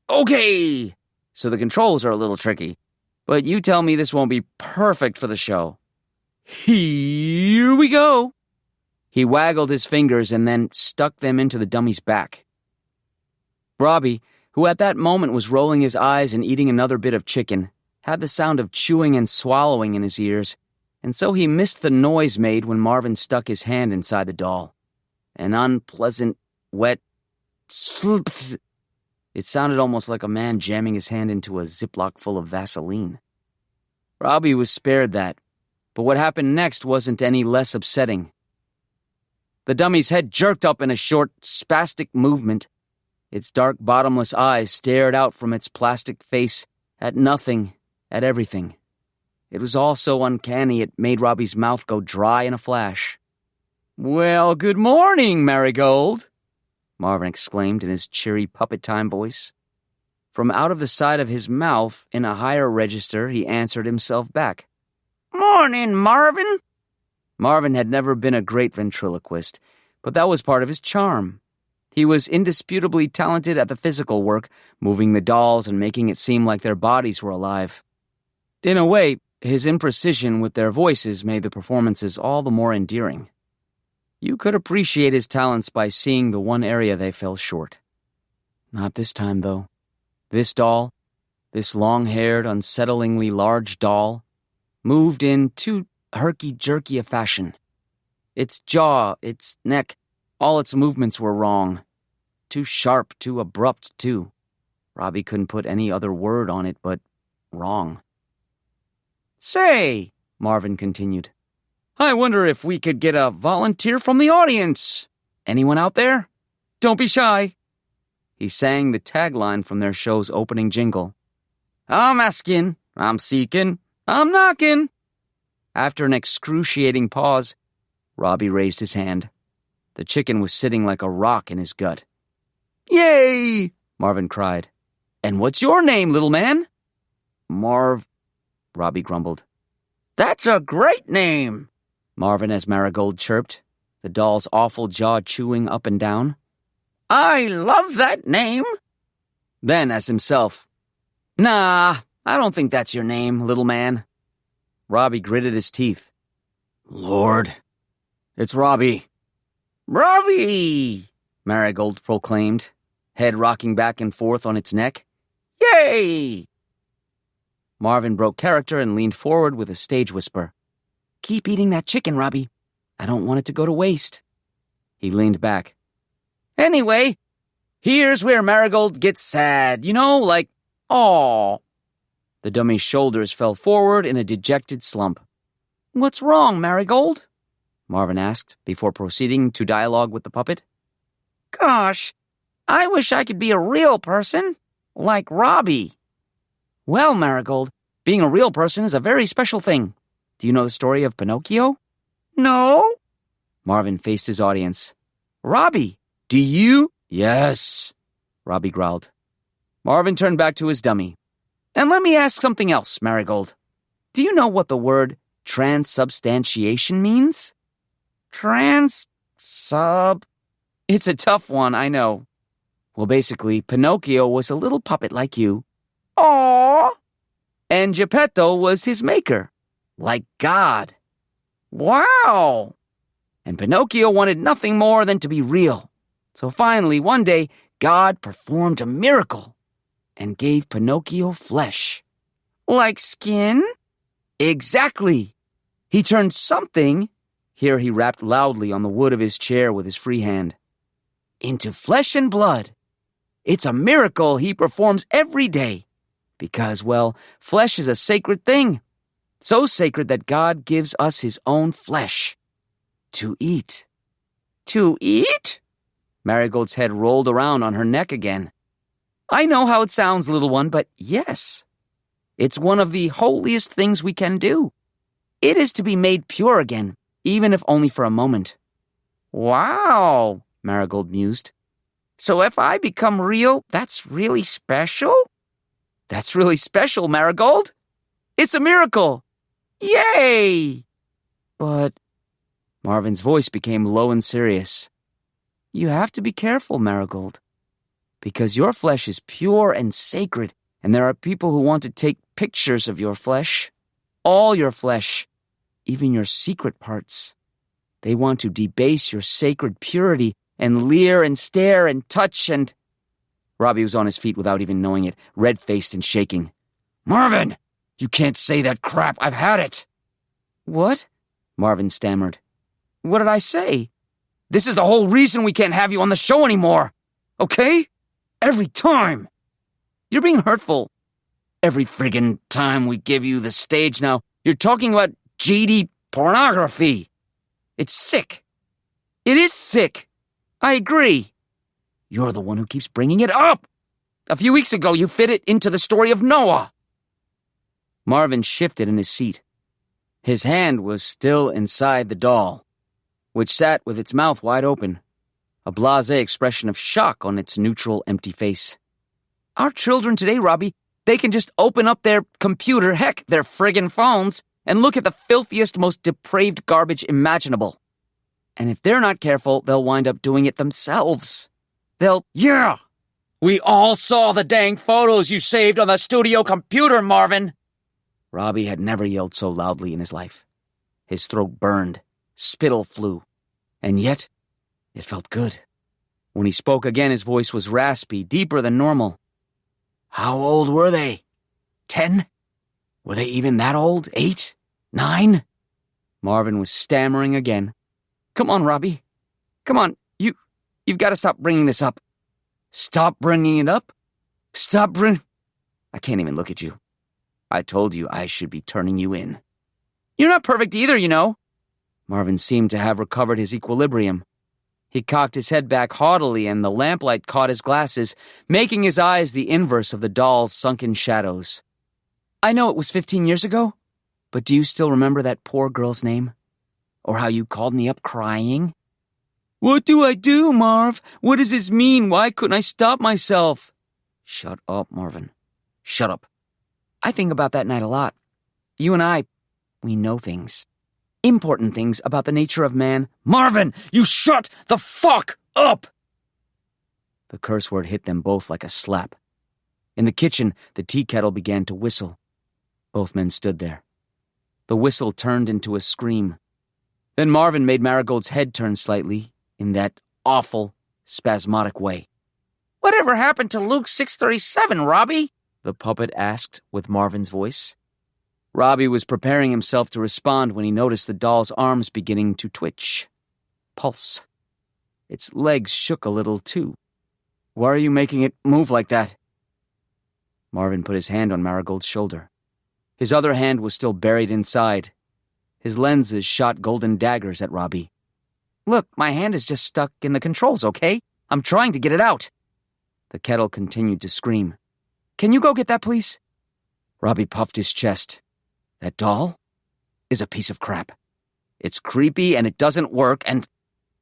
Okay! So the controls are a little tricky. But you tell me this won't be perfect for the show. Here we go. He waggled his fingers and then stuck them into the dummy's back. Robbie, who at that moment was rolling his eyes and eating another bit of chicken, had the sound of chewing and swallowing in his ears, and so he missed the noise made when Marvin stuck his hand inside the doll. An unpleasant, wet slp. It sounded almost like a man jamming his hand into a Ziploc full of Vaseline. Robbie was spared that, but what happened next wasn't any less upsetting. The dummy's head jerked up in a short, spastic movement. Its dark, bottomless eyes stared out from its plastic face at nothing, at everything. It was all so uncanny it made Robbie's mouth go dry in a flash. Well, good morning, Marigold, Marvin exclaimed in his cheery puppet-time voice. From out of the side of his mouth, in a higher register, he answered himself back. Morning, Marvin. Marvin had never been a great ventriloquist, but that was part of his charm. He was indisputably talented at the physical work, moving the dolls and making it seem like their bodies were alive. In a way, his imprecision with their voices made the performances all the more endearing. You could appreciate his talents by seeing the one area they fell short. Not this time, though. This doll, this long-haired, unsettlingly large doll, moved in too herky-jerky a fashion. Its jaw, its neck, all its movements were wrong. Too sharp, too abrupt, too. Robbie couldn't put any other word on it but wrong. Say, Marvin continued, I wonder if we could get a volunteer from the audience. Anyone out there? Don't be shy. He sang the tagline from their show's opening jingle. I'm asking, I'm seeking, I'm knocking. After an excruciating pause, Robbie raised his hand. The chicken was sitting like a rock in his gut. Yay! Marvin cried. And what's your name, little man? Marv, Robbie grumbled. That's a great name, Marvin as Marigold chirped, the doll's awful jaw chewing up and down. I love that name. Then, as himself, Nah, I don't think that's your name, little man. Robbie gritted his teeth. Lord, it's Robbie. Robbie, Marigold proclaimed, head rocking back and forth on its neck. Yay! Marvin broke character and leaned forward with a stage whisper. Keep eating that chicken, Robbie. I don't want it to go to waste. He leaned back. Anyway, here's where Marigold gets sad, you know, like, aw. The dummy's shoulders fell forward in a dejected slump. What's wrong, Marigold? Marvin asked, before proceeding to dialogue with the puppet. Gosh, I wish I could be a real person, like Robbie. Well, Marigold, being a real person is a very special thing. Do you know the story of Pinocchio? No. Marvin faced his audience. Robbie, do you? Yes, Robbie growled. Marvin turned back to his dummy. And let me ask something else, Marigold. Do you know what the word transubstantiation means? It's a tough one, I know. Well, basically, Pinocchio was a little puppet like you. Aww. And Geppetto was his maker, like God. Wow. And Pinocchio wanted nothing more than to be real. So finally, one day, God performed a miracle and gave Pinocchio flesh. Like skin? Exactly. He turned something, here he rapped loudly on the wood of his chair with his free hand, into flesh and blood. It's a miracle he performs every day. Because, well, flesh is a sacred thing. So sacred that God gives us his own flesh. To eat. To eat? Marigold's head rolled around on her neck again. I know how it sounds, little one, but yes. It's one of the holiest things we can do. It is to be made pure again, even if only for a moment. Wow, Marigold mused. So if I become real, that's really special? That's really special, Marigold. It's a miracle. Yay! But Marvin's voice became low and serious. You have to be careful, Marigold. Because your flesh is pure and sacred, and there are people who want to take pictures of your flesh. All your flesh. Even your secret parts. They want to debase your sacred purity and leer and stare and touch and... Robbie was on his feet without even knowing it, red-faced and shaking. Marvin! You can't say that crap. I've had it. What? Marvin stammered. What did I say? This is the whole reason we can't have you on the show anymore. Okay? Every time. You're being hurtful. Every friggin' time we give you the stage now, you're talking about GD pornography. It's sick. It is sick. I agree. You're the one who keeps bringing it up. A few weeks ago, you fit it into the story of Noah. Marvin shifted in his seat. His hand was still inside the doll, which sat with its mouth wide open, a blasé expression of shock on its neutral, empty face. Our children today, Robbie, they can just open up their computer, heck, their friggin' phones, and look at the filthiest, most depraved garbage imaginable. And if they're not careful, they'll wind up doing it themselves. They'll... Yeah! We all saw the dang photos you saved on the studio computer, Marvin! Robbie had never yelled so loudly in his life. His throat burned, spittle flew, and yet it felt good. When he spoke again, his voice was raspy, deeper than normal. How old were they? 10? Were they even that old? 8? 9? Marvin was stammering again. Come on, Robbie. Come on, you've got to stop bringing this up. Stop bringing it up? I can't even look at you. I told you I should be turning you in. You're not perfect either, you know. Marvin seemed to have recovered his equilibrium. He cocked his head back haughtily, and the lamplight caught his glasses, making his eyes the inverse of the doll's sunken shadows. I know it was 15 years ago, but do you still remember that poor girl's name? Or how you called me up crying? What do I do, Marv? What does this mean? Why couldn't I stop myself? Shut up, Marvin. Shut up. I think about that night a lot. You and I, we know things. Important things about the nature of man. Marvin, you shut the fuck up! The curse word hit them both like a slap. In the kitchen, the tea kettle began to whistle. Both men stood there. The whistle turned into a scream. Then Marvin made Marigold's head turn slightly, in that awful, spasmodic way. Whatever happened to Luke 637, Robbie? The puppet asked with Marvin's voice. Robbie was preparing himself to respond when he noticed the doll's arms beginning to twitch. Pulse. Its legs shook a little, too. Why are you making it move like that? Marvin put his hand on Marigold's shoulder. His other hand was still buried inside. His lenses shot golden daggers at Robbie. Look, my hand is just stuck in the controls, okay? I'm trying to get it out. The kettle continued to scream. Can you go get that, please? Robbie puffed his chest. That doll is a piece of crap. It's creepy and it doesn't work, and...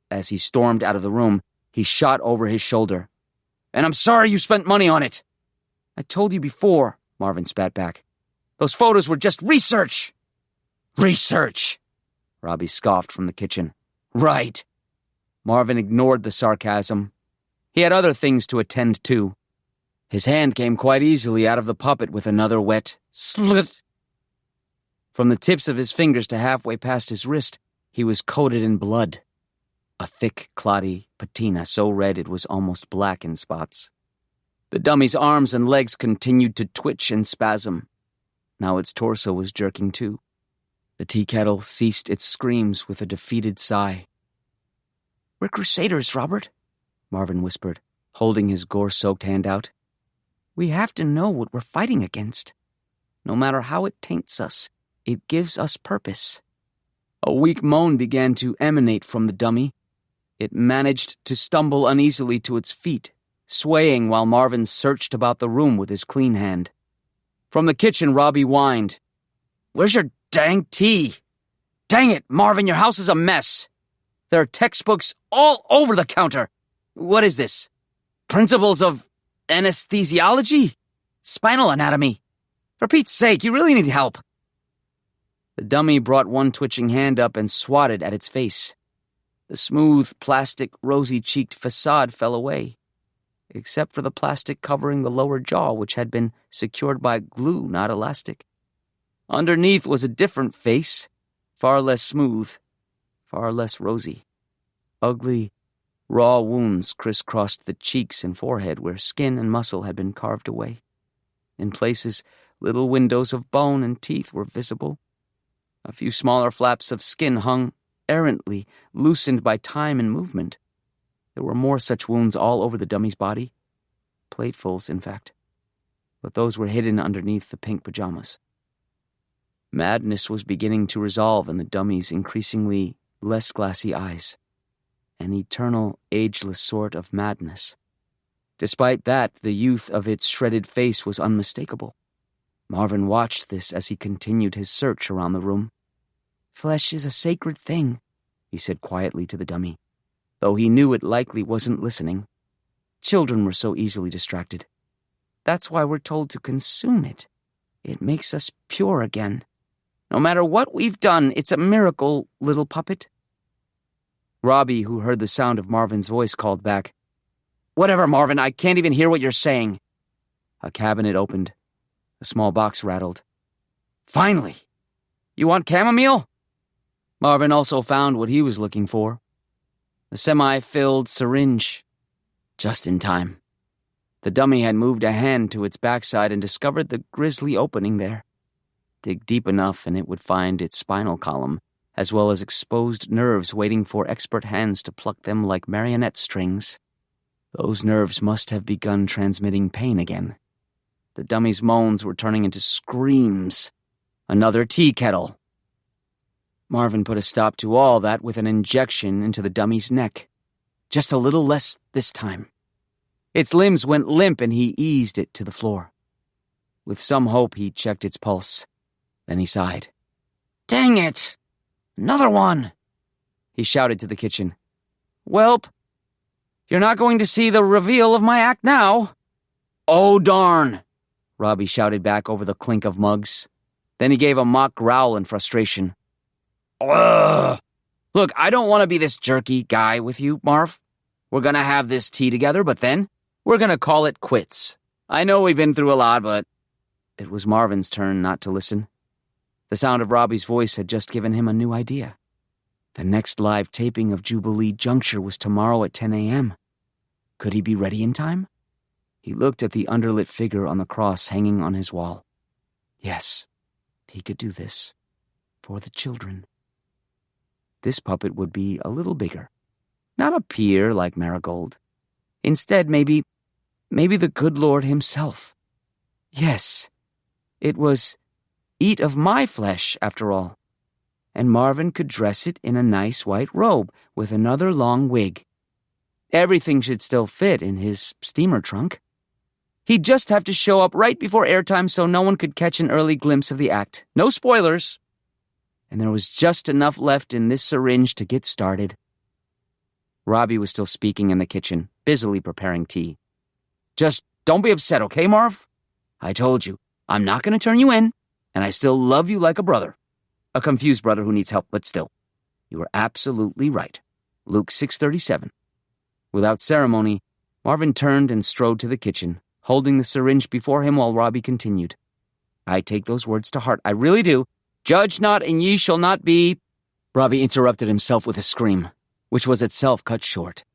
As he stormed out of the room, he shot over his shoulder. And I'm sorry you spent money on it. I told you before, Marvin spat back. Those photos were just research. Research! Robbie scoffed from the kitchen. Right. Marvin ignored the sarcasm. He had other things to attend to. His hand came quite easily out of the puppet with another wet slit. From the tips of his fingers to halfway past his wrist, he was coated in blood. A thick, clotty patina so red it was almost black in spots. The dummy's arms and legs continued to twitch and spasm. Now its torso was jerking too. The tea kettle ceased its screams with a defeated sigh. We're crusaders, Robert, Marvin whispered, holding his gore-soaked hand out. We have to know what we're fighting against. No matter how it taints us, it gives us purpose. A weak moan began to emanate from the dummy. It managed to stumble uneasily to its feet, swaying while Marvin searched about the room with his clean hand. From the kitchen, Robbie whined. Where's your dang tea? Dang it, Marvin, your house is a mess. There are textbooks all over the counter. What is this? Principles of anesthesiology? Spinal anatomy? For Pete's sake, you really need help. The dummy brought one twitching hand up and swatted at its face. The smooth, plastic, rosy-cheeked facade fell away, except for the plastic covering the lower jaw, which had been secured by glue, not elastic. Underneath was a different face, far less smooth, far less rosy. Ugly, raw wounds crisscrossed the cheeks and forehead where skin and muscle had been carved away. In places, little windows of bone and teeth were visible. A few smaller flaps of skin hung errantly, loosened by time and movement. There were more such wounds all over the dummy's body. Platefuls, in fact. But those were hidden underneath the pink pajamas. Madness was beginning to resolve in the dummy's increasingly less glassy eyes. An eternal, ageless sort of madness. Despite that, the youth of its shredded face was unmistakable. Marvin watched this as he continued his search around the room. Flesh is a sacred thing, he said quietly to the dummy, though he knew it likely wasn't listening. Children were so easily distracted. That's why we're told to consume it. It makes us pure again. No matter what we've done, it's a miracle, little puppet. Robbie, who heard the sound of Marvin's voice, called back, Whatever, Marvin, I can't even hear what you're saying. A cabinet opened. A small box rattled. Finally! You want chamomile? Marvin also found what he was looking for. A semi-filled syringe. Just in time. The dummy had moved a hand to its backside and discovered the grisly opening there. Dig deep enough and it would find its spinal column, as well as exposed nerves waiting for expert hands to pluck them like marionette strings. Those nerves must have begun transmitting pain again. The dummy's moans were turning into screams. Another tea kettle. Marvin put a stop to all that with an injection into the dummy's neck. Just a little less this time. Its limbs went limp and he eased it to the floor. With some hope, he checked its pulse. Then he sighed. Dang it! Another one! He shouted to the kitchen. Welp, you're not going to see the reveal of my act now. Oh, darn! Robbie shouted back over the clink of mugs. Then he gave a mock growl in frustration. Ugh! Look, I don't want to be this jerky guy with you, Marv. We're gonna have this tea together, but then we're gonna call it quits. I know we've been through a lot, but... It was Marvin's turn not to listen. The sound of Robbie's voice had just given him a new idea. The next live taping of Jubilee Juncture was tomorrow at 10 a.m. Could he be ready in time? He looked at the underlit figure on the cross hanging on his wall. Yes, he could do this. For the children. This puppet would be a little bigger. Not a peer like Marigold. Instead, maybe the good Lord himself. Yes, it was eat of my flesh, after all. And Marvin could dress it in a nice white robe with another long wig. Everything should still fit in his steamer trunk. He'd just have to show up right before airtime so no one could catch an early glimpse of the act. No spoilers. And there was just enough left in this syringe to get started. Robbie was still speaking in the kitchen, busily preparing tea. Just don't be upset, okay, Marv? I told you, I'm not going to turn you in, and I still love you like a brother. A confused brother who needs help, but still. You were absolutely right. Luke 6:37. Without ceremony, Marvin turned and strode to the kitchen, holding the syringe before him while Robbie continued. I take those words to heart, I really do. Judge not, and ye shall not be... Robbie interrupted himself with a scream, which was itself cut short.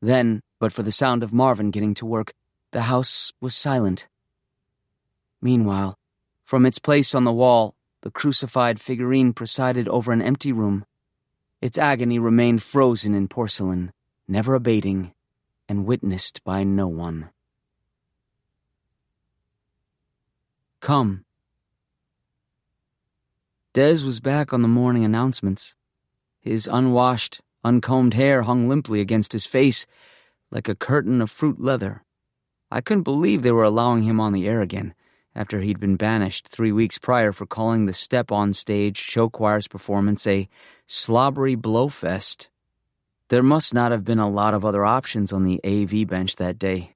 Then, but for the sound of Marvin getting to work, the house was silent. Meanwhile, from its place on the wall, the crucified figurine presided over an empty room. Its agony remained frozen in porcelain, never abating, and witnessed by no one. Come. Des was back on the morning announcements. His unwashed, uncombed hair hung limply against his face like a curtain of fruit leather. I couldn't believe they were allowing him on the air again, after he'd been banished 3 weeks prior for calling the step-on-stage show choir's performance a slobbery blowfest. There must not have been a lot of other options on the AV bench that day.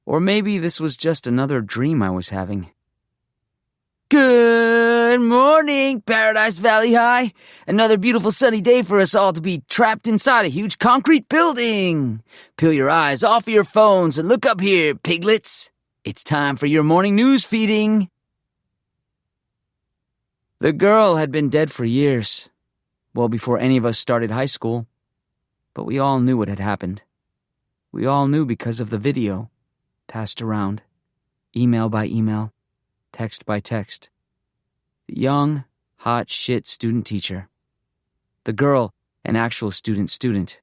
Or maybe this was just another dream I was having. Good morning, Paradise Valley High. Another beautiful sunny day for us all to be trapped inside a huge concrete building. Peel your eyes off your phones and look up here, piglets. It's time for your morning news feeding. The girl had been dead for years, well before any of us started high school. But we all knew what had happened. We all knew because of the video, passed around, email by email, text by text. The young, hot shit student teacher. The girl, an actual student.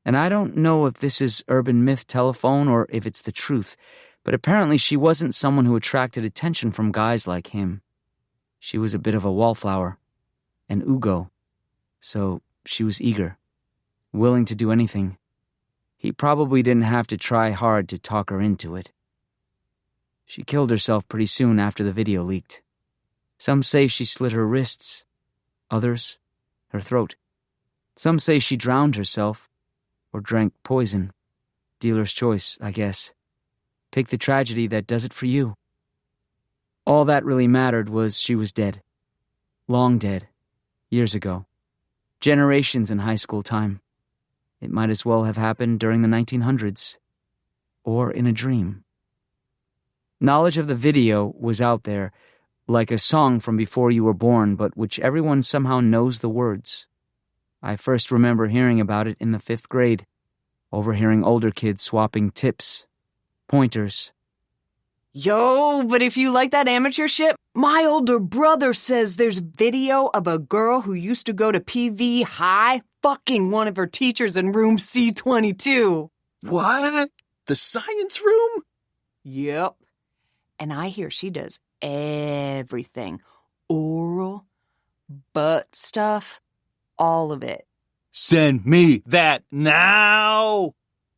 And I don't know if this is urban myth telephone or if it's the truth, but apparently she wasn't someone who attracted attention from guys like him. She was a bit of a wallflower, an Ugo, so she was eager, willing to do anything. He probably didn't have to try hard to talk her into it. She killed herself pretty soon after the video leaked. Some say she slit her wrists, others, her throat. Some say she drowned herself, or drank poison. Dealer's choice, I guess. Pick the tragedy that does it for you. All that really mattered was she was dead. Long dead. Years ago. Generations in high school time. It might as well have happened during the 1900s. or in a dream. Knowledge of the video was out there, like a song from before you were born, but which everyone somehow knows the words. I first remember hearing about it in the 5th grade, overhearing older kids swapping tips, pointers. Yo, but if you like that amateur shit, my older brother says there's video of a girl who used to go to PV High fucking one of her teachers in room C22. What? The science room? Yep. And I hear she does everything. Oral, butt stuff, all of it. Send me that now!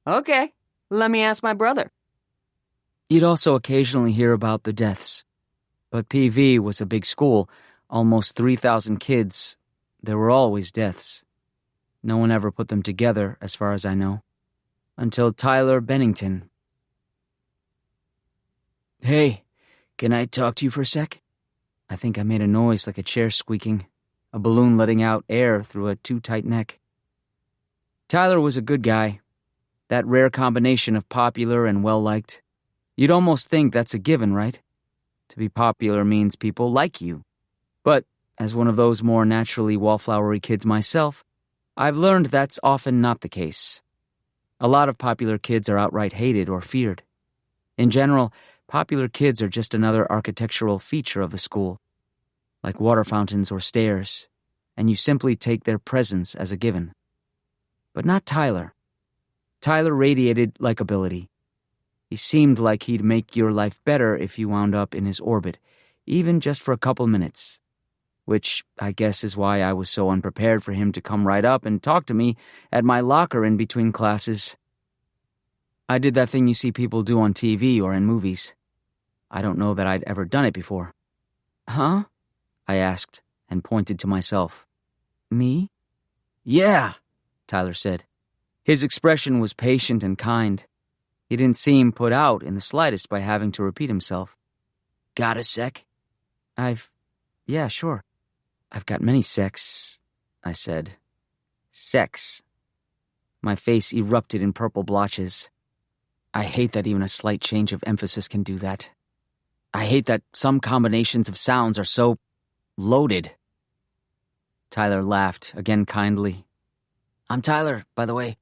Okay, let me ask my brother. You'd also occasionally hear about the deaths. But PV was a big school, almost 3,000 kids. There were always deaths. No one ever put them together, as far as I know. Until Tyler Bennington. Hey, can I talk to you for a sec? I think I made a noise like a chair squeaking, a balloon letting out air through a too-tight neck. Tyler was a good guy. That rare combination of popular and well-liked. You'd almost think that's a given, right? To be popular means people like you. But, as one of those more naturally wallflowery kids myself, I've learned that's often not the case. A lot of popular kids are outright hated or feared. In general, popular kids are just another architectural feature of the school, like water fountains or stairs, and you simply take their presence as a given. But not Tyler. Tyler radiated likability. He seemed like he'd make your life better if you wound up in his orbit, even just for a couple minutes. Which, I guess, is why I was so unprepared for him to come right up and talk to me at my locker in between classes. I did that thing you see people do on TV or in movies. I don't know that I'd ever done it before. Huh? I asked, and pointed to myself. Me? Yeah, Tyler said. His expression was patient and kind. He didn't seem put out in the slightest by having to repeat himself. Got a sec? Yeah, sure. I've got many secs, I said. Sex. My face erupted in purple blotches. I hate that even a slight change of emphasis can do that. I hate that some combinations of sounds are so loaded. Tyler laughed, again kindly. I'm Tyler, by the way.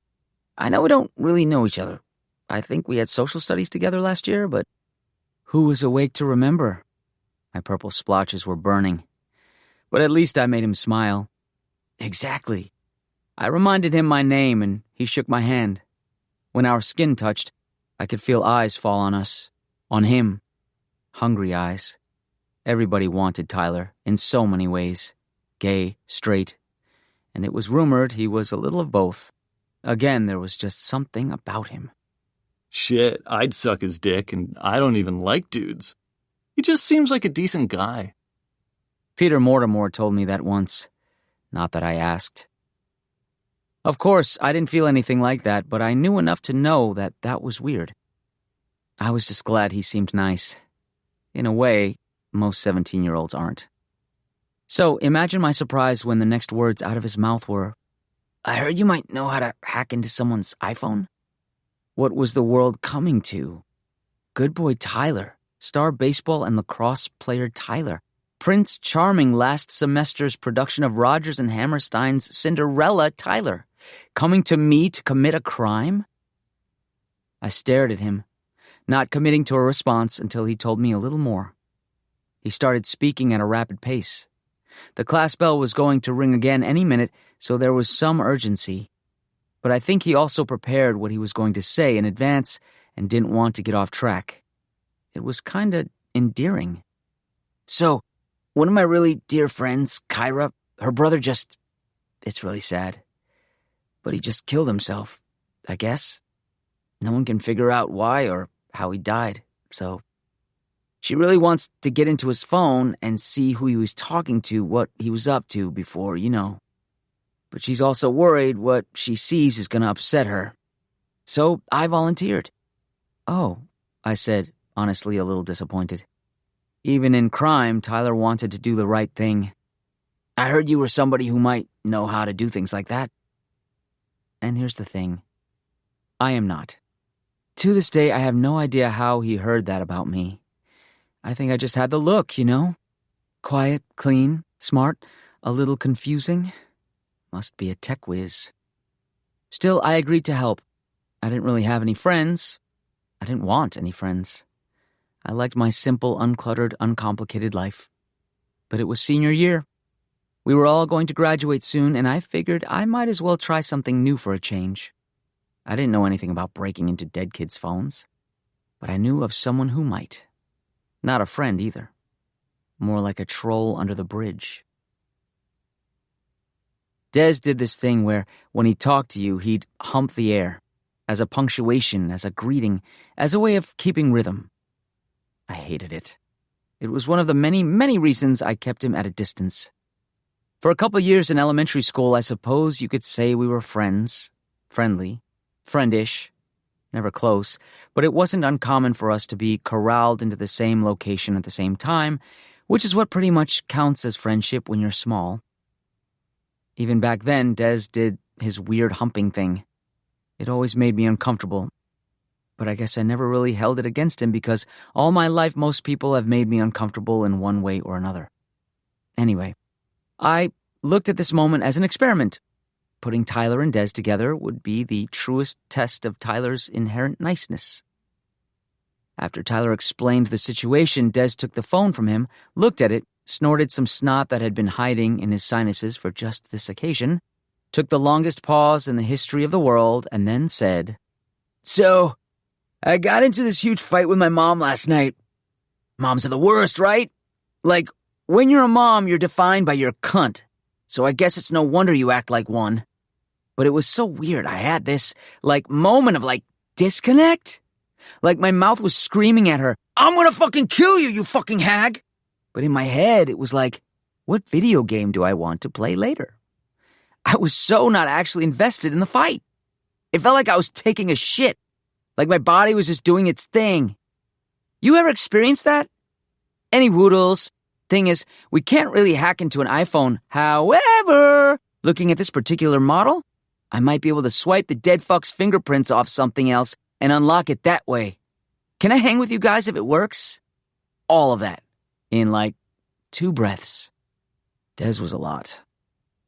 I know we don't really know each other. I think we had social studies together last year, but who was awake to remember? My purple splotches were burning. But at least I made him smile. Exactly. I reminded him my name, and he shook my hand. When our skin touched, I could feel eyes fall on us. On him. Hungry eyes. Everybody wanted Tyler, in so many ways. Gay, straight. And it was rumored he was a little of both. Again, there was just something about him. Shit, I'd suck his dick, and I don't even like dudes. He just seems like a decent guy. Peter Mortimer told me that once. Not that I asked. Of course, I didn't feel anything like that, but I knew enough to know that that was weird. I was just glad he seemed nice. In a way, most 17-year-olds aren't. So imagine my surprise when the next words out of his mouth were, I heard you might know how to hack into someone's iPhone. What was the world coming to? Good boy Tyler, star baseball and lacrosse player Tyler, Prince Charming last semester's production of Rodgers and Hammerstein's Cinderella Tyler, coming to me to commit a crime? I stared at him, not committing to a response until he told me a little more. He started speaking at a rapid pace. The class bell was going to ring again any minute, so there was some urgency. But I think he also prepared what he was going to say in advance and didn't want to get off track. It was kinda endearing. So, one of my really dear friends, Kyra, her brother it's really sad. But he just killed himself, I guess. No one can figure out why or how he died, so she really wants to get into his phone and see who he was talking to, what he was up to before, But she's also worried what she sees is going to upset her. So I volunteered. Oh, I said, honestly a little disappointed. Even in crime, Tyler wanted to do the right thing. I heard you were somebody who might know how to do things like that. And here's the thing. I am not. To this day, I have no idea how he heard that about me. I think I just had the look, you know? Quiet, clean, smart, a little confusing. Must be a tech whiz. Still, I agreed to help. I didn't really have any friends. I didn't want any friends. I liked my simple, uncluttered, uncomplicated life. But it was senior year. We were all going to graduate soon, and I figured I might as well try something new for a change. I didn't know anything about breaking into dead kids' phones, but I knew of someone who might. Not a friend, either. More like a troll under the bridge. Des did this thing where, when he talked to you, he'd hump the air, as a punctuation, as a greeting, as a way of keeping rhythm. I hated it. It was one of the many, many reasons I kept him at a distance. For a couple years in elementary school, I suppose you could say we were friends. Friendly. Friendish. Never close. But it wasn't uncommon for us to be corralled into the same location at the same time, which is what pretty much counts as friendship when you're small. Even back then, Des did his weird humping thing. It always made me uncomfortable. But I guess I never really held it against him because all my life most people have made me uncomfortable in one way or another. Anyway, I looked at this moment as an experiment. Putting Tyler and Des together would be the truest test of Tyler's inherent niceness. After Tyler explained the situation, Des took the phone from him, looked at it, snorted some snot that had been hiding in his sinuses for just this occasion, took the longest pause in the history of the world, and then said, "So, I got into this huge fight with my mom last night. Moms are the worst, right? Like, when you're a mom, you're defined by your cunt. So I guess it's no wonder you act like one. But it was so weird. I had this, moment of, disconnect. Like my mouth was screaming at her, 'I'm gonna fucking kill you, you fucking hag!' But in my head, it was like, what video game do I want to play later? I was so not actually invested in the fight. It felt like I was taking a shit. Like my body was just doing its thing. You ever experienced that? Any woodles? Thing is, we can't really hack into an iPhone. However, looking at this particular model, I might be able to swipe the dead fuck's fingerprints off something else and unlock it that way. Can I hang with you guys if it works? All of that. In 2 breaths. Des was a lot.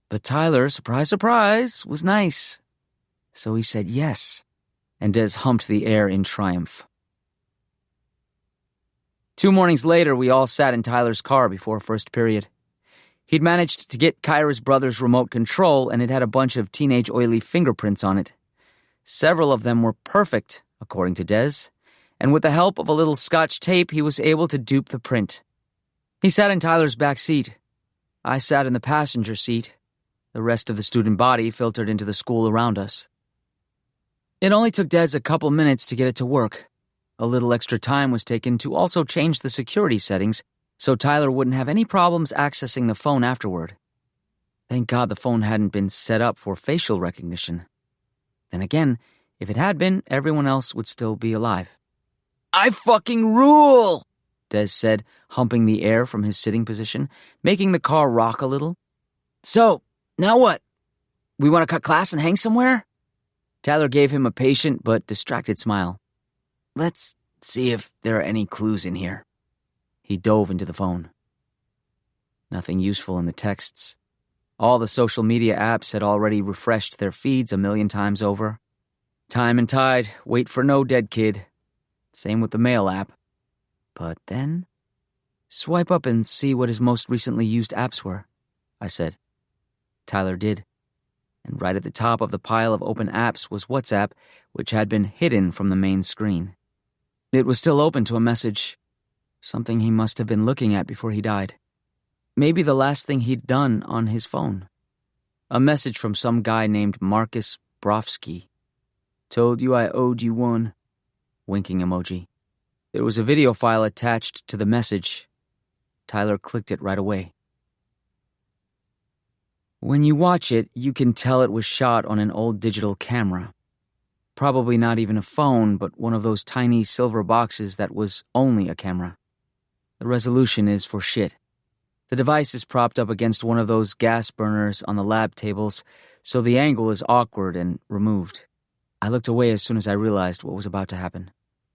But Tyler, surprise, surprise, was nice. So he said yes, and Des humped the air in triumph. 2 mornings later, we all sat in Tyler's car before first period. He'd managed to get Kyra's brother's remote control, and it had a bunch of teenage oily fingerprints on it. Several of them were perfect, according to Des, and with the help of a little Scotch tape, he was able to dupe the print. He sat in Tyler's back seat. I sat in the passenger seat. The rest of the student body filtered into the school around us. It only took Des a couple minutes to get it to work. A little extra time was taken to also change the security settings so Tyler wouldn't have any problems accessing the phone afterward. Thank God the phone hadn't been set up for facial recognition. Then again, if it had been, everyone else would still be alive. "I fucking rule!" Des said, humping the air from his sitting position, making the car rock a little. "So, now what? We want to cut class and hang somewhere?" Tyler gave him a patient but distracted smile. "Let's see if there are any clues in here." He dove into the phone. Nothing useful in the texts. All the social media apps had already refreshed their feeds 1,000,000 times over. Time and tide, wait for no dead kid. Same with the mail app. But then, swipe up and see what his most recently used apps were, I said. Tyler did. And right at the top of the pile of open apps was WhatsApp, which had been hidden from the main screen. It was still open to a message, something he must have been looking at before he died. Maybe the last thing he'd done on his phone. A message from some guy named Marcus Brofsky. "Told you I owed you one." Winking emoji. There was a video file attached to the message. Tyler clicked it right away. When you watch it, you can tell it was shot on an old digital camera. Probably not even a phone, but one of those tiny silver boxes that was only a camera. The resolution is for shit. The device is propped up against one of those gas burners on the lab tables, so the angle is awkward and removed. I looked away as soon as I realized what was about to happen.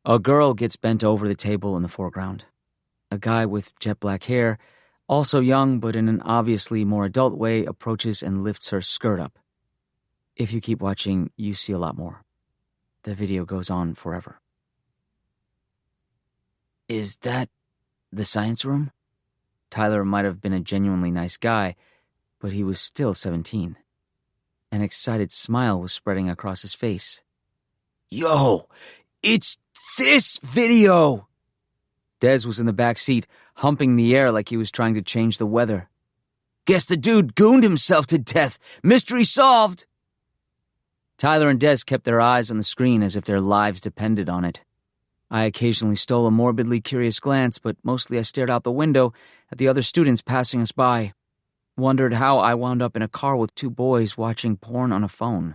A girl gets bent over the table in the foreground. A guy with jet black hair, also young but in an obviously more adult way, approaches and lifts her skirt up. If you keep watching, you see a lot more. The video goes on forever. Is that the science room? Tyler might have been a genuinely nice guy, but he was still 17. An excited smile was spreading across his face. Yo, it's this video! Des was in the back seat, humping the air like he was trying to change the weather. Guess the dude gooned himself to death. Mystery solved! Tyler and Des kept their eyes on the screen as if their lives depended on it. I occasionally stole a morbidly curious glance, but mostly I stared out the window at the other students passing us by. Wondered how I wound up in a car with two boys watching porn on a phone.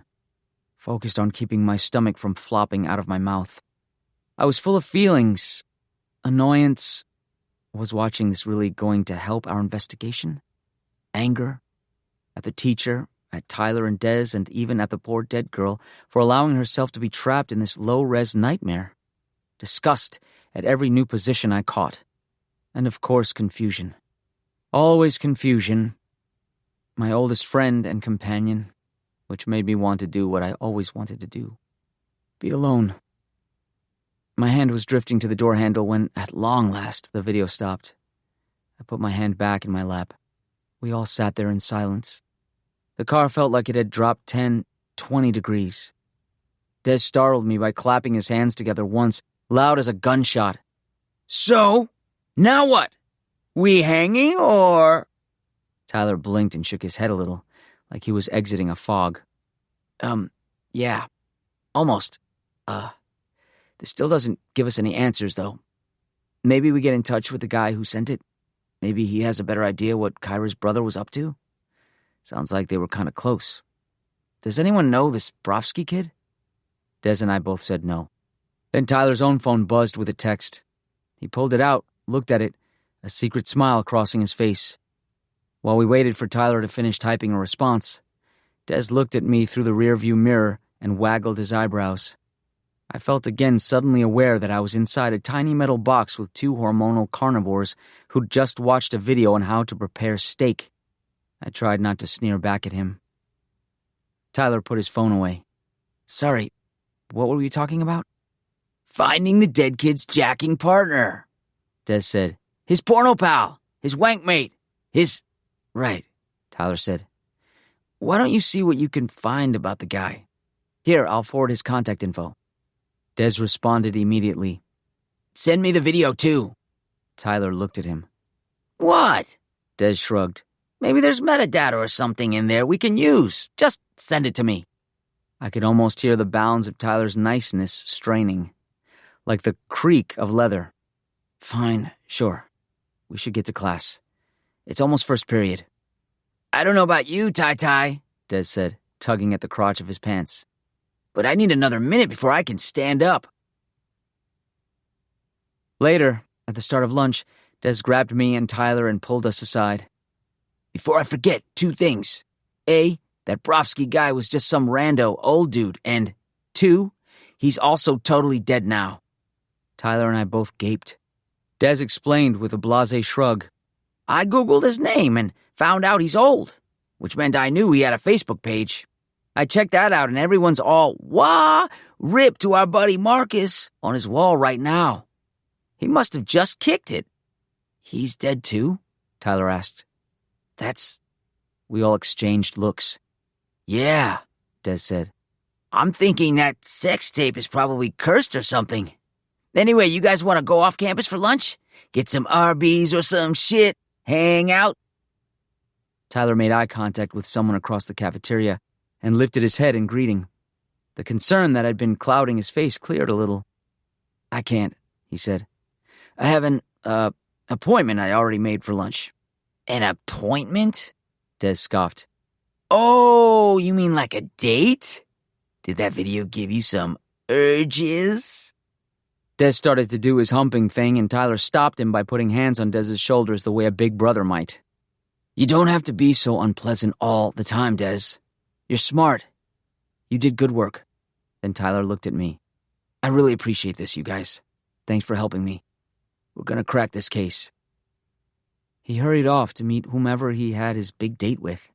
Focused on keeping my stomach from flopping out of my mouth. I was full of feelings. Annoyance. Was watching this really going to help our investigation? Anger. At the teacher, at Tyler and Des, and even at the poor dead girl for allowing herself to be trapped in this low-res nightmare. Disgust at every new position I caught. And of course, confusion. Always confusion. My oldest friend and companion, which made me want to do what I always wanted to do. Be alone. My hand was drifting to the door handle when, at long last, the video stopped. I put my hand back in my lap. We all sat there in silence. The car felt like it had dropped 10, 20 degrees. Des startled me by clapping his hands together once, loud as a gunshot. So, now what? We hanging, or...? Tyler blinked and shook his head a little, like he was exiting a fog. Yeah. Almost. This still doesn't give us any answers, though. Maybe we get in touch with the guy who sent it. Maybe he has a better idea what Kyra's brother was up to. Sounds like they were kind of close. Does anyone know this Brofsky kid? Des and I both said no. Then Tyler's own phone buzzed with a text. He pulled it out, looked at it, a secret smile crossing his face. While we waited for Tyler to finish typing a response, Des looked at me through the rearview mirror and waggled his eyebrows. I felt again suddenly aware that I was inside a tiny metal box with two hormonal carnivores who'd just watched a video on how to prepare steak. I tried not to sneer back at him. Tyler put his phone away. Sorry, what were we talking about? Finding the dead kid's jacking partner, Des said. His porno pal, his wank mate, his... Right, Tyler said. Why don't you see what you can find about the guy? Here, I'll forward his contact info. Des responded immediately. Send me the video, too. Tyler looked at him. What? Des shrugged. Maybe there's metadata or something in there we can use. Just send it to me. I could almost hear the bounds of Tyler's niceness straining, like the creak of leather. Fine, sure. We should get to class. It's almost first period. I don't know about you, Tai-Tai, Des said, tugging at the crotch of his pants. But I need another minute before I can stand up. Later, at the start of lunch, Des grabbed me and Tyler and pulled us aside. Before I forget, 2 things. A, that Brofsky guy was just some rando old dude, and 2, he's also totally dead now. Tyler and I both gaped. Des explained with a blasé shrug. I Googled his name and found out he's old, which meant I knew he had a Facebook page. I checked that out and everyone's all, wah, rip to our buddy Marcus on his wall right now. He must have just kicked it. He's dead too? Tyler asked. We all exchanged looks. Yeah, Des said. I'm thinking that sex tape is probably cursed or something. Anyway, you guys want to go off campus for lunch? Get some Arby's or some shit? Hang out? Tyler made eye contact with someone across the cafeteria and lifted his head in greeting. The concern that had been clouding his face cleared a little. I can't, he said. I have an, appointment I already made for lunch. An appointment? Des scoffed. Oh, you mean like a date? Did that video give you some urges? Des started to do his humping thing, and Tyler stopped him by putting hands on Des's shoulders the way a big brother might. You don't have to be so unpleasant all the time, Des. You're smart. You did good work. Then Tyler looked at me. I really appreciate this, you guys. Thanks for helping me. We're gonna crack this case. He hurried off to meet whomever he had his big date with.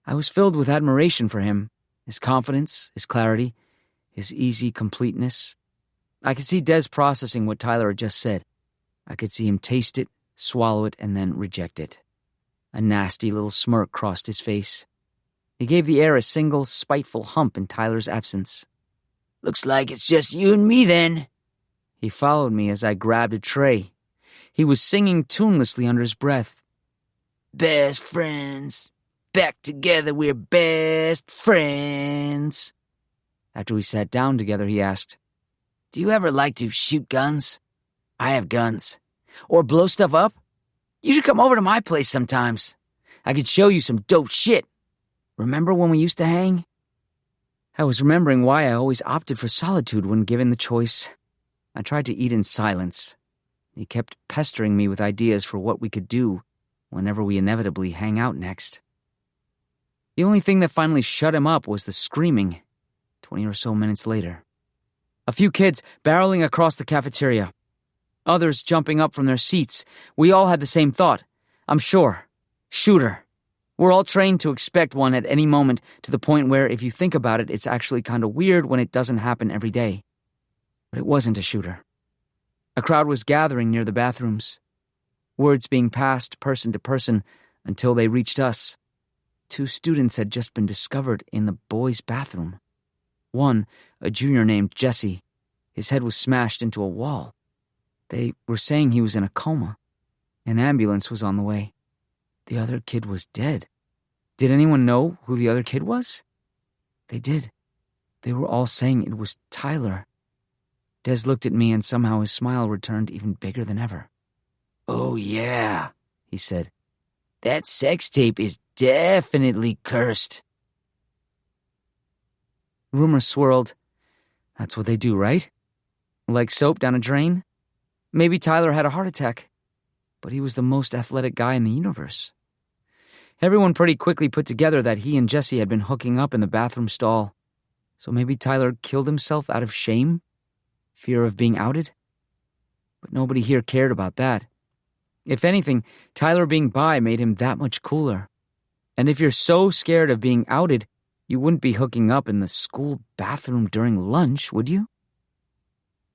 I was filled with admiration for him, his confidence, his clarity, his easy completeness. I could see Des processing what Tyler had just said. I could see him taste it, swallow it, and then reject it. A nasty little smirk crossed his face. He gave the air a single, spiteful hump in Tyler's absence. Looks like it's just you and me then. He followed me as I grabbed a tray. He was singing tunelessly under his breath. Best friends. Back together, we're best friends. After we sat down together, he asked, Do you ever like to shoot guns? I have guns. Or blow stuff up? You should come over to my place sometimes. I could show you some dope shit. Remember when we used to hang? I was remembering why I always opted for solitude when given the choice. I tried to eat in silence. He kept pestering me with ideas for what we could do whenever we inevitably hang out next. The only thing that finally shut him up was the screaming, 20 or so minutes later. A few kids barreling across the cafeteria. Others jumping up from their seats. We all had the same thought. I'm sure. Shooter. We're all trained to expect one at any moment, to the point where, if you think about it, it's actually kind of weird when it doesn't happen every day. But it wasn't a shooter. A crowd was gathering near the bathrooms. Words being passed person to person until they reached us. 2 students had just been discovered in the boys' bathroom. One, a junior named Jesse. His head was smashed into a wall. They were saying he was in a coma. An ambulance was on the way. The other kid was dead. Did anyone know who the other kid was? They did. They were all saying it was Tyler. Des looked at me and somehow his smile returned even bigger than ever. Oh yeah, he said. That sex tape is definitely cursed. Rumors swirled. That's what they do, right? Like soap down a drain? Maybe Tyler had a heart attack, but he was the most athletic guy in the universe. Everyone pretty quickly put together that he and Jesse had been hooking up in the bathroom stall. So maybe Tyler killed himself out of shame? Fear of being outed? But nobody here cared about that. If anything, Tyler being bi made him that much cooler. And if you're so scared of being outed, you wouldn't be hooking up in the school bathroom during lunch, would you?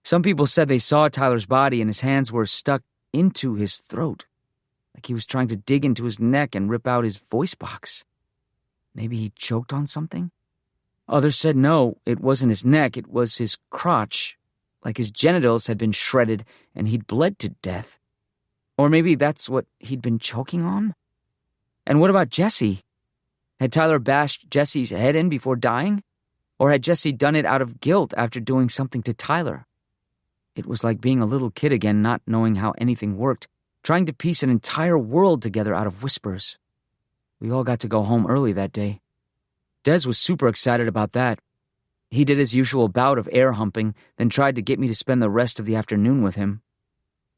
Some people said they saw Tyler's body and his hands were stuck into his throat, like he was trying to dig into his neck and rip out his voice box. Maybe he choked on something? Others said no, it wasn't his neck, it was his crotch, like his genitals had been shredded and he'd bled to death. Or maybe that's what he'd been choking on? And what about Jesse? Had Tyler bashed Jesse's head in before dying? Or had Jesse done it out of guilt after doing something to Tyler? It was like being a little kid again, not knowing how anything worked, trying to piece an entire world together out of whispers. We all got to go home early that day. Des was super excited about that. He did his usual bout of air humping, then tried to get me to spend the rest of the afternoon with him.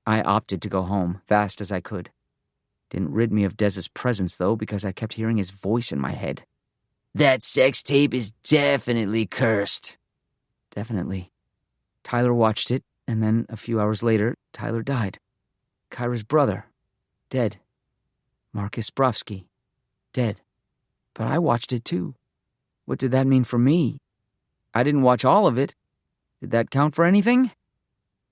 I opted to go home, fast as I could. Didn't rid me of Des's presence, though, because I kept hearing his voice in my head. That sex tape is definitely cursed. Definitely. Tyler watched it, and then a few hours later, Tyler died. Kyra's brother, dead. Marcus Brofsky, dead. But I watched it too. What did that mean for me? I didn't watch all of it. Did that count for anything?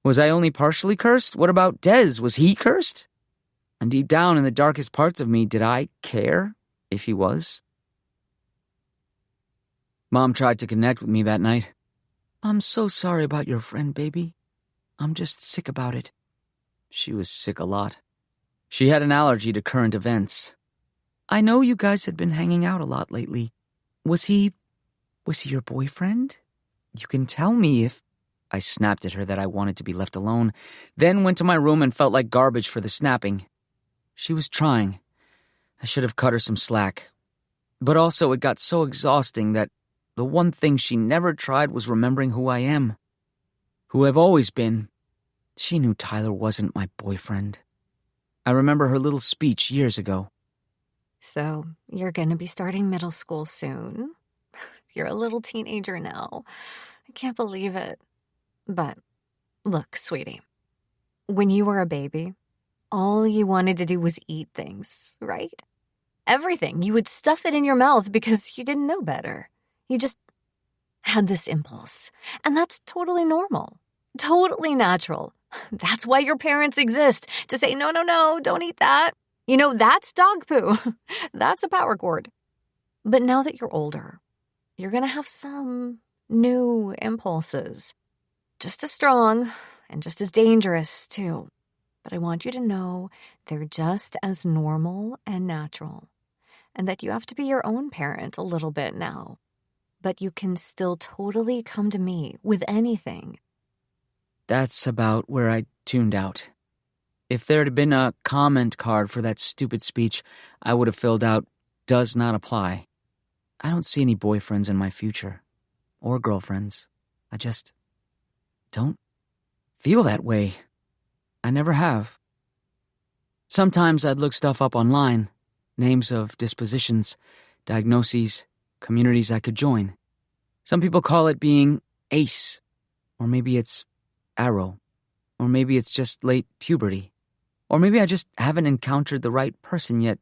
Was I only partially cursed? What about Des? Was he cursed? And deep down in the darkest parts of me, did I care if he was? Mom tried to connect with me that night. I'm so sorry about your friend, baby. I'm just sick about it. She was sick a lot. She had an allergy to current events. I know you guys had been hanging out a lot lately. Was he your boyfriend? You can tell me if... I snapped at her that I wanted to be left alone, then went to my room and felt like garbage for the snapping. She was trying. I should have cut her some slack. But also it got so exhausting that the one thing she never tried was remembering who I am. Who I've always been. She knew Tyler wasn't my boyfriend. I remember her little speech years ago. So, you're gonna be starting middle school soon. You're a little teenager now. can't believe it. But, look, sweetie. When you were a baby, all you wanted to do was eat things, right? Everything. You would stuff it in your mouth because you didn't know better. You just had this impulse. And that's totally normal. Totally natural. That's why your parents exist. To say, no, don't eat that. That's dog poo. That's a power cord. But now that you're older, you're going to have some new impulses. Just as strong and just as dangerous, too. But I want you to know they're just as normal and natural. And that you have to be your own parent a little bit now. But you can still totally come to me with anything. That's about where I tuned out. If there had been a comment card for that stupid speech, I would have filled out, does not apply. I don't see any boyfriends in my future. Or girlfriends. I just don't feel that way. I never have. Sometimes I'd look stuff up online. Names of dispositions, diagnoses, communities I could join. Some people call it being ace. Or maybe it's arrow. Or maybe it's just late puberty. Or maybe I just haven't encountered the right person yet.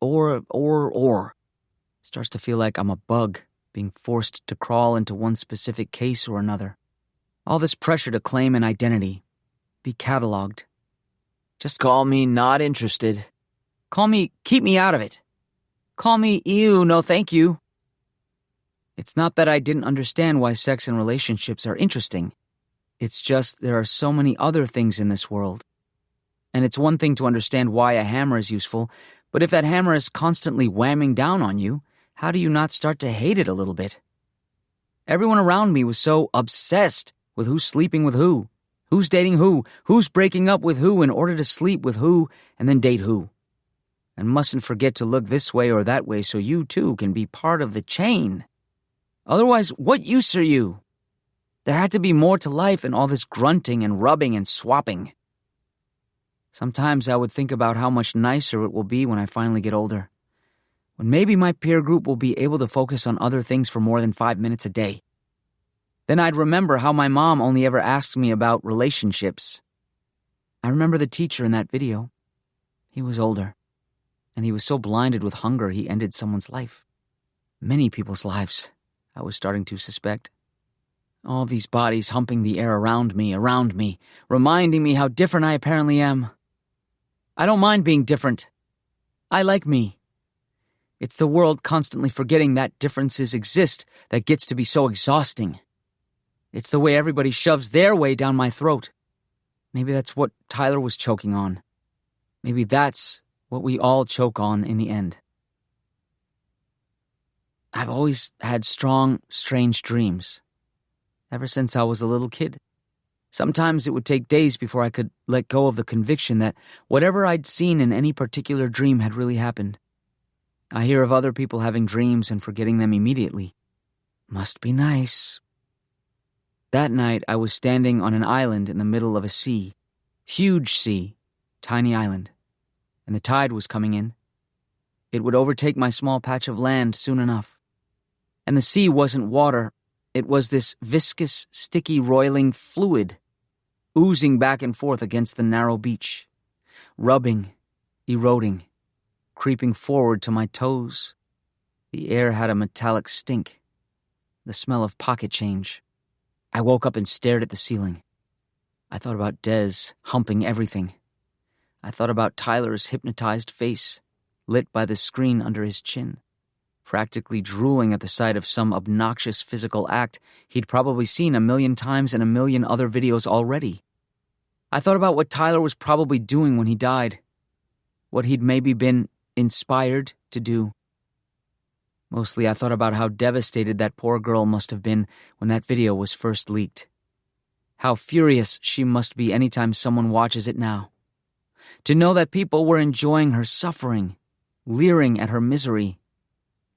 Or. Starts to feel like I'm a bug, being forced to crawl into one specific case or another. All this pressure to claim an identity. Be cataloged. Just call me not interested. Call me keep me out of it. Call me ew, no thank you. It's not that I didn't understand why sex and relationships are interesting. It's just there are so many other things in this world. And it's one thing to understand why a hammer is useful, but if that hammer is constantly whamming down on you, how do you not start to hate it a little bit? Everyone around me was so obsessed with who's sleeping with who's dating who's breaking up with who in order to sleep with who and then date who. And mustn't forget to look this way or that way so you too can be part of the chain. Otherwise, what use are you? There had to be more to life than all this grunting and rubbing and swapping. Sometimes I would think about how much nicer it will be when I finally get older. When maybe my peer group will be able to focus on other things for more than 5 minutes a day. Then I'd remember how my mom only ever asked me about relationships. I remember the teacher in that video. He was older, and he was so blinded with hunger he ended someone's life. Many people's lives, I was starting to suspect. All these bodies humping the air around me, reminding me how different I apparently am. I don't mind being different. I like me. It's the world constantly forgetting that differences exist that gets to be so exhausting. It's the way everybody shoves their way down my throat. Maybe that's what Tyler was choking on. Maybe that's what we all choke on in the end. I've always had strong, strange dreams. Ever since I was a little kid. Sometimes it would take days before I could let go of the conviction that whatever I'd seen in any particular dream had really happened. I hear of other people having dreams and forgetting them immediately. Must be nice. That night, I was standing on an island in the middle of a sea. Huge sea, tiny island. And the tide was coming in. It would overtake my small patch of land soon enough. And the sea wasn't water. It was this viscous, sticky, roiling fluid, oozing back and forth against the narrow beach, rubbing, eroding, creeping forward to my toes. The air had a metallic stink, the smell of pocket change. I woke up and stared at the ceiling. I thought about Des humping everything. I thought about Tyler's hypnotized face, lit by the screen under his chin, practically drooling at the sight of some obnoxious physical act he'd probably seen 1,000,000 times in 1,000,000 other videos already. I thought about what Tyler was probably doing when he died, what he'd maybe been inspired to do. Mostly I thought about how devastated that poor girl must have been when that video was first leaked. How furious she must be anytime someone watches it now. To know that people were enjoying her suffering, leering at her misery,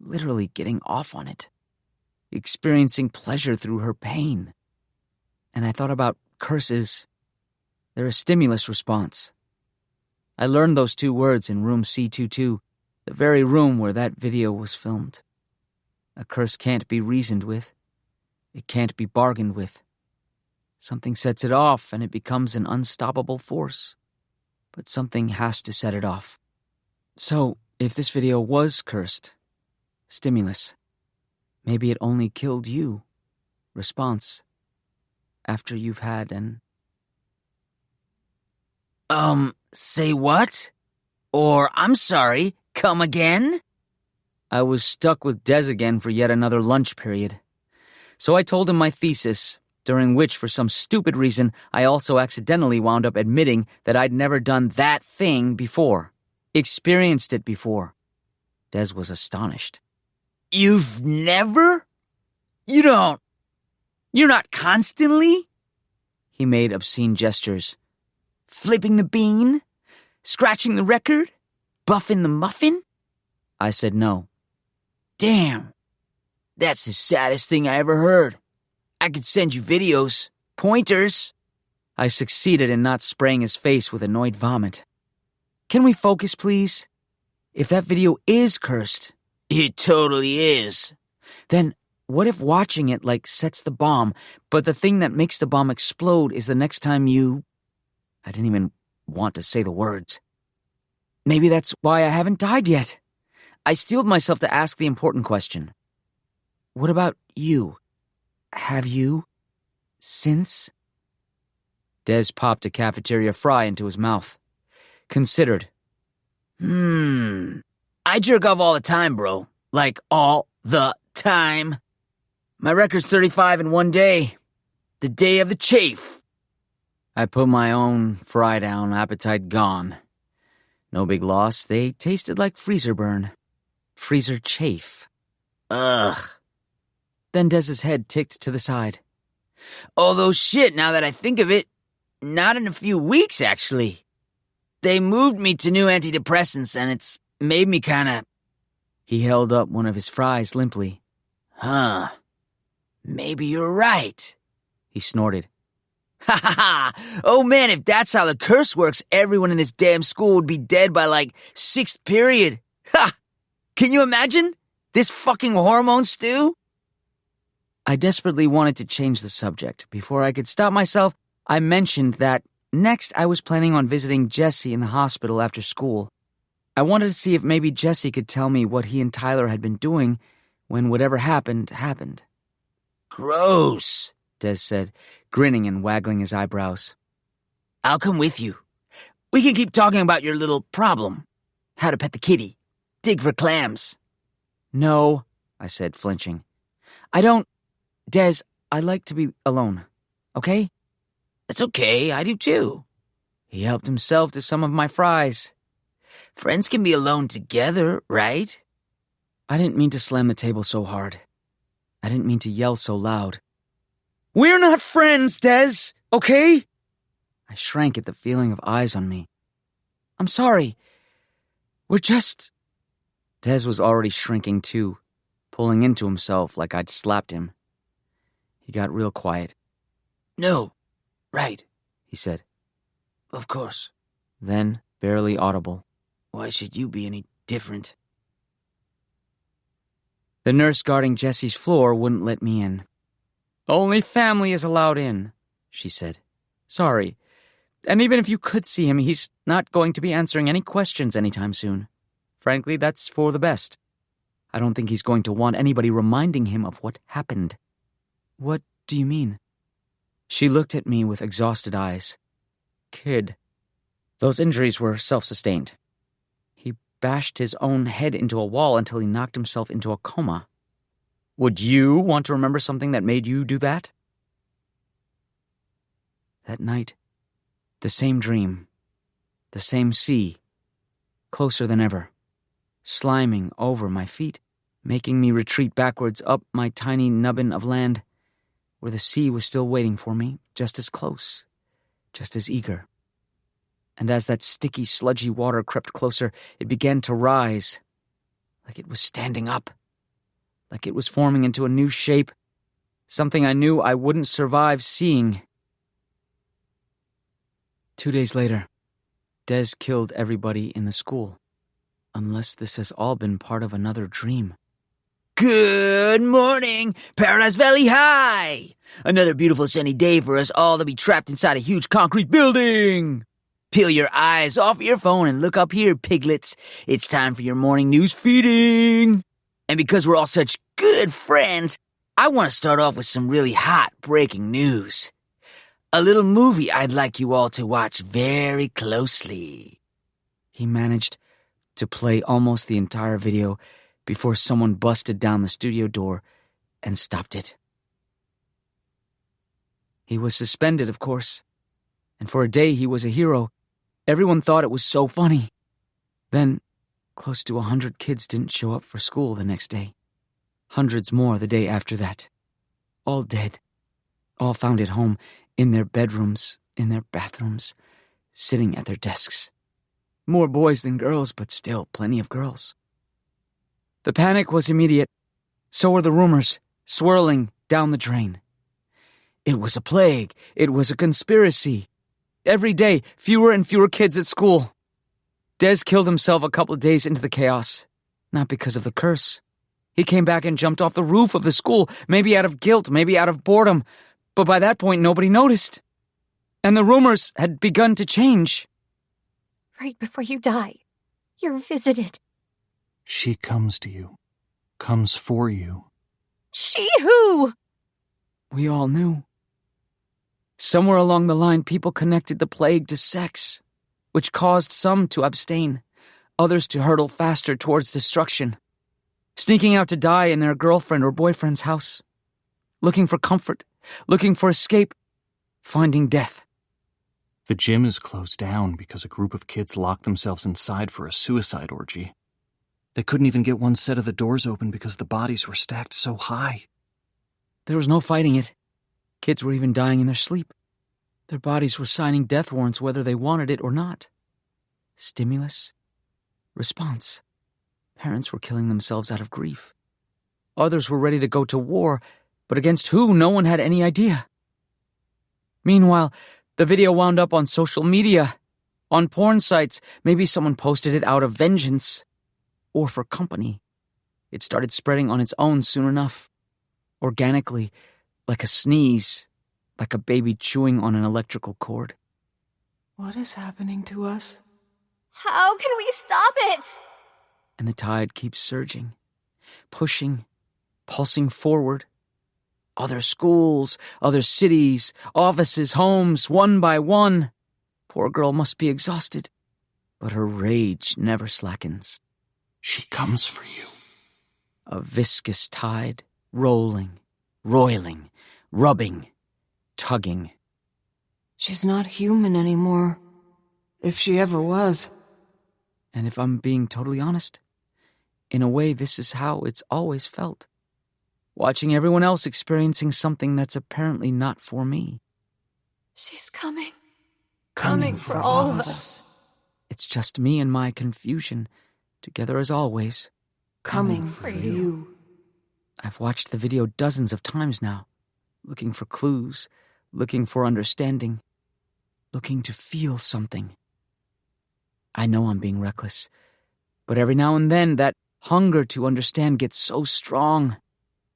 literally getting off on it, experiencing pleasure through her pain. And I thought about curses. They're a stimulus response. I learned those 2 words in room C22, the very room where that video was filmed. A curse can't be reasoned with. It can't be bargained with. Something sets it off and it becomes an unstoppable force. But something has to set it off. So, if this video was cursed, stimulus, maybe it only killed you, response, after you've had an... Say what? Or, I'm sorry, come again? I was stuck with Des again for yet another lunch period. So I told him my thesis, during which, for some stupid reason, I also accidentally wound up admitting that I'd never done that thing before, experienced it before. Des was astonished. You've never? You're not constantly? He made obscene gestures. Flipping the bean? Scratching the record? Buffing the muffin? I said no. Damn. That's the saddest thing I ever heard. I could send you videos, pointers. I succeeded in not spraying his face with annoyed vomit. Can we focus, please? If that video is cursed... It totally is. Then what if watching it, sets the bomb, but the thing that makes the bomb explode is the next time you... I didn't even want to say the words. Maybe that's why I haven't died yet. I steeled myself to ask the important question. What about you? Have you? Since? Des popped a cafeteria fry into his mouth. Considered. I jerk off all the time, bro. All the time. My record's 35 in one day. The day of the chafe. I put my own fry down, appetite gone. No big loss, they tasted like freezer burn. Freezer chafe. Ugh. Then Des's head ticked to the side. Although shit, now that I think of it, not in a few weeks, actually. They moved me to new antidepressants, and it's made me kinda... He held up one of his fries limply. Huh. Maybe you're right. He snorted. Ha ha ha! Oh man, if that's how the curse works, everyone in this damn school would be dead by 6th period. Ha! Can you imagine? This fucking hormone stew? I desperately wanted to change the subject. Before I could stop myself, I mentioned that next I was planning on visiting Jesse in the hospital after school. I wanted to see if maybe Jesse could tell me what he and Tyler had been doing when whatever happened, happened. Gross, Des said, grinning and waggling his eyebrows. I'll come with you. We can keep talking about your little problem. How to pet the kitty. Dig for clams. No, I said, flinching. I don't... Des, I like to be alone, okay? That's okay, I do too. He helped himself to some of my fries. Friends can be alone together, right? I didn't mean to slam the table so hard. I didn't mean to yell so loud. We're not friends, Des, okay? I shrank at the feeling of eyes on me. I'm sorry. We're just... Des was already shrinking too, pulling into himself like I'd slapped him. He got real quiet. No, right, he said. Of course. Then, barely audible. Why should you be any different? The nurse guarding Jesse's floor wouldn't let me in. Only family is allowed in, she said. Sorry. And even if you could see him, he's not going to be answering any questions anytime soon. Frankly, that's for the best. I don't think he's going to want anybody reminding him of what happened. What do you mean? She looked at me with exhausted eyes. Kid. Those injuries were self-sustained. He bashed his own head into a wall until he knocked himself into a coma. Would you want to remember something that made you do that? That night, the same dream, the same sea, closer than ever, sliming over my feet, making me retreat backwards up my tiny nubbin of land, where the sea was still waiting for me, just as close, just as eager. And as that sticky, sludgy water crept closer, it began to rise, like it was standing up, like it was forming into a new shape, something I knew I wouldn't survive seeing. 2 days later, Des killed everybody in the school, unless this has all been part of another dream. Good morning, Paradise Valley High! Another beautiful sunny day for us all to be trapped inside a huge concrete building! Peel your eyes off your phone and look up here, piglets. It's time for your morning news feeding! And because we're all such good friends, I want to start off with some really hot breaking news. A little movie I'd like you all to watch very closely. He managed to play almost the entire video before someone busted down the studio door and stopped it. He was suspended, of course, and for a day he was a hero. Everyone thought it was so funny. Then, close to 100 kids didn't show up for school the next day. Hundreds more the day after that. All dead. All found at home, in their bedrooms, in their bathrooms, sitting at their desks. More boys than girls, but still plenty of girls. The panic was immediate. So were the rumors, swirling down the drain. It was a plague. It was a conspiracy. Every day, fewer and fewer kids at school. Des killed himself a couple of days into the chaos. Not because of the curse. He came back and jumped off the roof of the school, maybe out of guilt, maybe out of boredom. But by that point, nobody noticed. And the rumors had begun to change. Right before you die, you're visited. She comes to you, comes for you. She who? We all knew. Somewhere along the line, people connected the plague to sex, which caused some to abstain, others to hurtle faster towards destruction, sneaking out to die in their girlfriend or boyfriend's house, looking for comfort, looking for escape, finding death. The gym is closed down because a group of kids locked themselves inside for a suicide orgy. They couldn't even get one set of the doors open because the bodies were stacked so high. There was no fighting it. Kids were even dying in their sleep. Their bodies were signing death warrants whether they wanted it or not. Stimulus. Response. Parents were killing themselves out of grief. Others were ready to go to war, but against who, no one had any idea. Meanwhile, the video wound up on social media, on porn sites. Maybe someone posted it out of vengeance. Or for company. It started spreading on its own soon enough. Organically, like a sneeze, like a baby chewing on an electrical cord. What is happening to us? How can we stop it? And the tide keeps surging, pushing, pulsing forward. Other schools, other cities, offices, homes, one by one. Poor girl must be exhausted, but her rage never slackens. She comes for you. A viscous tide, rolling, roiling, rubbing, tugging. She's not human anymore. If she ever was. And if I'm being totally honest, in a way this is how it's always felt. Watching everyone else experiencing something that's apparently not for me. She's coming. Coming for all of us. It's just me and my confusion, together as always. Coming for you. I've watched the video dozens of times now, looking for clues, looking for understanding, looking to feel something. I know I'm being reckless, but every now and then that hunger to understand gets so strong.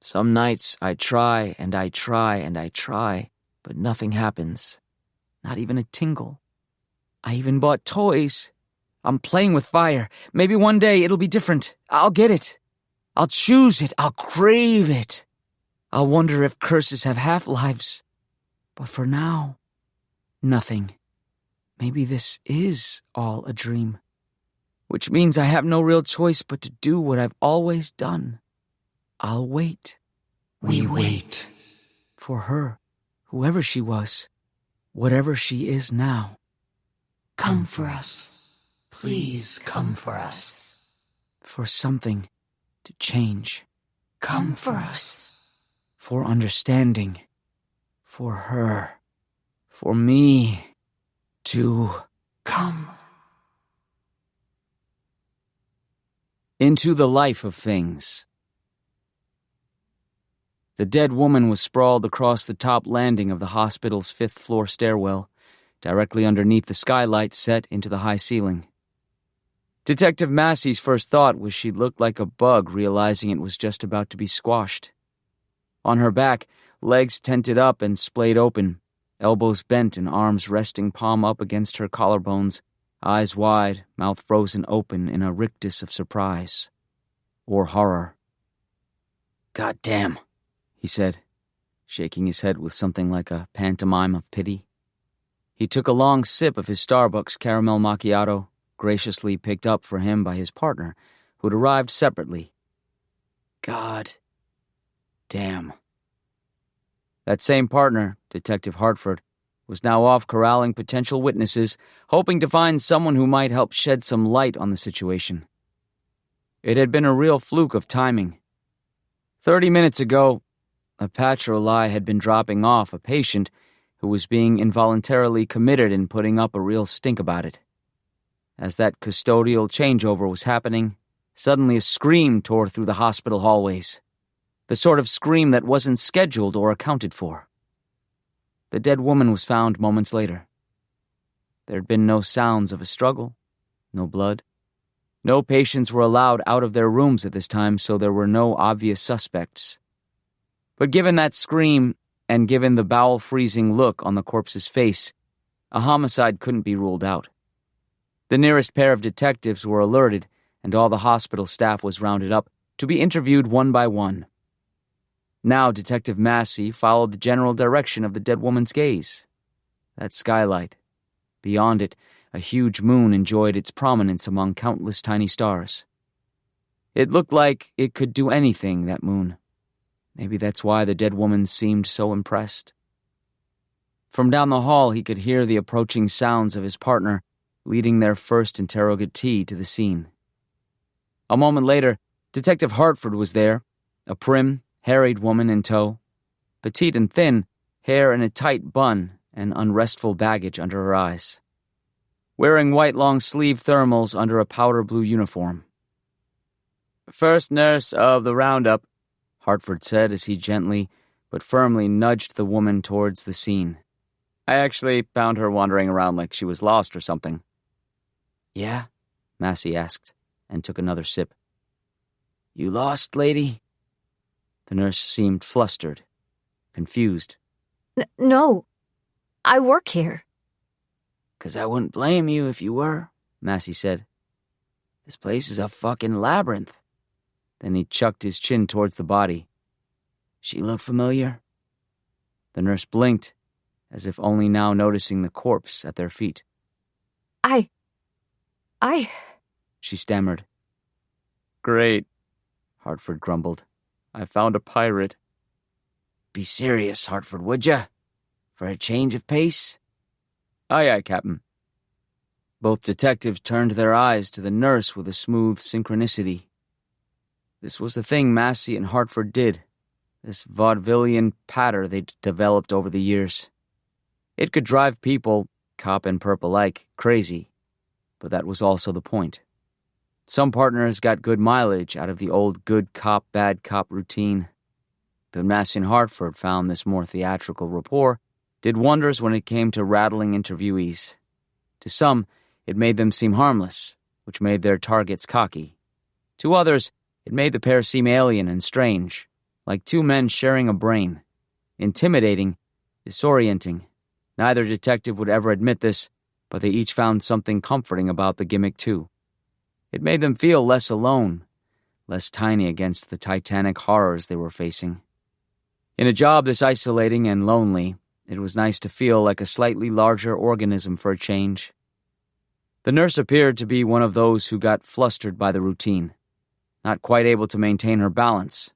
Some nights I try and I try and I try, but nothing happens. Not even a tingle. I even bought toys. I'm playing with fire. Maybe one day it'll be different. I'll get it. I'll choose it. I'll crave it. I'll wonder if curses have half-lives. But for now, nothing. Maybe this is all a dream. Which means I have no real choice but to do what I've always done. I'll wait. We wait. For her, whoever she was, whatever she is now. Come for us. Please come for us. For something to change. Come for us. For understanding. For her. For me. To come. Into the life of things. The dead woman was sprawled across the top landing of the hospital's 5th-floor stairwell, directly underneath the skylight set into the high ceiling. Detective Massey's first thought was she looked like a bug, realizing it was just about to be squashed. On her back, legs tented up and splayed open, elbows bent and arms resting palm up against her collarbones, eyes wide, mouth frozen open in a rictus of surprise. Or horror. "God damn," he said, shaking his head with something like a pantomime of pity. He took a long sip of his Starbucks caramel macchiato, graciously picked up for him by his partner, who'd arrived separately. God damn. That same partner, Detective Hartford, was now off corralling potential witnesses, hoping to find someone who might help shed some light on the situation. It had been a real fluke of timing. 30 minutes ago, a patrol had been dropping off a patient who was being involuntarily committed and putting up a real stink about it. As that custodial changeover was happening, suddenly a scream tore through the hospital hallways. The sort of scream that wasn't scheduled or accounted for. The dead woman was found moments later. There had been no sounds of a struggle, no blood. No patients were allowed out of their rooms at this time, so there were no obvious suspects. But given that scream, and given the bowel-freezing look on the corpse's face, a homicide couldn't be ruled out. The nearest pair of detectives were alerted, and all the hospital staff was rounded up to be interviewed one by one. Now Detective Massey followed the general direction of the dead woman's gaze. That skylight. Beyond it, a huge moon enjoyed its prominence among countless tiny stars. It looked like it could do anything, that moon. Maybe that's why the dead woman seemed so impressed. From down the hall, he could hear the approaching sounds of his partner leading their first interrogatee to the scene. A moment later, Detective Hartford was there, a prim, harried woman in tow, petite and thin, hair in a tight bun, and unrestful baggage under her eyes. Wearing white long-sleeve thermals under a powder blue uniform. "First nurse of the roundup," Hartford said as he gently but firmly nudged the woman towards the scene. "I actually found her wandering around like she was lost or something." "Yeah?" Massey asked, and took another sip. "You lost, lady?" The nurse seemed flustered, confused. No, I work here. "'Cause I wouldn't blame you if you were," Massey said. "This place is a fucking labyrinth." Then he chucked his chin towards the body. "She look familiar?" The nurse blinked, as if only now noticing the corpse at their feet. I... She stammered. "Great," Hartford grumbled. "I found a pirate." "Be serious, Hartford, would ya? For a change of pace?" "Aye, aye, Captain." Both detectives turned their eyes to the nurse with a smooth synchronicity. This was the thing Massey and Hartford did, this vaudevillian patter they'd developed over the years. It could drive people, cop and perp alike, crazy, but that was also the point. Some partners got good mileage out of the old good cop, bad cop routine. But Massey and Hartford found this more theatrical rapport did wonders when it came to rattling interviewees. To some, it made them seem harmless, which made their targets cocky. To others, it made the pair seem alien and strange, like two men sharing a brain. Intimidating, disorienting. Neither detective would ever admit this, but they each found something comforting about the gimmick too. It made them feel less alone, less tiny against the titanic horrors they were facing. In a job this isolating and lonely, it was nice to feel like a slightly larger organism for a change. The nurse appeared to be one of those who got flustered by the routine, not quite able to maintain her balance.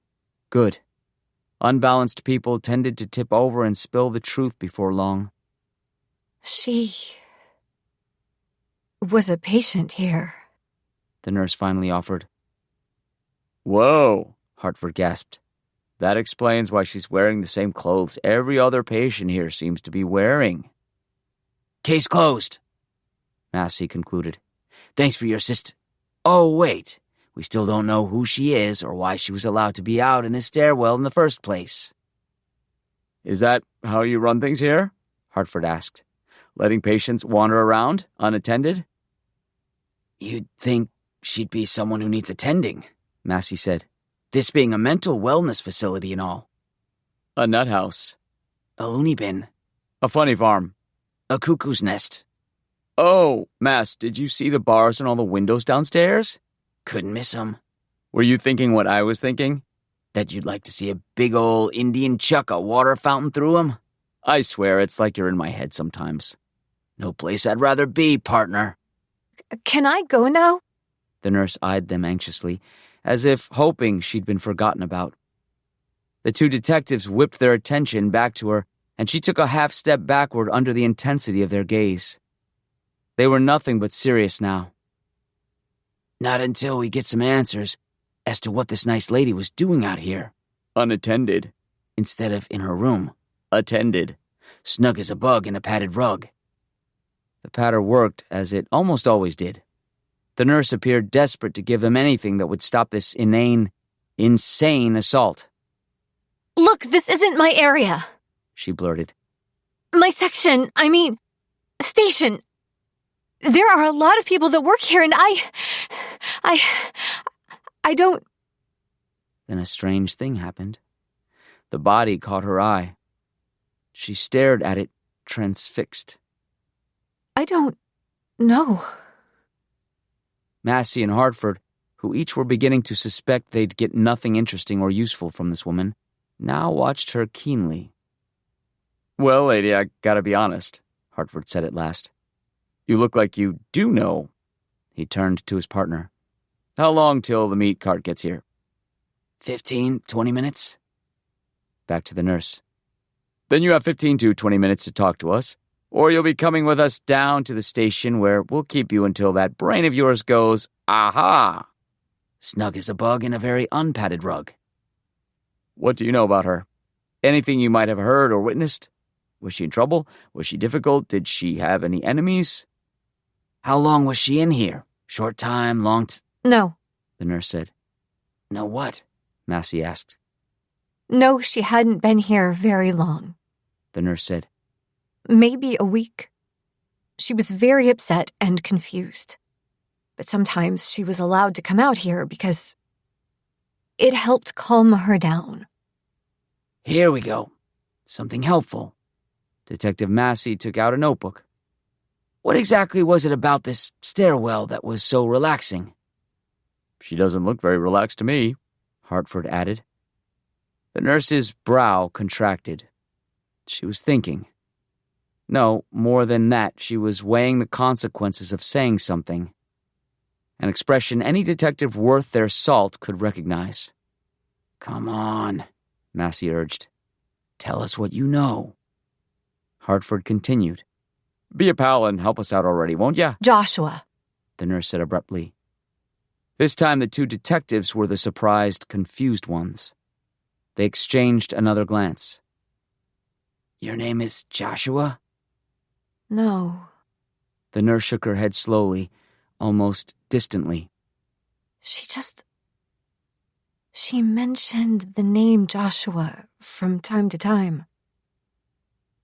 Good. Unbalanced people tended to tip over and spill the truth before long. She was a patient here, the nurse finally offered. "Whoa," Hartford gasped. "That explains why she's wearing the same clothes every other patient here seems to be wearing." "Case closed," Massey concluded. "Thanks for your assist. Oh, wait. We still don't know who she is or why she was allowed to be out in this stairwell in the first place." "Is that how you run things here?" Hartford asked. "Letting patients wander around, unattended?" "You'd think she'd be someone who needs attending, Massey said. This being a mental wellness facility and all. A nut house. A loony bin. A funny farm. A cuckoo's nest. Oh, Mass, did you see the bars and all the windows downstairs? Couldn't miss 'em. Were you thinking what I was thinking? That you'd like to see a big ol' Indian chuck a water fountain through 'em? I swear, it's like you're in my head sometimes. No place I'd rather be, partner. Can I go now? The nurse eyed them anxiously, as if hoping she'd been forgotten about. The two detectives whipped their attention back to her, and she took a half-step backward under the intensity of their gaze. They were nothing but serious now. Not until we get some answers as to what this nice lady was doing out here. Unattended. Instead of in her room. Attended. Snug as a bug in a padded rug. The patter worked, as it almost always did. The nurse appeared desperate to give them anything that would stop this insane assault. Look, this isn't my area, she blurted. My section, station. There are a lot of people that work here, and I don't... Then a strange thing happened. The body caught her eye. She stared at it, transfixed. I don't know. Massey and Hartford, who each were beginning to suspect they'd get nothing interesting or useful from this woman, now watched her keenly. Well, lady, I gotta be honest, Hartford said at last. You look like you do know. He turned to his partner. How long till the meat cart gets here? 15, 20 minutes. Back to the nurse. Then you have 15 to 20 minutes to talk to us, or you'll be coming with us down to the station where we'll keep you until that brain of yours goes, aha! Snug as a bug in a very unpadded rug. What do you know about her? Anything you might have heard or witnessed? Was she in trouble? Was she difficult? Did she have any enemies? How long was she in here? Short time, long No, the nurse said. No what? Massey asked. No, she hadn't been here very long. The nurse said. Maybe a week. She was very upset and confused. But sometimes she was allowed to come out here because it helped calm her down. Here we go. Something helpful. Detective Massey took out a notebook. What exactly was it about this stairwell that was so relaxing? She doesn't look very relaxed to me, Hartford added. The nurse's brow contracted. She was thinking. No, more than that, she was weighing the consequences of saying something. An expression any detective worth their salt could recognize. Come on, Massey urged. Tell us what you know. Hartford continued. Be a pal and help us out already, won't ya? Joshua, the nurse said abruptly. This time the two detectives were the surprised, confused ones. They exchanged another glance. Your name is Joshua? No. The nurse shook her head slowly, almost distantly. She mentioned the name Joshua from time to time.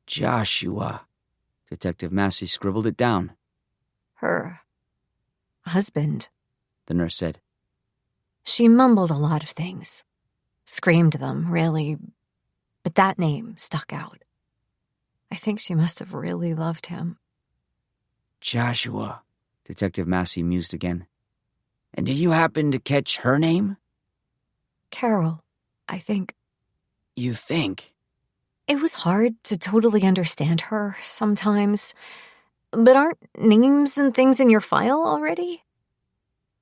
Joshua. Detective Massey scribbled it down. Her husband, the nurse said. She mumbled a lot of things. Screamed them, really. But that name stuck out. I think she must have really loved him. Joshua, Detective Massey mused again. And did you happen to catch her name? Carol, I think. You think? It was hard to totally understand her sometimes. But aren't names and things in your file already?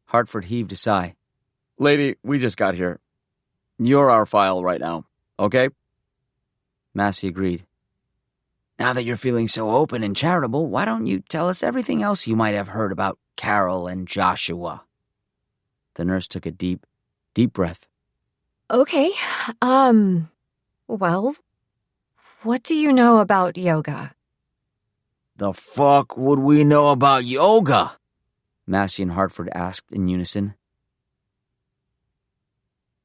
Hartford heaved a sigh. Lady, we just got here. You're our file right now, okay? Massey agreed. Now that you're feeling so open and charitable, why don't you tell us everything else you might have heard about Carol and Joshua? The nurse took a deep, deep breath. Okay, well, what do you know about yoga? The fuck would we know about yoga? Massey and Hartford asked in unison.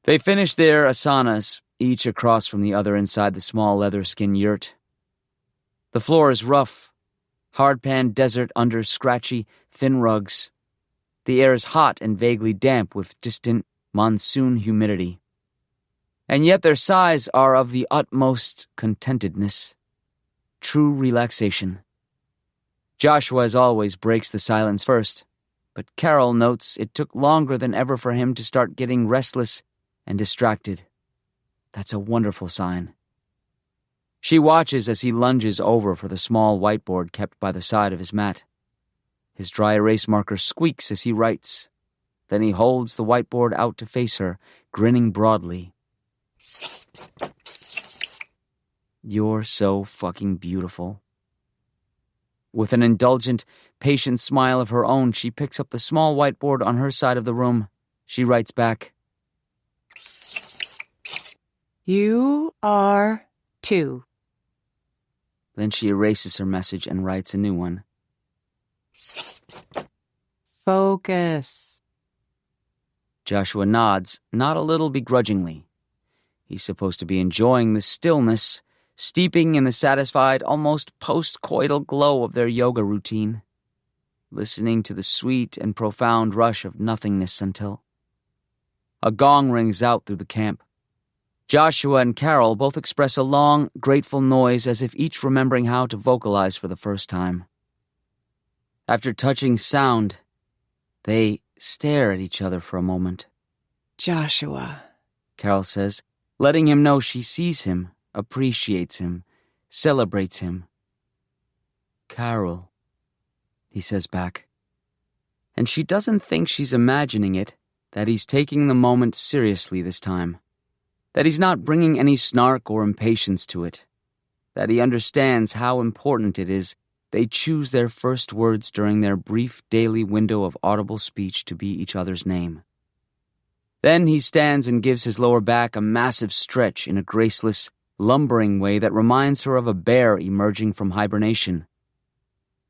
They finished their asanas, each across from the other inside the small leather-skin yurt. The floor is rough, hard-pan desert under scratchy, thin rugs. The air is hot and vaguely damp with distant monsoon humidity. And yet their sighs are of the utmost contentedness. True relaxation. Joshua, as always, breaks the silence first, but Carol notes it took longer than ever for him to start getting restless and distracted. That's a wonderful sign. She watches as he lunges over for the small whiteboard kept by the side of his mat. His dry erase marker squeaks as he writes. Then he holds the whiteboard out to face her, grinning broadly. You're so fucking beautiful. With an indulgent, patient smile of her own, she picks up the small whiteboard on her side of the room. She writes back, You are 2. Then she erases her message and writes a new one. Focus. Joshua nods, not a little begrudgingly. He's supposed to be enjoying the stillness, steeping in the satisfied, almost post-coital glow of their yoga routine, listening to the sweet and profound rush of nothingness until a gong rings out through the camp. Joshua and Carol both express a long, grateful noise as if each remembering how to vocalize for the first time. After touching sound, they stare at each other for a moment. Joshua, Carol says, letting him know she sees him, appreciates him, celebrates him. Carol, he says back. And she doesn't think she's imagining it, that he's taking the moment seriously this time. That he's not bringing any snark or impatience to it. That he understands how important it is they choose their first words during their brief daily window of audible speech to be each other's name. Then he stands and gives his lower back a massive stretch in a graceless, lumbering way that reminds her of a bear emerging from hibernation.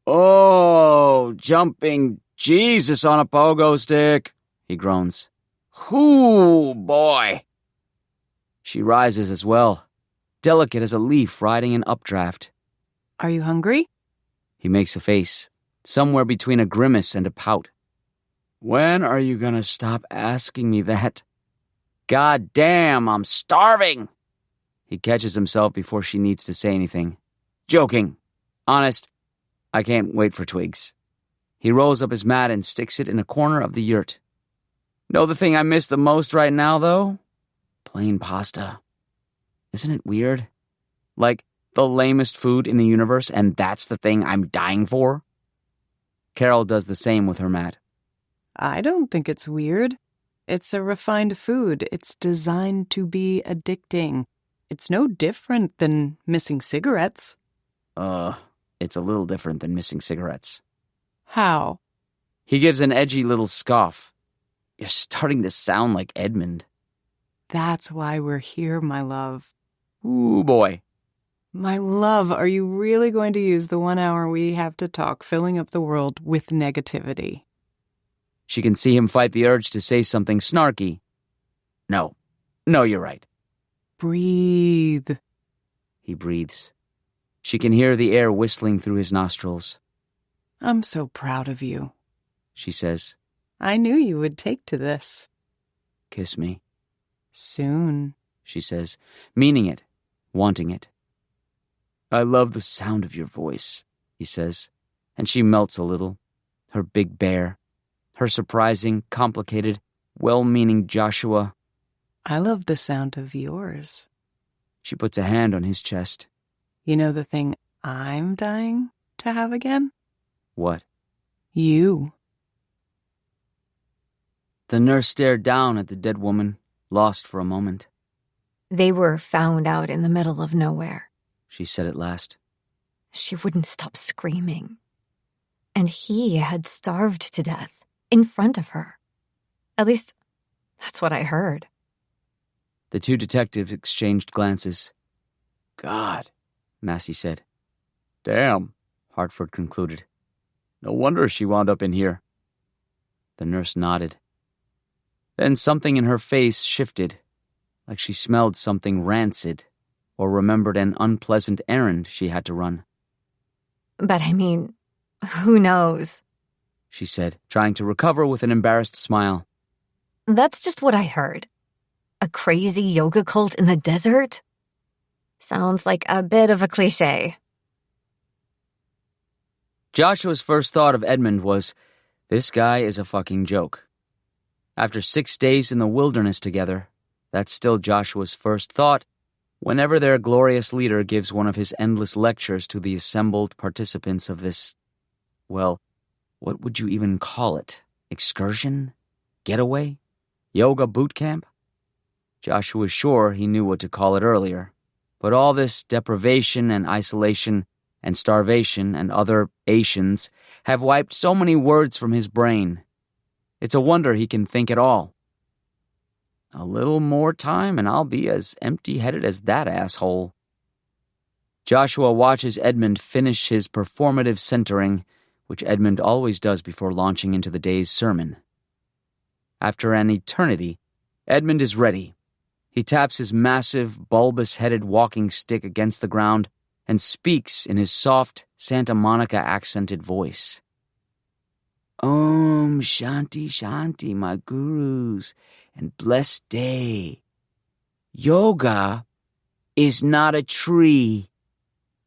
Oh, jumping Jesus on a pogo stick, he groans. Hoo, boy. She rises as well, delicate as a leaf riding an updraft. are you hungry? He makes a face, somewhere between a grimace and a pout. When are you gonna stop asking me that? God damn, I'm starving! He catches himself before she needs to say anything. Joking. Honest, I can't wait for twigs. He rolls up his mat and sticks it in a corner of the yurt. Know the thing I miss the most right now, though? Plain pasta. Isn't it weird? Like the lamest food in the universe, and that's the thing I'm dying for? Carol does the same with her mat. I don't think it's weird. It's a refined food. It's designed to be addicting. It's no different than missing cigarettes. It's a little different than missing cigarettes. How? He gives an edgy little scoff. You're starting to sound like Edmund. That's why we're here, my love. Ooh, boy. My love, are you really going to use the 1 hour we have to talk filling up the world with negativity? She can see him fight the urge to say something snarky. No, you're right. Breathe. He breathes. She can hear the air whistling through his nostrils. I'm so proud of you, she says. I knew you would take to this. Kiss me. Soon, she says, meaning it, wanting it. I love the sound of your voice, he says, and she melts a little. Her big bear, her surprising, complicated, well-meaning Joshua. I love the sound of yours. She puts a hand on his chest. You know the thing I'm dying to have again? What? You. The nurse stared down at the dead woman, lost for a moment. They were found out in the middle of nowhere, she said at last. She wouldn't stop screaming. And he had starved to death in front of her. At least, that's what I heard. The two detectives exchanged glances. God, Massey said. Damn, Hartford concluded. No wonder she wound up in here. The nurse nodded. Then something in her face shifted, like she smelled something rancid, or remembered an unpleasant errand she had to run. But I mean, who knows? she said, trying to recover with an embarrassed smile. That's just what I heard. A crazy yoga cult in the desert? Sounds like a bit of a cliché. Joshua's first thought of Edmund was, this guy is a fucking joke. After 6 days in the wilderness together, that's still Joshua's first thought whenever their glorious leader gives one of his endless lectures to the assembled participants of this, well, what would you even call it? Excursion? Getaway? Yoga boot camp? Joshua was sure he knew what to call it earlier, but all this deprivation and isolation and starvation and other Asians have wiped so many words from his brain. It's a wonder he can think at all. A little more time and I'll be as empty-headed as that asshole. Joshua watches Edmund finish his performative centering, which Edmund always does before launching into the day's sermon. After an eternity, Edmund is ready. He taps his massive, bulbous-headed walking stick against the ground and speaks in his soft, Santa Monica-accented voice. Om Shanti Shanti, my gurus, and blessed day. Yoga is not a tree.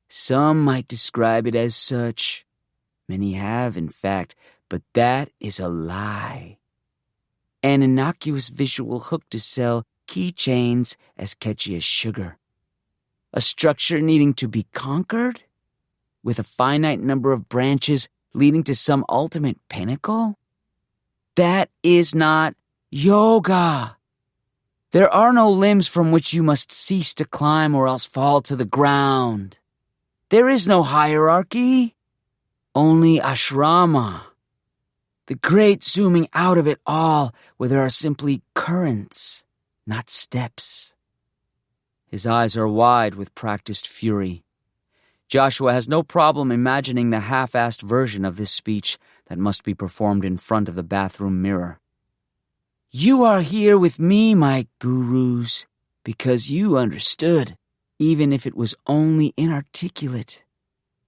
Some might describe it as such. Many have, in fact, but that is a lie. An innocuous visual hook to sell keychains as catchy as sugar. A structure needing to be conquered? With a finite number of branches leading to some ultimate pinnacle? That is not yoga. There are no limbs from which you must cease to climb or else fall to the ground. There is no hierarchy, only ashrama. The great zooming out of it all, where there are simply currents, not steps. His eyes are wide with practiced fury. Joshua has no problem imagining the half-assed version of this speech that must be performed in front of the bathroom mirror. You are here with me, my gurus, because you understood, even if it was only inarticulate,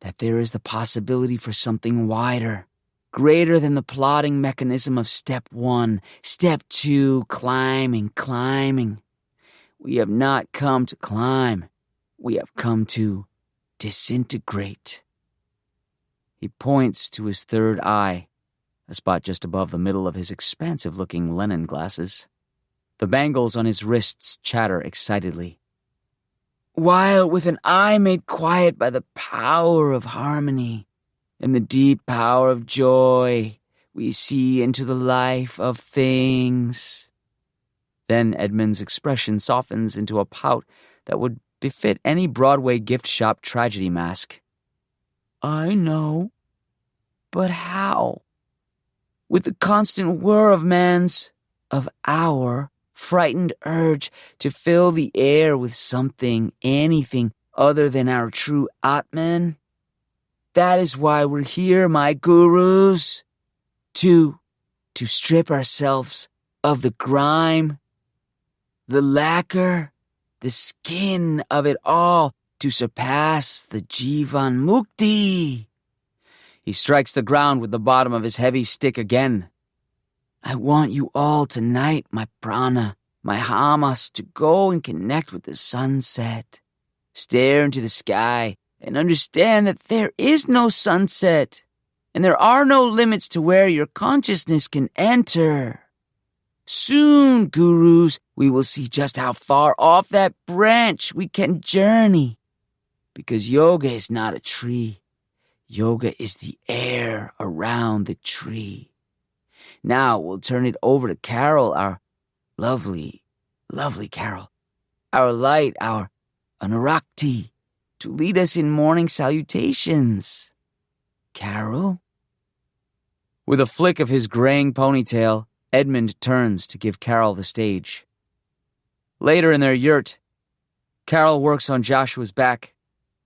that there is the possibility for something wider, greater than the plodding mechanism of step 1, step 2, climbing. We have not come to climb. We have come to disintegrate. He points to his third eye, a spot just above the middle of his expansive-looking Lenin glasses. The bangles on his wrists chatter excitedly. While with an eye made quiet by the power of harmony and the deep power of joy, we see into the life of things. Then Edmund's expression softens into a pout that would befit any Broadway gift shop tragedy mask. I know, but how? With the constant whir of our frightened urge to fill the air with something, anything other than our true Atman. That is why we're here, my gurus, to strip ourselves of the grime, the lacquer, the skin of it all, to surpass the Jivan Mukti. He strikes the ground with the bottom of his heavy stick again. I want you all tonight, my prana, my hamas, to go and connect with the sunset. Stare into the sky and understand that there is no sunset, and there are no limits to where your consciousness can enter. Soon, gurus, we will see just how far off that branch we can journey. Because yoga is not a tree. Yoga is the air around the tree. Now we'll turn it over to Carol, our lovely Carol. Our light, our Anurakti, to lead us in morning salutations. Carol? With a flick of his graying ponytail, Edmund turns to give Carol the stage. Later in their yurt, Carol works on Joshua's back,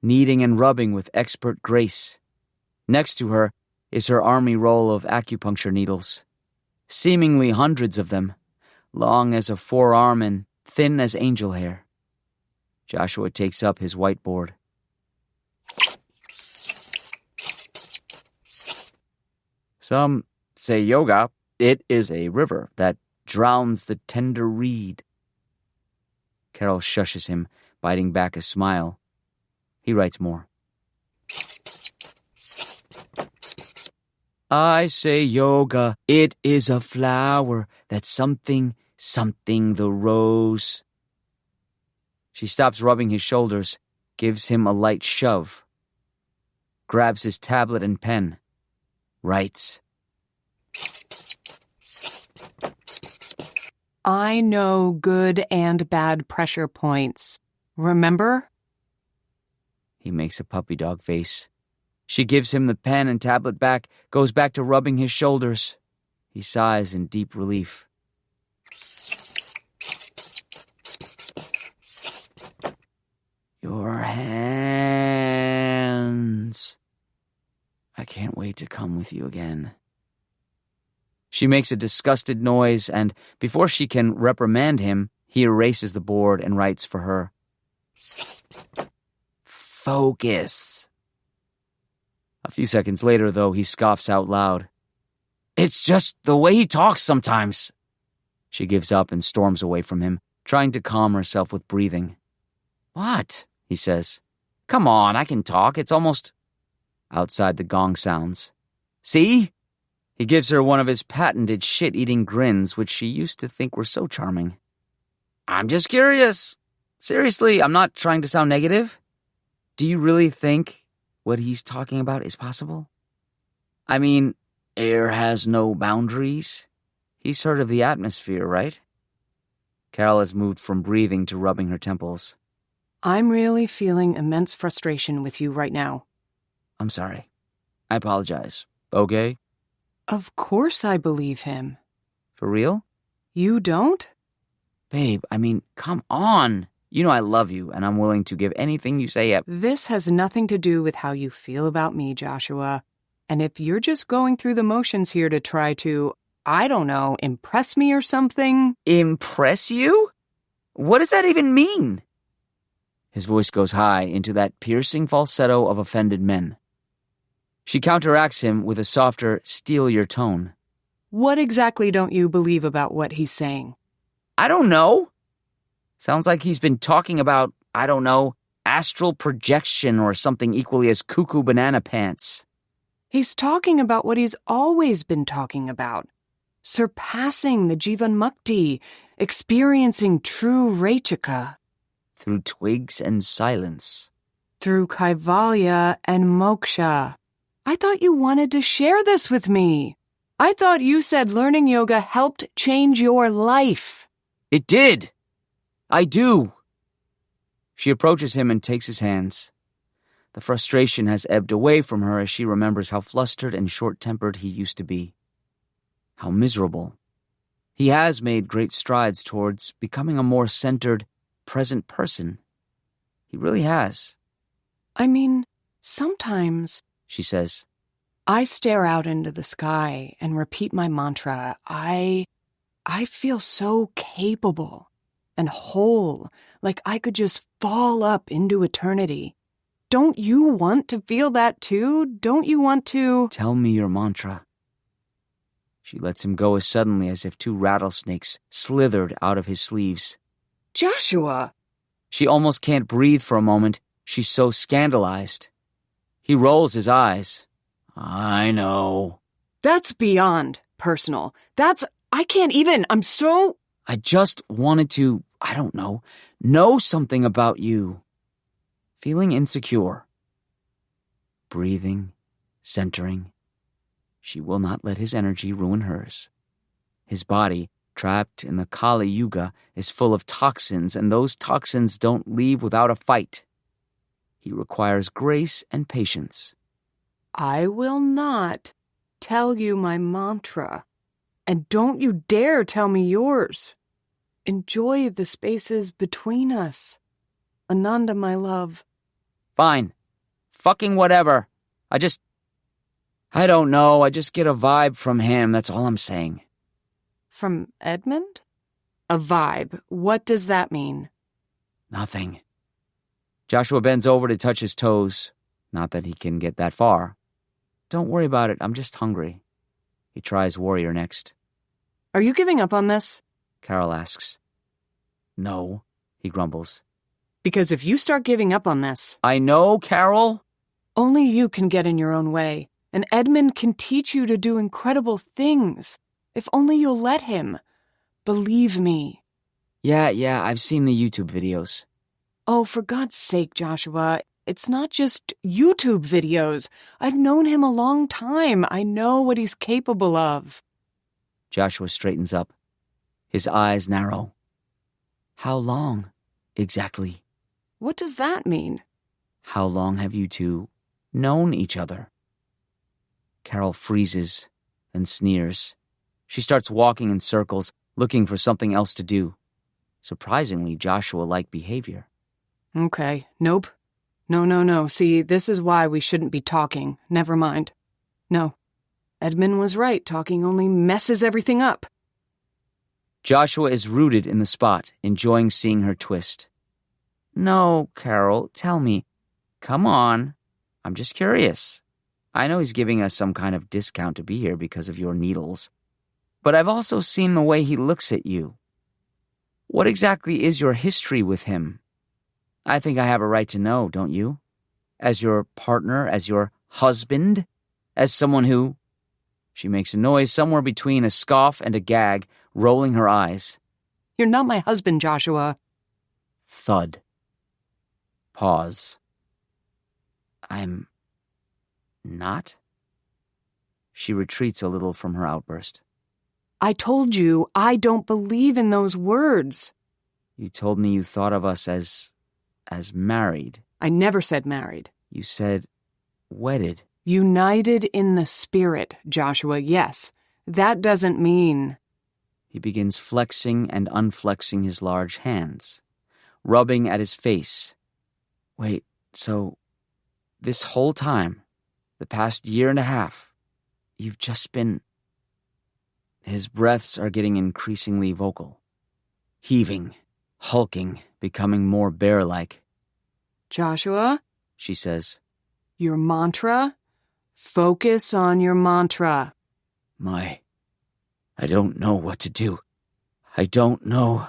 kneading and rubbing with expert grace. Next to her is her army roll of acupuncture needles, seemingly hundreds of them, long as a forearm and thin as angel hair. Joshua takes up his whiteboard. Some say yoga, it is a river that drowns the tender reed. Carol shushes him, biting back a smile. He writes more. I say yoga, it is a flower that's something the rose. She stops rubbing his shoulders, gives him a light shove, grabs his tablet and pen, writes. I know good and bad pressure points. Remember? He makes a puppy dog face. She gives him the pen and tablet back, goes back to rubbing his shoulders. He sighs in deep relief. Your hands. I can't wait to come with you again. She makes a disgusted noise, and before she can reprimand him, he erases the board and writes for her. Focus. A few seconds later, though, he scoffs out loud. It's just the way he talks sometimes. She gives up and storms away from him, trying to calm herself with breathing. What? He says. Come on, I can talk. It's almost... Outside, the gong sounds. See? He gives her one of his patented shit-eating grins, which she used to think were so charming. I'm just curious. Seriously, I'm not trying to sound negative. Do you really think what he's talking about is possible? I mean, air has no boundaries. He's heard of the atmosphere, right? Carol has moved from breathing to rubbing her temples. I'm really feeling immense frustration with you right now. I'm sorry. I apologize. Okay? Of course I believe him. For real? You don't? Babe, I mean, come on. You know I love you, and I'm willing to give anything you say. This has nothing to do with how you feel about me, Joshua. And if you're just going through the motions here to try to, I don't know, impress me or something... Impress you? What does that even mean? His voice goes high into that piercing falsetto of offended men. She counteracts him with a softer, steelier tone. What exactly don't you believe about what he's saying? I don't know. Sounds like he's been talking about, I don't know, astral projection or something equally as cuckoo banana pants. He's talking about what he's always been talking about. Surpassing the Jivan Mukti, experiencing true Rachika. Through twigs and silence. Through Kaivalya and Moksha. I thought you wanted to share this with me. I thought you said learning yoga helped change your life. It did. I do. She approaches him and takes his hands. The frustration has ebbed away from her as she remembers how flustered and short-tempered he used to be. How miserable. He has made great strides towards becoming a more centered, present person. He really has. I mean, sometimes... She says. I stare out into the sky and repeat my mantra. I feel so capable and whole, like I could just fall up into eternity. Don't you want to feel that too? Don't you want to... Tell me your mantra. She lets him go as suddenly as if two rattlesnakes slithered out of his sleeves. Joshua! She almost can't breathe for a moment. She's so scandalized. He rolls his eyes. I know. That's beyond personal. I can't even. I'm so... I just wanted to, I don't know something about you. Feeling insecure. Breathing, centering. She will not let his energy ruin hers. His body, trapped in the Kali Yuga, is full of toxins, and those toxins don't leave without a fight. He requires grace and patience. I will not tell you my mantra, and don't you dare tell me yours. Enjoy the spaces between us. Ananda, my love. Fine. Fucking whatever. I don't know. I just get a vibe from him. That's all I'm saying. From Edmund? A vibe. What does that mean? Nothing. Joshua bends over to touch his toes. Not that he can get that far. Don't worry about it. I'm just hungry. He tries warrior next. Are you giving up on this? Carol asks. No, he grumbles. Because if you start giving up on this... I know, Carol. Only you can get in your own way, and Edmund can teach you to do incredible things. If only you'll let him. Believe me. Yeah, I've seen the YouTube videos. Oh, for God's sake, Joshua, it's not just YouTube videos. I've known him a long time. I know what he's capable of. Joshua straightens up. His eyes narrow. How long, exactly? What does that mean? How long have you two known each other? Carol freezes, then sneers. She starts walking in circles, looking for something else to do. Surprisingly Joshua-like behavior. Okay, nope. No. See, this is why we shouldn't be talking. Never mind. No. Edmund was right. Talking only messes everything up. Joshua is rooted in the spot, enjoying seeing her twist. No, Carol, tell me. Come on. I'm just curious. I know he's giving us some kind of discount to be here because of your needles. But I've also seen the way he looks at you. What exactly is your history with him? I think I have a right to know, don't you? As your partner, as your husband, as someone who... She makes a noise somewhere between a scoff and a gag, rolling her eyes. You're not my husband, Joshua. Thud. Pause. I'm... not? She retreats a little from her outburst. I told you, I don't believe in those words. You told me you thought of us as married. I never said married. You said wedded. United in the spirit, Joshua, yes. That doesn't mean... He begins flexing and unflexing his large hands, rubbing at his face. Wait, so this whole time, the past year and a half, you've just been... His breaths are getting increasingly vocal. Heaving, hulking, becoming more bear-like. Joshua? She says. Your mantra? Focus on your mantra. I don't know what to do. I don't know.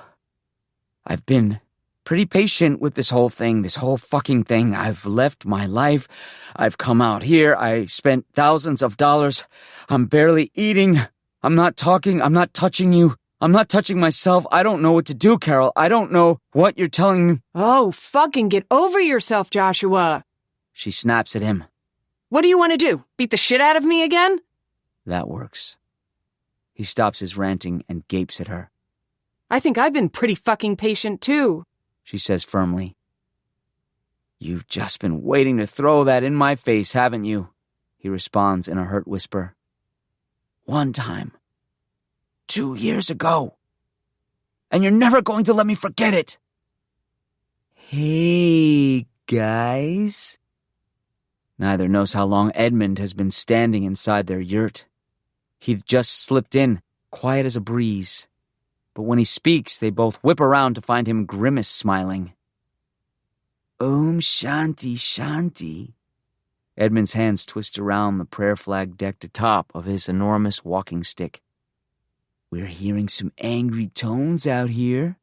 I've been pretty patient with this whole fucking thing. I've left my life. I've come out here. I spent thousands of dollars. I'm barely eating. I'm not talking. I'm not touching you. I'm not touching myself. I don't know what to do, Carol. I don't know what you're telling me. Oh, fucking get over yourself, Joshua. She snaps at him. What do you want to do? Beat the shit out of me again? That works. He stops his ranting and gapes at her. I think I've been pretty fucking patient, too, she says firmly. You've just been waiting to throw that in my face, haven't you? He responds in a hurt whisper. One time. 2 years ago. And you're never going to let me forget it. Hey, guys. Neither knows how long Edmund has been standing inside their yurt. He'd just slipped in, quiet as a breeze. But when he speaks, they both whip around to find him grimace smiling. Om Shanti Shanti. Edmund's hands twist around the prayer flag decked atop of his enormous walking stick. We're hearing some angry tones out here.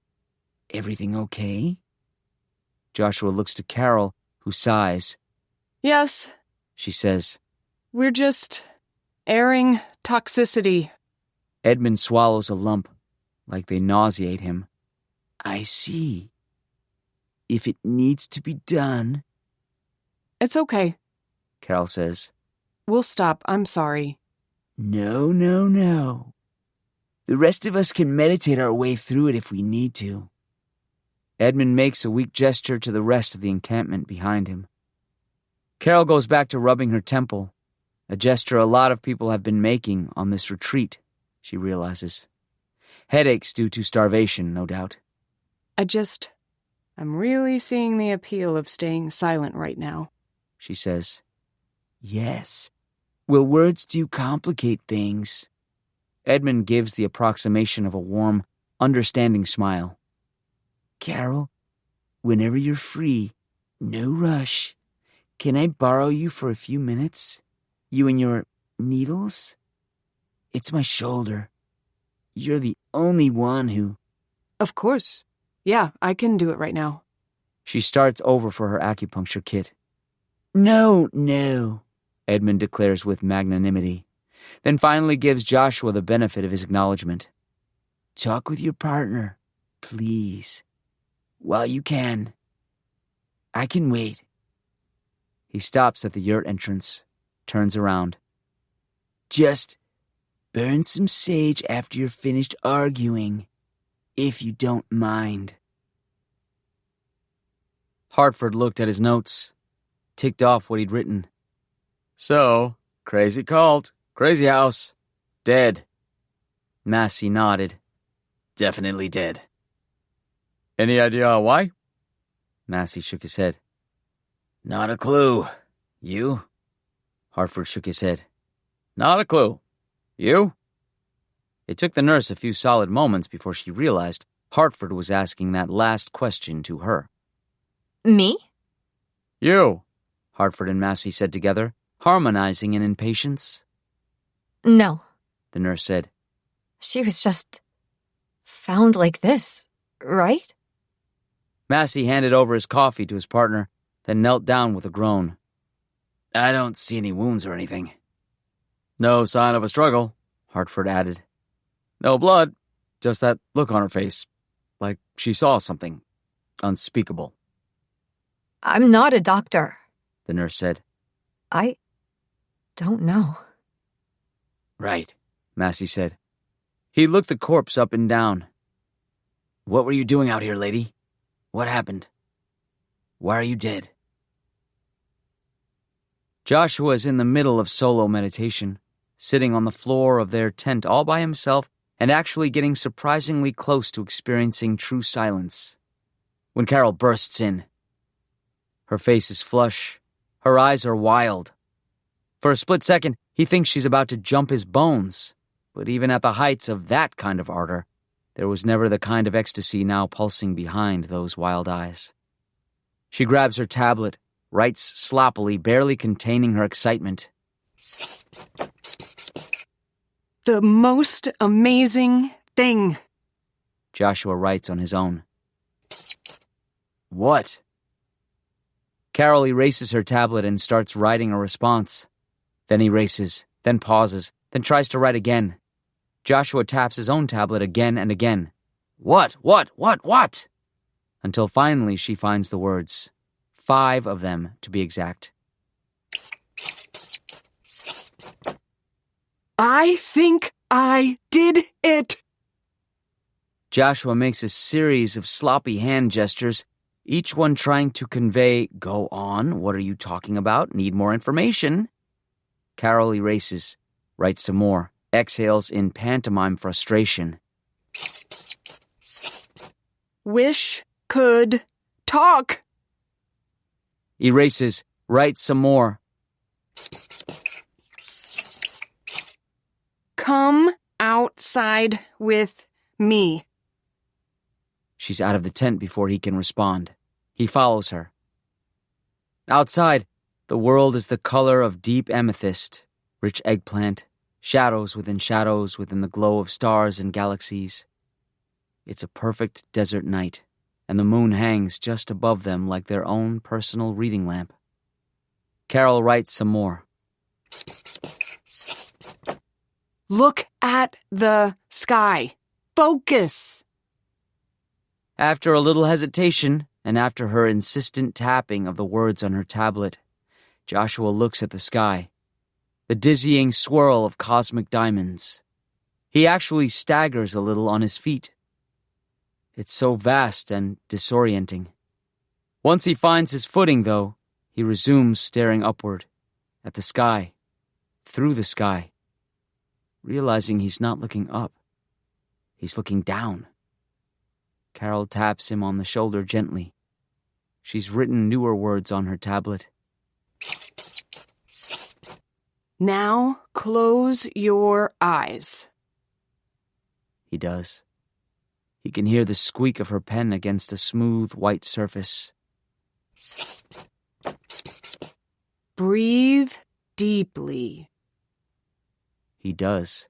Everything okay? Joshua looks to Carol, who sighs. Yes, she says. We're just airing toxicity. Edmund swallows a lump, like they nauseate him. I see. If it needs to be done... It's okay, Carol says. We'll stop. I'm sorry. No. The rest of us can meditate our way through it if we need to. Edmund makes a weak gesture to the rest of the encampment behind him. Carol goes back to rubbing her temple, a gesture a lot of people have been making on this retreat, she realizes. Headaches due to starvation, no doubt. I'm really seeing the appeal of staying silent right now, she says. Yes. Will words do complicate things? Edmund gives the approximation of a warm, understanding smile. Carol, whenever you're free, no rush. Can I borrow you for a few minutes? You and your needles? It's my shoulder. You're the only one who... Of course. Yeah, I can do it right now. She starts over for her acupuncture kit. No, Edmund declares with magnanimity, then finally gives Joshua the benefit of his acknowledgement. Talk with your partner, please, while you can. I can wait. He stops at the yurt entrance, turns around. Just burn some sage after you're finished arguing, if you don't mind. Hartford looked at his notes, ticked off what he'd written. So, crazy cult, crazy house, dead. Massey nodded. Definitely dead. Any idea why? Massey shook his head. Not a clue. You? Hartford shook his head. Not a clue. You? It took the nurse a few solid moments before she realized Hartford was asking that last question to her. Me? You, Hartford and Massey said together, harmonizing in impatience. No, the nurse said. She was just found like this, right? Massey handed over his coffee to his partner, then knelt down with a groan. I don't see any wounds or anything. No sign of a struggle, Hartford added. No blood, just that look on her face, like she saw something unspeakable. I'm not a doctor, the nurse said. I don't know. Right, Massey said. He looked the corpse up and down. What were you doing out here, lady? What happened? Why are you dead? Joshua is in the middle of solo meditation, sitting on the floor of their tent all by himself and actually getting surprisingly close to experiencing true silence. When Carol bursts in. Her face is flush. Her eyes are wild. For a split second, he thinks she's about to jump his bones. But even at the heights of that kind of ardor, there was never the kind of ecstasy now pulsing behind those wild eyes. She grabs her tablet, writes sloppily, barely containing her excitement. The most amazing thing. Joshua writes on his own. What? Carol erases her tablet and starts writing a response. Then erases, then pauses, then tries to write again. Joshua taps his own tablet again and again. What? Until finally she finds the words. 5 of them, to be exact. I think I did it! Joshua makes a series of sloppy hand gestures, each one trying to convey, go on, what are you talking about, need more information. Carol erases, writes some more, exhales in pantomime frustration. Wish could talk. Erases, writes some more. Come outside with me. She's out of the tent before he can respond. He follows her. Outside, the world is the color of deep amethyst, rich eggplant, shadows within the glow of stars and galaxies. It's a perfect desert night, and the moon hangs just above them like their own personal reading lamp. Carol writes some more. Look at the sky. Focus. After a little hesitation, and after her insistent tapping of the words on her tablet, Joshua looks at the sky, the dizzying swirl of cosmic diamonds. He actually staggers a little on his feet. It's so vast and disorienting. Once he finds his footing, though, he resumes staring upward, at the sky, through the sky, realizing he's not looking up. He's looking down. Carol taps him on the shoulder gently. She's written newer words on her tablet. Now close your eyes. He does. He can hear the squeak of her pen against a smooth white surface. Breathe deeply. He does.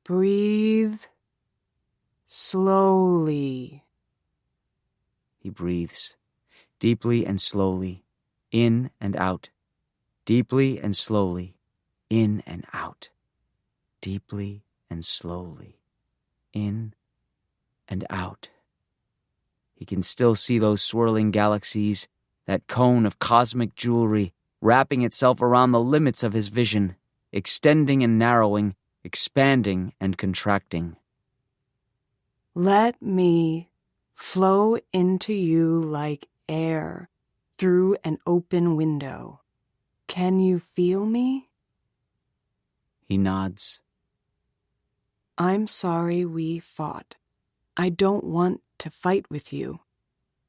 Breathe slowly. He breathes, deeply and slowly, in and out, deeply and slowly, in and out, deeply and slowly, in and out. He can still see those swirling galaxies, that cone of cosmic jewelry, wrapping itself around the limits of his vision, extending and narrowing, expanding and contracting. Let me flow into you like air through an open window. Can you feel me? He nods. I'm sorry we fought. I don't want to fight with you.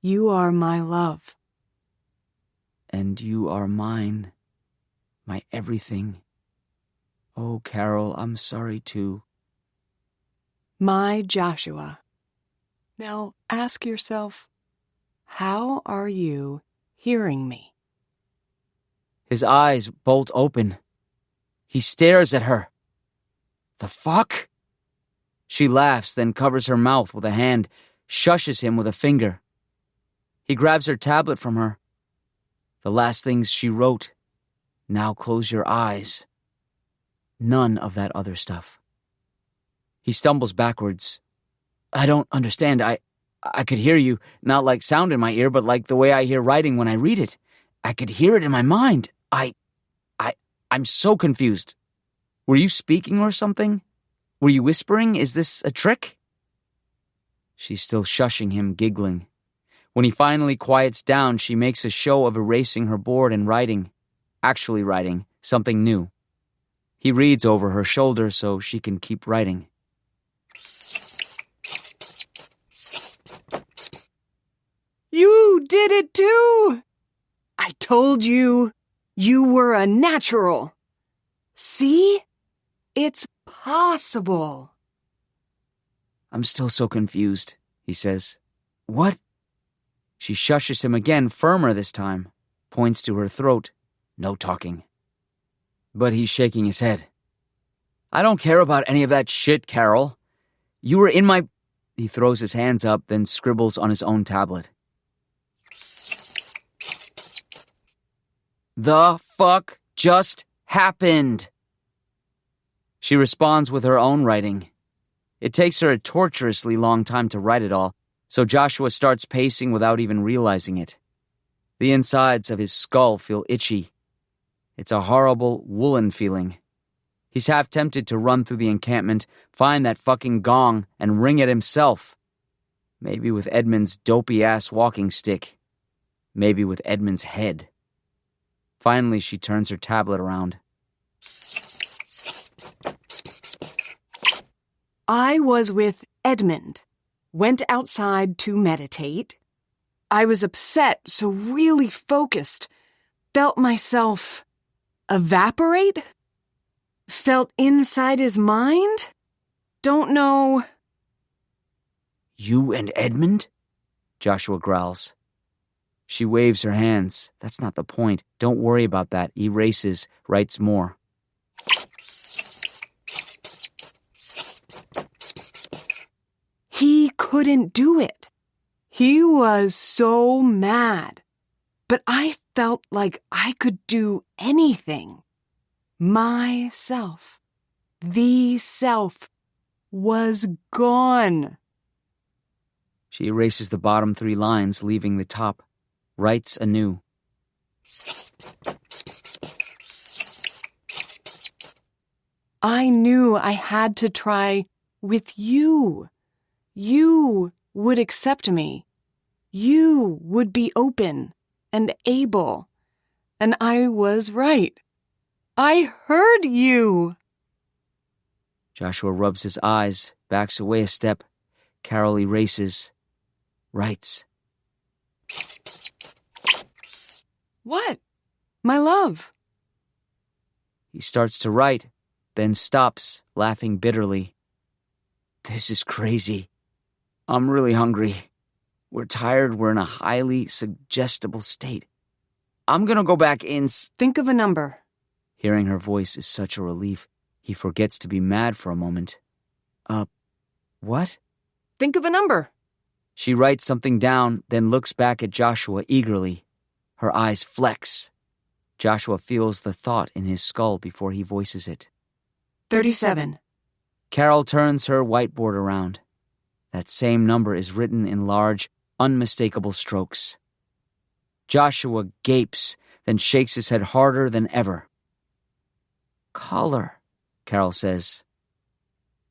You are my love. And you are mine, my everything. Oh, Carol, I'm sorry too. My Joshua. Now ask yourself, how are you hearing me? His eyes bolt open. He stares at her. The fuck? She laughs, then covers her mouth with a hand, shushes him with a finger. He grabs her tablet from her. The last things she wrote. Now close your eyes. None of that other stuff. He stumbles backwards. I don't understand. I could hear you, not like sound in my ear, but like the way I hear writing when I read it. I could hear it in my mind. I'm so confused. Were you speaking or something? Were you whispering? Is this a trick? She's still shushing him, giggling. When he finally quiets down, she makes a show of erasing her board and writing. Actually writing, something new. He reads over her shoulder so she can keep writing. You did it too! I told you, you were a natural. See? It's possible. I'm still so confused, he says. What? She shushes him again, firmer this time, points to her throat. No talking. But he's shaking his head. I don't care about any of that shit, Carol. You were in my... He throws his hands up, then scribbles on his own tablet. The fuck just happened? She responds with her own writing. It takes her a torturously long time to write it all, so Joshua starts pacing without even realizing it. The insides of his skull feel itchy. It's a horrible, woolen feeling. He's half tempted to run through the encampment, find that fucking gong, and ring it himself. Maybe with Edmund's dopey-ass walking stick. Maybe with Edmund's head. Finally, she turns her tablet around. I was with Edmund. Went outside to meditate. I was upset, so really focused. Felt myself evaporate? Felt inside his mind? Don't know. You and Edmund? Joshua growls. She waves her hands. That's not the point. Don't worry about that. Erases, writes more. He couldn't do it. He was so mad. But I felt like I could do anything. Myself, the self, was gone. She erases the bottom 3 lines, leaving the top. Writes anew. I knew I had to try with you. You would accept me. You would be open and able. And I was right. I heard you. Joshua rubs his eyes, backs away a step. Carol erases. Writes. What? My love. He starts to write, then stops, laughing bitterly. This is crazy. I'm really hungry. We're tired. We're in a highly suggestible state. I'm gonna go back in. Think of a number. Hearing her voice is such a relief. He forgets to be mad for a moment. What? Think of a number. She writes something down, then looks back at Joshua eagerly. Her eyes flex. Joshua feels the thought in his skull before he voices it. 37. Carol turns her whiteboard around. That same number is written in large, unmistakable strokes. Joshua gapes, then shakes his head harder than ever. Color, Carol says.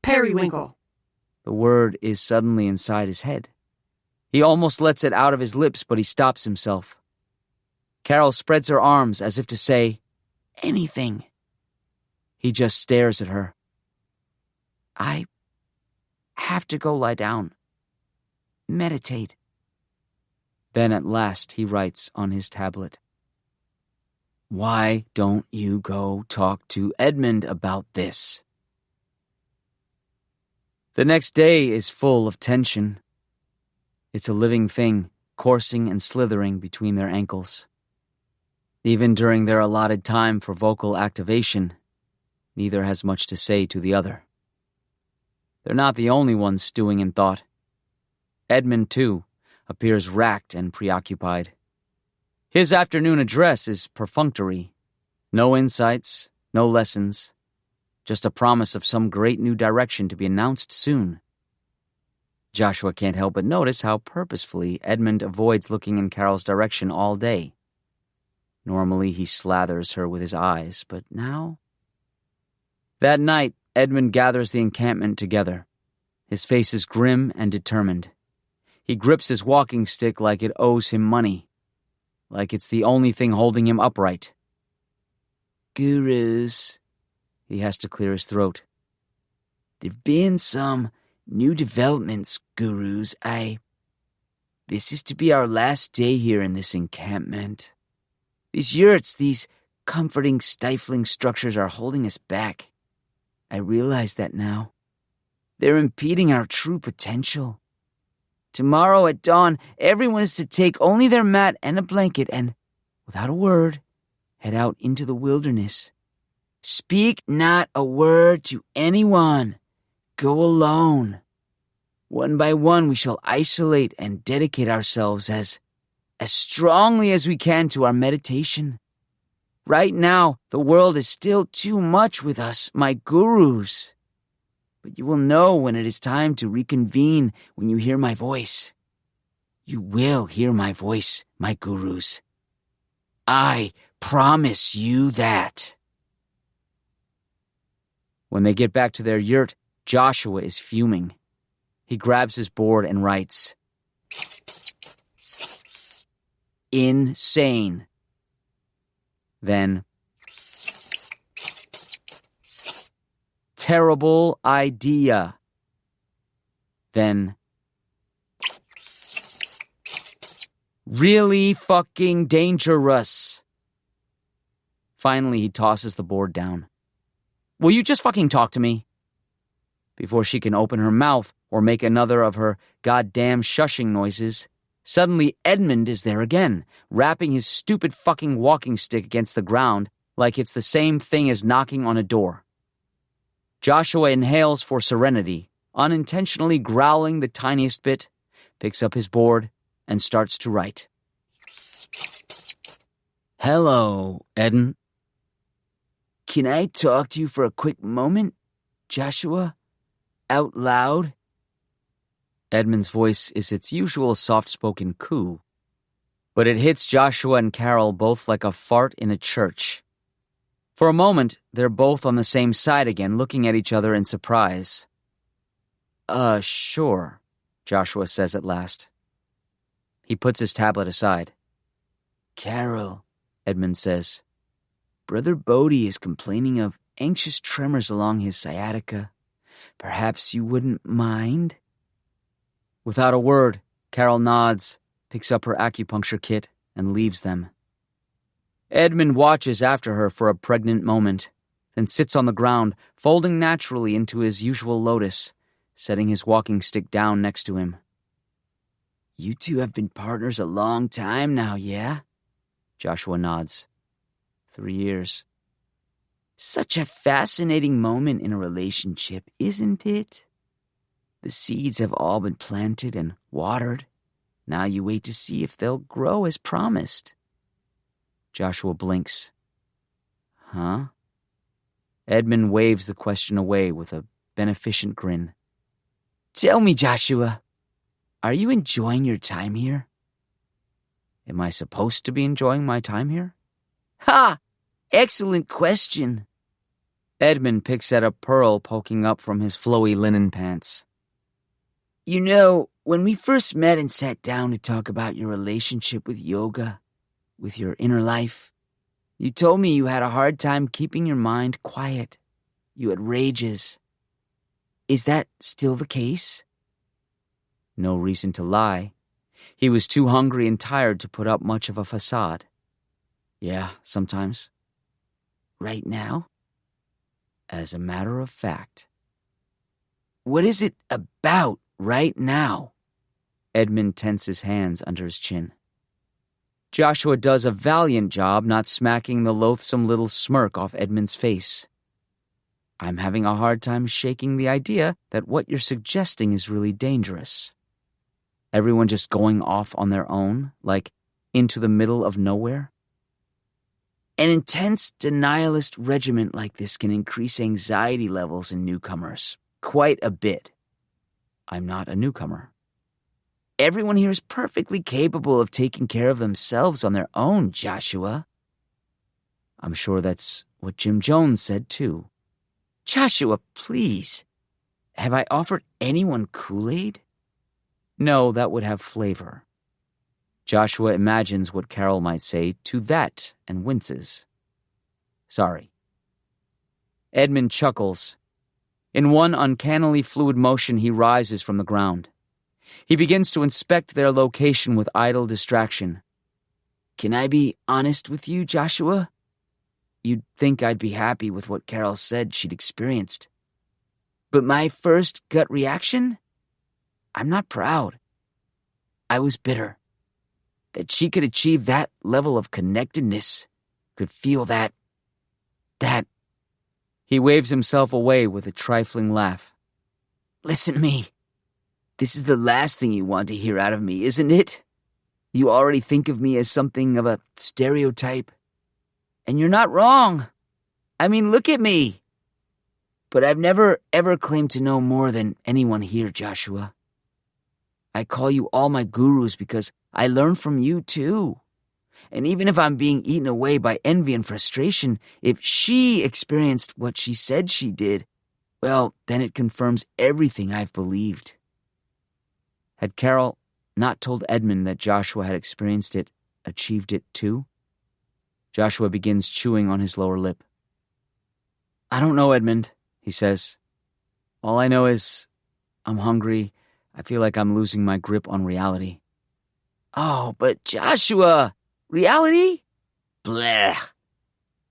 Periwinkle. The word is suddenly inside his head. He almost lets it out of his lips, but he stops himself. Carol spreads her arms as if to say, anything. He just stares at her. I have to go lie down. Meditate. Then at last he writes on his tablet. Why don't you go talk to Edmund about this? The next day is full of tension. It's a living thing, coursing and slithering between their ankles. Even during their allotted time for vocal activation, neither has much to say to the other. They're not the only ones stewing in thought. Edmund, too, appears racked and preoccupied. His afternoon address is perfunctory. No insights, no lessons, just a promise of some great new direction to be announced soon. Joshua can't help but notice how purposefully Edmund avoids looking in Carol's direction all day. Normally he slathers her with his eyes, but now... That night, Edmund gathers the encampment together. His face is grim and determined. He grips his walking stick like it owes him money, like it's the only thing holding him upright. Gurus, he has to clear his throat. There've been some new developments, Gurus. This is to be our last day here in this encampment. These yurts, these comforting, stifling structures are holding us back. I realize that now. They're impeding our true potential. Tomorrow at dawn, everyone is to take only their mat and a blanket and, without a word, head out into the wilderness. Speak not a word to anyone. Go alone. One by one we shall isolate and dedicate ourselves as strongly as we can to our meditation. Right now, the world is still too much with us, my gurus. But you will know when it is time to reconvene when you hear my voice. You will hear my voice, my gurus. I promise you that. When they get back to their yurt, Joshua is fuming. He grabs his board and writes, Insane. Then, terrible idea. Then, really fucking dangerous. Finally, he tosses the board down. Will you just fucking talk to me? Before she can open her mouth or make another of her goddamn shushing noises, suddenly Edmund is there again, rapping his stupid fucking walking stick against the ground like it's the same thing as knocking on a door. Joshua inhales for serenity, unintentionally growling the tiniest bit, picks up his board, and starts to write. Hello, Eden. Can I talk to you for a quick moment, Joshua? Out loud? Edmund's voice is its usual soft-spoken coo, but it hits Joshua and Carol both like a fart in a church. For a moment, they're both on the same side again, looking at each other in surprise. Sure, Joshua says at last. He puts his tablet aside. Carol, Edmund says, Brother Bodhi is complaining of anxious tremors along his sciatica. Perhaps you wouldn't mind? Without a word, Carol nods, picks up her acupuncture kit, and leaves them. Edmund watches after her for a pregnant moment, then sits on the ground, folding naturally into his usual lotus, setting his walking stick down next to him. You two have been partners a long time now, yeah? Joshua nods. 3 years. Such a fascinating moment in a relationship, isn't it? The seeds have all been planted and watered. Now you wait to see if they'll grow as promised. Joshua blinks. Huh? Edmund waves the question away with a beneficent grin. Tell me, Joshua, are you enjoying your time here? Am I supposed to be enjoying my time here? Ha! Excellent question. Edmund picks at a pearl poking up from his flowy linen pants. You know, when we first met and sat down to talk about your relationship with yoga, with your inner life, you told me you had a hard time keeping your mind quiet. You had rages. Is that still the case? No reason to lie. He was too hungry and tired to put up much of a facade. Yeah, sometimes. Right now? As a matter of fact. What is it about right now? Edmund tenses hands under his chin. Joshua does a valiant job not smacking the loathsome little smirk off Edmund's face. I'm having a hard time shaking the idea that what you're suggesting is really dangerous. Everyone just going off on their own, like into the middle of nowhere? An intense denialist regimen like this can increase anxiety levels in newcomers quite a bit. I'm not a newcomer. Everyone here is perfectly capable of taking care of themselves on their own, Joshua. I'm sure that's what Jim Jones said, too. Joshua, please. Have I offered anyone Kool-Aid? No, that would have flavor. Joshua imagines what Carol might say to that and winces. Sorry. Edmund chuckles. In one uncannily fluid motion, he rises from the ground. He begins to inspect their location with idle distraction. Can I be honest with you, Joshua? You'd think I'd be happy with what Carol said she'd experienced. But my first gut reaction? I'm not proud. I was bitter. That she could achieve that level of connectedness, could feel that. He waves himself away with a trifling laugh. Listen to me. This is the last thing you want to hear out of me, isn't it? You already think of me as something of a stereotype. And you're not wrong. I mean, look at me. But I've never, ever claimed to know more than anyone here, Joshua. I call you all my gurus because I learn from you, too. And even if I'm being eaten away by envy and frustration, if she experienced what she said she did, well, then it confirms everything I've believed. Had Carol not told Edmund that Joshua had experienced it, achieved it, too? Joshua begins chewing on his lower lip. I don't know, Edmund, he says. All I know is I'm hungry. I feel like I'm losing my grip on reality. Oh, but Joshua, reality? Blah.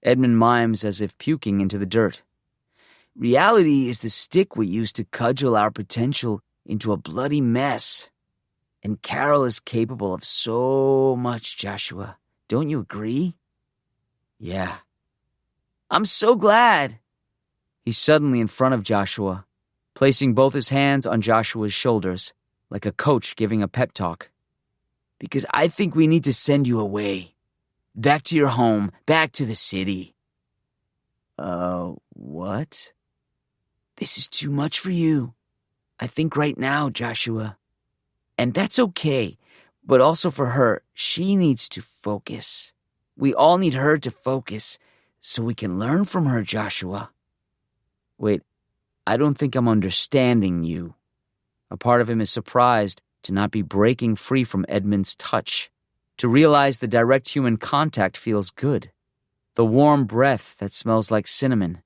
Edmund mimes as if puking into the dirt. Reality is the stick we use to cudgel our potential into a bloody mess. And Carol is capable of so much, Joshua. Don't you agree? Yeah. I'm so glad. He's suddenly in front of Joshua, placing both his hands on Joshua's shoulders, like a coach giving a pep talk. Because I think we need to send you away. Back to your home, back to the city. What? This is too much for you. I think right now, Joshua. And that's okay, but also for her, she needs to focus. We all need her to focus so we can learn from her, Joshua. Wait, I don't think I'm understanding you. A part of him is surprised to not be breaking free from Edmund's touch, to realize the direct human contact feels good, the warm breath that smells like cinnamon.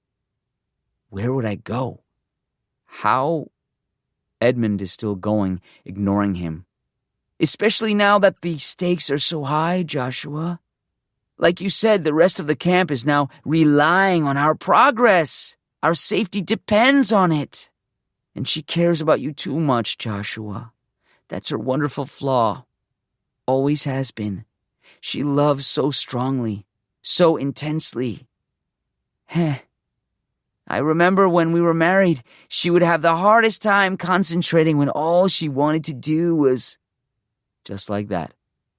Where would I go? How? Edmund is still going, ignoring him. Especially now that the stakes are so high, Joshua. Like you said, the rest of the camp is now relying on our progress. Our safety depends on it. And she cares about you too much, Joshua. That's her wonderful flaw. Always has been. She loves so strongly, so intensely. I I remember when we were married, she would have the hardest time concentrating when all she wanted to do was..." Just like that,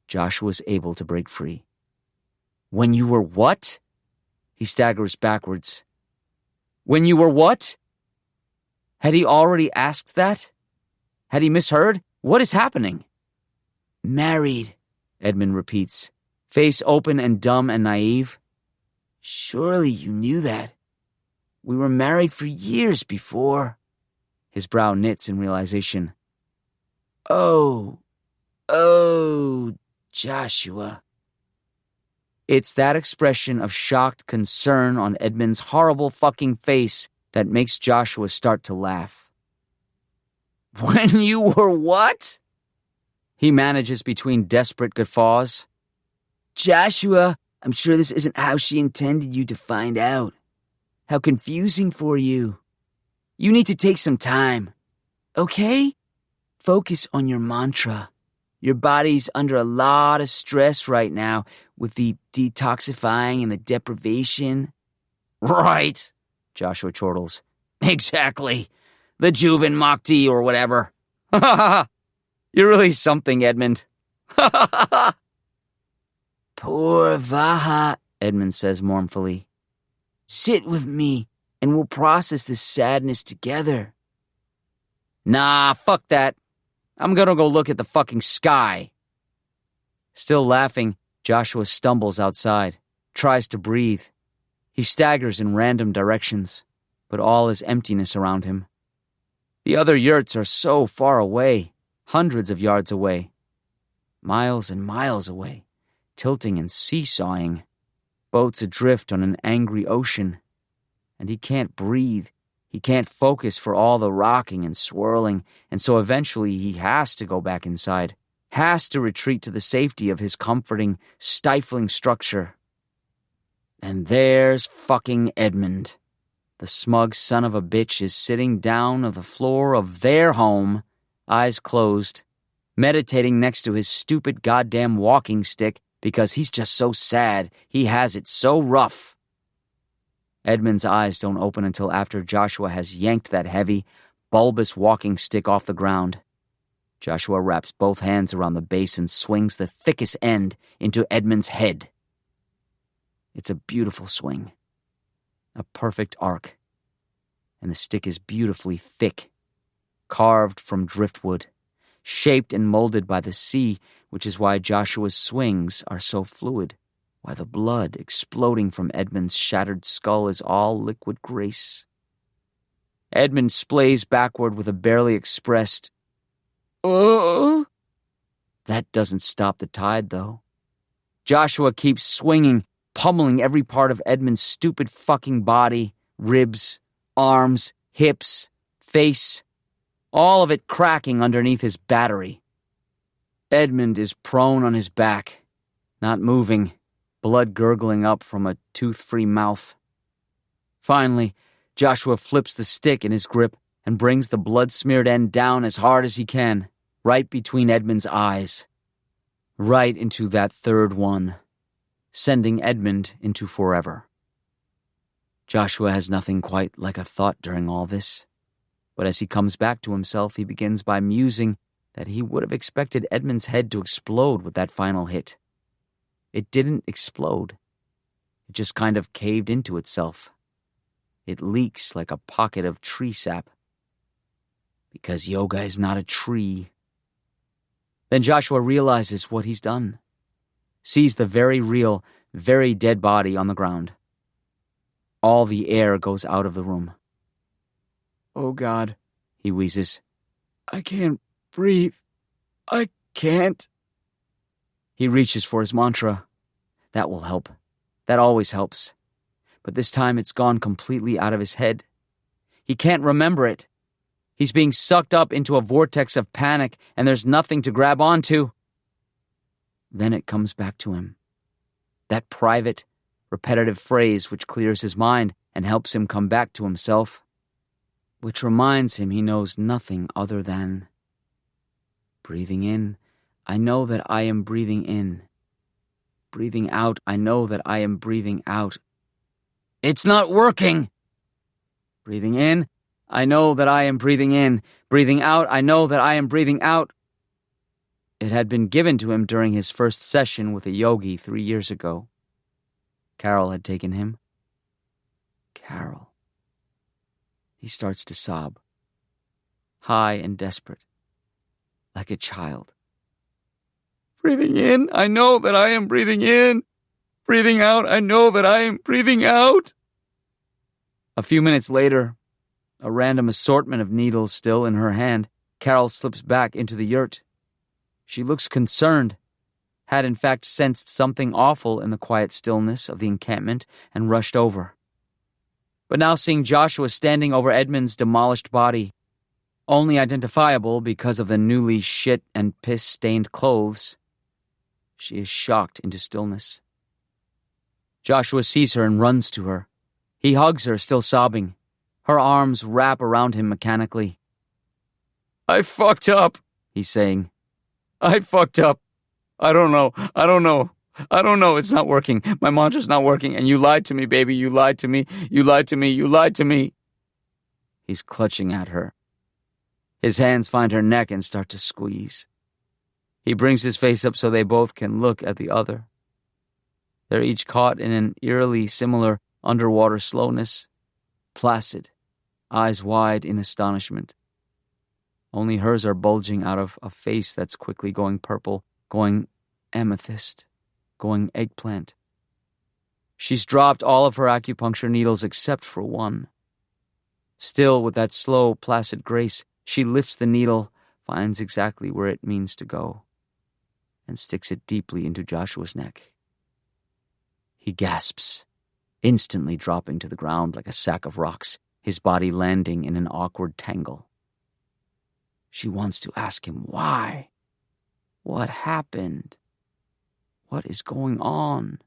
Joshua was able to break free. "When you were what?" He staggers backwards. "When you were what?" Had he already asked that? Had he misheard? What is happening? "Married," Edmund repeats, face open and dumb and naive. "Surely you knew that. We were married for years before." His brow knits in realization. Oh, Joshua." It's that expression of shocked concern on Edmund's horrible fucking face that makes Joshua start to laugh. "When you were what?" He manages between desperate guffaws. "Joshua, I'm sure this isn't how she intended you to find out. How confusing for you. You need to take some time, okay? Focus on your mantra. Your body's under a lot of stress right now with the detoxifying and the deprivation." "Right," Joshua chortles. "Exactly. The Juven Mokti or whatever." "You're really something, Edmund." "Poor Vaha," Edmund says mournfully. "Sit with me and we'll process this sadness together." "Nah, fuck that. I'm gonna go look at the fucking sky." Still laughing, Joshua stumbles outside, tries to breathe. He staggers in random directions, but all is emptiness around him. The other yurts are so far away, hundreds of yards away. Miles and miles away, tilting and seesawing. Boats adrift on an angry ocean. And he can't breathe. He can't focus for all the rocking and swirling, and so eventually he has to go back inside, has to retreat to the safety of his comforting, stifling structure. And there's fucking Edmund. The smug son of a bitch is sitting down on the floor of their home, eyes closed, meditating next to his stupid goddamn walking stick because he's just so sad he has it so rough. Edmund's eyes don't open until after Joshua has yanked that heavy, bulbous walking stick off the ground. Joshua wraps both hands around the base and swings the thickest end into Edmund's head. It's a beautiful swing. A perfect arc. And the stick is beautifully thick, carved from driftwood, shaped and molded by the sea, which is why Joshua's swings are so fluid. Why the blood exploding from Edmund's shattered skull is all liquid grace. Edmund splays backward with a barely expressed, "Oh!" That doesn't stop the tide, though. Joshua keeps swinging, pummeling every part of Edmund's stupid fucking body, ribs, arms, hips, face, all of it cracking underneath his battery. Edmund is prone on his back, not moving, blood gurgling up from a tooth-free mouth. Finally, Joshua flips the stick in his grip and brings the blood-smeared end down as hard as he can, right between Edmund's eyes. Right into that third one, sending Edmund into forever. Joshua has nothing quite like a thought during all this, but as he comes back to himself, he begins by musing that he would have expected Edmund's head to explode with that final hit. It didn't explode. It just kind of caved into itself. It leaks like a pocket of tree sap. Because yoga is not a tree. Then Joshua realizes what he's done. Sees the very real, very dead body on the ground. All the air goes out of the room. "Oh God," he wheezes. "I can't breathe. I can't." He reaches for his mantra. That will help. That always helps. But this time it's gone completely out of his head. He can't remember it. He's being sucked up into a vortex of panic, and there's nothing to grab onto. Then it comes back to him. That private, repetitive phrase which clears his mind and helps him come back to himself. Which reminds him he knows nothing other than... Breathing in, I know that I am breathing in. Breathing out, I know that I am breathing out. It's not working! Breathing in, I know that I am breathing in. Breathing out, I know that I am breathing out. It had been given to him during his first session with a yogi 3 years ago. Carol had taken him. Carol. He starts to sob. High and desperate. Like a child. Breathing in, I know that I am breathing in. Breathing out, I know that I am breathing out. A few minutes later, a random assortment of needles still in her hand, Carol slips back into the yurt. She looks concerned, had in fact sensed something awful in the quiet stillness of the encampment and rushed over. But now seeing Joshua standing over Edmund's demolished body, only identifiable because of the newly shit and piss-stained clothes, she is shocked into stillness. Joshua sees her and runs to her. He hugs her, still sobbing. Her arms wrap around him mechanically. I fucked up, he's saying. I fucked up. I don't know. It's not working. My mantra's not working. And you lied to me, baby. You lied to me. You lied to me. You lied to me. He's clutching at her. His hands find her neck and start to squeeze. He brings his face up so they both can look at the other. They're each caught in an eerily similar underwater slowness, placid, eyes wide in astonishment. Only hers are bulging out of a face that's quickly going purple, going amethyst, going eggplant. She's dropped all of her acupuncture needles except for one. Still, with that slow, placid grace, she lifts the needle, finds exactly where it means to go, and sticks it deeply into Joshua's neck. He gasps, instantly dropping to the ground like a sack of rocks, his body landing in an awkward tangle. She wants to ask him why. What happened? What is going on?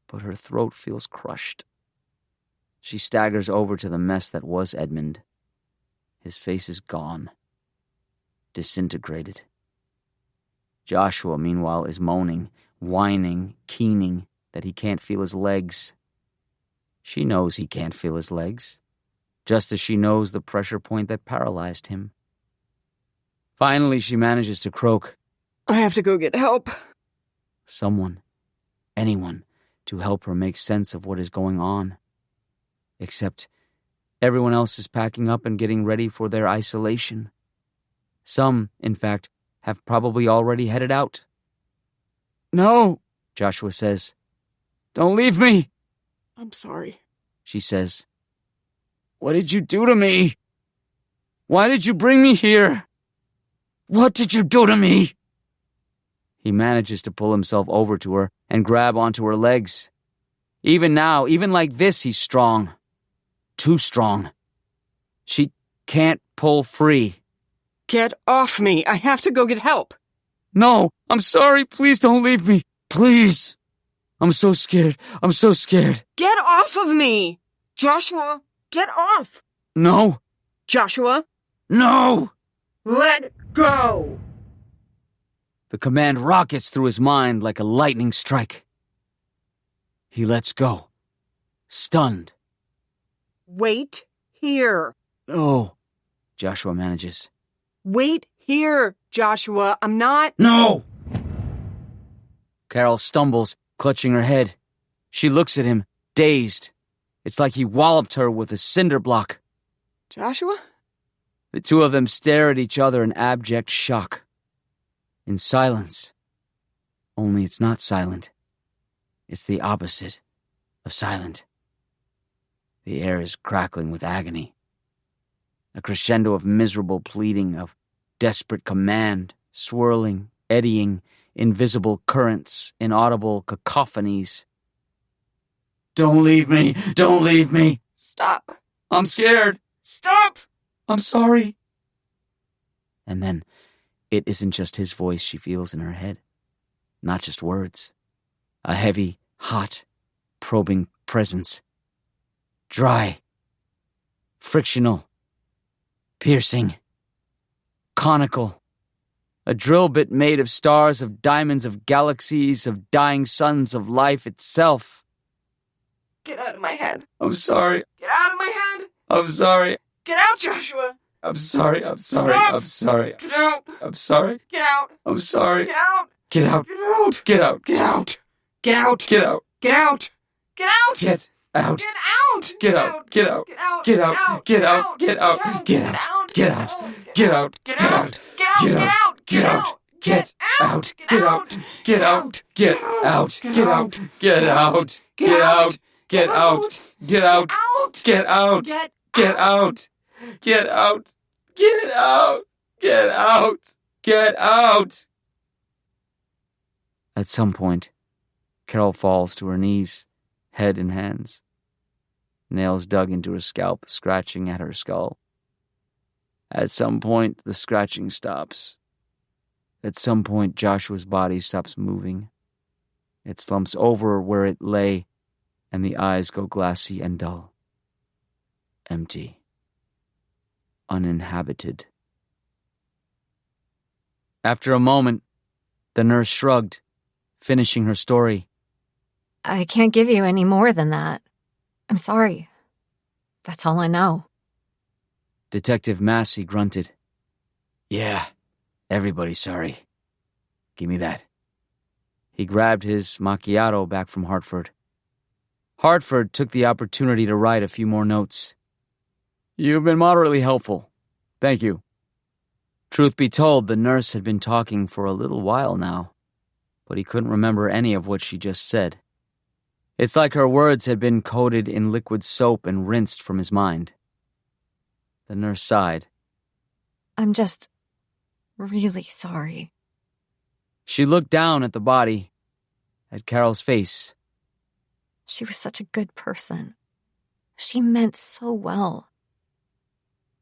But her throat feels crushed. She staggers over to the mess that was Edmund. His face is gone. Disintegrated. Joshua, meanwhile, is moaning, whining, keening that he can't feel his legs. She knows he can't feel his legs, just as she knows the pressure point that paralyzed him. Finally, she manages to croak. I have to go get help. Someone, anyone, to help her make sense of what is going on. Except everyone else is packing up and getting ready for their isolation. Some, in fact, have probably already headed out. No, Joshua says. Don't leave me. I'm sorry, she says. What did you do to me? Why did you bring me here? What did you do to me? He manages to pull himself over to her and grab onto her legs. Even now, even like this, he's strong. Too strong. She can't pull free. Get off me. I have to go get help. No, I'm sorry. Please don't leave me. Please. I'm so scared. I'm so scared. Get off of me. Joshua, get off. No. Joshua. No. Let go. The command rockets through his mind like a lightning strike. He lets go. Stunned. Wait here. No, Joshua manages. Wait here, Joshua. I'm not... No! Carol stumbles, clutching her head. She looks at him, dazed. It's like he walloped her with a cinder block. Joshua? The two of them stare at each other in abject shock. In silence. Only it's not silent. It's the opposite of silent. The air is crackling with agony. A crescendo of miserable pleading, of desperate command, swirling, eddying, invisible currents, inaudible cacophonies. Don't leave me! Don't leave me! Stop! I'm scared! Stop! I'm sorry! And then, it isn't just his voice she feels in her head. Not just words. A heavy, hot, probing presence. Dry. Frictional. Piercing. Conical. A drill bit made of stars, of diamonds, of galaxies, of dying suns, of life itself. Get out of my head. I'm sorry. Get out of my head. I'm sorry. Get out, Joshua! I'm sorry. Stop! I'm sorry. Get out! I'm sorry. Get out! I'm sorry. Get out! Get out. Get out! Get out. Get out! Get out! Get out. Get out! Get out! Get out. Get out! Get out. Get out. Get out! Get out. Get out. Get out. Get out. Get out. Get out. Get out! Get out! Get out. Get out. Get out. Get out. Get out. Get out. Get out. Get out. Get out. Get out. Get out. Get out. Get out. Get out. Get out. Get out. At some point, Carol falls to her knees, head in hands. Nails dug into her scalp, scratching at her skull. At some point, the scratching stops. At some point, Joshua's body stops moving. It slumps over where it lay, and the eyes go glassy and dull. Empty. Uninhabited. After a moment, the nurse shrugged, finishing her story. I can't give you any more than that. I'm sorry. That's all I know. Detective Massey grunted. Yeah, everybody's sorry. Give me that. He grabbed his macchiato back from Hartford. Hartford took the opportunity to write a few more notes. You've been moderately helpful. Thank you. Truth be told, the nurse had been talking for a little while now, but he couldn't remember any of what she just said. It's like her words had been coated in liquid soap and rinsed from his mind. The nurse sighed. I'm just really sorry. She looked down at the body, at Carol's face. She was such a good person. She meant so well.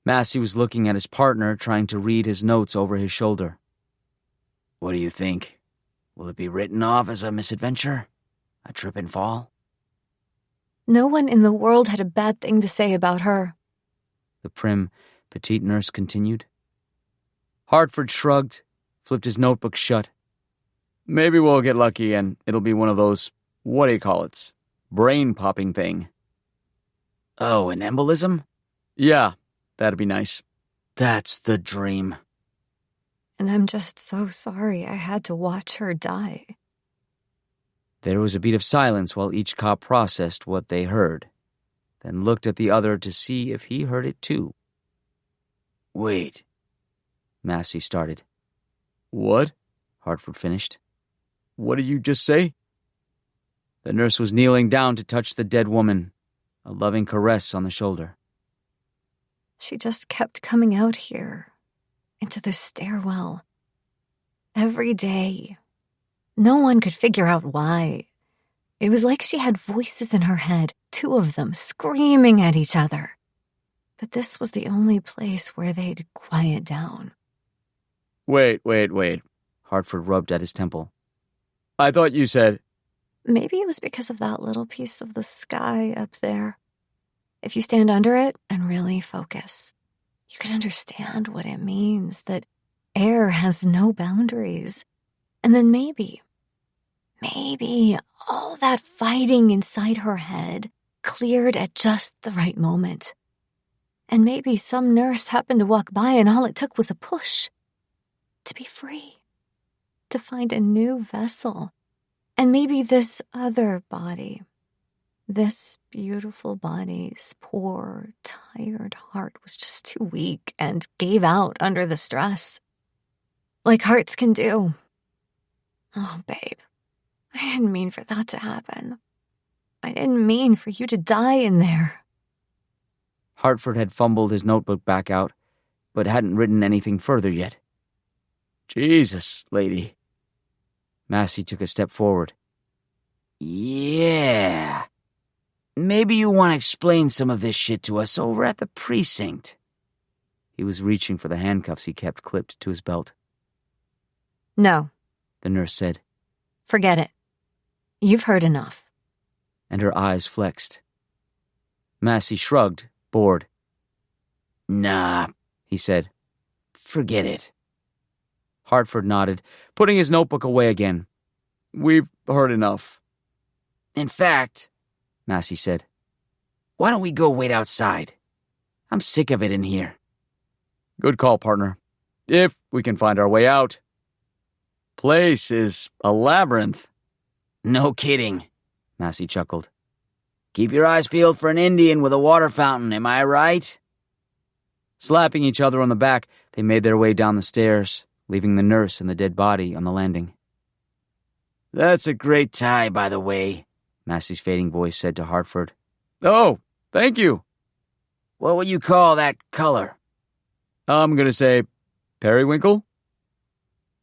Massey was looking at his partner, trying to read his notes over his shoulder. What do you think? Will it be written off as a misadventure? A trip and fall? No one in the world had a bad thing to say about her. The prim, petite nurse continued. Hartford shrugged, flipped his notebook shut. Maybe we'll get lucky and it'll be one of those, brain-popping thing. Oh, an embolism? Yeah, that'd be nice. That's the dream. And I'm just so sorry I had to watch her die. There was a beat of silence while each cop processed what they heard, then looked at the other to see if he heard it too. Wait, Massey started. What? Hartford finished. What did you just say? The nurse was kneeling down to touch the dead woman, a loving caress on the shoulder. She just kept coming out here, into the stairwell. Every day. No one could figure out why. It was like she had voices in her head, two of them screaming at each other. But this was the only place where they'd quiet down. Wait. Hartford rubbed at his temple. I thought you said... Maybe it was because of that little piece of the sky up there. If you stand under it and really focus, you can understand what it means that air has no boundaries. And then maybe all that fighting inside her head cleared at just the right moment. And maybe some nurse happened to walk by and all it took was a push. To be free. To find a new vessel. And maybe this other body, this beautiful body's poor, tired heart was just too weak and gave out under the stress. Like hearts can do. Oh, babe, I didn't mean for that to happen. I didn't mean for you to die in there. Hartford had fumbled his notebook back out, but hadn't written anything further yet. Jesus, lady. Massey took a step forward. Yeah. Maybe you want to explain some of this shit to us over at the precinct. He was reaching for the handcuffs he kept clipped to his belt. No, the nurse said. Forget it. You've heard enough. And her eyes flexed. Massey shrugged, bored. Nah, he said. Forget it. Hartford nodded, putting his notebook away again. We've heard enough. In fact, Massey said, why don't we go wait outside? I'm sick of it in here. Good call, partner. If we can find our way out. Place is a labyrinth. No kidding, Massey chuckled. Keep your eyes peeled for an Indian with a water fountain, am I right? Slapping each other on the back, they made their way down the stairs, leaving the nurse and the dead body on the landing. That's a great tie, by the way, Massey's fading voice said to Hartford. Oh, thank you. What would you call that color? I'm gonna say periwinkle.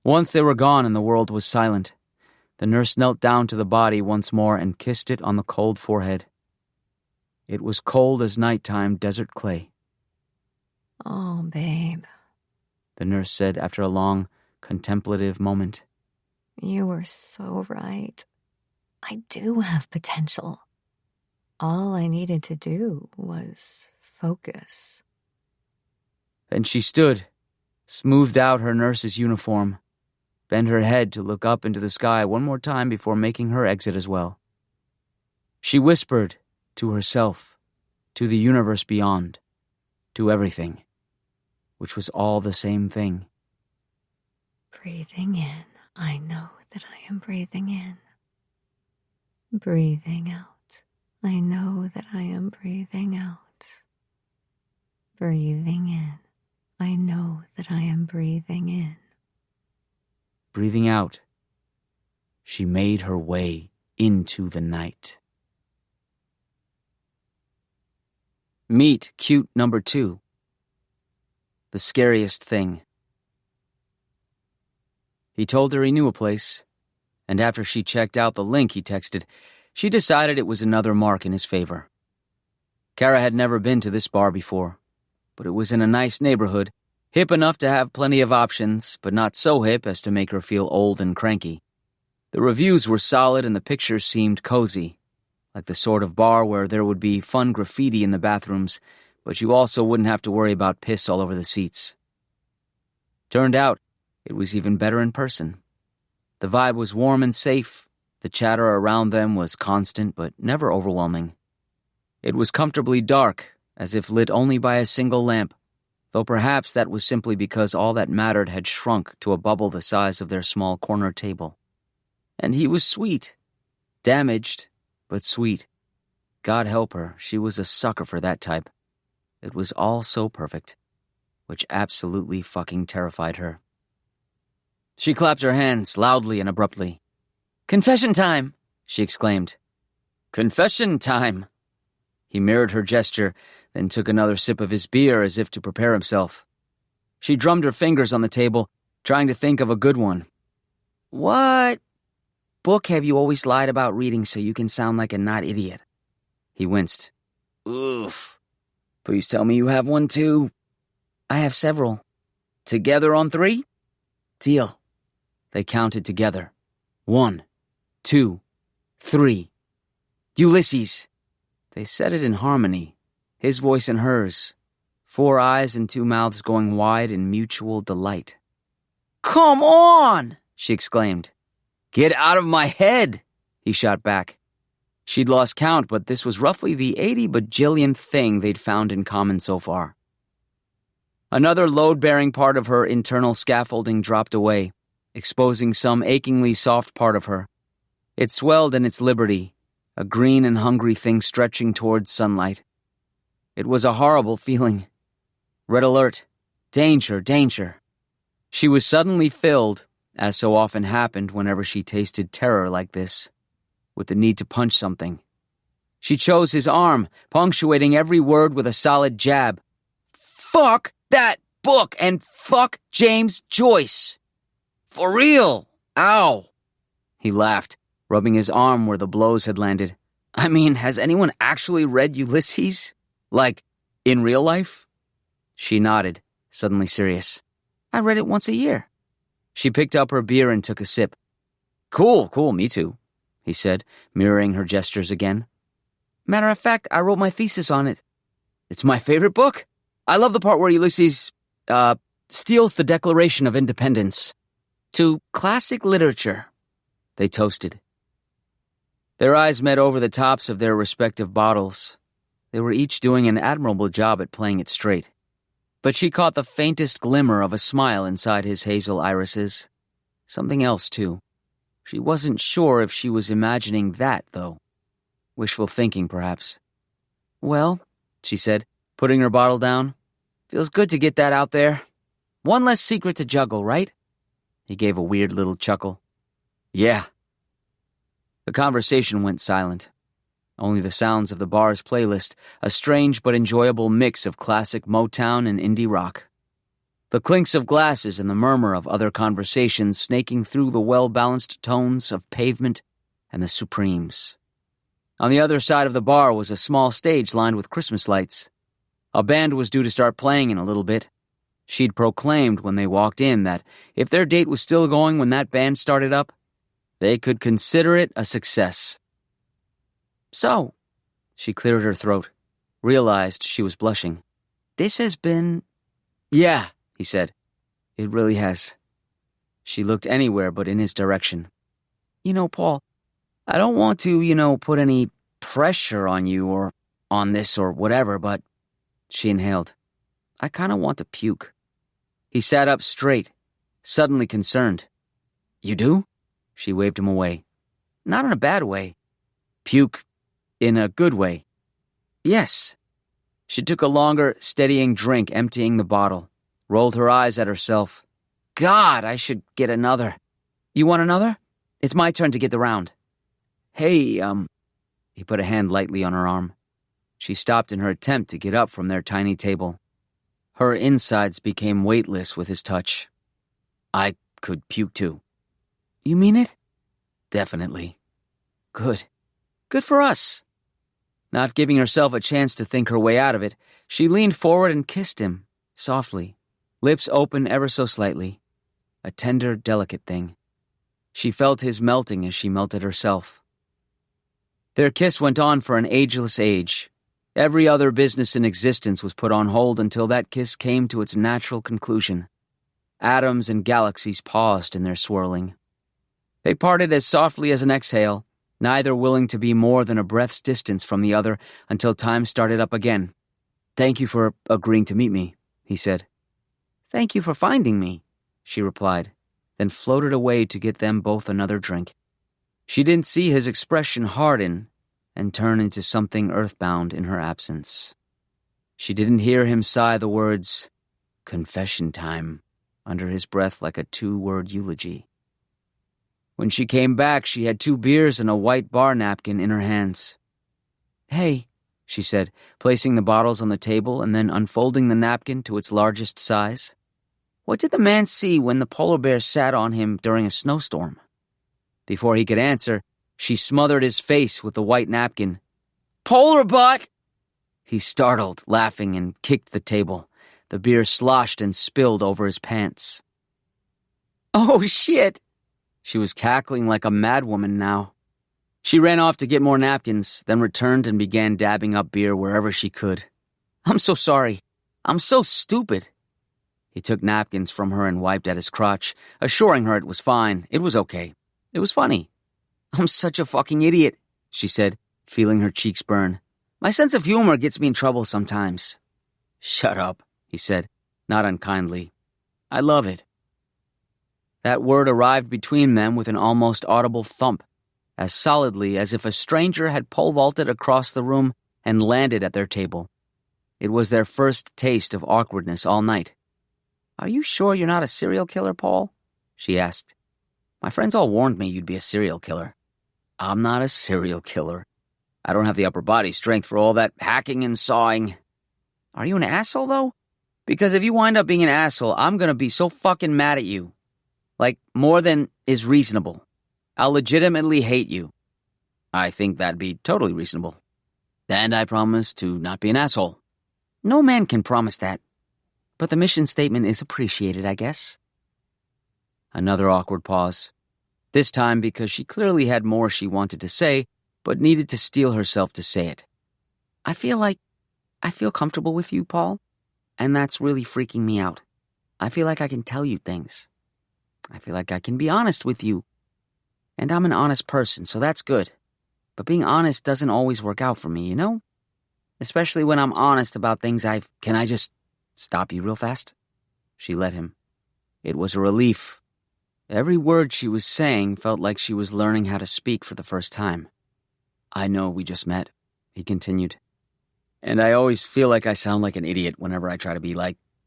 Once they were gone and the world was silent, the nurse knelt down to the body once more and kissed it on the cold forehead. It was cold as nighttime desert clay. Oh, babe. The nurse said after a long, contemplative moment. You were so right. I do have potential. All I needed to do was focus. Then she stood, smoothed out her nurse's uniform, bent her head to look up into the sky one more time before making her exit as well. She whispered to herself, to the universe beyond, to everything, which was all the same thing. Breathing in, I know that I am breathing in. Breathing out, I know that I am breathing out. Breathing in, I know that I am breathing in. Breathing out, she made her way into the night. Meet cute number 2. The scariest thing. He told her he knew a place, and after she checked out the link he texted, she decided it was another mark in his favor. Kara had never been to this bar before, but it was in a nice neighborhood, hip enough to have plenty of options, but not so hip as to make her feel old and cranky. The reviews were solid and the pictures seemed cozy, like the sort of bar where there would be fun graffiti in the bathrooms, but you also wouldn't have to worry about piss all over the seats. Turned out, it was even better in person. The vibe was warm and safe. The chatter around them was constant but never overwhelming. It was comfortably dark, as if lit only by a single lamp, though perhaps that was simply because all that mattered had shrunk to a bubble the size of their small corner table. And he was sweet. Damaged, but sweet. God help her, she was a sucker for that type. It was all so perfect, which absolutely fucking terrified her. She clapped her hands loudly and abruptly. "Confession time!" she exclaimed. "Confession time!" He mirrored her gesture, then took another sip of his beer as if to prepare himself. She drummed her fingers on the table, trying to think of a good one. "What book have you always lied about reading so you can sound like a not idiot?" He winced. "Oof. Please tell me you have one too." "I have several." "Together on 3? "Deal." They counted together. 1, 2, 3. "Ulysses." They said it in harmony, his voice and hers, 4 eyes and 2 mouths going wide in mutual delight. "Come on!" she exclaimed. "Get out of my head!" he shot back. She'd lost count, but this was roughly the 80 bajillionth thing they'd found in common so far. Another load-bearing part of her internal scaffolding dropped away, exposing some achingly soft part of her. It swelled in its liberty, a green and hungry thing stretching towards sunlight. It was a horrible feeling. Red alert. Danger, danger. She was suddenly filled, as so often happened whenever she tasted terror like this, with the need to punch something. She chose his arm, punctuating every word with a solid jab. "Fuck that book and fuck James Joyce. For real. Ow." He laughed, rubbing his arm where the blows had landed. "I mean, has anyone actually read Ulysses? Like, in real life?" She nodded, suddenly serious. "I read it once a year." She picked up her beer and took a sip. Cool, me too," he said, mirroring her gestures again. "Matter of fact, I wrote my thesis on it. It's my favorite book. I love the part where Ulysses, steals the Declaration of Independence. To classic literature." They toasted. Their eyes met over the tops of their respective bottles. They were each doing an admirable job at playing it straight. But she caught the faintest glimmer of a smile inside his hazel irises. Something else, too. She wasn't sure if she was imagining that, though. Wishful thinking, perhaps. "Well," she said, putting her bottle down, "feels good to get that out there. One less secret to juggle, right?" He gave a weird little chuckle. "Yeah." The conversation went silent. Only the sounds of the bar's playlist, a strange but enjoyable mix of classic Motown and indie rock. The clinks of glasses and the murmur of other conversations snaking through the well-balanced tones of Pavement and the Supremes. On the other side of the bar was a small stage lined with Christmas lights. A band was due to start playing in a little bit. She'd proclaimed when they walked in that if their date was still going when that band started up, they could consider it a success. "So," she cleared her throat, realized she was blushing. "This has been—" "Yeah," he said. "It really has." She looked anywhere but in his direction. "Paul, I don't want to, put any pressure on you or on this or whatever, but—" She inhaled. "I kind of want to puke." He sat up straight, suddenly concerned. "You do?" She waved him away. "Not in a bad way." "Puke in a good way?" "Yes." She took a longer, steadying drink, emptying the bottle, rolled her eyes at herself. "God, I should get another." "You want another? It's my turn to get the round." "Hey, He put a hand lightly on her arm. She stopped in her attempt to get up from their tiny table. Her insides became weightless with his touch. "I could puke too." "You mean it?" "Definitely." "Good. Good for us." Not giving herself a chance to think her way out of it, she leaned forward and kissed him, softly, lips open ever so slightly. A tender, delicate thing. She felt his melting as she melted herself. Their kiss went on for an ageless age. Every other business in existence was put on hold until that kiss came to its natural conclusion. Atoms and galaxies paused in their swirling. They parted as softly as an exhale, neither willing to be more than a breath's distance from the other until time started up again. "Thank you for agreeing to meet me," he said. "Thank you for finding me," she replied, then floated away to get them both another drink. She didn't see his expression harden and turn into something earthbound in her absence. She didn't hear him sigh the words, "confession time," under his breath like a 2-word eulogy. When she came back, she had 2 beers and a white bar napkin in her hands. "Hey," she said, placing the bottles on the table and then unfolding the napkin to its largest size. "What did the man see when the polar bear sat on him during a snowstorm?" Before he could answer, she smothered his face with the white napkin. "Polar butt!" He startled, laughing, and kicked the table. The beer sloshed and spilled over his pants. "Oh, shit!" She was cackling like a madwoman now. She ran off to get more napkins, then returned and began dabbing up beer wherever she could. "I'm so sorry. I'm so stupid." He took napkins from her and wiped at his crotch, assuring her it was fine, it was okay. It was funny. "I'm such a fucking idiot," she said, feeling her cheeks burn. "My sense of humor gets me in trouble sometimes." "Shut up," he said, not unkindly. "I love it." That word arrived between them with an almost audible thump, as solidly as if a stranger had pole-vaulted across the room and landed at their table. It was their first taste of awkwardness all night. "Are you sure you're not a serial killer, Paul?" she asked. "My friends all warned me you'd be a serial killer." "I'm not a serial killer. I don't have the upper body strength for all that hacking and sawing." "Are you an asshole, though? Because if you wind up being an asshole, I'm gonna be so fucking mad at you. Like, more than is reasonable. I'll legitimately hate you." "I think that'd be totally reasonable. And I promise to not be an asshole." "No man can promise that. But the mission statement is appreciated, I guess." Another awkward pause. This time because she clearly had more she wanted to say, but needed to steel herself to say it. I feel comfortable with you, Paul, and that's really freaking me out. I feel like I can tell you things. I feel like I can be honest with you. And I'm an honest person, so that's good. But being honest doesn't always work out for me, you know? Especially when I'm honest about things Can I just stop you real fast? She let him. It was a relief. Every word she was saying felt like she was learning how to speak for the first time. I know we just met, he continued. And I always feel like I sound like an idiot whenever I try to be,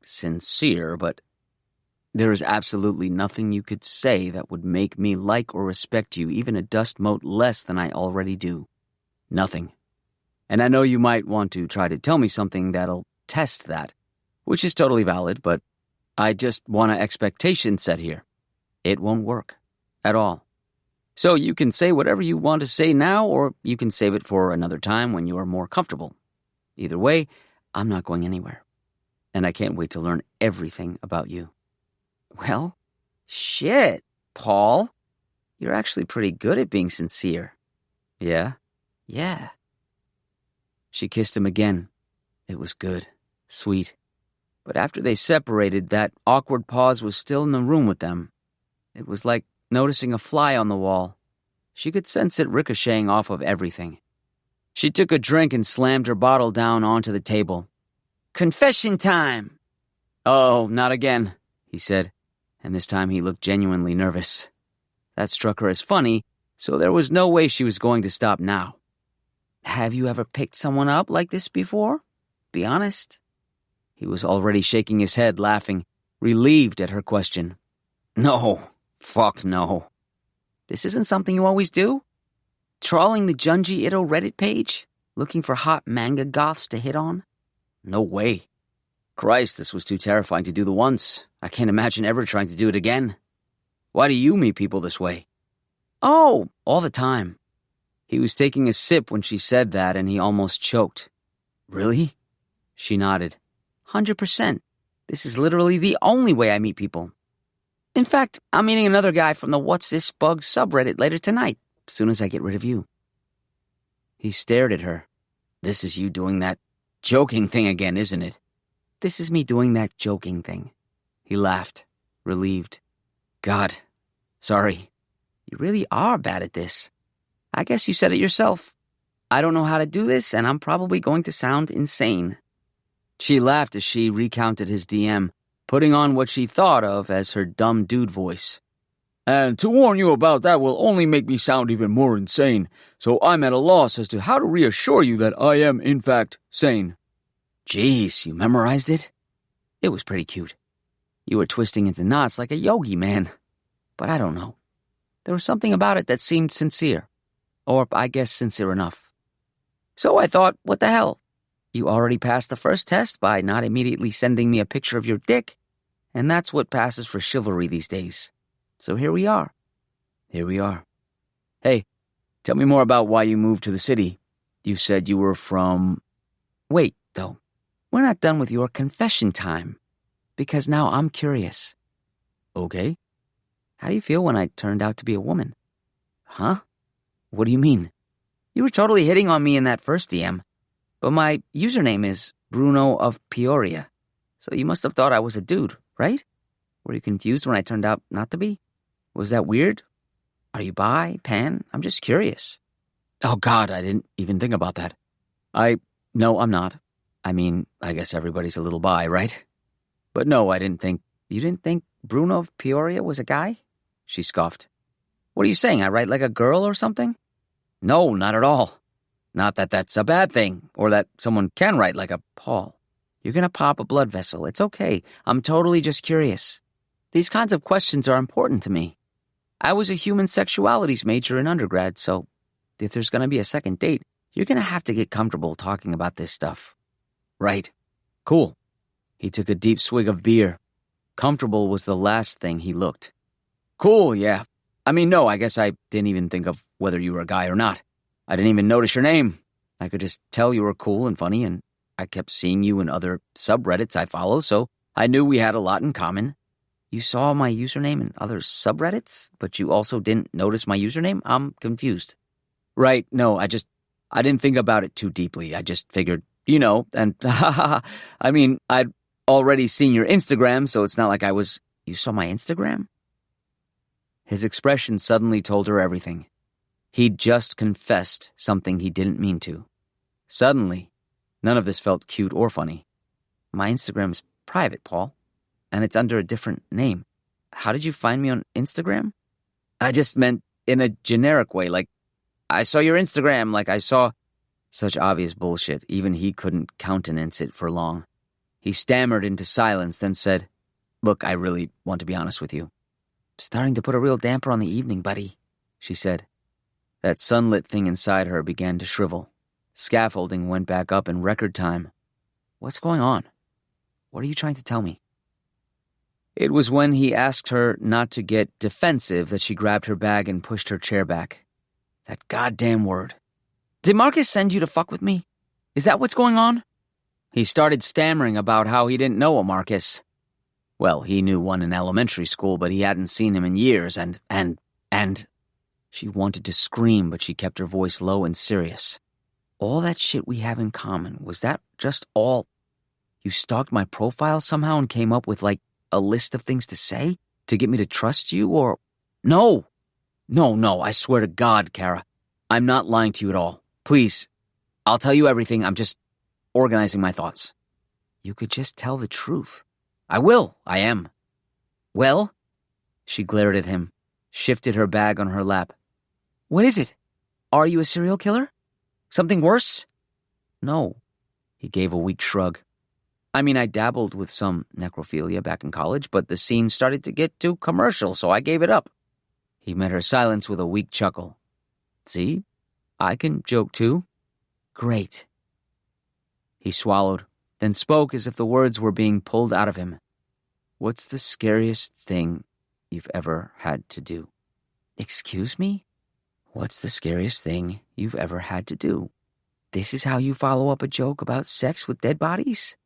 sincere, but there is absolutely nothing you could say that would make me like or respect you even a dust mote less than I already do. Nothing. And I know you might want to try to tell me something that'll test that, which is totally valid, but I just want an expectation set here. It won't work. At all. So you can say whatever you want to say now, or you can save it for another time when you are more comfortable. Either way, I'm not going anywhere. And I can't wait to learn everything about you. Well, shit, Paul. You're actually pretty good at being sincere. Yeah? Yeah. She kissed him again. It was good. Sweet. But after they separated, that awkward pause was still in the room with them. It was like noticing a fly on the wall. She could sense it ricocheting off of everything. She took a drink and slammed her bottle down onto the table. Confession time! Oh, not again, he said, and this time he looked genuinely nervous. That struck her as funny, so there was no way she was going to stop now. Have you ever picked someone up like this before? Be honest. He was already shaking his head, laughing, relieved at her question. No. Fuck no. This isn't something you always do? Trawling the Junji Ito Reddit page? Looking for hot manga goths to hit on? No way. Christ, this was too terrifying to do the once. I can't imagine ever trying to do it again. Why do you meet people this way? Oh, all the time. He was taking a sip when she said that, and he almost choked. Really? She nodded. 100%. This is literally the only way I meet people. In fact, I'm meeting another guy from the What's This Bug subreddit later tonight, as soon as I get rid of you. He stared at her. This is you doing that joking thing again, isn't it? This is me doing that joking thing. He laughed, relieved. God, sorry. You really are bad at this. I guess you said it yourself. I don't know how to do this, and I'm probably going to sound insane. She laughed as she recounted his DM, putting on what she thought of as her dumb dude voice. And to warn you about that will only make me sound even more insane, so I'm at a loss as to how to reassure you that I am, in fact, sane. Jeez, you memorized it? It was pretty cute. You were twisting into knots like a yogi, man. But I don't know. There was something about it that seemed sincere. Or, I guess, sincere enough. So I thought, what the hell? You already passed the first test by not immediately sending me a picture of your dick, and that's what passes for chivalry these days. So here we are. Here we are. Hey, tell me more about why you moved to the city. You said you were from... Wait, though. We're not done with your confession time, because now I'm curious. Okay. How do you feel when I turned out to be a woman? Huh? What do you mean? You were totally hitting on me in that first DM, but my username is Bruno of Peoria, so you must have thought I was a dude, right? Were you confused when I turned out not to be? Was that weird? Are you bi, pan? I'm just curious. Oh God, I didn't even think about that. No, I'm not. I mean, I guess everybody's a little bi, right? But no, I didn't think... You didn't think Bruno of Peoria was a guy? She scoffed. What are you saying, I write like a girl or something? No, not at all. Not that that's a bad thing, or that someone can write like a Paul. You're gonna pop a blood vessel. It's okay. I'm totally just curious. These kinds of questions are important to me. I was a human sexualities major in undergrad, so if there's gonna be a second date, you're gonna have to get comfortable talking about this stuff. Right. Cool. He took a deep swig of beer. Comfortable was the last thing he looked. Cool, yeah. I mean, no, I guess I didn't even think of whether you were a guy or not. I didn't even notice your name. I could just tell you were cool and funny, and I kept seeing you in other subreddits I follow, so I knew we had a lot in common. You saw my username in other subreddits, but you also didn't notice my username? I'm confused. Right, no, I didn't think about it too deeply. I just figured, and I mean, I'd already seen your Instagram, so it's not like I was... You saw my Instagram? His expression suddenly told her everything. He'd just confessed something he didn't mean to. Suddenly, None of this felt cute or funny. My Instagram's private, Paul, and it's under a different name. How did you find me on Instagram? I just meant in a generic way, like, I saw your Instagram, like I saw... Such obvious bullshit, even he couldn't countenance it for long. He stammered into silence, then said, "Look, I really want to be honest with you." "Starting to put a real damper on the evening, buddy," she said. That sunlit thing inside her began to shrivel. Scaffolding went back up in record time. "What's going on? What are you trying to tell me?" It was when he asked her not to get defensive that she grabbed her bag and pushed her chair back. That goddamn word. "Did Marcus send you to fuck with me? Is that what's going on?" He started stammering about how he didn't know a Marcus. Well, he knew one in elementary school, but he hadn't seen him in years, and... She wanted to scream, but she kept her voice low and serious. "All that shit we have in common, was that just all... You stalked my profile somehow and came up with, like, a list of things to say? To get me to trust you, or... No, I swear to God, Kara. I'm not lying to you at all. Please, I'll tell you everything. I'm just organizing my thoughts." "You could just tell the truth." "I will. I am." "Well?" She glared at him, shifted her bag on her lap. "What is it? Are you a serial killer? Something worse?" "No." He gave a weak shrug. "I mean, I dabbled with some necrophilia back in college, but the scene started to get too commercial, so I gave it up." He met her silence with a weak chuckle. "See? I can joke too." "Great." He swallowed, then spoke as if the words were being pulled out of him. "What's the scariest thing you've ever had to do?" "Excuse me? What's the scariest thing you've ever had to do? This is how you follow up a joke about sex with dead bodies?"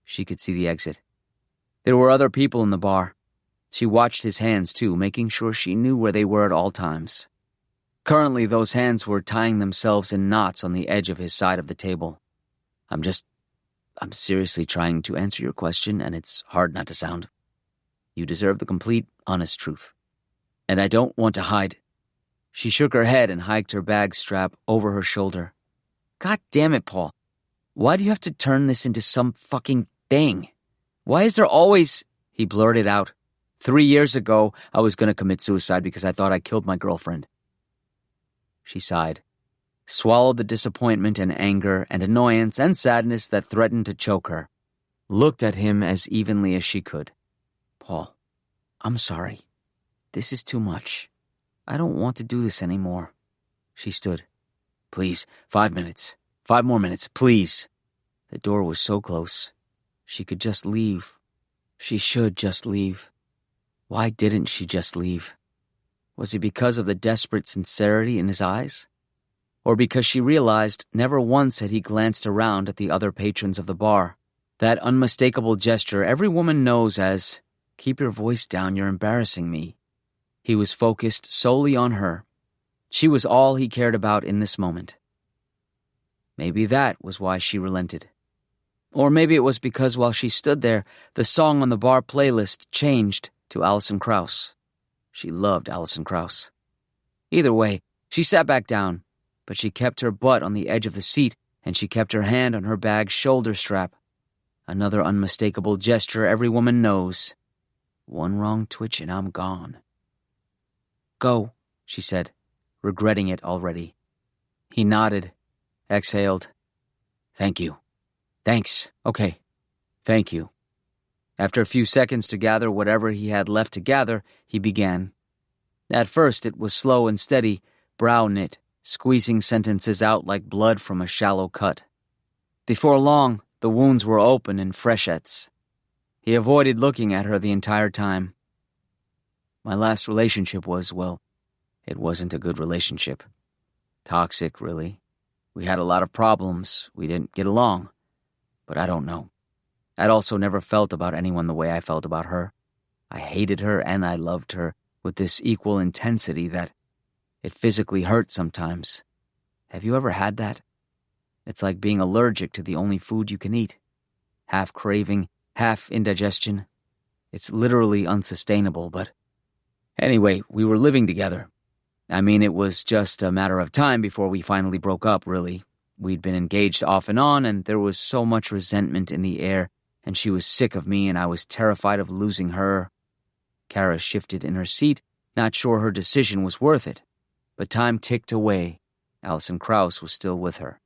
She could see the exit. There were other people in the bar. She watched his hands, too, making sure she knew where they were at all times. Currently, those hands were tying themselves in knots on the edge of his side of the table. I'm seriously trying to answer your question, and it's hard not to sound. You deserve the complete, honest truth. And I don't want to hide. She shook her head and hiked her bag strap over her shoulder. God damn it, Paul. Why do you have to turn this into some fucking thing? Why is there always... He blurted out. 3 years ago, I was going to commit suicide because I thought I killed my girlfriend. She sighed, swallowed the disappointment and anger and annoyance and sadness that threatened to choke her, looked at him as evenly as she could. "Paul, I'm sorry. This is too much. I don't want to do this anymore." She stood. "Please, 5 minutes. 5 more minutes, please." The door was so close. She could just leave. She should just leave. Why didn't she just leave? Was it because of the desperate sincerity in his eyes? Or because she realized never once had he glanced around at the other patrons of the bar? That unmistakable gesture every woman knows as, "Keep your voice down, you're embarrassing me." He was focused solely on her. She was all he cared about in this moment. Maybe that was why she relented. Or maybe it was because while she stood there, the song on the bar playlist changed to Alison Krauss. She loved Alison Krauss. Either way, she sat back down, but she kept her butt on the edge of the seat, and she kept her hand on her bag's shoulder strap. Another unmistakable gesture every woman knows. One wrong twitch and I'm gone. "Go," she said, regretting it already. He nodded, exhaled. "Thank you. Thanks. Okay. Thank you." After a few seconds to gather whatever he had left to gather, he began. At first it was slow and steady, brow knit, squeezing sentences out like blood from a shallow cut. Before long, the wounds were open and freshettes. He avoided looking at her the entire time. "My last relationship was, well, it wasn't a good relationship. Toxic, really. We had a lot of problems. We didn't get along. But I don't know. I'd also never felt about anyone the way I felt about her. I hated her and I loved her with this equal intensity that it physically hurt sometimes. Have you ever had that? It's like being allergic to the only food you can eat. Half craving, half indigestion. It's literally unsustainable, but... Anyway, we were living together. I mean, it was just a matter of time before we finally broke up, really. We'd been engaged off and on, and there was so much resentment in the air, and she was sick of me, and I was terrified of losing her. Kara shifted in her seat, not sure her decision was worth it. But time ticked away. Alison Krauss was still with her.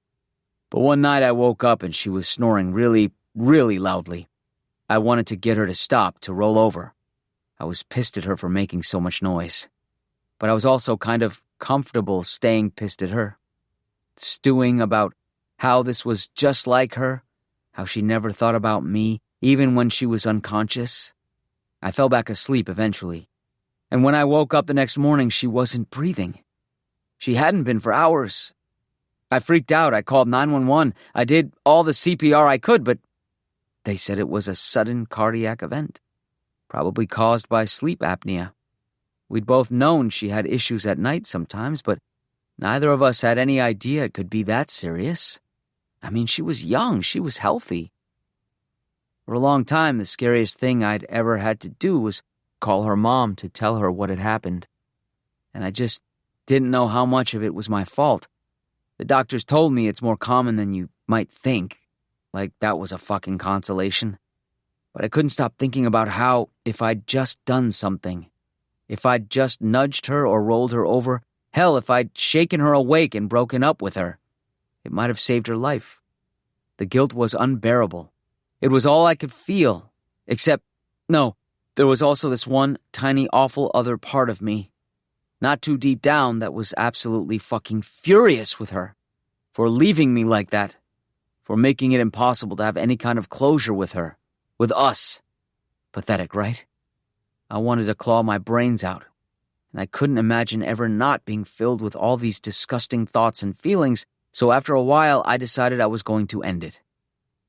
But one night I woke up and she was snoring really, really loudly. I wanted to get her to stop, to roll over. I was pissed at her for making so much noise. But I was also kind of comfortable staying pissed at her. Stewing about how this was just like her, how she never thought about me, even when she was unconscious. I fell back asleep eventually. And when I woke up the next morning, she wasn't breathing. She hadn't been for hours. I freaked out. I called 911. I did all the CPR I could, but they said it was a sudden cardiac event, probably caused by sleep apnea. We'd both known she had issues at night sometimes, but neither of us had any idea it could be that serious. I mean, she was young. She was healthy. For a long time, the scariest thing I'd ever had to do was call her mom to tell her what had happened. And I just didn't know how much of it was my fault. The doctors told me it's more common than you might think. Like that was a fucking consolation. But I couldn't stop thinking about how, if I'd just done something, if I'd just nudged her or rolled her over, hell, if I'd shaken her awake and broken up with her, it might have saved her life. The guilt was unbearable. It was all I could feel, except, no, there was also this one tiny, awful other part of me, not too deep down, that was absolutely fucking furious with her for leaving me like that, for making it impossible to have any kind of closure with her, with us. Pathetic, right? I wanted to claw my brains out, and I couldn't imagine ever not being filled with all these disgusting thoughts and feelings, so after a while I decided I was going to end it.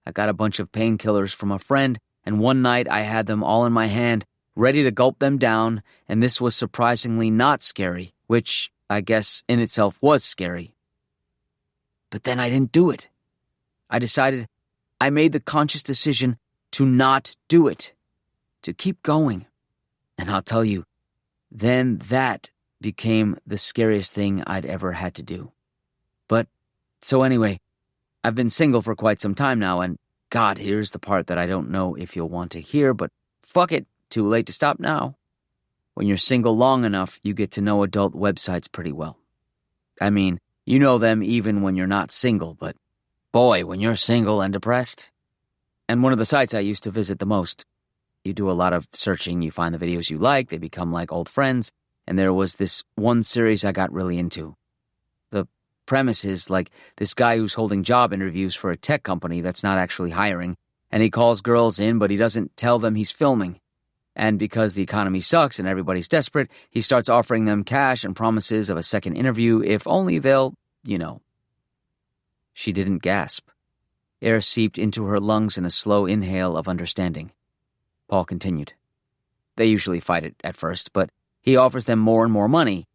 I got a bunch of painkillers from a friend, and one night I had them all in my hand, ready to gulp them down, and this was surprisingly not scary, which I guess in itself was scary. But then I didn't do it. I made the conscious decision to not do it, to keep going. And I'll tell you, then that became the scariest thing I'd ever had to do. But, so anyway, I've been single for quite some time now, and God, here's the part that I don't know if you'll want to hear, but fuck it, too late to stop now. When you're single long enough, you get to know adult websites pretty well. I mean, you know them even when you're not single, but boy, when you're single and depressed. And one of the sites I used to visit the most. You do a lot of searching, you find the videos you like, they become like old friends, and there was this one series I got really into. The premise is like this guy who's holding job interviews for a tech company that's not actually hiring, and he calls girls in, but he doesn't tell them he's filming. And because the economy sucks and everybody's desperate, he starts offering them cash and promises of a second interview if only they'll, She didn't gasp. Air seeped into her lungs in a slow inhale of understanding. Paul continued. They usually fight it at first, but he offers them more and more money.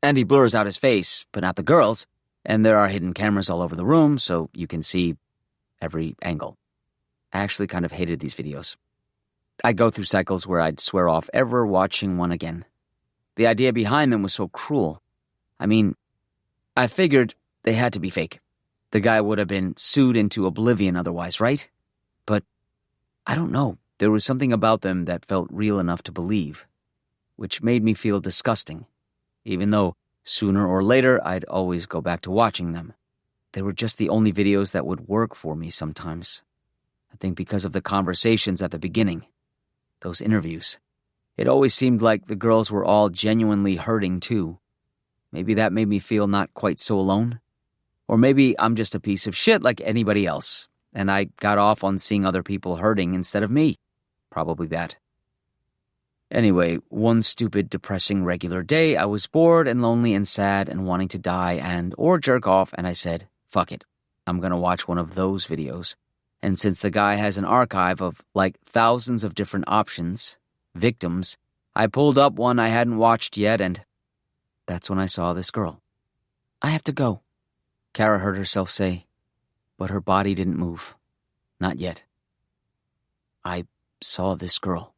And he blurs out his face, but not the girls, and there are hidden cameras all over the room, so you can see every angle. I actually kind of hated these videos. I'd go through cycles where I'd swear off ever watching one again. The idea behind them was so cruel. I mean, I figured they had to be fake. The guy would have been sued into oblivion otherwise, right? But I don't know. There was something about them that felt real enough to believe, which made me feel disgusting, even though sooner or later I'd always go back to watching them. They were just the only videos that would work for me sometimes. I think because of the conversations at the beginning. Those interviews. It always seemed like the girls were all genuinely hurting too. Maybe that made me feel not quite so alone. Or maybe I'm just a piece of shit like anybody else, and I got off on seeing other people hurting instead of me. Probably that. Anyway, one stupid, depressing regular day, I was bored and lonely and sad and wanting to die or jerk off, and I said, fuck it. I'm gonna watch one of those videos. And since the guy has an archive of, thousands of different options, victims, I pulled up one I hadn't watched yet, and that's when I saw this girl. I have to go, Kara heard herself say, but her body didn't move. Not yet. I saw this girl,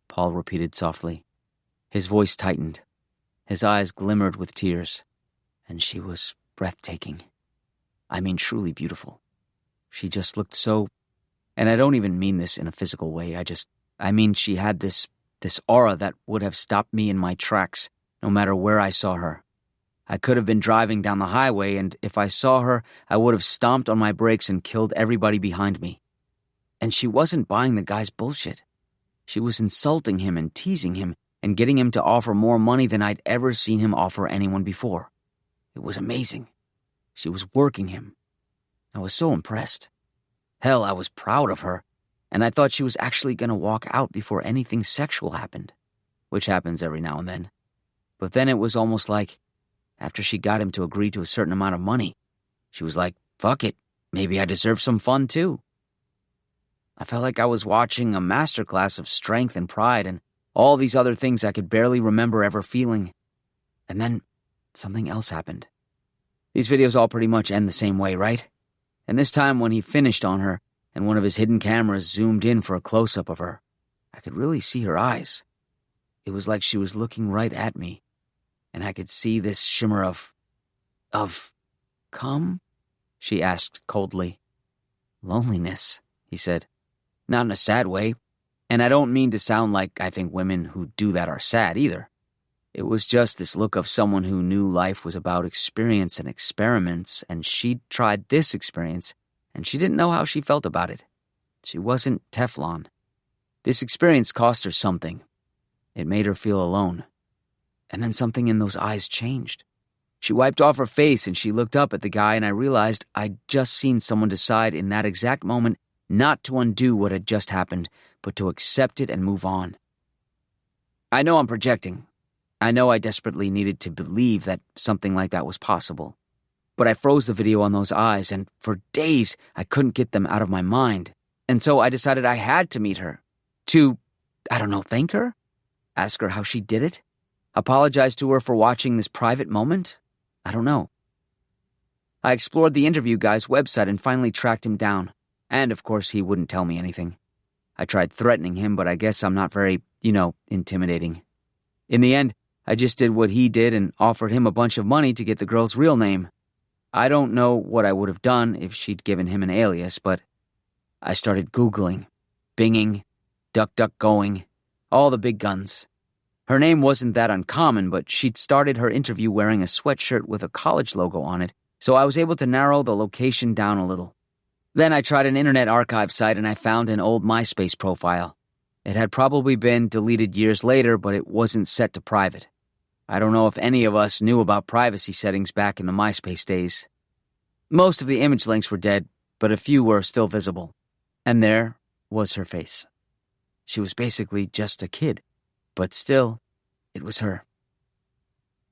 Paul repeated softly. His voice tightened. His eyes glimmered with tears, and she was breathtaking. I mean truly beautiful. She just looked so... And I don't even mean this in a physical way, I mean she had this aura that would have stopped me in my tracks, no matter where I saw her. I could have been driving down the highway, and if I saw her, I would have stomped on my brakes and killed everybody behind me. And she wasn't buying the guy's bullshit. She was insulting him and teasing him and getting him to offer more money than I'd ever seen him offer anyone before. It was amazing. She was working him. I was so impressed. Hell, I was proud of her, and I thought she was actually going to walk out before anything sexual happened, which happens every now and then. But then it was almost like, after she got him to agree to a certain amount of money, she was like, fuck it, maybe I deserve some fun too. I felt like I was watching a masterclass of strength and pride and all these other things I could barely remember ever feeling. And then something else happened. These videos all pretty much end the same way, right? And this time when he finished on her and one of his hidden cameras zoomed in for a close-up of her, I could really see her eyes. It was like she was looking right at me, and I could see this shimmer of... Come? She asked coldly. Loneliness, he said. Not in a sad way, and I don't mean to sound like I think women who do that are sad either. It was just this look of someone who knew life was about experience and experiments, and she'd tried this experience, and she didn't know how she felt about it. She wasn't Teflon. This experience cost her something. It made her feel alone. And then something in those eyes changed. She wiped off her face and she looked up at the guy, and I realized I'd just seen someone decide in that exact moment not to undo what had just happened, but to accept it and move on. I know I'm projecting. I know I desperately needed to believe that something like that was possible. But I froze the video on those eyes, and for days I couldn't get them out of my mind. And so I decided I had to meet her. To, thank her? Ask her how she did it? Apologize to her for watching this private moment? I don't know. I explored the interview guy's website and finally tracked him down. And, of course, he wouldn't tell me anything. I tried threatening him, but I guess I'm not very, intimidating. In the end, I just did what he did and offered him a bunch of money to get the girl's real name. I don't know what I would have done if she'd given him an alias, but I started Googling, Binging, DuckDuckGoing, all the big guns. Her name wasn't that uncommon, but she'd started her interview wearing a sweatshirt with a college logo on it, so I was able to narrow the location down a little. Then I tried an internet archive site and I found an old MySpace profile. It had probably been deleted years later, but it wasn't set to private. I don't know if any of us knew about privacy settings back in the MySpace days. Most of the image links were dead, but a few were still visible. And there was her face. She was basically just a kid, but still, it was her.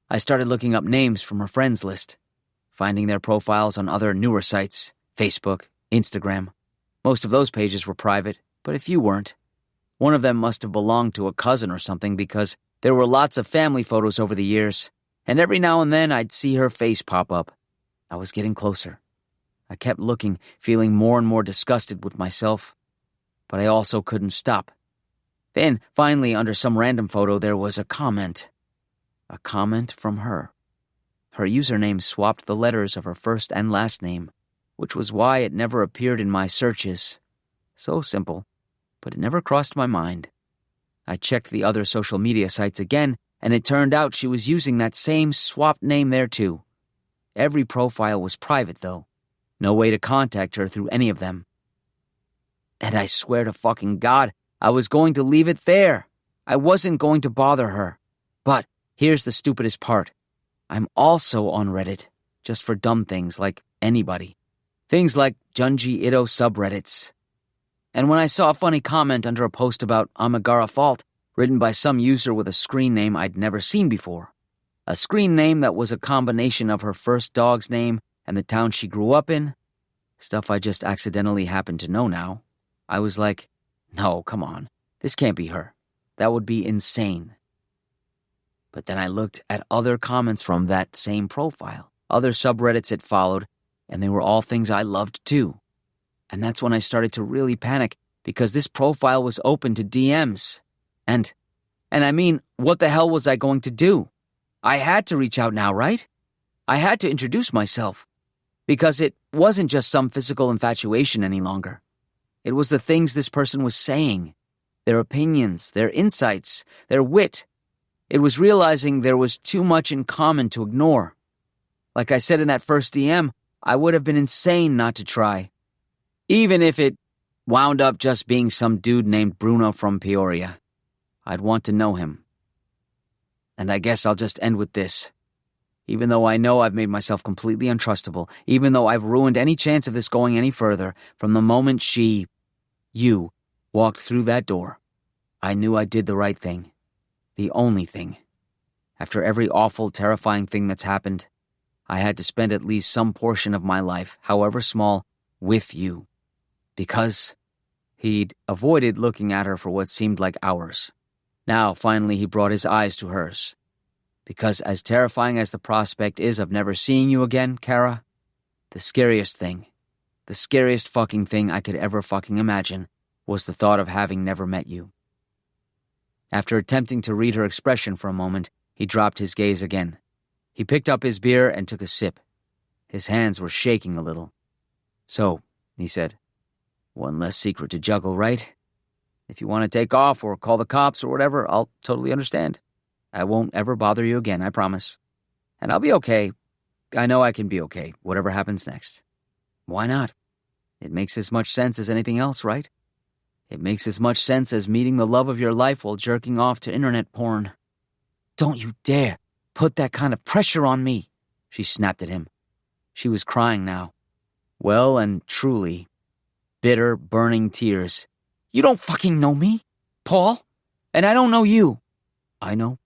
I started looking up names from her friends list, finding their profiles on other newer sites, Facebook, Instagram. Most of those pages were private, but a few weren't. One of them must have belonged to a cousin or something because there were lots of family photos over the years, and every now and then I'd see her face pop up. I was getting closer. I kept looking, feeling more and more disgusted with myself, but I also couldn't stop. Then, finally, under some random photo, there was a comment. A comment from her. Her username swapped the letters of her first and last name, which was why it never appeared in my searches. So simple, but it never crossed my mind. I checked the other social media sites again, and it turned out she was using that same swapped name there too. Every profile was private, though. No way to contact her through any of them. And I swear to fucking God, I was going to leave it there. I wasn't going to bother her. But here's the stupidest part. I'm also on Reddit, just for dumb things like anybody. Things like Junji Ito subreddits. And when I saw a funny comment under a post about Amigara Fault, written by some user with a screen name I'd never seen before, a screen name that was a combination of her first dog's name and the town she grew up in, stuff I just accidentally happen to know now, I was like, no, come on, this can't be her. That would be insane. But then I looked at other comments from that same profile, other subreddits it followed, and they were all things I loved too. And that's when I started to really panic, because this profile was open to DMs. And I mean, what the hell was I going to do? I had to reach out now, right? I had to introduce myself. Because it wasn't just some physical infatuation any longer. It was the things this person was saying, their opinions, their insights, their wit. It was realizing there was too much in common to ignore. Like I said in that first DM, I would have been insane not to try. Even if it wound up just being some dude named Bruno from Peoria. I'd want to know him. And I guess I'll just end with this. Even though I know I've made myself completely untrustable, even though I've ruined any chance of this going any further, from the moment you, walked through that door, I knew I did the right thing. The only thing. After every awful, terrifying thing that's happened, I had to spend at least some portion of my life, however small, with you. Because he'd avoided looking at her for what seemed like hours. Now, finally, he brought his eyes to hers. Because as terrifying as the prospect is of never seeing you again, Kara, the scariest fucking thing I could ever fucking imagine was the thought of having never met you. After attempting to read her expression for a moment, he dropped his gaze again. He picked up his beer and took a sip. His hands were shaking a little. So, he said, one less secret to juggle, right? If you want to take off or call the cops or whatever, I'll totally understand. I won't ever bother you again, I promise. And I'll be okay. I know I can be okay, whatever happens next. Why not? It makes as much sense as anything else, right? It makes as much sense as meeting the love of your life while jerking off to internet porn. Don't you dare put that kind of pressure on me, she snapped at him. She was crying now. Well and truly. Bitter, burning tears. You don't fucking know me, Paul. And I don't know you. I know.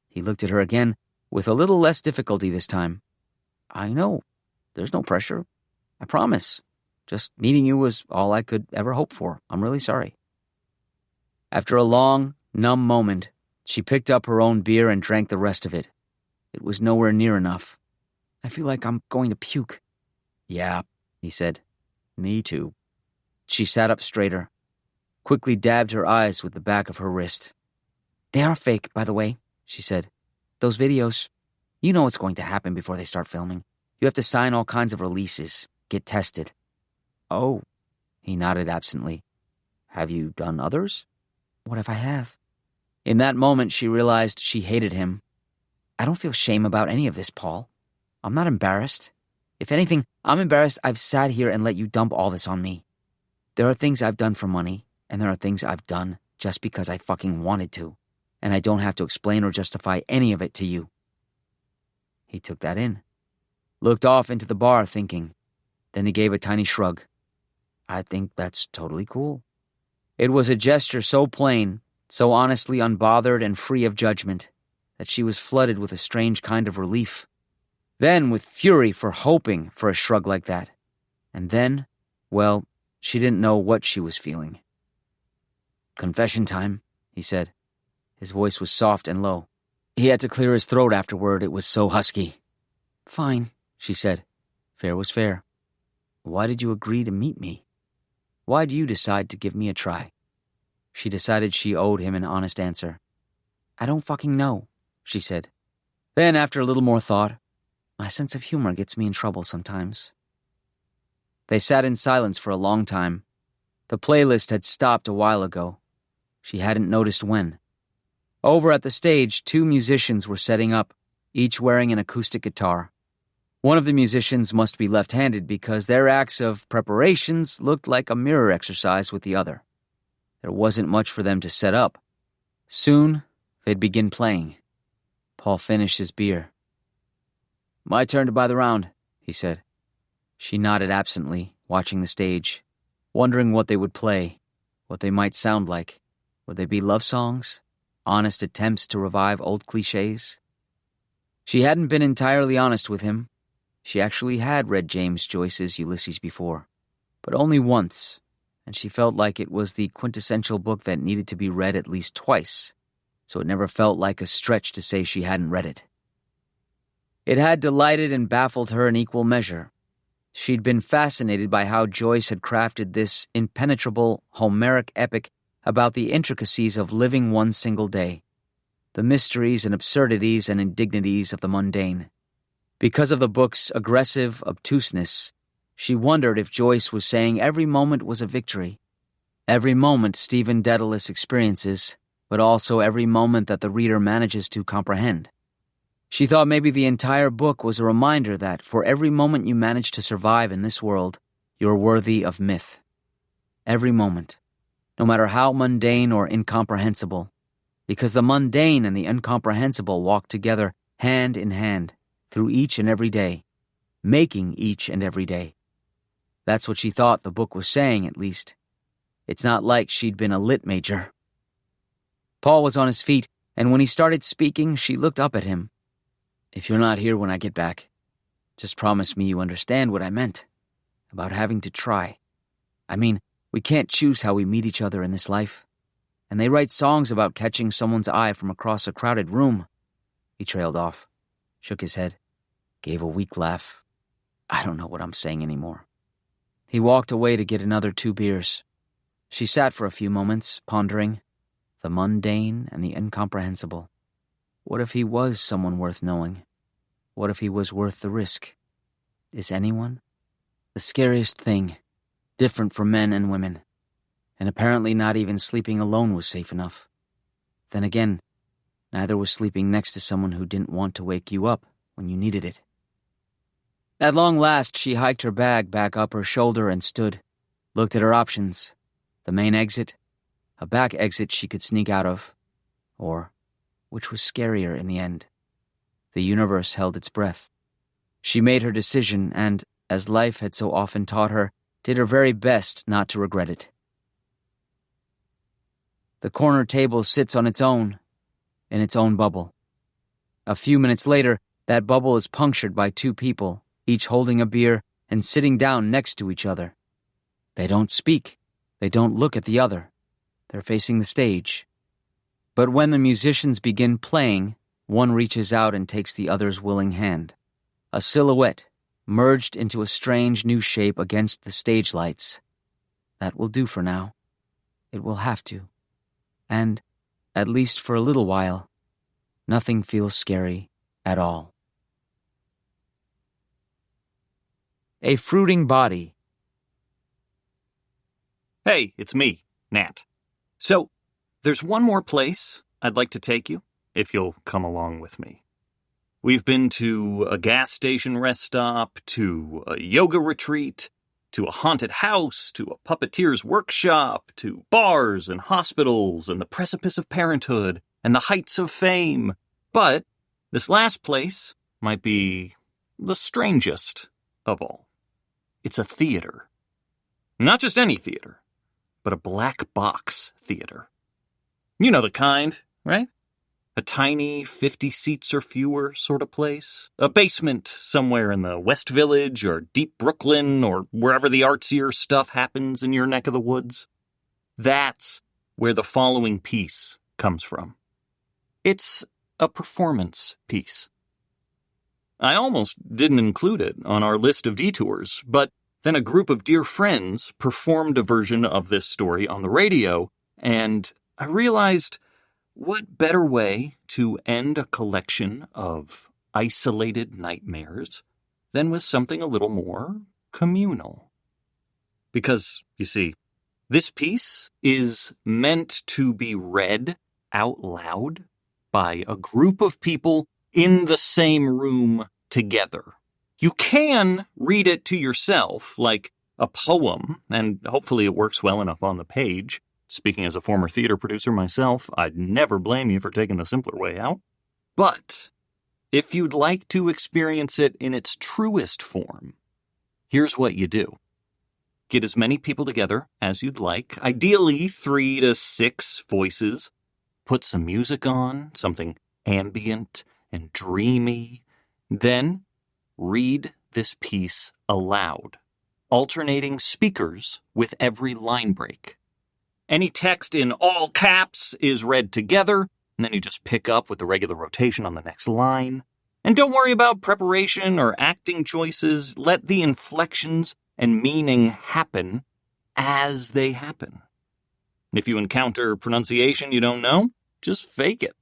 He looked at her again, with a little less difficulty this time. I know. There's no pressure. I promise. Just meeting you was all I could ever hope for. I'm really sorry. After a long, numb moment, she picked up her own beer and drank the rest of it. It was nowhere near enough. I feel like I'm going to puke. Yeah, he said. Me too. She sat up straighter, quickly dabbed her eyes with the back of her wrist. They are fake, by the way, she said. Those videos, you know what's going to happen before they start filming. You have to sign all kinds of releases, get tested. Oh, he nodded absently. Have you done others? What if I have? In that moment, she realized she hated him. I don't feel shame about any of this, Paul. I'm not embarrassed. If anything, I'm embarrassed I've sat here and let you dump all this on me. There are things I've done for money, and there are things I've done just because I fucking wanted to, and I don't have to explain or justify any of it to you. He took that in, looked off into the bar thinking. Then he gave a tiny shrug. I think that's totally cool. It was a gesture so plain, so honestly unbothered and free of judgment, that she was flooded with a strange kind of relief. Then with fury for hoping for a shrug like that. And then, well, she didn't know what she was feeling. Confession time, he said. His voice was soft and low. He had to clear his throat afterward, it was so husky. Fine, she said. Fair was fair. Why did you agree to meet me? Why'd you decide to give me a try? She decided she owed him an honest answer. I don't fucking know, she said. Then, after a little more thought, my sense of humor gets me in trouble sometimes. They sat in silence for a long time. The playlist had stopped a while ago. She hadn't noticed when. Over at the stage, 2 musicians were setting up, each wearing an acoustic guitar. One of the musicians must be left-handed because their acts of preparations looked like a mirror exercise with the other. There wasn't much for them to set up. Soon, they'd begin playing. Paul finished his beer. My turn to buy the round, he said. She nodded absently, watching the stage, wondering what they would play, what they might sound like. Would they be love songs? Honest attempts to revive old cliches? She hadn't been entirely honest with him. She actually had read James Joyce's Ulysses before, but only once, and she felt like it was the quintessential book that needed to be read at least twice, so it never felt like a stretch to say she hadn't read it. It had delighted and baffled her in equal measure. She'd been fascinated by how Joyce had crafted this impenetrable, Homeric epic about the intricacies of living one single day, the mysteries and absurdities and indignities of the mundane. Because of the book's aggressive obtuseness, she wondered if Joyce was saying every moment was a victory. Every moment Stephen Dedalus experiences, but also every moment that the reader manages to comprehend. She thought maybe the entire book was a reminder that for every moment you manage to survive in this world, you're worthy of myth. Every moment, no matter how mundane or incomprehensible, because the mundane and the incomprehensible walk together hand in hand through each and every day, making each and every day. That's what she thought the book was saying, at least. It's not like she'd been a lit major. Paul was on his feet, and when he started speaking, she looked up at him. If you're not here when I get back, just promise me you understand what I meant about having to try. I mean, we can't choose how we meet each other in this life. And they write songs about catching someone's eye from across a crowded room. He trailed off, shook his head, gave a weak laugh. I don't know what I'm saying anymore. He walked away to get another 2 beers. She sat for a few moments, pondering the mundane and the incomprehensible. What if he was someone worth knowing? What if he was worth the risk? Is anyone? The scariest thing, different for men and women. And apparently not even sleeping alone was safe enough. Then again, neither was sleeping next to someone who didn't want to wake you up when you needed it. At long last, she hiked her bag back up her shoulder and stood, looked at her options. The main exit, a back exit she could sneak out of, or, which was scarier in the end, the universe held its breath. She made her decision and, as life had so often taught her, did her very best not to regret it. The corner table sits on its own, in its own bubble. A few minutes later, that bubble is punctured by 2 people, each holding a beer and sitting down next to each other. They don't speak. They don't look at the other. They're facing the stage. But when the musicians begin playing, one reaches out and takes the other's willing hand. A silhouette, merged into a strange new shape against the stage lights. That will do for now. It will have to. And, at least for a little while, nothing feels scary at all. A fruiting body. Hey, it's me, Nat. So, there's one more place I'd like to take you, if you'll come along with me. We've been to a gas station rest stop, to a yoga retreat, to a haunted house, to a puppeteer's workshop, to bars and hospitals and the precipice of parenthood and the heights of fame. But this last place might be the strangest of all. It's a theater. Not just any theater, but a black box theater. You know the kind, right? A tiny 50 seats or fewer sort of place. A basement somewhere in the West Village or deep Brooklyn or wherever the artsier stuff happens in your neck of the woods. That's where the following piece comes from. It's a performance piece. I almost didn't include it on our list of detours, but then a group of dear friends performed a version of this story on the radio, and I realized what better way to end a collection of isolated nightmares than with something a little more communal. Because, you see, this piece is meant to be read out loud by a group of people in the same room together. You can read it to yourself, like a poem, and hopefully it works well enough on the page. Speaking as a former theater producer myself, I'd never blame you for taking the simpler way out. But if you'd like to experience it in its truest form, here's what you do. Get as many people together as you'd like, ideally 3 to 6 voices. Put some music on, something ambient and dreamy. Then read this piece aloud, alternating speakers with every line break. Any text in all caps is read together, and then you just pick up with the regular rotation on the next line. And don't worry about preparation or acting choices. Let the inflections and meaning happen as they happen. If you encounter pronunciation you don't know, just fake it.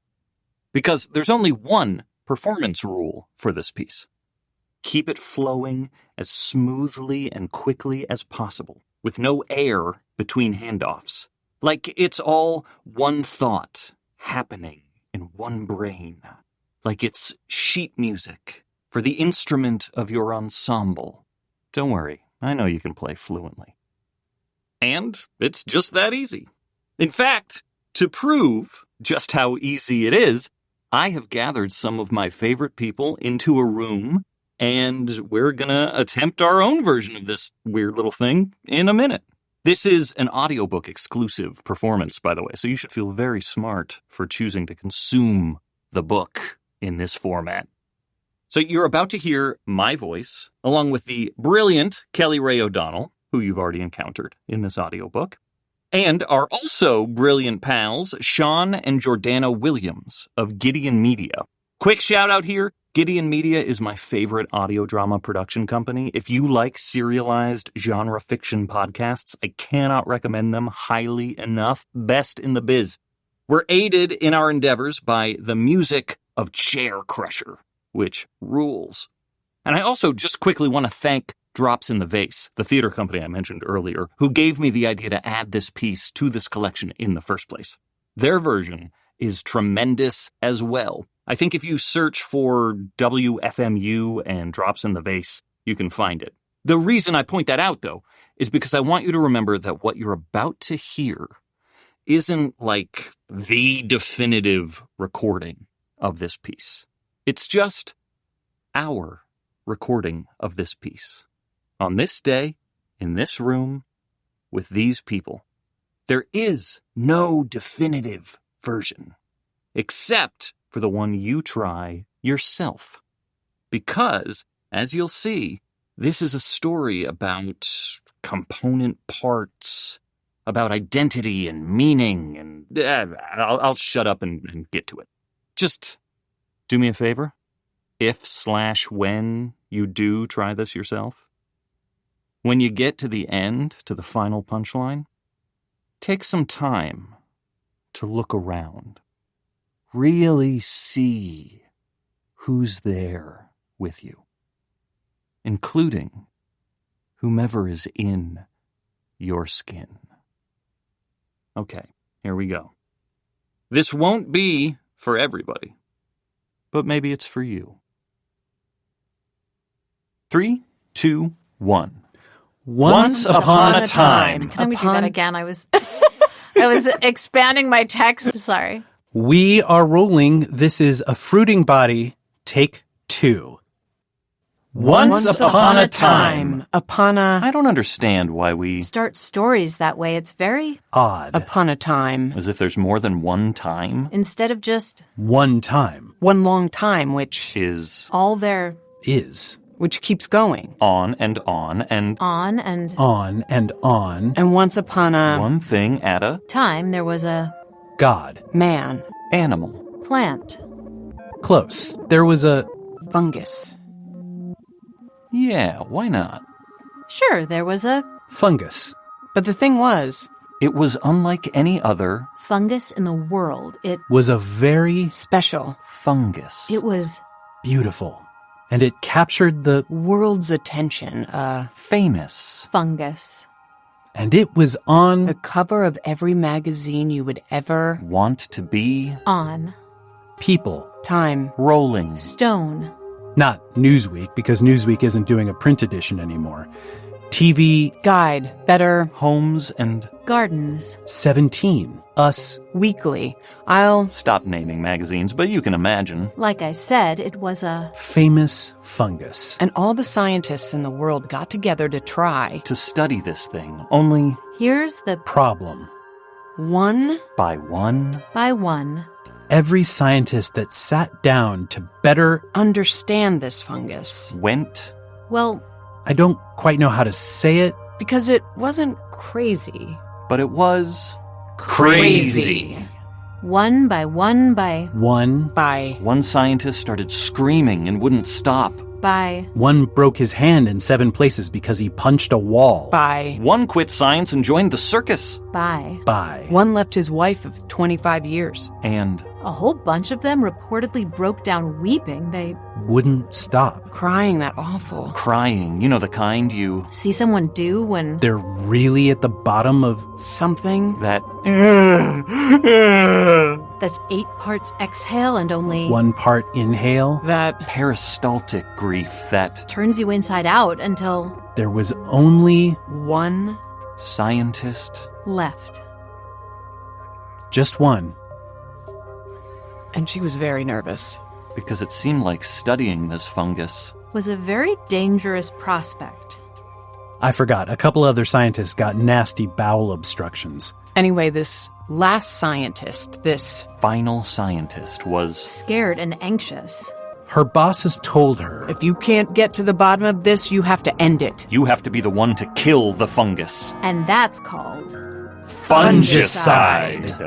Because there's only one performance rule for this piece. Keep it flowing as smoothly and quickly as possible, with no air between handoffs. Like it's all one thought happening in one brain. Like it's sheet music for the instrument of your ensemble. Don't worry, I know you can play fluently. And it's just that easy. In fact, to prove just how easy it is, I have gathered some of my favorite people into a room, and we're gonna attempt our own version of this weird little thing in a minute. This is an audiobook exclusive performance, by the way, so you should feel very smart for choosing to consume the book in this format. So you're about to hear my voice, along with the brilliant Kelly Ray O'Donnell, who you've already encountered in this audiobook, and our also brilliant pals, Sean and Jordana Williams of Gideon Media. Quick shout out here, Gideon Media is my favorite audio drama production company. If you like serialized genre fiction podcasts, I cannot recommend them highly enough. Best in the biz. We're aided in our endeavors by the music of Chair Crusher, which rules. And I also just quickly want to thank Drops in the Vase, the theater company I mentioned earlier, who gave me the idea to add this piece to this collection in the first place. Their version is tremendous as well. I think if you search for WFMU and Drops in the Vase, you can find it. The reason I point that out, though, is because I want you to remember that what you're about to hear isn't like the definitive recording of this piece. It's just our recording of this piece. On this day, in this room, with these people, there is no definitive version, except for the one you try yourself. Because, as you'll see, this is a story about component parts, about identity and meaning, and I'll shut up and get to it. Just do me a favor. If/when you do try this yourself, when you get to the end, to the final punchline, take some time to look around. Really see who's there with you, including whomever is in your skin. Okay, here we go. This won't be for everybody, but maybe it's for you. 3, 2, 1. Once upon a time. Can we do that again? I was expanding my text. Sorry. We are rolling. This is A Fruiting Body, take 2. Once upon a time. I don't understand why we Start stories that way. It's very Odd. Upon a time. as if there's more than one time instead of just One time One long time, which all there is keeps going. on and on and on and on and on. And once upon a one thing at a time there was a God. man. animal. plant. Close. There was a Fungus. Yeah, why not? Sure, there was a fungus. But the thing was, It was unlike any other fungus in the world. It Was a very special. fungus. it was beautiful. And it captured the... World's attention. famous. fungus. And it was on... The cover of every magazine you would ever... Want to be On. people. Time. rolling. Stone. Not Newsweek, because Newsweek isn't doing a print edition anymore. TV Guide. Better. Homes and Gardens. 17. Us. Weekly. I'll... stop naming magazines, but you can imagine. Like I said, it was a Famous fungus. And all the scientists in the world got together to try. To study this thing, only here's the Problem. One by one. by one. Every scientist that sat down to better... understand this fungus. Went Well, I don't quite know how to say it. Because it wasn't crazy. but it was Crazy. one by one by One By... one scientist started screaming and wouldn't stop. by One broke his hand in 7 places because he punched a wall. By... One quit science and joined the circus. by By. One left his wife of 25 years. And A whole bunch of them reportedly broke down weeping. They wouldn't stop. Crying that awful. Crying, the kind you... see someone do when... they're really at the bottom of... something. that... that's 8 parts exhale and only... 1 part inhale. That... peristaltic grief that... turns you inside out until... there was only... 1... scientist... left. just one. And she was very nervous. Because it seemed like studying this fungus... was a very dangerous prospect. I forgot, a couple other scientists got nasty bowel obstructions. Anyway, this last scientist, this... final scientist was... scared and anxious. Her bosses told her, if you can't get to the bottom of this, you have to end it. you have to be the one to kill the fungus. And that's called... Fungicide!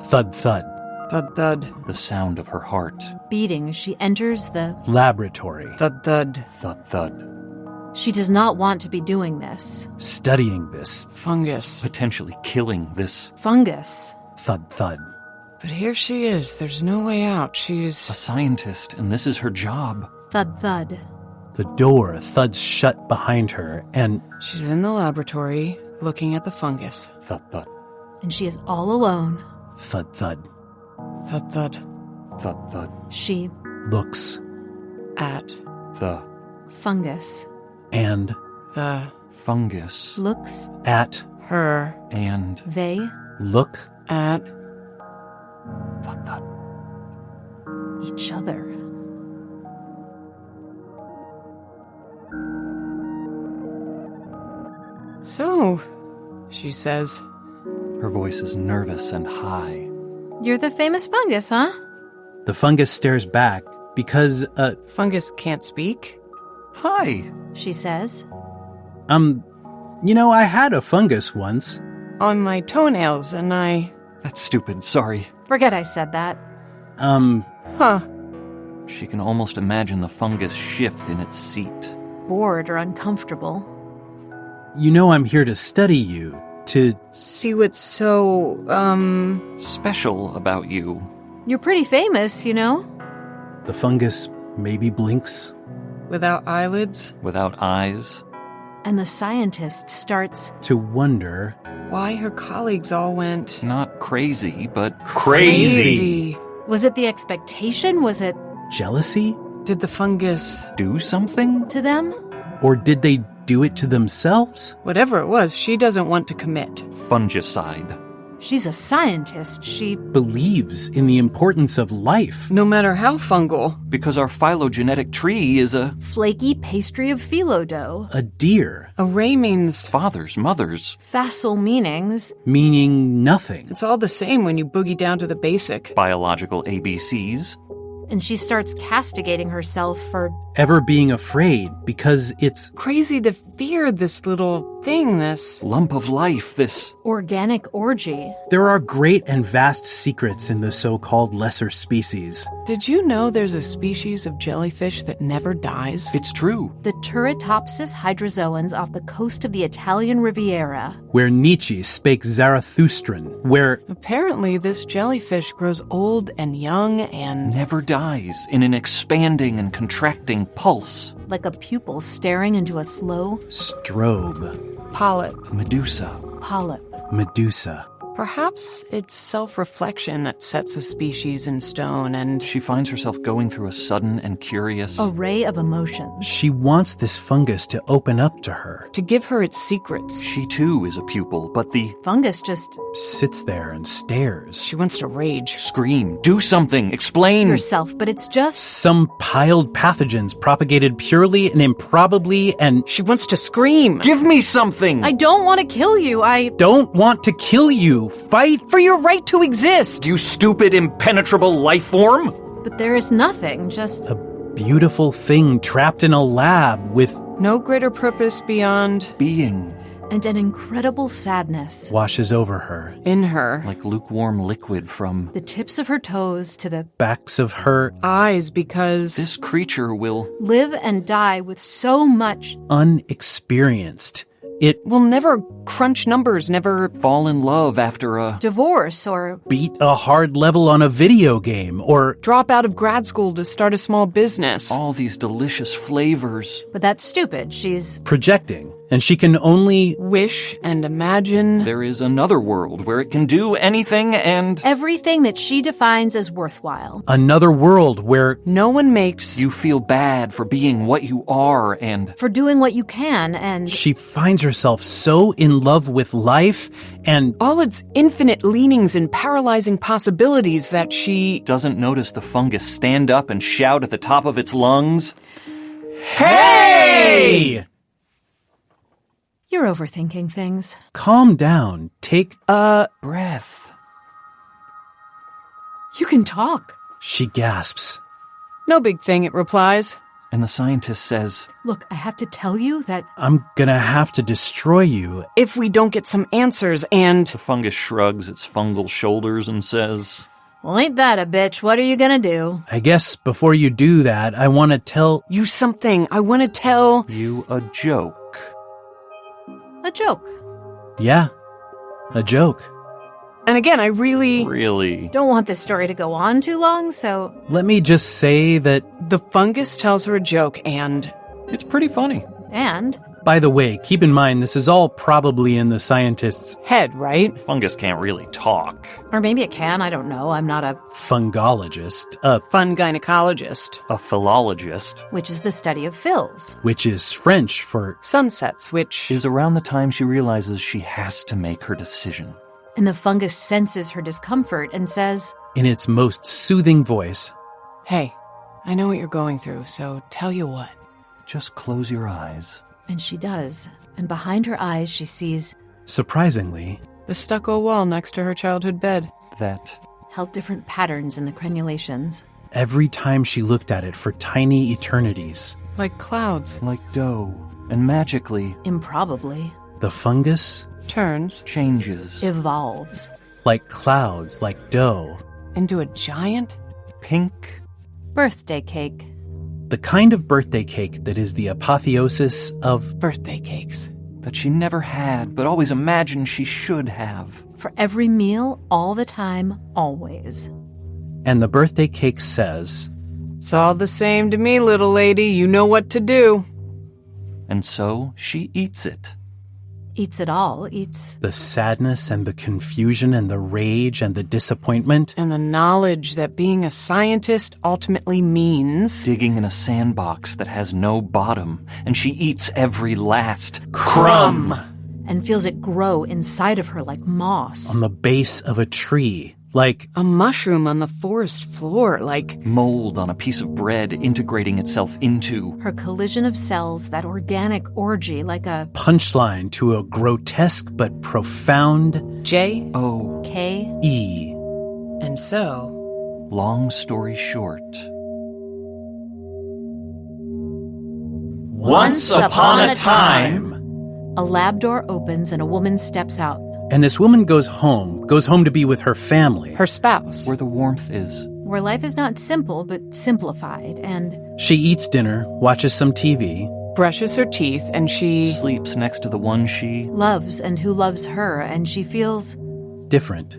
thud thud, Thud, thud. The sound of her heart. beating as she enters the... laboratory, Thud, thud. Thud, thud. She does not want to be doing this. studying this, Fungus. Potentially killing this... Fungus. thud thud. But here she is. There's no way out. She's... a scientist, and this is her job. Thud thud. The door thuds shut behind her, and she's in the laboratory, looking at the fungus. Thud, thud. And she is all alone. thud thud, Thud, thud. Thud, thud. She... looks, At The fungus. and the... fungus. Looks. at, her... And... They... look, At... thud, thud. each other. So, she says, Her voice is nervous and high. You're the famous fungus, huh? the fungus stares back because, fungus can't speak? Hi! She says. I had a fungus once. On my toenails, and I... That's stupid, sorry. Forget I said that. Huh. She can almost imagine the fungus shift in its seat. Bored or uncomfortable. I'm here to study you, to... See what's so, Special about you. You're pretty famous, The fungus maybe blinks. without eyelids? Without eyes. And the scientist starts... to wonder, Why her colleagues all went... Not crazy, but crazy. Was it the expectation? Was it jealousy? Did the fungus... do something? to them? Or did they do it to themselves? Whatever it was, she doesn't want to commit. Fungicide. She's a scientist. She... Believes in the importance of life. No matter how fungal. Because our phylogenetic tree is a... flaky pastry of phyllo dough. A deer, Array means... father's, mother's. Facile meanings. meaning nothing. It's all the same when you boogie down to the basic. Biological ABCs. And she starts castigating herself for... Ever being afraid because it's Crazy to fear this little thing, this... Lump of life, this... organic orgy. there are great and vast secrets in the so-called lesser species. Did you know there's a species of jellyfish that never dies? It's true. The Turritopsis hydrozoans off the coast of the Italian Riviera. Where Nietzsche spake Zarathustran, where Apparently, this jellyfish grows old and young and... Never dies in an expanding and contracting pulse. Like a pupil staring into a slow strobe, polyp. Medusa. polyp. Medusa. Perhaps it's self-reflection that sets a species in stone and... She finds herself going through a sudden and curious... Array of emotions. She wants this fungus to open up to her. to give her its secrets. She too is a pupil, but the... Fungus just... Sits there and stares. She wants to rage. Scream. Do something. Explain. yourself, but it's just... Some piled pathogens propagated purely and improbably and She wants to scream. Give me something. I don't want to kill you. I... don't want to kill you. Fight For your right to exist. You stupid, impenetrable life form. But there is nothing, just... a beautiful thing trapped in a lab with No greater purpose beyond... Being. And an incredible sadness. washes over her. in her. Like lukewarm liquid from... The tips of her toes to the... Backs of her Eyes because... This creature will... live and die with so much... unexperienced It will never crunch numbers, never fall in love after a divorce or beat a hard level on a video game or drop out of grad school to start a small business. all these delicious flavors. But that's stupid. She's projecting, and she can only Wish and imagine. There is another world where it can do anything and everything that she defines as worthwhile. another world where No one makes you feel bad for being what you are and For doing what you can and she finds herself so in love with life and all its infinite leanings and paralyzing possibilities that she doesn't notice the fungus stand up and shout at the top of its lungs. Hey! you're overthinking things. Calm down. Take Breath. You can talk. She gasps. No big thing, it replies. And the scientist says, Look, I have to tell you that I'm gonna have to destroy you. If we don't get some answers and the fungus shrugs its fungal shoulders and says, well, ain't that a bitch? What are you gonna do? I guess before you do that, I want to tell... you something, I want to tell. you a joke. A joke. Yeah, a joke. And again, I really. Don't want this story to go on too long, so Let me just say that... The fungus tells her a joke and. It's pretty funny. and By the way, keep in mind, this is all probably in the scientist's Head, right? Fungus can't really talk. or maybe it can, I don't know. I'm not a fungologist, Fun gynecologist. A philologist which is the study of fills. which is French for... Sunsets, which. is around the time she realizes she has to make her decision. And the fungus senses her discomfort and says, in its most soothing voice. Hey, I know what you're going through, so tell you what. Just close your eyes. and she does. And behind her eyes she sees Surprisingly, The stucco wall next to her childhood bed. That held different patterns in the crenulations. every time she looked at it for tiny eternities, Like clouds. like dough, and magically Improbably the fungus, Turns changes. evolves. like clouds, like dough, into a giant. Pink. Birthday cake. the kind of birthday cake that is the apotheosis of... Birthday cakes. That she never had, but always imagined she should have. For every meal, all the time, always. And the birthday cake says, It's all the same to me, little lady. You know what to do. And so she eats it. Eats it all. Eats the sadness and the confusion and the rage and the disappointment, And the knowledge that being a scientist ultimately means. Digging in a sandbox that has no bottom, and she eats every last crumb and feels it grow inside of her like moss. on the base of a tree, like A mushroom on the forest floor, like. mold on a piece of bread integrating itself into. Her collision of cells, that organic orgy, like a punchline to a grotesque but profound J. Oh, K. E. And so. long story short. Once upon a time. A lab door opens and a woman steps out. And this woman goes home to be with her family. Her spouse. Where the warmth is. Where life is not simple, but simplified, and She eats dinner, watches some TV, Brushes her teeth, and she. Sleeps next to the one she. loves, and who loves her, and she feels different.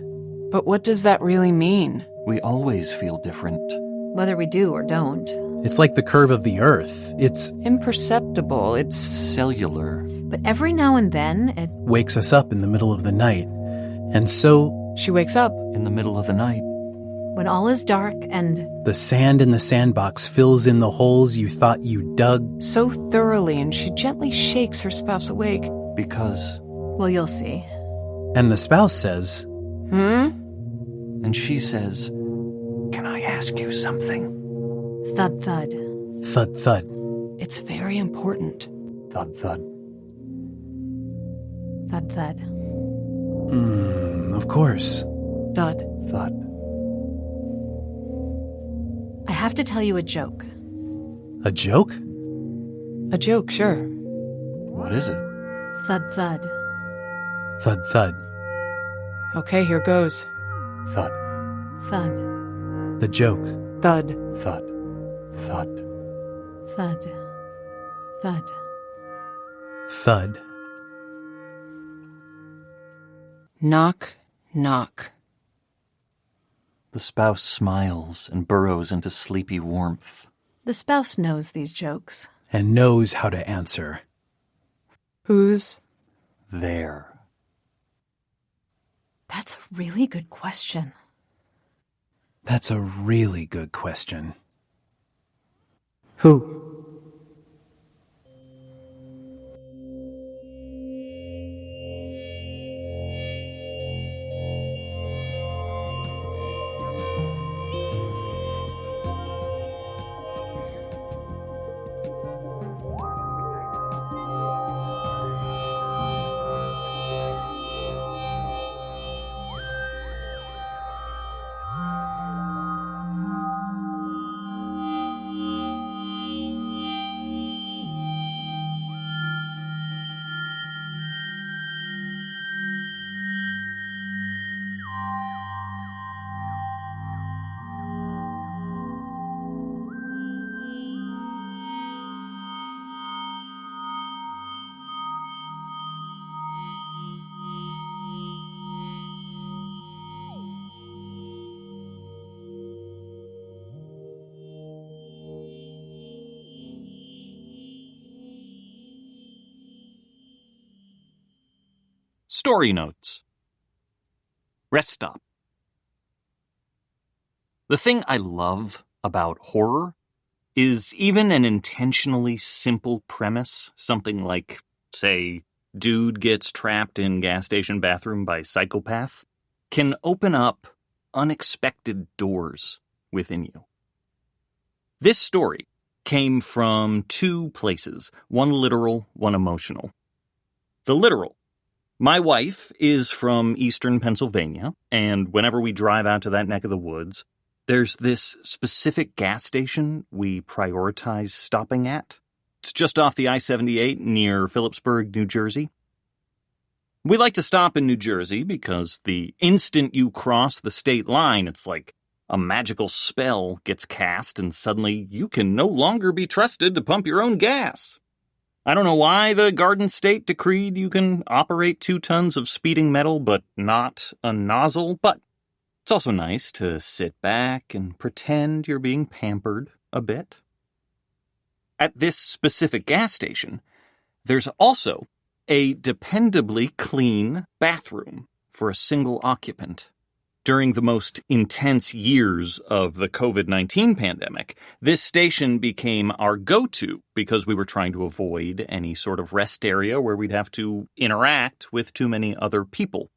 But what does that really mean? We always feel different. whether we do or don't. It's like the curve of the earth. It's Imperceptible. It's. Cellular. But every now and then, it wakes us up in the middle of the night. And so She wakes up. In the middle of the night. when all is dark and the sand in the sandbox fills in the holes you thought you dug. So thoroughly, and she gently shakes her spouse awake. Because. well, you'll see. And the spouse says, And she says, "Can I ask you something?" Thud, thud. thud, thud. It's very important. Thud, thud. Thud, thud. Of course. Thud. Thud. I have to tell you a joke. A joke? A joke, sure. What is it? Thud, thud. Thud, thud. Okay, here goes. Thud. Thud, The joke. Thud. Thud. Thud. thud, thud. Thud. Knock, knock. The spouse smiles and burrows into sleepy warmth. The spouse knows these jokes. And knows how to answer. Who's there? That's a really good question. That's a really good question. Who? Story notes. Rest stop. The thing I love about horror is even an intentionally simple premise, something like, say, dude gets trapped in gas station bathroom by psychopath, can open up unexpected doors within you. This story came from two places, one literal, one emotional. The literal. My wife is from eastern Pennsylvania, and whenever we drive out to that neck of the woods, there's this specific gas station we prioritize stopping at. It's just off the I-78 near Phillipsburg, New Jersey. We like to stop in New Jersey because the instant you cross the state line, it's like a magical spell gets cast and suddenly you can no longer be trusted to pump your own gas. I don't know why the Garden State decreed you can operate 2 tons of speeding metal but not a nozzle, but it's also nice to sit back and pretend you're being pampered a bit. At this specific gas station, there's also a dependably clean bathroom for a single occupant. During the most intense years of the COVID-19 pandemic, this station became our go-to because we were trying to avoid any sort of rest area where we'd have to interact with too many other people.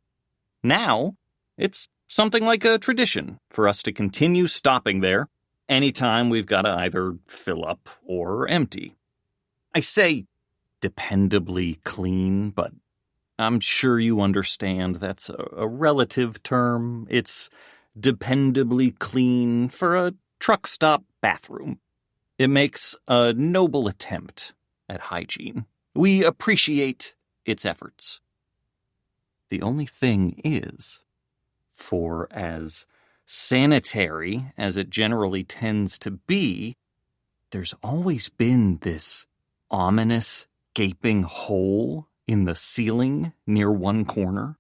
Now, it's something like a tradition for us to continue stopping there anytime we've got to either fill up or empty. I say dependably clean, but I'm sure you understand that's a relative term. It's dependably clean for a truck stop bathroom. It makes a noble attempt at hygiene. We appreciate its efforts. The only thing is, for as sanitary as it generally tends to be, there's always been this ominous gaping hole in the ceiling near one corner,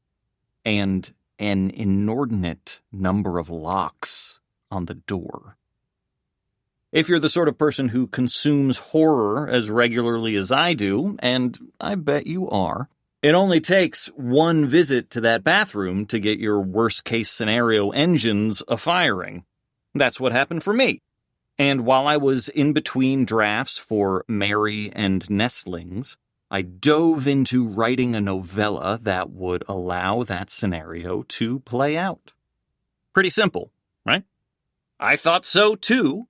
and an inordinate number of locks on the door. If you're the sort of person who consumes horror as regularly as I do, and I bet you are, it only takes one visit to that bathroom to get your worst-case scenario engines a-firing. That's what happened for me. And while I was in between drafts for Mary and Nestlings, I dove into writing a novella that would allow that scenario to play out. Pretty simple, right? I thought so too.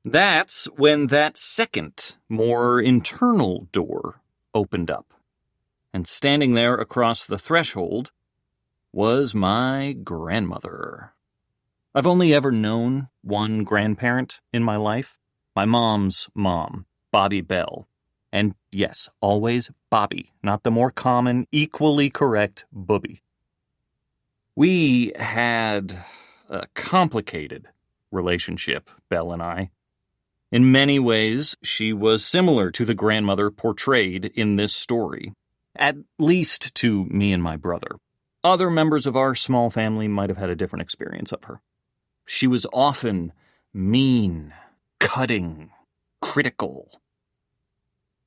That's when that second, more internal door opened up. And standing there across the threshold was my grandmother. I've only ever known one grandparent in my life, my mom's mom, Bobby Bell. And yes, always Bobby, not the more common, equally correct Booby. We had a complicated relationship, Belle and I. In many ways, she was similar to the grandmother portrayed in this story, at least to me and my brother. other members of our small family might have had a different experience of her. She was often mean, cutting, critical.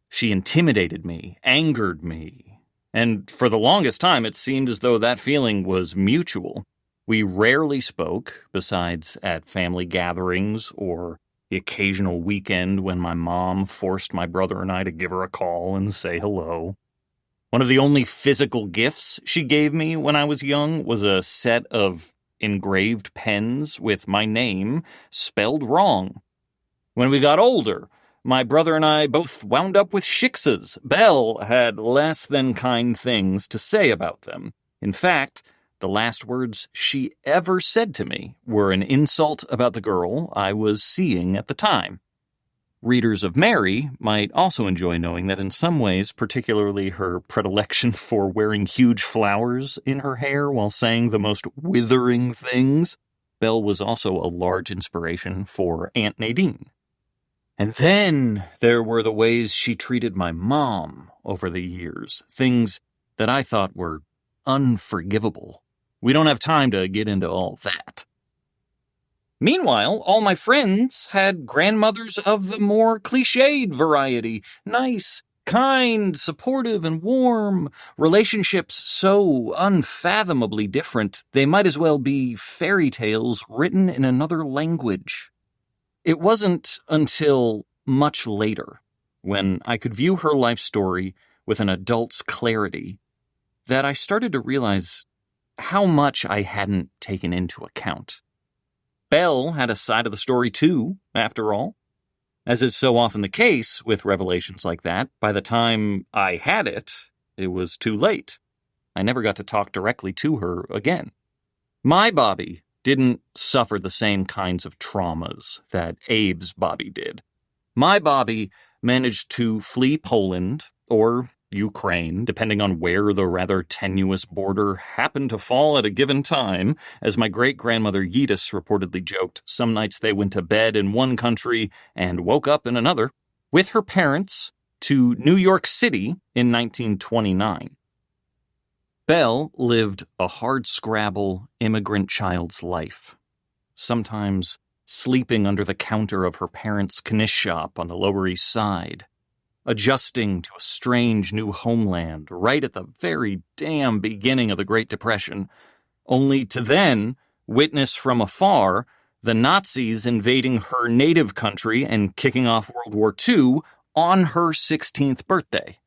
She intimidated me, angered me, and for the longest time it seemed as though that feeling was mutual. We rarely spoke, besides at family gatherings or the occasional weekend when my mom forced my brother and I to give her a call and say hello. One of the only physical gifts she gave me when I was young was a set of engraved pens with my name spelled wrong. When we got older, my brother and I both wound up with shiksas. Belle had less than kind things to say about them. In fact, the last words she ever said to me were an insult about the girl I was seeing at the time. Readers of Mary might also enjoy knowing that in some ways, particularly her predilection for wearing huge flowers in her hair while saying the most withering things, Belle was also a large inspiration for Aunt Nadine. And then there were the ways she treated my mom over the years, things that I thought were unforgivable. We don't have time to get into all that. Meanwhile, all my friends had grandmothers of the more cliched variety. Nice, kind, supportive, and warm. Relationships so unfathomably different, they might as well be fairy tales written in another language. It wasn't until much later, when I could view her life story with an adult's clarity, that I started to realize how much I hadn't taken into account. Belle had a side of the story too, after all. As is so often the case with revelations like that, by the time I had it, it was too late. I never got to talk directly to her again. My Bobby didn't suffer the same kinds of traumas that Abe's Bobby did. My Bobby managed to flee Poland, or Ukraine, depending on where the rather tenuous border happened to fall at a given time. As my great-grandmother Yidis reportedly joked, some nights they went to bed in one country and woke up in another, with her parents to New York City in 1929. Belle lived a hard-scrabble immigrant child's life, sometimes sleeping under the counter of her parents' knish shop on the Lower East Side, adjusting to a strange new homeland right at the very damn beginning of the Great Depression, only to then witness from afar the Nazis invading her native country and kicking off World War II on her 16th birthday.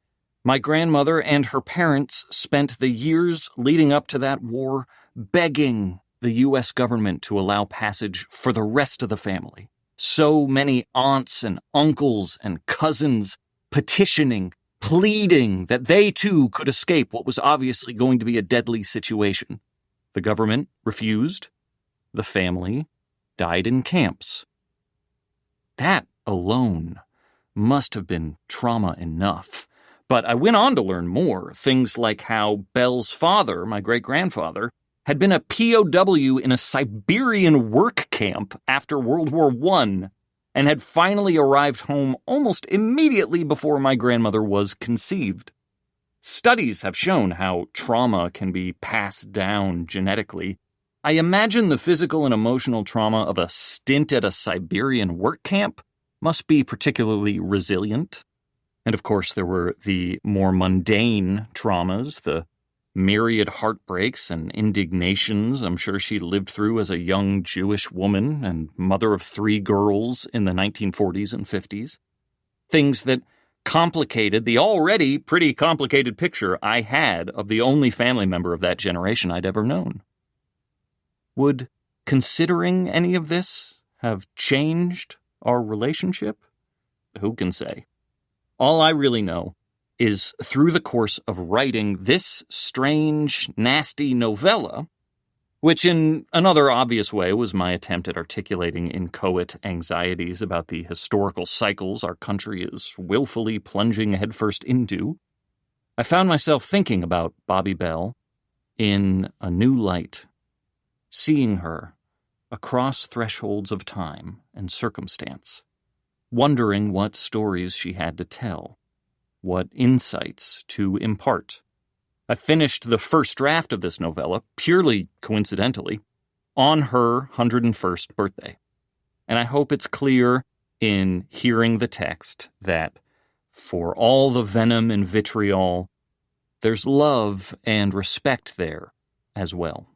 My grandmother and her parents spent the years leading up to that war begging the U.S. government to allow passage for the rest of the family. So many aunts and uncles and cousins petitioning, pleading that they too could escape what was obviously going to be a deadly situation. The government refused. The family died in camps. That alone must have been trauma enough. But I went on to learn more, things like how Belle's father, my great-grandfather, had been a POW in a Siberian work camp after World War I, and had finally arrived home almost immediately before my grandmother was conceived. Studies have shown how trauma can be passed down genetically. I imagine the physical and emotional trauma of a stint at a Siberian work camp must be particularly resilient. And of course, there were the more mundane traumas, the myriad heartbreaks and indignations I'm sure she lived through as a young Jewish woman and mother of 3 girls in the 1940s and 50s. Things that complicated the already pretty complicated picture I had of the only family member of that generation I'd ever known. Would considering any of this have changed our relationship? Who can say? All I really know is through the course of writing this strange, nasty novella, which in another obvious way was my attempt at articulating inchoate anxieties about the historical cycles our country is willfully plunging headfirst into, I found myself thinking about Bobby Belle in a new light, seeing her across thresholds of time and circumstance, wondering what stories she had to tell, what insights to impart. I finished the first draft of this novella, purely coincidentally, on her 101st birthday. And I hope it's clear in hearing the text that for all the venom and vitriol, there's love and respect there as well.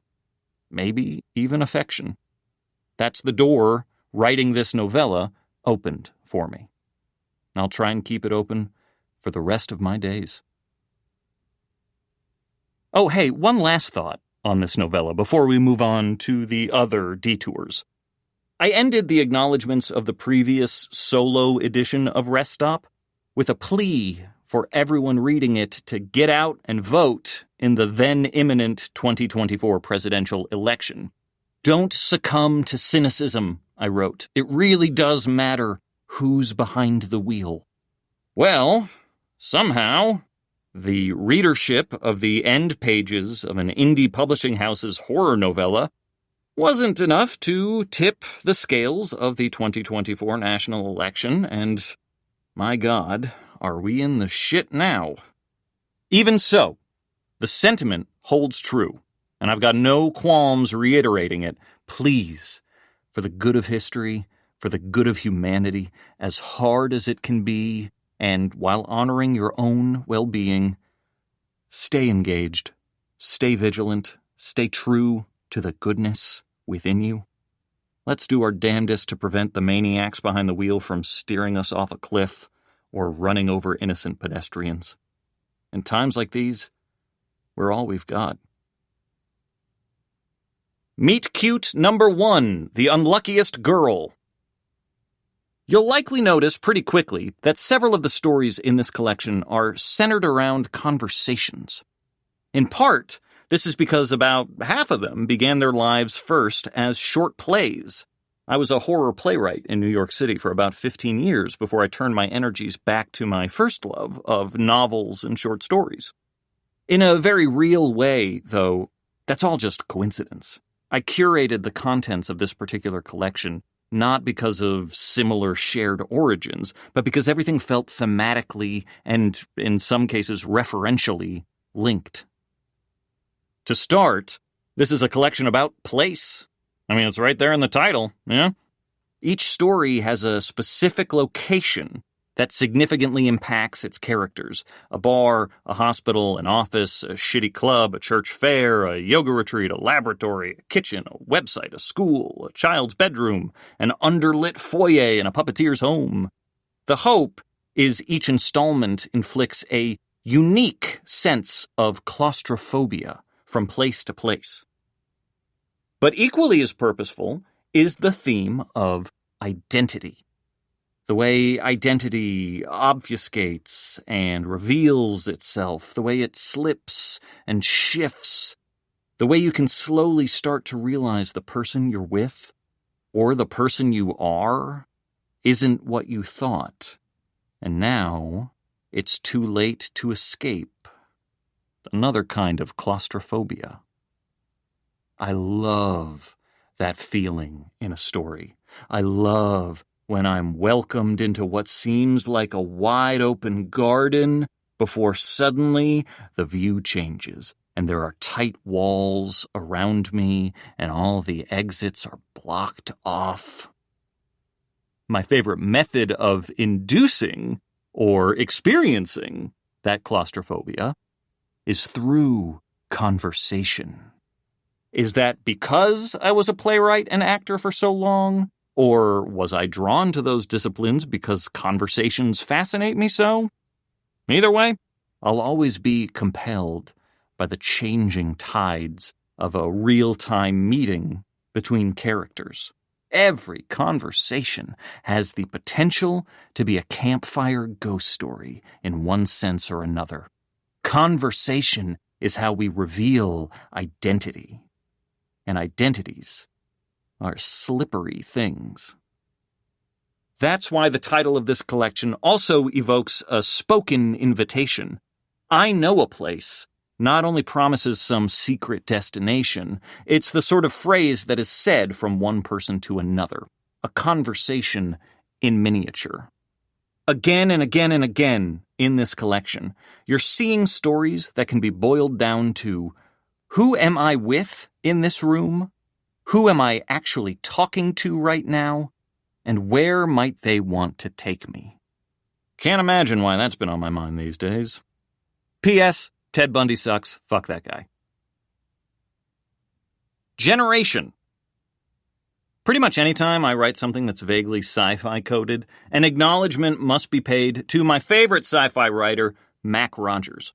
Maybe even affection. That's the door writing this novella opened for me. I'll try and keep it open for the rest of my days. Oh, hey, one last thought on this novella before we move on to the other Detours. I ended the acknowledgments of the previous solo edition of Rest Stop with a plea for everyone reading it to get out and vote in the then imminent 2024 presidential election. Don't succumb to cynicism, I wrote. It really does matter who's behind the wheel. Well, somehow, the readership of the end pages of an indie publishing house's horror novella wasn't enough to tip the scales of the 2024 national election, and, my God, are we in the shit now? Even so, the sentiment holds true, and I've got no qualms reiterating it. Please, for the good of history, for the good of humanity, as hard as it can be, and while honoring your own well-being, stay engaged, stay vigilant, stay true to the goodness within you. Let's do our damnedest to prevent the maniacs behind the wheel from steering us off a cliff or running over innocent pedestrians. In times like these, we're all we've got. Meet cute number 1, the unluckiest girl. You'll likely notice pretty quickly that several of the stories in this collection are centered around conversations. In part, this is because about half of them began their lives first as short plays. I was a horror playwright in New York City for about 15 years before I turned my energies back to my first love of novels and short stories. In a very real way, though, that's all just coincidence. I curated the contents of this particular collection not because of similar shared origins, but because everything felt thematically and, in some cases, referentially linked. To start, this is a collection about place. I mean, it's right there in the title, yeah? Each story has a specific location that significantly impacts its characters. A bar, a hospital, an office, a shitty club, a church fair, a yoga retreat, a laboratory, a kitchen, a website, a school, a child's bedroom, an underlit foyer, and a puppeteer's home. The hope is each installment inflicts a unique sense of claustrophobia from place to place. But equally as purposeful is the theme of identity. The way identity obfuscates and reveals itself, the way it slips and shifts, the way you can slowly start to realize the person you're with, or the person you are, isn't what you thought. And now, it's too late to escape. Another kind of claustrophobia. I love that feeling in a story. I love when I'm welcomed into what seems like a wide-open garden before suddenly the view changes and there are tight walls around me and all the exits are blocked off. My favorite method of inducing or experiencing that claustrophobia is through conversation. Is that because I was a playwright and actor for so long? Or was I drawn to those disciplines because conversations fascinate me so? Either way, I'll always be compelled by the changing tides of a real-time meeting between characters. Every conversation has the potential to be a campfire ghost story in one sense or another. Conversation is how we reveal identity. And identities are slippery things. That's why the title of this collection also evokes a spoken invitation. I know a place not only promises some secret destination, it's the sort of phrase that is said from one person to another, a conversation in miniature. Again and again and again, in this collection, you're seeing stories that can be boiled down to, who am I with in this room? Who am I actually talking to right now? And where might they want to take me? Can't imagine why that's been on my mind these days. P.S. Ted Bundy sucks. Fuck that guy. Generation. Pretty much any time I write something that's vaguely sci-fi coded, an acknowledgement must be paid to my favorite sci-fi writer, Mac Rogers.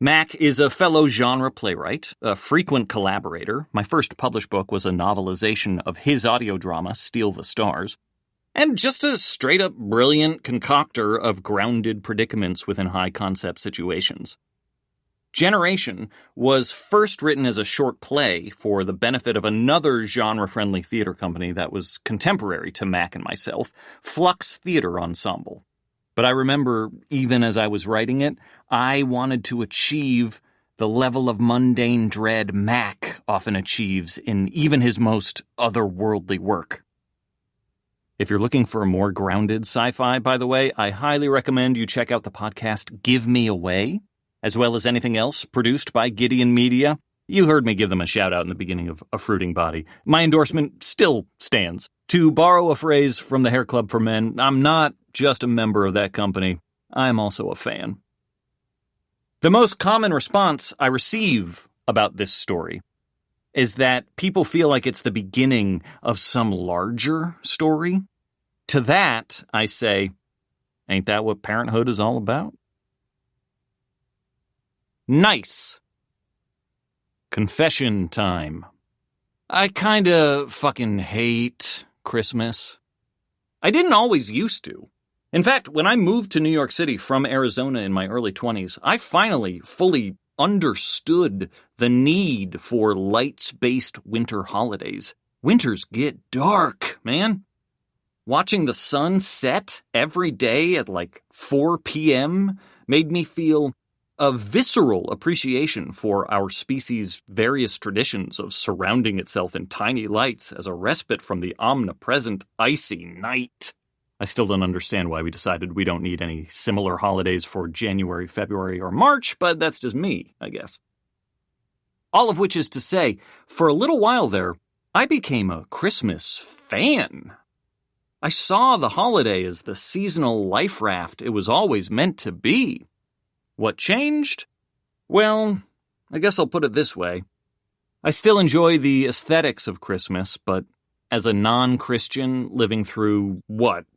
Mac is a fellow genre playwright, a frequent collaborator. My first published book was a novelization of his audio drama, Steal the Stars. And just a straight-up brilliant concoctor of grounded predicaments within high-concept situations. Generation was first written as a short play for the benefit of another genre-friendly theater company that was contemporary to Mac and myself, Flux Theater Ensemble. But I remember, even as I was writing it, I wanted to achieve the level of mundane dread Mac often achieves in even his most otherworldly work. If you're looking for a more grounded sci-fi, by the way, I highly recommend you check out the podcast Give Me Away, as well as anything else produced by Gideon Media. You heard me give them a shout-out in the beginning of A Fruiting Body. My endorsement still stands. To borrow a phrase from the Hair Club for Men, I'm not just a member of that company. I am also a fan. The most common response I receive about this story is that people feel like it's the beginning of some larger story. To that, I say, ain't that what parenthood is all about? Nice. Confession time. I kinda fucking hate Christmas. I didn't always used to. In fact, when I moved to New York City from Arizona in my early 20s, I finally fully understood the need for lights-based winter holidays. Winters get dark, man. Watching the sun set every day at like 4 p.m. made me feel a visceral appreciation for our species' various traditions of surrounding itself in tiny lights as a respite from the omnipresent icy night. I still don't understand why we decided we don't need any similar holidays for January, February, or March, but that's just me, I guess. All of which is to say, for a little while there, I became a Christmas fan. I saw the holiday as the seasonal life raft it was always meant to be. What changed? Well, I guess I'll put it this way. I still enjoy the aesthetics of Christmas, but as a non-Christian living through,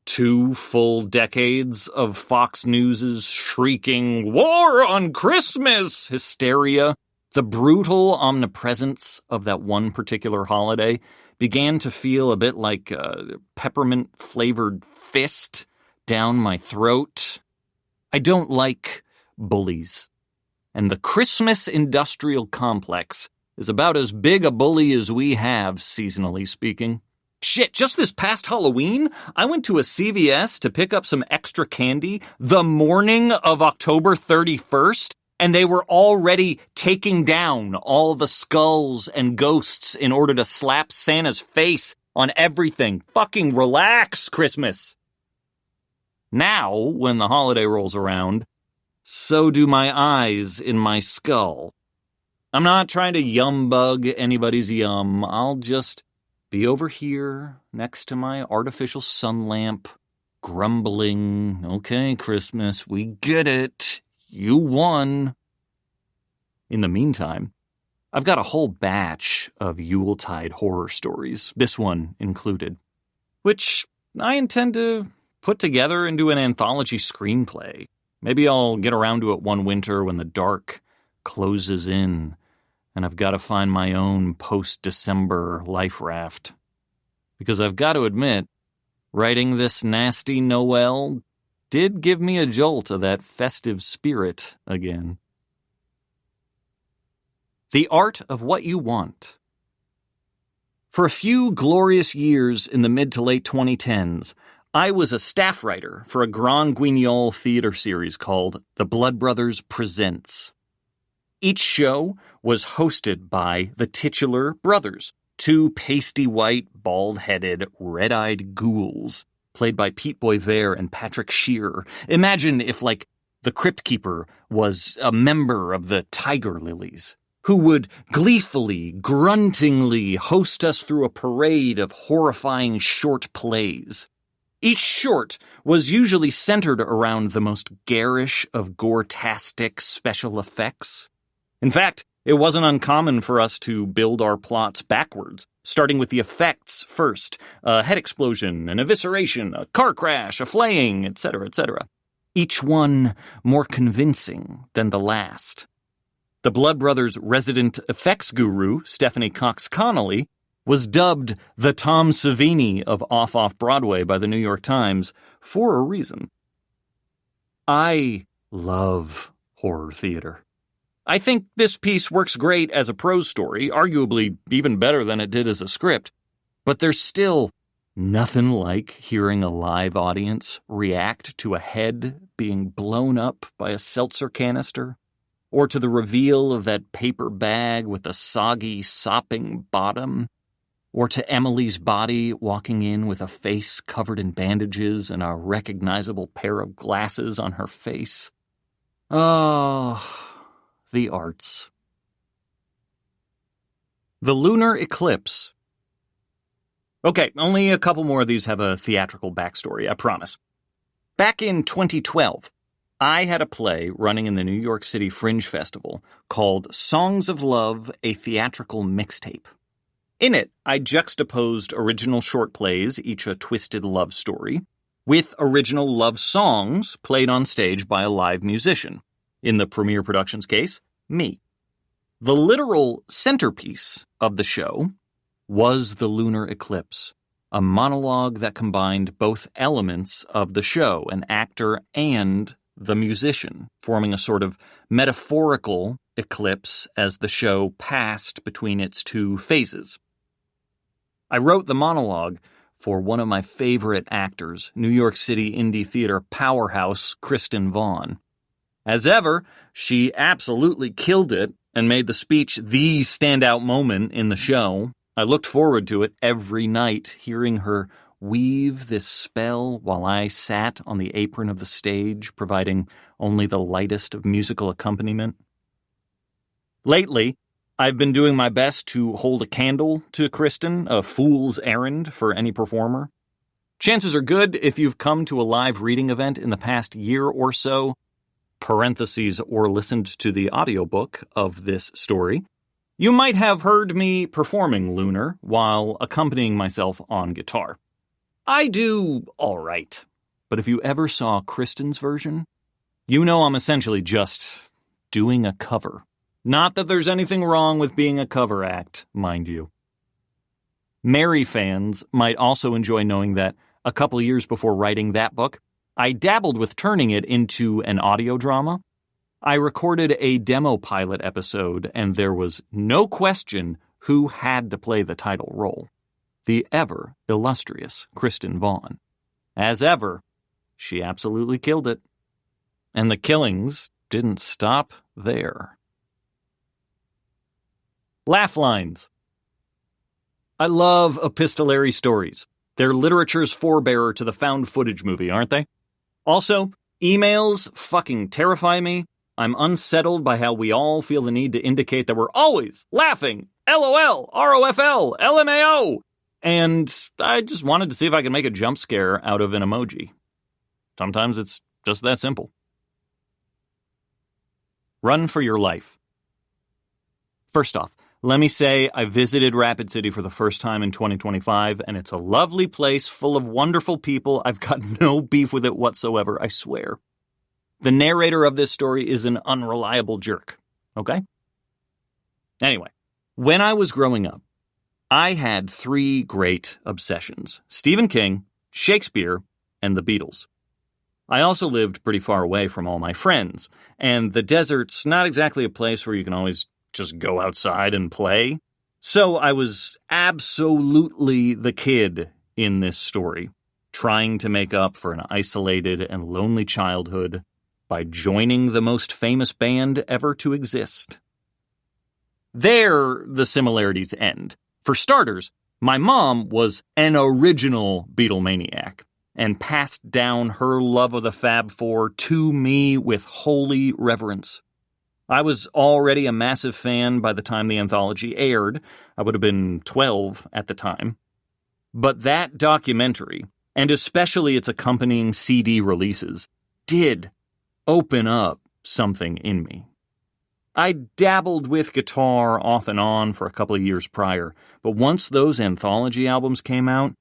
2 full decades of Fox News' shrieking "War on Christmas" hysteria, the brutal omnipresence of that one particular holiday began to feel a bit like a peppermint-flavored fist down my throat. I don't like bullies. And the Christmas industrial complex is about as big a bully as we have, seasonally speaking. Shit, just this past Halloween, I went to a CVS to pick up some extra candy the morning of October 31st, and they were already taking down all the skulls and ghosts in order to slap Santa's face on everything. Fucking relax, Christmas. Now, when the holiday rolls around, so do my eyes in my skull. I'm not trying to yumbug anybody's yum. I'll just be over here next to my artificial sun lamp, grumbling, "Okay, Christmas, we get it. You won." In the meantime, I've got a whole batch of Yuletide horror stories, this one included, which I intend to put together into an anthology screenplay. Maybe I'll get around to it one winter when the dark closes in and I've got to find my own post-December life raft. Because I've got to admit, writing this nasty Noel did give me a jolt of that festive spirit again. The art of what you want. For a few glorious years in the mid to late 2010s, I was a staff writer for a Grand Guignol theater series called The Blood Brothers Presents. Each show was hosted by the titular brothers, 2 pasty-white, bald-headed, red-eyed ghouls, played by Pete Boisvert and Patrick Shearer. Imagine if, the crypt keeper was a member of the Tiger Lilies, who would gleefully, gruntingly host us through a parade of horrifying short plays. Each short was usually centered around the most garish of gore-tastic special effects. In fact, it wasn't uncommon for us to build our plots backwards, starting with the effects first, a head explosion, an evisceration, a car crash, a flaying, etc., etc. Each one more convincing than the last. The Blood Brothers' resident effects guru, Stephanie Cox Connolly, was dubbed the Tom Savini of Off-Broadway by the New York Times for a reason. I love horror theater. I think this piece works great as a prose story, arguably even better than it did as a script, but there's still nothing like hearing a live audience react to a head being blown up by a seltzer canister, or to the reveal of that paper bag with the soggy, sopping bottom, or to Emily's body walking in with a face covered in bandages and a recognizable pair of glasses on her face. Oh, the arts. The lunar eclipse. Okay, only a couple more of these have a theatrical backstory, I promise. Back in 2012, I had a play running in the New York City Fringe Festival called Songs of Love, a Theatrical Mixtape. In it, I juxtaposed original short plays, each a twisted love story, with original love songs played on stage by a live musician. In the Premiere Productions case, me. The literal centerpiece of the show was the lunar eclipse, a monologue that combined both elements of the show, an actor and the musician, forming a sort of metaphorical eclipse as the show passed between its two phases. I wrote the monologue for one of my favorite actors, New York City indie theater powerhouse Kristen Vaughn. As ever, she absolutely killed it and made the speech the standout moment in the show. I looked forward to it every night, hearing her weave this spell while I sat on the apron of the stage, providing only the lightest of musical accompaniment. Lately, I've been doing my best to hold a candle to Kristen, a fool's errand for any performer. Chances are good if you've come to a live reading event in the past year or so, parentheses, or listened to the audiobook of this story, you might have heard me performing Lunar while accompanying myself on guitar. I do all right, but if you ever saw Kristen's version, you know I'm essentially just doing a cover. Not that there's anything wrong with being a cover act, mind you. Mary fans might also enjoy knowing that a couple years before writing that book, I dabbled with turning it into an audio drama. I recorded a demo pilot episode, and there was no question who had to play the title role. The ever illustrious Kristen Vaughn. As ever, she absolutely killed it. And the killings didn't stop there. Laugh lines. I love epistolary stories. They're literature's forebearer to the found footage movie, aren't they? Also, emails fucking terrify me. I'm unsettled by how we all feel the need to indicate that we're always laughing. LOL, ROFL, LMAO. And I just wanted to see if I could make a jump scare out of an emoji. Sometimes it's just that simple. Run for your life. First off, let me say I visited Rapid City for the first time in 2025, and it's a lovely place full of wonderful people. I've got no beef with it whatsoever, I swear. The narrator of this story is an unreliable jerk, okay? Anyway, when I was growing up, I had 3 great obsessions: Stephen King, Shakespeare, and the Beatles. I also lived pretty far away from all my friends, and the desert's not exactly a place where you can always just go outside and play. So I was absolutely the kid in this story, trying to make up for an isolated and lonely childhood by joining the most famous band ever to exist. There, the similarities end. For starters, my mom was an original Beatlemaniac, and passed down her love of the Fab Four to me with holy reverence. I was already a massive fan by the time the anthology aired. I would have been 12 at the time. But that documentary, and especially its accompanying CD releases, did open up something in me. I dabbled with guitar off and on for a couple of years prior, but once those anthology albums came out,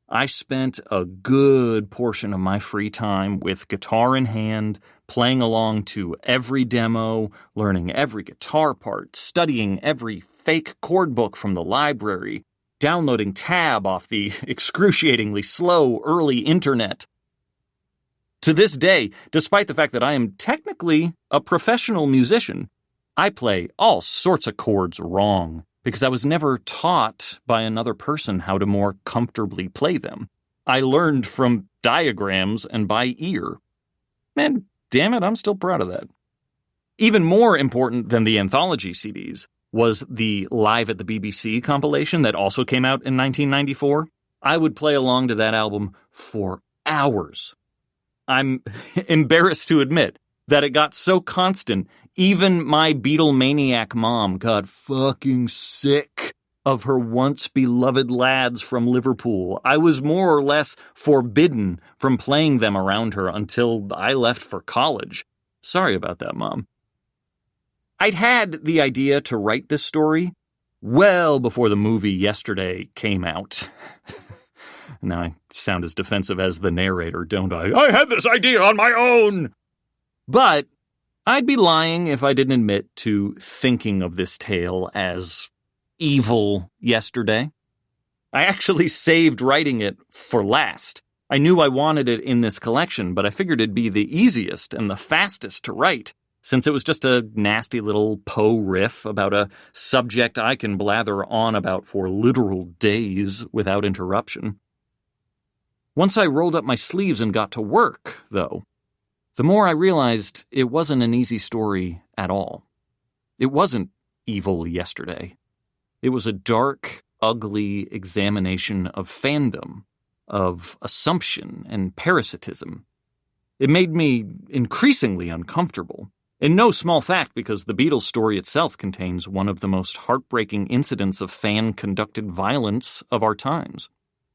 I spent a good portion of my free time with guitar in hand, playing along to every demo, learning every guitar part, studying every fake chord book from the library, downloading Tab off the excruciatingly slow early internet. To this day, despite the fact that I am technically a professional musician, I play all sorts of chords wrong because I was never taught by another person how to more comfortably play them. I learned from diagrams and by ear. And damn it, I'm still proud of that. Even more important than the anthology CDs was the Live at the BBC compilation that also came out in 1994. I would play along to that album for hours. I'm embarrassed to admit that it got so constant, even my Beatlemaniac mom got fucking sick of her once-beloved lads from Liverpool. I was more or less forbidden from playing them around her until I left for college. Sorry about that, Mom. I'd had the idea to write this story well before the movie Yesterday came out. Now I sound as defensive as the narrator, don't I? I had this idea on my own! But I'd be lying if I didn't admit to thinking of this tale as evil yesterday. I actually saved writing it for last. I knew I wanted it in this collection, but I figured it'd be the easiest and the fastest to write, since it was just a nasty little Poe riff about a subject I can blather on about for literal days without interruption. Once I rolled up my sleeves and got to work, though, the more I realized it wasn't an easy story at all. It wasn't evil yesterday. It was a dark, ugly examination of fandom, of assumption and parasitism. It made me increasingly uncomfortable, in no small fact because the Beatles story itself contains one of the most heartbreaking incidents of fan-conducted violence of our times.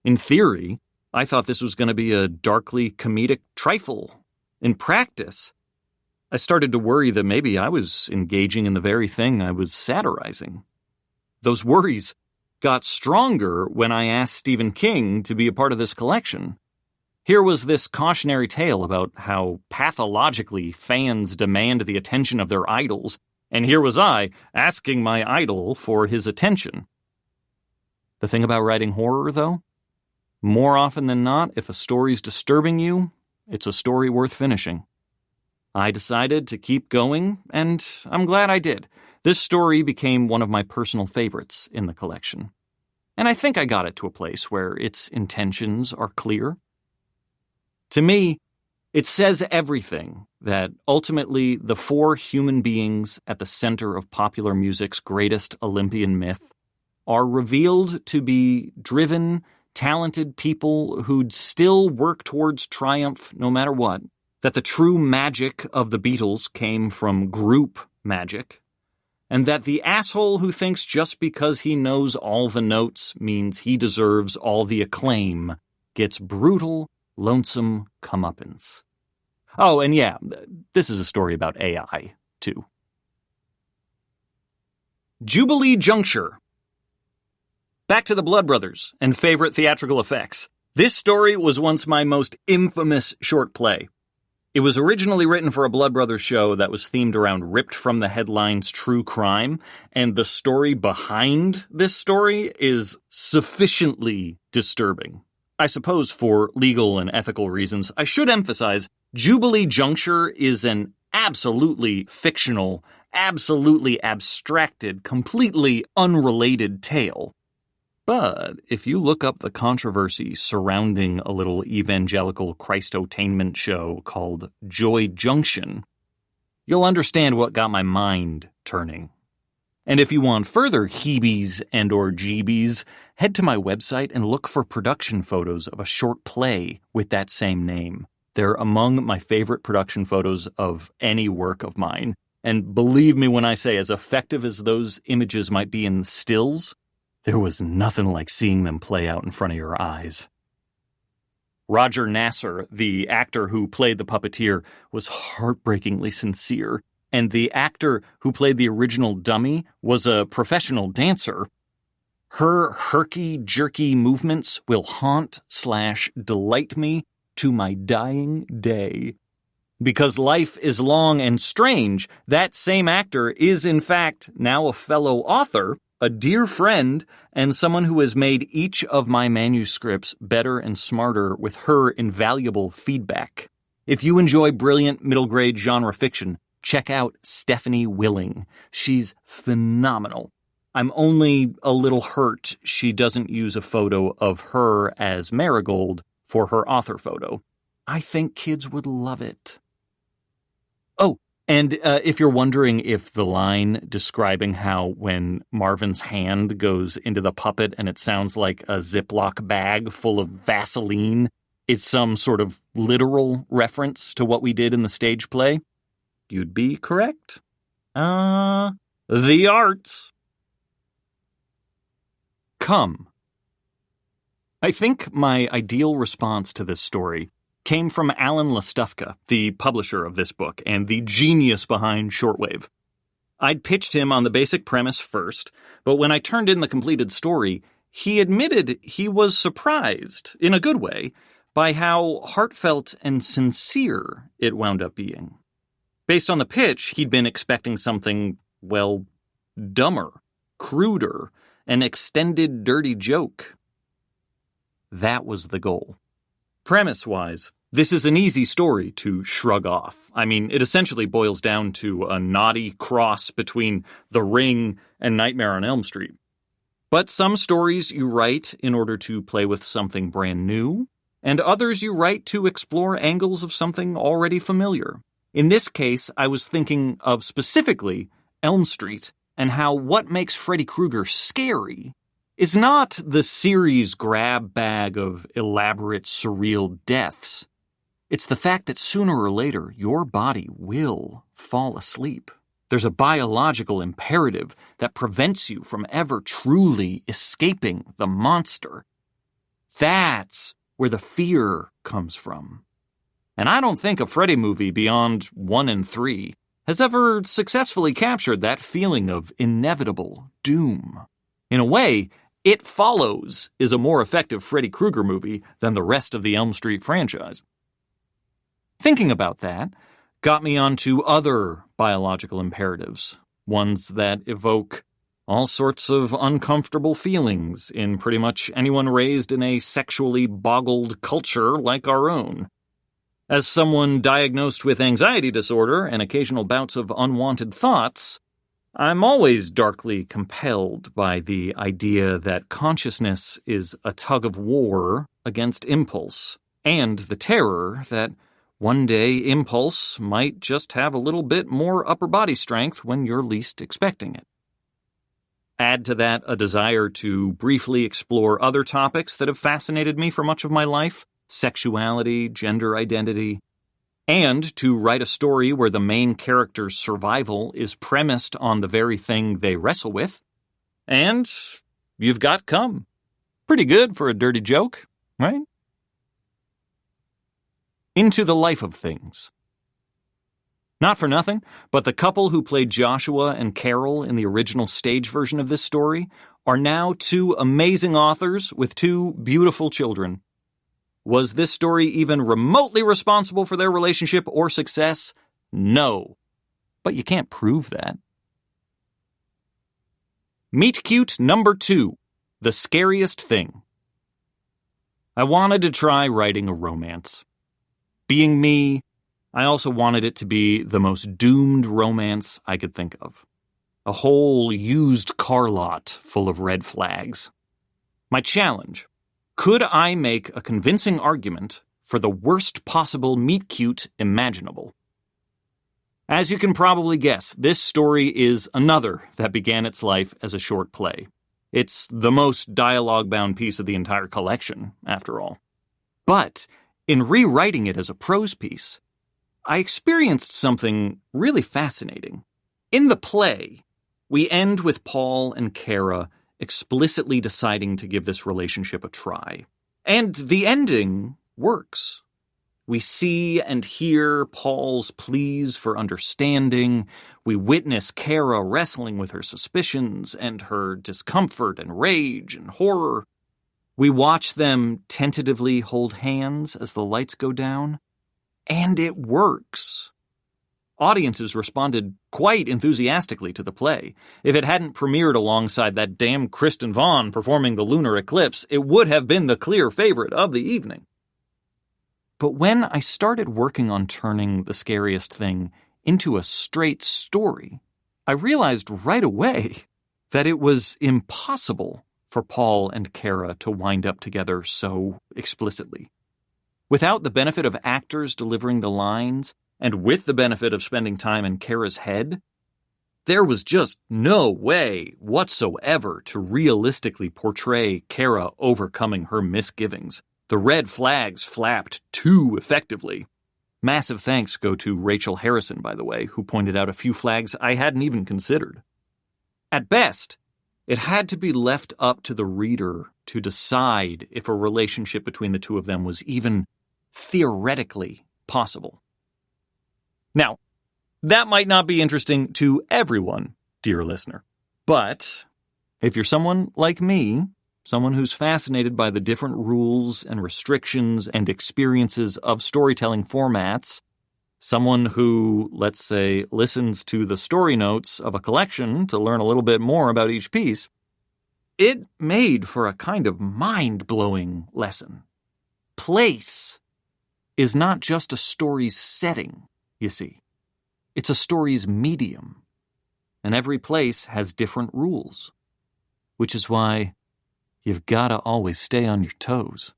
In theory, I thought this was going to be a darkly comedic trifle. In practice, I started to worry that maybe I was engaging in the very thing I was satirizing. Those worries got stronger when I asked Stephen King to be a part of this collection. Here was this cautionary tale about how pathologically fans demand the attention of their idols, and here was I asking my idol for his attention. The thing about writing horror, though? More often than not, if a story's disturbing you, it's a story worth finishing. I decided to keep going, and I'm glad I did. This story became one of my personal favorites in the collection. And I think I got it to a place where its intentions are clear. To me, it says everything that ultimately the four human beings at the center of popular music's greatest Olympian myth are revealed to be driven, talented people who'd still work towards triumph no matter what, that the true magic of the Beatles came from group magic, and that the asshole who thinks just because he knows all the notes means he deserves all the acclaim gets brutal, lonesome comeuppance. Oh, and yeah, this is a story about AI, too. Jubilee Juncture. Back to the Blood Brothers and favorite theatrical effects. This story was once my most infamous short play. It was originally written for a Blood Brothers show that was themed around ripped from the headlines true crime, and the story behind this story is sufficiently disturbing. I suppose for legal and ethical reasons, I should emphasize Jubilee Juncture is an absolutely fictional, absolutely abstracted, completely unrelated tale. But if you look up the controversy surrounding a little evangelical Christotainment show called Joy Junction, you'll understand what got my mind turning. And if you want further heebies and or jeebies, head to my website and look for production photos of a short play with that same name. They're among my favorite production photos of any work of mine. And believe me when I say, as effective as those images might be in stills, there was nothing like seeing them play out in front of your eyes. Roger Nasser, the actor who played the puppeteer, was heartbreakingly sincere, and the actor who played the original dummy was a professional dancer. Her herky-jerky movements will haunt/delight me to my dying day. Because life is long and strange, that same actor is in fact now a fellow author, a dear friend, and someone who has made each of my manuscripts better and smarter with her invaluable feedback. If you enjoy brilliant middle-grade genre fiction, check out Stephanie Willing. She's phenomenal. I'm only a little hurt she doesn't use a photo of her as Marigold for her author photo. I think kids would love it. Oh, and if you're wondering if the line describing how when Marvin's hand goes into the puppet and it sounds like a Ziploc bag full of Vaseline is some sort of literal reference to what we did in the stage play, you'd be correct. The arts. Come. I think my ideal response to this story came from Alan Lastufka, the publisher of this book and the genius behind Shortwave. I'd pitched him on the basic premise first, but when I turned in the completed story, he admitted he was surprised, in a good way, by how heartfelt and sincere it wound up being. Based on the pitch, he'd been expecting something, well, dumber, cruder, an extended dirty joke. That was the goal. Premise-wise, this is an easy story to shrug off. I mean, it essentially boils down to a naughty cross between The Ring and Nightmare on Elm Street. But some stories you write in order to play with something brand new, and others you write to explore angles of something already familiar. In this case, I was thinking of specifically Elm Street and how what makes Freddy Krueger scary is not the series grab bag of elaborate, surreal deaths. It's the fact that sooner or later, your body will fall asleep. There's a biological imperative that prevents you from ever truly escaping the monster. That's where the fear comes from. And I don't think a Freddy movie beyond 1 and 3 has ever successfully captured that feeling of inevitable doom. In a way, It Follows is a more effective Freddy Krueger movie than the rest of the Elm Street franchise. Thinking about that got me onto other biological imperatives, ones that evoke all sorts of uncomfortable feelings in pretty much anyone raised in a sexually boggled culture like our own. As someone diagnosed with anxiety disorder and occasional bouts of unwanted thoughts, I'm always darkly compelled by the idea that consciousness is a tug of war against impulse, and the terror that one day impulse might just have a little bit more upper body strength when you're least expecting it. Add to that a desire to briefly explore other topics that have fascinated me for much of my life, sexuality, gender identity, and to write a story where the main character's survival is premised on the very thing they wrestle with, and you've got Come. Pretty good for a dirty joke, right? Into the life of things. Not for nothing, but the couple who played Joshua and Carol in the original stage version of this story are now two amazing authors with two beautiful children. Was this story even remotely responsible for their relationship or success? No. But you can't prove that. Meet Cute number 2, The Scariest Thing. I wanted to try writing a romance. Being me, I also wanted it to be the most doomed romance I could think of. A whole used car lot full of red flags. My challenge: could I make a convincing argument for the worst possible meet-cute imaginable? As you can probably guess, this story is another that began its life as a short play. It's the most dialogue-bound piece of the entire collection, after all. But in rewriting it as a prose piece, I experienced something really fascinating. In the play, we end with Paul and Kara explicitly deciding to give this relationship a try. And the ending works. We see and hear Paul's pleas for understanding. We witness Kara wrestling with her suspicions and her discomfort and rage and horror. We watch them tentatively hold hands as the lights go down. And it works. Audiences responded quite enthusiastically to the play. If it hadn't premiered alongside that damn Kristen Vaughn performing The Lunar Eclipse, it would have been the clear favorite of the evening. But when I started working on turning The Scariest Thing into a straight story, I realized right away that it was impossible for Paul and Kara to wind up together so explicitly. Without the benefit of actors delivering the lines, and with the benefit of spending time in Kara's head, there was just no way whatsoever to realistically portray Kara overcoming her misgivings. The red flags flapped too effectively. Massive thanks go to Rachel Harrison, by the way, who pointed out a few flags I hadn't even considered. At best, it had to be left up to the reader to decide if a relationship between the two of them was even theoretically possible. Now, that might not be interesting to everyone, dear listener, but if you're someone like me, someone who's fascinated by the different rules and restrictions and experiences of storytelling formats, someone who, let's say, listens to the story notes of a collection to learn a little bit more about each piece, it made for a kind of mind-blowing lesson. Place is not just a story's setting, you see. It's a story's medium, and every place has different rules, which is why you've got to always stay on your toes,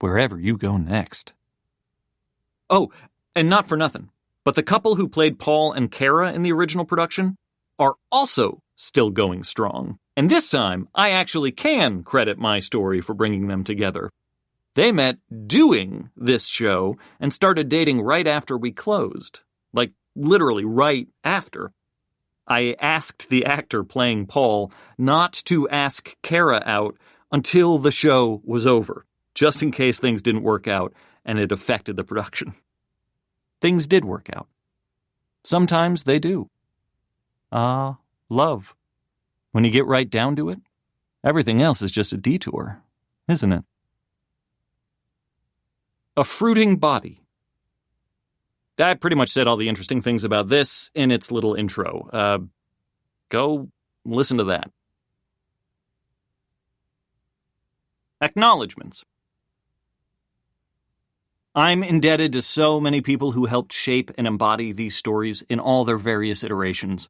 wherever you go next. Oh, and not for nothing, but the couple who played Paul and Kara in the original production are also still going strong. And this time, I actually can credit my story for bringing them together. They met doing this show and started dating right after we closed. Like, literally right after. I asked the actor playing Paul not to ask Kara out until the show was over, just in case things didn't work out and it affected the production. Things did work out. Sometimes they do. Love. When you get right down to it, everything else is just a detour, isn't it? A fruiting body. I pretty much said all the interesting things about this in its little intro. Go listen to that. Acknowledgements. I'm indebted to so many people who helped shape and embody these stories in all their various iterations.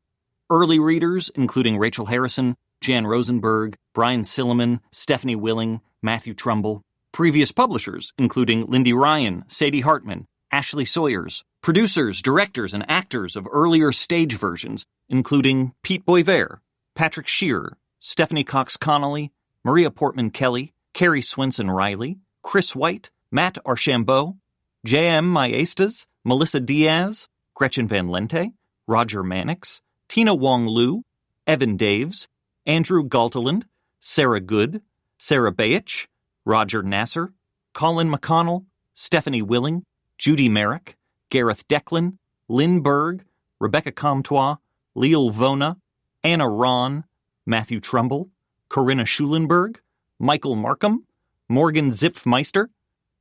Early readers, including Rachel Harrison, Jan Rosenberg, Brian Silliman, Stephanie Willing, Matthew Trumbull. Previous publishers, including Lindy Ryan, Sadie Hartman, Ashley Sawyers. Producers, directors, and actors of earlier stage versions, including Pete Boisvert, Patrick Shearer, Stephanie Cox Connolly, Maria Portman Kelly, Carrie Swinson Riley, Chris White, Matt Archambault, J.M. Maestas, Melissa Diaz, Gretchen Van Lente, Roger Mannix, Tina Wong Liu, Evan Daves, Andrew Galteland, Sarah Good, Sarah Bayich, Roger Nasser, Colin McConnell, Stephanie Willing, Judy Merrick, Gareth Declan, Lynn Berg, Rebecca Comtois, Leal Vona, Anna Ron, Matthew Trumbull, Corinna Schulenberg, Michael Markham, Morgan Zipfmeister,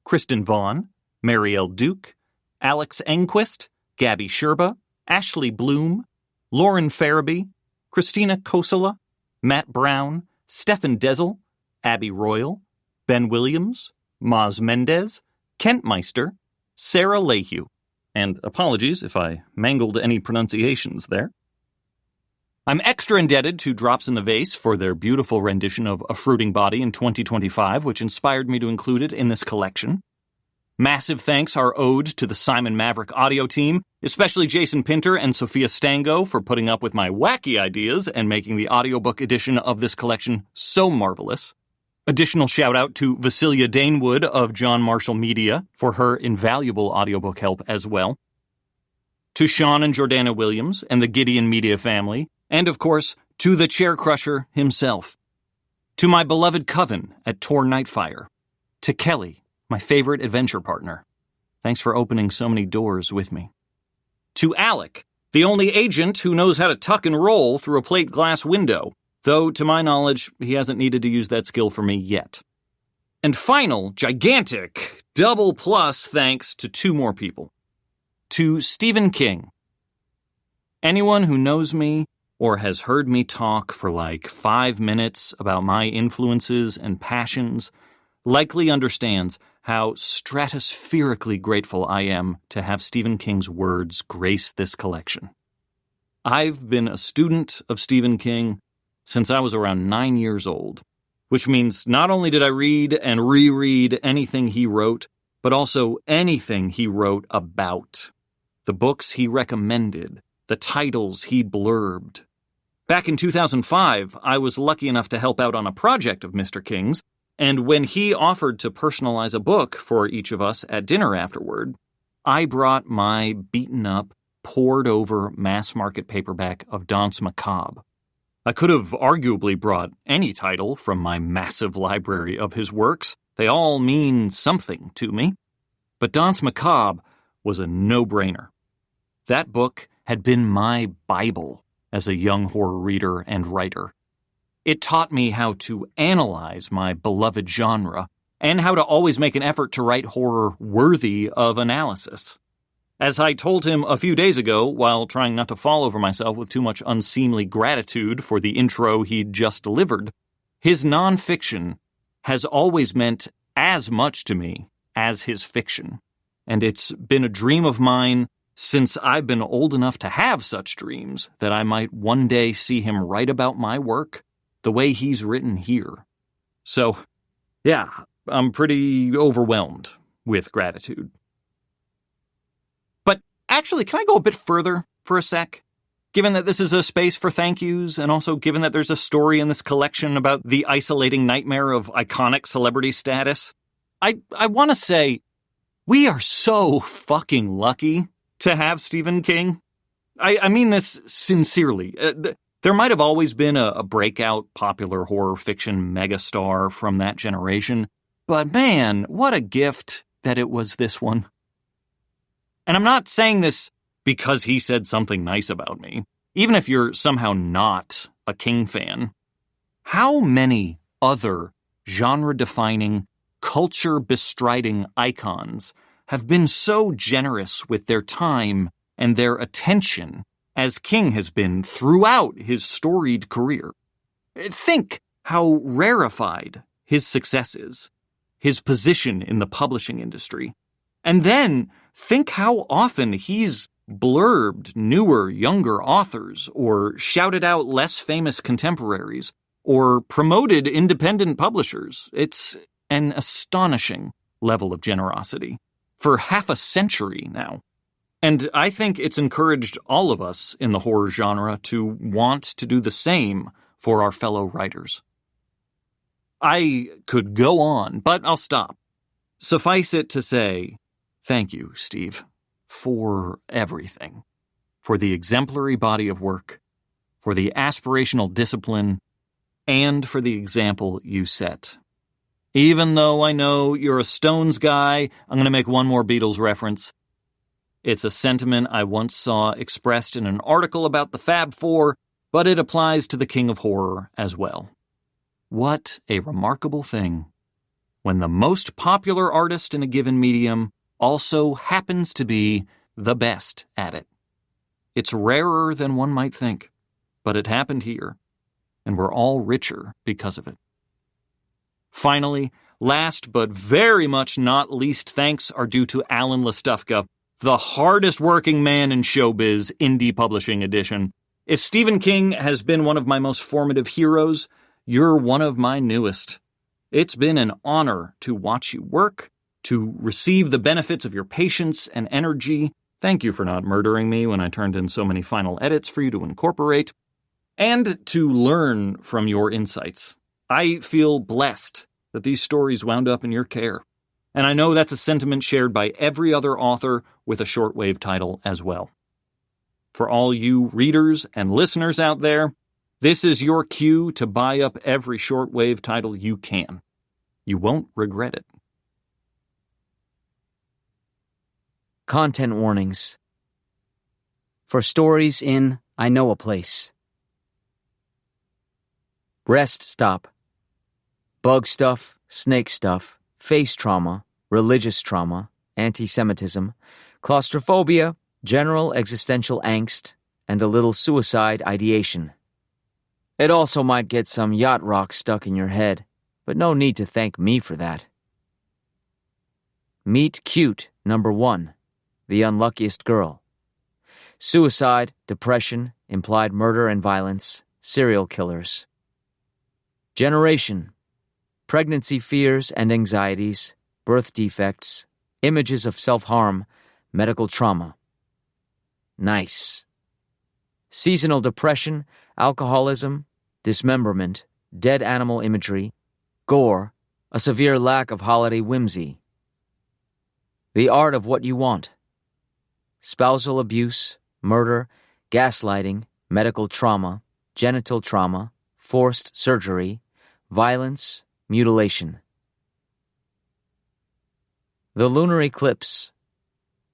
Kristen Vaughn, Marielle Duke, Alex Engquist, Gabby Sherba, Ashley Bloom, Lauren Farabee, Christina Kosola, Matt Brown, Stefan Dezel, Abby Royal, Ben Williams, Maz Mendez, Kent Meister, Sarah Lehue, and apologies if I mangled any pronunciations there. I'm extra indebted to Drops in the Vase for their beautiful rendition of A Fruiting Body in 2025, which inspired me to include it in this collection. Massive thanks are owed to the Simon Maverick audio team, especially Jason Pinter and Sophia Stango for putting up with my wacky ideas and making the audiobook edition of this collection so marvelous. Additional shout-out to Vasilia Danewood of John Marshall Media for her invaluable audiobook help as well. To Sean and Jordana Williams and the Gideon Media family, and of course, to the Chair Crusher himself. To my beloved coven at Tor Nightfire. To Kelly, my favorite adventure partner. Thanks for opening so many doors with me. To Alec, the only agent who knows how to tuck and roll through a plate glass window, though to my knowledge, he hasn't needed to use that skill for me yet. And final, gigantic, double plus thanks to two more people. To Stephen King. Anyone who knows me or has heard me talk for like 5 minutes about my influences and passions likely understands how stratospherically grateful I am to have Stephen King's words grace this collection. I've been a student of Stephen King since I was around 9 years old, which means not only did I read and reread anything he wrote, but also anything he wrote about. The books he recommended, the titles he blurbed. Back in 2005, I was lucky enough to help out on a project of Mr. King's, and when he offered to personalize a book for each of us at dinner afterward, I brought my beaten-up, poured-over mass-market paperback of Danse Macabre. I could have arguably brought any title from my massive library of his works. They all mean something to me. But Danse Macabre was a no-brainer. That book had been my Bible as a young horror reader and writer. It taught me how to analyze my beloved genre and how to always make an effort to write horror worthy of analysis. As I told him a few days ago, while trying not to fall over myself with too much unseemly gratitude for the intro he'd just delivered, his nonfiction has always meant as much to me as his fiction, and it's been a dream of mine since I've been old enough to have such dreams that I might one day see him write about my work the way he's written here. So, yeah, I'm pretty overwhelmed with gratitude. But actually, can I go a bit further for a sec? Given that this is a space for thank yous, and also given that there's a story in this collection about the isolating nightmare of iconic celebrity status, I want to say, we are so fucking lucky to have Stephen King. I mean this sincerely. There might have always been a breakout popular horror fiction megastar from that generation, but man, what a gift that it was this one. And I'm not saying this because he said something nice about me, even if you're somehow not a King fan. How many other genre-defining, culture-bestriding icons have been so generous with their time and their attention as King has been throughout his storied career? Think how rarefied his success is, his position in the publishing industry. And then think how often he's blurbed newer, younger authors, or shouted out less famous contemporaries, or promoted independent publishers. It's an astonishing level of generosity. For half a century now. And I think it's encouraged all of us in the horror genre to want to do the same for our fellow writers. I could go on, but I'll stop. Suffice it to say, thank you, Steve, for everything. For the exemplary body of work, for the aspirational discipline, and for the example you set. Even though I know you're a Stones guy, I'm going to make one more Beatles reference. It's a sentiment I once saw expressed in an article about the Fab Four, but it applies to the King of Horror as well. What a remarkable thing when the most popular artist in a given medium also happens to be the best at it. It's rarer than one might think, but it happened here, and we're all richer because of it. Finally, last but very much not least thanks are due to Alan Lastufka, the hardest working man in showbiz, indie publishing edition. If Stephen King has been one of my most formative heroes, you're one of my newest. It's been an honor to watch you work, to receive the benefits of your patience and energy. Thank you for not murdering me when I turned in so many final edits for you to incorporate. And to learn from your insights. I feel blessed that these stories wound up in your care. And I know that's a sentiment shared by every other author with a shortwave title as well. For all you readers and listeners out there, this is your cue to buy up every shortwave title you can. You won't regret it. Content warnings. For stories in I Know a Place. Rest stop. Bug stuff, snake stuff, face trauma, religious trauma, anti-Semitism, claustrophobia, general existential angst, and a little suicide ideation. It also might get some yacht rock stuck in your head, but no need to thank me for that. Meet Cute, number 1, the unluckiest girl. Suicide, depression, implied murder and violence, serial killers. Generation, pregnancy fears and anxieties, birth defects, images of self-harm, medical trauma. Nice. Seasonal depression, alcoholism, dismemberment, dead animal imagery, gore, a severe lack of holiday whimsy. The art of what you want. Spousal abuse, murder, gaslighting, medical trauma, genital trauma, forced surgery, violence, mutilation. The lunar eclipse.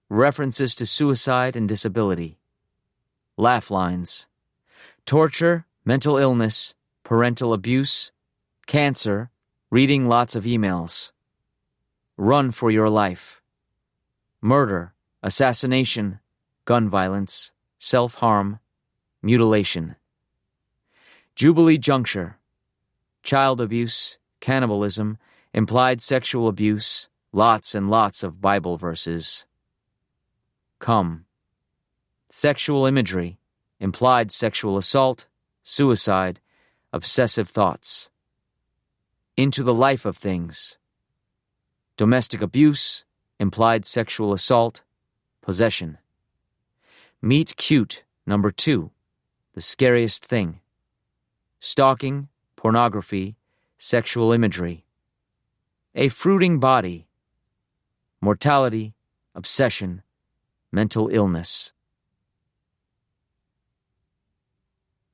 References to suicide and disability. Laugh lines. Torture, mental illness, parental abuse, cancer, reading lots of emails. Run for your life. Murder, assassination, gun violence, self-harm, mutilation. Jubilee juncture. Child abuse, cannibalism, implied sexual abuse, lots and lots of Bible verses. Come. Sexual imagery, implied sexual assault, suicide, obsessive thoughts. Into the life of things. Domestic abuse, implied sexual assault, possession. Meet Cute, number 2, the scariest thing. Stalking, pornography, sexual imagery. A fruiting body. Mortality, obsession, mental illness.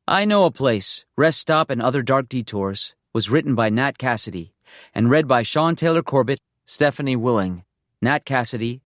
I Know a Place, Rest Stop and Other Dark Detours was written by Nat Cassidy and read by Sean Taylor Corbett, Stephanie Willing, Nat Cassidy,